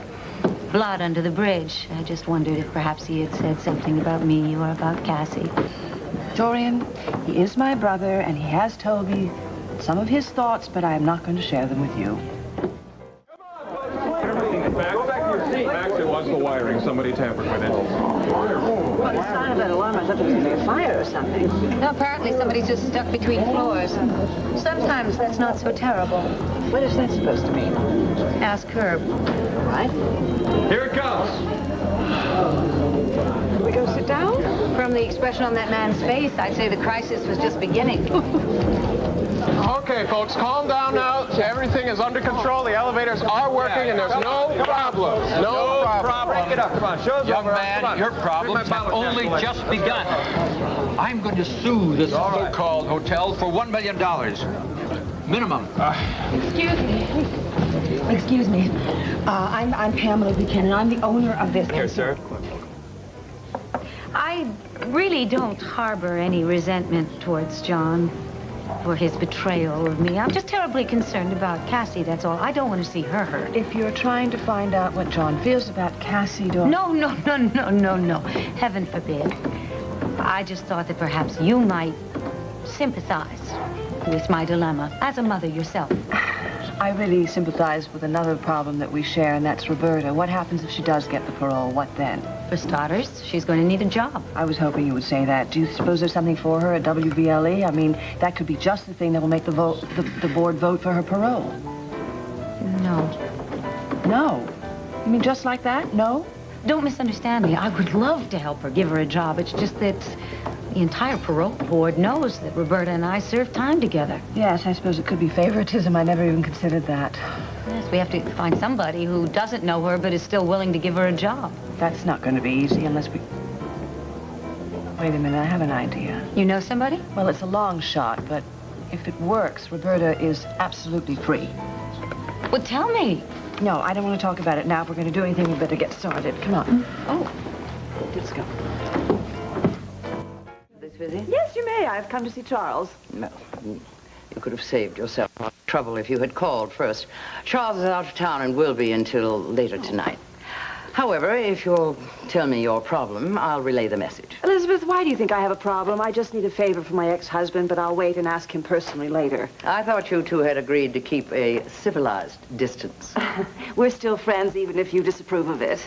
Blood under the bridge. I just wondered if perhaps he had said something about me or about Cassie. Dorian, he is my brother, and he has told me some of his thoughts, but I am not going to share them with you. Go back to your seat. Max, it was the wiring. Somebody tampered with it. Well, the sound of that alarm, I thought there was going to be a fire or something. No, apparently somebody's just stuck between floors. Sometimes that's not so terrible. What is that supposed to mean? Ask Herb. All right. Here it comes. Can we go sit down? From the expression on that man's face, I'd say the crisis was just beginning. Okay, folks, calm down now. Everything is under control. The elevators are working, and there's no problems. No problem. Break it up. Come on, show us. Young man, your problems have only just begun. I'm going to sue this so-called hotel for $1 million. Minimum. Excuse me. I'm Pamela Buchanan. I'm the owner of this. Here, sir. I really don't harbor any resentment towards John for his betrayal of me. I'm just terribly concerned about Cassie, that's all. I don't want to see her hurt. If you're trying to find out what John feels about Cassie, Dorian... No. Heaven forbid. I just thought that perhaps you might sympathize with my dilemma as a mother yourself. I really sympathize with another problem that we share, and that's Roberta. What happens if she does get the parole? What then? For starters, she's going to need a job. I was hoping you would say that. Do you suppose there's something for her at WVLE? I mean, that could be just the thing that will make the board vote for her parole. No. No? You mean just like that? No? Don't misunderstand me. I would love to help her, give her a job. It's just that the entire parole board knows that Roberta and I served time together. Yes, I suppose it could be favoritism. I never even considered that. Yes, we have to find somebody who doesn't know her but is still willing to give her a job. That's not going to be easy unless we... Wait a minute, I have an idea. You know somebody? Well, it's a long shot, but If it works, Roberta is absolutely free. Well, tell me. No, I don't want to talk about it now. If we're going to do anything, we better get started. Come on. Oh. Let's go. This visit? Yes, you may. I've come to see Charles. No. You could have saved yourself a lot of trouble if you had called first. Charles is out of town and will be until later tonight. However, if you'll tell me your problem, I'll relay the message. Elizabeth, why do you think I have a problem? I just need a favor from my ex-husband, but I'll wait and ask him personally later. I thought you two had agreed to keep a civilized distance. We're still friends, even if you disapprove of it.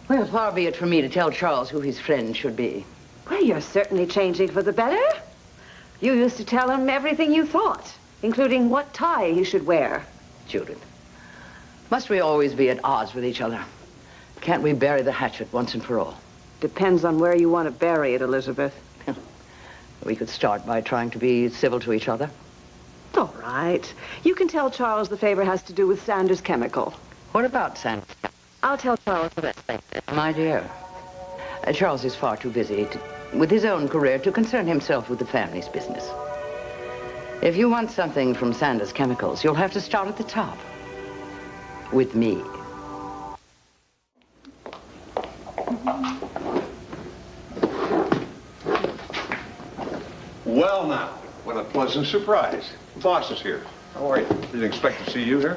Well, far be it from me to tell Charles who his friend should be. Well, you're certainly changing for the better. You used to tell him everything you thought, including what tie he should wear. Judith, must we always be at odds with each other? Can't we bury the hatchet once and for all? Depends on where you want to bury it, Elizabeth. We could start by trying to be civil to each other. All right. You can tell Charles the favor has to do with Sanders Chemical. What about Sanders? I'll tell Charles the rest. My dear, Charles is far too busy with his own career to concern himself with the family's business. If you want something from Sanders Chemicals, you'll have to start at the top. With me. Well, now, what a pleasant surprise. The boss is here. How are you? Didn't expect to see you here.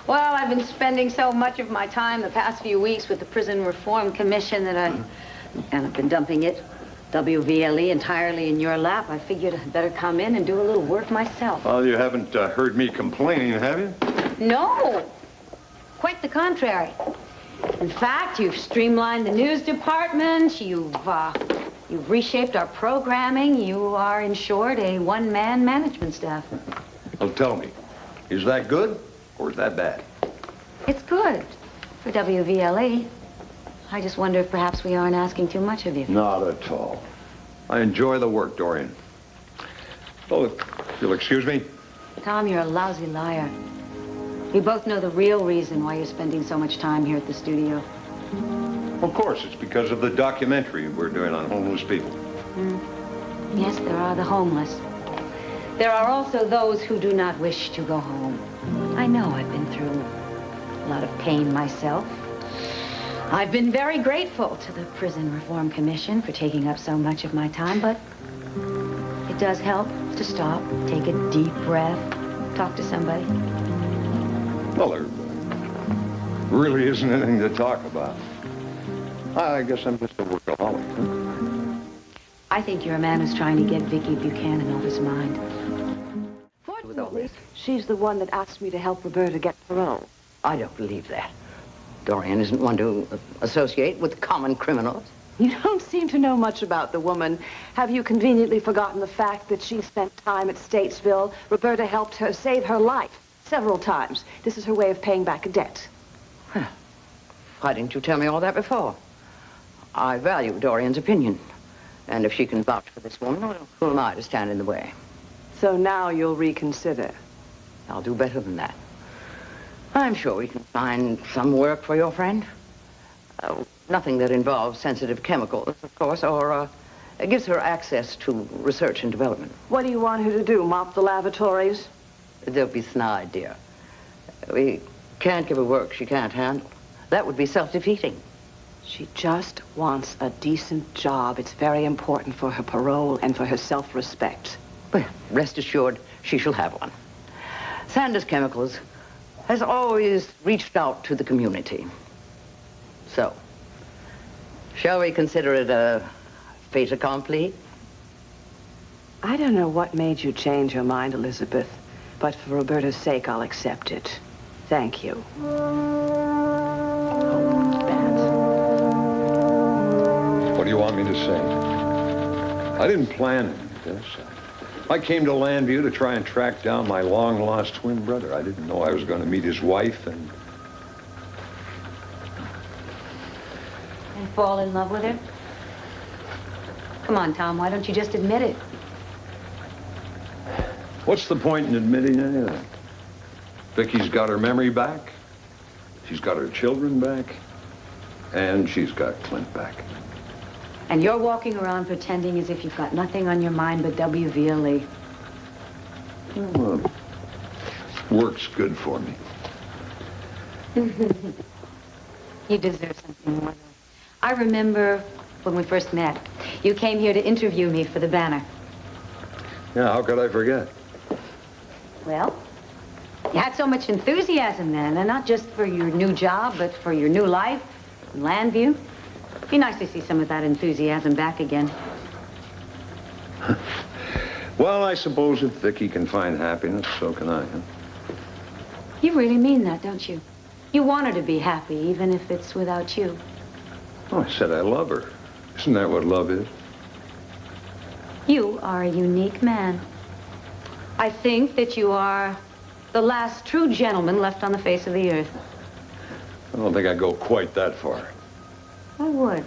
Well, I've been spending so much of my time the past few weeks with the Prison Reform Commission that I've been dumping it, WVLE, entirely in your lap. I figured I'd better come in and do a little work myself. Well, you haven't heard me complaining, have you? No, quite the contrary. In fact, you've streamlined the news department, you've reshaped our programming, you are, in short, a one-man management staff. Well, tell me, is that good or is that bad? It's good for WVLE. I just wonder if perhaps we aren't asking too much of you. Not at all. I enjoy the work, Dorian. Oh, if you'll excuse me. Tom, you're a lousy liar. We both know the real reason why you're spending so much time here at the studio. Of course, it's because of the documentary we're doing on homeless people. Yes, there are the homeless. There are also those who do not wish to go home. I know I've been through a lot of pain myself. I've been very grateful to the Prison Reform Commission for taking up so much of my time, but it does help to stop, take a deep breath, talk to somebody. Well, there really isn't anything to talk about. I guess I'm just a workaholic. I think you're a man who's trying to get Vicki Buchanan off his mind. Fortunately, she's the one that asked me to help Roberta get parole. I don't believe that. Dorian isn't one to associate with common criminals. You don't seem to know much about the woman. Have you conveniently forgotten the fact that she spent time at Statesville? Roberta helped her save her life several times. This is her way of paying back a debt. Why didn't you tell me all that before? I value Dorian's opinion. And if she can vouch for this woman, well, who am I to stand in the way? So now you'll reconsider. I'll do better than that. I'm sure we can find some work for your friend. Nothing that involves sensitive chemicals, of course, or gives her access to research and development. What do you want her to do, mop the lavatories? Don't be snide, dear. We can't give her work she can't handle. That would be self-defeating. She just wants a decent job. It's very important for her parole and for her self-respect. Well, rest assured, she shall have one. Sanders Chemicals has always reached out to the community. So, shall we consider it a fait accompli? I don't know what made you change your mind, Elizabeth, but for Roberta's sake, I'll accept it. Thank you. What do you want me to say? I didn't plan this. I came to Landview to try and track down my long-lost twin brother. I didn't know I was going to meet his wife and fall in love with her? Come on, Tom, why don't you just admit it? what's the point in admitting anything? Vicky's got her memory back. She's got her children back. And she's got Clint back. And you're walking around pretending as if you've got nothing on your mind but WVLE. Well, work's good for me. You deserve something more, though. I remember when we first met. You came here to interview me for the Banner. Yeah, how could I forget? Well, you had so much enthusiasm then, and not just for your new job, but for your new life in Landview. It'd be nice to see some of that enthusiasm back again. Well, I suppose if Vicky can find happiness, so can I, huh? You really mean that, don't you? You want her to be happy, even if it's without you. Oh, I said I love her. Isn't that what love is? You are a unique man. I think that you are the last true gentleman left on the face of the earth. I don't think I go quite that far. I would.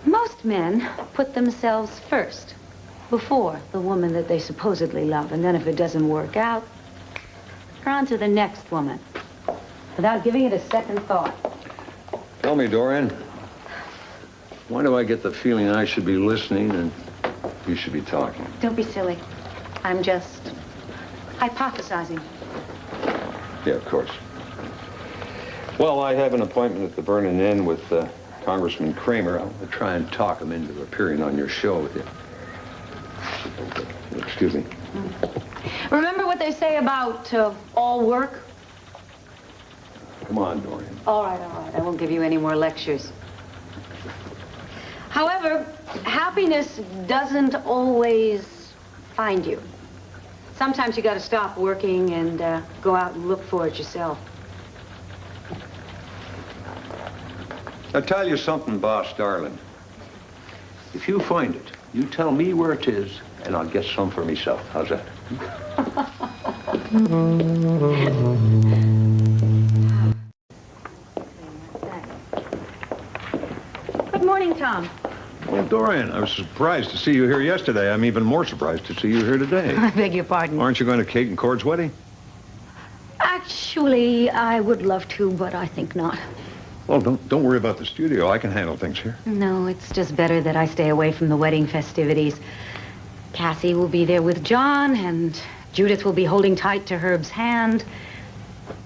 Most men put themselves first, before the woman that they supposedly love, and then if it doesn't work out, they're on to the next woman, without giving it a second thought. Tell me, Dorian, why do I get the feeling I should be listening and you should be talking? Don't be silly. I'm just hypothesizing. Yeah, of course. Well, I have an appointment at the Vernon Inn with Congressman Kramer. I'm going to try and talk him into appearing on your show with you. Excuse me. Remember what they say about all work? Come on, Dorian. All right. I won't give you any more lectures. However, happiness doesn't always find you. Sometimes you got to stop working and go out and look for it yourself. I'll tell you something, boss darling. If you find it, you tell me where it is, and I'll get some for myself. How's that? Good morning, Tom. Well, Dorian, I was surprised to see you here yesterday. I'm even more surprised to see you here today. I beg your pardon. Aren't you going to Kate and Cord's wedding? Actually, I would love to, but I think not. Well, don't worry about the studio. I can handle things here. No, it's just better that I stay away from the wedding festivities. Cassie will be there with John, and Judith will be holding tight to Herb's hand.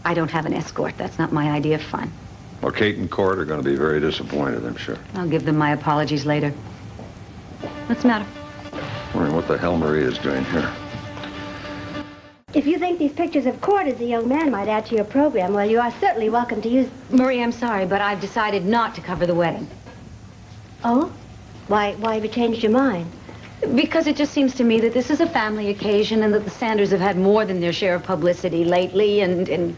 I don't have an escort. That's not my idea of fun. Well, Kate and Cord are going to be very disappointed, I'm sure. I'll give them my apologies later. What's the matter? Wondering what the hell Maria is doing here. If you think these pictures of Cord as a young man might add to your program, well, you are certainly welcome to use... Marie, I'm sorry, but I've decided not to cover the wedding. Oh? Why have you changed your mind? Because it just seems to me that this is a family occasion and that the Sanders have had more than their share of publicity lately, and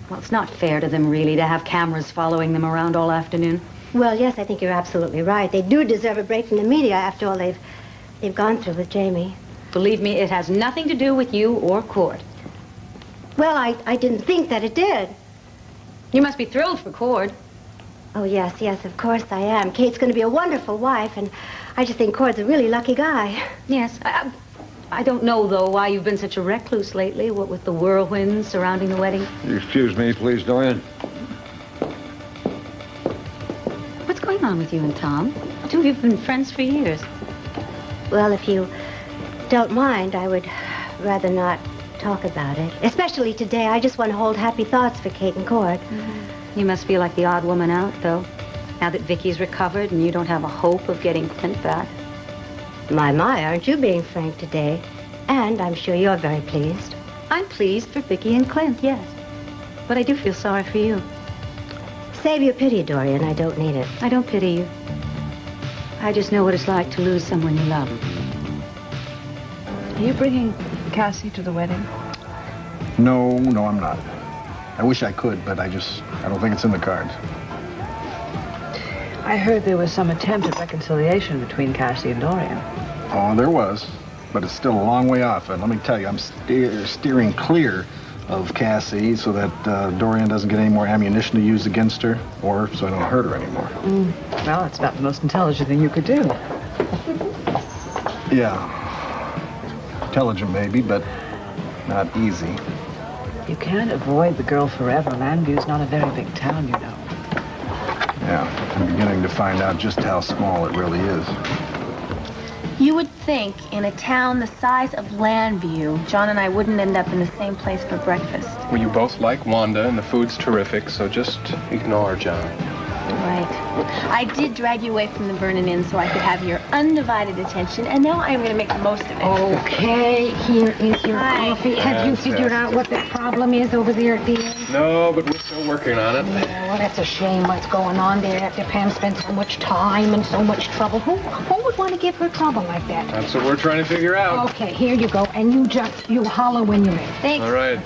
well, it's not fair to them, really, to have cameras following them around all afternoon. Well, yes, I think you're absolutely right. They do deserve a break from the media after all they've gone through with Jamie. Believe me, it has nothing to do with you or Cord. Well, I didn't think that it did. You must be thrilled for Cord. Oh, yes, of course I am. Kate's going to be a wonderful wife, and I just think Cord's a really lucky guy. Yes, I don't know, though, why you've been such a recluse lately, what with the whirlwinds surrounding the wedding. Excuse me, please, Dorian. What's going on with you and Tom? The two of you have been friends for years. Well, if you don't mind, I would rather not talk about it. Especially today. I just want to hold happy thoughts for Kate and Cord. Mm-hmm. You must feel like the odd woman out, though, now that Vicky's recovered and you don't have a hope of getting Clint back. My, aren't you being frank today? And I'm sure you're very pleased. I'm pleased for Vicky and Clint, yes. But I do feel sorry for you. Save your pity, Dorian. I don't need it. I don't pity you. I just know what it's like to lose someone you love. Are you bringing Cassie to the wedding? No, I'm not. I wish I could, but I don't think it's in the cards. I heard there was some attempt at reconciliation between Cassie and Dorian. Oh, there was, but it's still a long way off. And let me tell you, I'm steering clear of Cassie so that Dorian doesn't get any more ammunition to use against her, or so I don't hurt her anymore. Well, it's about the most intelligent thing you could do. Yeah. Intelligent, maybe, but not easy. You can't avoid the girl forever. Landview's not a very big town, you know. Yeah, I'm beginning to find out just how small it really is. You would think in a town the size of Landview, John and I wouldn't end up in the same place for breakfast. Well, you both like Wanda, and the food's terrific, so just ignore John. Right. I did drag you away from the Vernon Inn so I could have your undivided attention, and now I'm going to make the most of it. Okay, here is your coffee. Have you Yes, figured yes. out what the problem is over there at the inn? No, but we're still working on it. Well, that's a shame what's going on there after Pam spent so much time and so much trouble. Who would want to give her trouble like that? That's what we're trying to figure out. Okay, here you go. And you holler when you're ready. Thanks. All right.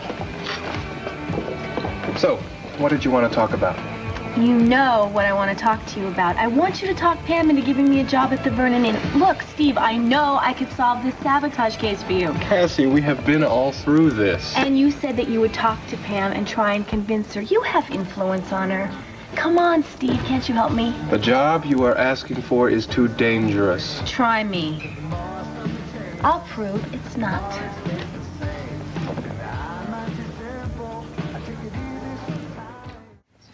So, what did you want to talk about? You know what I want to talk to you about. I want you to talk Pam into giving me a job at the Vernon Inn. Look, Steve, I know I could solve this sabotage case for you. Cassie, we have been all through this. And you said that you would talk to Pam and try and convince her. You have influence on her. Come on, Steve, can't you help me? The job you are asking for is too dangerous. Try me. I'll prove it's not.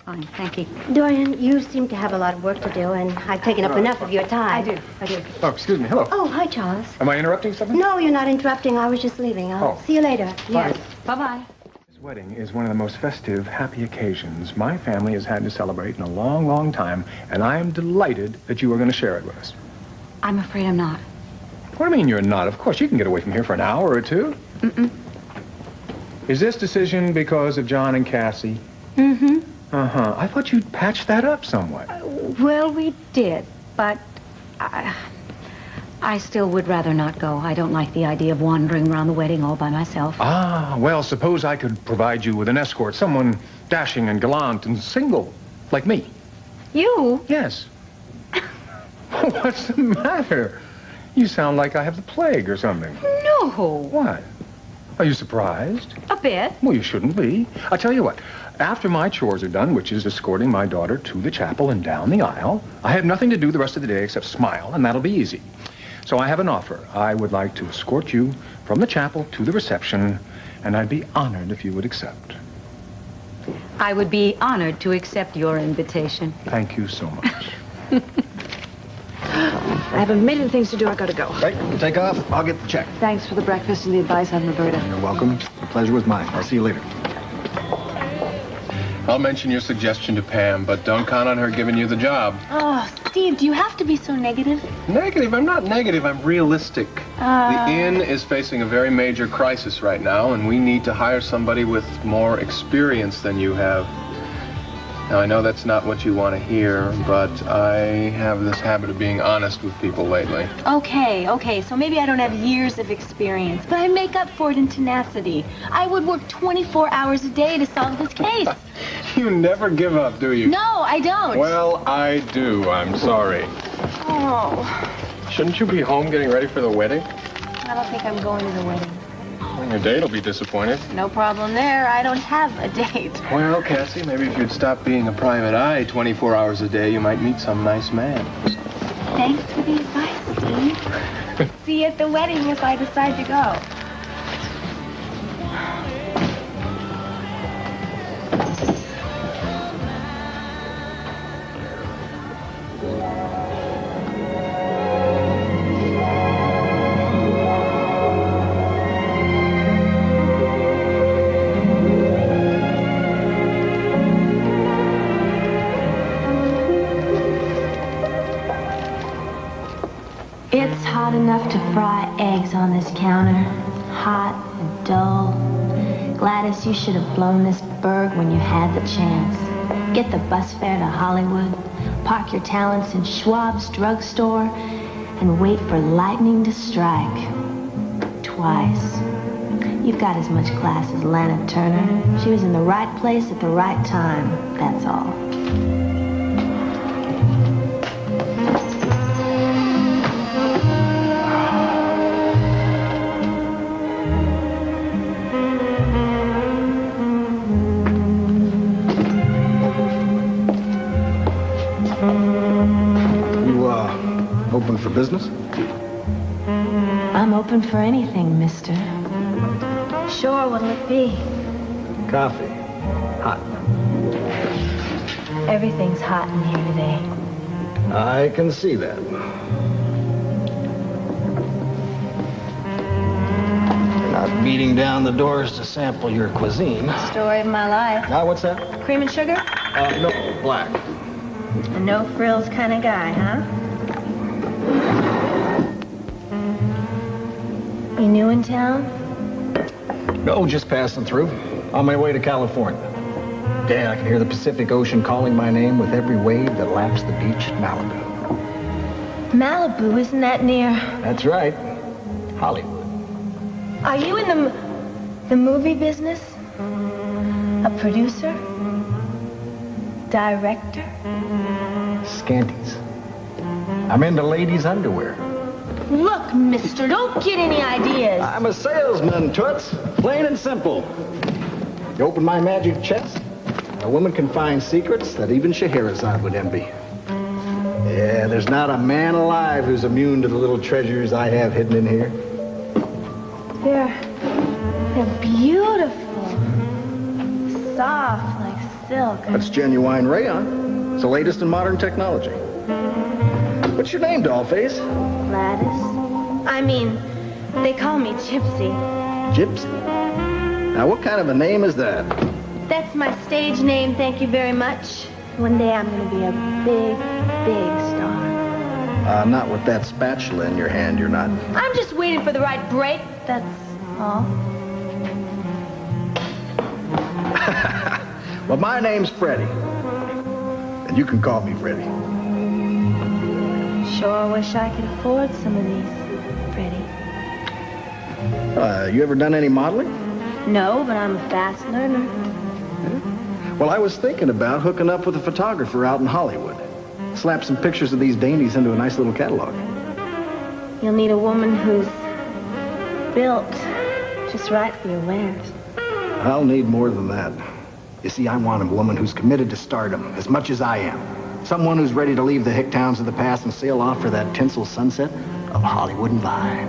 Fine, thank you. Dorian, you seem to have a lot of work to do, and I've taken up enough of your time. I do. Oh, excuse me. Hello. Oh, hi, Charles. Am I interrupting something? No, you're not interrupting. I was just leaving. I'll see you later. Yes. Bye-bye. This wedding is one of the most festive, happy occasions my family has had to celebrate in a long, long time, and I am delighted that you are going to share it with us. I'm afraid I'm not. What do you mean you're not? Of course, you can get away from here for an hour or two. Mm-mm. Is this decision because of John and Cassie? Mm-hmm. Uh-huh. I thought you'd patched that up somewhat. Well, we did, but I still would rather not go. I don't like the idea of wandering around the wedding all by myself. Ah, well, suppose I could provide you with an escort, someone dashing and gallant and single, like me. You? Yes. What's the matter? You sound like I have the plague or something. No. What? Are you surprised? A bit. Well, you shouldn't be. I'll tell you what. After my chores are done, which is escorting my daughter to the chapel and down the aisle, I have nothing to do the rest of the day except smile, and that'll be easy. So I have an offer. I would like to escort you from the chapel to the reception, and I'd be honored if you would accept. I would be honored to accept your invitation. Thank you so much. I have a million things to do. I gotta go. Right, you take off. I'll get the check. Thanks for the breakfast and the advice on Roberta. You're welcome. The pleasure was mine. I'll see you later. I'll mention your suggestion to Pam, but don't count on her giving you the job. Oh, Steve, do you have to be so negative? Negative? I'm not negative. I'm realistic. The inn is facing a very major crisis right now, and we need to hire somebody with more experience than you have. Now, I know that's not what you want to hear, but I have this habit of being honest with people lately. Okay, so maybe I don't have years of experience, but I make up for it in tenacity. I would work 24 hours a day to solve this case. You never give up, do you? No, I don't. Well, I do. I'm sorry. Oh, Shouldn't you be home getting ready for the wedding? I don't think I'm going to the wedding. Well, your date will be disappointed. No problem there. I don't have a date. Well, Cassie, maybe if you'd stop being a private eye 24 hours a day, you might meet some nice man. Thanks for the advice, Steve. See you at the wedding if I decide to go. It's hot enough to fry eggs on this counter. Hot and dull. Gladys, you should have blown this burg when you had the chance. Get the bus fare to Hollywood, park your talents in Schwab's drugstore, and wait for lightning to strike. Twice. You've got as much class as Lana Turner. She was in the right place at the right time, that's all. Open for business? I'm open for anything, mister. Sure, what'll it be? Coffee. Hot. Everything's hot in here today. I can see that. Not beating down the doors to sample your cuisine. Story of my life. Ah, what's that? Cream and sugar? No, black. A no frills kind of guy, huh? You new in town? No, just passing through. On my way to California. Yeah, I can hear the Pacific Ocean calling my name with every wave that laps the beach at Malibu. Malibu, isn't that near? That's right. Hollywood. Are you in the movie business? A producer? Director? Scanties. I'm into ladies' underwear. Look, mister, don't get any ideas. I'm a salesman, Toots. Plain and simple. You open my magic chest, a woman can find secrets that even Scheherazade would envy. Yeah, there's not a man alive who's immune to the little treasures I have hidden in here. They're beautiful. Soft like silk. That's genuine rayon. It's the latest in modern technology. What's your name, dollface? Gladys. I mean, they call me Gypsy. Gypsy? Now, what kind of a name is that? That's my stage name, thank you very much. One day I'm gonna be a big, big star. Not with that spatula in your hand, you're not. I'm just waiting for the right break, that's all. Well, my name's Freddie. And you can call me Freddie. Sure wish I could afford some of these, Freddie. You ever done any modeling? No, but I'm a fast learner. Well, I was thinking about hooking up with a photographer out in Hollywood. Slap some pictures of these dainties into a nice little catalog. You'll need a woman who's built just right for your wares. I'll need more than that. You see, I want a woman who's committed to stardom as much as I am. Someone who's ready to leave the hick towns of the past and sail off for that tinsel sunset of Hollywood and Vine.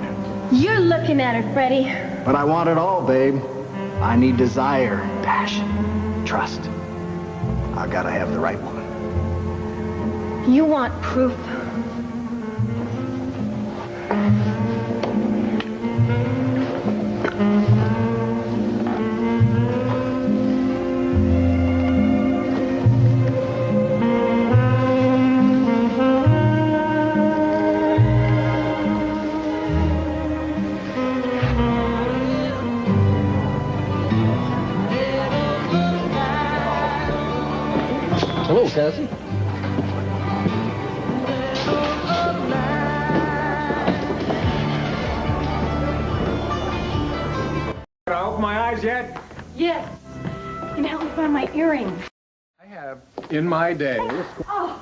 You're looking at her, Freddie. But I want it all, babe. I need desire, passion, trust. I gotta have the right woman. You want proof. Hello, Cassie. Did I open my eyes yet? Yes. You can help me find my earrings. I have in my day. Oh,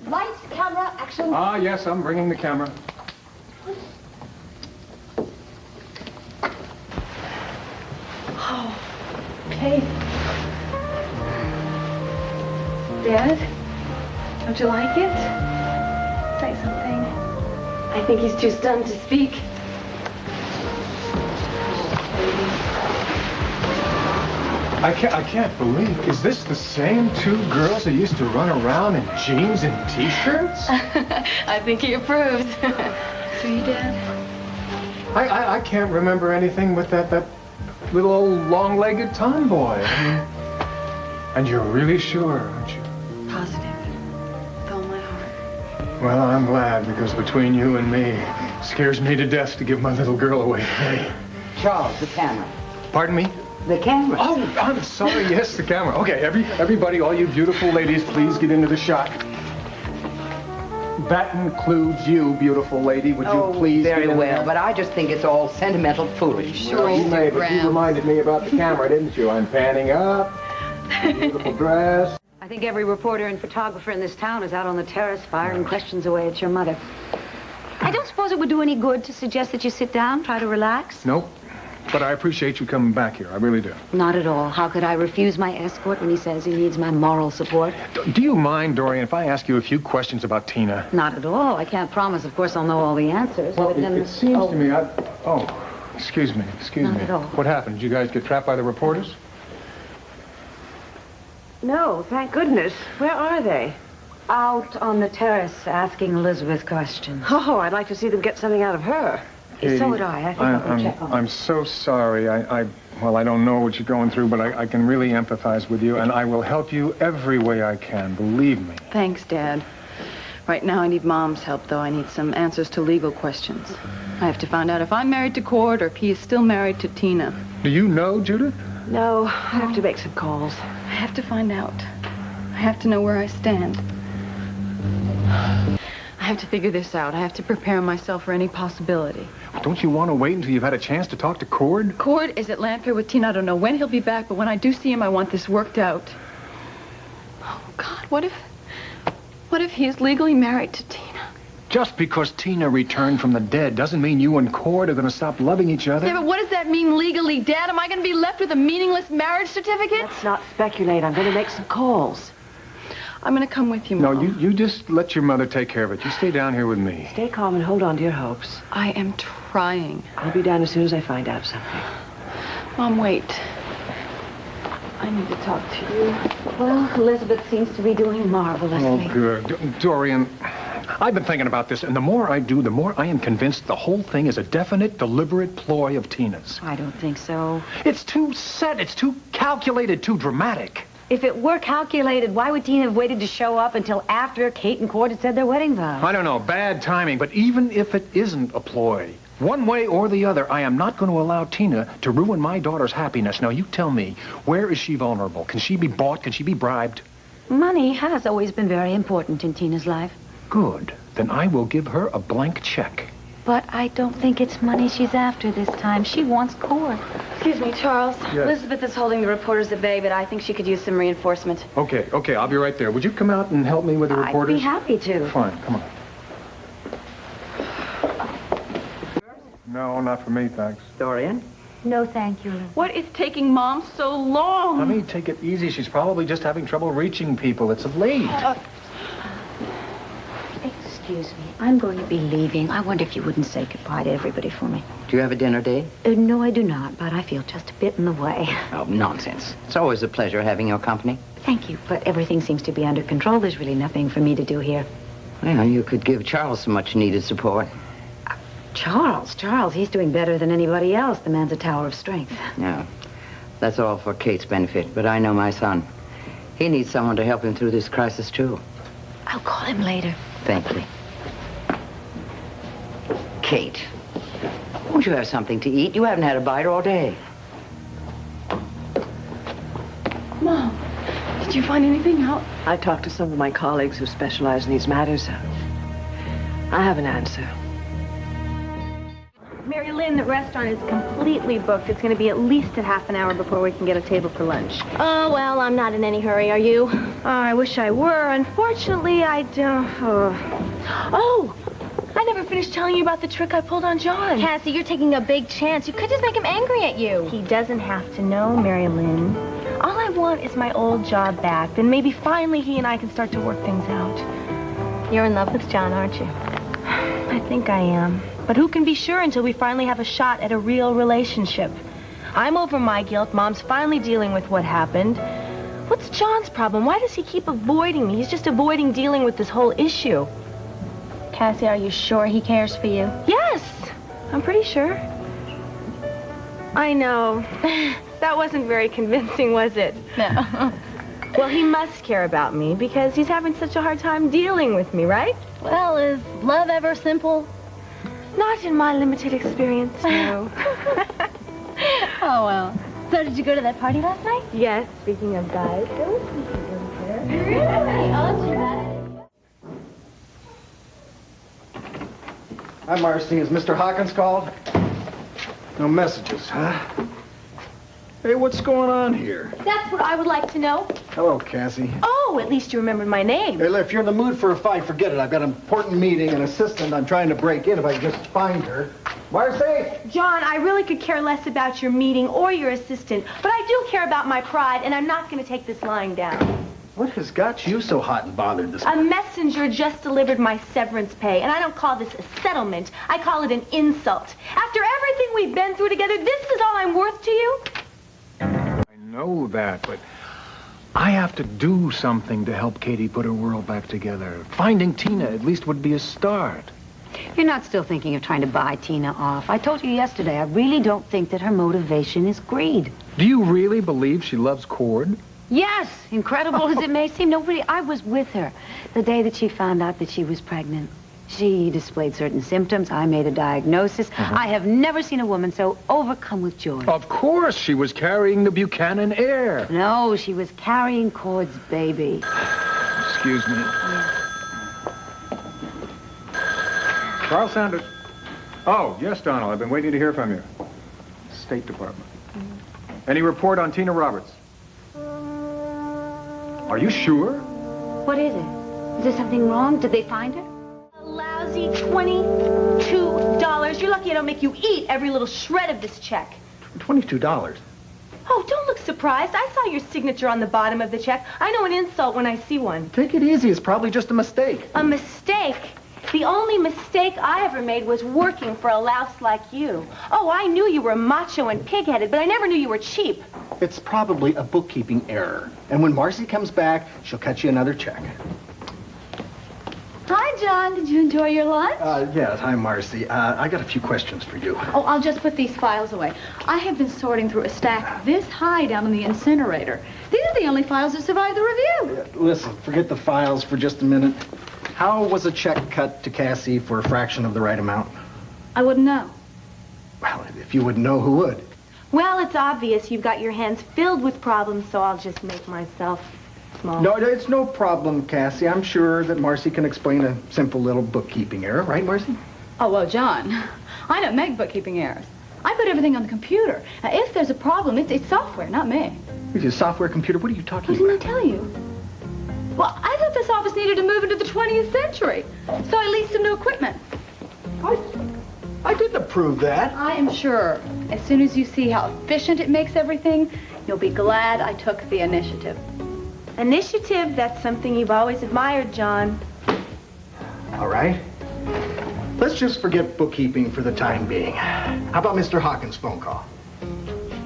lights, camera, action. Ah, yes, I'm bringing the camera. Oh, okay. Dad, don't you like it? Say something. I think he's too stunned to speak. I can't believe. Is this the same two girls that used to run around in jeans and t-shirts? I think he approves. Do you, Dad? I can't remember anything with that little old long-legged tomboy. And you're really sure, aren't you? Positive. With all my heart. Well, I'm glad, because between you and me, it scares me to death to give my little girl away today. Charles, the camera. Pardon me? The camera. Oh, I'm sorry. Yes, the camera. Okay, everybody, all you beautiful ladies, please get into the shot. That includes you, beautiful lady. Would you please very get in well, there? but I just think it's all sentimental foolishness. Well, you may, but you reminded me about the camera, didn't you? I'm panning up. Beautiful dress. I think every reporter and photographer in this town is out on the terrace firing questions away at your mother. I don't suppose it would do any good to suggest that you sit down, try to relax? Nope. But I appreciate you coming back here. I really do. Not at all. How could I refuse my escort when he says he needs my moral support? Do you mind, Dorian, if I ask you a few questions about Tina? Not at all. I can't promise, of course, I'll know all the answers. Well, but then... it seems to me excuse me. Not at all. What happened? Did you guys get trapped by the reporters? No, thank goodness. Where are they? Out on the terrace asking Elizabeth questions. Oh, I'd like to see them get something out of her. Katie, So would I. I think I'll go check on I'm so sorry. Well, I don't know what you're going through, but I can really empathize with you, and I will help you every way I can, believe me. Thanks, Dad. Right now I need Mom's help, though. I need some answers to legal questions. I have to find out if I'm married to Cord or if he is still married to Tina. Do you know, Judith? No, I have to make some calls. I have to find out. I have to know where I stand. I have to figure this out. I have to prepare myself for any possibility. Don't you want to wait until you've had a chance to talk to Cord? Cord is at Lanfair with Tina. I don't know when he'll be back, but when I do see him, I want this worked out. Oh, God, what if he is legally married to Tina? Just because Tina returned from the dead doesn't mean you and Cord are going to stop loving each other. Yeah, but what does that mean legally, Dad? Am I going to be left with a meaningless marriage certificate? Let's not speculate. I'm going to make some calls. I'm going to come with you, No, Mom. you just let your mother take care of it. You stay down here with me. Stay calm and hold on to your hopes. I am trying. I'll be down as soon as I find out something. Mom, wait. I need to talk to you. Well, Elizabeth seems to be doing marvelously. Oh, good. Dorian, I've been thinking about this, and the more I do, the more I am convinced the whole thing is a definite, deliberate ploy of Tina's. I don't think so. It's too set, it's too calculated, too dramatic. If it were calculated, why would Tina have waited to show up until after Kate and Cord had said their wedding vows? I don't know, bad timing, but even if it isn't a ploy, one way or the other, I am not going to allow Tina to ruin my daughter's happiness. Now, you tell me, where is she vulnerable? Can she be bought? Can she be bribed? Money has always been very important in Tina's life. Good. Then I will give her a blank check. But I don't think it's money she's after this time. She wants Cord. Excuse me, Charles. Yes. Elizabeth is holding the reporters at bay, but I think she could use some reinforcement. Okay, I'll be right there. Would you come out and help me with the reporters? I'd be happy to. Fine, come on. No, not for me, thanks. Dorian? No, thank you. What is taking Mom so long? Let me take it easy. She's probably just having trouble reaching people. It's late. Excuse me. I'm going to be leaving. I wonder if you wouldn't say goodbye to everybody for me. Do you have a dinner date? No, I do not, but I feel just a bit in the way. Oh, nonsense. It's always a pleasure having your company. Thank you, but everything seems to be under control. There's really nothing for me to do here. Well, you could give Charles some much-needed support. Charles, he's doing better than anybody else. The man's a tower of strength. No, that's all for Kate's benefit, but I know my son. He needs someone to help him through this crisis, too. I'll call him later. Thank you. Kate, won't you have something to eat? You haven't had a bite all day. Mom, did you find anything out? I talked to some of my colleagues who specialize in these matters. I have an answer. Mary Lynn, the restaurant is completely booked. It's going to be at least a half an hour before we can get a table for lunch. Oh, well, I'm not in any hurry, are you? I wish I were. Unfortunately, I don't... Oh, I never finished telling you about the trick I pulled on John. Cassie, you're taking a big chance. You could just make him angry at you. He doesn't have to know, Mary Lynn. All I want is my old job back. Then maybe finally he and I can start to work things out. You're in love with John, aren't you? I think I am. But who can be sure until we finally have a shot at a real relationship? I'm over my guilt. Mom's finally dealing with what happened. What's John's problem? Why does he keep avoiding me? He's just avoiding dealing with this whole issue. Cassie, are you sure he cares for you? Yes, I'm pretty sure. I know. That wasn't very convincing, was it? No. Well, he must care about me because he's having such a hard time dealing with me, right? Well, is love ever simple? Not in my limited experience, no. Oh, well. So did you go to that party last night? Yes, speaking of guys. Really? Oh, too bad. Hi, Marcy. Is Mr. Hawkins called? No messages, huh? Hey, what's going on here? That's what I would like to know. Hello, Cassie. Oh, at least you remembered my name. Hey, if you're in the mood for a fight, forget it. I've got an important meeting, an assistant I'm trying to break in if I can just find her. Marcy! John, I really could care less about your meeting or your assistant, but I do care about my pride, and I'm not going to take this lying down. What has got you so hot and bothered this A messenger just delivered my severance pay, and I don't call this a settlement. I call it an insult. After everything we've been through together, this is all I'm worth to you? I know that, but I have to do something to help Katie put her world back together. Finding Tina at least would be a start. You're not still thinking of trying to buy Tina off. I told you yesterday, I really don't think that her motivation is greed. Do you really believe she loves Cord? Yes, incredible as it may seem. I was with her the day that she found out that she was pregnant. She displayed certain symptoms. I made a diagnosis. I have never seen a woman so overcome with joy. Of course, she was carrying the Buchanan heir. No, she was carrying Cord's baby. Excuse me. Charles Sanders. Oh, yes, Donald. I've been waiting to hear from you. State Department. Any report on Tina Roberts? Are you sure? What is it? Is there something wrong? Did they find her? A lousy $22. You're lucky I don't make you eat every little shred of this check. $22. Oh, don't look surprised. I saw your signature on the bottom of the check. I know an insult when I see one. Take it easy. It's probably just a mistake. A mistake? The only mistake I ever made was working for a louse like you. Oh, I knew you were macho and pig-headed, but I never knew you were cheap. It's probably a bookkeeping error. And when Marcy comes back, she'll cut you another check. Hi, John. Did you enjoy your lunch? Yes. Hi, Marcy. I got a few questions for you. Oh, I'll just put these files away. I have been sorting through a stack this high down in the incinerator. These are the only files that survived the review. Listen, forget the files for just a minute. How was a check cut to Cassie for a fraction of the right amount? I wouldn't know. Well, if you would know, who would? Well, it's obvious you've got your hands filled with problems, so I'll just make myself small. No, it's no problem, Cassie. I'm sure that Marcy can explain a simple little bookkeeping error. Right, Marcy? Oh, well, John, I don't make bookkeeping errors. I put everything on the computer. Now, if there's a problem, it's software, not me. It's a software computer? What are you talking Didn't about? I tell you? Well, I thought this office needed to move into the 20th century, so I leased some new equipment. I didn't approve that. I am sure. As soon as you see how efficient it makes everything, you'll be glad I took the initiative. Initiative, that's something you've always admired, John. All right. Let's just forget bookkeeping for the time being. How about Mr. Hawkins' phone call?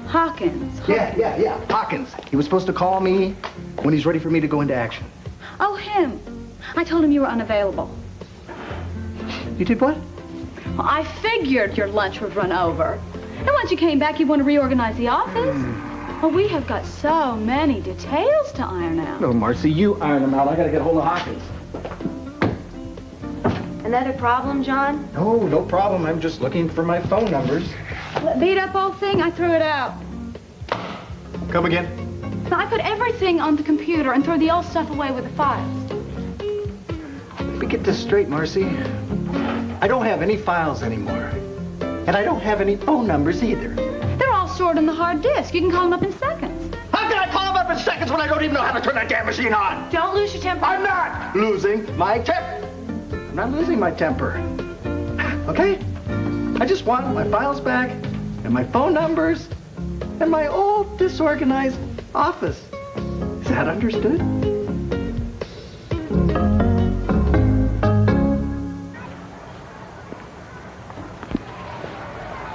Hawkins? Yeah. Hawkins. He was supposed to call me when he's ready for me to go into action. Oh, him. I told him you were unavailable. You did what? Well, I figured your lunch would run over. And once you came back, you'd want to reorganize the office. Well, we have got so many details to iron out. No, Marcy, you iron them out. I gotta get hold of Hawkins. Another problem, John? No problem. I'm just looking for my phone numbers. That beat up old thing, I threw it out. Come again? So I put everything on the computer and threw the old stuff away with the files. Let me get this straight, Marcy. I don't have any files anymore. And I don't have any phone numbers either. They're all stored on the hard disk. You can call them up in seconds. How can I call them up in seconds when I don't even know how to turn that damn machine on? Don't lose your temper. I'm not losing my temper. I'm not losing my temper. Okay? I just want my files back and my phone numbers and my old disorganized office. Is that understood?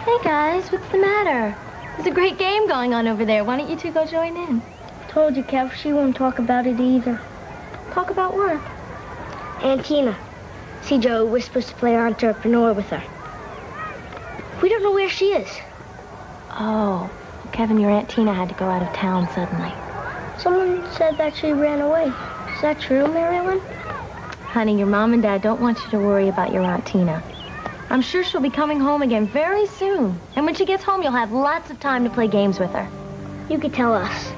Hey guys, what's the matter? There's a great game going on over there. Why don't you two go join in? Told you, Kev, she won't talk about it either. Talk about what? Aunt Tina. See, Joe, we're supposed to play entrepreneur with her. We don't know where she is. Oh, Kevin, your Aunt Tina had to go out of town suddenly. Someone said that she ran away. Is that true, Marilyn? Honey, your mom and dad don't want you to worry about your Aunt Tina. I'm sure she'll be coming home again very soon. And when she gets home, you'll have lots of time to play games with her. You could tell us.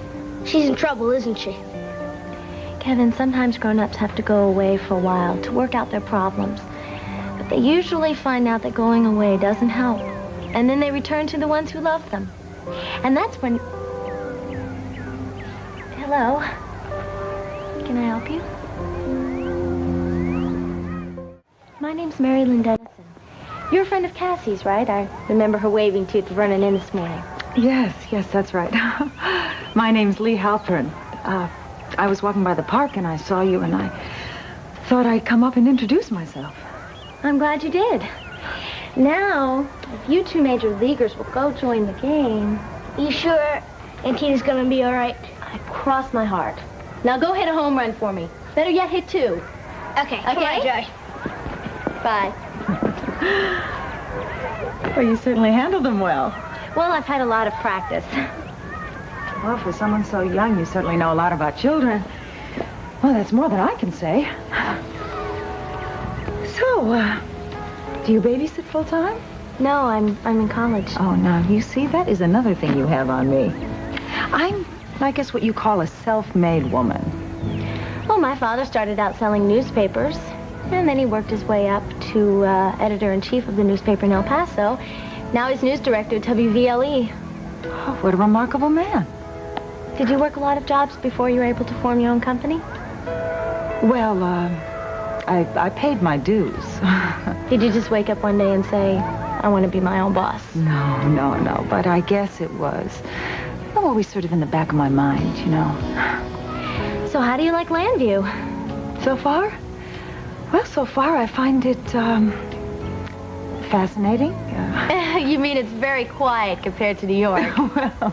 She's in trouble, isn't she? Kevin, sometimes grown-ups have to go away for a while to work out their problems. But they usually find out that going away doesn't help. And then they return to the ones who love them. And that's when... Hello? Can I help you? My name's Mary Lynn Dennison. You're a friend of Cassie's, right? I remember her waving to you at the running in this morning. Yes, that's right. My name's Lee Halpern. I was walking by the park and I saw you and I thought I'd come up and introduce myself. I'm glad you did. Now, if you two major leaguers will go join the game... You sure Aunt Tina's gonna be all right? I cross my heart. Now go hit a home run for me. Better yet, hit two. Okay. Okay? Come on, Joy. Bye. Well, you certainly handled them well. Well, I've had a lot of practice. Well, for someone so young, you certainly know a lot about children. Well, that's more than I can say. So, do you babysit full time? No, I'm in college. Oh, now, you see, that is another thing you have on me. I'm, I guess, what you call a self-made woman. Well, my father started out selling newspapers, and then he worked his way up to editor-in-chief of the newspaper in El Paso. Now he's news director at WVLE. Oh, what a remarkable man. Did you work a lot of jobs before you were able to form your own company? Well, I paid my dues. Did you just wake up one day and say, I want to be my own boss? No. But I guess it was always sort of in the back of my mind, you know. So how do you like Landview? So far? Well, so far I find it, fascinating. You mean it's very quiet compared to New York? Well,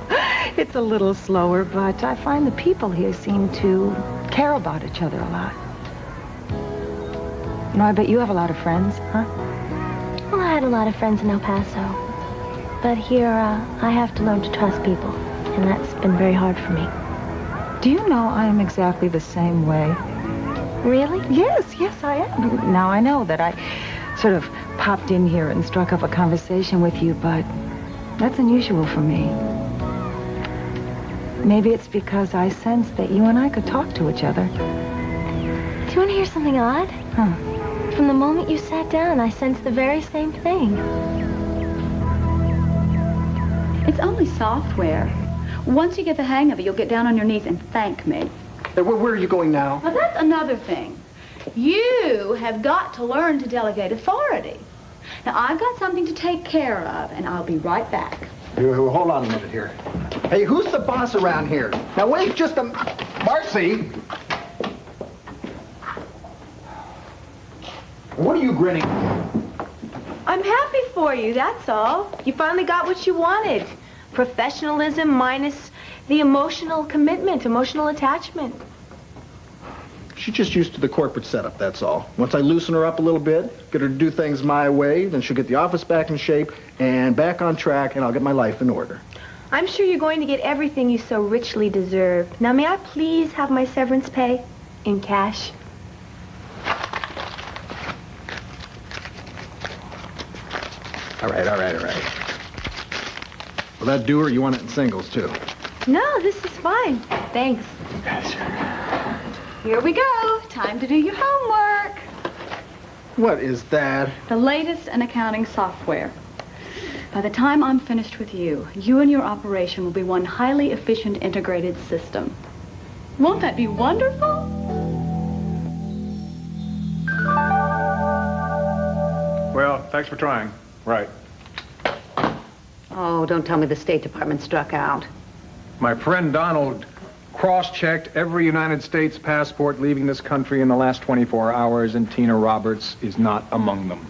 it's a little slower, but I find the people here seem to care about each other a lot. You know, I bet you have a lot of friends, huh? Well, I had a lot of friends in El Paso. But here, I have to learn to trust people, and that's been very hard for me. Do you know I am exactly the same way? Really? Yes, I am. Now, I know that I sort of popped in here and struck up a conversation with you, but that's unusual for me. Maybe it's because I sensed that you and I could talk to each other. Do you want to hear something odd? Huh. From the moment you sat down, I sensed the very same thing. It's only software. Once you get the hang of it, you'll get down on your knees and thank me. Where are you going now? Well, that's another thing. You have got to learn to delegate authority. Now, I've got something to take care of, and I'll be right back. Hold on a minute here. Hey, who's the boss around here? Now, wait just a... Marcy! What are you grinning? I'm happy for you, that's all. You finally got what you wanted. Professionalism minus the emotional commitment, emotional attachment. She's just used to the corporate setup, that's all. Once I loosen her up a little bit, get her to do things my way, then she'll get the office back in shape and back on track, and I'll get my life in order. I'm sure you're going to get everything you so richly deserve. Now, may I please have my severance pay in cash? All right. Will that do, or you want it in singles, too? No, this is fine. Thanks. Here we go. Time to do your homework. What is that? The latest in accounting software. By the time I'm finished with you, you and your operation will be one highly efficient integrated system. Won't that be wonderful? Well, thanks for trying. Right. Oh, don't tell me the State Department struck out. My friend Donald cross-checked every United States passport leaving this country in the last 24 hours, and Tina Roberts is not among them.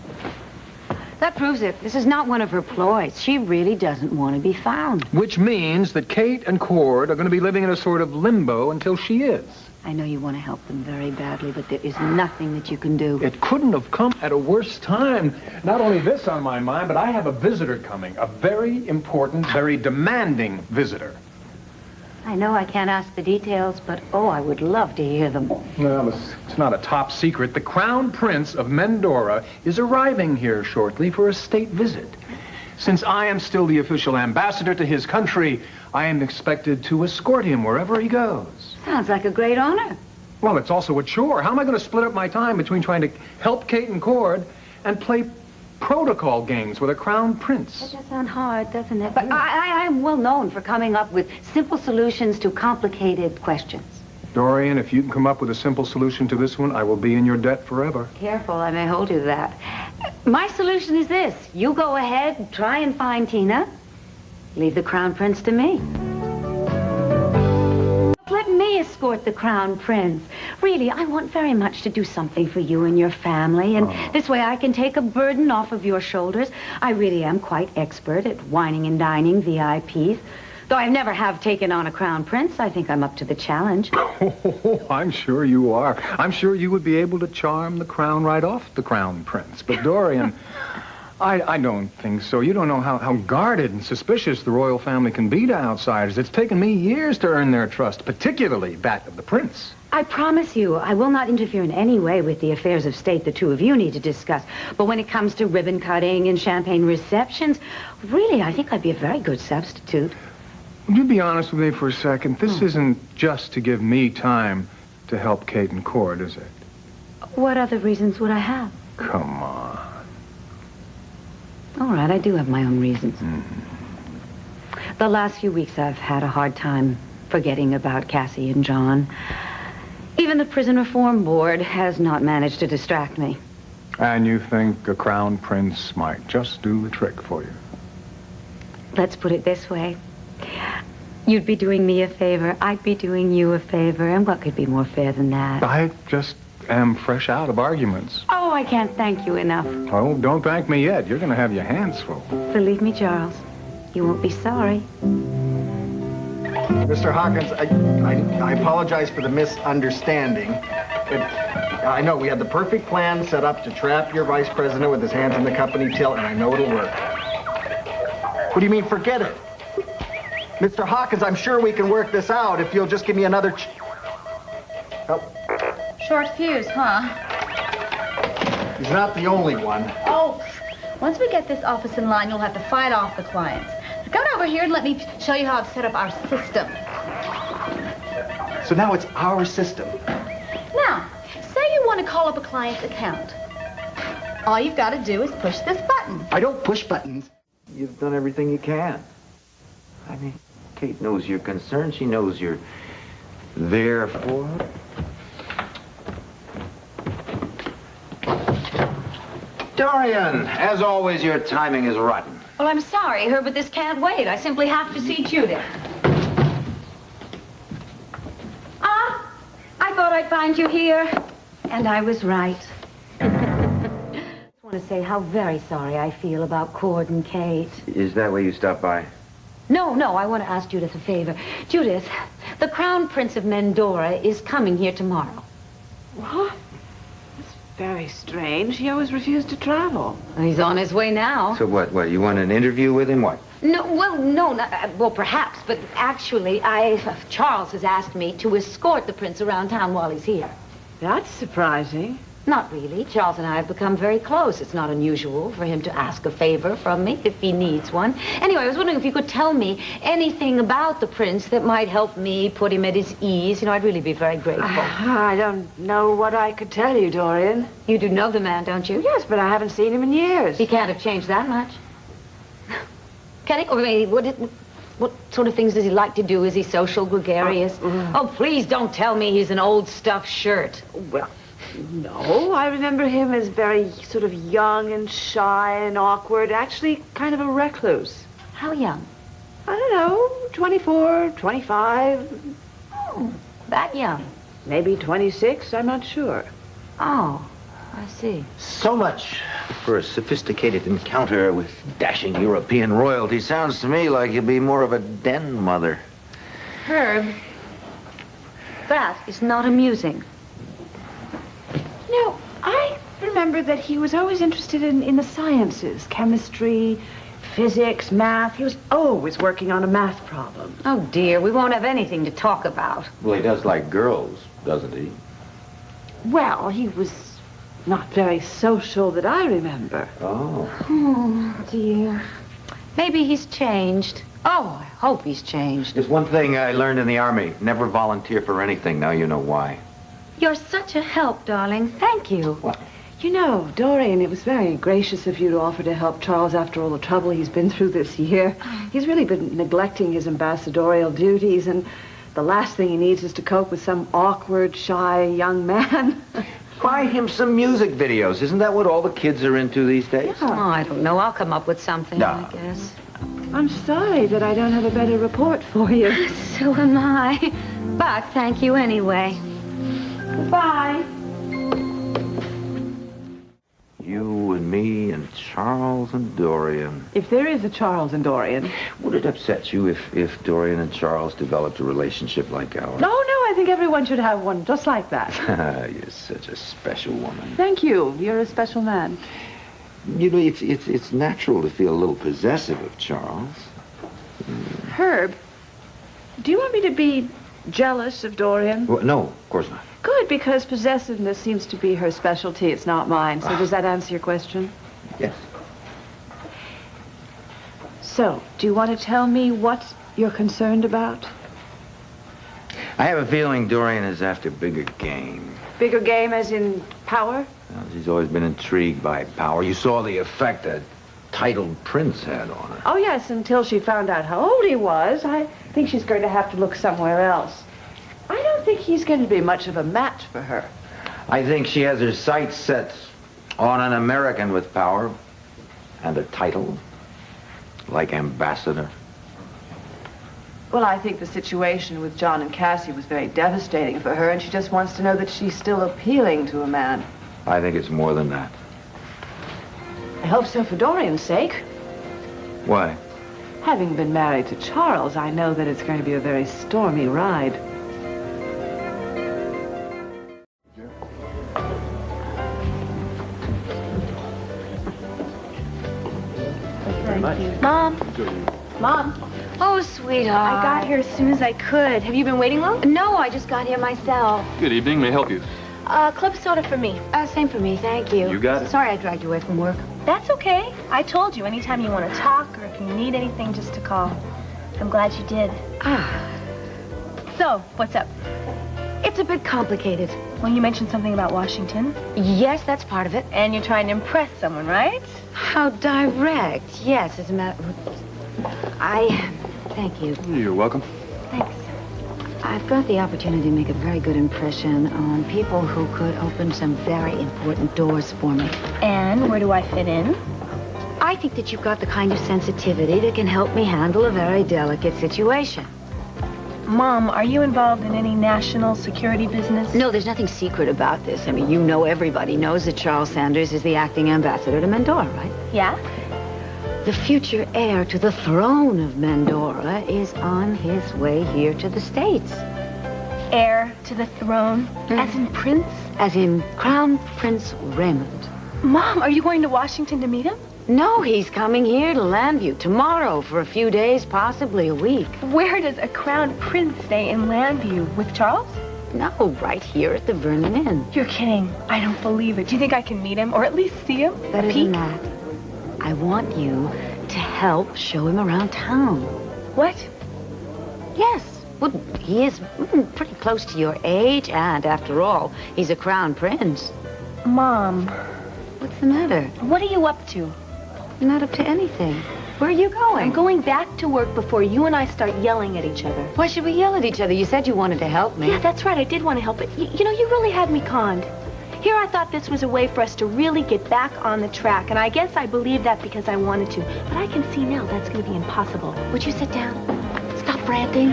That proves it. This is not one of her ploys. She really doesn't want to be found. Which means that Kate and Cord are going to be living in a sort of limbo until she is. I know you want to help them very badly, but there is nothing that you can do. It couldn't have come at a worse time. Not only this on my mind, but I have a visitor coming. A very important, very demanding visitor. I know I can't ask the details, but oh, I would love to hear them. Well, it's not a top secret. The Crown Prince of Mendora is arriving here shortly for a state visit. Since I am still the official ambassador to his country, I am expected to escort him wherever he goes. Sounds like a great honor. Well, it's also a chore. How am I going to split up my time between trying to help Kate and Cord and play protocol games with a crown prince? That does sound hard, doesn't it? But I'm well known for coming up with simple solutions to complicated questions. Dorian, if you can come up with a simple solution to this one, I will be in your debt forever. Careful, I may hold you to that. My solution is this. You go ahead and try and find Tina. Leave the crown prince to me. Let me escort the crown prince. Really, I want very much to do something for you and your family, and this way I can take a burden off of your shoulders. I really am quite expert at wining and dining VIPs. Though I never have taken on a crown prince, I think I'm up to the challenge. Oh, I'm sure you are. I'm sure you would be able to charm the crown right off the crown prince. But Dorian, I don't think so. You don't know how guarded and suspicious the royal family can be to outsiders. It's taken me years to earn their trust, particularly that of the prince. I promise you, I will not interfere in any way with the affairs of state the two of you need to discuss. But when it comes to ribbon cutting and champagne receptions, really, I think I'd be a very good substitute. Would you be honest with me for a second? This isn't just to give me time to help Kate and Cord, is it? What other reasons would I have? Come on. All right, I do have my own reasons. The last few weeks I've had a hard time forgetting about Cassie and John. Even the Prison Reform Board has not managed to distract me. And you think a crown prince might just do the trick for you? Let's put it this way. You'd be doing me a favor, I'd be doing you a favor, and what could be more fair than that? I just am fresh out of arguments. Oh, I can't thank you enough. Oh, don't thank me yet. You're going to have your hands full. Believe me, Charles, you won't be sorry. Mr. Hawkins, I apologize for the misunderstanding. But I know we had the perfect plan set up to trap your vice president with his hands in the company till, and I know it'll work. What do you mean, forget it? Mr. Hawkins, I'm sure we can work this out if you'll just give me another Oh. Short fuse, huh? He's not the only one. Oh, once we get this office in line, you'll have to fight off the clients. Come over here and let me show you how I've set up our system. So now it's our system. Now, say you want to call up a client's account. All you've got to do is push this button. I don't push buttons. You've done everything you can. I mean, Kate knows you're concerned. She knows you're there for her. Dorian, as always, your timing is rotten. Well, I'm sorry, Herbert, this can't wait. I simply have to see Judith. Ah, I thought I'd find you here. And I was right. I just want to say how very sorry I feel about Cord and Kate. Is that why you stopped by? No, I want to ask Judith a favor. Judith, the Crown Prince of Mendora is coming here tomorrow. What? That's very strange. He always refused to travel. He's on his way now. So what, you want an interview with him? What? No, well, perhaps, but actually, Charles has asked me to escort the prince around town while he's here. That's surprising. Not really. Charles and I have become very close. It's not unusual for him to ask a favor from me if he needs one. Anyway, I was wondering if you could tell me anything about the prince that might help me put him at his ease. You know, I'd really be very grateful. I don't know what I could tell you, Dorian. You do know the man, don't you? Yes, but I haven't seen him in years. He can't have changed that much. Can he? Or maybe, what sort of things does he like to do? Is he social, gregarious? Oh, please don't tell me he's an old stuffed shirt. Well, no, I remember him as very sort of young and shy and awkward, actually kind of a recluse. How young? I don't know, 24, 25. Oh, that young? Maybe 26, I'm not sure. Oh, I see. So much for a sophisticated encounter with dashing European royalty. Sounds to me like you'll be more of a den mother. Herb, that is not amusing. No, I remember that he was always interested in the sciences, chemistry, physics, math. He was always working on a math problem. Oh, dear, we won't have anything to talk about. Well, he does like girls, doesn't he? Well, he was not very social that I remember. Oh. Oh, dear. Maybe he's changed. Oh, I hope he's changed. There's one thing I learned in the Army. Never volunteer for anything. Now you know why. You're such a help, darling. Thank you. What? You know, Dorian, it was very gracious of you to offer to help Charles after all the trouble he's been through this year. He's really been neglecting his ambassadorial duties, and the last thing he needs is to cope with some awkward, shy young man. Buy him some music videos. Isn't that what all the kids are into these days? Oh, I don't know. I'll come up with something, I guess. I'm sorry that I don't have a better report for you. So am I. But thank you anyway. Goodbye. You and me and Charles and Dorian. If there is a Charles and Dorian. Would it upset you if Dorian and Charles developed a relationship like ours? No, I think everyone should have one just like that. You're such a special woman. Thank you. You're a special man. You know, it's natural to feel a little possessive of Charles. Herb, do you want me to be jealous of Dorian? Well, no, of course not. Good, because possessiveness seems to be her specialty. It's not mine. So does that answer your question? Yes. So, do you want to tell me what you're concerned about? I have a feeling Dorian is after bigger game. Bigger game as in power? Well, she's always been intrigued by power. You saw the effect a titled prince had on her. Oh, yes, until she found out how old he was. I think she's going to have to look somewhere else. I don't think he's going to be much of a match for her. I think she has her sights set on an American with power and a title, like ambassador. Well, I think the situation with John and Cassie was very devastating for her, and she just wants to know that she's still appealing to a man. I think it's more than that. I hope so for Dorian's sake. Why? Having been married to Charles, I know that it's going to be a very stormy ride. Mom. Mom. Oh, sweetheart. I got here as soon as I could. Have you been waiting long? No, I just got here myself. Good evening. May I help you? Club soda for me. Same for me, thank you. You got it. Sorry I dragged you away from work. That's okay. I told you, anytime you want to talk or if you need anything, just to call. I'm glad you did. So, what's up? It's a bit complicated. Well, you mentioned something about Washington. Yes, that's part of it. And you're trying to impress someone, right? How direct. Yes, as a matter Thank you. You're welcome. Thanks. I've got the opportunity to make a very good impression on people who could open some very important doors for me. And where do I fit in? I think that you've got the kind of sensitivity that can help me handle a very delicate situation. Mom, are you involved in any national security business? No, there's nothing secret about this. I mean, you know, everybody knows that Charles Sanders is the acting ambassador to Mandora, right? Yeah? The future heir to the throne of Mandora is on his way here to the States. Heir to the throne? As in prince? As in Crown Prince Raymond. Mom, are you going to Washington to meet him? No, he's coming here to Landview tomorrow for a few days, possibly a week. Where does a crown prince stay in Landview? With Charles? No, right here at the Vernon Inn. You're kidding. I don't believe it. Do you think I can meet him or at least see him? Better than that. I want you to help show him around town. What? Yes. Well, he is pretty close to your age, and after all, he's a crown prince. Mom. What's the matter? What are you up to? Not up to anything. Where are you going? I'm going back to work before you and I start yelling at each other. Why should we yell at each other? You said you wanted to help me. Yeah, that's right. I did want to help, but you know, you really had me conned. Here I thought this was a way for us to really get back on the track, and I guess I believed that because I wanted to. But I can see now that's going to be impossible. Would you sit down? Stop ranting.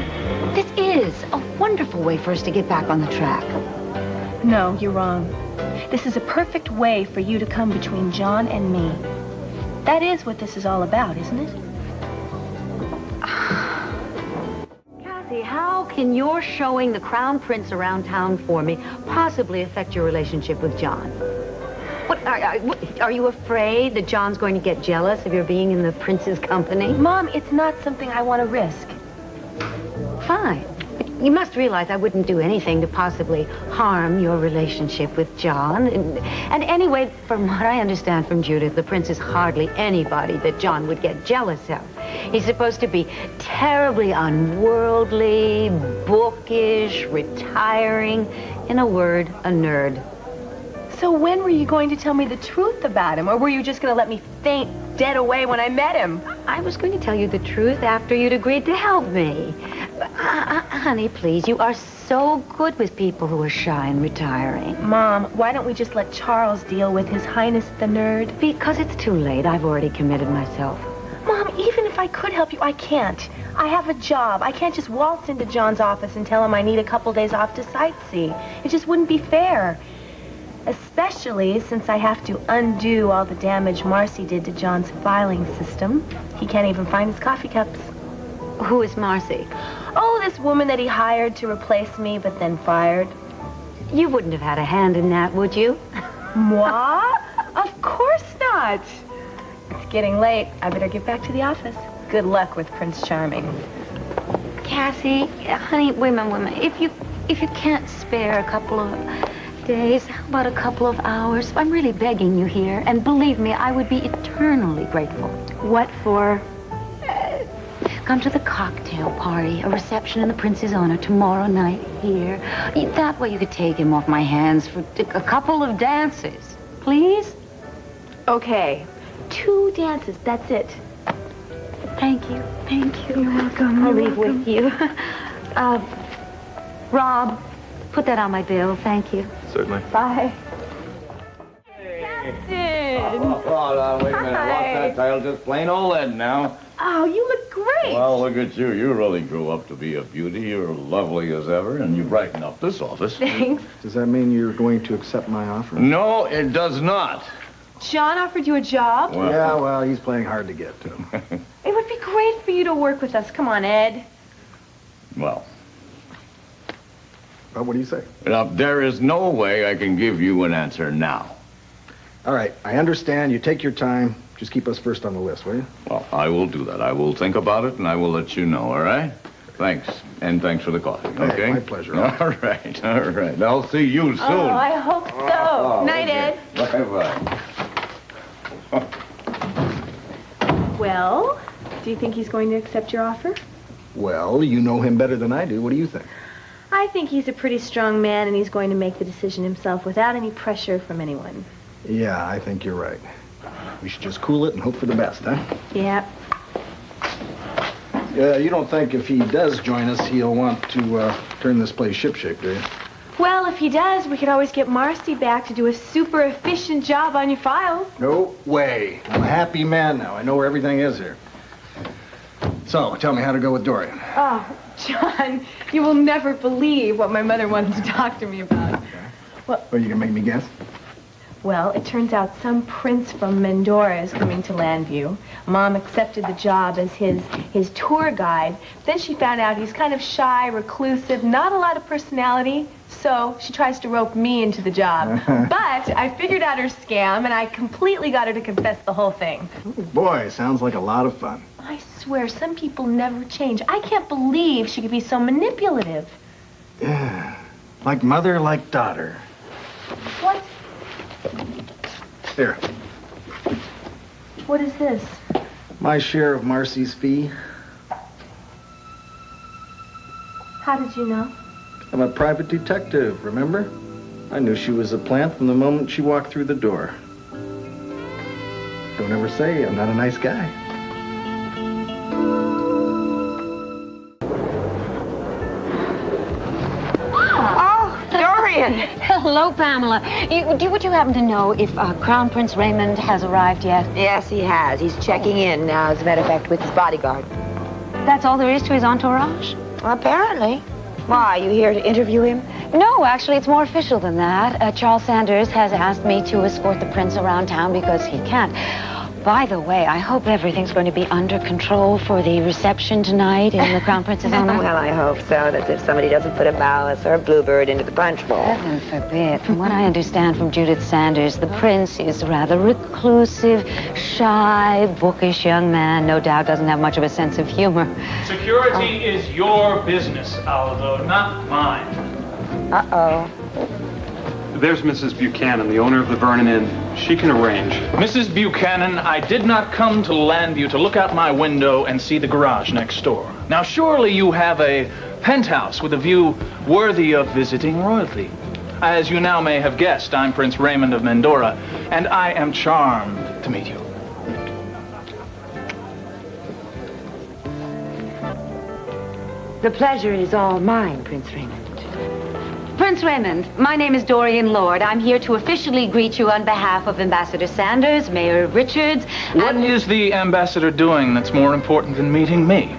This is a wonderful way for us to get back on the track. No, you're wrong. This is a perfect way for you to come between John and me. That is what this is all about, isn't it? Cassie, how can your showing the Crown Prince around town for me possibly affect your relationship with John? What, are you afraid that John's going to get jealous of your being in the prince's company? Mom, it's not something I want to risk. Fine. But you must realize I wouldn't do anything to possibly harm your relationship with John. And anyway, from what I understand from Judith, the prince is hardly anybody that John would get jealous of. He's supposed to be terribly unworldly, bookish, retiring. In a word, a nerd. So when were you going to tell me the truth about him? Or were you just going to let me faint dead away when I met him? I was going to tell you the truth after you'd agreed to help me. Honey, please, you are so good with people who are shy and retiring. Mom, why don't we just let Charles deal with His Highness the Nerd? Because it's too late. I've already committed myself. Mom, even if I could help you, I can't. I have a job. I can't just waltz into John's office and tell him I need a couple days off to sightsee. It just wouldn't be fair. Especially since I have to undo all the damage Marcy did to John's filing system. He can't even find his coffee cups. Who is Marcy? Oh, this woman that he hired to replace me, but then fired. You wouldn't have had a hand in that, would you? Moi? Of course not. not? It's getting late. I better get back to the office. Good luck with Prince Charming. Cassie, honey, wait a minute. If you can't spare a couple of days, how about a couple of hours? I'm really begging you here, and believe me, I would be eternally grateful. What for? Come to the cocktail party, a reception in the Prince's honor tomorrow night here. That way you could take him off my hands for a couple of dances. Please? Okay. 2 dances, that's it. Thank you. Thank you. You're welcome. I'll leave with you. Rob, put that on my bill. Thank you. Certainly. Bye. Hold on, wait a minute. I lost that title just plain old lead now. Oh, you look great. Well, look at you. You really grew up to be a beauty. You're lovely as ever, and you brighten up this office. Thanks. Does that mean you're going to accept my offer? No, it does not. John offered you a job? Well, yeah, well, he's playing hard to get to. It would be great for you to work with us. Come on, Ed. Well. Well, what do you say? Now, there is no way I can give you an answer now. All right, I understand. You take your time. Just keep us first on the list, will you? Well, I will do that. I will think about it, and I will let you know, all right? Thanks. And thanks for the coffee, okay? Hey, my pleasure. All right, all right. I'll see you soon. Oh, I hope so. Night, okay. Ed. Bye-bye. Well, do you think he's going to accept your offer? Well, you know him better than I do. What do you think? I think he's a pretty strong man, and he's going to make the decision himself without any pressure from anyone. Yeah, I think you're right. We should just cool it and hope for the best, huh? Yeah. Yeah, you don't think if he does join us, he'll want to turn this place shipshape, do you? Well, if he does, we could always get Marcy back to do a super efficient job on your files. No way. I'm a happy man now. I know where everything is here. So, tell me how to go with Dorian. Oh, John, you will never believe what my mother wanted to talk to me about. Well, you can make me guess? Well, it turns out some prince from Mendora is coming to Landview. Mom accepted the job as his tour guide. Then she found out he's kind of shy, reclusive, not a lot of personality. So she tries to rope me into the job. But I figured out her scam, and I completely got her to confess the whole thing. Oh, boy, sounds like a lot of fun. I swear, some people never change. I can't believe she could be so manipulative. Yeah, like mother, like daughter. What? Here. What is this? My share of Marcy's fee. How did you know? I'm a private detective, remember? I knew she was a plant from the moment she walked through the door. Don't ever say I'm not a nice guy. Oh, Dorian! Hello, Pamela. Would you happen to know if Crown Prince Raymond has arrived yet? Yes, he has. He's checking in now, as a matter of fact, with his bodyguard. That's all there is to his entourage? Apparently. Why, you here to interview him? No, actually, it's more official than that. Charles Sanders has asked me to escort the prince around town because he can't. By the way, I hope everything's going to be under control for the reception tonight in the Crown Prince's honor. Well, I hope so. That's if somebody doesn't put a mouse or a bluebird into the punch bowl. Heaven forbid. From what I understand from Judith Sanders, the prince is a rather reclusive, shy, bookish young man. No doubt doesn't have much of a sense of humor. Security is your business, Aldo, not mine. Uh-oh. There's Mrs. Buchanan, the owner of the Vernon Inn. She can arrange. Mrs. Buchanan, I did not come to Landview to look out my window and see the garage next door. Now, surely you have a penthouse with a view worthy of visiting royalty. As you now may have guessed, I'm Prince Raymond of Mendora, and I am charmed to meet you. The pleasure is all mine, Prince Raymond. Prince Raymond, my name is Dorian Lord. I'm here to officially greet you on behalf of Ambassador Sanders, Mayor Richards, What is the ambassador doing that's more important than meeting me?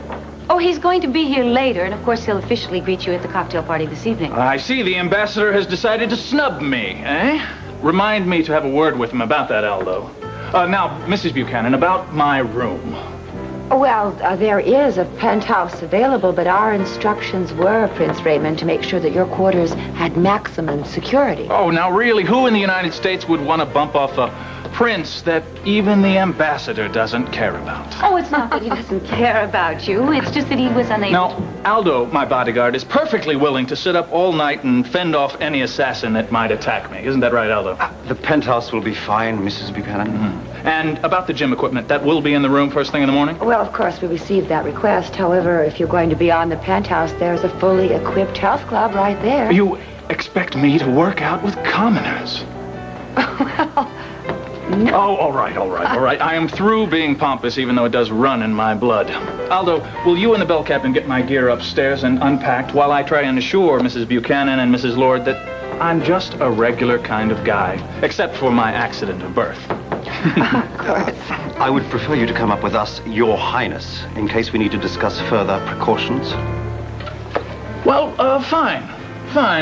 Oh, he's going to be here later, and of course he'll officially greet you at the cocktail party this evening. I see the ambassador has decided to snub me, eh? Remind me to have a word with him about that, Aldo. Now, Mrs. Buchanan, about my room. Well, there is a penthouse available, but our instructions were, Prince Raymond, to make sure that your quarters had maximum security. Oh, now really, who in the United States would want to bump off a prince that even the ambassador doesn't care about. Oh, it's not that he doesn't care about you. It's just that he was unable Now, Aldo, my bodyguard, is perfectly willing to sit up all night and fend off any assassin that might attack me. Isn't that right, Aldo? The penthouse will be fine, Mrs. Buchanan. Mm-hmm. And about the gym equipment, that will be in the room first thing in the morning? Well, of course, we received that request. However, if you're going to be on the penthouse, there's a fully equipped health club right there. You expect me to work out with commoners? No. Oh, all right. I am through being pompous, even though it does run in my blood. Aldo, will you and the bell captain get my gear upstairs and unpacked while I try and assure Mrs. Buchanan and Mrs. Lord that I'm just a regular kind of guy, except for my accident of birth? Of course. I would prefer you to come up with us, Your Highness, in case we need to discuss further precautions. Well, fine.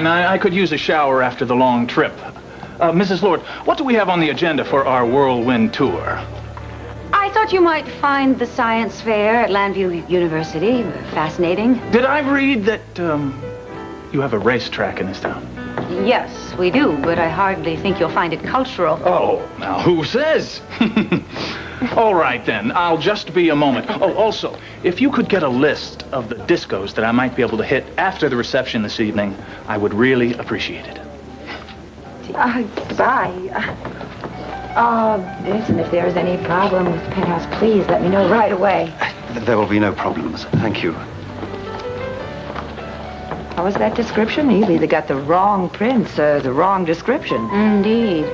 I could use a shower after the long trip. Mrs. Lord, what do we have on the agenda for our whirlwind tour? I thought you might find the science fair at Landview University fascinating. Did I read that, you have a racetrack in this town? Yes, we do, but I hardly think you'll find it cultural. Oh, now who says? All right, then. I'll just be a moment. Oh, also, if you could get a list of the discos that I might be able to hit after the reception this evening, I would really appreciate it. Goodbye. Listen, if there's any problem with the penthouse, please let me know right away. There will be no problems. Thank you. How was that description? You either got the wrong prince or the wrong description. Indeed.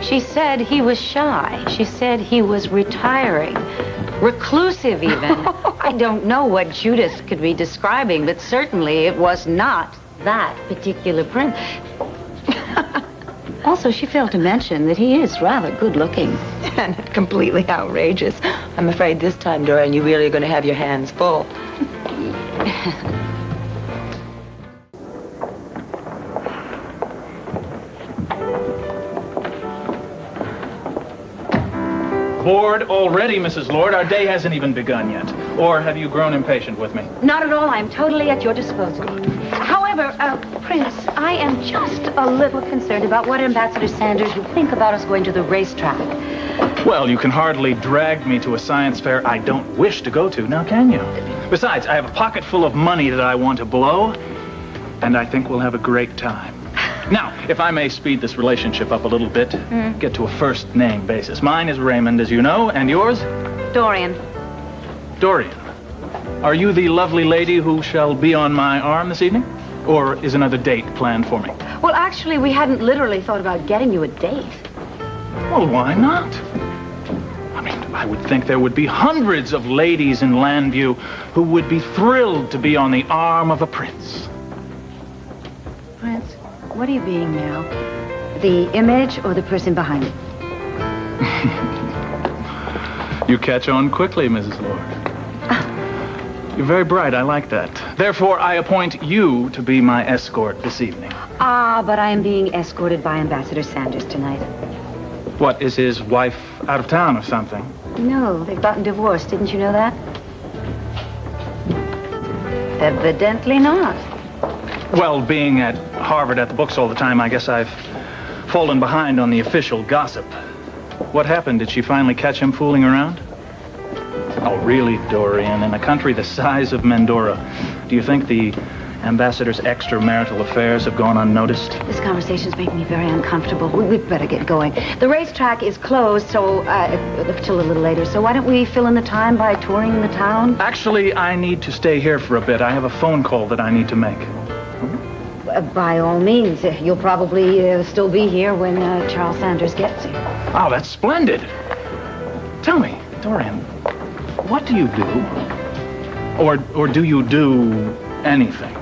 She said he was shy. She said he was retiring. Reclusive, even. I don't know what Judas could be describing, but certainly it was not that particular prince. Also, she failed to mention that he is rather good-looking. And completely outrageous. I'm afraid this time, Dorian, you really are going to have your hands full. Bored already, Mrs. Lord. Our day hasn't even begun yet. Or have you grown impatient with me? Not at all. I'm totally at your disposal. However, Prince, I am just a little concerned about what Ambassador Sanders would think about us going to the racetrack. Well, you can hardly drag me to a science fair I don't wish to go to, now can you? Besides, I have a pocket full of money that I want to blow, and I think we'll have a great time. Now, if I may speed this relationship up a little bit, get to a first-name basis. Mine is Raymond, as you know, and yours? Dorian. Dorian. Are you the lovely lady who shall be on my arm this evening? Or is another date planned for me? Well, actually, we hadn't literally thought about getting you a date. Well, why not? I mean, I would think there would be hundreds of ladies in Landview who would be thrilled to be on the arm of a prince. Prince, what are you being now? The image or the person behind it? You catch on quickly, Mrs. Lord. You're very bright. I like that. Therefore, I appoint you to be my escort this evening. But I am being escorted by Ambassador Sanders tonight. What, is his wife out of town or something? No, they've gotten divorced. Didn't you know that? Evidently not. Well, being at Harvard at the books all the time, I guess I've fallen behind on the official gossip. What happened? Did she finally catch him fooling around? Oh, really, Dorian? In a country the size of Mendora, do you think the ambassador's extramarital affairs have gone unnoticed? This conversation's making me very uncomfortable. We'd better get going. The racetrack is closed, so till a little later. So why don't we fill in the time by touring the town? Actually, I need to stay here for a bit. I have a phone call that I need to make. By all means. You'll probably still be here when Charles Sanders gets here. Oh, that's splendid. Tell me, Dorian, what do you do? Or do you do anything?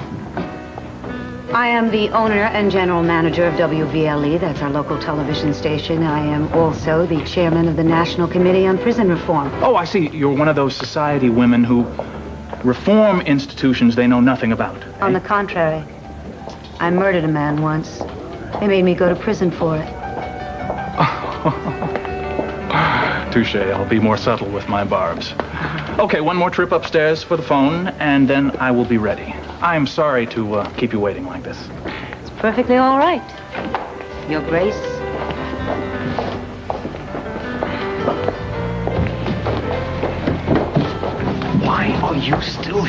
I am the owner and general manager of WVLE. That's our local television station. I am also the chairman of the National Committee on Prison Reform. Oh, I see. You're one of those society women who reform institutions they know nothing about. On the contrary, I murdered a man once. They made me go to prison for it. Touche. I'll be more subtle with my barbs. Okay, one more trip upstairs for the phone, and then I will be ready. I'm sorry to keep you waiting like this. It's perfectly all right. Your Grace.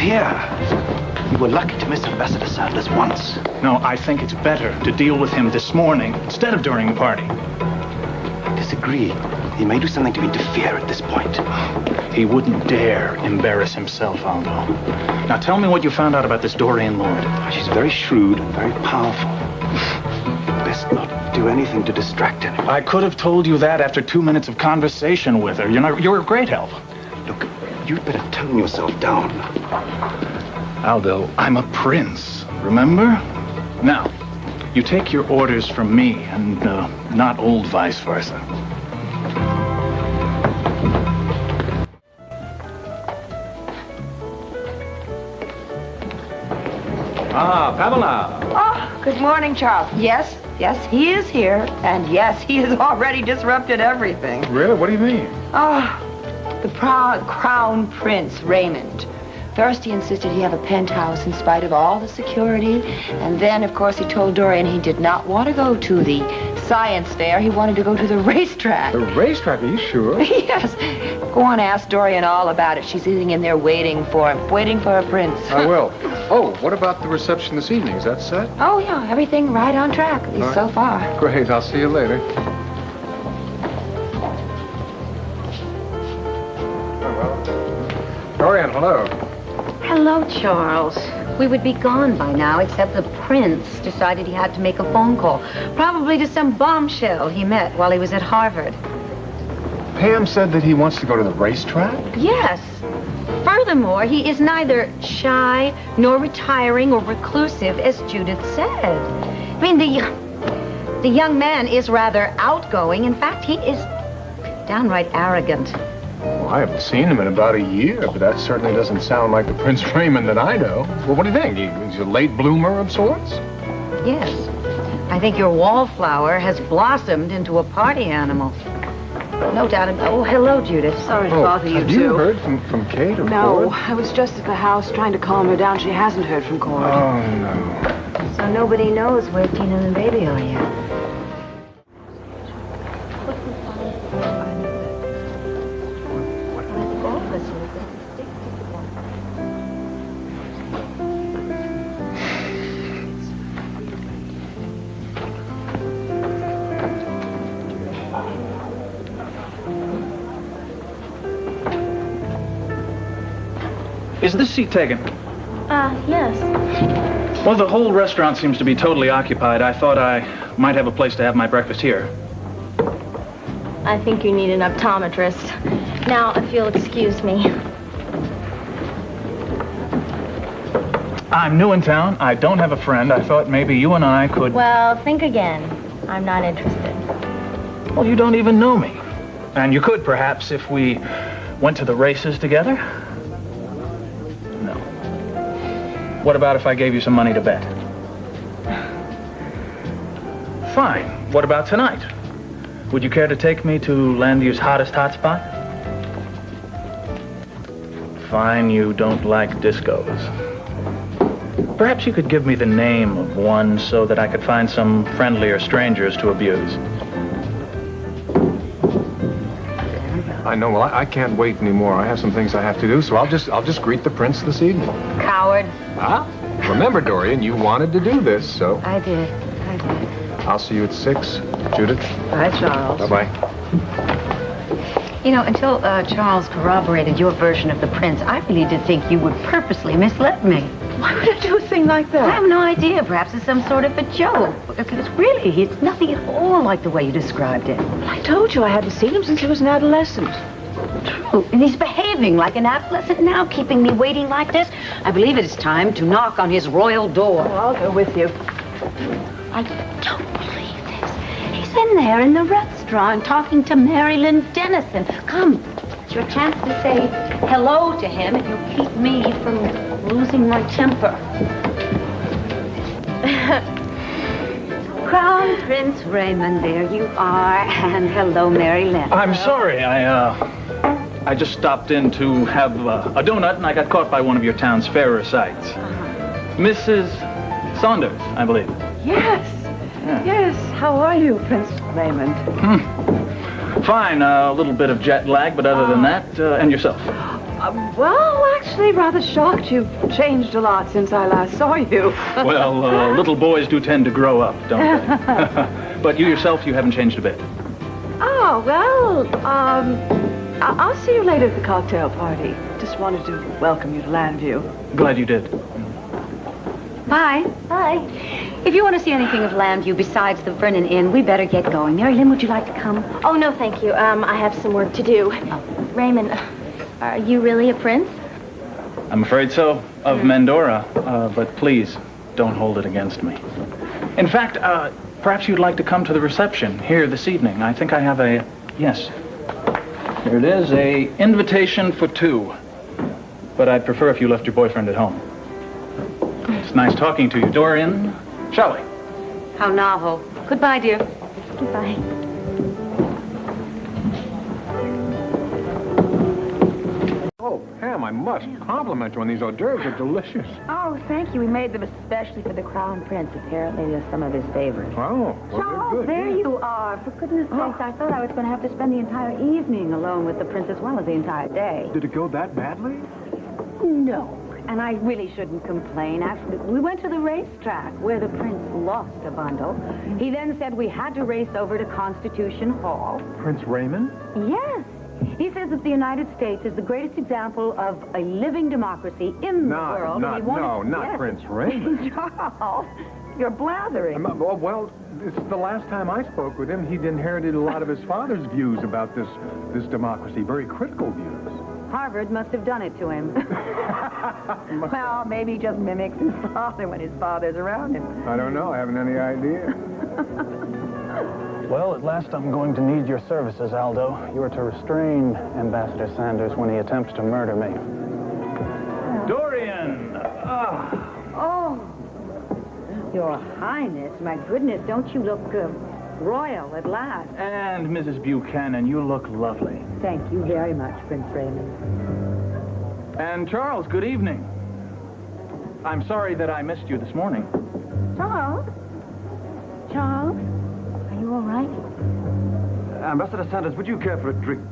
here. You were lucky to miss Ambassador Sanders once. No, I think it's better to deal with him this morning instead of during the party. I disagree. He may do something to interfere at this point. He wouldn't dare embarrass himself, Aldo. Now tell me what you found out about this Dorian Lord. She's very shrewd, very powerful. Best not do anything to distract her. I could have told you that after 2 minutes of conversation with her. You're a great help. Look, you'd better tone yourself down. Aldo, I'm a prince, remember? Now, you take your orders from me and not old vice versa. Ah, Pamela. Oh, good morning, Charles. Yes, he is here. And yes, he has already disrupted everything. Really? What do you mean? Oh, the proud Crown Prince, Raymond. First, he insisted he have a penthouse in spite of all the security. And then, of course, he told Dorian he did not want to go to the science fair. He wanted to go to the racetrack. The racetrack? Are you sure? Yes. Go on, ask Dorian all about it. She's sitting in there waiting for him, waiting for a prince. I will. Oh, what about the reception this evening? Is that set? Oh, yeah, everything right on track, at least so far. Great. I'll see you later. Dorian, hello. Hello, Charles. We would be gone by now, except the prince decided he had to make a phone call. Probably to some bombshell he met while he was at Harvard. Pam said that he wants to go to the racetrack? Yes. Furthermore, he is neither shy nor retiring or reclusive, as Judith said. I mean, the young man is rather outgoing. In fact, he is downright arrogant. Well, I haven't seen him in about a year, but that certainly doesn't sound like the Prince Raymond that I know. Well, what do you think? He's a late bloomer of sorts? Yes. I think your wallflower has blossomed into a party animal. No doubt. Oh, hello, Judith. Sorry to bother you, have you heard from Kate or No, Cord? I was just at the house trying to calm her down. She hasn't heard from Cord. Oh, no. So nobody knows where Tina and the baby are yet. Is this seat taken? Yes. Well, the whole restaurant seems to be totally occupied. I thought I might have a place to have my breakfast here. I think you need an optometrist. Now, if you'll excuse me. I'm new in town. I don't have a friend. I thought maybe you and I could... Well, think again. I'm not interested. Well, you don't even know me. And you could, perhaps, if we went to the races together. No. What about if I gave you some money to bet? Fine. What about tonight? Would you care to take me to Landier's hottest hotspot? Fine, you don't like discos. Perhaps you could give me the name of one so that I could find some friendlier strangers to abuse. I know. Well, I can't wait anymore. I have some things I have to do, so I'll just greet the prince this evening. Coward. Ah, remember, Dorian, you wanted to do this, so... I did. I'll see you at 6, Judith. Bye, Charles. Bye-bye. You know, until Charles corroborated your version of the prince, I really did think you would purposely misled me. Why would I do a thing like that? I have no idea. Perhaps it's some sort of a joke. Because really, it's nothing at all like the way you described it. I told you I hadn't seen him since he was an adolescent. True. And he's behaving like an adolescent now, keeping me waiting like this. I believe it is time to knock on his royal door. Oh, I'll go with you. I don't believe this. He's in there in the restaurant talking to Marilyn Dennison. Come. It's your chance to say hello to him and you'll keep me from losing my temper. Crown Prince Raymond, there you are. And hello, Mary Lynn. I'm sorry. I just stopped in to have a donut, and I got caught by one of your town's fairer sights. Mrs. Saunders, I believe. Yes. Yeah. Yes. How are you, Prince Raymond? Fine. A little bit of jet lag, but other than that, and yourself. Well, actually, rather shocked. You've changed a lot since I last saw you. Well, little boys do tend to grow up, don't they? But you yourself, you haven't changed a bit. Oh, well, I'll see you later at the cocktail party. Just wanted to welcome you to Landview. Glad you did. Hi. Hi. If you want to see anything of Landview besides the Vernon Inn, we better get going. Mary Lynn, would you like to come? Oh, no, thank you. I have some work to do. Raymond, are you really a prince? I'm afraid so, of Mandora. But please, don't hold it against me. In fact, perhaps you'd like to come to the reception here this evening. I think I have a... Yes. Here it is, a invitation for two. But I'd prefer if you left your boyfriend at home. It's nice talking to you. Dorian, shall we? How novel. Goodbye, dear. Goodbye. Oh, Pam, I must compliment you on these hors d'oeuvres. They're delicious. Oh, thank you. We made them especially for the Crown Prince. Apparently, they're some of his favorites. Oh, well, Charles, they're good. there you are. For goodness sakes, I thought I was going to have to spend the entire evening alone with the prince as well as the entire day. Did it go that badly? No. And I really shouldn't complain. Actually, we went to the racetrack where the prince lost a bundle. He then said we had to race over to Constitution Hall. Prince Raymond? Yes. He says that the United States is the greatest example of a living democracy in the world. Not Yes. Prince Raymond. Charles, you're blathering. Well, this is the last time I spoke with him. He'd inherited a lot of his father's views about this democracy, very critical views. Harvard must have done it to him. Well, maybe he just mimics his father when his father's around him. I don't know. I haven't any idea. Well, at last I'm going to need your services, Aldo. You are to restrain Ambassador Sanders when he attempts to murder me. Dorian! Oh, Your Highness, my goodness, don't you look royal at last? And Mrs. Buchanan, you look lovely. Thank you very much, Prince Raymond. And Charles, good evening. I'm sorry that I missed you this morning. Charles? Charles? Are you all right? Ambassador Sanders, would you care for a drink?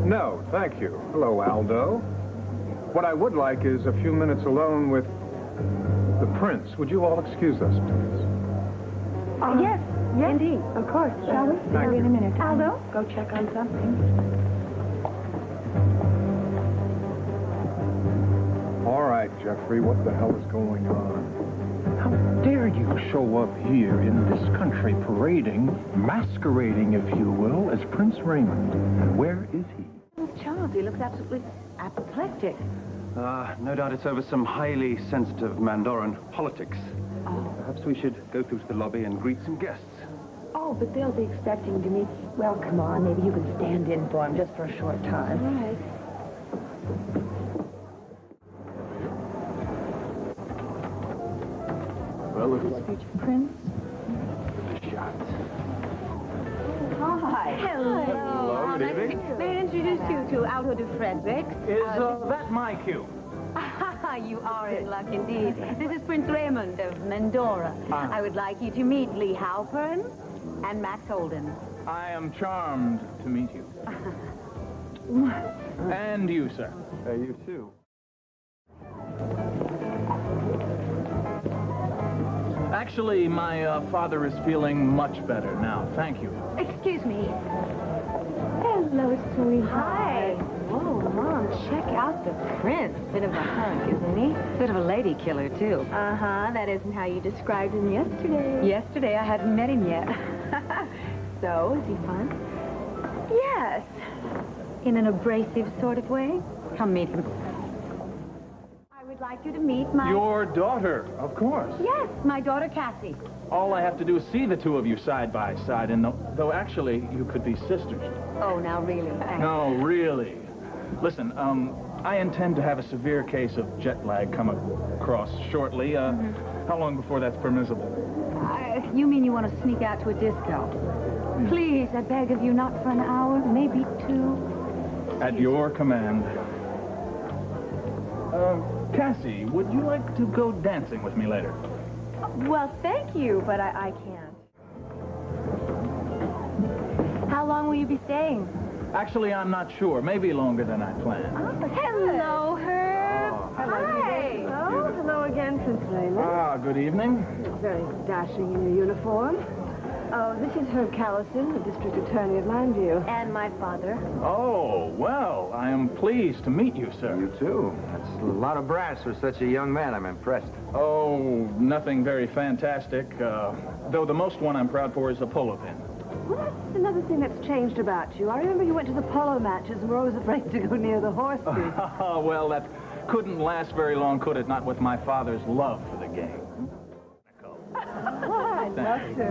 No, thank you. Hello, Aldo. What I would like is a few minutes alone with the prince. Would you all excuse us, please? Yes, indeed. Of course. Shall we? Thank you. In a minute. Aldo, go check on something. All right, Jeffrey, what the hell is going on? How dare you show up here in this country parading, masquerading, if you will, as Prince Raymond? And where is he? Oh, Charles, he looks absolutely apoplectic. No doubt it's over some highly sensitive Mandoran politics. Perhaps we should go through to the lobby and greet some guests. Oh, but they'll be expecting to meet... Well, come on, maybe you can stand in for him just for a short time. All right. Well, looks like Future Prince. a shot. Hi. Hello, good evening. May I introduce you to Aldo de Frederick? Is that my cue? You are in luck indeed. This is Prince Raymond of Mandora. I would like you to meet Lee Halpern and Max Holden. I am charmed to meet you. And you, sir. You too. Actually, my father is feeling much better now. Thank you. Excuse me. Hello, sweetheart. Hi. Whoa, Mom, check out the prince. Bit of a hunk, isn't he? Bit of a lady killer, too. Uh-huh. That isn't how you described him yesterday. Yesterday, I hadn't met him yet. So, is he fun? Yes. In an abrasive sort of way. Come meet him. I would like you to meet my... Your daughter, of course. Yes, my daughter, Cassie. All I have to do is see the two of you side by side, and though actually you could be sisters. Oh, now really, thanks. No, really. Listen, I intend to have a severe case of jet lag come across shortly. How long before that's permissible? You mean you want to sneak out to a disco? Please, I beg of you, not for an hour, maybe 2. At your command. Cassie, would you like to go dancing with me later? Well, thank you, but I can't. How long will you be staying? Actually, I'm not sure. Maybe longer than I planned. Hello, Herb. Hi. Oh, hello again, Prince Raymond. Ah, good evening. Very dashing in your uniform. Oh, this is Herb Callison, the district attorney of Landview. And my father. Oh, well, I am pleased to meet you, sir. You too. That's a lot of brass for such a young man. I'm impressed. Oh, nothing very fantastic. Though the most one I'm proud for is a polo pin. Well, that's another thing that's changed about you. I remember you went to the polo matches and were always afraid to go near the horses. Well, that couldn't last very long, could it? Not with my father's love for the game. I'd love to.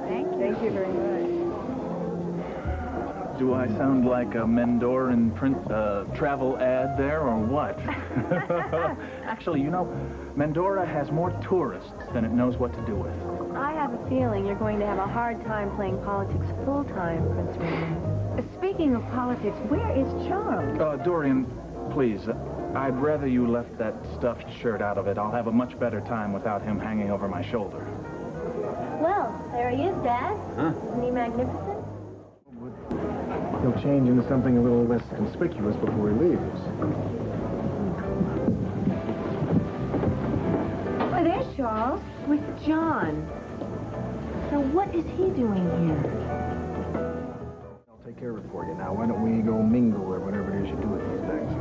Thank you very much. Do I sound like a Mendoran travel ad there, or what? Actually, you know, Mendora has more tourists than it knows what to do with. I have a feeling you're going to have a hard time playing politics full-time, Prince Raymond. Speaking of politics, where is Charles? Dorian, please, I'd rather you left that stuffed shirt out of it. I'll have a much better time without him hanging over my shoulder. Well, there he is, Dad. Huh? Isn't he magnificent? He'll change into something a little less conspicuous before he leaves. Oh, there's Charles with John. So what is he doing here? I'll take care of it for you. Now, why don't we go mingle or whatever it is you do with these days?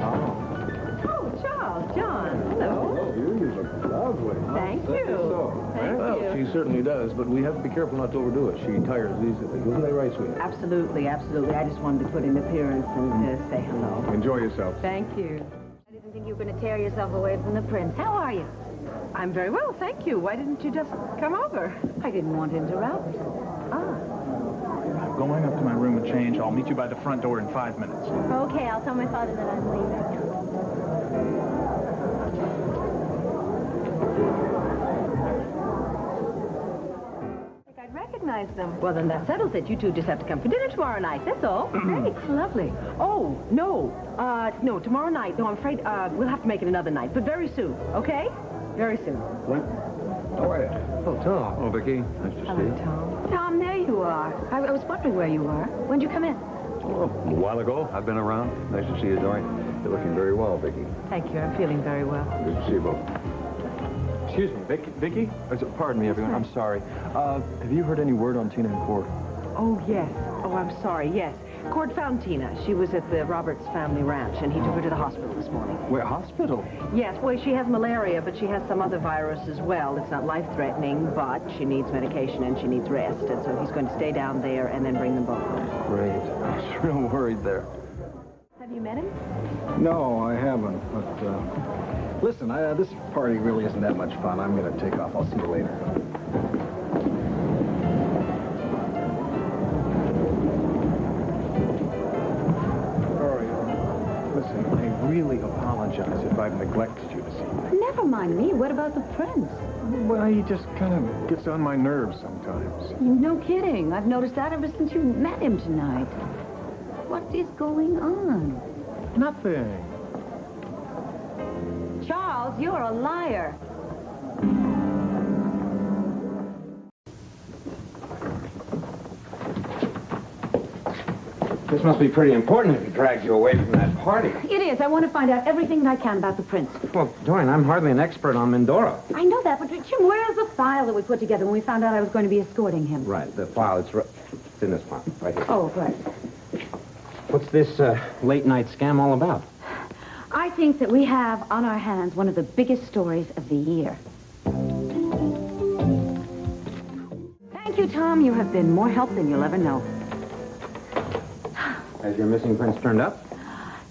Oh, Charles, John. Hello. You look lovely. Thank you. Thank Well, you. she certainly does, but we have to be careful not to overdo it. She tires easily. Isn't that right, sweetheart? Absolutely, absolutely. I just wanted to put in an appearance and say hello. Enjoy yourself. Thank you. I didn't think you were going to tear yourself away from the prince. How are you? I'm very well, thank you. Why didn't you just come over? I didn't want to interrupt. I'm going up to my room and change. I'll meet you by the front door in 5 minutes. Okay, I'll tell my father that I'm leaving. I'd recognize them. Well, then that settles it. You two just have to come for dinner tomorrow night. That's all. Great. Lovely. Oh, no. No, tomorrow night. No, I'm afraid we'll have to make it another night, but very soon, okay? Very soon. When? Oh, oh, Tom. Oh, Vicki. Nice to see you. Tom. Tom, there you are. I was wondering where you were. When'd you come in? Oh, a while ago. I've been around. Nice to see you, Dorian. You're looking very well, Vicki. Thank you. I'm feeling very well. Good to see you both. Excuse me, Vicki? Pardon me, everyone. I'm sorry. Have you heard any word on Tina and Cord? Oh, yes. Oh, I'm sorry. Yes. Cord found Tina. She was at the Roberts family ranch, and he took her to the hospital this morning. Where, hospital? Yes, well, she has malaria, but she has some other virus as well. It's not life-threatening, but she needs medication and she needs rest, and so he's going to stay down there and then bring them both home. Great. I was real worried there. Have you met him? No, I haven't, but, listen, this party really isn't that much fun. I'm going to take off. I'll see you later. Listen, I really apologize if I've neglected you this evening. Never mind me. What about the prince? Well, he just kind of gets on my nerves sometimes. No kidding. I've noticed that ever since you met him tonight. What is going on? Nothing. Charles, you're a liar. This must be pretty important if he dragged you away from that party. It is. I want to find out everything I can about the prince. Well, Dorian, I'm hardly an expert on Mendora. I know that, but Jim, where's the file that we put together when we found out I was going to be escorting him? Right, the file, it's in this file, right here. Oh, right. What's this late-night scam all about? I think that we have on our hands one of the biggest stories of the year. Thank you, Tom. You have been more help than you'll ever know. Has your missing prince turned up?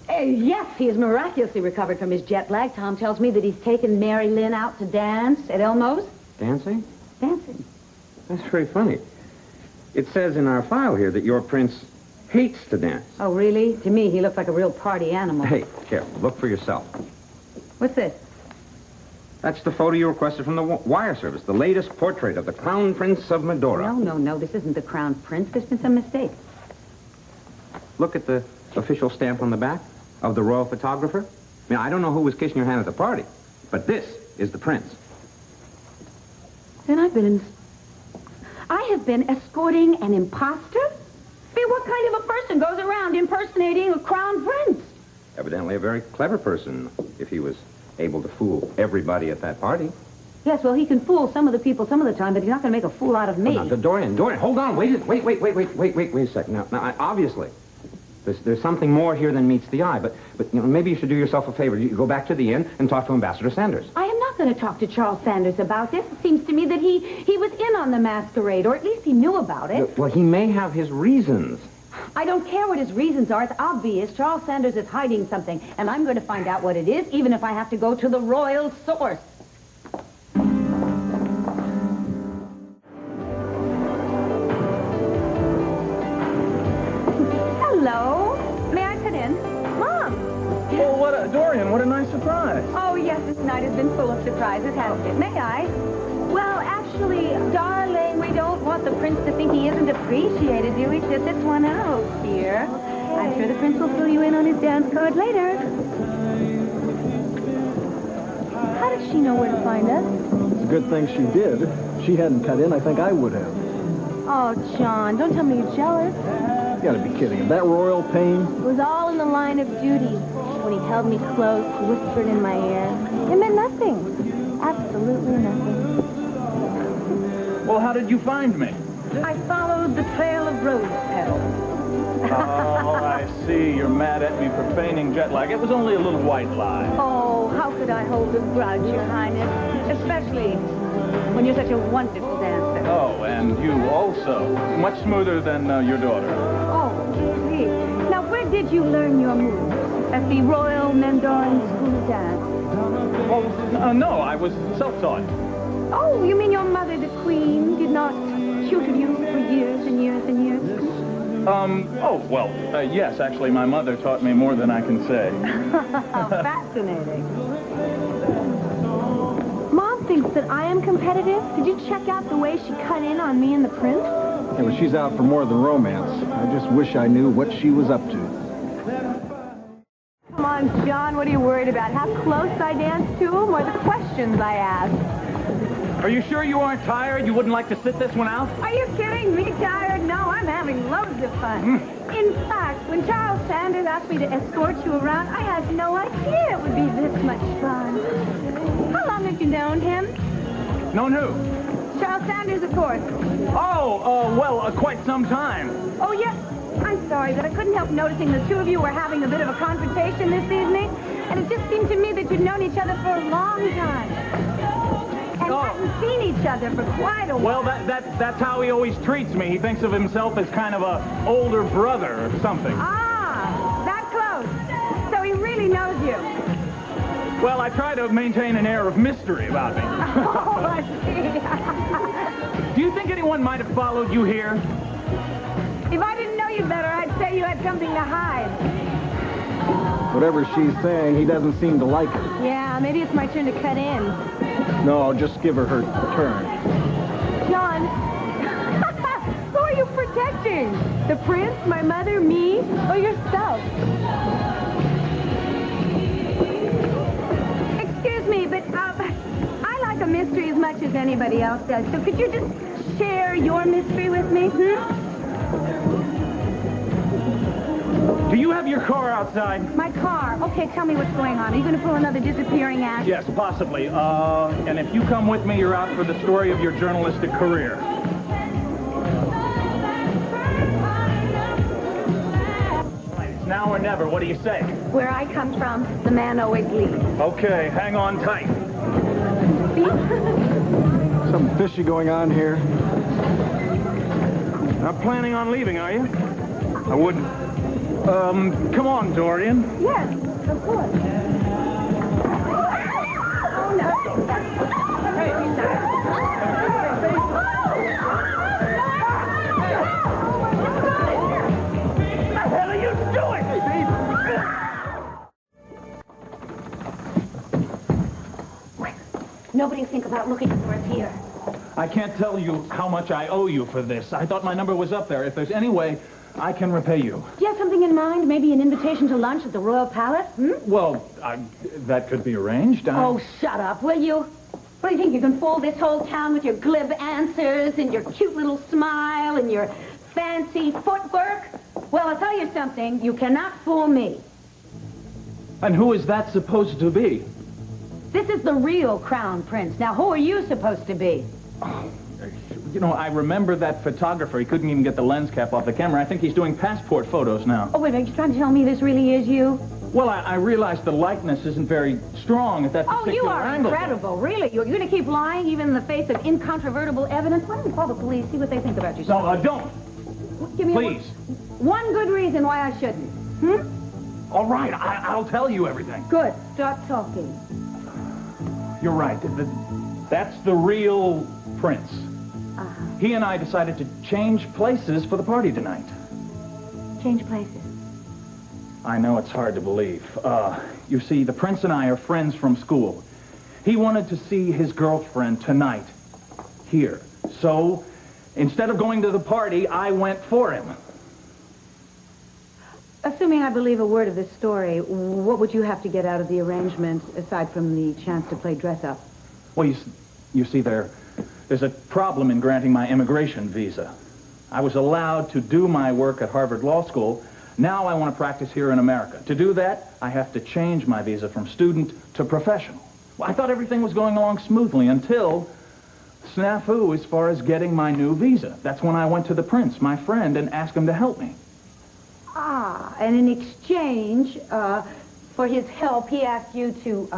Yes, he is miraculously recovered from his jet lag. Tom tells me that he's taken Mary Lynn out to dance at Elmo's. Dancing? Dancing. That's very funny. It says in our file here that your prince hates to dance. Oh, really? To me, he looks like a real party animal. Hey, here, look for yourself. What's this? That's the photo you requested from the wire service, the latest portrait of the Crown Prince of Medora. No, this isn't the Crown Prince. There's been some mistake. Look at the official stamp on the back of the royal photographer. I mean, I don't know who was kissing your hand at the party, but this is the prince. Then I have been escorting an imposter? What kind of a person goes around impersonating a crown prince? Evidently a very clever person, if he was able to fool everybody at that party. Yes, well, he can fool some of the people some of the time, but he's not going to make a fool out of me. Oh, now, Dorian, hold on. Wait a second. Now, obviously, there's something more here than meets the eye, but you know, maybe you should do yourself a favor. You go back to the inn and talk to Ambassador Sanders. I am not going to talk to Charles Sanders about this. It seems to me that he was in on the masquerade, or at least he knew about it. Well, he may have his reasons. I don't care what his reasons are. It's obvious Charles Sanders is hiding something, and I'm going to find out what it is, even if I have to go to the royal source. Hello. May I come in? Mom. Well, Dorian, what a nice surprise. Oh, yes, this night has been full of surprises, hasn't it? May I? Well, actually, darling, we don't want the prince to think he isn't appreciated, do we? Sit this one out here. I'm sure the prince will fill you in on his dance card later. How did she know where to find us? It's a good thing she did. If she hadn't cut in, I think I would have. Oh, John, don't tell me you're jealous. You gotta be kidding. That royal pain? It was all in the line of duty. When he held me close, whispered in my ear. It meant nothing. Absolutely nothing. Well, how did you find me? I followed the trail of rose petals. Oh, I see. You're mad at me for feigning jet lag. It was only a little white lie. Oh, how could I hold a grudge, Your Highness? Especially when you're such a wonderful dancer. Oh, and you also. Much smoother than your daughter. Oh, gee. Now, where did you learn your moves? At the Royal Mandoran School of Dance? Oh, no, I was self-taught. Oh, you mean your mother, the Queen, did not tutor you for years and years and years? Yes, actually, my mother taught me more than I can say. Fascinating. Mom thinks that I am competitive. Did you check out the way she cut in on me and the prince? Yeah, but she's out for more than romance. I just wish I knew what she was up to. Come on, John, what are you worried about? How close I danced to him or the questions I asked? Are you sure you aren't tired? You wouldn't like to sit this one out? Are you kidding me, tired? No, I'm having loads of fun. In fact, when Charles Sanders asked me to escort you around, I had no idea it would be this much fun. How long have you known him? Known who? Charles Sanders, of course. Quite some time. Oh, yes. I'm sorry, but I couldn't help noticing the two of you were having a bit of a confrontation this evening, and it just seemed to me that you'd known each other for a long time. And hadn't seen each other for quite a while. Well, that's how he always treats me. He thinks of himself as kind of a older brother or something. Ah, that close. So he really knows you. Well, I try to maintain an air of mystery about me. Oh, I see. Do you think anyone might have followed you here? If I didn't know you better, I'd say you had something to hide. Whatever she's saying, he doesn't seem to like her. Yeah, maybe it's my turn to cut in. No, just give her her turn. John, who are you protecting? The prince, my mother, me, or yourself? Excuse me, but I like a mystery as much as anybody else does. So could you just share your mystery with me? Do you have your car outside? My car. Okay, tell me what's going on. Are you going to pull another disappearing act? Yes, possibly. And if you come with me, you're out for the story of your journalistic career. It's now or never. What do you say? Where I come from, the man always leads. Okay, hang on tight. Something fishy going on here. Not planning on leaving, are you? I wouldn't. Come on, Dorian. Yes, of course. Oh, no. What the hell are you doing? Nobody think about looking for us here. I can't tell you how much I owe you for this. I thought my number was up there. If there's any way I can repay you. Do you have something in mind? Maybe an invitation to lunch at the Royal Palace? Well, that could be arranged. Oh, shut up, will you? What do you think? You can fool this whole town with your glib answers and your cute little smile and your fancy footwork? Well, I'll tell you something. You cannot fool me. And who is that supposed to be? This is the real crown prince. Now, who are you supposed to be? You know, I remember that photographer. He couldn't even get the lens cap off the camera. I think he's doing passport photos now. Oh, wait, are you trying to tell me this really is you? Well, I realize the likeness isn't very strong at that Oh, particular you are angle. incredible, really. You're going to keep lying even in the face of incontrovertible evidence? Why don't you call the police, see what they think about you? No, don't. Give me Please. one good reason why I shouldn't. All right, I'll tell you everything. Good. Start talking. You're right. That's the real prince. He and I decided to change places for the party tonight. Change places. I know it's hard to believe. You see, the prince and I are friends from school. He wanted to see his girlfriend tonight, here. So, instead of going to the party, I went for him. Assuming I believe a word of this story, what would you have to get out of the arrangement, aside from the chance to play dress-up? Well, you see, there's a problem in granting my immigration visa. I was allowed to do my work at Harvard Law School. Now I want to practice here in America. To do that, I have to change my visa from student to professional. Well, I thought everything was going along smoothly until snafu as far as getting my new visa. That's when I went to the prince, my friend, and asked him to help me. And in exchange for his help, he asked you to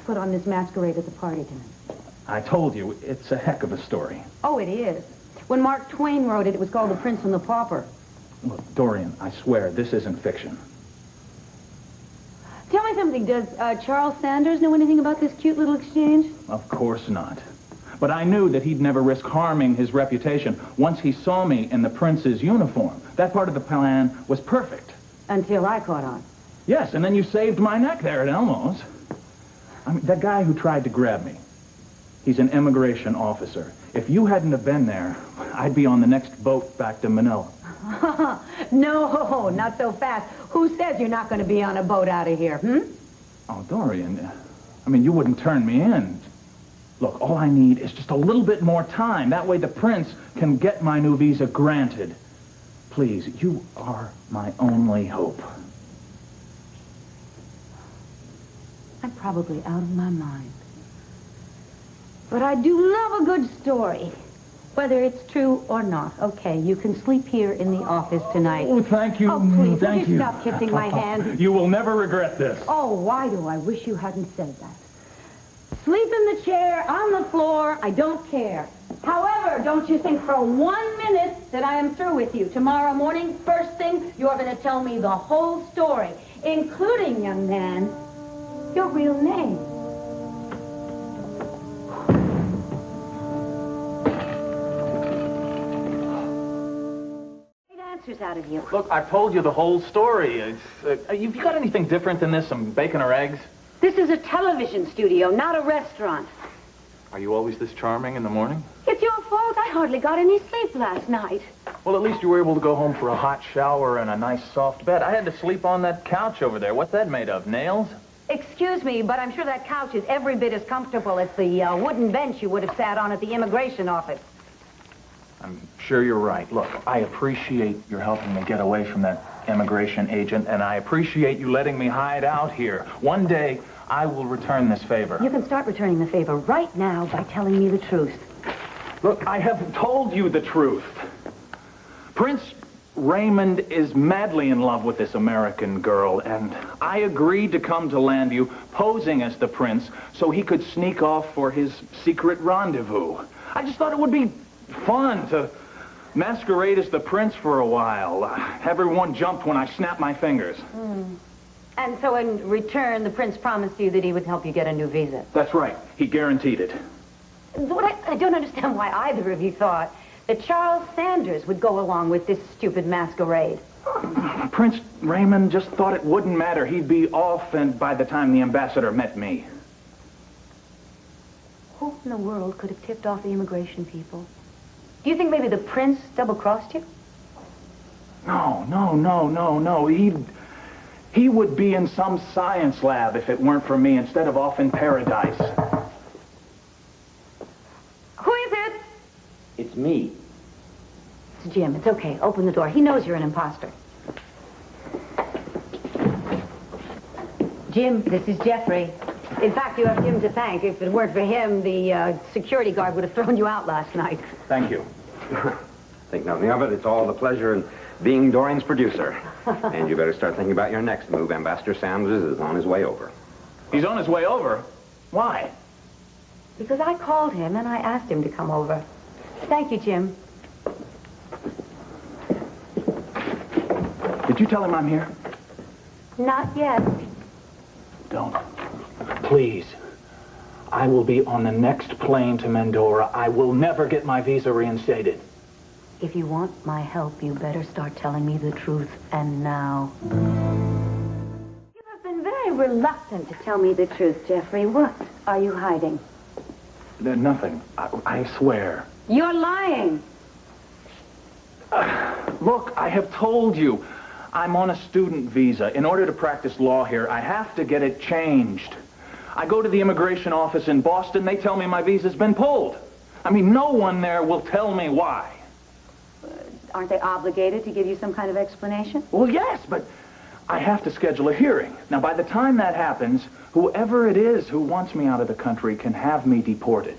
put on this masquerade at the party tonight. I told you, it's a heck of a story. Oh, it is. When Mark Twain wrote it, it was called The Prince and the Pauper. Look, Dorian, I swear, this isn't fiction. Tell me something. Does Charles Sanders know anything about this cute little exchange? Of course not. But I knew that he'd never risk harming his reputation once he saw me in the prince's uniform. That part of the plan was perfect. Until I caught on. Yes, and then you saved my neck there at Elmo's. I mean, that guy who tried to grab me, he's an immigration officer. If you hadn't have been there, I'd be on the next boat back to Manila. No, not so fast. Who says you're not going to be on a boat out of here, Oh, Dorian, I mean, you wouldn't turn me in. Look, all I need is just a little bit more time. That way the prince can get my new visa granted. Please, you are my only hope. I'm probably out of my mind. But I do love a good story. Whether it's true or not. Okay, you can sleep here in the office tonight. Oh, thank you. Oh, please, thank will you you. stop kissing my hand? You will never regret this. Oh, why do I wish you hadn't said that? Sleep in the chair, on the floor, I don't care. However, don't you think for 1 minute that I am through with you. Tomorrow morning, first thing, you're going to tell me the whole story, including, young man, your real name. Answers out of you. Look, I've told you the whole story. Have you got anything different than this? Some bacon or eggs? This is a television studio, not a restaurant. Are you always this charming in the morning? It's your fault. I hardly got any sleep last night. Well, at least you were able to go home for a hot shower and a nice soft bed. I had to sleep on that couch over there. What's that made of? Nails? Excuse me, but I'm sure that couch is every bit as comfortable as the wooden bench you would have sat on at the immigration office. I'm sure you're right. Look, I appreciate your helping me get away from that immigration agent, and I appreciate you letting me hide out here. One day, I will return this favor. You can start returning the favor right now by telling me the truth. Look, I have told you the truth. Prince Raymond is madly in love with this American girl, and I agreed to come to Landview posing as the prince so he could sneak off for his secret rendezvous. I just thought it would be fun to masquerade as the prince for a while. Everyone jumped when I snapped my fingers. And so in return, the prince promised you that he would help you get a new visa. That's right. He guaranteed it. What I don't understand why either of you thought that Charles Sanders would go along with this stupid masquerade. Prince Raymond just thought it wouldn't matter. He'd be off, and by the time the ambassador met me. Who in the world could have tipped off the immigration people? Do you think maybe the prince double-crossed you? No. He would be in some science lab if it weren't for me instead of off in paradise. Who is it? It's me. It's Jim. It's okay. Open the door. He knows you're an imposter. Jim, this is Jeffrey. In fact, you have Jim to thank. If it weren't for him, the security guard would have thrown you out last night. Thank you. Think nothing of it. It's all the pleasure in being Dorian's producer. And you better start thinking about your next move. Ambassador Sanders is on his way over. He's on his way over? Why? Because I called him and I asked him to come over. Thank you, Jim. Did you tell him I'm here? Not yet. Don't. Please. I will be on the next plane to Mandora. I will never get my visa reinstated. If you want my help, you better start telling me the truth, and now. You have been very reluctant to tell me the truth, Jeffrey. What are you hiding? Nothing. I swear. You're lying. Look, I have told you. I'm on a student visa. In order to practice law here, I have to get it changed. I go to the immigration office in Boston. They tell me my visa's been pulled. I mean, no one there will tell me why. Aren't they obligated to give you some kind of explanation? Well, yes, but I have to schedule a hearing. Now, by the time that happens, whoever it is who wants me out of the country can have me deported.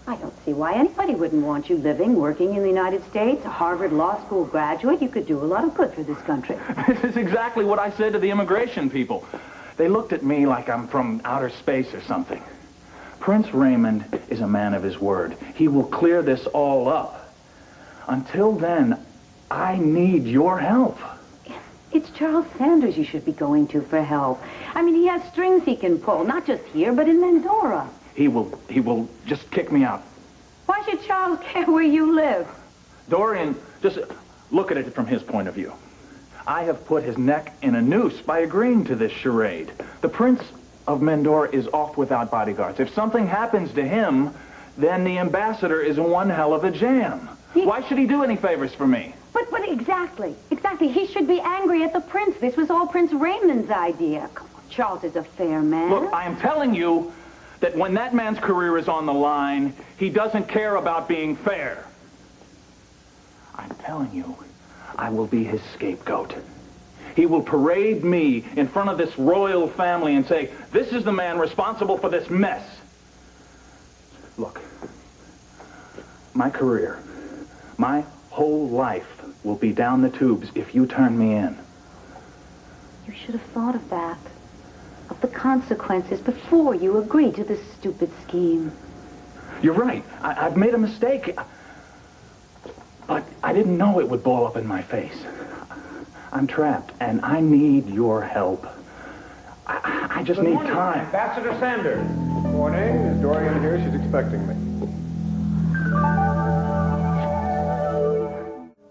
I don't see why anybody wouldn't want you living, working in the United States, a Harvard Law School graduate. You could do a lot of good for this country. This is exactly what I said to the immigration people. They looked at me like I'm from outer space or something. Prince Raymond is a man of his word. He will clear this all up. Until then, I need your help. It's Charles Sanders you should be going to for help. I mean, he has strings he can pull, not just here, but in Mandora. He will just kick me out. Why should Charles care where you live? Dorian, just look at it from his point of view. I have put his neck in a noose by agreeing to this charade. The Prince of Mandora is off without bodyguards. If something happens to him, then the ambassador is in one hell of a jam. Why should he do any favors for me? But exactly. He should be angry at the prince. This was all Prince Raymond's idea. Come on, Charles is a fair man. Look, I am telling you that when that man's career is on the line, he doesn't care about being fair. I'm telling you, I will be his scapegoat. He will parade me in front of this royal family and say, this is the man responsible for this mess. Look, my career, my whole life will be down the tubes if you turn me in. You should have thought of that. Of the consequences before you agreed to this stupid scheme. You're right. I've made a mistake. But I didn't know it would blow up in my face. I'm trapped, and I need your help. I just need time. Ambassador Sanders. Good morning. Is Dorian here? She's expecting me.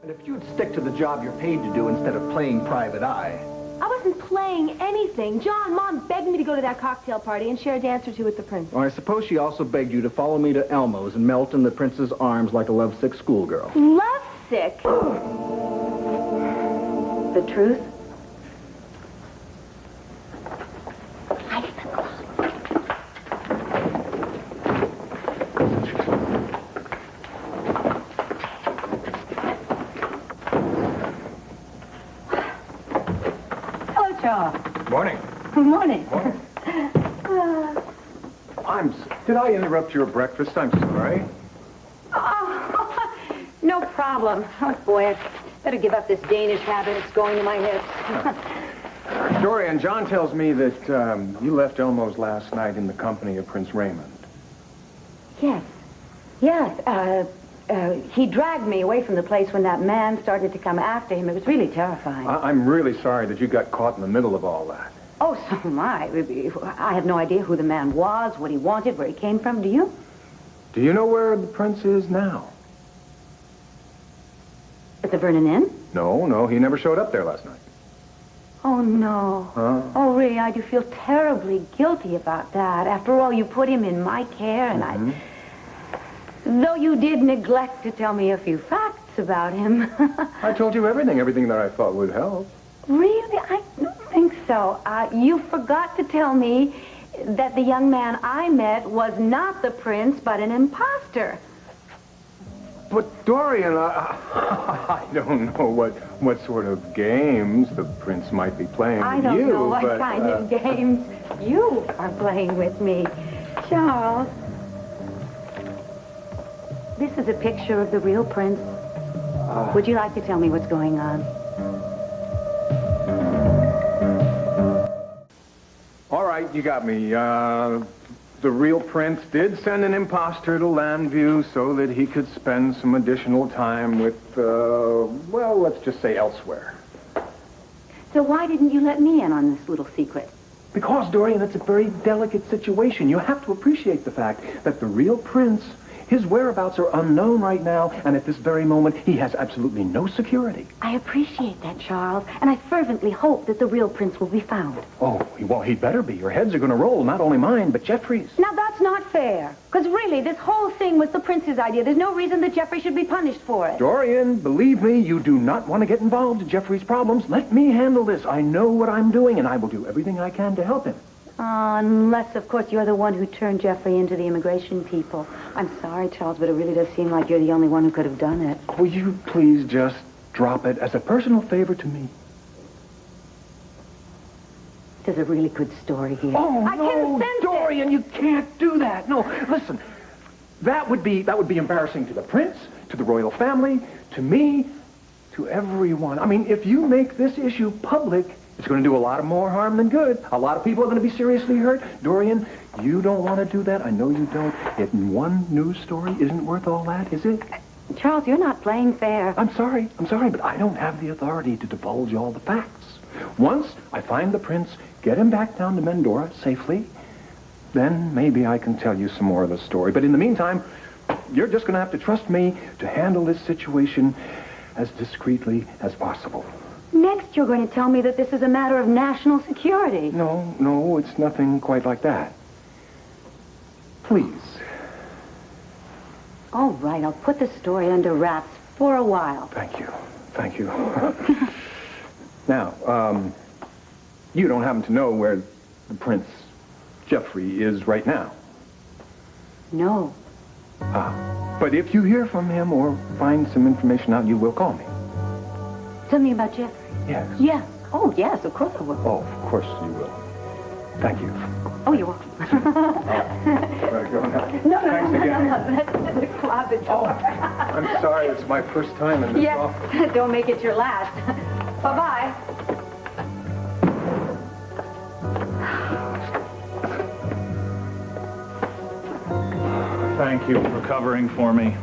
And if you'd stick to the job you're paid to do instead of playing private eye. I wasn't playing anything. John, Mom begged me to go to that cocktail party and share a dance or two with the prince. Well, I suppose she also begged you to follow me to Elmo's and melt in the prince's arms like a lovesick schoolgirl. Lovesick? The truth? Morning. Good morning. Did I interrupt your breakfast? I'm sorry. Oh, no problem. Oh, boy, I better give up this Danish habit. It's going to my hips. Dorian, John tells me that you left Elmo's last night in the company of Prince Raymond. Yes. He dragged me away from the place when that man started to come after him. It was really terrifying. I'm really sorry that you got caught in the middle of all that. Oh, so am I. I have no idea who the man was, what he wanted, where he came from. Do you? Do you know where the prince is now? At the Vernon Inn? No, he never showed up there last night. Oh, no. Huh? Oh, really, I do feel terribly guilty about that. After all, you put him in my care, and though you did neglect to tell me a few facts about him. I told you everything that I thought would help. Really? I don't think so. You forgot to tell me that the young man I met was not the prince, but an imposter. But Dorian, I don't know what sort of games the prince might be playing I with don't you, know what but, kind of games you are playing with me. Charles. This is a picture of the real prince. Would you like to tell me what's going on? All right, you got me. The real prince did send an imposter to Landview so that he could spend some additional time with, well, let's just say elsewhere. So why didn't you let me in on this little secret? Because, Dorian, it's a very delicate situation. You have to appreciate the fact that the real prince, his whereabouts are unknown right now, and at this very moment, he has absolutely no security. I appreciate that, Charles, and I fervently hope that the real prince will be found. Oh, well, he'd better be. Your heads are going to roll, not only mine, but Jeffrey's. Now, that's not fair. Because really, this whole thing was the prince's idea. There's no reason that Jeffrey should be punished for it. Dorian, believe me, you do not want to get involved in Jeffrey's problems. Let me handle this. I know what I'm doing, and I will do everything I can to help him. Unless, of course, you're the one who turned Jeffrey into the immigration people. I'm sorry, Charles, but it really does seem like you're the only one who could have done it. Will you please just drop it as a personal favor to me? There's a really good story here. Oh, no, Dorian, you can't do that. No, listen, that would be embarrassing to the prince, to the royal family, to me, to everyone. I mean, if you make this issue public, it's going to do a lot more harm than good. A lot of people are going to be seriously hurt. Dorian, you don't want to do that. I know you don't. Yet one news story isn't worth all that, is it? Charles, you're not playing fair. I'm sorry, but I don't have the authority to divulge all the facts. Once I find the prince, get him back down to Mendora safely, then maybe I can tell you some more of the story. But in the meantime, you're just going to have to trust me to handle this situation as discreetly as possible. Next, you're going to tell me that this is a matter of national security. No, it's nothing quite like that. Please. All right, I'll put the story under wraps for a while. Thank you. Now, you don't happen to know where the Prince Jeffrey is right now? No. But if you hear from him or find some information out, you will call me. Something about Jeffrey? Yes. Yes. Oh, yes, of course I will. Oh, of course you will. Thank you. Oh, you're welcome. Better go now. No, Thanks again. That's the closet door. I'm sorry, it's my first time in this office. Yes, don't make it your last. Bye-bye. Thank you for covering for me.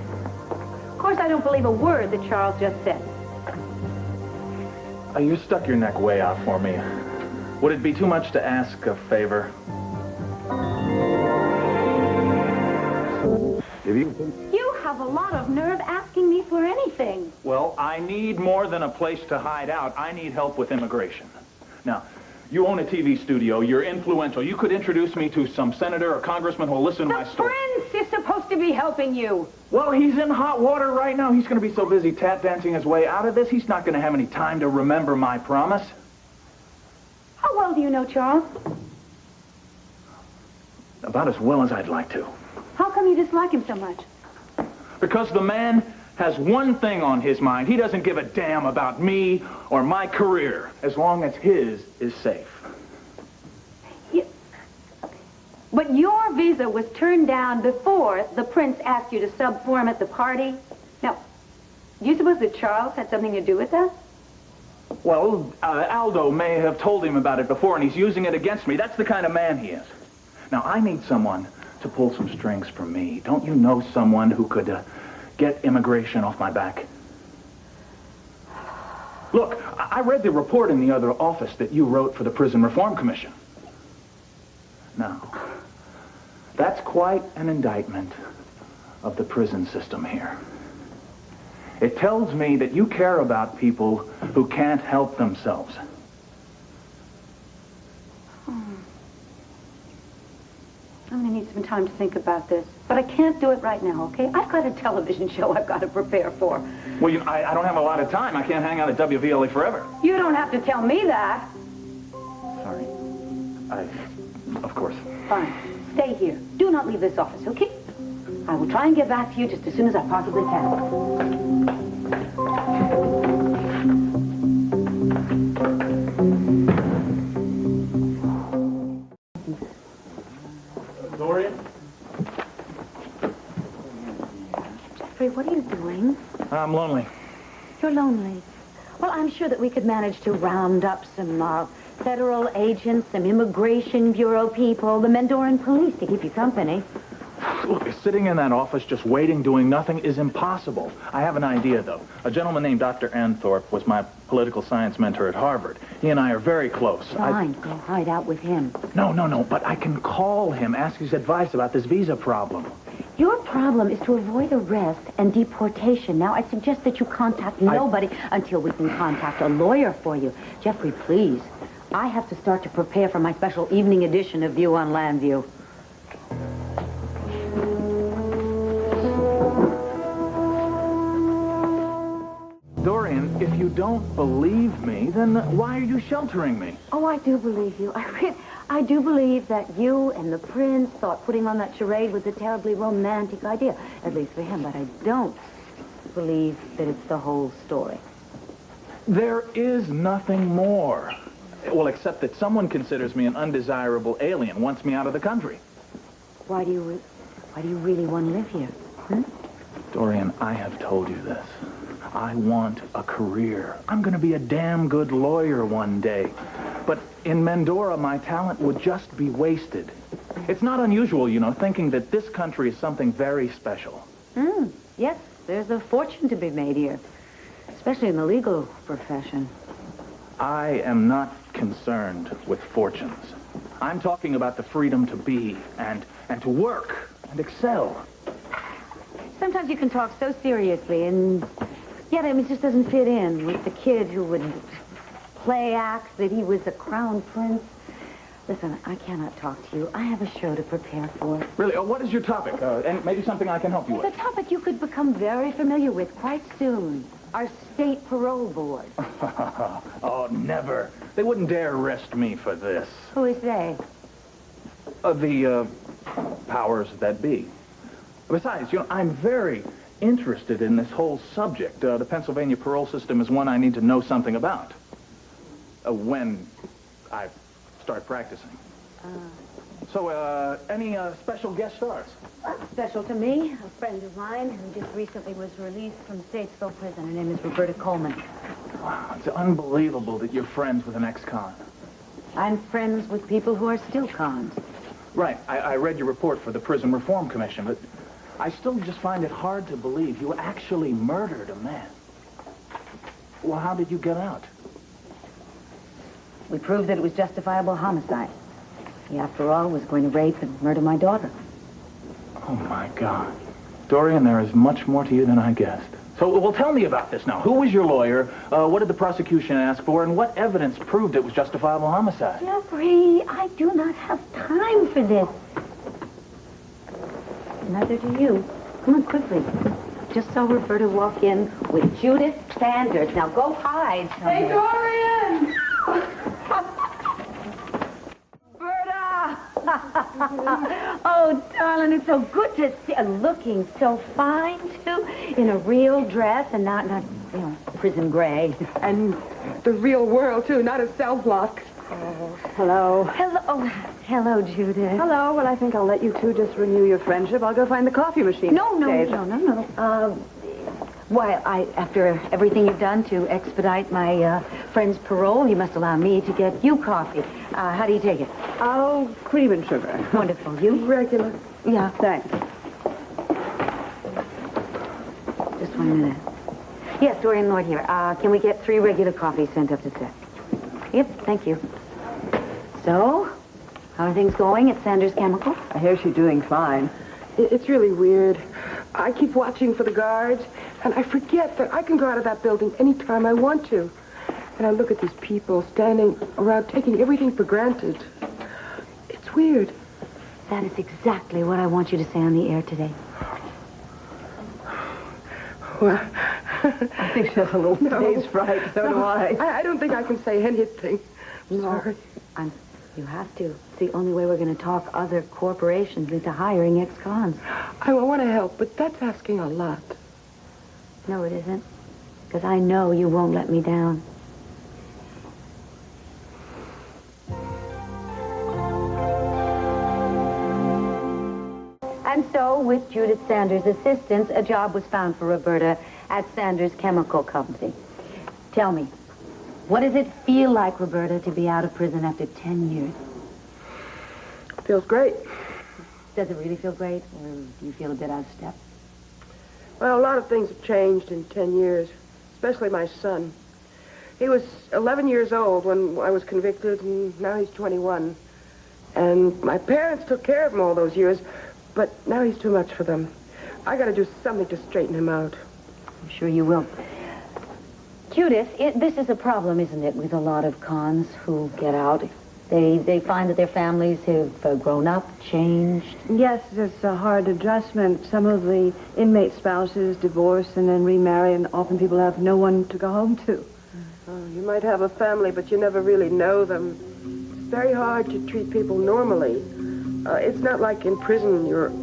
Of course, I don't believe a word that Charles just said. You stuck your neck way out for me. Would it be too much to ask a favor? You have a lot of nerve asking me for anything. Well, I need more than a place to hide out. I need help with immigration. Now, you own a TV studio. You're influential. You could introduce me to some senator or congressman who'll listen to my story. The prince is supposed to be helping you. Well, he's in hot water right now. He's going to be so busy tap dancing his way out of this, he's not going to have any time to remember my promise. How well do you know Charles? About as well as I'd like to. How come you dislike him so much? Because the man has one thing on his mind. He doesn't give a damn about me or my career, as long as his is safe. But your visa was turned down before the prince asked you to sub for him at the party. Now, do you suppose that Charles had something to do with that? Well, Aldo may have told him about it before, and he's using it against me. That's the kind of man he is. Now, I need someone to pull some strings for me. Don't you know someone who could get immigration off my back? Look, I read the report in the other office that you wrote for the Prison Reform Commission. Now, that's quite an indictment of the prison system here. It tells me that you care about people who can't help themselves. I'm going to need some time to think about this. But I can't do it right now, okay? I've got a television show I've got to prepare for. Well, I don't have a lot of time. I can't hang out at WVLA forever. You don't have to tell me that. Sorry. Of course. Fine. Stay here. Do not leave this office, okay? I will try and get back to you just as soon as I possibly can. Dorian? Jeffrey, what are you doing? I'm lonely. You're lonely. Well, I'm sure that we could manage to round up some federal agents, some immigration bureau people, the Mendoran police to keep you company. Look, sitting in that office just waiting, doing nothing is impossible. I have an idea, though. A gentleman named Dr. Anthorpe was my political science mentor at Harvard. He and I are very close. Fine, go hide out with him. No, but I can call him, ask his advice about this visa problem. Your problem is to avoid arrest and deportation. Now, I suggest that you contact nobody until we can contact a lawyer for you. Jeffrey, please. I have to start to prepare for my special evening edition of View on Landview. Dorian, if you don't believe me, then why are you sheltering me? Oh, I do believe you. I do believe that you and the prince thought putting on that charade was a terribly romantic idea, at least for him, but I don't believe that it's the whole story. There is nothing more. Well, except that someone considers me an undesirable alien, wants me out of the country. Why do you really want to live here? Dorian, I have told you this. I want a career. I'm going to be a damn good lawyer one day. But in Mendora, my talent would just be wasted. It's not unusual, thinking that this country is something very special. Yes, there's a fortune to be made here, especially in the legal profession. I am not concerned with fortunes. I'm talking about the freedom to be and to work and excel. Sometimes you can talk so seriously, and yet it just doesn't fit in with the kid who would play acts that he was a crown prince. Listen, I cannot talk to you. I have a show to prepare for. Really? What is your topic? And maybe something I can help you with. It's a topic you could become very familiar with quite soon. Our state parole board. Oh, never. They wouldn't dare arrest me for this. Who is they? The powers that be. Besides, I'm very interested in this whole subject. The Pennsylvania parole system is one I need to know something about. When I start practicing. So, any special guest stars? Special to me, a friend of mine who just recently was released from Statesville prison. Her name is Roberta Coleman. Wow, it's unbelievable that you're friends with an ex-con. I'm friends with people who are still cons. Right. I read your report for the Prison Reform Commission, but I still just find it hard to believe you actually murdered a man. Well, how did you get out? We proved that it was justifiable homicide. He, after all, was going to rape and murder my daughter. Oh, my God. Dorian, there is much more to you than I guessed. So, well, tell me about this now. Who was your lawyer? What did the prosecution ask for? And what evidence proved it was justifiable homicide? Jeffrey, I do not have time for this. Neither do you. Come on, quickly. Just saw Roberta walk in with Judith Sanders. Now go hide. Hey, Dorian! Roberta! Oh, darling, it's so good to see. Looking so fine, too. In a real dress and not prison gray. And the real world, too, not a cell block. Oh, hello. Hello. Oh, hello, Judith. Hello. Well, I think I'll let you two just renew your friendship. I'll go find the coffee machine. No. Why, after everything you've done to expedite my friend's parole, you must allow me to get you coffee. How do you take it? Oh, cream and sugar. Wonderful. You? Regular. Yeah. Thanks. Just 1 minute. Yes, Dorian Lloyd here. Can we get 3 regular coffees sent up to set? Yep, thank you. So, how are things going at Sanders Chemical? I hear she's doing fine. It's really weird. I keep watching for the guards, and I forget that I can go out of that building anytime I want to. And I look at these people standing around taking everything for granted. It's weird. That is exactly what I want you to say on the air today. Well, I think she has a little stage fright. So do I. I don't think I can say anything. I'm sorry. You have to. It's the only way we're going to talk other corporations into hiring ex-cons. I want to help, but that's asking a lot. No, it isn't. Because I know you won't let me down. And so, with Judith Sanders' assistance, a job was found for Roberta at Sanders Chemical Company. Tell me, what does it feel like, Roberta, to be out of prison after 10 years? Feels great. Does it really feel great, or do you feel a bit out of step? Well, a lot of things have changed in 10 years, especially my son. He was 11 years old when I was convicted, and now he's 21. And my parents took care of him all those years, but now he's too much for them. I got to do something to straighten him out. I'm sure you will. Judith, this is a problem, isn't it, with a lot of cons who get out? They find that their families have grown up, changed. Yes, it's a hard adjustment. Some of the inmate spouses divorce and then remarry, and often people have no one to go home to. Oh, you might have a family, but you never really know them. It's very hard to treat people normally. It's not like in prison you're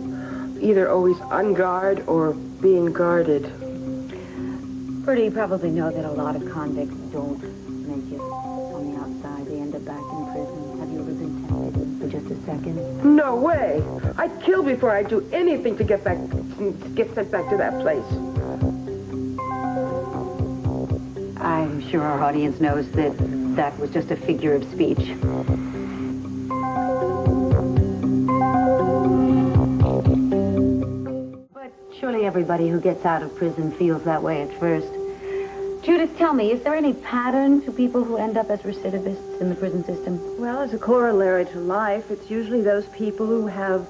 either always on guard or being guarded. Bertie, you probably know that a lot of convicts don't make it on the outside. They end up back in prison. Have you ever been tempted for just a second? No way. I'd kill before I'd do anything to get sent back to that place. I'm sure our audience knows that that was just a figure of speech. But surely everybody who gets out of prison feels that way at first. Judith, tell me, is there any pattern to people who end up as recidivists in the prison system? Well, as a corollary to life, it's usually those people who have,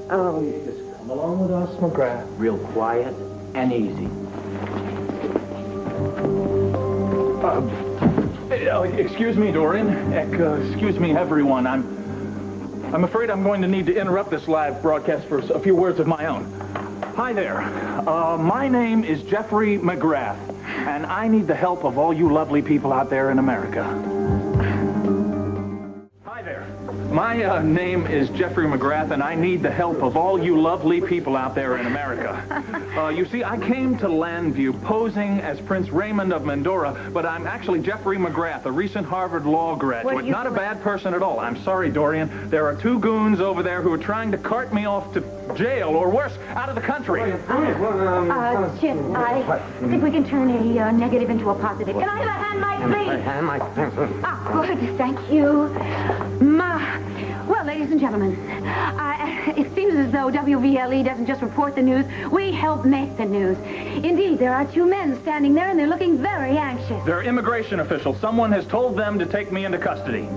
Come along with us, McGrath. Real quiet and easy. Excuse me, Dorian. Excuse me, everyone. I'm afraid I'm going to need to interrupt this live broadcast for a few words of my own. Hi there. My name is Jeffrey McGrath, and I need the help of all you lovely people out there in America. Hi there. My name is Jeffrey McGrath, and I need the help of all you lovely people out there in America. You see, I came to Landview posing as Prince Raymond of Mandora, but I'm actually Jeffrey McGrath, a recent Harvard law graduate. Not a bad person at all. I'm sorry, Dorian. There are two goons over there who are trying to cart me off to jail, or worse, out of the country. Chip, I think we can turn a negative into a positive. Can I have a hand mic, please? Hand mic. Ah, good, thank you. Well, ladies and gentlemen, it seems as though WVLE doesn't just report the news, we help make the news. Indeed, there are two men standing there, and they're looking very anxious. They're immigration officials. Someone has told them to take me into custody. You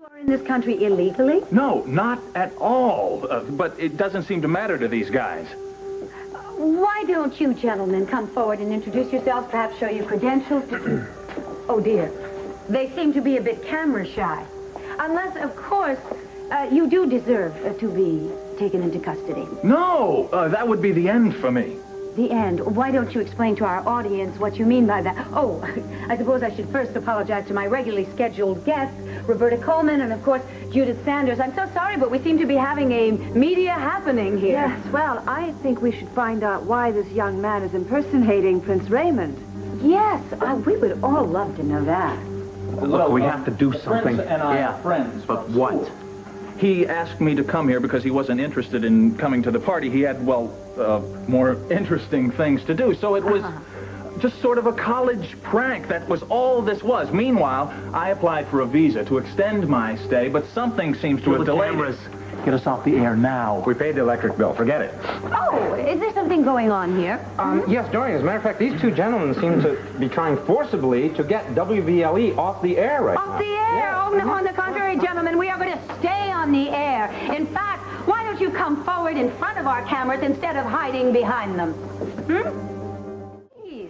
are in this country illegally? No, not at all. But it doesn't seem to matter to these guys. Why don't you gentlemen come forward and introduce yourselves, perhaps show your credentials? Oh, dear. They seem to be a bit camera shy. Unless, of course, you do deserve to be taken into custody. No, that would be the end for me. The end? Why don't you explain to our audience what you mean by that? Oh, I suppose I should first apologize to my regularly scheduled guests, Roberta Coleman and, of course, Judith Sanders. I'm so sorry, but we seem to be having a media happening here. Yes, well, I think we should find out why this young man is impersonating Prince Raymond. Yes, we would all love to know that. Look, we have to do something. Friends and I are friends. But what? He asked me to come here because he wasn't interested in coming to the party. He had, well, more interesting things to do. So it was just sort of a college prank. That was all this was. Meanwhile, I applied for a visa to extend my stay, but something seems to have delayed it. Get us off the air now. We paid the electric bill. Forget it. Oh, is there something going on here? Yes, Dorian. As a matter of fact, these two gentlemen seem to be trying forcibly to get WVLE off the air right now. Off the air? Yeah. Oh, no, on the contrary, gentlemen, we are going to stay on the air. In fact, why don't you come forward in front of our cameras instead of hiding behind them? Please.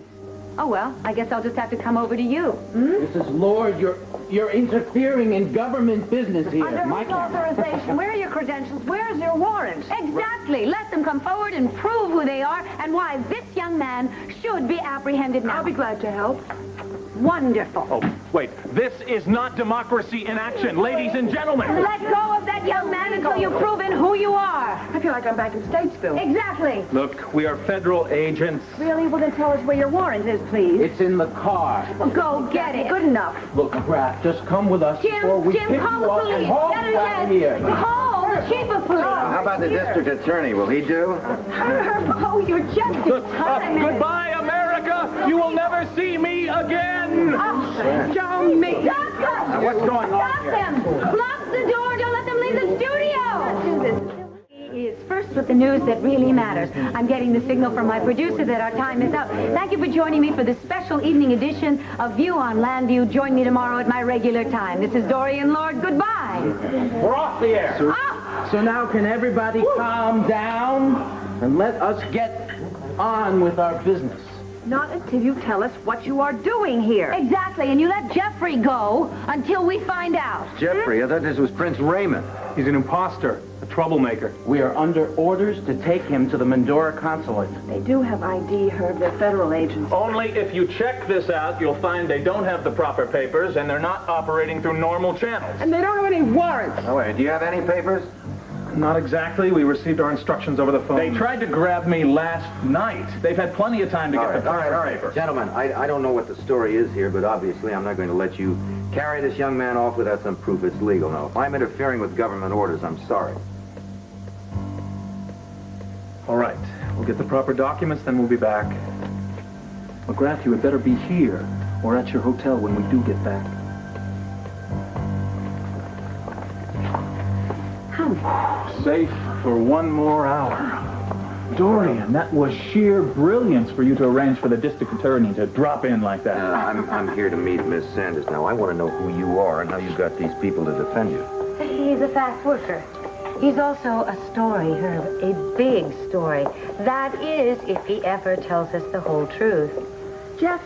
Oh, well, I guess I'll just have to come over to you. Mrs. Lord, you're interfering in government business here. Under whose authorization? Where are your credentials? Where's your warrant? Exactly. Let them come forward and prove who they are and why this young man should be apprehended now. I'll be glad to help. Wonderful. Oh, wait. This is not democracy in action, ladies and gentlemen. Let go of that young man until you've proven who you are. I feel like I'm back in Statesville. Exactly. Look, we are federal agents. Really? Well, then tell us where your warrant is, please. It's in the car. Well, go get it. Good enough. Look, Brad, just come with us before we Jim, pick call you the up police. and haul Better you out yet, of here. call the chief of police. How about the district attorney? Will he do? Oh, you're just in time. Goodbye, America. You will never see me again. Show me. Stop Now, what's going on here? them. Lock the door. Don't let them leave the studio. He is first with the news that really matters. I'm getting the signal from my producer that our time is up. Thank you for joining me for this special evening edition of View on Landview. Join me tomorrow at my regular time. This is Dorian Lord. Goodbye. We're off the air. So now can everybody calm down and let us get on with our business? Not until you tell us what you are doing here. Exactly, and you let Jeffrey go until we find out. Jeffrey, I thought this was Prince Raymond. He's an imposter, a troublemaker. We are under orders to take him to the Mandora consulate. They do have ID, Herb. They're federal agents. Only if you check this out, you'll find they don't have the proper papers and they're not operating through normal channels. And they don't have any warrants. Oh, wait, do you have any papers? Not exactly. We received our instructions over the phone. They tried to grab me last night. They've had plenty of time to get the proper paper. Gentlemen, I don't know what the story is here, but obviously I'm not going to let you carry this young man off without some proof it's legal. Now, if I'm interfering with government orders, I'm sorry. All right. We'll get the proper documents, then we'll be back. McGrath, you had better be here or at your hotel when we do get back. Safe for one more hour. Dorian, that was sheer brilliance for you to arrange for the district attorney to drop in like that. I'm here to meet Miss Sanders now. I want to know who you are and how you got these people to defend you. He's a fast worker. He's also a story, Herb, a big story. That is, if he ever tells us the whole truth. Jeff,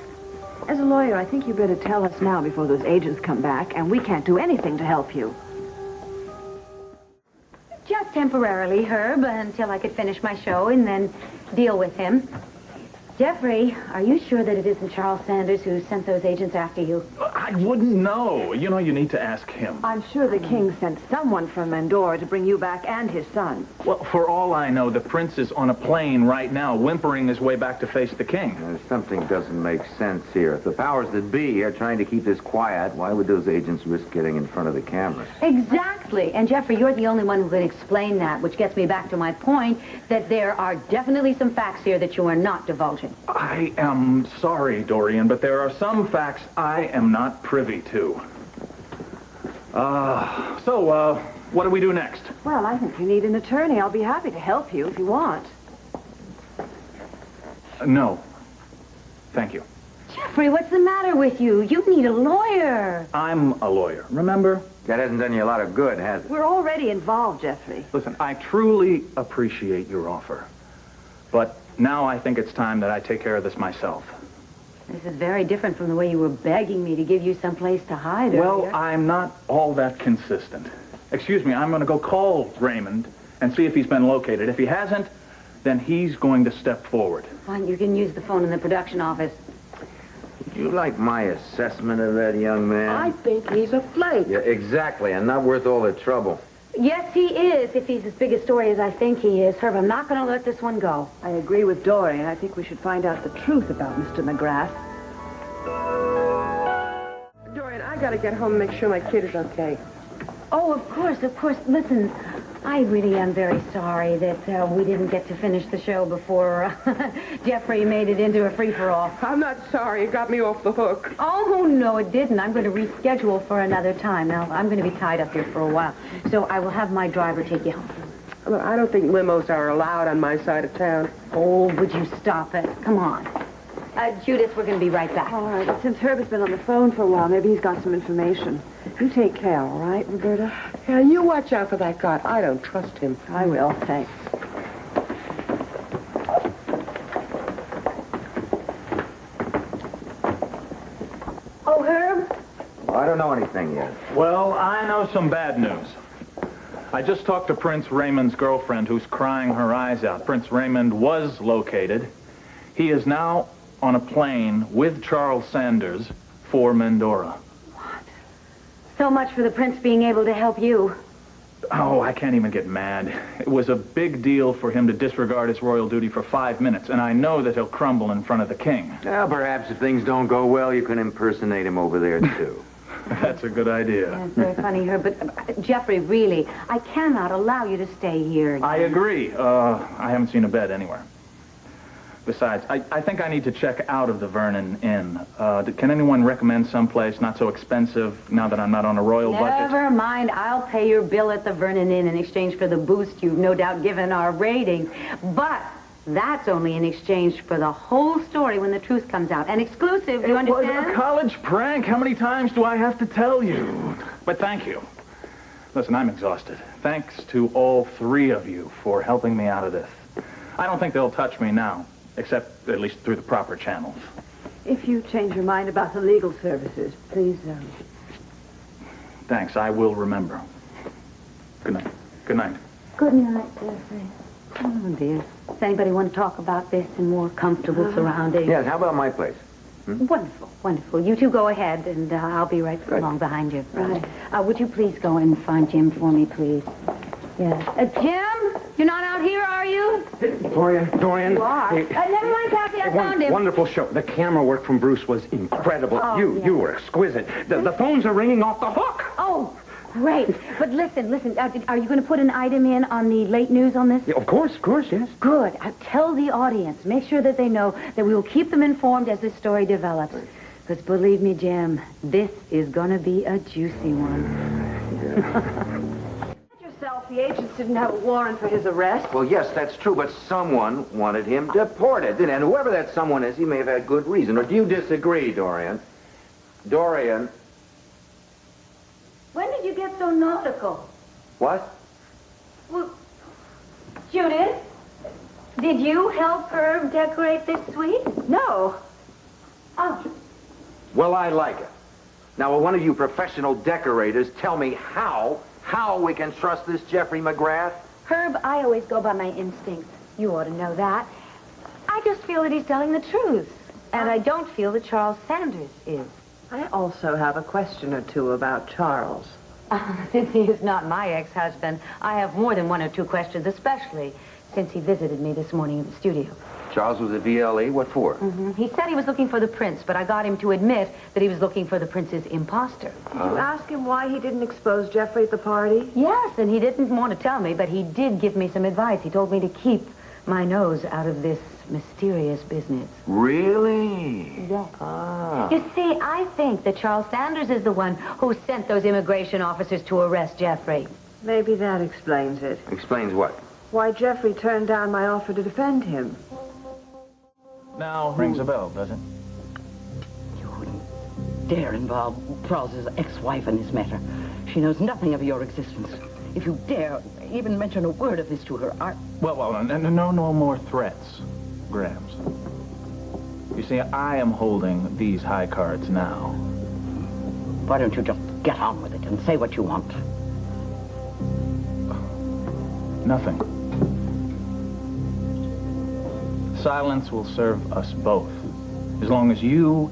as a lawyer, I think you better tell us now before those agents come back, and we can't do anything to help you. Just temporarily, Herb, until I could finish my show and then deal with him. Jeffrey, are you sure that it isn't Charles Sanders who sent those agents after you? I wouldn't know. You know, you need to ask him. I'm sure the king sent someone from Mandora to bring you back and his son. Well, for all I know, the prince is on a plane right now, whimpering his way back to face the king. Something doesn't make sense here. If the powers that be are trying to keep this quiet, why would those agents risk getting in front of the cameras? Exactly. And Jeffrey, you're the only one who can explain that, which gets me back to my point that there are definitely some facts here that you are not divulging. I am sorry, Dorian, but there are some facts I am not privy to. So, what do we do next? Well, I think you need an attorney. I'll be happy to help you if you want. No. Thank you. Jeffrey, what's the matter with you? You need a lawyer. I'm a lawyer, remember? That hasn't done you a lot of good, has it? We're already involved, Jeffrey. Listen, I truly appreciate your offer. But now I think it's time that I take care of this myself. This is very different from the way you were begging me to give you some place to hide Well, earlier. I'm not all that consistent. Excuse me, I'm going to go call Raymond and see if he's been located. If he hasn't, then he's going to step forward. Fine, you can use the phone in the production office. Would you like my assessment of that young man? I think he's a flake. Yeah, exactly, and not worth all the trouble. Yes, he is, if he's as big a story as I think he is. Herb, I'm not going to let this one go. I agree with Dorian. I think we should find out the truth about Mr. McGrath. Dorian, I gotta get home and make sure my kid is okay. Oh, of course, of course. Listen, I really am very sorry that we didn't get to finish the show before Jeffrey made it into a free-for-all. I'm not sorry. It got me off the hook. Oh, no, it didn't. I'm going to reschedule for another time. Now, I'm going to be tied up here for a while, so I will have my driver take you home. Look, I don't think limos are allowed on my side of town. Oh, would you stop it? Come on. Judith, we're going to be right back. All right, but since Herb has been on the phone for a while, maybe he's got some information. You take care, all right, Roberta? Yeah, you watch out for that guy. I don't trust him. I will, thanks. Oh, Herb? Well, I don't know anything yet. Well, I know some bad news. I just talked to Prince Raymond's girlfriend, who's crying her eyes out. Prince Raymond was located. He is now on a plane with Charles Sanders, for Mendora. So much for the prince being able to help you. Oh, I can't even get mad. It was a big deal for him to disregard his royal duty for 5 minutes, and I know that he'll crumble in front of the king. Well, perhaps if things don't go well, you can impersonate him over there, too. That's a good idea. That's very funny, Herb, but Jeffrey, really, I cannot allow you to stay here again. I agree. I haven't seen a bed anywhere. Besides, I think I need to check out of the Vernon Inn. Can anyone recommend someplace not so expensive now that I'm not on a royal budget? Never mind. I'll pay your bill at the Vernon Inn in exchange for the boost you've no doubt given our ratings. But that's only in exchange for the whole story when the truth comes out. An exclusive, you understand? It was a college prank. How many times do I have to tell you? But thank you. Listen, I'm exhausted. Thanks to all 3 of you for helping me out of this. I don't think they'll touch me now. Except, at least, through the proper channels. If you change your mind about the legal services, please, Thanks, I will remember. Good night. Good night. Good night, Jeffrey. Oh, dear. Does anybody want to talk about this in more comfortable surroundings? Yes, how about my place? Wonderful, wonderful. You two go ahead, and I'll be right along behind you. Right. Would you please go and find Jim for me, please? Yes. Jim, you're not out here, are you? Dorian. You are. Hey, Never mind, Kathy, I found him. Wonderful show. The camera work from Bruce was incredible. Oh, You were exquisite. The phones are ringing off the hook. Oh, great. But listen. Are you going to put an item in on the late news on this? Yeah, of course, yes. Good. Tell the audience. Make sure that they know that we will keep them informed as this story develops. Because believe me, Jim, this is going to be a juicy one. The agents didn't have a warrant for his arrest. Well, yes, that's true, but someone wanted him deported. And whoever that someone is, he may have had good reason. Or do you disagree, Dorian? Dorian? When did you get so nautical? What? Well, Judith, did you help Herb decorate this suite? No. Oh. Well, I like it. Now, will one of you professional decorators tell me how we can trust this Jeffrey McGrath? Herb, I always go by my instincts. You ought to know that. I just feel that he's telling the truth. And I don't feel that Charles Sanders is. I also have a question or two about Charles. Since he is not my ex-husband, I have more than 1 or 2 questions, especially since he visited me this morning in the studio. Charles was a VLE? What for? He said he was looking for the prince, but I got him to admit that he was looking for the prince's imposter. Did you ask him why he didn't expose Jeffrey at the party? Yes, and he didn't want to tell me, but he did give me some advice. He told me to keep my nose out of this mysterious business. Really? Yes. Ah. You see, I think that Charles Sanders is the one who sent those immigration officers to arrest Jeffrey. Maybe that explains it. Explains what? Why Jeffrey turned down my offer to defend him. Now rings a bell, does it? You wouldn't dare involve Charles's ex-wife in this matter. She knows nothing of your existence. If you dare even mention a word of this to her, Well, no more threats, Grams. You see, I am holding these high cards now. Why don't you just get on with it and say what you want? Nothing. Silence will serve us both. As long as you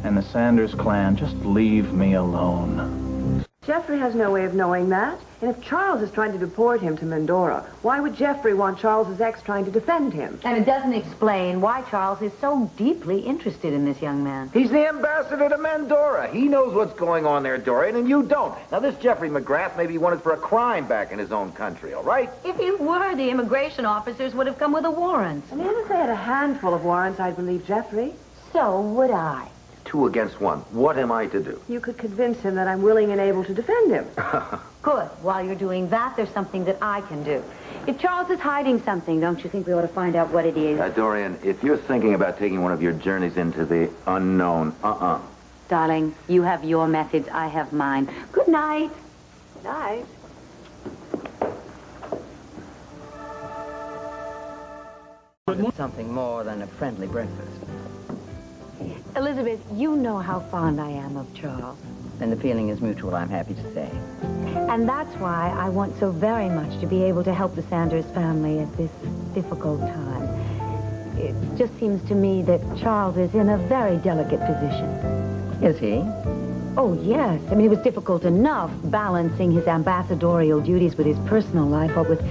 and the Sanders clan just leave me alone. Jeffrey has no way of knowing that. And if Charles is trying to deport him to Mendora, why would Jeffrey want Charles's ex trying to defend him? And it doesn't explain why Charles is so deeply interested in this young man. He's the ambassador to Mendora. He knows what's going on there, Dorian, and you don't. Now, this Jeffrey McGrath may be wanted for a crime back in his own country, all right? If he were, the immigration officers would have come with a warrant. And even if they had a handful of warrants, I'd believe Jeffrey. So would I. 2 against 1. What am I to do? You could convince him that I'm willing and able to defend him. Good. While you're doing that, there's something that I can do. If Charles is hiding something, don't you think we ought to find out what it is? Dorian, if you're thinking about taking one of your journeys into the unknown, Darling, you have your methods, I have mine. Good night. Good night. Something more than a friendly breakfast. Elizabeth, you know how fond I am of Charles. And the feeling is mutual, I'm happy to say. And that's why I want so very much to be able to help the Sanders family at this difficult time. It just seems to me that Charles is in a very delicate position. Is he? Oh, yes. I mean, it was difficult enough balancing his ambassadorial duties with his personal life, what with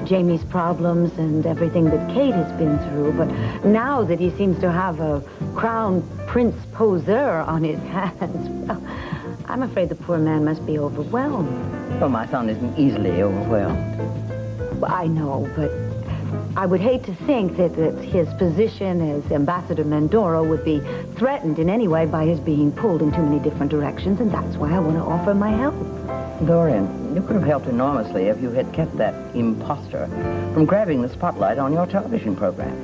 Jamie's problems and everything that Kate has been through. But now that he seems to have a crown prince poseur on his hands, well, I'm afraid the poor man must be overwhelmed. Well, my son isn't easily overwhelmed. Well, I know, but I would hate to think that his position as Ambassador Mandoro would be threatened in any way by his being pulled in too many different directions, and that's why I want to offer my help. Dorian, you could have helped enormously if you had kept that imposter from grabbing the spotlight on your television program.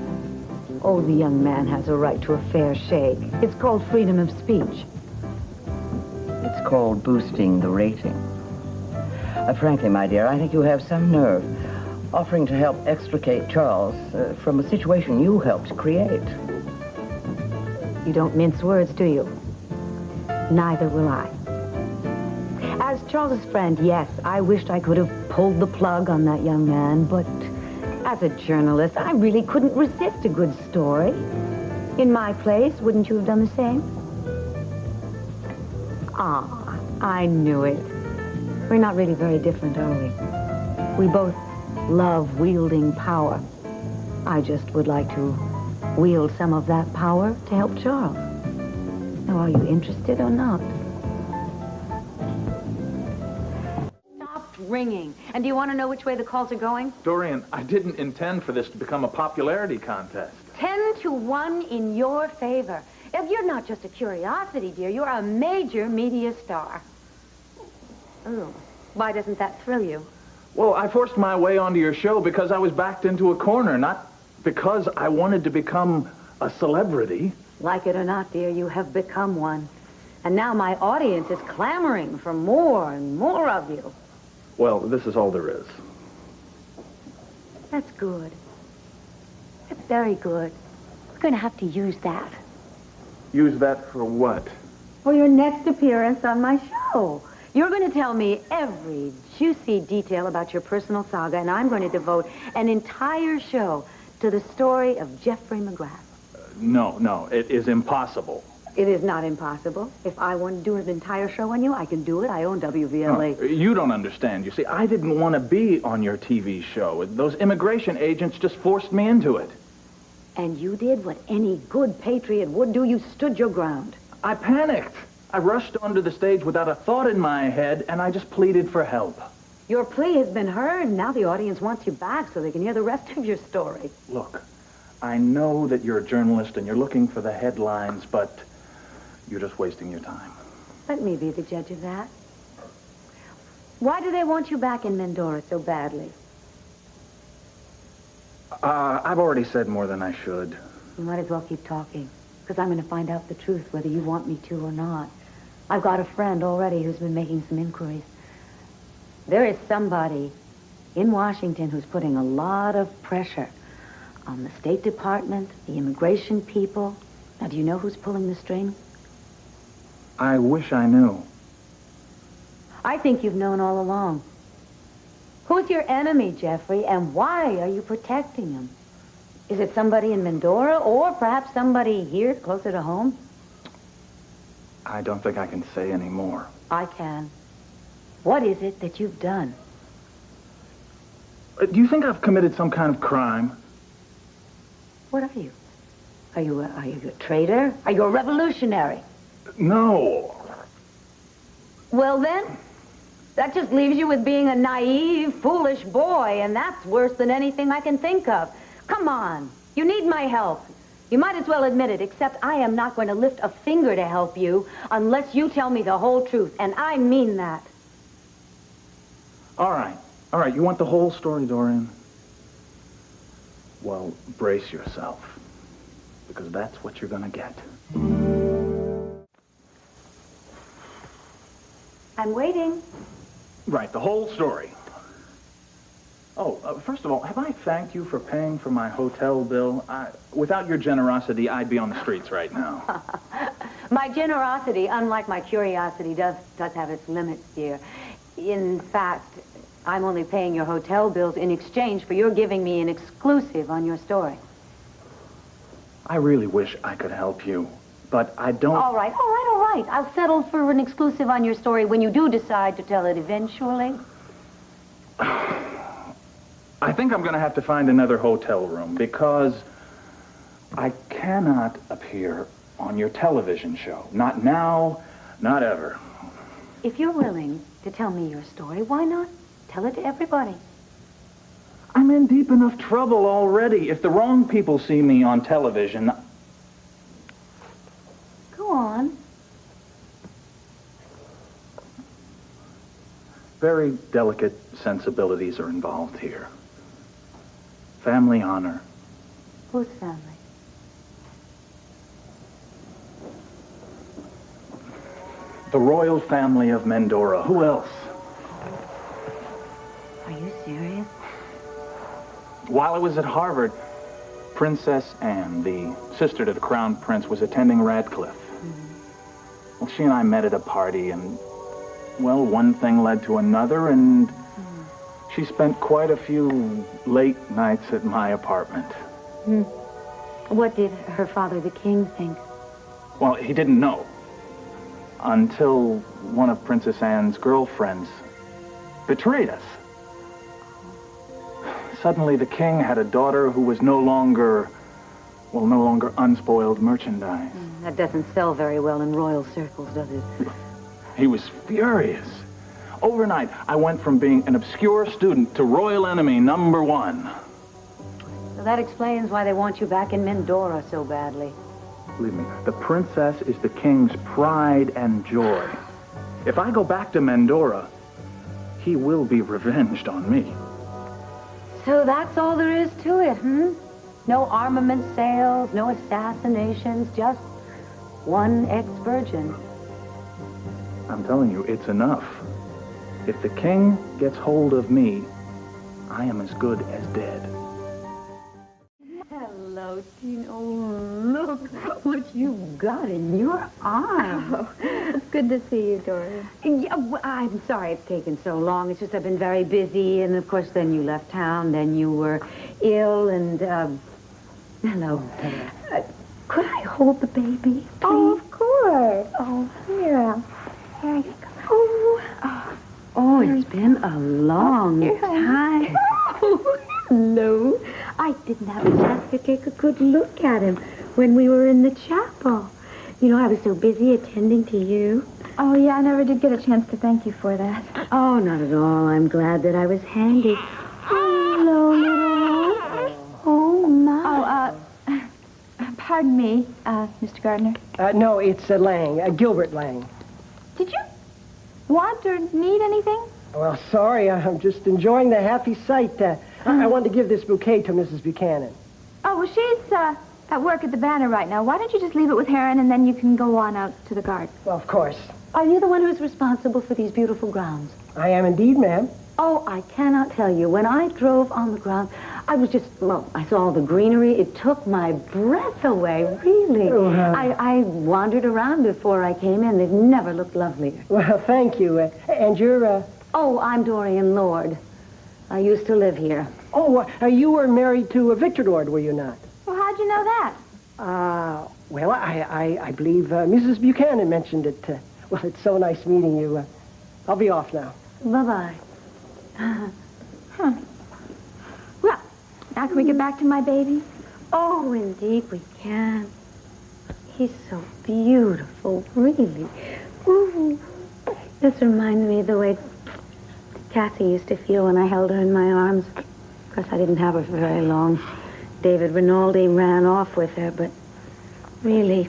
Oh, the young man has a right to a fair shake. It's called freedom of speech. It's called boosting the rating. Frankly, my dear, I think you have some nerve offering to help extricate Charles from a situation you helped create. You don't mince words, do you? Neither will I. As Charles's friend, yes, I wished I could have pulled the plug on that young man, but as a journalist, I really couldn't resist a good story. In my place, wouldn't you have done the same? Ah, I knew it. We're not really very different, are we? We both love wielding power. I just would like to wield some of that power to help Charles. Now, are you interested or not? Stop ringing. And do you want to know which way the calls are going? Dorian, I didn't intend for this to become a popularity contest. 10-1 in your favor. If you're not just a curiosity, dear, you're a major media star. Oh, why doesn't that thrill you? Well, I forced my way onto your show because I was backed into a corner, not because I wanted to become a celebrity. Like it or not, dear, you have become one. And now my audience is clamoring for more and more of you. Well, this is all there is. That's good. That's very good. We're going to have to use that. Use that for what? For your next appearance on my show. You're going to tell me every juicy detail about your personal saga, and I'm going to devote an entire show to the story of Jeffrey McGrath. No, it is impossible. It is not impossible. If I want to do an entire show on you, I can do it. I own WVLA. No, you don't understand. You see, I didn't want to be on your TV show. Those immigration agents just forced me into it. And you did what any good patriot would do. You stood your ground. I panicked. I rushed onto the stage without a thought in my head, and I just pleaded for help. Your plea has been heard. Now the audience wants you back so they can hear the rest of your story. Look, I know that you're a journalist and you're looking for the headlines, but you're just wasting your time. Let me be the judge of that. Why do they want you back in Mendora so badly? I've already said more than I should. You might as well keep talking, because I'm going to find out the truth, whether you want me to or not. I've got a friend already who's been making some inquiries. There is somebody in Washington who's putting a lot of pressure on the State Department, the immigration people. Now, do you know who's pulling the strings? I wish I knew. I think you've known all along. Who's your enemy, Jeffrey, and why are you protecting him? Is it somebody in Mendora, or perhaps somebody here closer to home? I don't think I can say any more. I can. What is it that you've done? Do you think I've committed some kind of crime? What are you? Are you a traitor? Are you a revolutionary? No. Well, then, that just leaves you with being a naive, foolish boy, and that's worse than anything I can think of. Come on. You need my help. You might as well admit it, except I am not going to lift a finger to help you unless you tell me the whole truth, and I mean that. All right. You want the whole story, Dorian? Well, brace yourself, because that's what you're going to get. I'm waiting. Right, the whole story. Oh, first of all, have I thanked you for paying for my hotel bill? Without your generosity, I'd be on the streets right now. My generosity, unlike my curiosity, does have its limits, dear. In fact, I'm only paying your hotel bills in exchange for your giving me an exclusive on your story. I really wish I could help you. but I don't... All right. I'll settle for an exclusive on your story when you do decide to tell it eventually. I think I'm going to have to find another hotel room because I cannot appear on your television show. Not now, not ever. If you're willing to tell me your story, why not tell it to everybody? I'm in deep enough trouble already. If the wrong people see me on television... Go on. Very delicate sensibilities are involved here. Family honor. Whose family? The royal family of Mendora. Who else? Are you serious? While I was at Harvard, Princess Anne, the sister to the Crown Prince, was attending Radcliffe. Mm-hmm. Well, she and I met at a party, and, well, one thing led to another, and she spent quite a few late nights at my apartment. What did her father, the king, think? Well, he didn't know. Until one of Princess Anne's girlfriends betrayed us. Suddenly, the king had a daughter who was no longer unspoiled merchandise. That doesn't sell very well in royal circles, does it? He was furious. Overnight, I went from being an obscure student to royal enemy number one. So that explains why they want you back in Mendora so badly. Believe me, the princess is the king's pride and joy. If I go back to Mendora, he will be revenged on me. So that's all there is to it, No armament sales, no assassinations, just one ex-virgin. I'm telling you, it's enough. If the king gets hold of me, I am as good as dead. Hello, Tina. Oh, look what you've got in your arm. Oh, it's good to see you, Dorian. Yeah, well, I'm sorry it's taken so long. It's just I've been very busy, and of course then you left town, then you were ill, and, hello. Could I hold the baby, please? Oh, of course. Oh, here. Here you go. Oh, it's been a long time. Oh, hello. I didn't have a chance to take a good look at him when we were in the chapel. You know, I was so busy attending to you. Oh, yeah, I never did get a chance to thank you for that. Oh, not at all. I'm glad that I was handy. Hello, little one. Oh, my. Pardon me, Mr. Gardner. No, it's Lang, Gilbert Lang. Did you want or need anything? Well, sorry, I'm just enjoying the happy sight. I wanted to give this bouquet to Mrs. Buchanan. Oh, well, she's at work at the banner right now. Why don't you just leave it with Heron, and then you can go on out to the garden? Well, of course. Are you the one who's responsible for these beautiful grounds? I am indeed, ma'am. Oh, I cannot tell you. When I drove on the grounds, I was just, I saw all the greenery. It took my breath away, really. Oh, I wandered around before I came in. They've never looked lovelier. Well, thank you. And you're, Oh, I'm Dorian Lord. I used to live here. Oh, you were married to Victor Lord, were you not? Well, how'd you know that? Well, I believe Mrs. Buchanan mentioned it. Well, it's so nice meeting you. I'll be off now. Bye-bye. Well, now can we get back to my baby? Oh, indeed we can. He's so beautiful, really. Ooh. This reminds me of the way Kathy used to feel when I held her in my arms. Of course, I didn't have her for very long. David Rinaldi ran off with her, but really,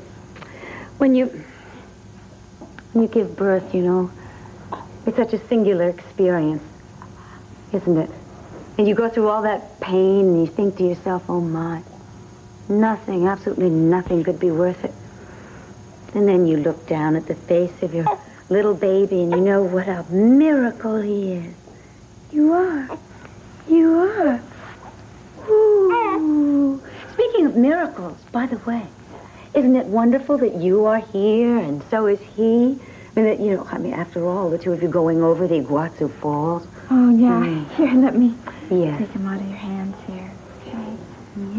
when you give birth, you know, it's such a singular experience, isn't it? And you go through all that pain, and you think to yourself, oh, my, nothing, absolutely nothing could be worth it. And then you look down at the face of your little baby, and you know what a miracle he is. You are. You are. Ooh. Speaking of miracles, by the way, isn't it wonderful that you are here, and so is he? I mean, after all, the two of you going over the Iguazu Falls. Oh, yeah. Here, let me Yes. take him out of your hands here. Okay.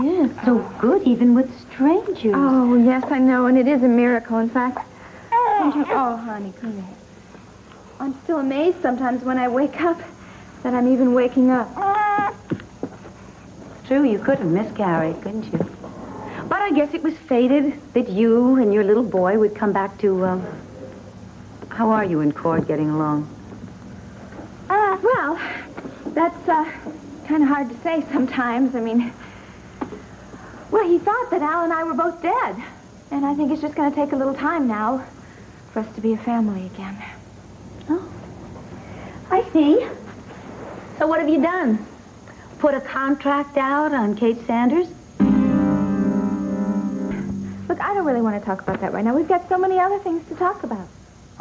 Yes, so good even with strangers. Oh, yes, I know, and it is a miracle. In fact, oh, honey, come here. I'm still amazed sometimes when I wake up that I'm even waking up. True, you could have miscarried, couldn't you? But I guess it was fated that you and your little boy would come back to, how are you and Cord getting along? Well, that's kind of hard to say sometimes. I mean, well, he thought that Al and I were both dead. And I think it's just going to take a little time now for us to be a family again. Oh, I see. So what have you done? Put a contract out on Kate Sanders? Look, I don't really want to talk about that right now. We've got so many other things to talk about.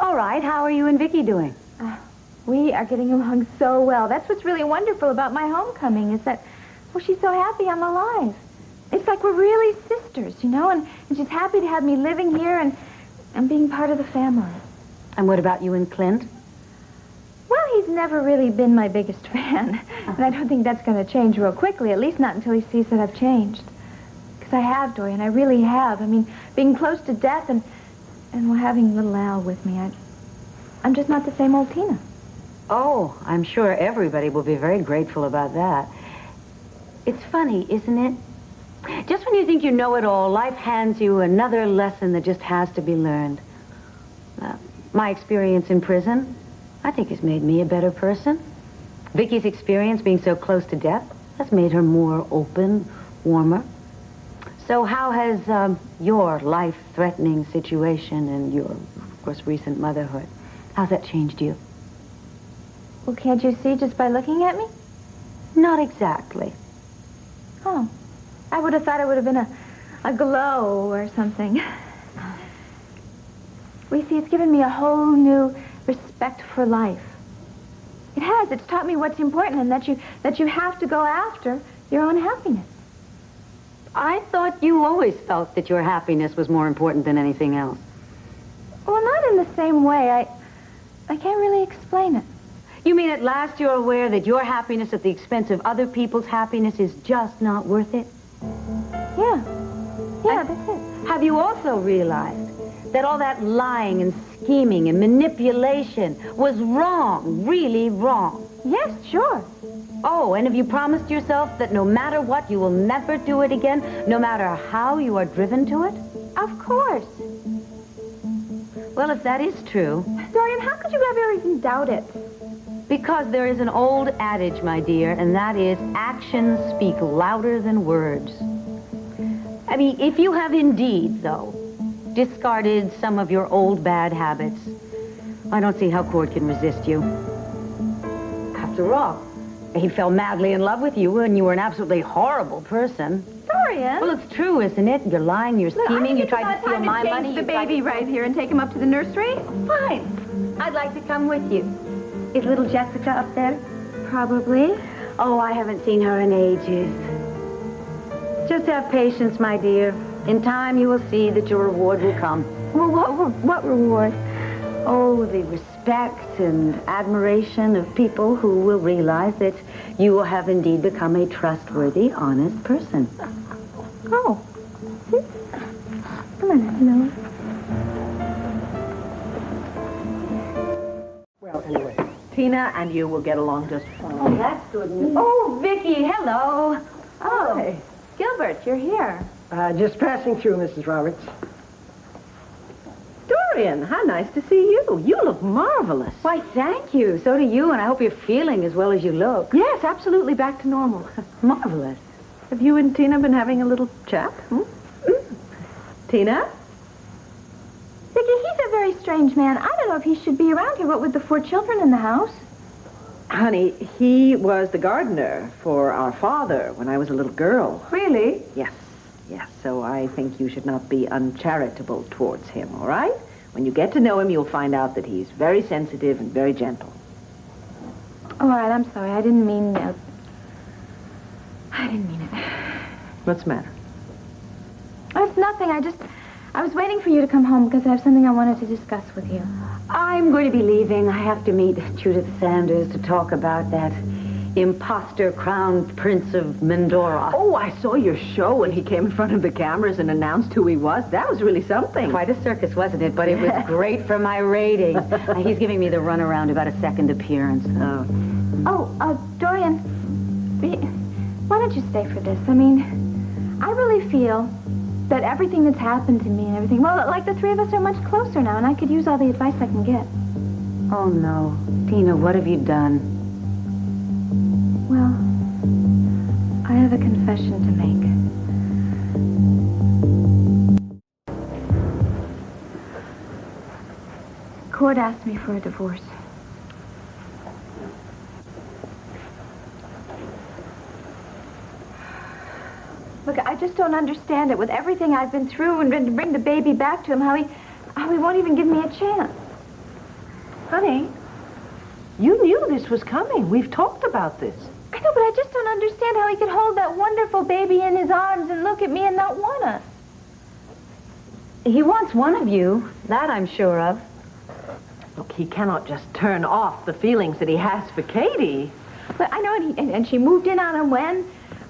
All right, how are you and Vicky doing? We are getting along so well. That's what's really wonderful about my homecoming is that, well, she's so happy I'm alive. It's like we're really sisters, you know, and she's happy to have me living here and being part of the family. And what about you and Clint? Well, he's never really been my biggest fan. And I don't think that's going to change real quickly, at least not until he sees that I've changed. Because I have, Dorian, I really have. I mean, being close to death and well, having little Al with me, I'm just not the same old Tina. Oh, I'm sure everybody will be very grateful about that. It's funny, isn't it? Just when you think you know it all, life hands you another lesson that just has to be learned. My experience in prison, I think, has made me a better person. Vicky's experience being so close to death has made her more open, warmer. So how has your life-threatening situation and your, of course, recent motherhood, how's that changed you? Well, can't you see just by looking at me? Not exactly. Oh. I would have thought it would have been a glow or something. We see, it's given me a whole new respect for life. It has. It's taught me what's important and that you have to go after your own happiness. I thought you always felt that your happiness was more important than anything else. Well, not in the same way. I can't really explain it. You mean at last you're aware that your happiness at the expense of other people's happiness is just not worth it? Yeah, that's it. Have you also realized that all that lying and scheming and manipulation was wrong, really wrong? Yes, sure. Oh, and have you promised yourself that no matter what, you will never do it again, no matter how you are driven to it? Of course. Well, if that is true... Dorian, how could you ever even doubt it? Because there is an old adage, my dear, and that is actions speak louder than words. I mean, if you have indeed, though, discarded some of your old bad habits, I don't see how Cord can resist you. After all, he fell madly in love with you, and you were an absolutely horrible person. Dorian! Well, it's true, isn't it? You're lying, you're scheming, you tried to steal my money. The baby right here and take him up to the nursery? Fine. I'd like to come with you. Is little Jessica up there? Probably. Oh, I haven't seen her in ages. Just have patience, my dear. In time, you will see that your reward will come. Well, what reward? Oh, the respect and admiration of people who will realize that you have indeed become a trustworthy, honest person. Oh. Come on, hello. Well, anyway, Tina and you will get along just fine. Oh, that's good news. Oh, Vicky, hello. Oh, Hey. Gilbert, you're here. Just passing through, Mrs. Roberts. Dorian, how nice to see you. You look marvelous. Why, thank you. So do you, and I hope you're feeling as well as you look. Yes, absolutely back to normal. Marvelous. Have you and Tina been having a little chat? Tina? Vicky, he's a very strange man. I don't know if he should be around here, what with the 4 children in the house. Honey, he was the gardener for our father when I was a little girl. Really? Yes. So I think you should not be uncharitable towards him, all right? When you get to know him, you'll find out that he's very sensitive and very gentle. All right, I'm sorry. I didn't mean it. What's the matter? Oh, it's nothing. I was waiting for you to come home because I have something I wanted to discuss with you. I'm going to be leaving. I have to meet Judith Sanders to talk about that imposter crown prince of Mendora. Oh, I saw your show when he came in front of the cameras and announced who he was. That was really something. Quite a circus, wasn't it? But it was great for my ratings. He's giving me the runaround about a second appearance. Dorian, why don't you stay for this? I mean, I really feel that everything that's happened to me and everything, well, like the three of us are much closer now, and I could use all the advice I can get. Oh, no. Tina, what have you done? Well, I have a confession to make. Cord asked me for a divorce. Look, I just don't understand it. With everything I've been through and to bring the baby back to him, how he won't even give me a chance. Honey, you knew this was coming. We've talked about this. I know, but I just don't understand how he could hold that wonderful baby in his arms and look at me and not want us. He wants one of you. That I'm sure of. Look, he cannot just turn off the feelings that he has for Katie. But I know, and she moved in on him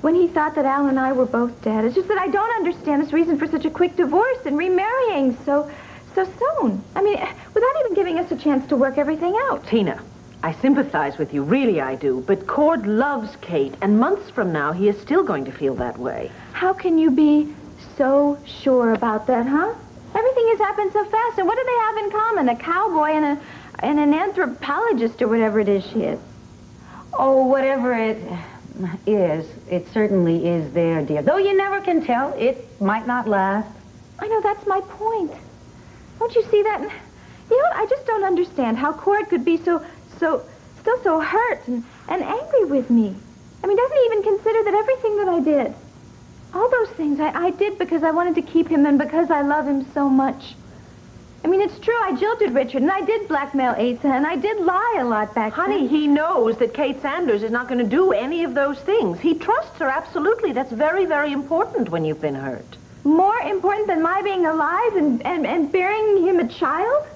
when he thought that Al and I were both dead. It's just that I don't understand this reason for such a quick divorce and remarrying so soon. I mean, without even giving us a chance to work everything out. Tina, I sympathize with you, really I do, but Cord loves Kate, and months from now he is still going to feel that way. How can you be so sure about that, huh? Everything has happened so fast, and what do they have in common? A cowboy and an anthropologist or whatever it is she is. Oh, whatever it is, it certainly is there, dear. Though you never can tell, it might not last. I know, that's my point. Don't you see that? You know what? I just don't understand how Cord could be still so hurt and angry with me. I mean, doesn't he even consider that everything that I did, all those things I did because I wanted to keep him and because I love him so much. I mean, it's true, I jilted Richard, and I did blackmail Asa, and I did lie a lot back then. Honey, he knows that Kate Sanders is not going to do any of those things. He trusts her, absolutely. That's very, very important when you've been hurt. More important than my being alive and bearing him a child?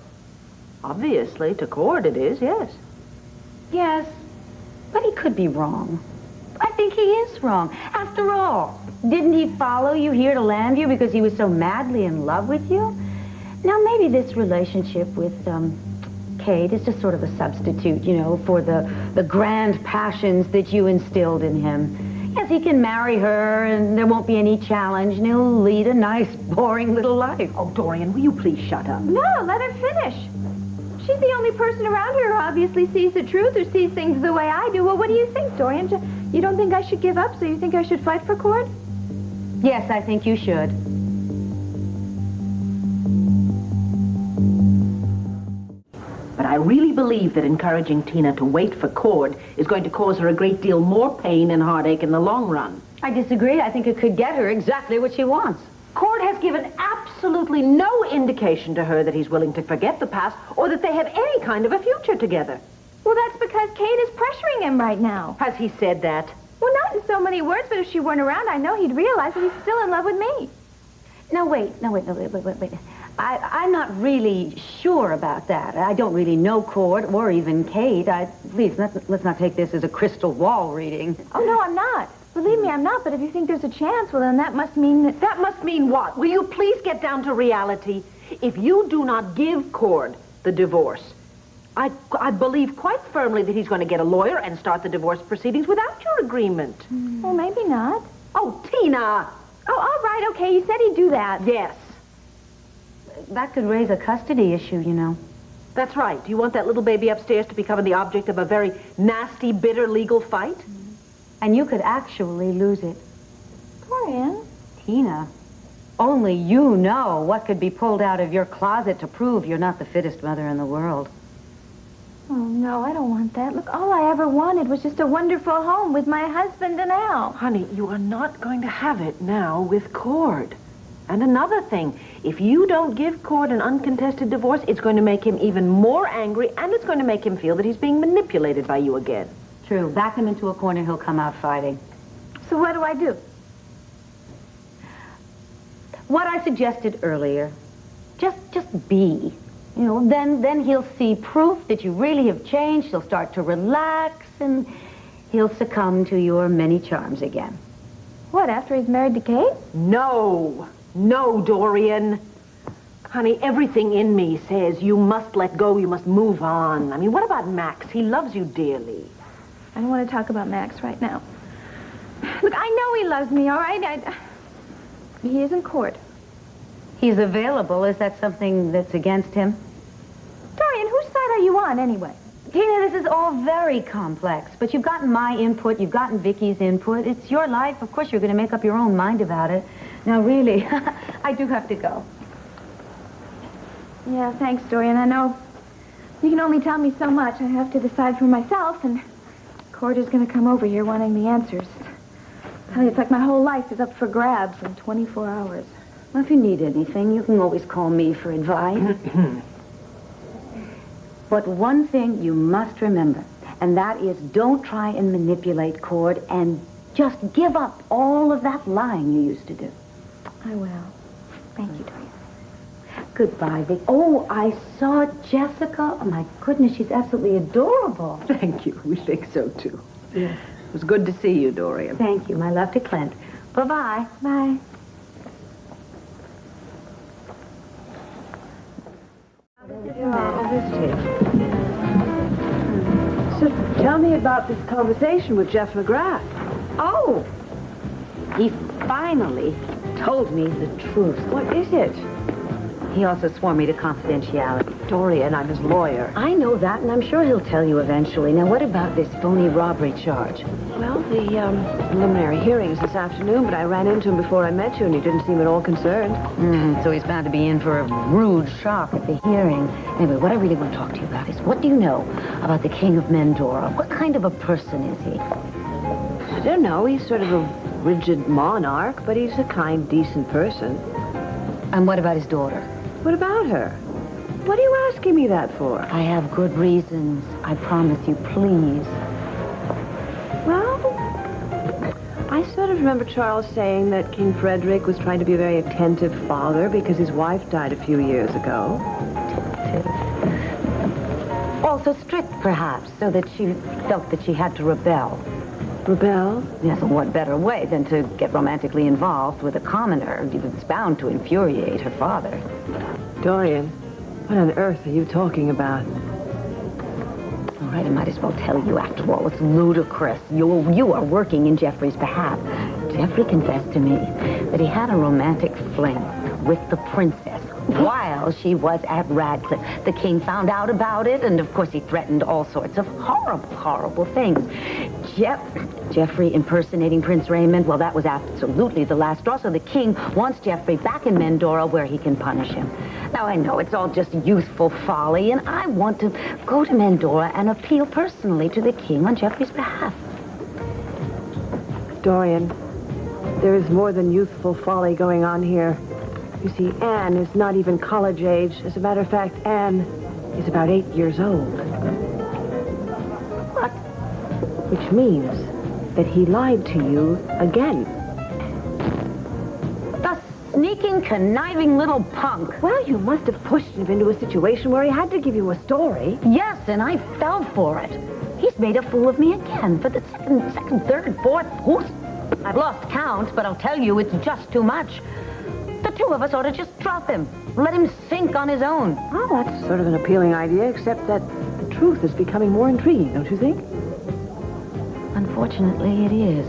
Obviously, to Cord it is, yes. Yes, but he could be wrong. I think he is wrong. After all, didn't he follow you here to Llanview because he was so madly in love with you? Now, maybe this relationship with Kate is just sort of a substitute, you know, for the grand passions that you instilled in him. Yes, he can marry her, and there won't be any challenge, and he'll lead a nice, boring little life. Oh, Dorian, will you please shut up? No, let her finish. She's the only person around here who obviously sees the truth or sees things the way I do. Well, what do you think, Dorian? You don't think I should give up, so you think I should fight for Cord? Yes, I think you should. But I really believe that encouraging Tina to wait for Cord is going to cause her a great deal more pain and heartache in the long run. I disagree. I think it could get her exactly what she wants. Cord has given absolutely no indication to her that he's willing to forget the past or that they have any kind of a future together. Well, that's because Kate is pressuring him right now. Has he said that? Well, not in so many words, but if she weren't around, I know he'd realize that he's still in love with me. Now, wait. I'm not really sure about that. I don't really know Cord or even Kate. Please, let's not take this as a crystal ball reading. Oh, no, I'm not. Believe me, I'm not, but if you think there's a chance, well, then that must mean that... That must mean what? Will you please get down to reality? If you do not give Cord the divorce, I believe quite firmly that he's going to get a lawyer and start the divorce proceedings without your agreement. Well, maybe not. Oh, Tina! Oh, all right, okay, you said he'd do that. Yes. That could raise a custody issue, you know. That's right. Do you want that little baby upstairs to become the object of a very nasty, bitter legal fight? And you could actually lose it. Dorian. Tina, only you know what could be pulled out of your closet to prove you're not the fittest mother in the world. Oh, no, I don't want that. Look, all I ever wanted was just a wonderful home with my husband and Al. Honey, you are not going to have it now with Cord. And another thing, if you don't give Cord an uncontested divorce, it's going to make him even more angry, and it's going to make him feel that he's being manipulated by you again. True. Back him into a corner, he'll come out fighting. So what do I do? What I suggested earlier. Just be. You know, then he'll see proof that you really have changed. He'll start to relax, and he'll succumb to your many charms again. What, after he's married to Kate? No. No, Dorian. Honey, everything in me says you must let go, you must move on. I mean, what about Max? He loves you dearly. I don't want to talk about Max right now. Look, I know he loves me, all right? He is in court. He's available. Is that something that's against him? Dorian, whose side are you on, anyway? Tina, this is all very complex, but you've gotten my input, you've gotten Vicky's input. It's your life. Of course, you're going to make up your own mind about it. Now, really, I do have to go. Yeah, thanks, Dorian. I know you can only tell me so much. I have to decide for myself, and court is going to come over here wanting the answers. I tell you, it's like my whole life is up for grabs in 24 hours. Well, if you need anything, you can always call me for advice. But one thing you must remember, and that is don't try and manipulate Cord, and just give up all of that lying you used to do. I will. Thank you, Dorian. Goodbye, Vic. Oh, I saw Jessica. Oh, my goodness, she's absolutely adorable. Thank you. We think so, too. Yeah. It was good to see you, Dorian. Thank you. My love to Clint. Bye-bye. Bye. So tell me about this conversation with Jeff McGrath. Oh, he finally told me the truth. What is it? He also swore me to confidentiality. Dorian, I'm his lawyer. I know that, and I'm sure he'll tell you eventually. Now, what about this phony robbery charge? Well, the preliminary hearing is this afternoon, but I ran into him before I met you, and he didn't seem at all concerned. So he's bound to be in for a rude shock at the hearing. Anyway, what I really want to talk to you about is what do you know about the King of Mendora? What kind of a person is he? I don't know. He's sort of a rigid monarch, but he's a kind, decent person. And what about his daughter? What about her? What are you asking me that for? I have good reasons. I promise you, please. Well, I sort of remember Charles saying that King Frederick was trying to be a very attentive father because his wife died a few years ago. Also strict, perhaps, so that she felt that she had to rebel. Rebel? Yes, and what better way than to get romantically involved with a commoner? It's bound to infuriate her father. Dorian, what on earth are you talking about? All right, I might as well tell you after all. It's ludicrous. You are working in Jeffrey's behalf. Jeffrey confessed to me that he had a romantic fling with the princess while she was at Radcliffe. The king found out about it, and of course he threatened all sorts of horrible, horrible things. Jeffrey impersonating Prince Raymond, well, that was absolutely the last straw, so the king wants Jeffrey back in Mendora where he can punish him. Now, I know it's all just youthful folly, and I want to go to Mendora and appeal personally to the king on Jeffrey's behalf. Dorian, there is more than youthful folly going on here. You see, Anne is not even college age. As a matter of fact, Anne is about 8 years old. What? Which means that he lied to you again. The sneaking, conniving little punk. Well, you must have pushed him into a situation where he had to give you a story. Yes, and I fell for it. He's made a fool of me again for the second, third, fourth. I've lost count, but I'll tell you, it's just too much. The two of us ought to just drop him. Let him sink on his own. Well, that's sort of an appealing idea, except that the truth is becoming more intriguing, don't you think? Unfortunately, it is.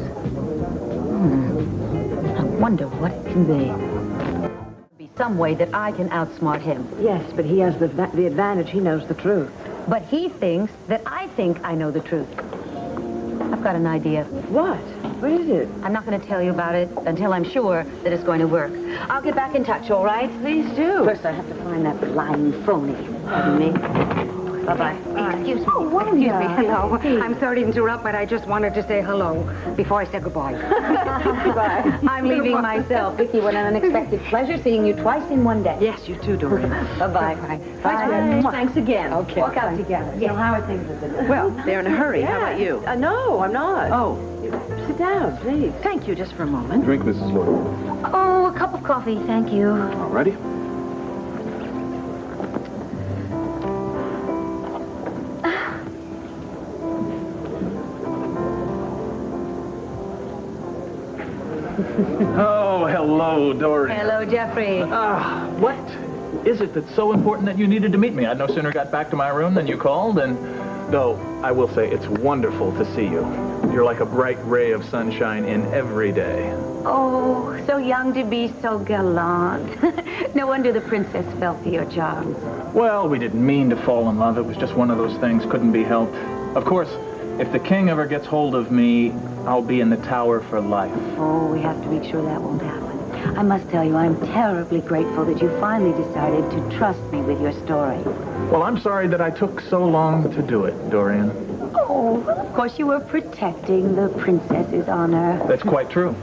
I wonder what it can be. Be some way that I can outsmart him. Yes, but he has the advantage. He knows the truth. But he thinks that I think I know the truth. I've got an idea. What? What is it? I'm not going to tell you about it until I'm sure that it's going to work. I'll get back in touch, all right? Please do. First, I have to find that lying phony. Pardon me. Bye-bye. Excuse me. Oh, excuse me. Hello. I'm sorry to interrupt, but I just wanted to say hello before I say goodbye. Goodbye. I'm leaving myself. Vicky, what an unexpected pleasure seeing you twice in one day. Yes, you too, Dorian. Bye-bye. Bye. Thanks again. Okay. Walk out together. Yes. So how are things at the dinner? Well, they're in a hurry. How about you? No, I'm not. Oh. Sit down, please. Thank you, just for a moment. Drink, Mrs. Lloyd. Oh, a cup of coffee, thank you. All righty. Oh, hello, Dorian. Hello, Jeffrey. What is it that's so important that you needed to meet me? I no sooner got back to my room than you called, and though I will say it's wonderful to see you. You're like a bright ray of sunshine in every day. Oh, so young to be so gallant. No wonder the princess fell for your charms. Well, we didn't mean to fall in love. It was just one of those things, couldn't be helped. Of course, if the king ever gets hold of me, I'll be in the tower for life. Oh, we have to make sure that won't happen. I must tell you, I'm terribly grateful that you finally decided to trust me with your story. Well, I'm sorry that I took so long to do it, Dorian. Oh, well, of course you were protecting the princess's honor. That's quite true.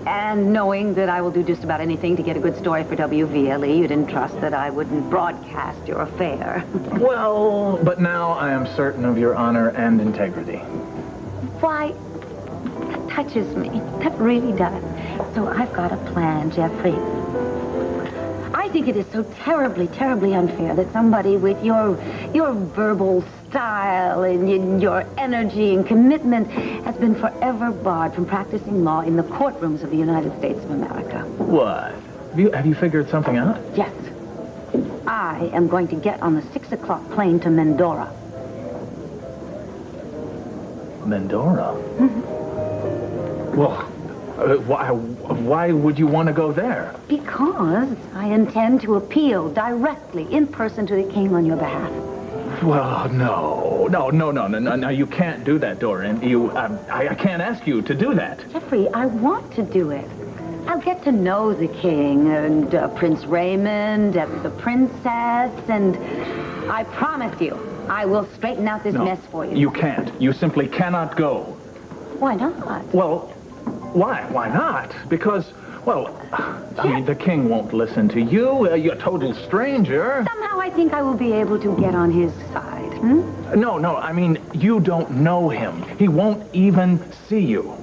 And knowing that I will do just about anything to get a good story for WVLE, you didn't trust that I wouldn't broadcast your affair. Well, but now I am certain of your honor and integrity. Why, that touches me. That really does. So I've got a plan, Jeffrey. I think it is so terribly, terribly unfair that somebody with your verbal style and your energy and commitment has been forever barred from practicing law in the courtrooms of the United States of America. What? Have you figured something out? Yes. I am going to get on the 6 o'clock plane to Mendora. Mendora? Mm-hmm. Well, why would you want to go there? Because I intend to appeal directly in person to the king on your behalf. Well, no, you can't do that, Dorian. I can't ask you to do that. Jeffrey, I want to do it. I'll get to know the king and Prince Raymond and the princess, and I promise you, I will straighten out this mess for you. You can't. You simply cannot go. Why not? Well, why? Why not? Because, well, I mean, the king won't listen to you. You're a total stranger. Somehow I think I will be able to get on his side. No, I mean, you don't know him. He won't even see you.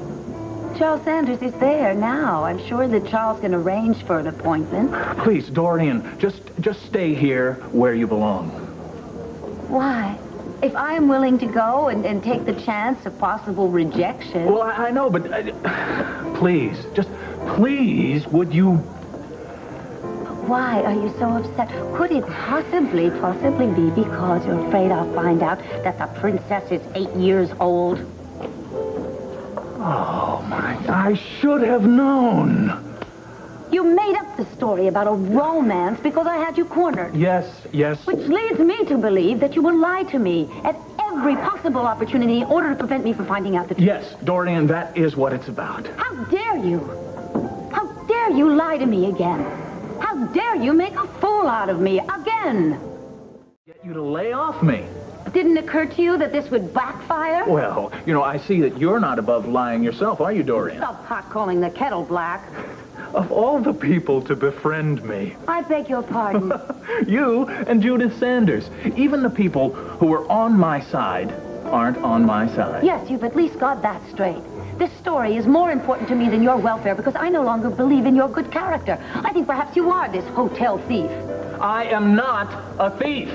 Charles Sanders is there now. I'm sure that Charles can arrange for an appointment. Please, Dorian, just stay here where you belong. Why? If I am willing to go and take the chance of possible rejection... Well, I know, but please, just please, would you... Why are you so upset? Could it possibly be because you're afraid I'll find out that the princess is 8 years old? Oh, I should have known. You made up the story about a romance because I had you cornered. Yes. Which leads me to believe that you will lie to me at every possible opportunity in order to prevent me from finding out the truth. Yes, Dorian, that is what it's about. How dare you? How dare you lie to me again? How dare you make a fool out of me again? Get you to lay off me. Didn't occur to you that this would backfire? Well, I see that you're not above lying yourself, are you, Dorian? Stop hot calling the kettle black. Of all the people to befriend me. I beg your pardon. You and Judith Sanders. Even the people who were on my side aren't on my side. Yes, you've at least got that straight. This story is more important to me than your welfare because I no longer believe in your good character. I think perhaps you are this hotel thief. I am not a thief.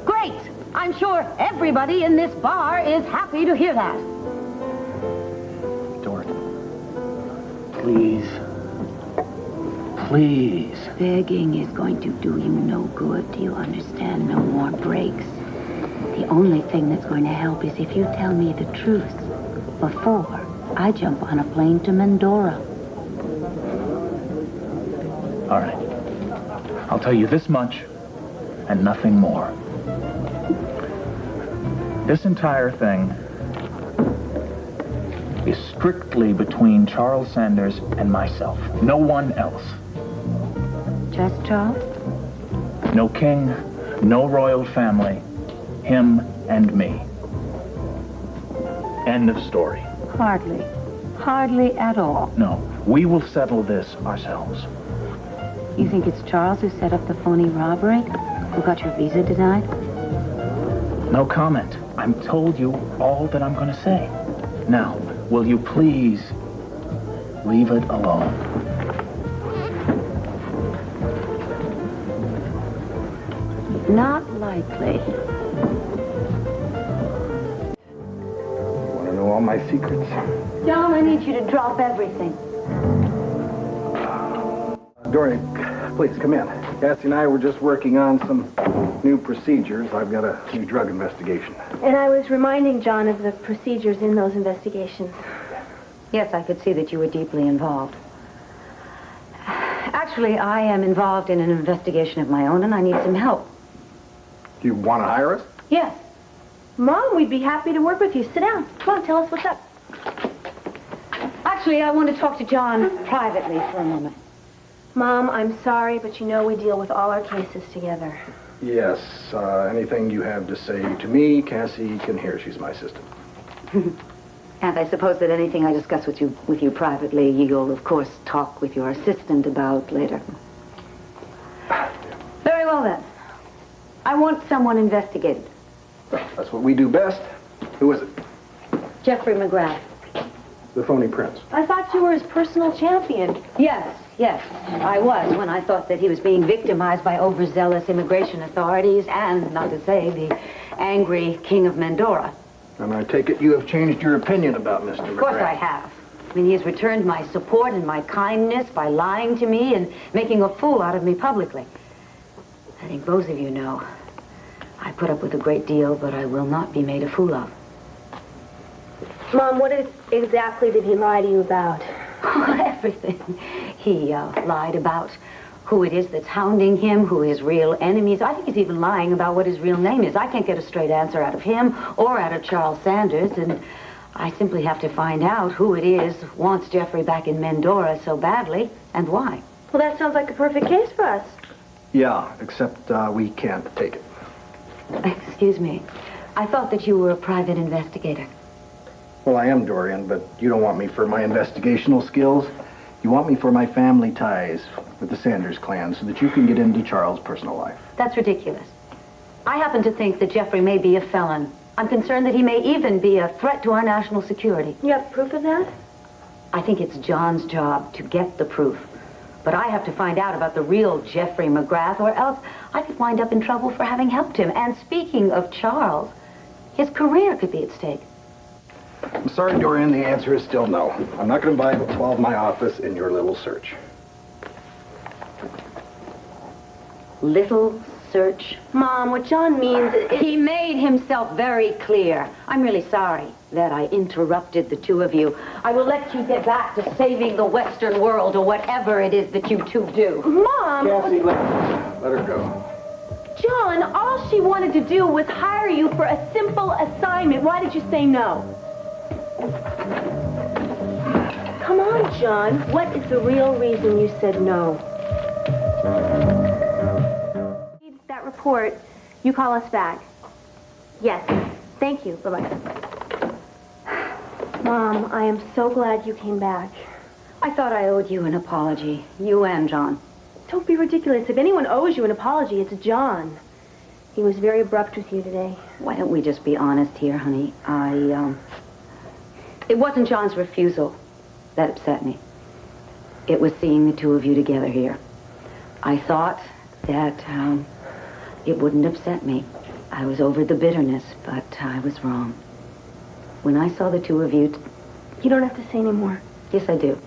Great! I'm sure everybody in this bar is happy to hear that. Dorian. Please. Begging is going to do you no good. Do you understand? No more breaks. The only thing that's going to help is if you tell me the truth before I jump on a plane to Mendora. All right. I'll tell you this much and nothing more. This entire thing is strictly between Charles Sanders and myself. No one else. Just Charles? No king, no royal family. Him and me. End of story. Hardly. Hardly at all. No, we will settle this ourselves. You think it's Charles who set up the phony robbery? Who got your visa denied? No comment. I've told you all that I'm going to say. Now, will you please leave it alone? Not likely. Want to know all my secrets. John, I need you to drop everything. Dorian, please come in. Cassie and I were just working on some new procedures. I've got a new drug investigation. And I was reminding John of the procedures in those investigations. Yes, I could see that you were deeply involved. Actually, I am involved in an investigation of my own, and I need some help. Do you want to hire us? Yes. Mom, we'd be happy to work with you. Sit down. Come on, tell us what's up. Actually, I want to talk to John privately for a moment. Mom, I'm sorry, but you know we deal with all our cases together. Yes. Anything you have to say to me, Cassie can hear. She's my assistant. And I suppose that anything I discuss with you privately, you'll, of course, talk with your assistant about later. Very well, then. I want someone investigated. Well, that's what we do best. Who is it? Jeffrey McGrath. The phony prince. I thought you were his personal champion. Yes, I was when I thought that he was being victimized by overzealous immigration authorities and, not to say, the angry King of Mandora. And I take it you have changed your opinion about Mr. McGrath. Of course I have. I mean, he has returned my support and my kindness by lying to me and making a fool out of me publicly. I think both of you know. I put up with a great deal, but I will not be made a fool of. Mom, what exactly did he lie to you about? Everything. He lied about who it is that's hounding him, who his real enemies. I think he's even lying about what his real name is. I can't get a straight answer out of him or out of Charles Sanders, and I simply have to find out who it is wants Jeffrey back in Mendora so badly, and why. Well, that sounds like a perfect case for us. Yeah, except we can't take it. Excuse me. I thought that you were a private investigator. Well, I am, Dorian, but you don't want me for my investigational skills. You want me for my family ties with the Sanders clan so that you can get into Charles' personal life. That's ridiculous. I happen to think that Jeffrey may be a felon. I'm concerned that he may even be a threat to our national security. You have proof of that? I think it's John's job to get the proof. But I have to find out about the real Jeffrey McGrath, or else I could wind up in trouble for having helped him. And speaking of Charles, his career could be at stake. I'm sorry, Dorian, the answer is still no. I'm not going to involve my office in your little search. Little search? Mom, what John means is... He made himself very clear. I'm really sorry that I interrupted the two of you. I will let you get back to saving the Western world, or whatever it is that you two do. Mom! Cassie, let her go. John, all she wanted to do was hire you for a simple assignment. Why did you say no? Come on, John. What is the real reason you said no? That report, you call us back. Yes. Thank you. Bye-bye. Mom, I am so glad you came back. I thought I owed you an apology. You and John. Don't be ridiculous. If anyone owes you an apology, it's John. He was very abrupt with you today. Why don't we just be honest here, honey? It wasn't John's refusal that upset me. It was seeing the two of you together here. I thought that it wouldn't upset me. I was over the bitterness, but I was wrong. When I saw the two of you... You don't have to say any more. Yes, I do.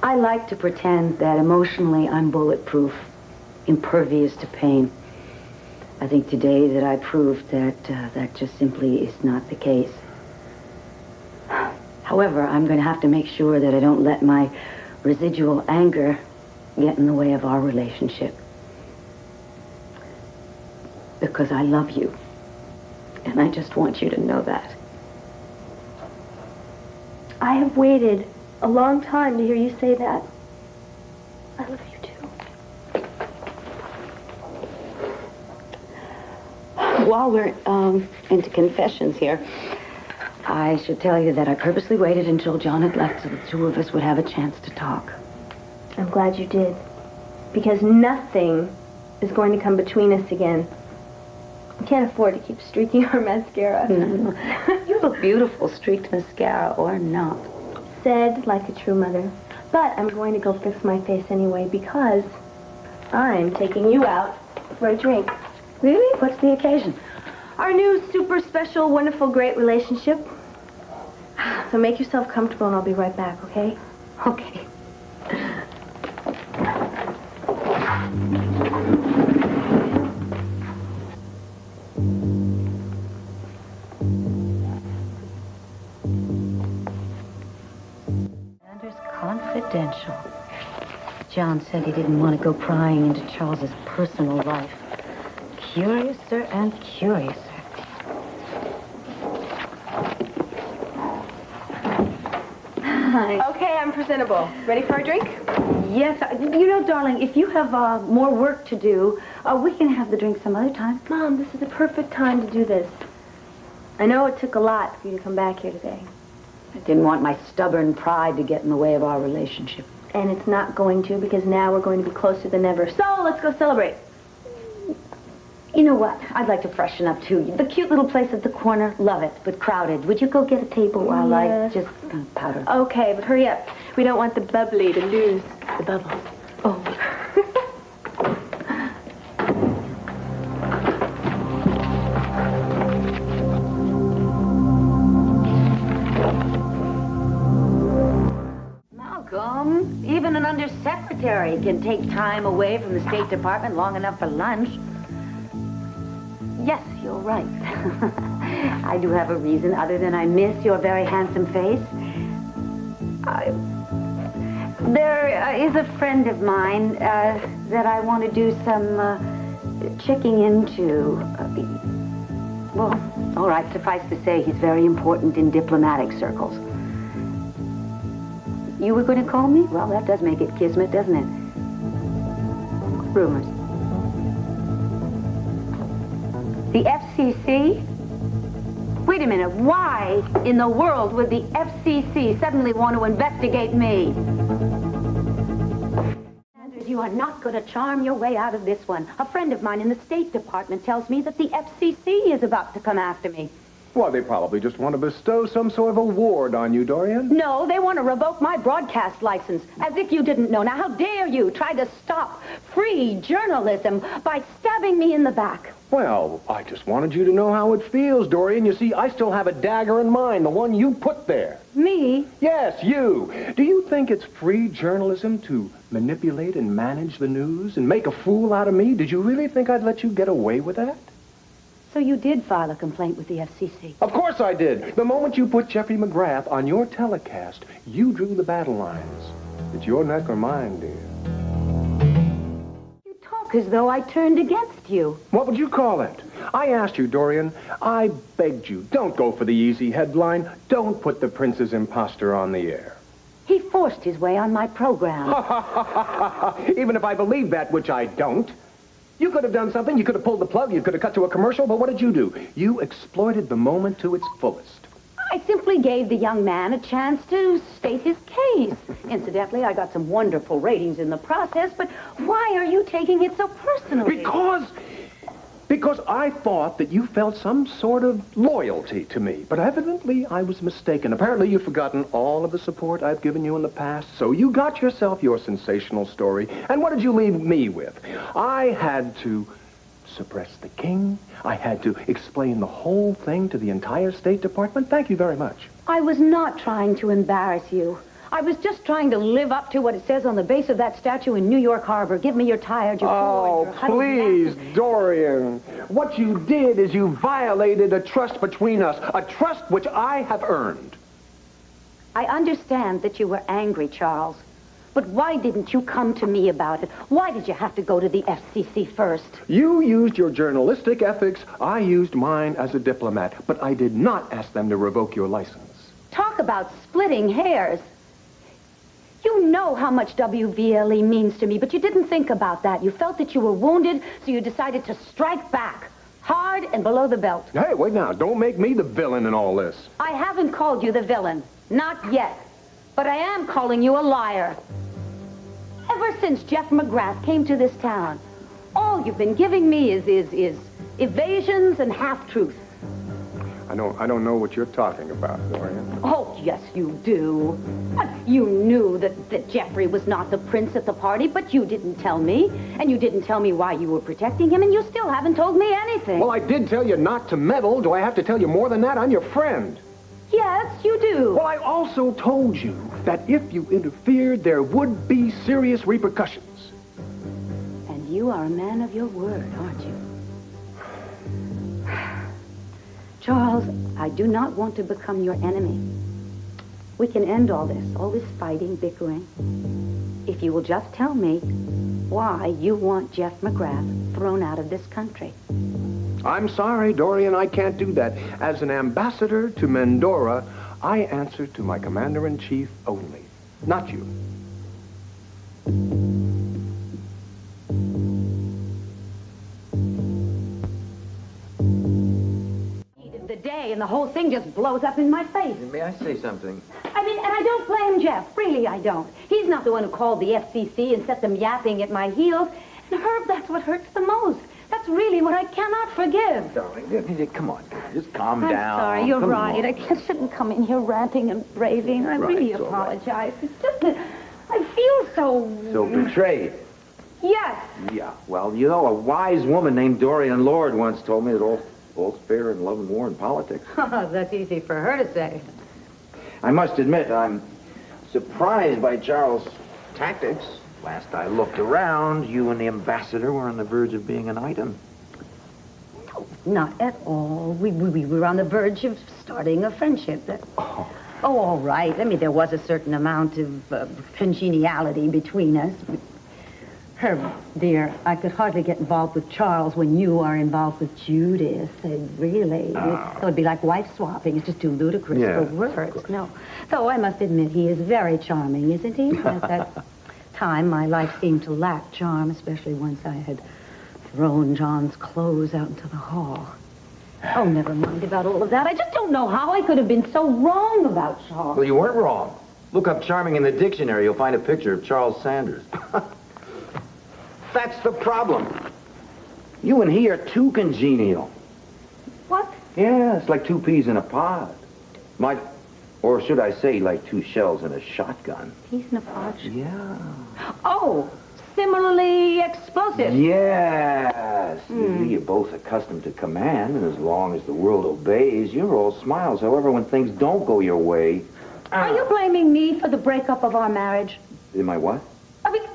I like to pretend that emotionally I'm bulletproof, impervious to pain. I think today that I proved that that just simply is not the case. However, I'm going to have to make sure that I don't let my residual anger get in the way of our relationship. Because I love you. And I just want you to know that. I have waited a long time to hear you say that. I love you too. While we're into confessions here, I should tell you that I purposely waited until John had left so the two of us would have a chance to talk. I'm glad you did. Because nothing is going to come between us again. I can't afford to keep streaking our mascara. No. You look beautiful, streaked mascara or not. Said like a true mother. But I'm going to go fix my face anyway because I'm taking you out for a drink. Really? What's the occasion? Our new super special, wonderful, great relationship. So make yourself comfortable and I'll be right back, okay? Okay. Sanders Confidential. John said he didn't want to go prying into Charles's personal life. Curiouser and curiouser. Hi. Okay, I'm presentable. Ready for a drink? Yes. You know, darling, if you have more work to do, we can have the drink some other time. Mom, this is the perfect time to do this. I know it took a lot for you to come back here today. I didn't want my stubborn pride to get in the way of our relationship. And it's not going to, because now we're going to be closer than ever. So, let's go celebrate. You know what? I'd like to freshen up, too. The cute little place at the corner, love it, but crowded. Would you go get a table while I just powder? Okay, but hurry up. We don't want the bubbly to lose the bubble. Oh. Malcolm, even an undersecretary can take time away from the State Department long enough for lunch. Yes, you're right. I do have a reason other than I miss your very handsome face. There is a friend of mine that I want to do some checking into. Well, all right, suffice to say, he's very important in diplomatic circles. You were going to call me? Well, that does make it kismet, doesn't it? Rumors. The FCC? Wait a minute, why in the world would the FCC suddenly want to investigate me? Sanders, you are not going to charm your way out of this one. A friend of mine in the State Department tells me that the FCC is about to come after me. Well, they probably just want to bestow some sort of award on you, Dorian. No, they want to revoke my broadcast license, as if you didn't know. Now, how dare you try to stop free journalism by stabbing me in the back? Well, I just wanted you to know how it feels, Dorian. You see, I still have a dagger in mind, the one you put there. Me? Yes, you. Do you think it's free journalism to manipulate and manage the news and make a fool out of me? Did you really think I'd let you get away with that? So you did file a complaint with the FCC? Of course I did. The moment you put Jeffrey McGrath on your telecast, you drew the battle lines. It's your neck or mine, dear. You talk as though I turned against you. What would you call it? I asked you, Dorian. I begged you. Don't go for the easy headline. Don't put the prince's imposter on the air. He forced his way on my program. Even if I believe that, which I don't. You could have done something. You could have pulled the plug. You could have cut to a commercial. But what did you do? You exploited the moment to its fullest. I simply gave the young man a chance to state his case. Incidentally, I got some wonderful ratings in the process, but why are you taking it so personally? Because I thought that you felt some sort of loyalty to me. But evidently, I was mistaken. Apparently, you've forgotten all of the support I've given you in the past. So you got yourself your sensational story. And what did you leave me with? I had to suppress the king. I had to explain the whole thing to the entire State Department. Thank you very much. I was not trying to embarrass you. I was just trying to live up to what it says on the base of that statue in New York Harbor. Give me your tired, your poor, your huddled please, masses. Dorian. What you did is you violated a trust between us, a trust which I have earned. I understand that you were angry, Charles. But why didn't you come to me about it? Why did you have to go to the FCC first? You used your journalistic ethics. I used mine as a diplomat. But I did not ask them to revoke your license. Talk about splitting hairs. You know how much WVLE means to me, but you didn't think about that. You felt that you were wounded, so you decided to strike back. Hard and below the belt. Hey, wait now. Don't make me the villain in all this. I haven't called you the villain. Not yet. But I am calling you a liar. Ever since Jeff McGrath came to this town, all you've been giving me is evasions and half-truths. I don't know what you're talking about, Dorian. Oh, yes, you do. You knew that Jeffrey was not the prince at the party, but you didn't tell me. And you didn't tell me why you were protecting him, and you still haven't told me anything. Well, I did tell you not to meddle. Do I have to tell you more than that? I'm your friend. Yes, you do. Well, I also told you that if you interfered, there would be serious repercussions. And you are a man of your word, aren't you? Charles, I do not want to become your enemy. We can end all this fighting, bickering, if you will just tell me why you want Jeff McGrath thrown out of this country. I'm sorry, Dorian, I can't do that. As an ambassador to Mandora, I answer to my commander-in-chief only, not you. The day and the whole thing just blows up in my face. May I say something? I mean, and I don't blame Jeff. Really, I don't. He's not the one who called the FCC and set them yapping at my heels. And Herb, that's what hurts the most. That's really what I cannot forgive. Darling, come on. Just calm down. I'm sorry, you're Come right. on. I shouldn't come in here ranting and raving. I Right, really it's all right. apologize. It's just that I feel so... So betrayed. Yes. Yeah, well, you know, a wise woman named Dorian Lord once told me that all's fair in love and war and politics. That's easy for her to say. I must admit, I'm surprised by Charles' tactics. Last I looked around, you and the ambassador were on the verge of being an item. No, not at all. We were on the verge of starting a friendship. Oh, all right. I mean, there was a certain amount of congeniality between us. Herb, dear, I could hardly get involved with Charles when you are involved with Judith. Really. It would be like wife swapping. It's just too ludicrous for words. No. Though I must admit, he is very charming, isn't he? At that time, my life seemed to lack charm, especially once I had thrown John's clothes out into the hall. Oh, never mind about all of that. I just don't know how I could have been so wrong about Charles. Well, you weren't wrong. Look up charming in the dictionary. You'll find a picture of Charles Sanders. That's the problem. You and he are too congenial. What? Yeah, it's like two peas in a pod. Or should I say, like two shells in a shotgun. Peas in a pod? Yeah. Oh, similarly explosive. Yes. You're both accustomed to command, and as long as the world obeys, you're all smiles. However, when things don't go your way... Are you blaming me for the breakup of our marriage? Am I what? I mean,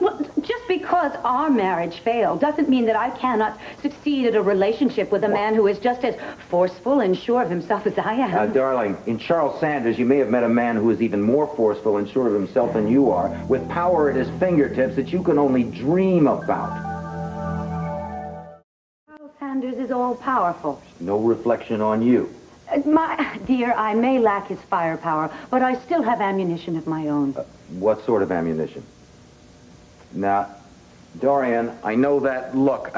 just because our marriage failed doesn't mean that I cannot succeed at a relationship with a man who is just as forceful and sure of himself as I am. Darling, in Charles Sanders, you may have met a man who is even more forceful and sure of himself than you are, with power at his fingertips that you can only dream about. Charles Sanders is all-powerful. No reflection on you. My dear, I may lack his firepower, but I still have ammunition of my own. What sort of ammunition? Now, Dorian, I know that look.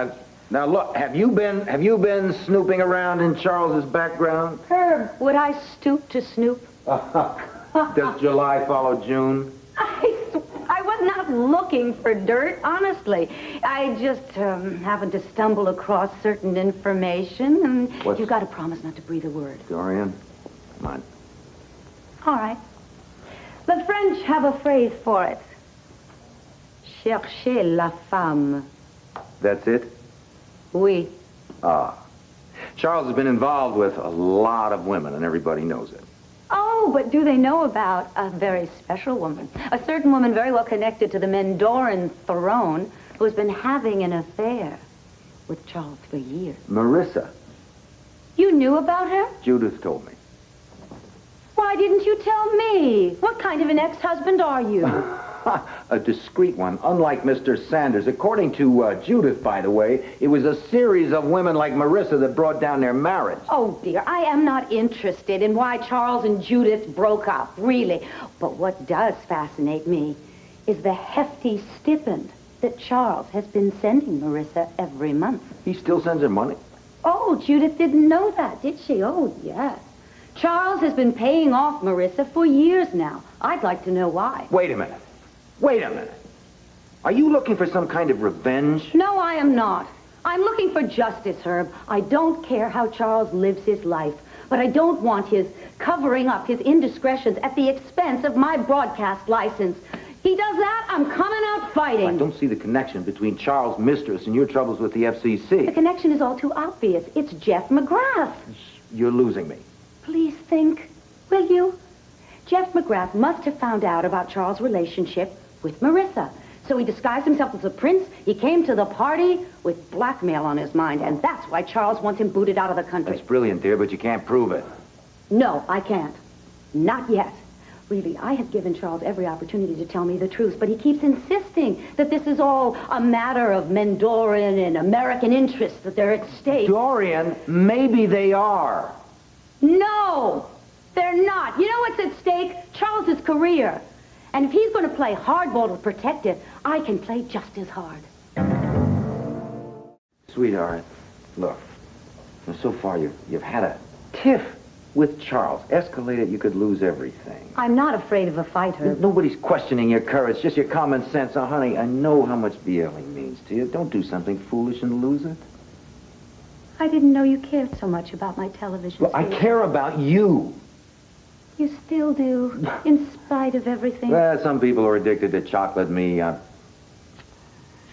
Now, look, have you been snooping around in Charles's background? Herb, would I stoop to snoop? Does July follow June? I was not looking for dirt, honestly. I just happened to stumble across certain information, and you've got to promise not to breathe a word. Dorian, come on. All right. The French have a phrase for it. Cherchez la femme. That's it? Oui. Charles has been involved with a lot of women, and everybody knows it. Oh, but do they know about a very special woman? A certain woman very well connected to the Mendoran throne who's been having an affair with Charles for years. Marissa. You knew about her? Judith told me. Why didn't you tell me? What kind of an ex-husband are you? A discreet one, unlike Mr. Sanders. According to Judith, by the way, it was a series of women like Marissa that brought down their marriage. Oh, dear, I am not interested in why Charles and Judith broke up, really. But what does fascinate me is the hefty stipend that Charles has been sending Marissa every month. He still sends her money? Oh, Judith didn't know that, did she? Oh, yes. Charles has been paying off Marissa for years now. I'd like to know why. Wait a minute. Wait a minute. Are you looking for some kind of revenge? No, I am not. I'm looking for justice, Herb. I don't care how Charles lives his life, But I don't want his covering up his indiscretions at the expense of my broadcast license. He does that, I'm coming out fighting. I don't see the connection between Charles' mistress and your troubles with the FCC. The connection is all too obvious. It's Jeff McGrath. You're losing me. Please think, will you? Jeff McGrath must have found out about Charles' relationship with Marissa. So he disguised himself as a prince. He came to the party with blackmail on his mind, and that's why Charles wants him booted out of the country. That's brilliant, dear, but you can't prove it. No, I can't. Not yet. Really, I have given Charles every opportunity to tell me the truth, but he keeps insisting that this is all a matter of Mendoran and American interests, that they're at stake. Dorian, maybe they are. No, they're not. You know what's at stake? Charles's career. And if he's going to play hardball to protect it, I can play just as hard. Sweetheart, look, so far you've had a tiff with Charles. Escalate it, you could lose everything. I'm not afraid of a fight, Herb. Nobody's questioning your courage, just your common sense. Oh, honey, I know how much BLing means to you. Don't do something foolish and lose it. I didn't know you cared so much about my television Well, I care about you. You still do, in spite of everything. Well, some people are addicted to chocolate. Me,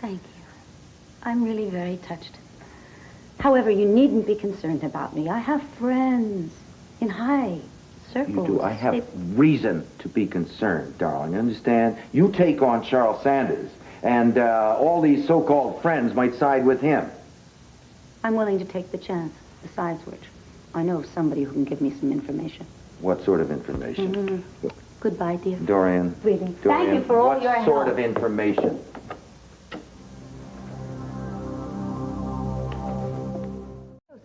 Thank you. I'm really very touched. However, you needn't be concerned about me. I have friends in high circles. You do. I have reason to be concerned, darling. Understand? You take on Charles Sanders, and all these so-called friends might side with him. I'm willing to take the chance. Besides which, I know of somebody who can give me some information. What sort of information? Mm-hmm. Goodbye, dear. Dorian. Really. Dorian, Thank you for all your help. What sort of information?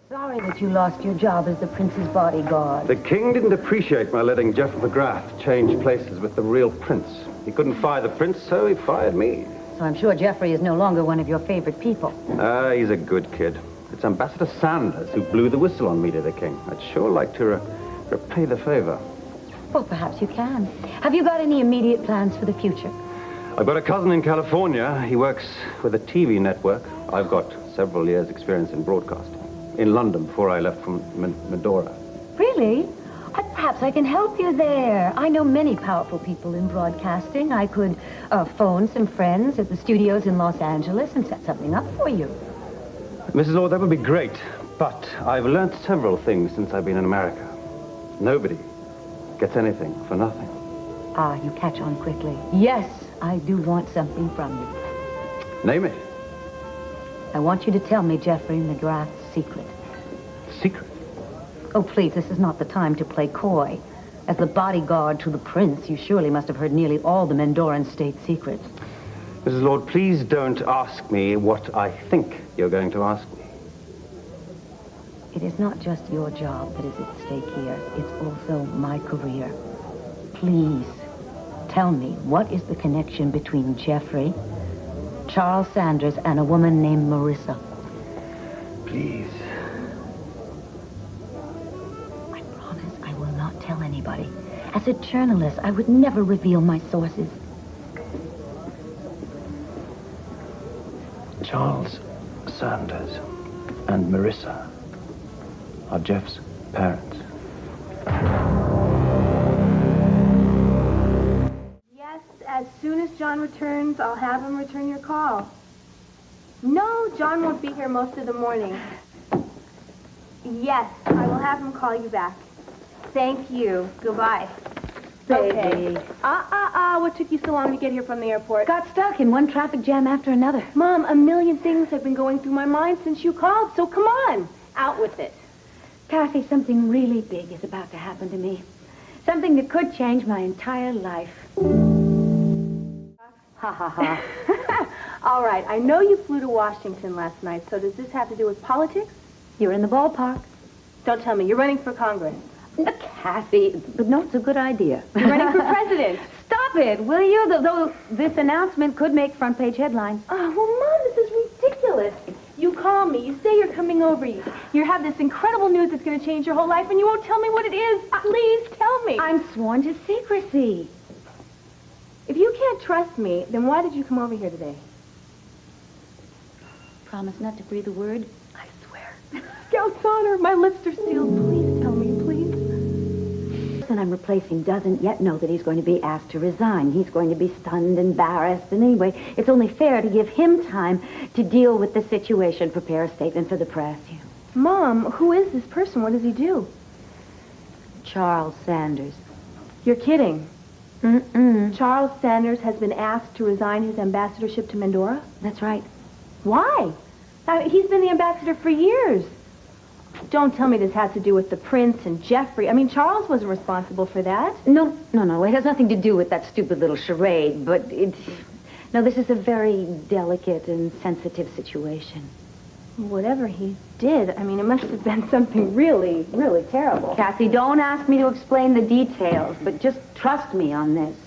Sorry that you lost your job as the prince's bodyguard. The king didn't appreciate my letting Jeff McGrath change places with the real prince. He couldn't fire the prince, so he fired me. So I'm sure Jeffrey is no longer one of your favorite people. He's a good kid. It's Ambassador Sanders who blew the whistle on me to the king. I'd sure like to repay the favor. Well, perhaps you can. Have you got any immediate plans for the future? I've got a cousin in California. He works with a TV network. I've got several years' experience in broadcasting. In London before I left from Medora. Really? Perhaps I can help you there. I know many powerful people in broadcasting. I could phone some friends at the studios in Los Angeles and set something up for you. Mrs. Lord, that would be great. But I've learnt several things since I've been in America. Nobody gets anything for nothing. Ah, you catch on quickly. Yes, I do want something from you. Name it. I want you to tell me Jeffrey McGrath's secret. Secret? Oh, please, this is not the time to play coy. As the bodyguard to the prince, you surely must have heard nearly all the Mendoran state secrets. Mrs. Lord, please don't ask me what I think you're going to ask me. It is not just your job that is at stake here. It's also my career. Please, tell me, what is the connection between Jeffrey, Charles Sanders, and a woman named Marissa? Please. I promise I will not tell anybody. As a journalist, I would never reveal my sources. Charles Sanders and Marissa are Jeff's parents. Yes, as soon as John returns, I'll have him return your call. No, John won't be here most of the morning. Yes, I will have him call you back. Thank you. Goodbye. Baby. Okay. What took you so long to get here from the airport? Got stuck in one traffic jam after another. Mom, a million things have been going through my mind since you called, so come on. Out with it. Kathy, something really big is about to happen to me. Something that could change my entire life. Ha, ha, ha. All right, I know you flew to Washington last night, so does this have to do with politics? You're in the ballpark. Don't tell me. You're running for Congress. Kathy, but no, it's a good idea. You're running for president. Stop it, will you? Though this announcement could make front-page headlines. Oh, well, Mom, this is ridiculous. You call me. You say you're coming over. You have this incredible news that's going to change your whole life, and you won't tell me what it is. Please tell me. I'm sworn to secrecy. If you can't trust me, then why did you come over here today? Promise not to breathe a word. I swear. Scout's honor. My lips are sealed. Please tell me, please. person I'm replacing doesn't yet know that he's going to be asked to resign. He's going to be stunned, embarrassed, and anyway, it's only fair to give him time to deal with the situation, prepare a statement for the press. Mom, who is this person? What does he do? Charles Sanders. You're kidding. Mm-mm. Charles Sanders has been asked to resign his ambassadorship to Mandora? That's right. Why? He's been the ambassador for years. Don't tell me this has to do with the prince and Jeffrey. I mean, Charles wasn't responsible for that. No. It has nothing to do with that stupid little charade, but no, this is a very delicate and sensitive situation. Whatever he did, I mean, it must have been something really, really terrible. Cassie, don't ask me to explain the details, but just trust me on this.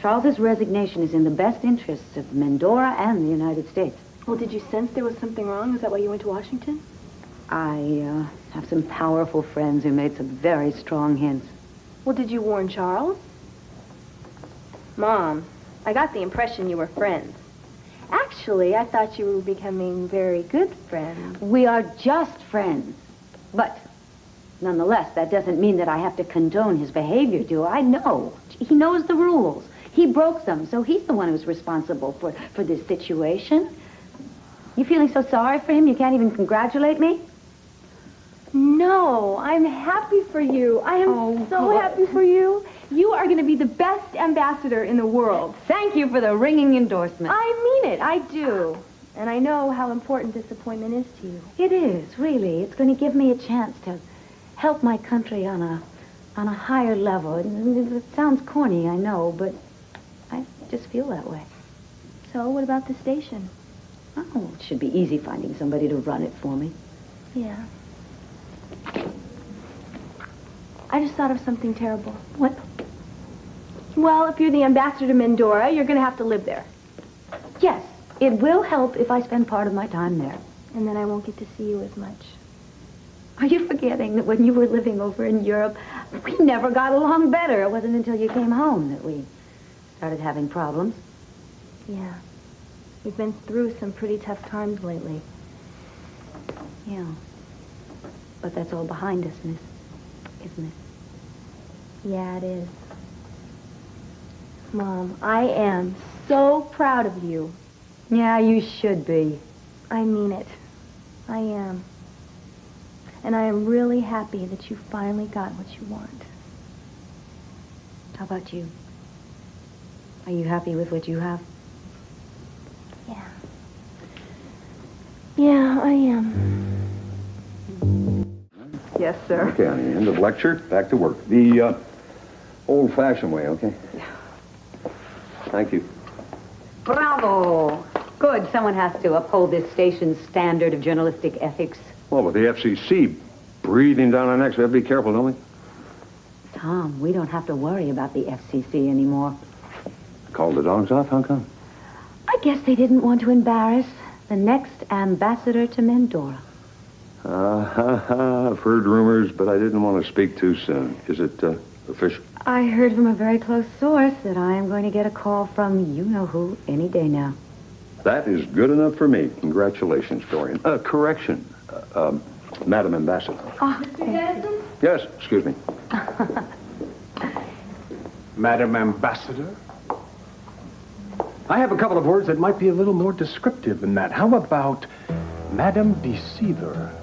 Charles's resignation is in the best interests of Mandora and the United States. Well, did you sense there was something wrong? Is that why you went to Washington? I have some powerful friends who made some very strong hints. Well, did you warn Charles? Mom, I got the impression you were friends. Actually, I thought you were becoming very good friends. We are just friends. But nonetheless, that doesn't mean that I have to condone his behavior, do I? No. He knows the rules. He broke them, so he's the one who's responsible for this situation. You feeling so sorry for him you can't even congratulate me? No, I'm happy for you. I am so happy for you. You are going to be the best ambassador in the world. Thank you for the ringing endorsement. I mean it. I do. And I know how important this appointment is to you. It is, really. It's going to give me a chance to help my country on a higher level. It sounds corny, I know, but I just feel that way. So, what about the station? Oh, it should be easy finding somebody to run it for me. Yeah. I just thought of something terrible. What? Well, if you're the ambassador to Mandora, you're going to have to live there. Yes, it will help if I spend part of my time there. And then I won't get to see you as much. Are you forgetting that when you were living over in Europe, we never got along better? It wasn't until you came home that we started having problems. Yeah. We've been through some pretty tough times lately. Yeah. But that's all behind us, miss, isn't it? Yeah, it is. Mom, I am so proud of you. Yeah, you should be. I mean it. I am. And I am really happy that you finally got what you want. How about you? Are you happy with what you have? Yeah. Yeah, I am. Yes, sir. Okay, honey, end of lecture, back to work. The old-fashioned way, okay? Yeah. Thank you. Bravo! Good. Someone has to uphold this station's standard of journalistic ethics. Well, with the FCC breathing down our necks, we have to be careful, don't we? Tom, we don't have to worry about the FCC anymore. Called the dogs off? How come? I guess they didn't want to embarrass the next ambassador to Mandora. I've heard rumors, but I didn't want to speak too soon. Is it official? I heard from a very close source that I am going to get a call from you-know-who any day now. That is good enough for me. Congratulations, Dorian. Correction. Madam Ambassador. Oh, Mr. Denison? Yes, excuse me. Madam Ambassador? I have a couple of words that might be a little more descriptive than that. How about Madam Deceiver?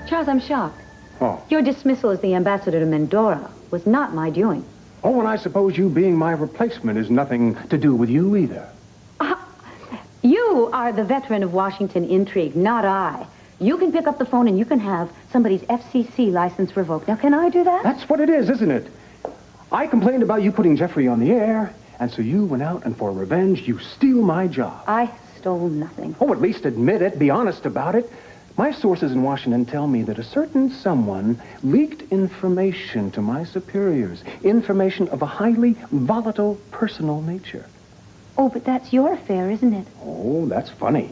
Charles, I'm shocked. Oh. Your dismissal as the ambassador to Mandora was not my doing. Oh, and I suppose you being my replacement is nothing to do with you either. You are the veteran of Washington intrigue, not I. You can pick up the phone and you can have somebody's FCC license revoked. Now, can I do that? That's what it is, isn't it? I complained about you putting Jeffrey on the air, and so you went out and for revenge, you steal my job. I stole nothing. Oh, at least admit it. Be honest about it. My sources in Washington tell me that a certain someone leaked information to my superiors, information of a highly volatile personal nature. Oh, but that's your affair, isn't it? Oh, that's funny.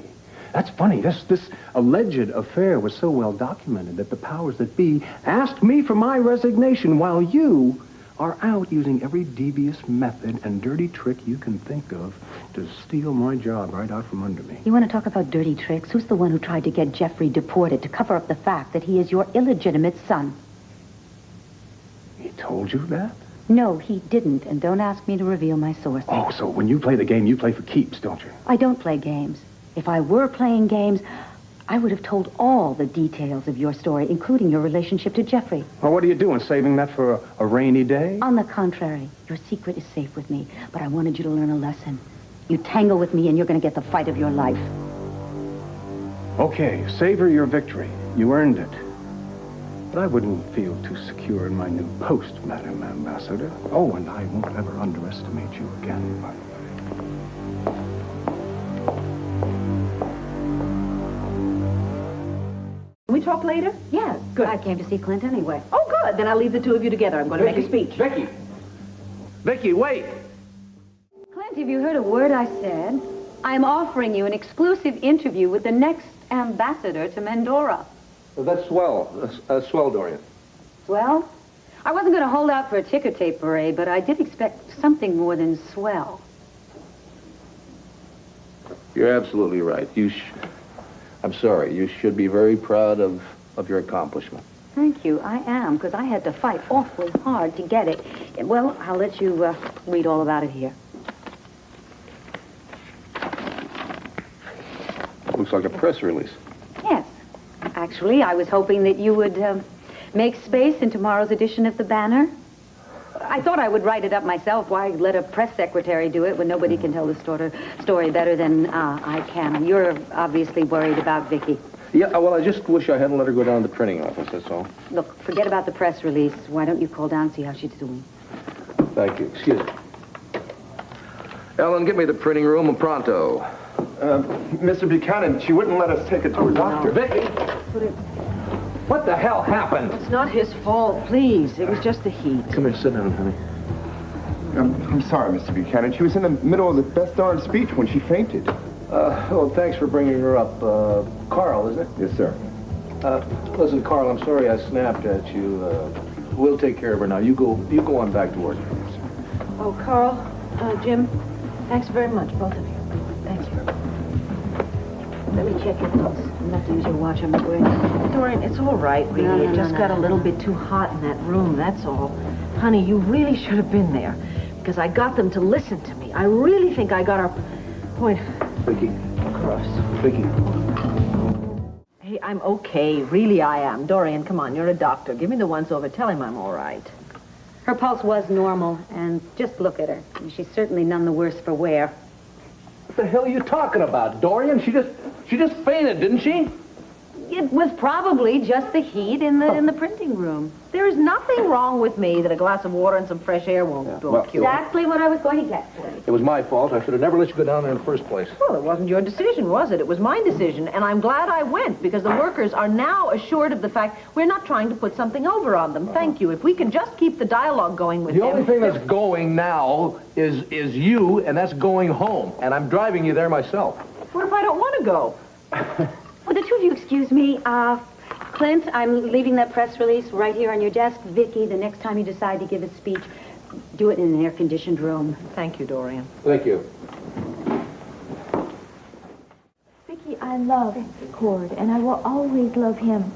That's funny. This alleged affair was so well documented that the powers that be asked me for my resignation while you are out using every devious method and dirty trick you can think of to steal my job right out from under me. You want to talk about dirty tricks? Who's the one who tried to get Jeffrey deported to cover up the fact that he is your illegitimate son? told you that? No, he didn't, and don't ask me to reveal my sources. Oh, so when you play the game, you play for keeps, don't you? I don't play games. If I were playing games, I would have told all the details of your story, including your relationship to Jeffrey. Well, what are you doing, saving that for a rainy day? On the contrary, your secret is safe with me, but I wanted you to learn a lesson. You tangle with me and you're going to get the fight of your life. Okay, savor your victory. You earned it. But I wouldn't feel too secure in my new post, Madam Ambassador. Oh, and I won't ever underestimate you again, by the way. Can we talk later? Yeah, good. I came to see Clint anyway. Oh, good. Then I'll leave the two of you together. I'm going to make a speech. Vicky, wait! Clint, have you heard a word I said? I'm offering you an exclusive interview with the next ambassador to Mendora. That's swell. Swell, Dorian. Well, I wasn't going to hold out for a ticker tape parade, but I did expect something more than swell. You're absolutely right. I'm sorry. You should be very proud of your accomplishment. Thank you. I am, because I had to fight awfully hard to get it. Well, I'll let you read all about it here. Looks like a press release. Yes. Actually, I was hoping that you would make space in tomorrow's edition of the Banner. I thought I would write it up myself. Why let a press secretary do it when nobody can tell the story better than I can? You're obviously worried about Vicky. Yeah, well, I just wish I hadn't let her go down to the printing office, that's all. Look, forget about the press release. Why don't you call down and see how she's doing? Thank you. Excuse me. Ellen, get me the printing room pronto. Mr. Buchanan, she wouldn't let us take her to her doctor. Vicky! What the hell happened? It's not his fault, please. It was just the heat. Come here, sit down, honey. I'm sorry, Mr. Buchanan. She was in the middle of the best darn speech when she fainted. Well, thanks for bringing her up. Carl, isn't it? Yes, sir. Listen, Carl, I'm sorry I snapped at you. We'll take care of her now. You go on back to work. Oh, Carl, Jim, thanks very much, both of you. Thank you. Let me check your pulse. You'll have to use your watch on the brain. Dorian, it's all right, really. No, It just got a little bit too hot in that room, that's all. Honey, you really should have been there, because I got them to listen to me. I really think I got our point Vicky. across. Vicky. Hey, I'm okay. Really, I am. Dorian, come on, you're a doctor. Give me the once-over. Tell him I'm all right. Her pulse was normal, and just look at her. She's certainly none the worse for wear. What the hell are you talking about, Dorian? She just fainted, didn't she? It was probably just the heat in the printing room. There is nothing wrong with me that a glass of water and some fresh air won't cure. Exactly what I was going to get for you. It was my fault. I should have never let you go down there in the first place. Well, it wasn't your decision, was it? It was my decision, and I'm glad I went, because the workers are now assured of the fact we're not trying to put something over on them. Thank you. If we can just keep the dialogue going with The them... only thing that's going now is you, and that's going home. And I'm driving you there myself. What if I don't want to go? Would the two of you excuse me? Clint, I'm leaving that press release right here on your desk. Vicky, the next time you decide to give a speech, do it in an air-conditioned room. Thank you, Dorian. Thank you. Vicky, I love Cord, and I will always love him.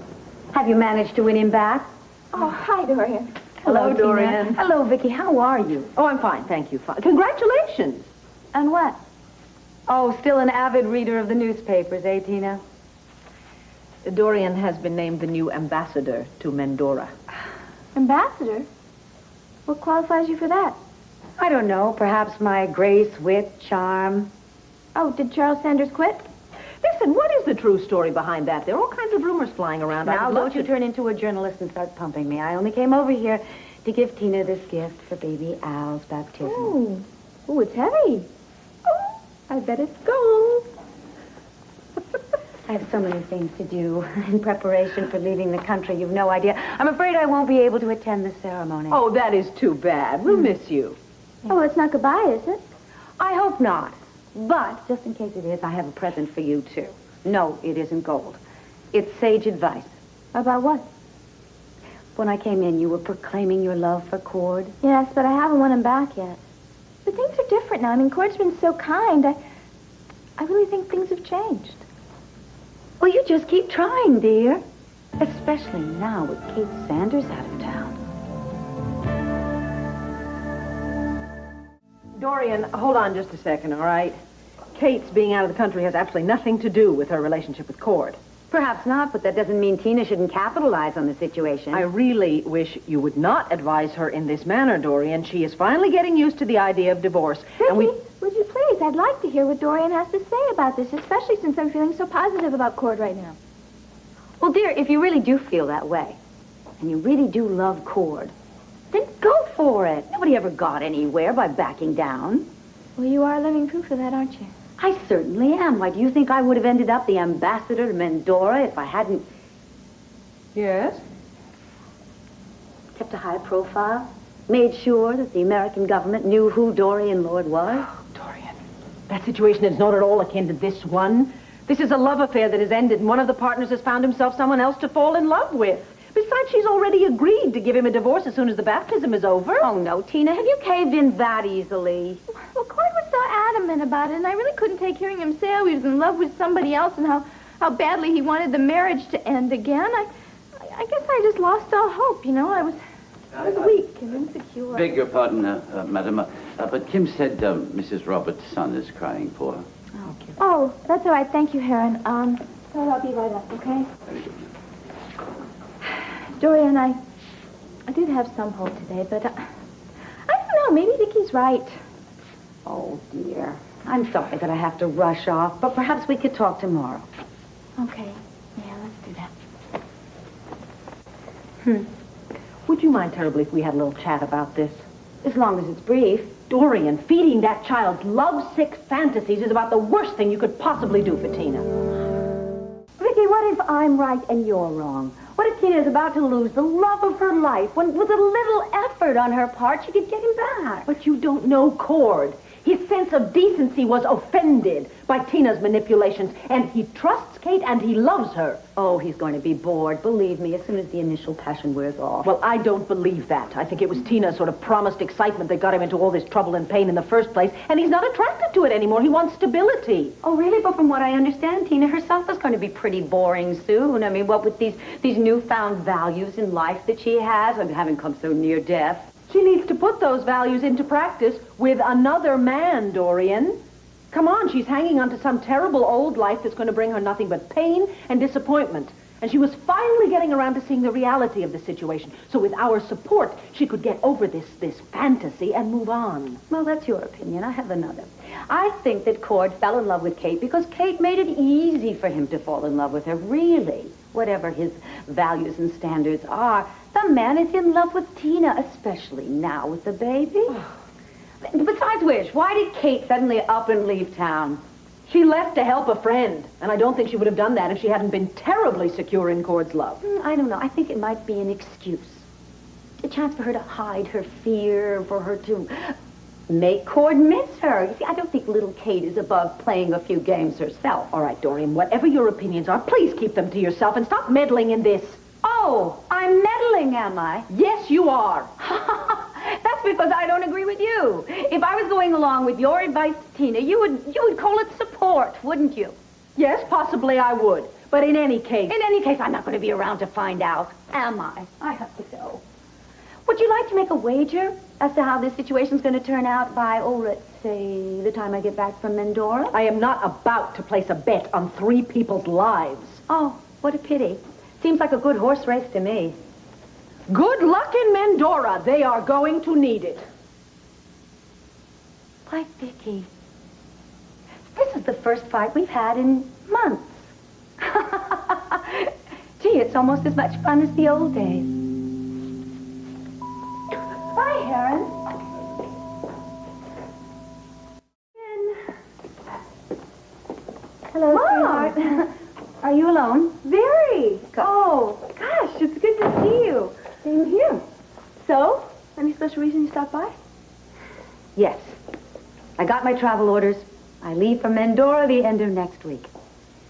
Have you managed to win him back? Oh, hi, Dorian. Hello, Tina. Dorian. Hello, Vicky. How are you? Oh, I'm fine, thank you. Fine. Congratulations. And what? Oh, still an avid reader of the newspapers, eh, Tina? Dorian has been named the new ambassador to Mendora. Ambassador? What qualifies you for that? I don't know. Perhaps my grace, wit, charm. Oh, did Charles Sanders quit? Listen, what is the true story behind that? There are all kinds of rumors flying around. Now, don't you turn into a journalist and start pumping me. I only came over here to give Tina this gift for baby Al's baptism. Oh, it's heavy. Oh, I bet it's gold. I have so many things to do in preparation for leaving the country. You've no idea. I'm afraid I won't be able to attend the ceremony. Oh, that is too bad. We'll miss you. Oh, it's not goodbye, is it? I hope not. But, just in case it is, I have a present for you, too. No, it isn't gold. It's sage advice. About what? When I came in, you were proclaiming your love for Cord. Yes, but I haven't won him back yet. But things are different now. I mean, Cord's been so kind. I really think things have changed. Well, you just keep trying, dear. Especially now with Kate Sanders out of town. Dorian, hold on just a second, all right? Kate's being out of the country has absolutely nothing to do with her relationship with Cord. Perhaps not, but that doesn't mean Tina shouldn't capitalize on the situation. I really wish you would not advise her in this manner, Dorian. She is finally getting used to the idea of divorce. Vicky, would you please? I'd like to hear what Dorian has to say about this, especially since I'm feeling so positive about Cord right now. Well, dear, if you really do feel that way, and you really do love Cord, then go for it. Nobody ever got anywhere by backing down. Well, you are living proof of that, aren't you? I certainly am. Why, do you think I would have ended up the ambassador to Mendora if I hadn't... Yes? Kept a high profile? Made sure that the American government knew who Dorian Lord was? Oh, Dorian, that situation is not at all akin to this one. This is a love affair that has ended, and one of the partners has found himself someone else to fall in love with. Besides, she's already agreed to give him a divorce as soon as the baptism is over. Oh, no, Tina. Have you caved in that easily? Well, Cord was so adamant about it, and I really couldn't take hearing him say how he was in love with somebody else and how badly he wanted the marriage to end again. I guess I just lost all hope, you know. I was weak and insecure. Beg your pardon, madam, but Kim said Mrs. Roberts' son is crying for her. Oh, that's all right. Thank you, Heron. So I'll be right up, okay? Dorian, I did have some hope today, but I don't know. Maybe Vicky's right. Oh, dear. I'm sorry that I have to rush off, but perhaps we could talk tomorrow. Okay. Yeah, let's do that. Would you mind terribly if we had a little chat about this? As long as it's brief. Dorian, feeding that child's lovesick fantasies is about the worst thing you could possibly do for Tina. Vicky, what if I'm right and you're wrong? What if Tina is about to lose the love of her life when, with a little effort on her part, she could get him back? But you don't know Cord. His sense of decency was offended by Tina's manipulations, and he trusts Kate and he loves her. Oh, he's going to be bored, believe me, as soon as the initial passion wears off. Well, I don't believe that. I think it was Tina's sort of promised excitement that got him into all this trouble and pain in the first place, and he's not attracted to it anymore. He wants stability. Oh, really? But from what I understand, Tina herself is going to be pretty boring soon. I mean, what with these newfound values in life that she has, I mean, having come so near death. She needs to put those values into practice with another man, Dorian. Come on, she's hanging on to some terrible old life that's going to bring her nothing but pain and disappointment. And she was finally getting around to seeing the reality of the situation. So with our support, she could get over this fantasy and move on. Well, that's your opinion. I have another. I think that Cord fell in love with Kate because Kate made it easy for him to fall in love with her, really. Whatever his values and standards are, the man is in love with Tina, especially now with the baby. Besides which, why did Kate suddenly up and leave town? She left to help a friend, and I don't think she would have done that if she hadn't been terribly secure in Cord's love. I don't know. I think it might be an excuse. A chance for her to hide her fear, for her to make Cord miss her. You see, I don't think little Kate is above playing a few games herself. All right, Dorian, whatever your opinions are, please keep them to yourself and stop meddling in this. Oh, I'm meddling, am I? Yes, you are. That's because I don't agree with you. If I was going along with your advice to Tina, you would call it support, wouldn't you? Yes, possibly I would. But in any case... In any case, I'm not going to be around to find out, am I? I have to go. Would you like to make a wager as to how this situation's going to turn out by, let's say, the time I get back from Mendora? I am not about to place a bet on 3 people's lives. Oh, what a pity. Seems like a good horse race to me. Good luck in Mendora. They are going to need it. Why, Vicky, this is the first fight we've had in months. Gee, it's almost as much fun as the old days. Bye, Heron. Hello, sweetheart. Are you alone? Very. Oh, gosh, it's good to see you. Same here. So, any special reason you stopped by? Yes. I got my travel orders. I leave for Mendora the end of next week.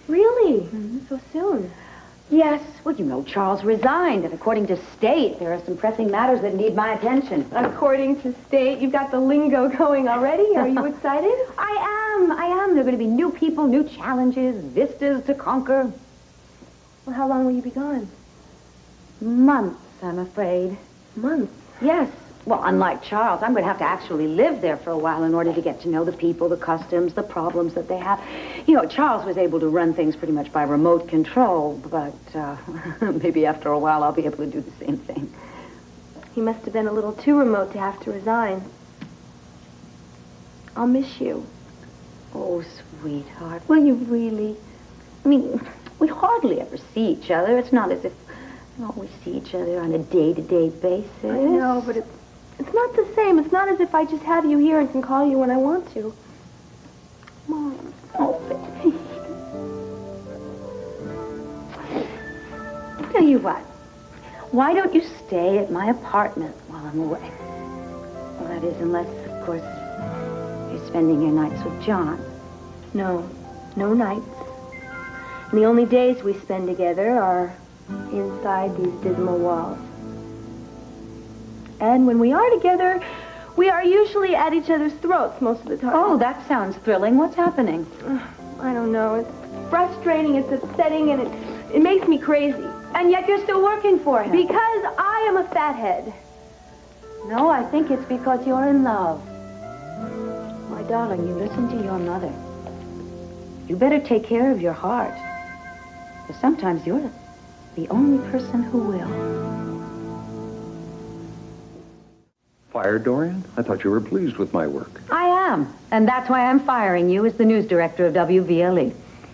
Really? So soon? Yes. Well, you know, Charles resigned, and according to state, there are some pressing matters that need my attention. According to state, you've got the lingo going already. Are you excited? I am. There are going to be new people, new challenges, vistas to conquer. Well, how long will you be gone? Months, I'm afraid. Months? Yes. Well, unlike Charles, I'm going to have to actually live there for a while in order to get to know the people, the customs, the problems that they have. You know, Charles was able to run things pretty much by remote control, but maybe after a while I'll be able to do the same thing. He must have been a little too remote to have to resign. I'll miss you. Oh, sweetheart, will you really? I mean, we hardly ever see each other. It's not as if we always see each other on a day-to-day basis. I know, but it's not the same. It's not as if I just have you here and can call you when I want to. Mom. Oh, baby. I'll tell you what. Why don't you stay at my apartment while I'm away? Well, that is, unless, of course, you're spending your nights with John. No nights. And the only days we spend together are inside these dismal walls. And when we are together, we are usually at each other's throats most of the time. Oh, that sounds thrilling. What's happening? I don't know. It's frustrating, it's upsetting, and it makes me crazy. And yet you're still working for him. Because I am a fathead. No, I think it's because you're in love. My darling, you listen to your mother. You better take care of your heart. Because sometimes you're the only person who will. Fired, Dorian? I thought you were pleased with my work. I am. And that's why I'm firing you as the news director of WVLE.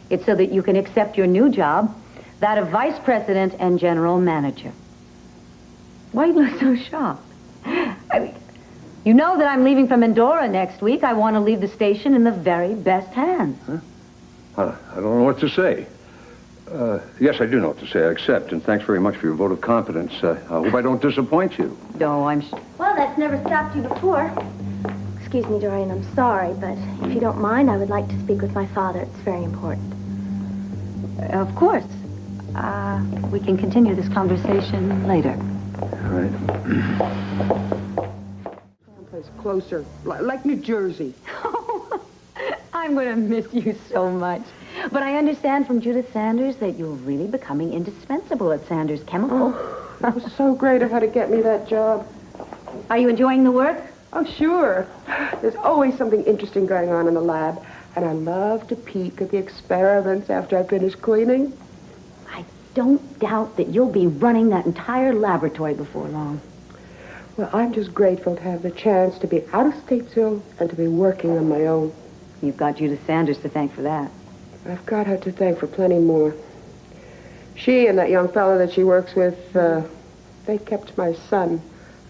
It's so that you can accept your new job, that of vice president and general manager. Why do you look so shocked? I mean, you know that I'm leaving for Mendora next week. I want to leave the station in the very best hands. Huh? I don't know what to say. Yes, I do know what to say. I accept, and thanks very much for your vote of confidence. I hope I don't disappoint you. No, I'm sure. Well, that's never stopped you before. Excuse me, Dorian, I'm sorry, but if you don't mind, I would like to speak with my father. It's very important. Of course. We can continue this conversation later. All right. Someplace closer, like New Jersey. I'm going to miss you so much. But I understand from Judith Sanders that you're really becoming indispensable at Sanders Chemical. Oh, it was so great of her to get me that job. Are you enjoying the work? Oh, sure. There's always something interesting going on in the lab, and I love to peek at the experiments after I finish cleaning. I don't doubt that you'll be running that entire laboratory before long. Well, I'm just grateful to have the chance to be out of Statesville and to be working on my own. You've got Judith Sanders to thank for that. I've got her to thank for plenty more. She and that young fellow that she works with, they kept my son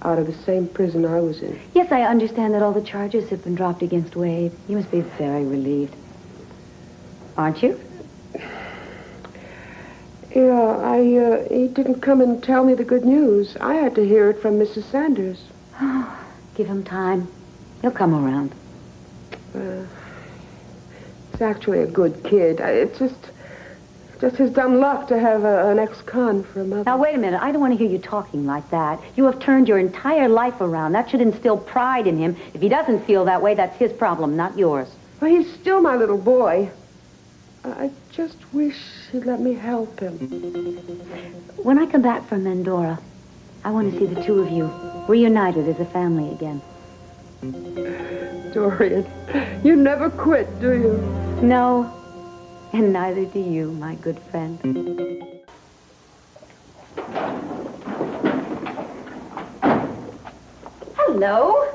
out of the same prison I was in. Yes, I understand that all the charges have been dropped against Wade. You must be very relieved. Aren't you? Yeah, he didn't come and tell me the good news. I had to hear it from Mrs. Sanders. Give him time. He'll come around. He's actually a good kid. It's just his dumb luck to have an ex-con for a mother. Now, wait a minute. I don't want to hear you talking like that. You have turned your entire life around. That should instill pride in him. If he doesn't feel that way, that's his problem, not yours. Well, he's still my little boy. I just wish he'd let me help him. When I come back from Mendora, I want to see the two of you reunited as a family again. Dorian, you never quit, do you? No, and neither do you, my good friend. Hello.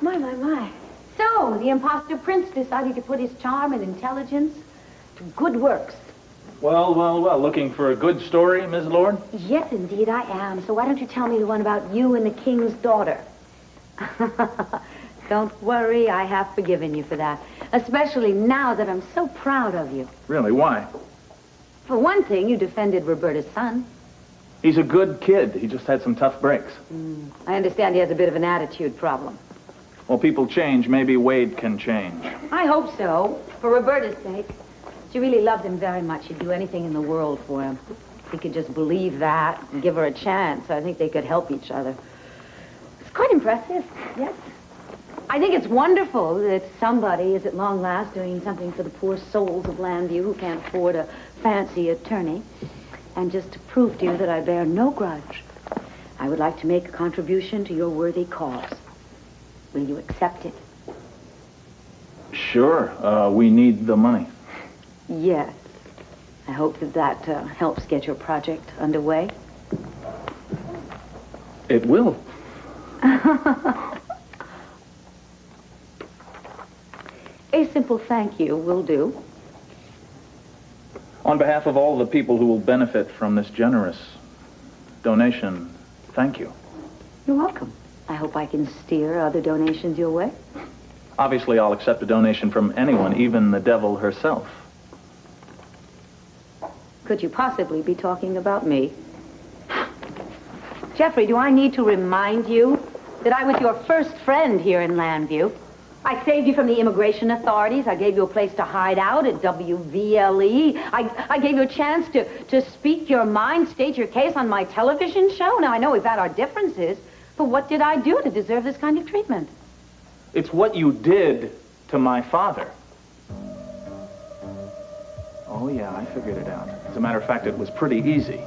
My. So, the imposter prince decided to put his charm and intelligence to good works. Well, looking for a good story, Ms. Lord? Yes, indeed, I am. So why don't you tell me the one about you and the king's daughter? Don't worry, I have forgiven you for that. Especially now that I'm so proud of you. Really, why? For one thing, you defended Roberta's son. He's a good kid. He just had some tough breaks. I understand he has a bit of an attitude problem. Well, people change. Maybe Wade can change. I hope so, for Roberta's sake. She really loved him very much. She'd do anything in the world for him. If he could just believe that and give her a chance, I think they could help each other. It's quite impressive, yes. I think it's wonderful that somebody is at long last doing something for the poor souls of Landview who can't afford a fancy attorney. And just to prove to you that I bear no grudge, I would like to make a contribution to your worthy cause. Will you accept it? Sure. We need the money. Yes. I hope that helps get your project underway. It will. A simple thank you will do. On behalf of all the people who will benefit from this generous donation, thank you. You're welcome. I hope I can steer other donations your way. Obviously, I'll accept a donation from anyone, even the devil herself. Could you possibly be talking about me? Jeffrey, do I need to remind you that I was your first friend here in Landview? I saved you from the immigration authorities. I gave you a place to hide out at WVLE. I gave you a chance to speak your mind, state your case on my television show. Now, I know we've had our differences, but what did I do to deserve this kind of treatment? It's what you did to my father. Oh, yeah, I figured it out. As a matter of fact, it was pretty easy.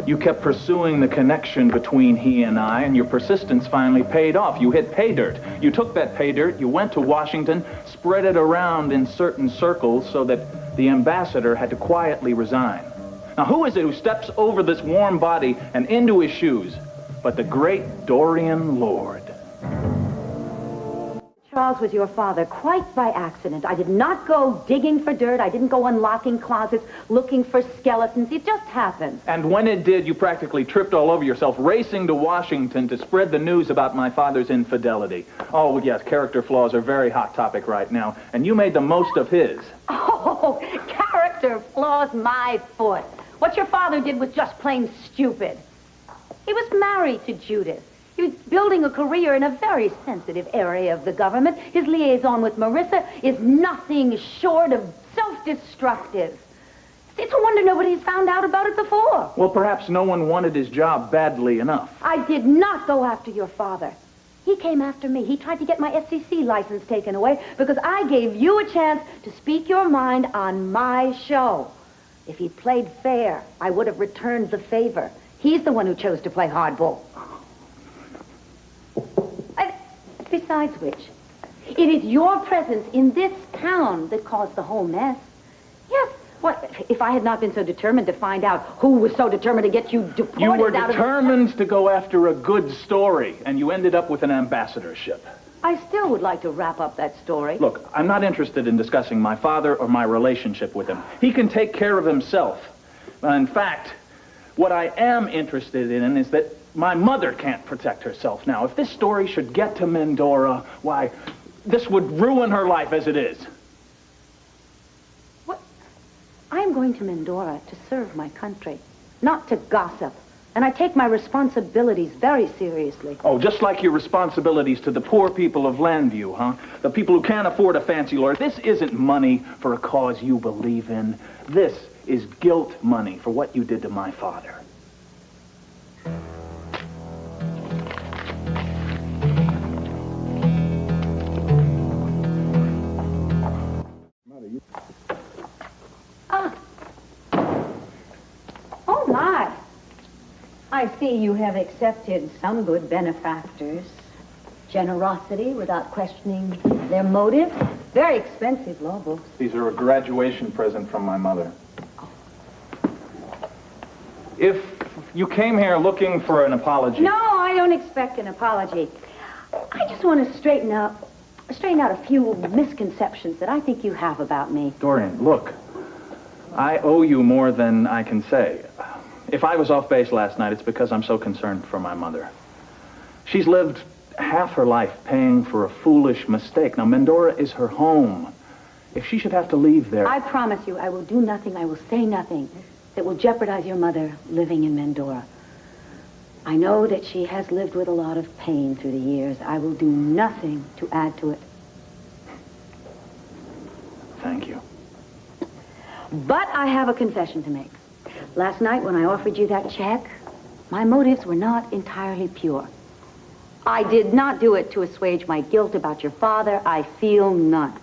You kept pursuing the connection between he and I, and your persistence finally paid off. You hit pay dirt. You took that pay dirt, you went to Washington, spread it around in certain circles so that the ambassador had to quietly resign. Now, who is it who steps over this warm body and into his shoes but the great Dorian Lord? Charles was your father quite by accident. I did not go digging for dirt. I didn't go unlocking closets, looking for skeletons. It just happened. And when it did, you practically tripped all over yourself, racing to Washington to spread the news about my father's infidelity. Oh, yes, character flaws are a very hot topic right now, and you made the most of his. Oh, character flaws, my foot. What your father did was just plain stupid. He was married to Judith. He was building a career in a very sensitive area of the government. His liaison with Marissa is nothing short of self-destructive. It's a wonder nobody's found out about it before. Well, perhaps no one wanted his job badly enough. I did not go after your father. He came after me. He tried to get my FCC license taken away because I gave you a chance to speak your mind on my show. If he played fair, I would have returned the favor. He's the one who chose to play hardball. Besides which, it is your presence in this town that caused the whole mess. Yes, what if I had not been so determined to find out who was so determined to get you deported You were out determined to go after a good story, and you ended up with an ambassadorship. I still would like to wrap up that story. Look, I'm not interested in discussing my father or my relationship with him. He can take care of himself. In fact, what I am interested in is that my mother can't protect herself now. If this story should get to Mendora, why, this would ruin her life as it is. What? I am going to Mendora to serve my country, not to gossip. And I take my responsibilities very seriously. Oh, just like your responsibilities to the poor people of Landview, huh? The people who can't afford a fancy lawyer. This isn't money for a cause you believe in. This is guilt money for what you did to my father. Oh, my. I see you have accepted some good benefactors. Generosity without questioning their motive. Very expensive law books. These are a graduation present from my mother. If you came here looking for an apology... No, I don't expect an apology. I just want to straighten out a few misconceptions that I think you have about me. Dorian, look. I owe you more than I can say. If I was off base last night, it's because I'm so concerned for my mother. She's lived half her life paying for a foolish mistake. Now, Mendora is her home. If she should have to leave there... I promise you, I will do nothing, I will say nothing that will jeopardize your mother living in Mendora. I know that she has lived with a lot of pain through the years. I will do nothing to add to it. Thank you. But I have a confession to make. Last night when I offered you that check, my motives were not entirely pure. I did not do it to assuage my guilt about your father. I feel none.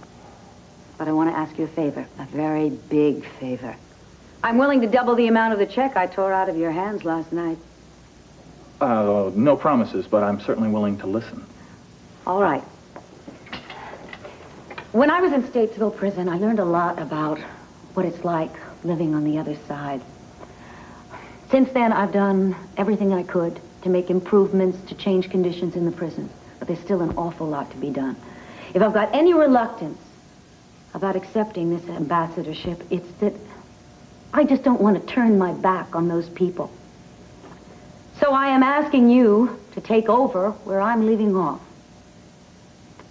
But I want to ask you a favor, a very big favor. I'm willing to double the amount of the check I tore out of your hands last night. No promises, but I'm certainly willing to listen. All right. When I was in Statesville prison, I learned a lot about what it's like living on the other side. Since then, I've done everything I could to make improvements, to change conditions in the prison. But there's still an awful lot to be done. If I've got any reluctance about accepting this ambassadorship, it's that I just don't want to turn my back on those people. So I am asking you to take over where I'm leaving off.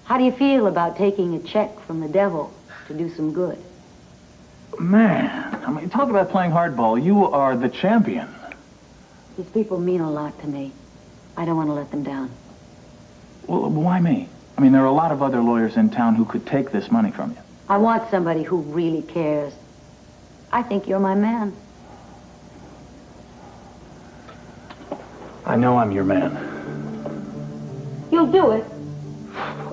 How do you feel about taking a check from the devil to do some good? Man, I mean, talk about playing hardball. You are the champion. These people mean a lot to me. I don't want to let them down. Well, why me? I mean, there are a lot of other lawyers in town who could take this money from you. I want somebody who really cares. I think you're my man. I know I'm your man. You'll do it.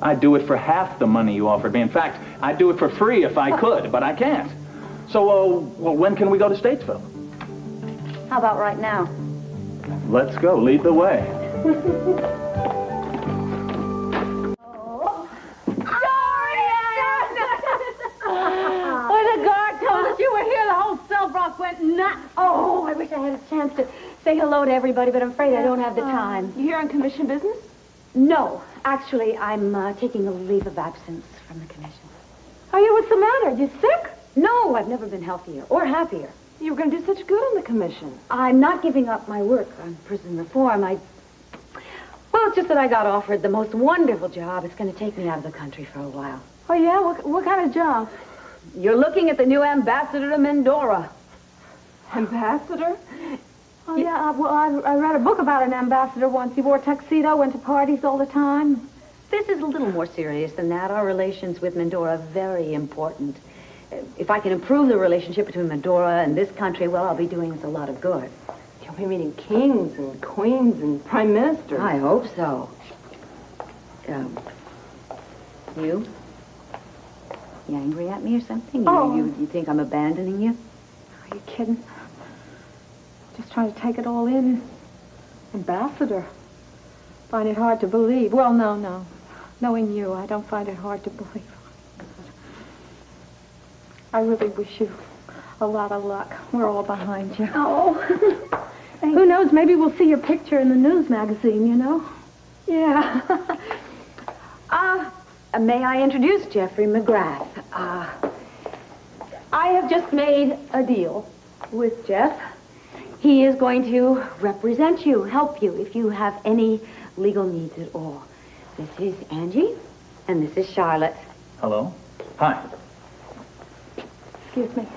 I'd do it for half the money you offered me. In fact, I'd do it for free if I could, but I can't. So, well, when can we go to Statesville? How about right now? Let's go. Lead the way. Well, the guard told us you were here. The whole cell block went nuts. Oh, I wish I had a chance to say hello to everybody, but I'm afraid I don't have the time. You here on commission business? No. Actually, I'm taking a leave of absence from the commission. Oh, yeah, what's the matter? You sick? No, I've never been healthier or happier. You were going to do such good on the commission. I'm not giving up my work on prison reform. Well, it's just that I got offered the most wonderful job. It's going to take me out of the country for a while. Oh, yeah? What kind of job? You're looking at the new ambassador to Mindora. Ambassador? Oh, yeah, well, I read a book about an ambassador once. He wore a tuxedo, went to parties all the time. This is a little more serious than that. Our relations with Mindora are very important. If I can improve the relationship between Mindora and this country, well, I'll be doing us a lot of good. You'll be meeting kings and queens and prime ministers. I hope so. You? You angry at me or something? Oh. You think I'm abandoning you? Are you kidding? Just trying to take it all in. Ambassador. Find it hard to believe. Well, no. Knowing you, I don't find it hard to believe. I really wish you a lot of luck. We're all behind you. Oh. Who knows? Maybe we'll see your picture in the news magazine, you know? Yeah. May I introduce Jeffrey McGrath? I have just made a deal with Jeff. He is going to represent you, help you if you have any legal needs at all. This is Angie, and this is Charlotte. Hello. Hi. Excuse me.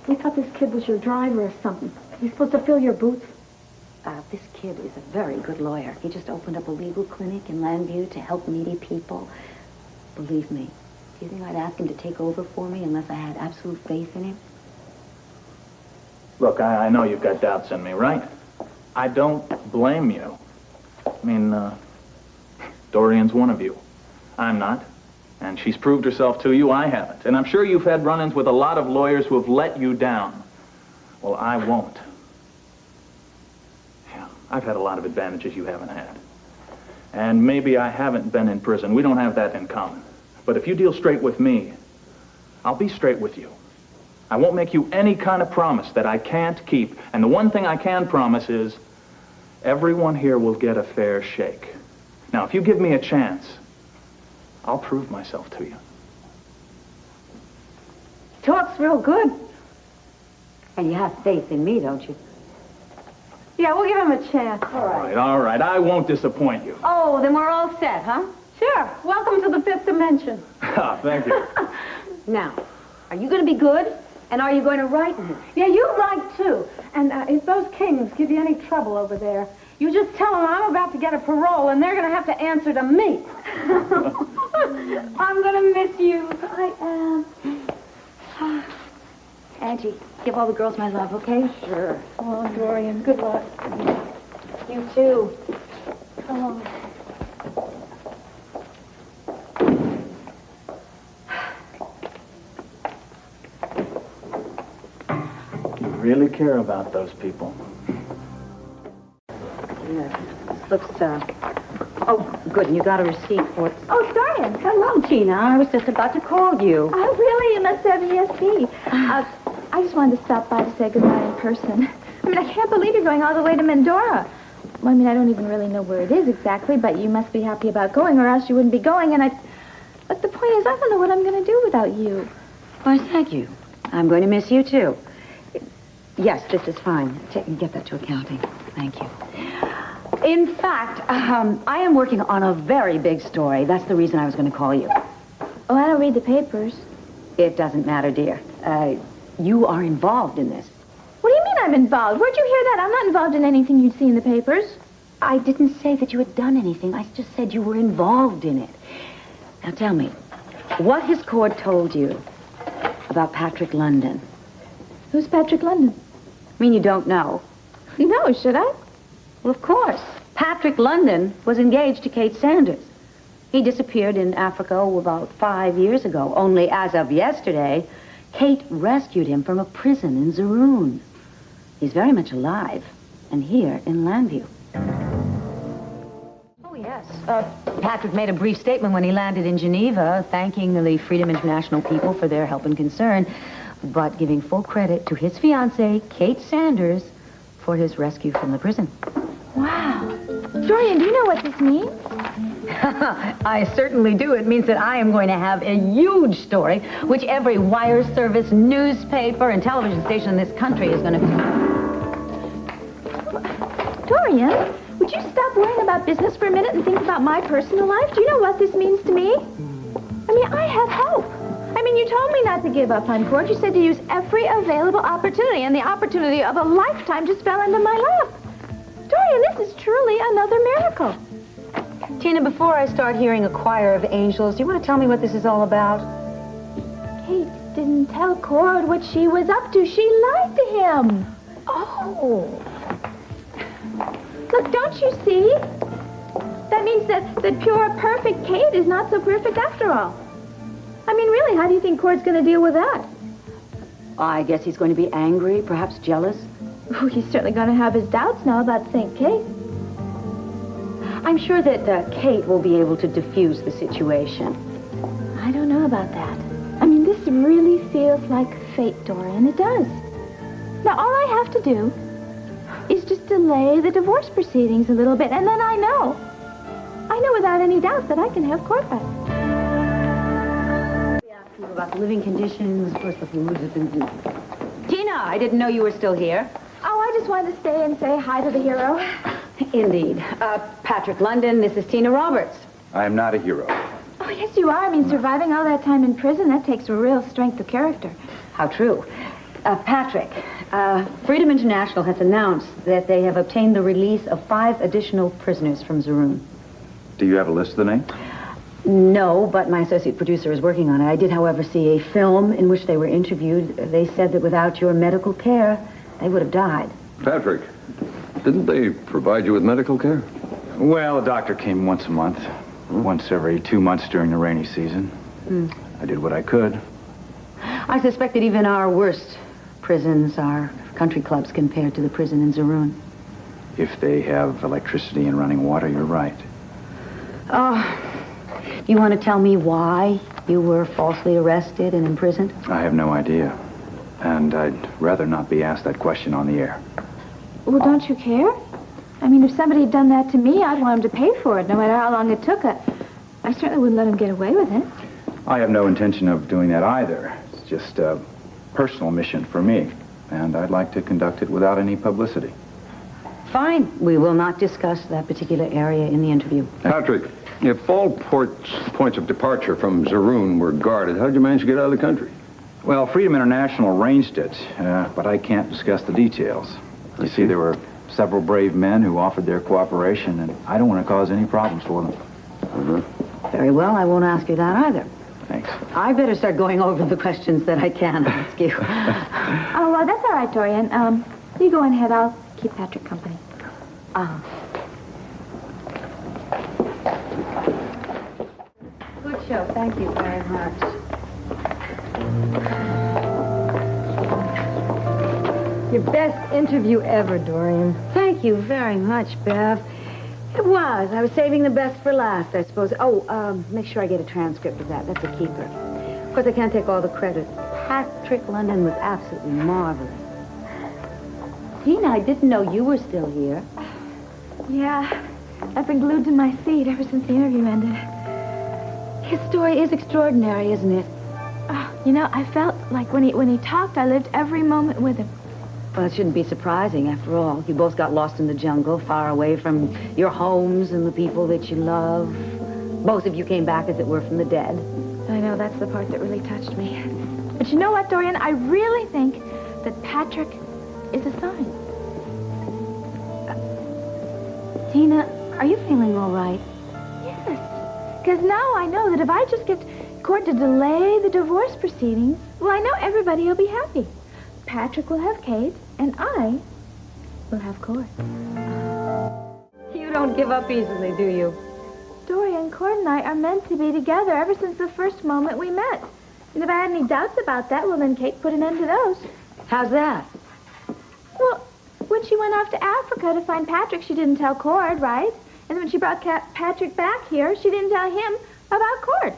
We thought this kid was your driver or something. He's supposed to fill your boots? This kid is a very good lawyer. He just opened up a legal clinic in Landview to help needy people. Believe me, do you think I'd ask him to take over for me unless I had absolute faith in him? Look, I know you've got doubts in me, right? I don't blame you. I mean, Dorian's one of you. I'm not. And she's proved herself to you. I haven't. And I'm sure you've had run-ins with a lot of lawyers who have let you down. Well, I won't. Yeah, I've had a lot of advantages you haven't had. And maybe I haven't been in prison. We don't have that in common. But if you deal straight with me, I'll be straight with you. I won't make you any kind of promise that I can't keep. And the one thing I can promise is everyone here will get a fair shake. Now, if you give me a chance, I'll prove myself to you. Talk's real good. And you have faith in me, don't you? Yeah, we'll give him a chance. All right. I won't disappoint you. Oh, then we're all set, huh? Sure. Welcome to the fifth dimension. Thank you. Now, are you going to be good? And are you going to write me? Yeah, you write, too. And if those kings give you any trouble over there, you just tell them I'm about to get a parole, and they're going to have to answer to me. I'm going to miss you. I am. Angie, give all the girls my love, okay? Sure. Oh, Dorian, good luck. You too. Oh. really care about those people. Yeah, this looks, oh, good, and you got a receipt for it. Oh, Dorian. Hello, Gina. I was just about to call you. Oh, really? You must have ESP. I just wanted to stop by to say goodbye in person. I mean, I can't believe you're going all the way to Mendora. Well, I mean, I don't even really know where it is exactly, but you must be happy about going, or else you wouldn't be going, and But the point is, I don't know what I'm going to do without you. Why, thank you. I'm going to miss you, too. Yes, this is fine. Get that to accounting. Thank you. In fact, I am working on a very big story. That's the reason I was going to call you. Oh, I don't read the papers. It doesn't matter, dear. You are involved in this. What do you mean I'm involved? Where'd you hear that? I'm not involved in anything you'd see in the papers. I didn't say that you had done anything. I just said you were involved in it. Now tell me, what has Cord told you about Patrick London? Who's Patrick London? I mean, you don't know. No, should I? Well, of course. Patrick London was engaged to Kate Sanders. He disappeared in Africa about 5 years ago. Only as of yesterday, Kate rescued him from a prison in Zaroon. He's very much alive, and here in Landview. Oh, yes. Patrick made a brief statement when he landed in Geneva, thanking the Freedom International people for their help and concern, but giving full credit to his fiancée, Kate Sanders, for his rescue from the prison. Wow. Dorian, do you know what this means? I certainly do. It means that I am going to have a huge story, which every wire service, newspaper, and television station in this country is going to... Dorian, would you stop worrying about business for a minute and think about my personal life? Do you know what this means to me? I mean, I have hope. I mean, you told me not to give up on Cord. You said to use every available opportunity, and the opportunity of a lifetime just fell into my lap. Dorian, this is truly another miracle. Tina, before I start hearing a choir of angels, do you want to tell me what this is all about? Kate didn't tell Cord what she was up to. She lied to him. Oh. Look, don't you see? That means that pure, perfect Kate is not so perfect after all. I mean, really, how do you think Cord's going to deal with that? I guess he's going to be angry, perhaps jealous. Oh, he's certainly going to have his doubts now about St. Kate. I'm sure that Kate will be able to diffuse the situation. I don't know about that. I mean, this really feels like fate, Dorian. It does. Now, all I have to do is just delay the divorce proceedings a little bit, and then I know without any doubt that I can have Cord back. About the living conditions, of course, the food. Tina, I didn't know you were still here. Oh, I just wanted to stay and say hi to the hero. Indeed. Patrick London, this is Tina Roberts. I am not a hero. Oh, yes, you are. I mean, surviving all that time in prison, that takes a real strength of character. How true. Patrick, Freedom International has announced that they have obtained the release of 5 additional prisoners from Zaroon. Do you have a list of the names? No, but my associate producer is working on it. I did, however, see a film in which they were interviewed. They said that without your medical care, they would have died. Patrick, didn't they provide you with medical care? Well, a doctor came once a month, once every 2 months during the rainy season. I did what I could. I suspect that even our worst prisons are country clubs compared to the prison in Zaroon. If they have electricity and running water, you're right. Oh, you want to tell me why you were falsely arrested and imprisoned? I have no idea. And I'd rather not be asked that question on the air. Well, don't you care? I mean, if somebody had done that to me, I'd want him to pay for it, no matter how long it took. I certainly wouldn't let him get away with it. I have no intention of doing that either. It's just a personal mission for me, and I'd like to conduct it without any publicity. Fine. We will not discuss that particular area in the interview. Patrick, if all points of departure from Zaroon were guarded, how did you manage to get out of the country? Well, Freedom International arranged it, but I can't discuss the details. You see, there were several brave men who offered their cooperation, and I don't want to cause any problems for them. Very well. I won't ask you that either. Thanks. I better start going over the questions that I can ask you. Oh, well, that's all right, Dorian. You go on ahead. I'll keep Patrick company. Good show. Thank you very much. Your best interview ever, Dorian. Thank you very much, Bev. It was. I was saving the best for last, I suppose. Oh, make sure I get a transcript of that. That's a keeper. Of course, I can't take all the credit. Patrick London was absolutely marvelous. Tina, I didn't know you were still here. Yeah, I've been glued to my seat ever since the interview ended. His story is extraordinary, isn't it? You know, I felt like when he talked, I lived every moment with him. Well, it shouldn't be surprising, after all. You both got lost in the jungle, far away from your homes and the people that you love. Both of you came back, as it were, from the dead. I know, that's the part that really touched me. But you know what, Dorian? I really think that Patrick is a sign. Tina, are you feeling all right? Yes. Because now I know that if I just get court to delay the divorce proceedings, well, I know everybody will be happy. Patrick will have Kate, and I will have Cord. You don't give up easily, do you? Dorian, Cord and I are meant to be together ever since the first moment we met. And if I had any doubts about that, well, then Kate put an end to those. How's that? Well, when she went off to Africa to find Patrick, she didn't tell Cord, right? And when she brought Patrick back here, she didn't tell him about Cord.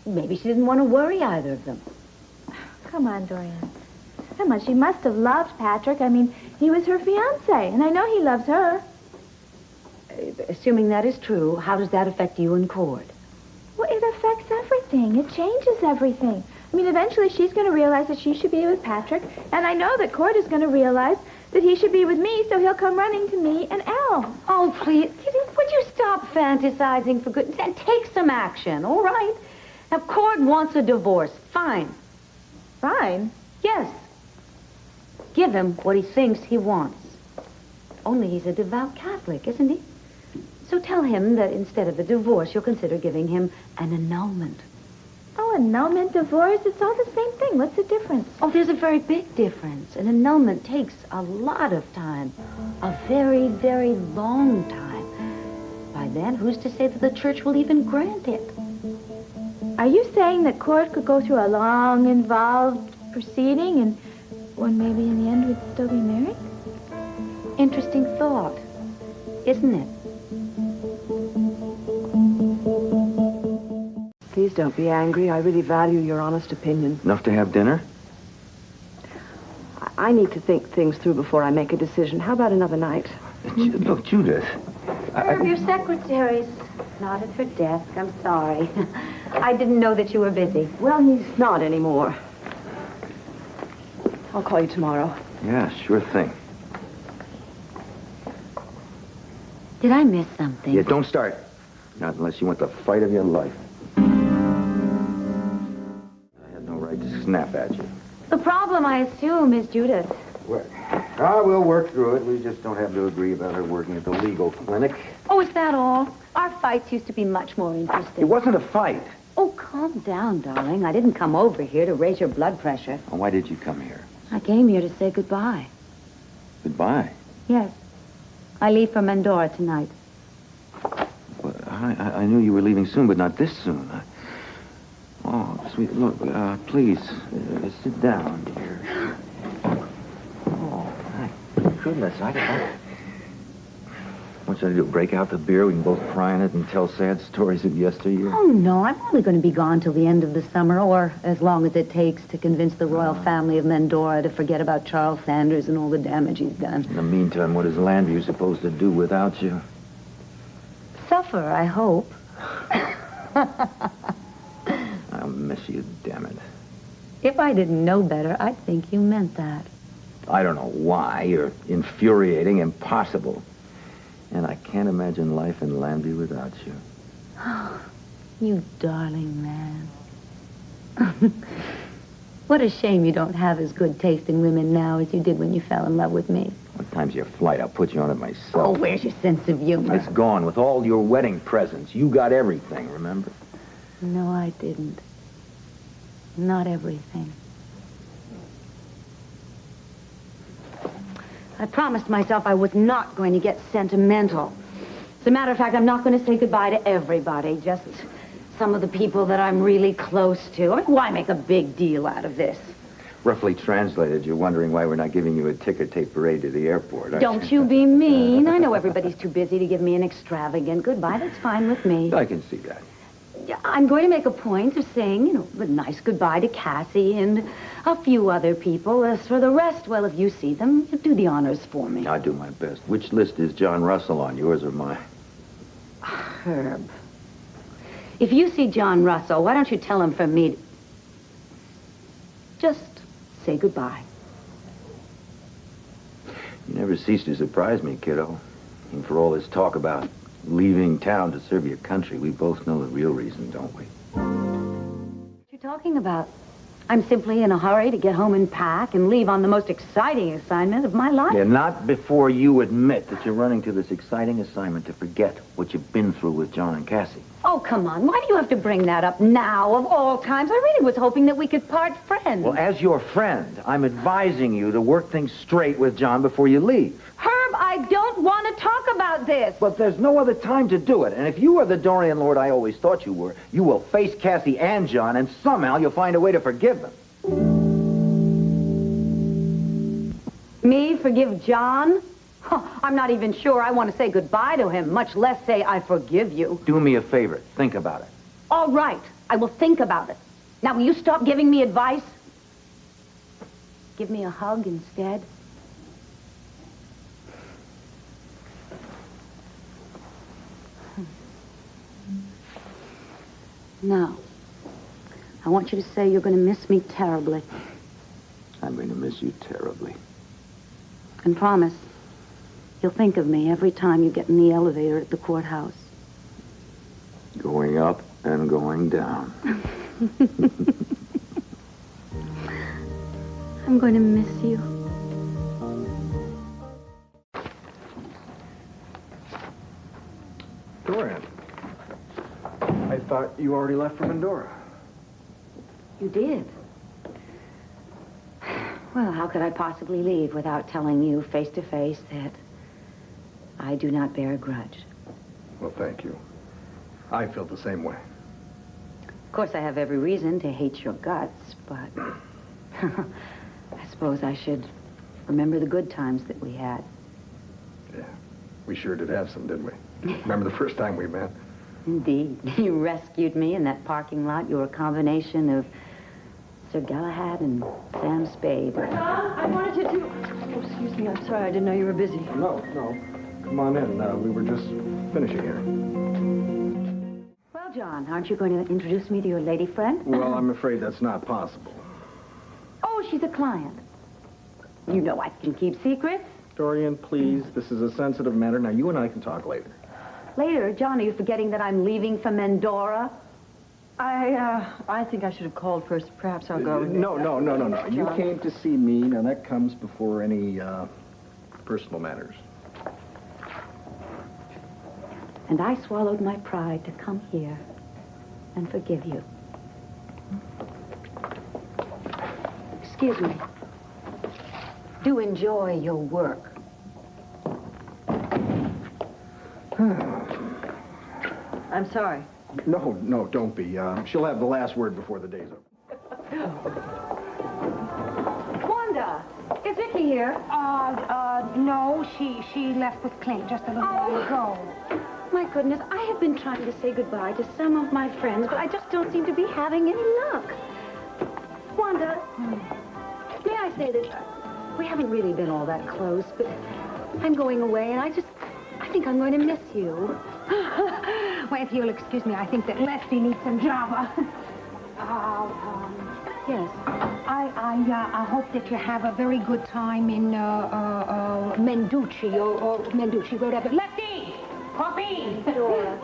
Maybe she didn't want to worry either of them. Come on, Dorian. Come on, she must have loved Patrick. I mean, he was her fiancé, and I know he loves her. Assuming that is true, how does that affect you and Cord? Well, it affects everything. It changes everything. I mean, eventually she's going to realize that she should be with Patrick, and I know that Cord is going to realize that he should be with me, so he'll come running to me and Al. Oh, please, would you stop fantasizing for good and take some action, all right? Now, Cord wants a divorce. Fine. Fine? Yes. Give him what he thinks he wants. Only he's a devout Catholic, isn't he? So tell him that instead of a divorce, you'll consider giving him an annulment. Oh, annulment, divorce, it's all the same thing. What's the difference? Oh, there's a very big difference. An annulment takes a lot of time. A very, very long time. By then, who's to say that the church will even grant it? Are you saying that Cord could go through a long, involved proceeding and one maybe in the end would still be married? Interesting thought, isn't it? Please don't be angry. I really value your honest opinion. Enough to have dinner? I need to think things through before I make a decision. How about another night? Look, Judith. One of your secretaries not at her desk. I'm sorry. I didn't know that you were busy. Well, he's not anymore. I'll call you tomorrow. Yeah, sure thing. Did I miss something? Yeah, don't start. Not unless you want the fight of your life. I had no right to snap at you. The problem, I assume, is Judith. We'll work through it. We just don't have to agree about her working at the legal clinic. Oh, is that all? Our fights used to be much more interesting. It wasn't a fight. Oh, calm down, darling. I didn't come over here to raise your blood pressure. Well, why did you come here? I came here to say goodbye. Goodbye? Yes. I leave for Mandora tonight. Well, I knew you were leaving soon, but not this soon. Oh, sweet, look, please, sit down, dear. Oh, my goodness, what should I do, break out the beer? We can both cry in it and tell sad stories of yesteryear. Oh, no, I'm only going to be gone till the end of the summer, or as long as it takes to convince the royal family of Mandora to forget about Charles Sanders and all the damage he's done. In the meantime, what is Landview supposed to do without you? Suffer, I hope. I'll miss you, damn it. If I didn't know better, I'd think you meant that. I don't know why. You're infuriating, impossible. And I can't imagine life in Landview without you. You darling man. What a shame you don't have as good taste in women now as you did when you fell in love with me. What time's your flight? I'll put you on it myself. Oh, where's your sense of humor? It's gone with all your wedding presents. You got everything, remember? No, I didn't. Not everything. I promised myself I was not going to get sentimental. As a matter of fact, I'm not going to say goodbye to everybody, just some of the people that I'm really close to. I mean, why make a big deal out of this? roughly translated, you're wondering why we're not giving you a ticker tape parade to the airport, aren't Don't you be mean. I know everybody's too busy to give me an extravagant goodbye. That's fine with me. I can see that. Yeah, I'm going to make a point of saying, a nice goodbye to Cassie and a few other people. As for the rest, well, if you see them, do the honors for me. I'll do my best. Which list is John Russell on, yours or mine? Herb. If you see John Russell, why don't you tell him from me? Just say goodbye. You never cease to surprise me, kiddo. And for all this talk about leaving town to serve your country, we both know the real reason, don't we? What are you talking about? I'm simply in a hurry to get home and pack and leave on the most exciting assignment of my life. Yeah, not before you admit that you're running to this exciting assignment to forget what you've been through with John and Cassie. Oh, come on. Why do you have to bring that up now, of all times? I really was hoping that we could part friends. Well, as your friend, I'm advising you to work things straight with John before you leave. Herb, I don't want to talk about this. But there's no other time to do it. And if you are the Dorian Lord I always thought you were, you will face Cassie and John, and somehow you'll find a way to forgive them. Me forgive John? Huh, I'm not even sure I want to say goodbye to him, much less say I forgive you. Do me a favor. Think about it. All right. I will think about it. Now, will you stop giving me advice? Give me a hug instead. Now, I want you to say you're going to miss me terribly. I'm going to miss you terribly. And promise, you'll think of me every time you get in the elevator at the courthouse. Going up and going down. I'm going to miss you. Dorian, I thought you already left for Mendora. You did? Well, how could I possibly leave without telling you face to face that I do not bear a grudge? Well, thank you. I feel the same way. Of course, I have every reason to hate your guts, but I suppose I should remember the good times that we had. Yeah, we sure did have some, didn't we? Remember the first time we met? Indeed. You rescued me in that parking lot. You were a combination of Sir Galahad and Sam Spade. John, I wanted you to... Oh, excuse me, I'm sorry. I didn't know you were busy. No. Come on in. We were just finishing here. Well, John, aren't you going to introduce me to your lady friend? Well, I'm afraid that's not possible. Oh, she's a client. You know I can keep secrets. Dorian, please. This is a sensitive matter. Now, you and I can talk later. Later? John, are you forgetting that I'm leaving for Mendora? I think I should have called first. Perhaps I'll go. No. You came to see me. Now, that comes before any personal matters. And I swallowed my pride to come here and forgive you. Excuse me. Do enjoy your work. I'm sorry. No, don't be. She'll have the last word before the day's over. Wanda, is Vicky here? No, she left with Clint just a little while ago. My goodness, I have been trying to say goodbye to some of my friends, but I just don't seem to be having any luck. Wanda, may I say that we haven't really been all that close, but I'm going away, and I think I'm going to miss you. Well, if you'll excuse me, I think that Lefty needs some Java. Yes. I hope that you have a very good time in Menducci or Menducci, whatever. Lefty! Coffee! Sure.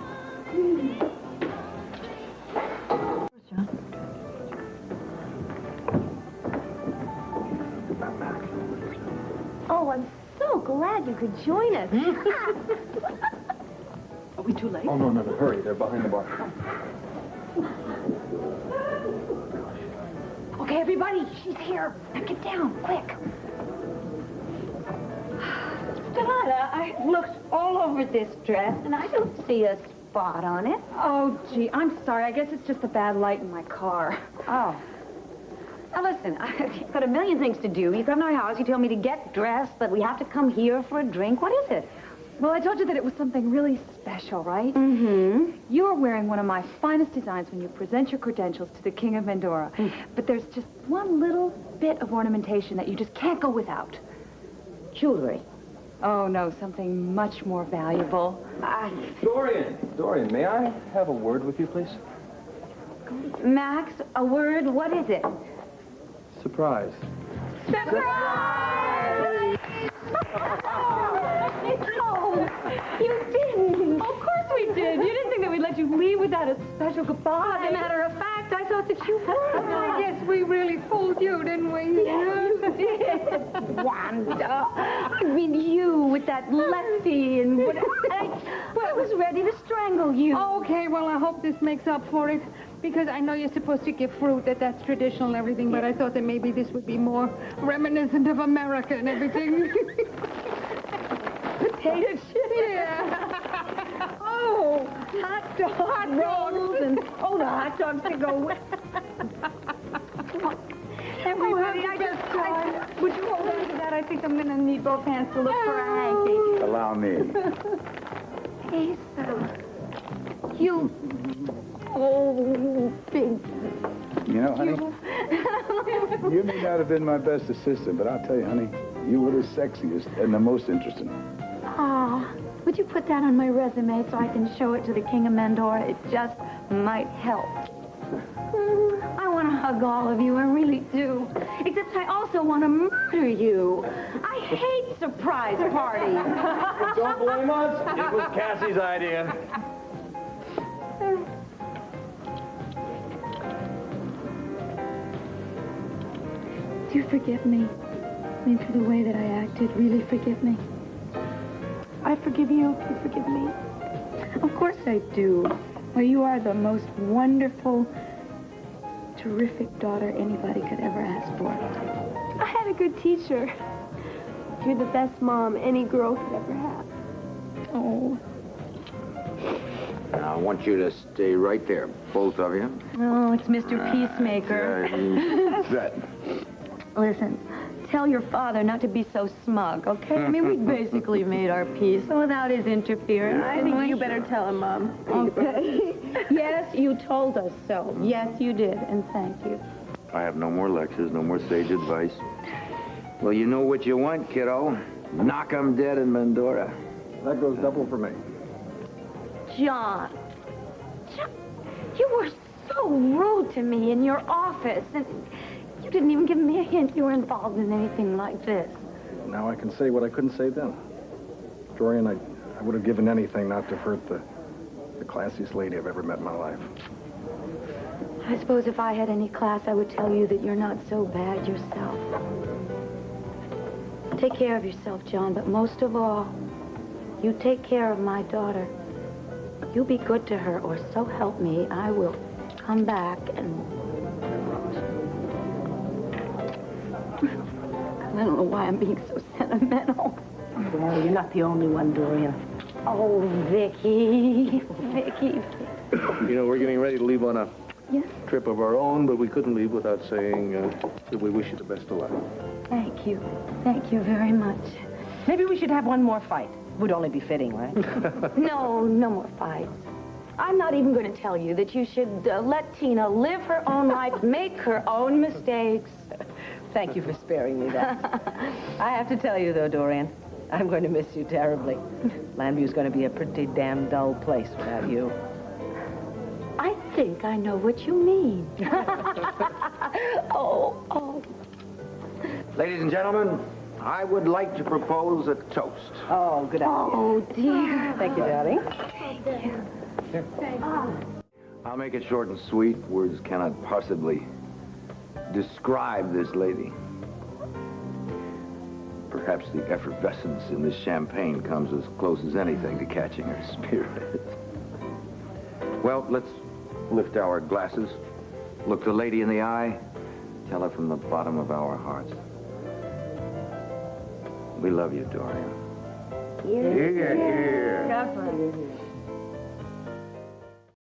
Oh, I'm so glad you could join us. Are we too late? Oh, no. Hurry. They're behind the bar. Okay, everybody, she's here. Now get down, quick. Delilah, I looked all over this dress, and I don't see a spot on it. Oh, gee, I'm sorry. I guess it's just a bad light in my car. Oh. Now, let's listen, I've got a million things to do. You come to my house, you tell me to get dressed, but we have to come here for a drink. What is it? Well, I told you that it was something really special, right? Mm-hmm. You're wearing one of my finest designs when you present your credentials to the King of Mendora. But there's just one little bit of ornamentation that you just can't go without. Jewelry. Oh, no, something much more valuable. Dorian, may I have a word with you, please? Max, a word, what is it? Surprise. Surprise! Oh, you didn't. Of course we did. You didn't think that we'd let you leave without a special goodbye. As a matter of fact, I thought that you would. I guess we really fooled you, didn't we? Yes, you did. Wanda. I mean, you with that lefty and I was ready to strangle you. Okay, well, I hope this makes up for it. Because I know you're supposed to give fruit, that's traditional and everything, but I thought that maybe this would be more reminiscent of America and everything. Potato chips. Yeah. Oh, hot dogs. And the hot dogs to go with. Everybody, would you hold on to that? I think I'm going to need both hands to look for a hanky. Allow me. Asa, you... Oh, big... You know, honey, you may not have been my best assistant, but I'll tell you, honey, you were the sexiest and the most interesting. Ah, would you put that on my resume so I can show it to the King of Mendora? It just might help. I want to hug all of you, I really do. Except I also want to murder you. I hate surprise parties. Don't blame us. It was Cassie's idea. Do you forgive me? I mean, for the way that I acted, really forgive me? I forgive you. You forgive me? Of course I do. Well, you are the most wonderful, terrific daughter anybody could ever ask for. I had a good teacher. You're the best mom any girl could ever have. Oh. Now, I want you to stay right there, both of you. Oh, it's Mr. Peacemaker. Set. Listen, tell your father not to be so smug, okay? I mean, we basically made our peace without his interference. I think you better tell him, Mom. Okay. Yes, you told us so. Yes, you did, and thank you. I have no more lectures, no more sage advice. Well, you know what you want, kiddo. Knock 'em dead in Mendora. That goes double for me. John, you were so rude to me in your office, and you didn't even give me a hint you were involved in anything like this. Now I can say what I couldn't say then. Dorian, I would have given anything not to hurt the classiest lady I've ever met in my life. I suppose if I had any class, I would tell you that you're not so bad yourself. Take care of yourself, John, but most of all, you take care of my daughter. You be good to her, or so help me, I will come back and... I don't know why I'm being so sentimental. Well, you're not the only one, Dorian. Oh, Vicky. Vicky. You know, we're getting ready to leave on a Yes? trip of our own, but we couldn't leave without saying that we wish you the best of luck. Thank you. Thank you very much. Maybe we should have one more fight. Would only be fitting, right? No more fights. I'm not even going to tell you that you should let Tina live her own life, make her own mistakes. Thank you for sparing me that. I have to tell you, though, Dorian, I'm going to miss you terribly. Landview's going to be a pretty damn dull place without you. I think I know what you mean. Oh. Ladies and gentlemen, I would like to propose a toast. Oh, good idea. Oh, dear. Thank you, darling. Thank you. I'll make it short and sweet. Words cannot possibly describe this lady. Perhaps the effervescence in this champagne comes as close as anything to catching her spirit. Well, let's lift our glasses, look the lady in the eye, tell her from the bottom of our hearts. We love you, Dorian. Here. Here. Definitely.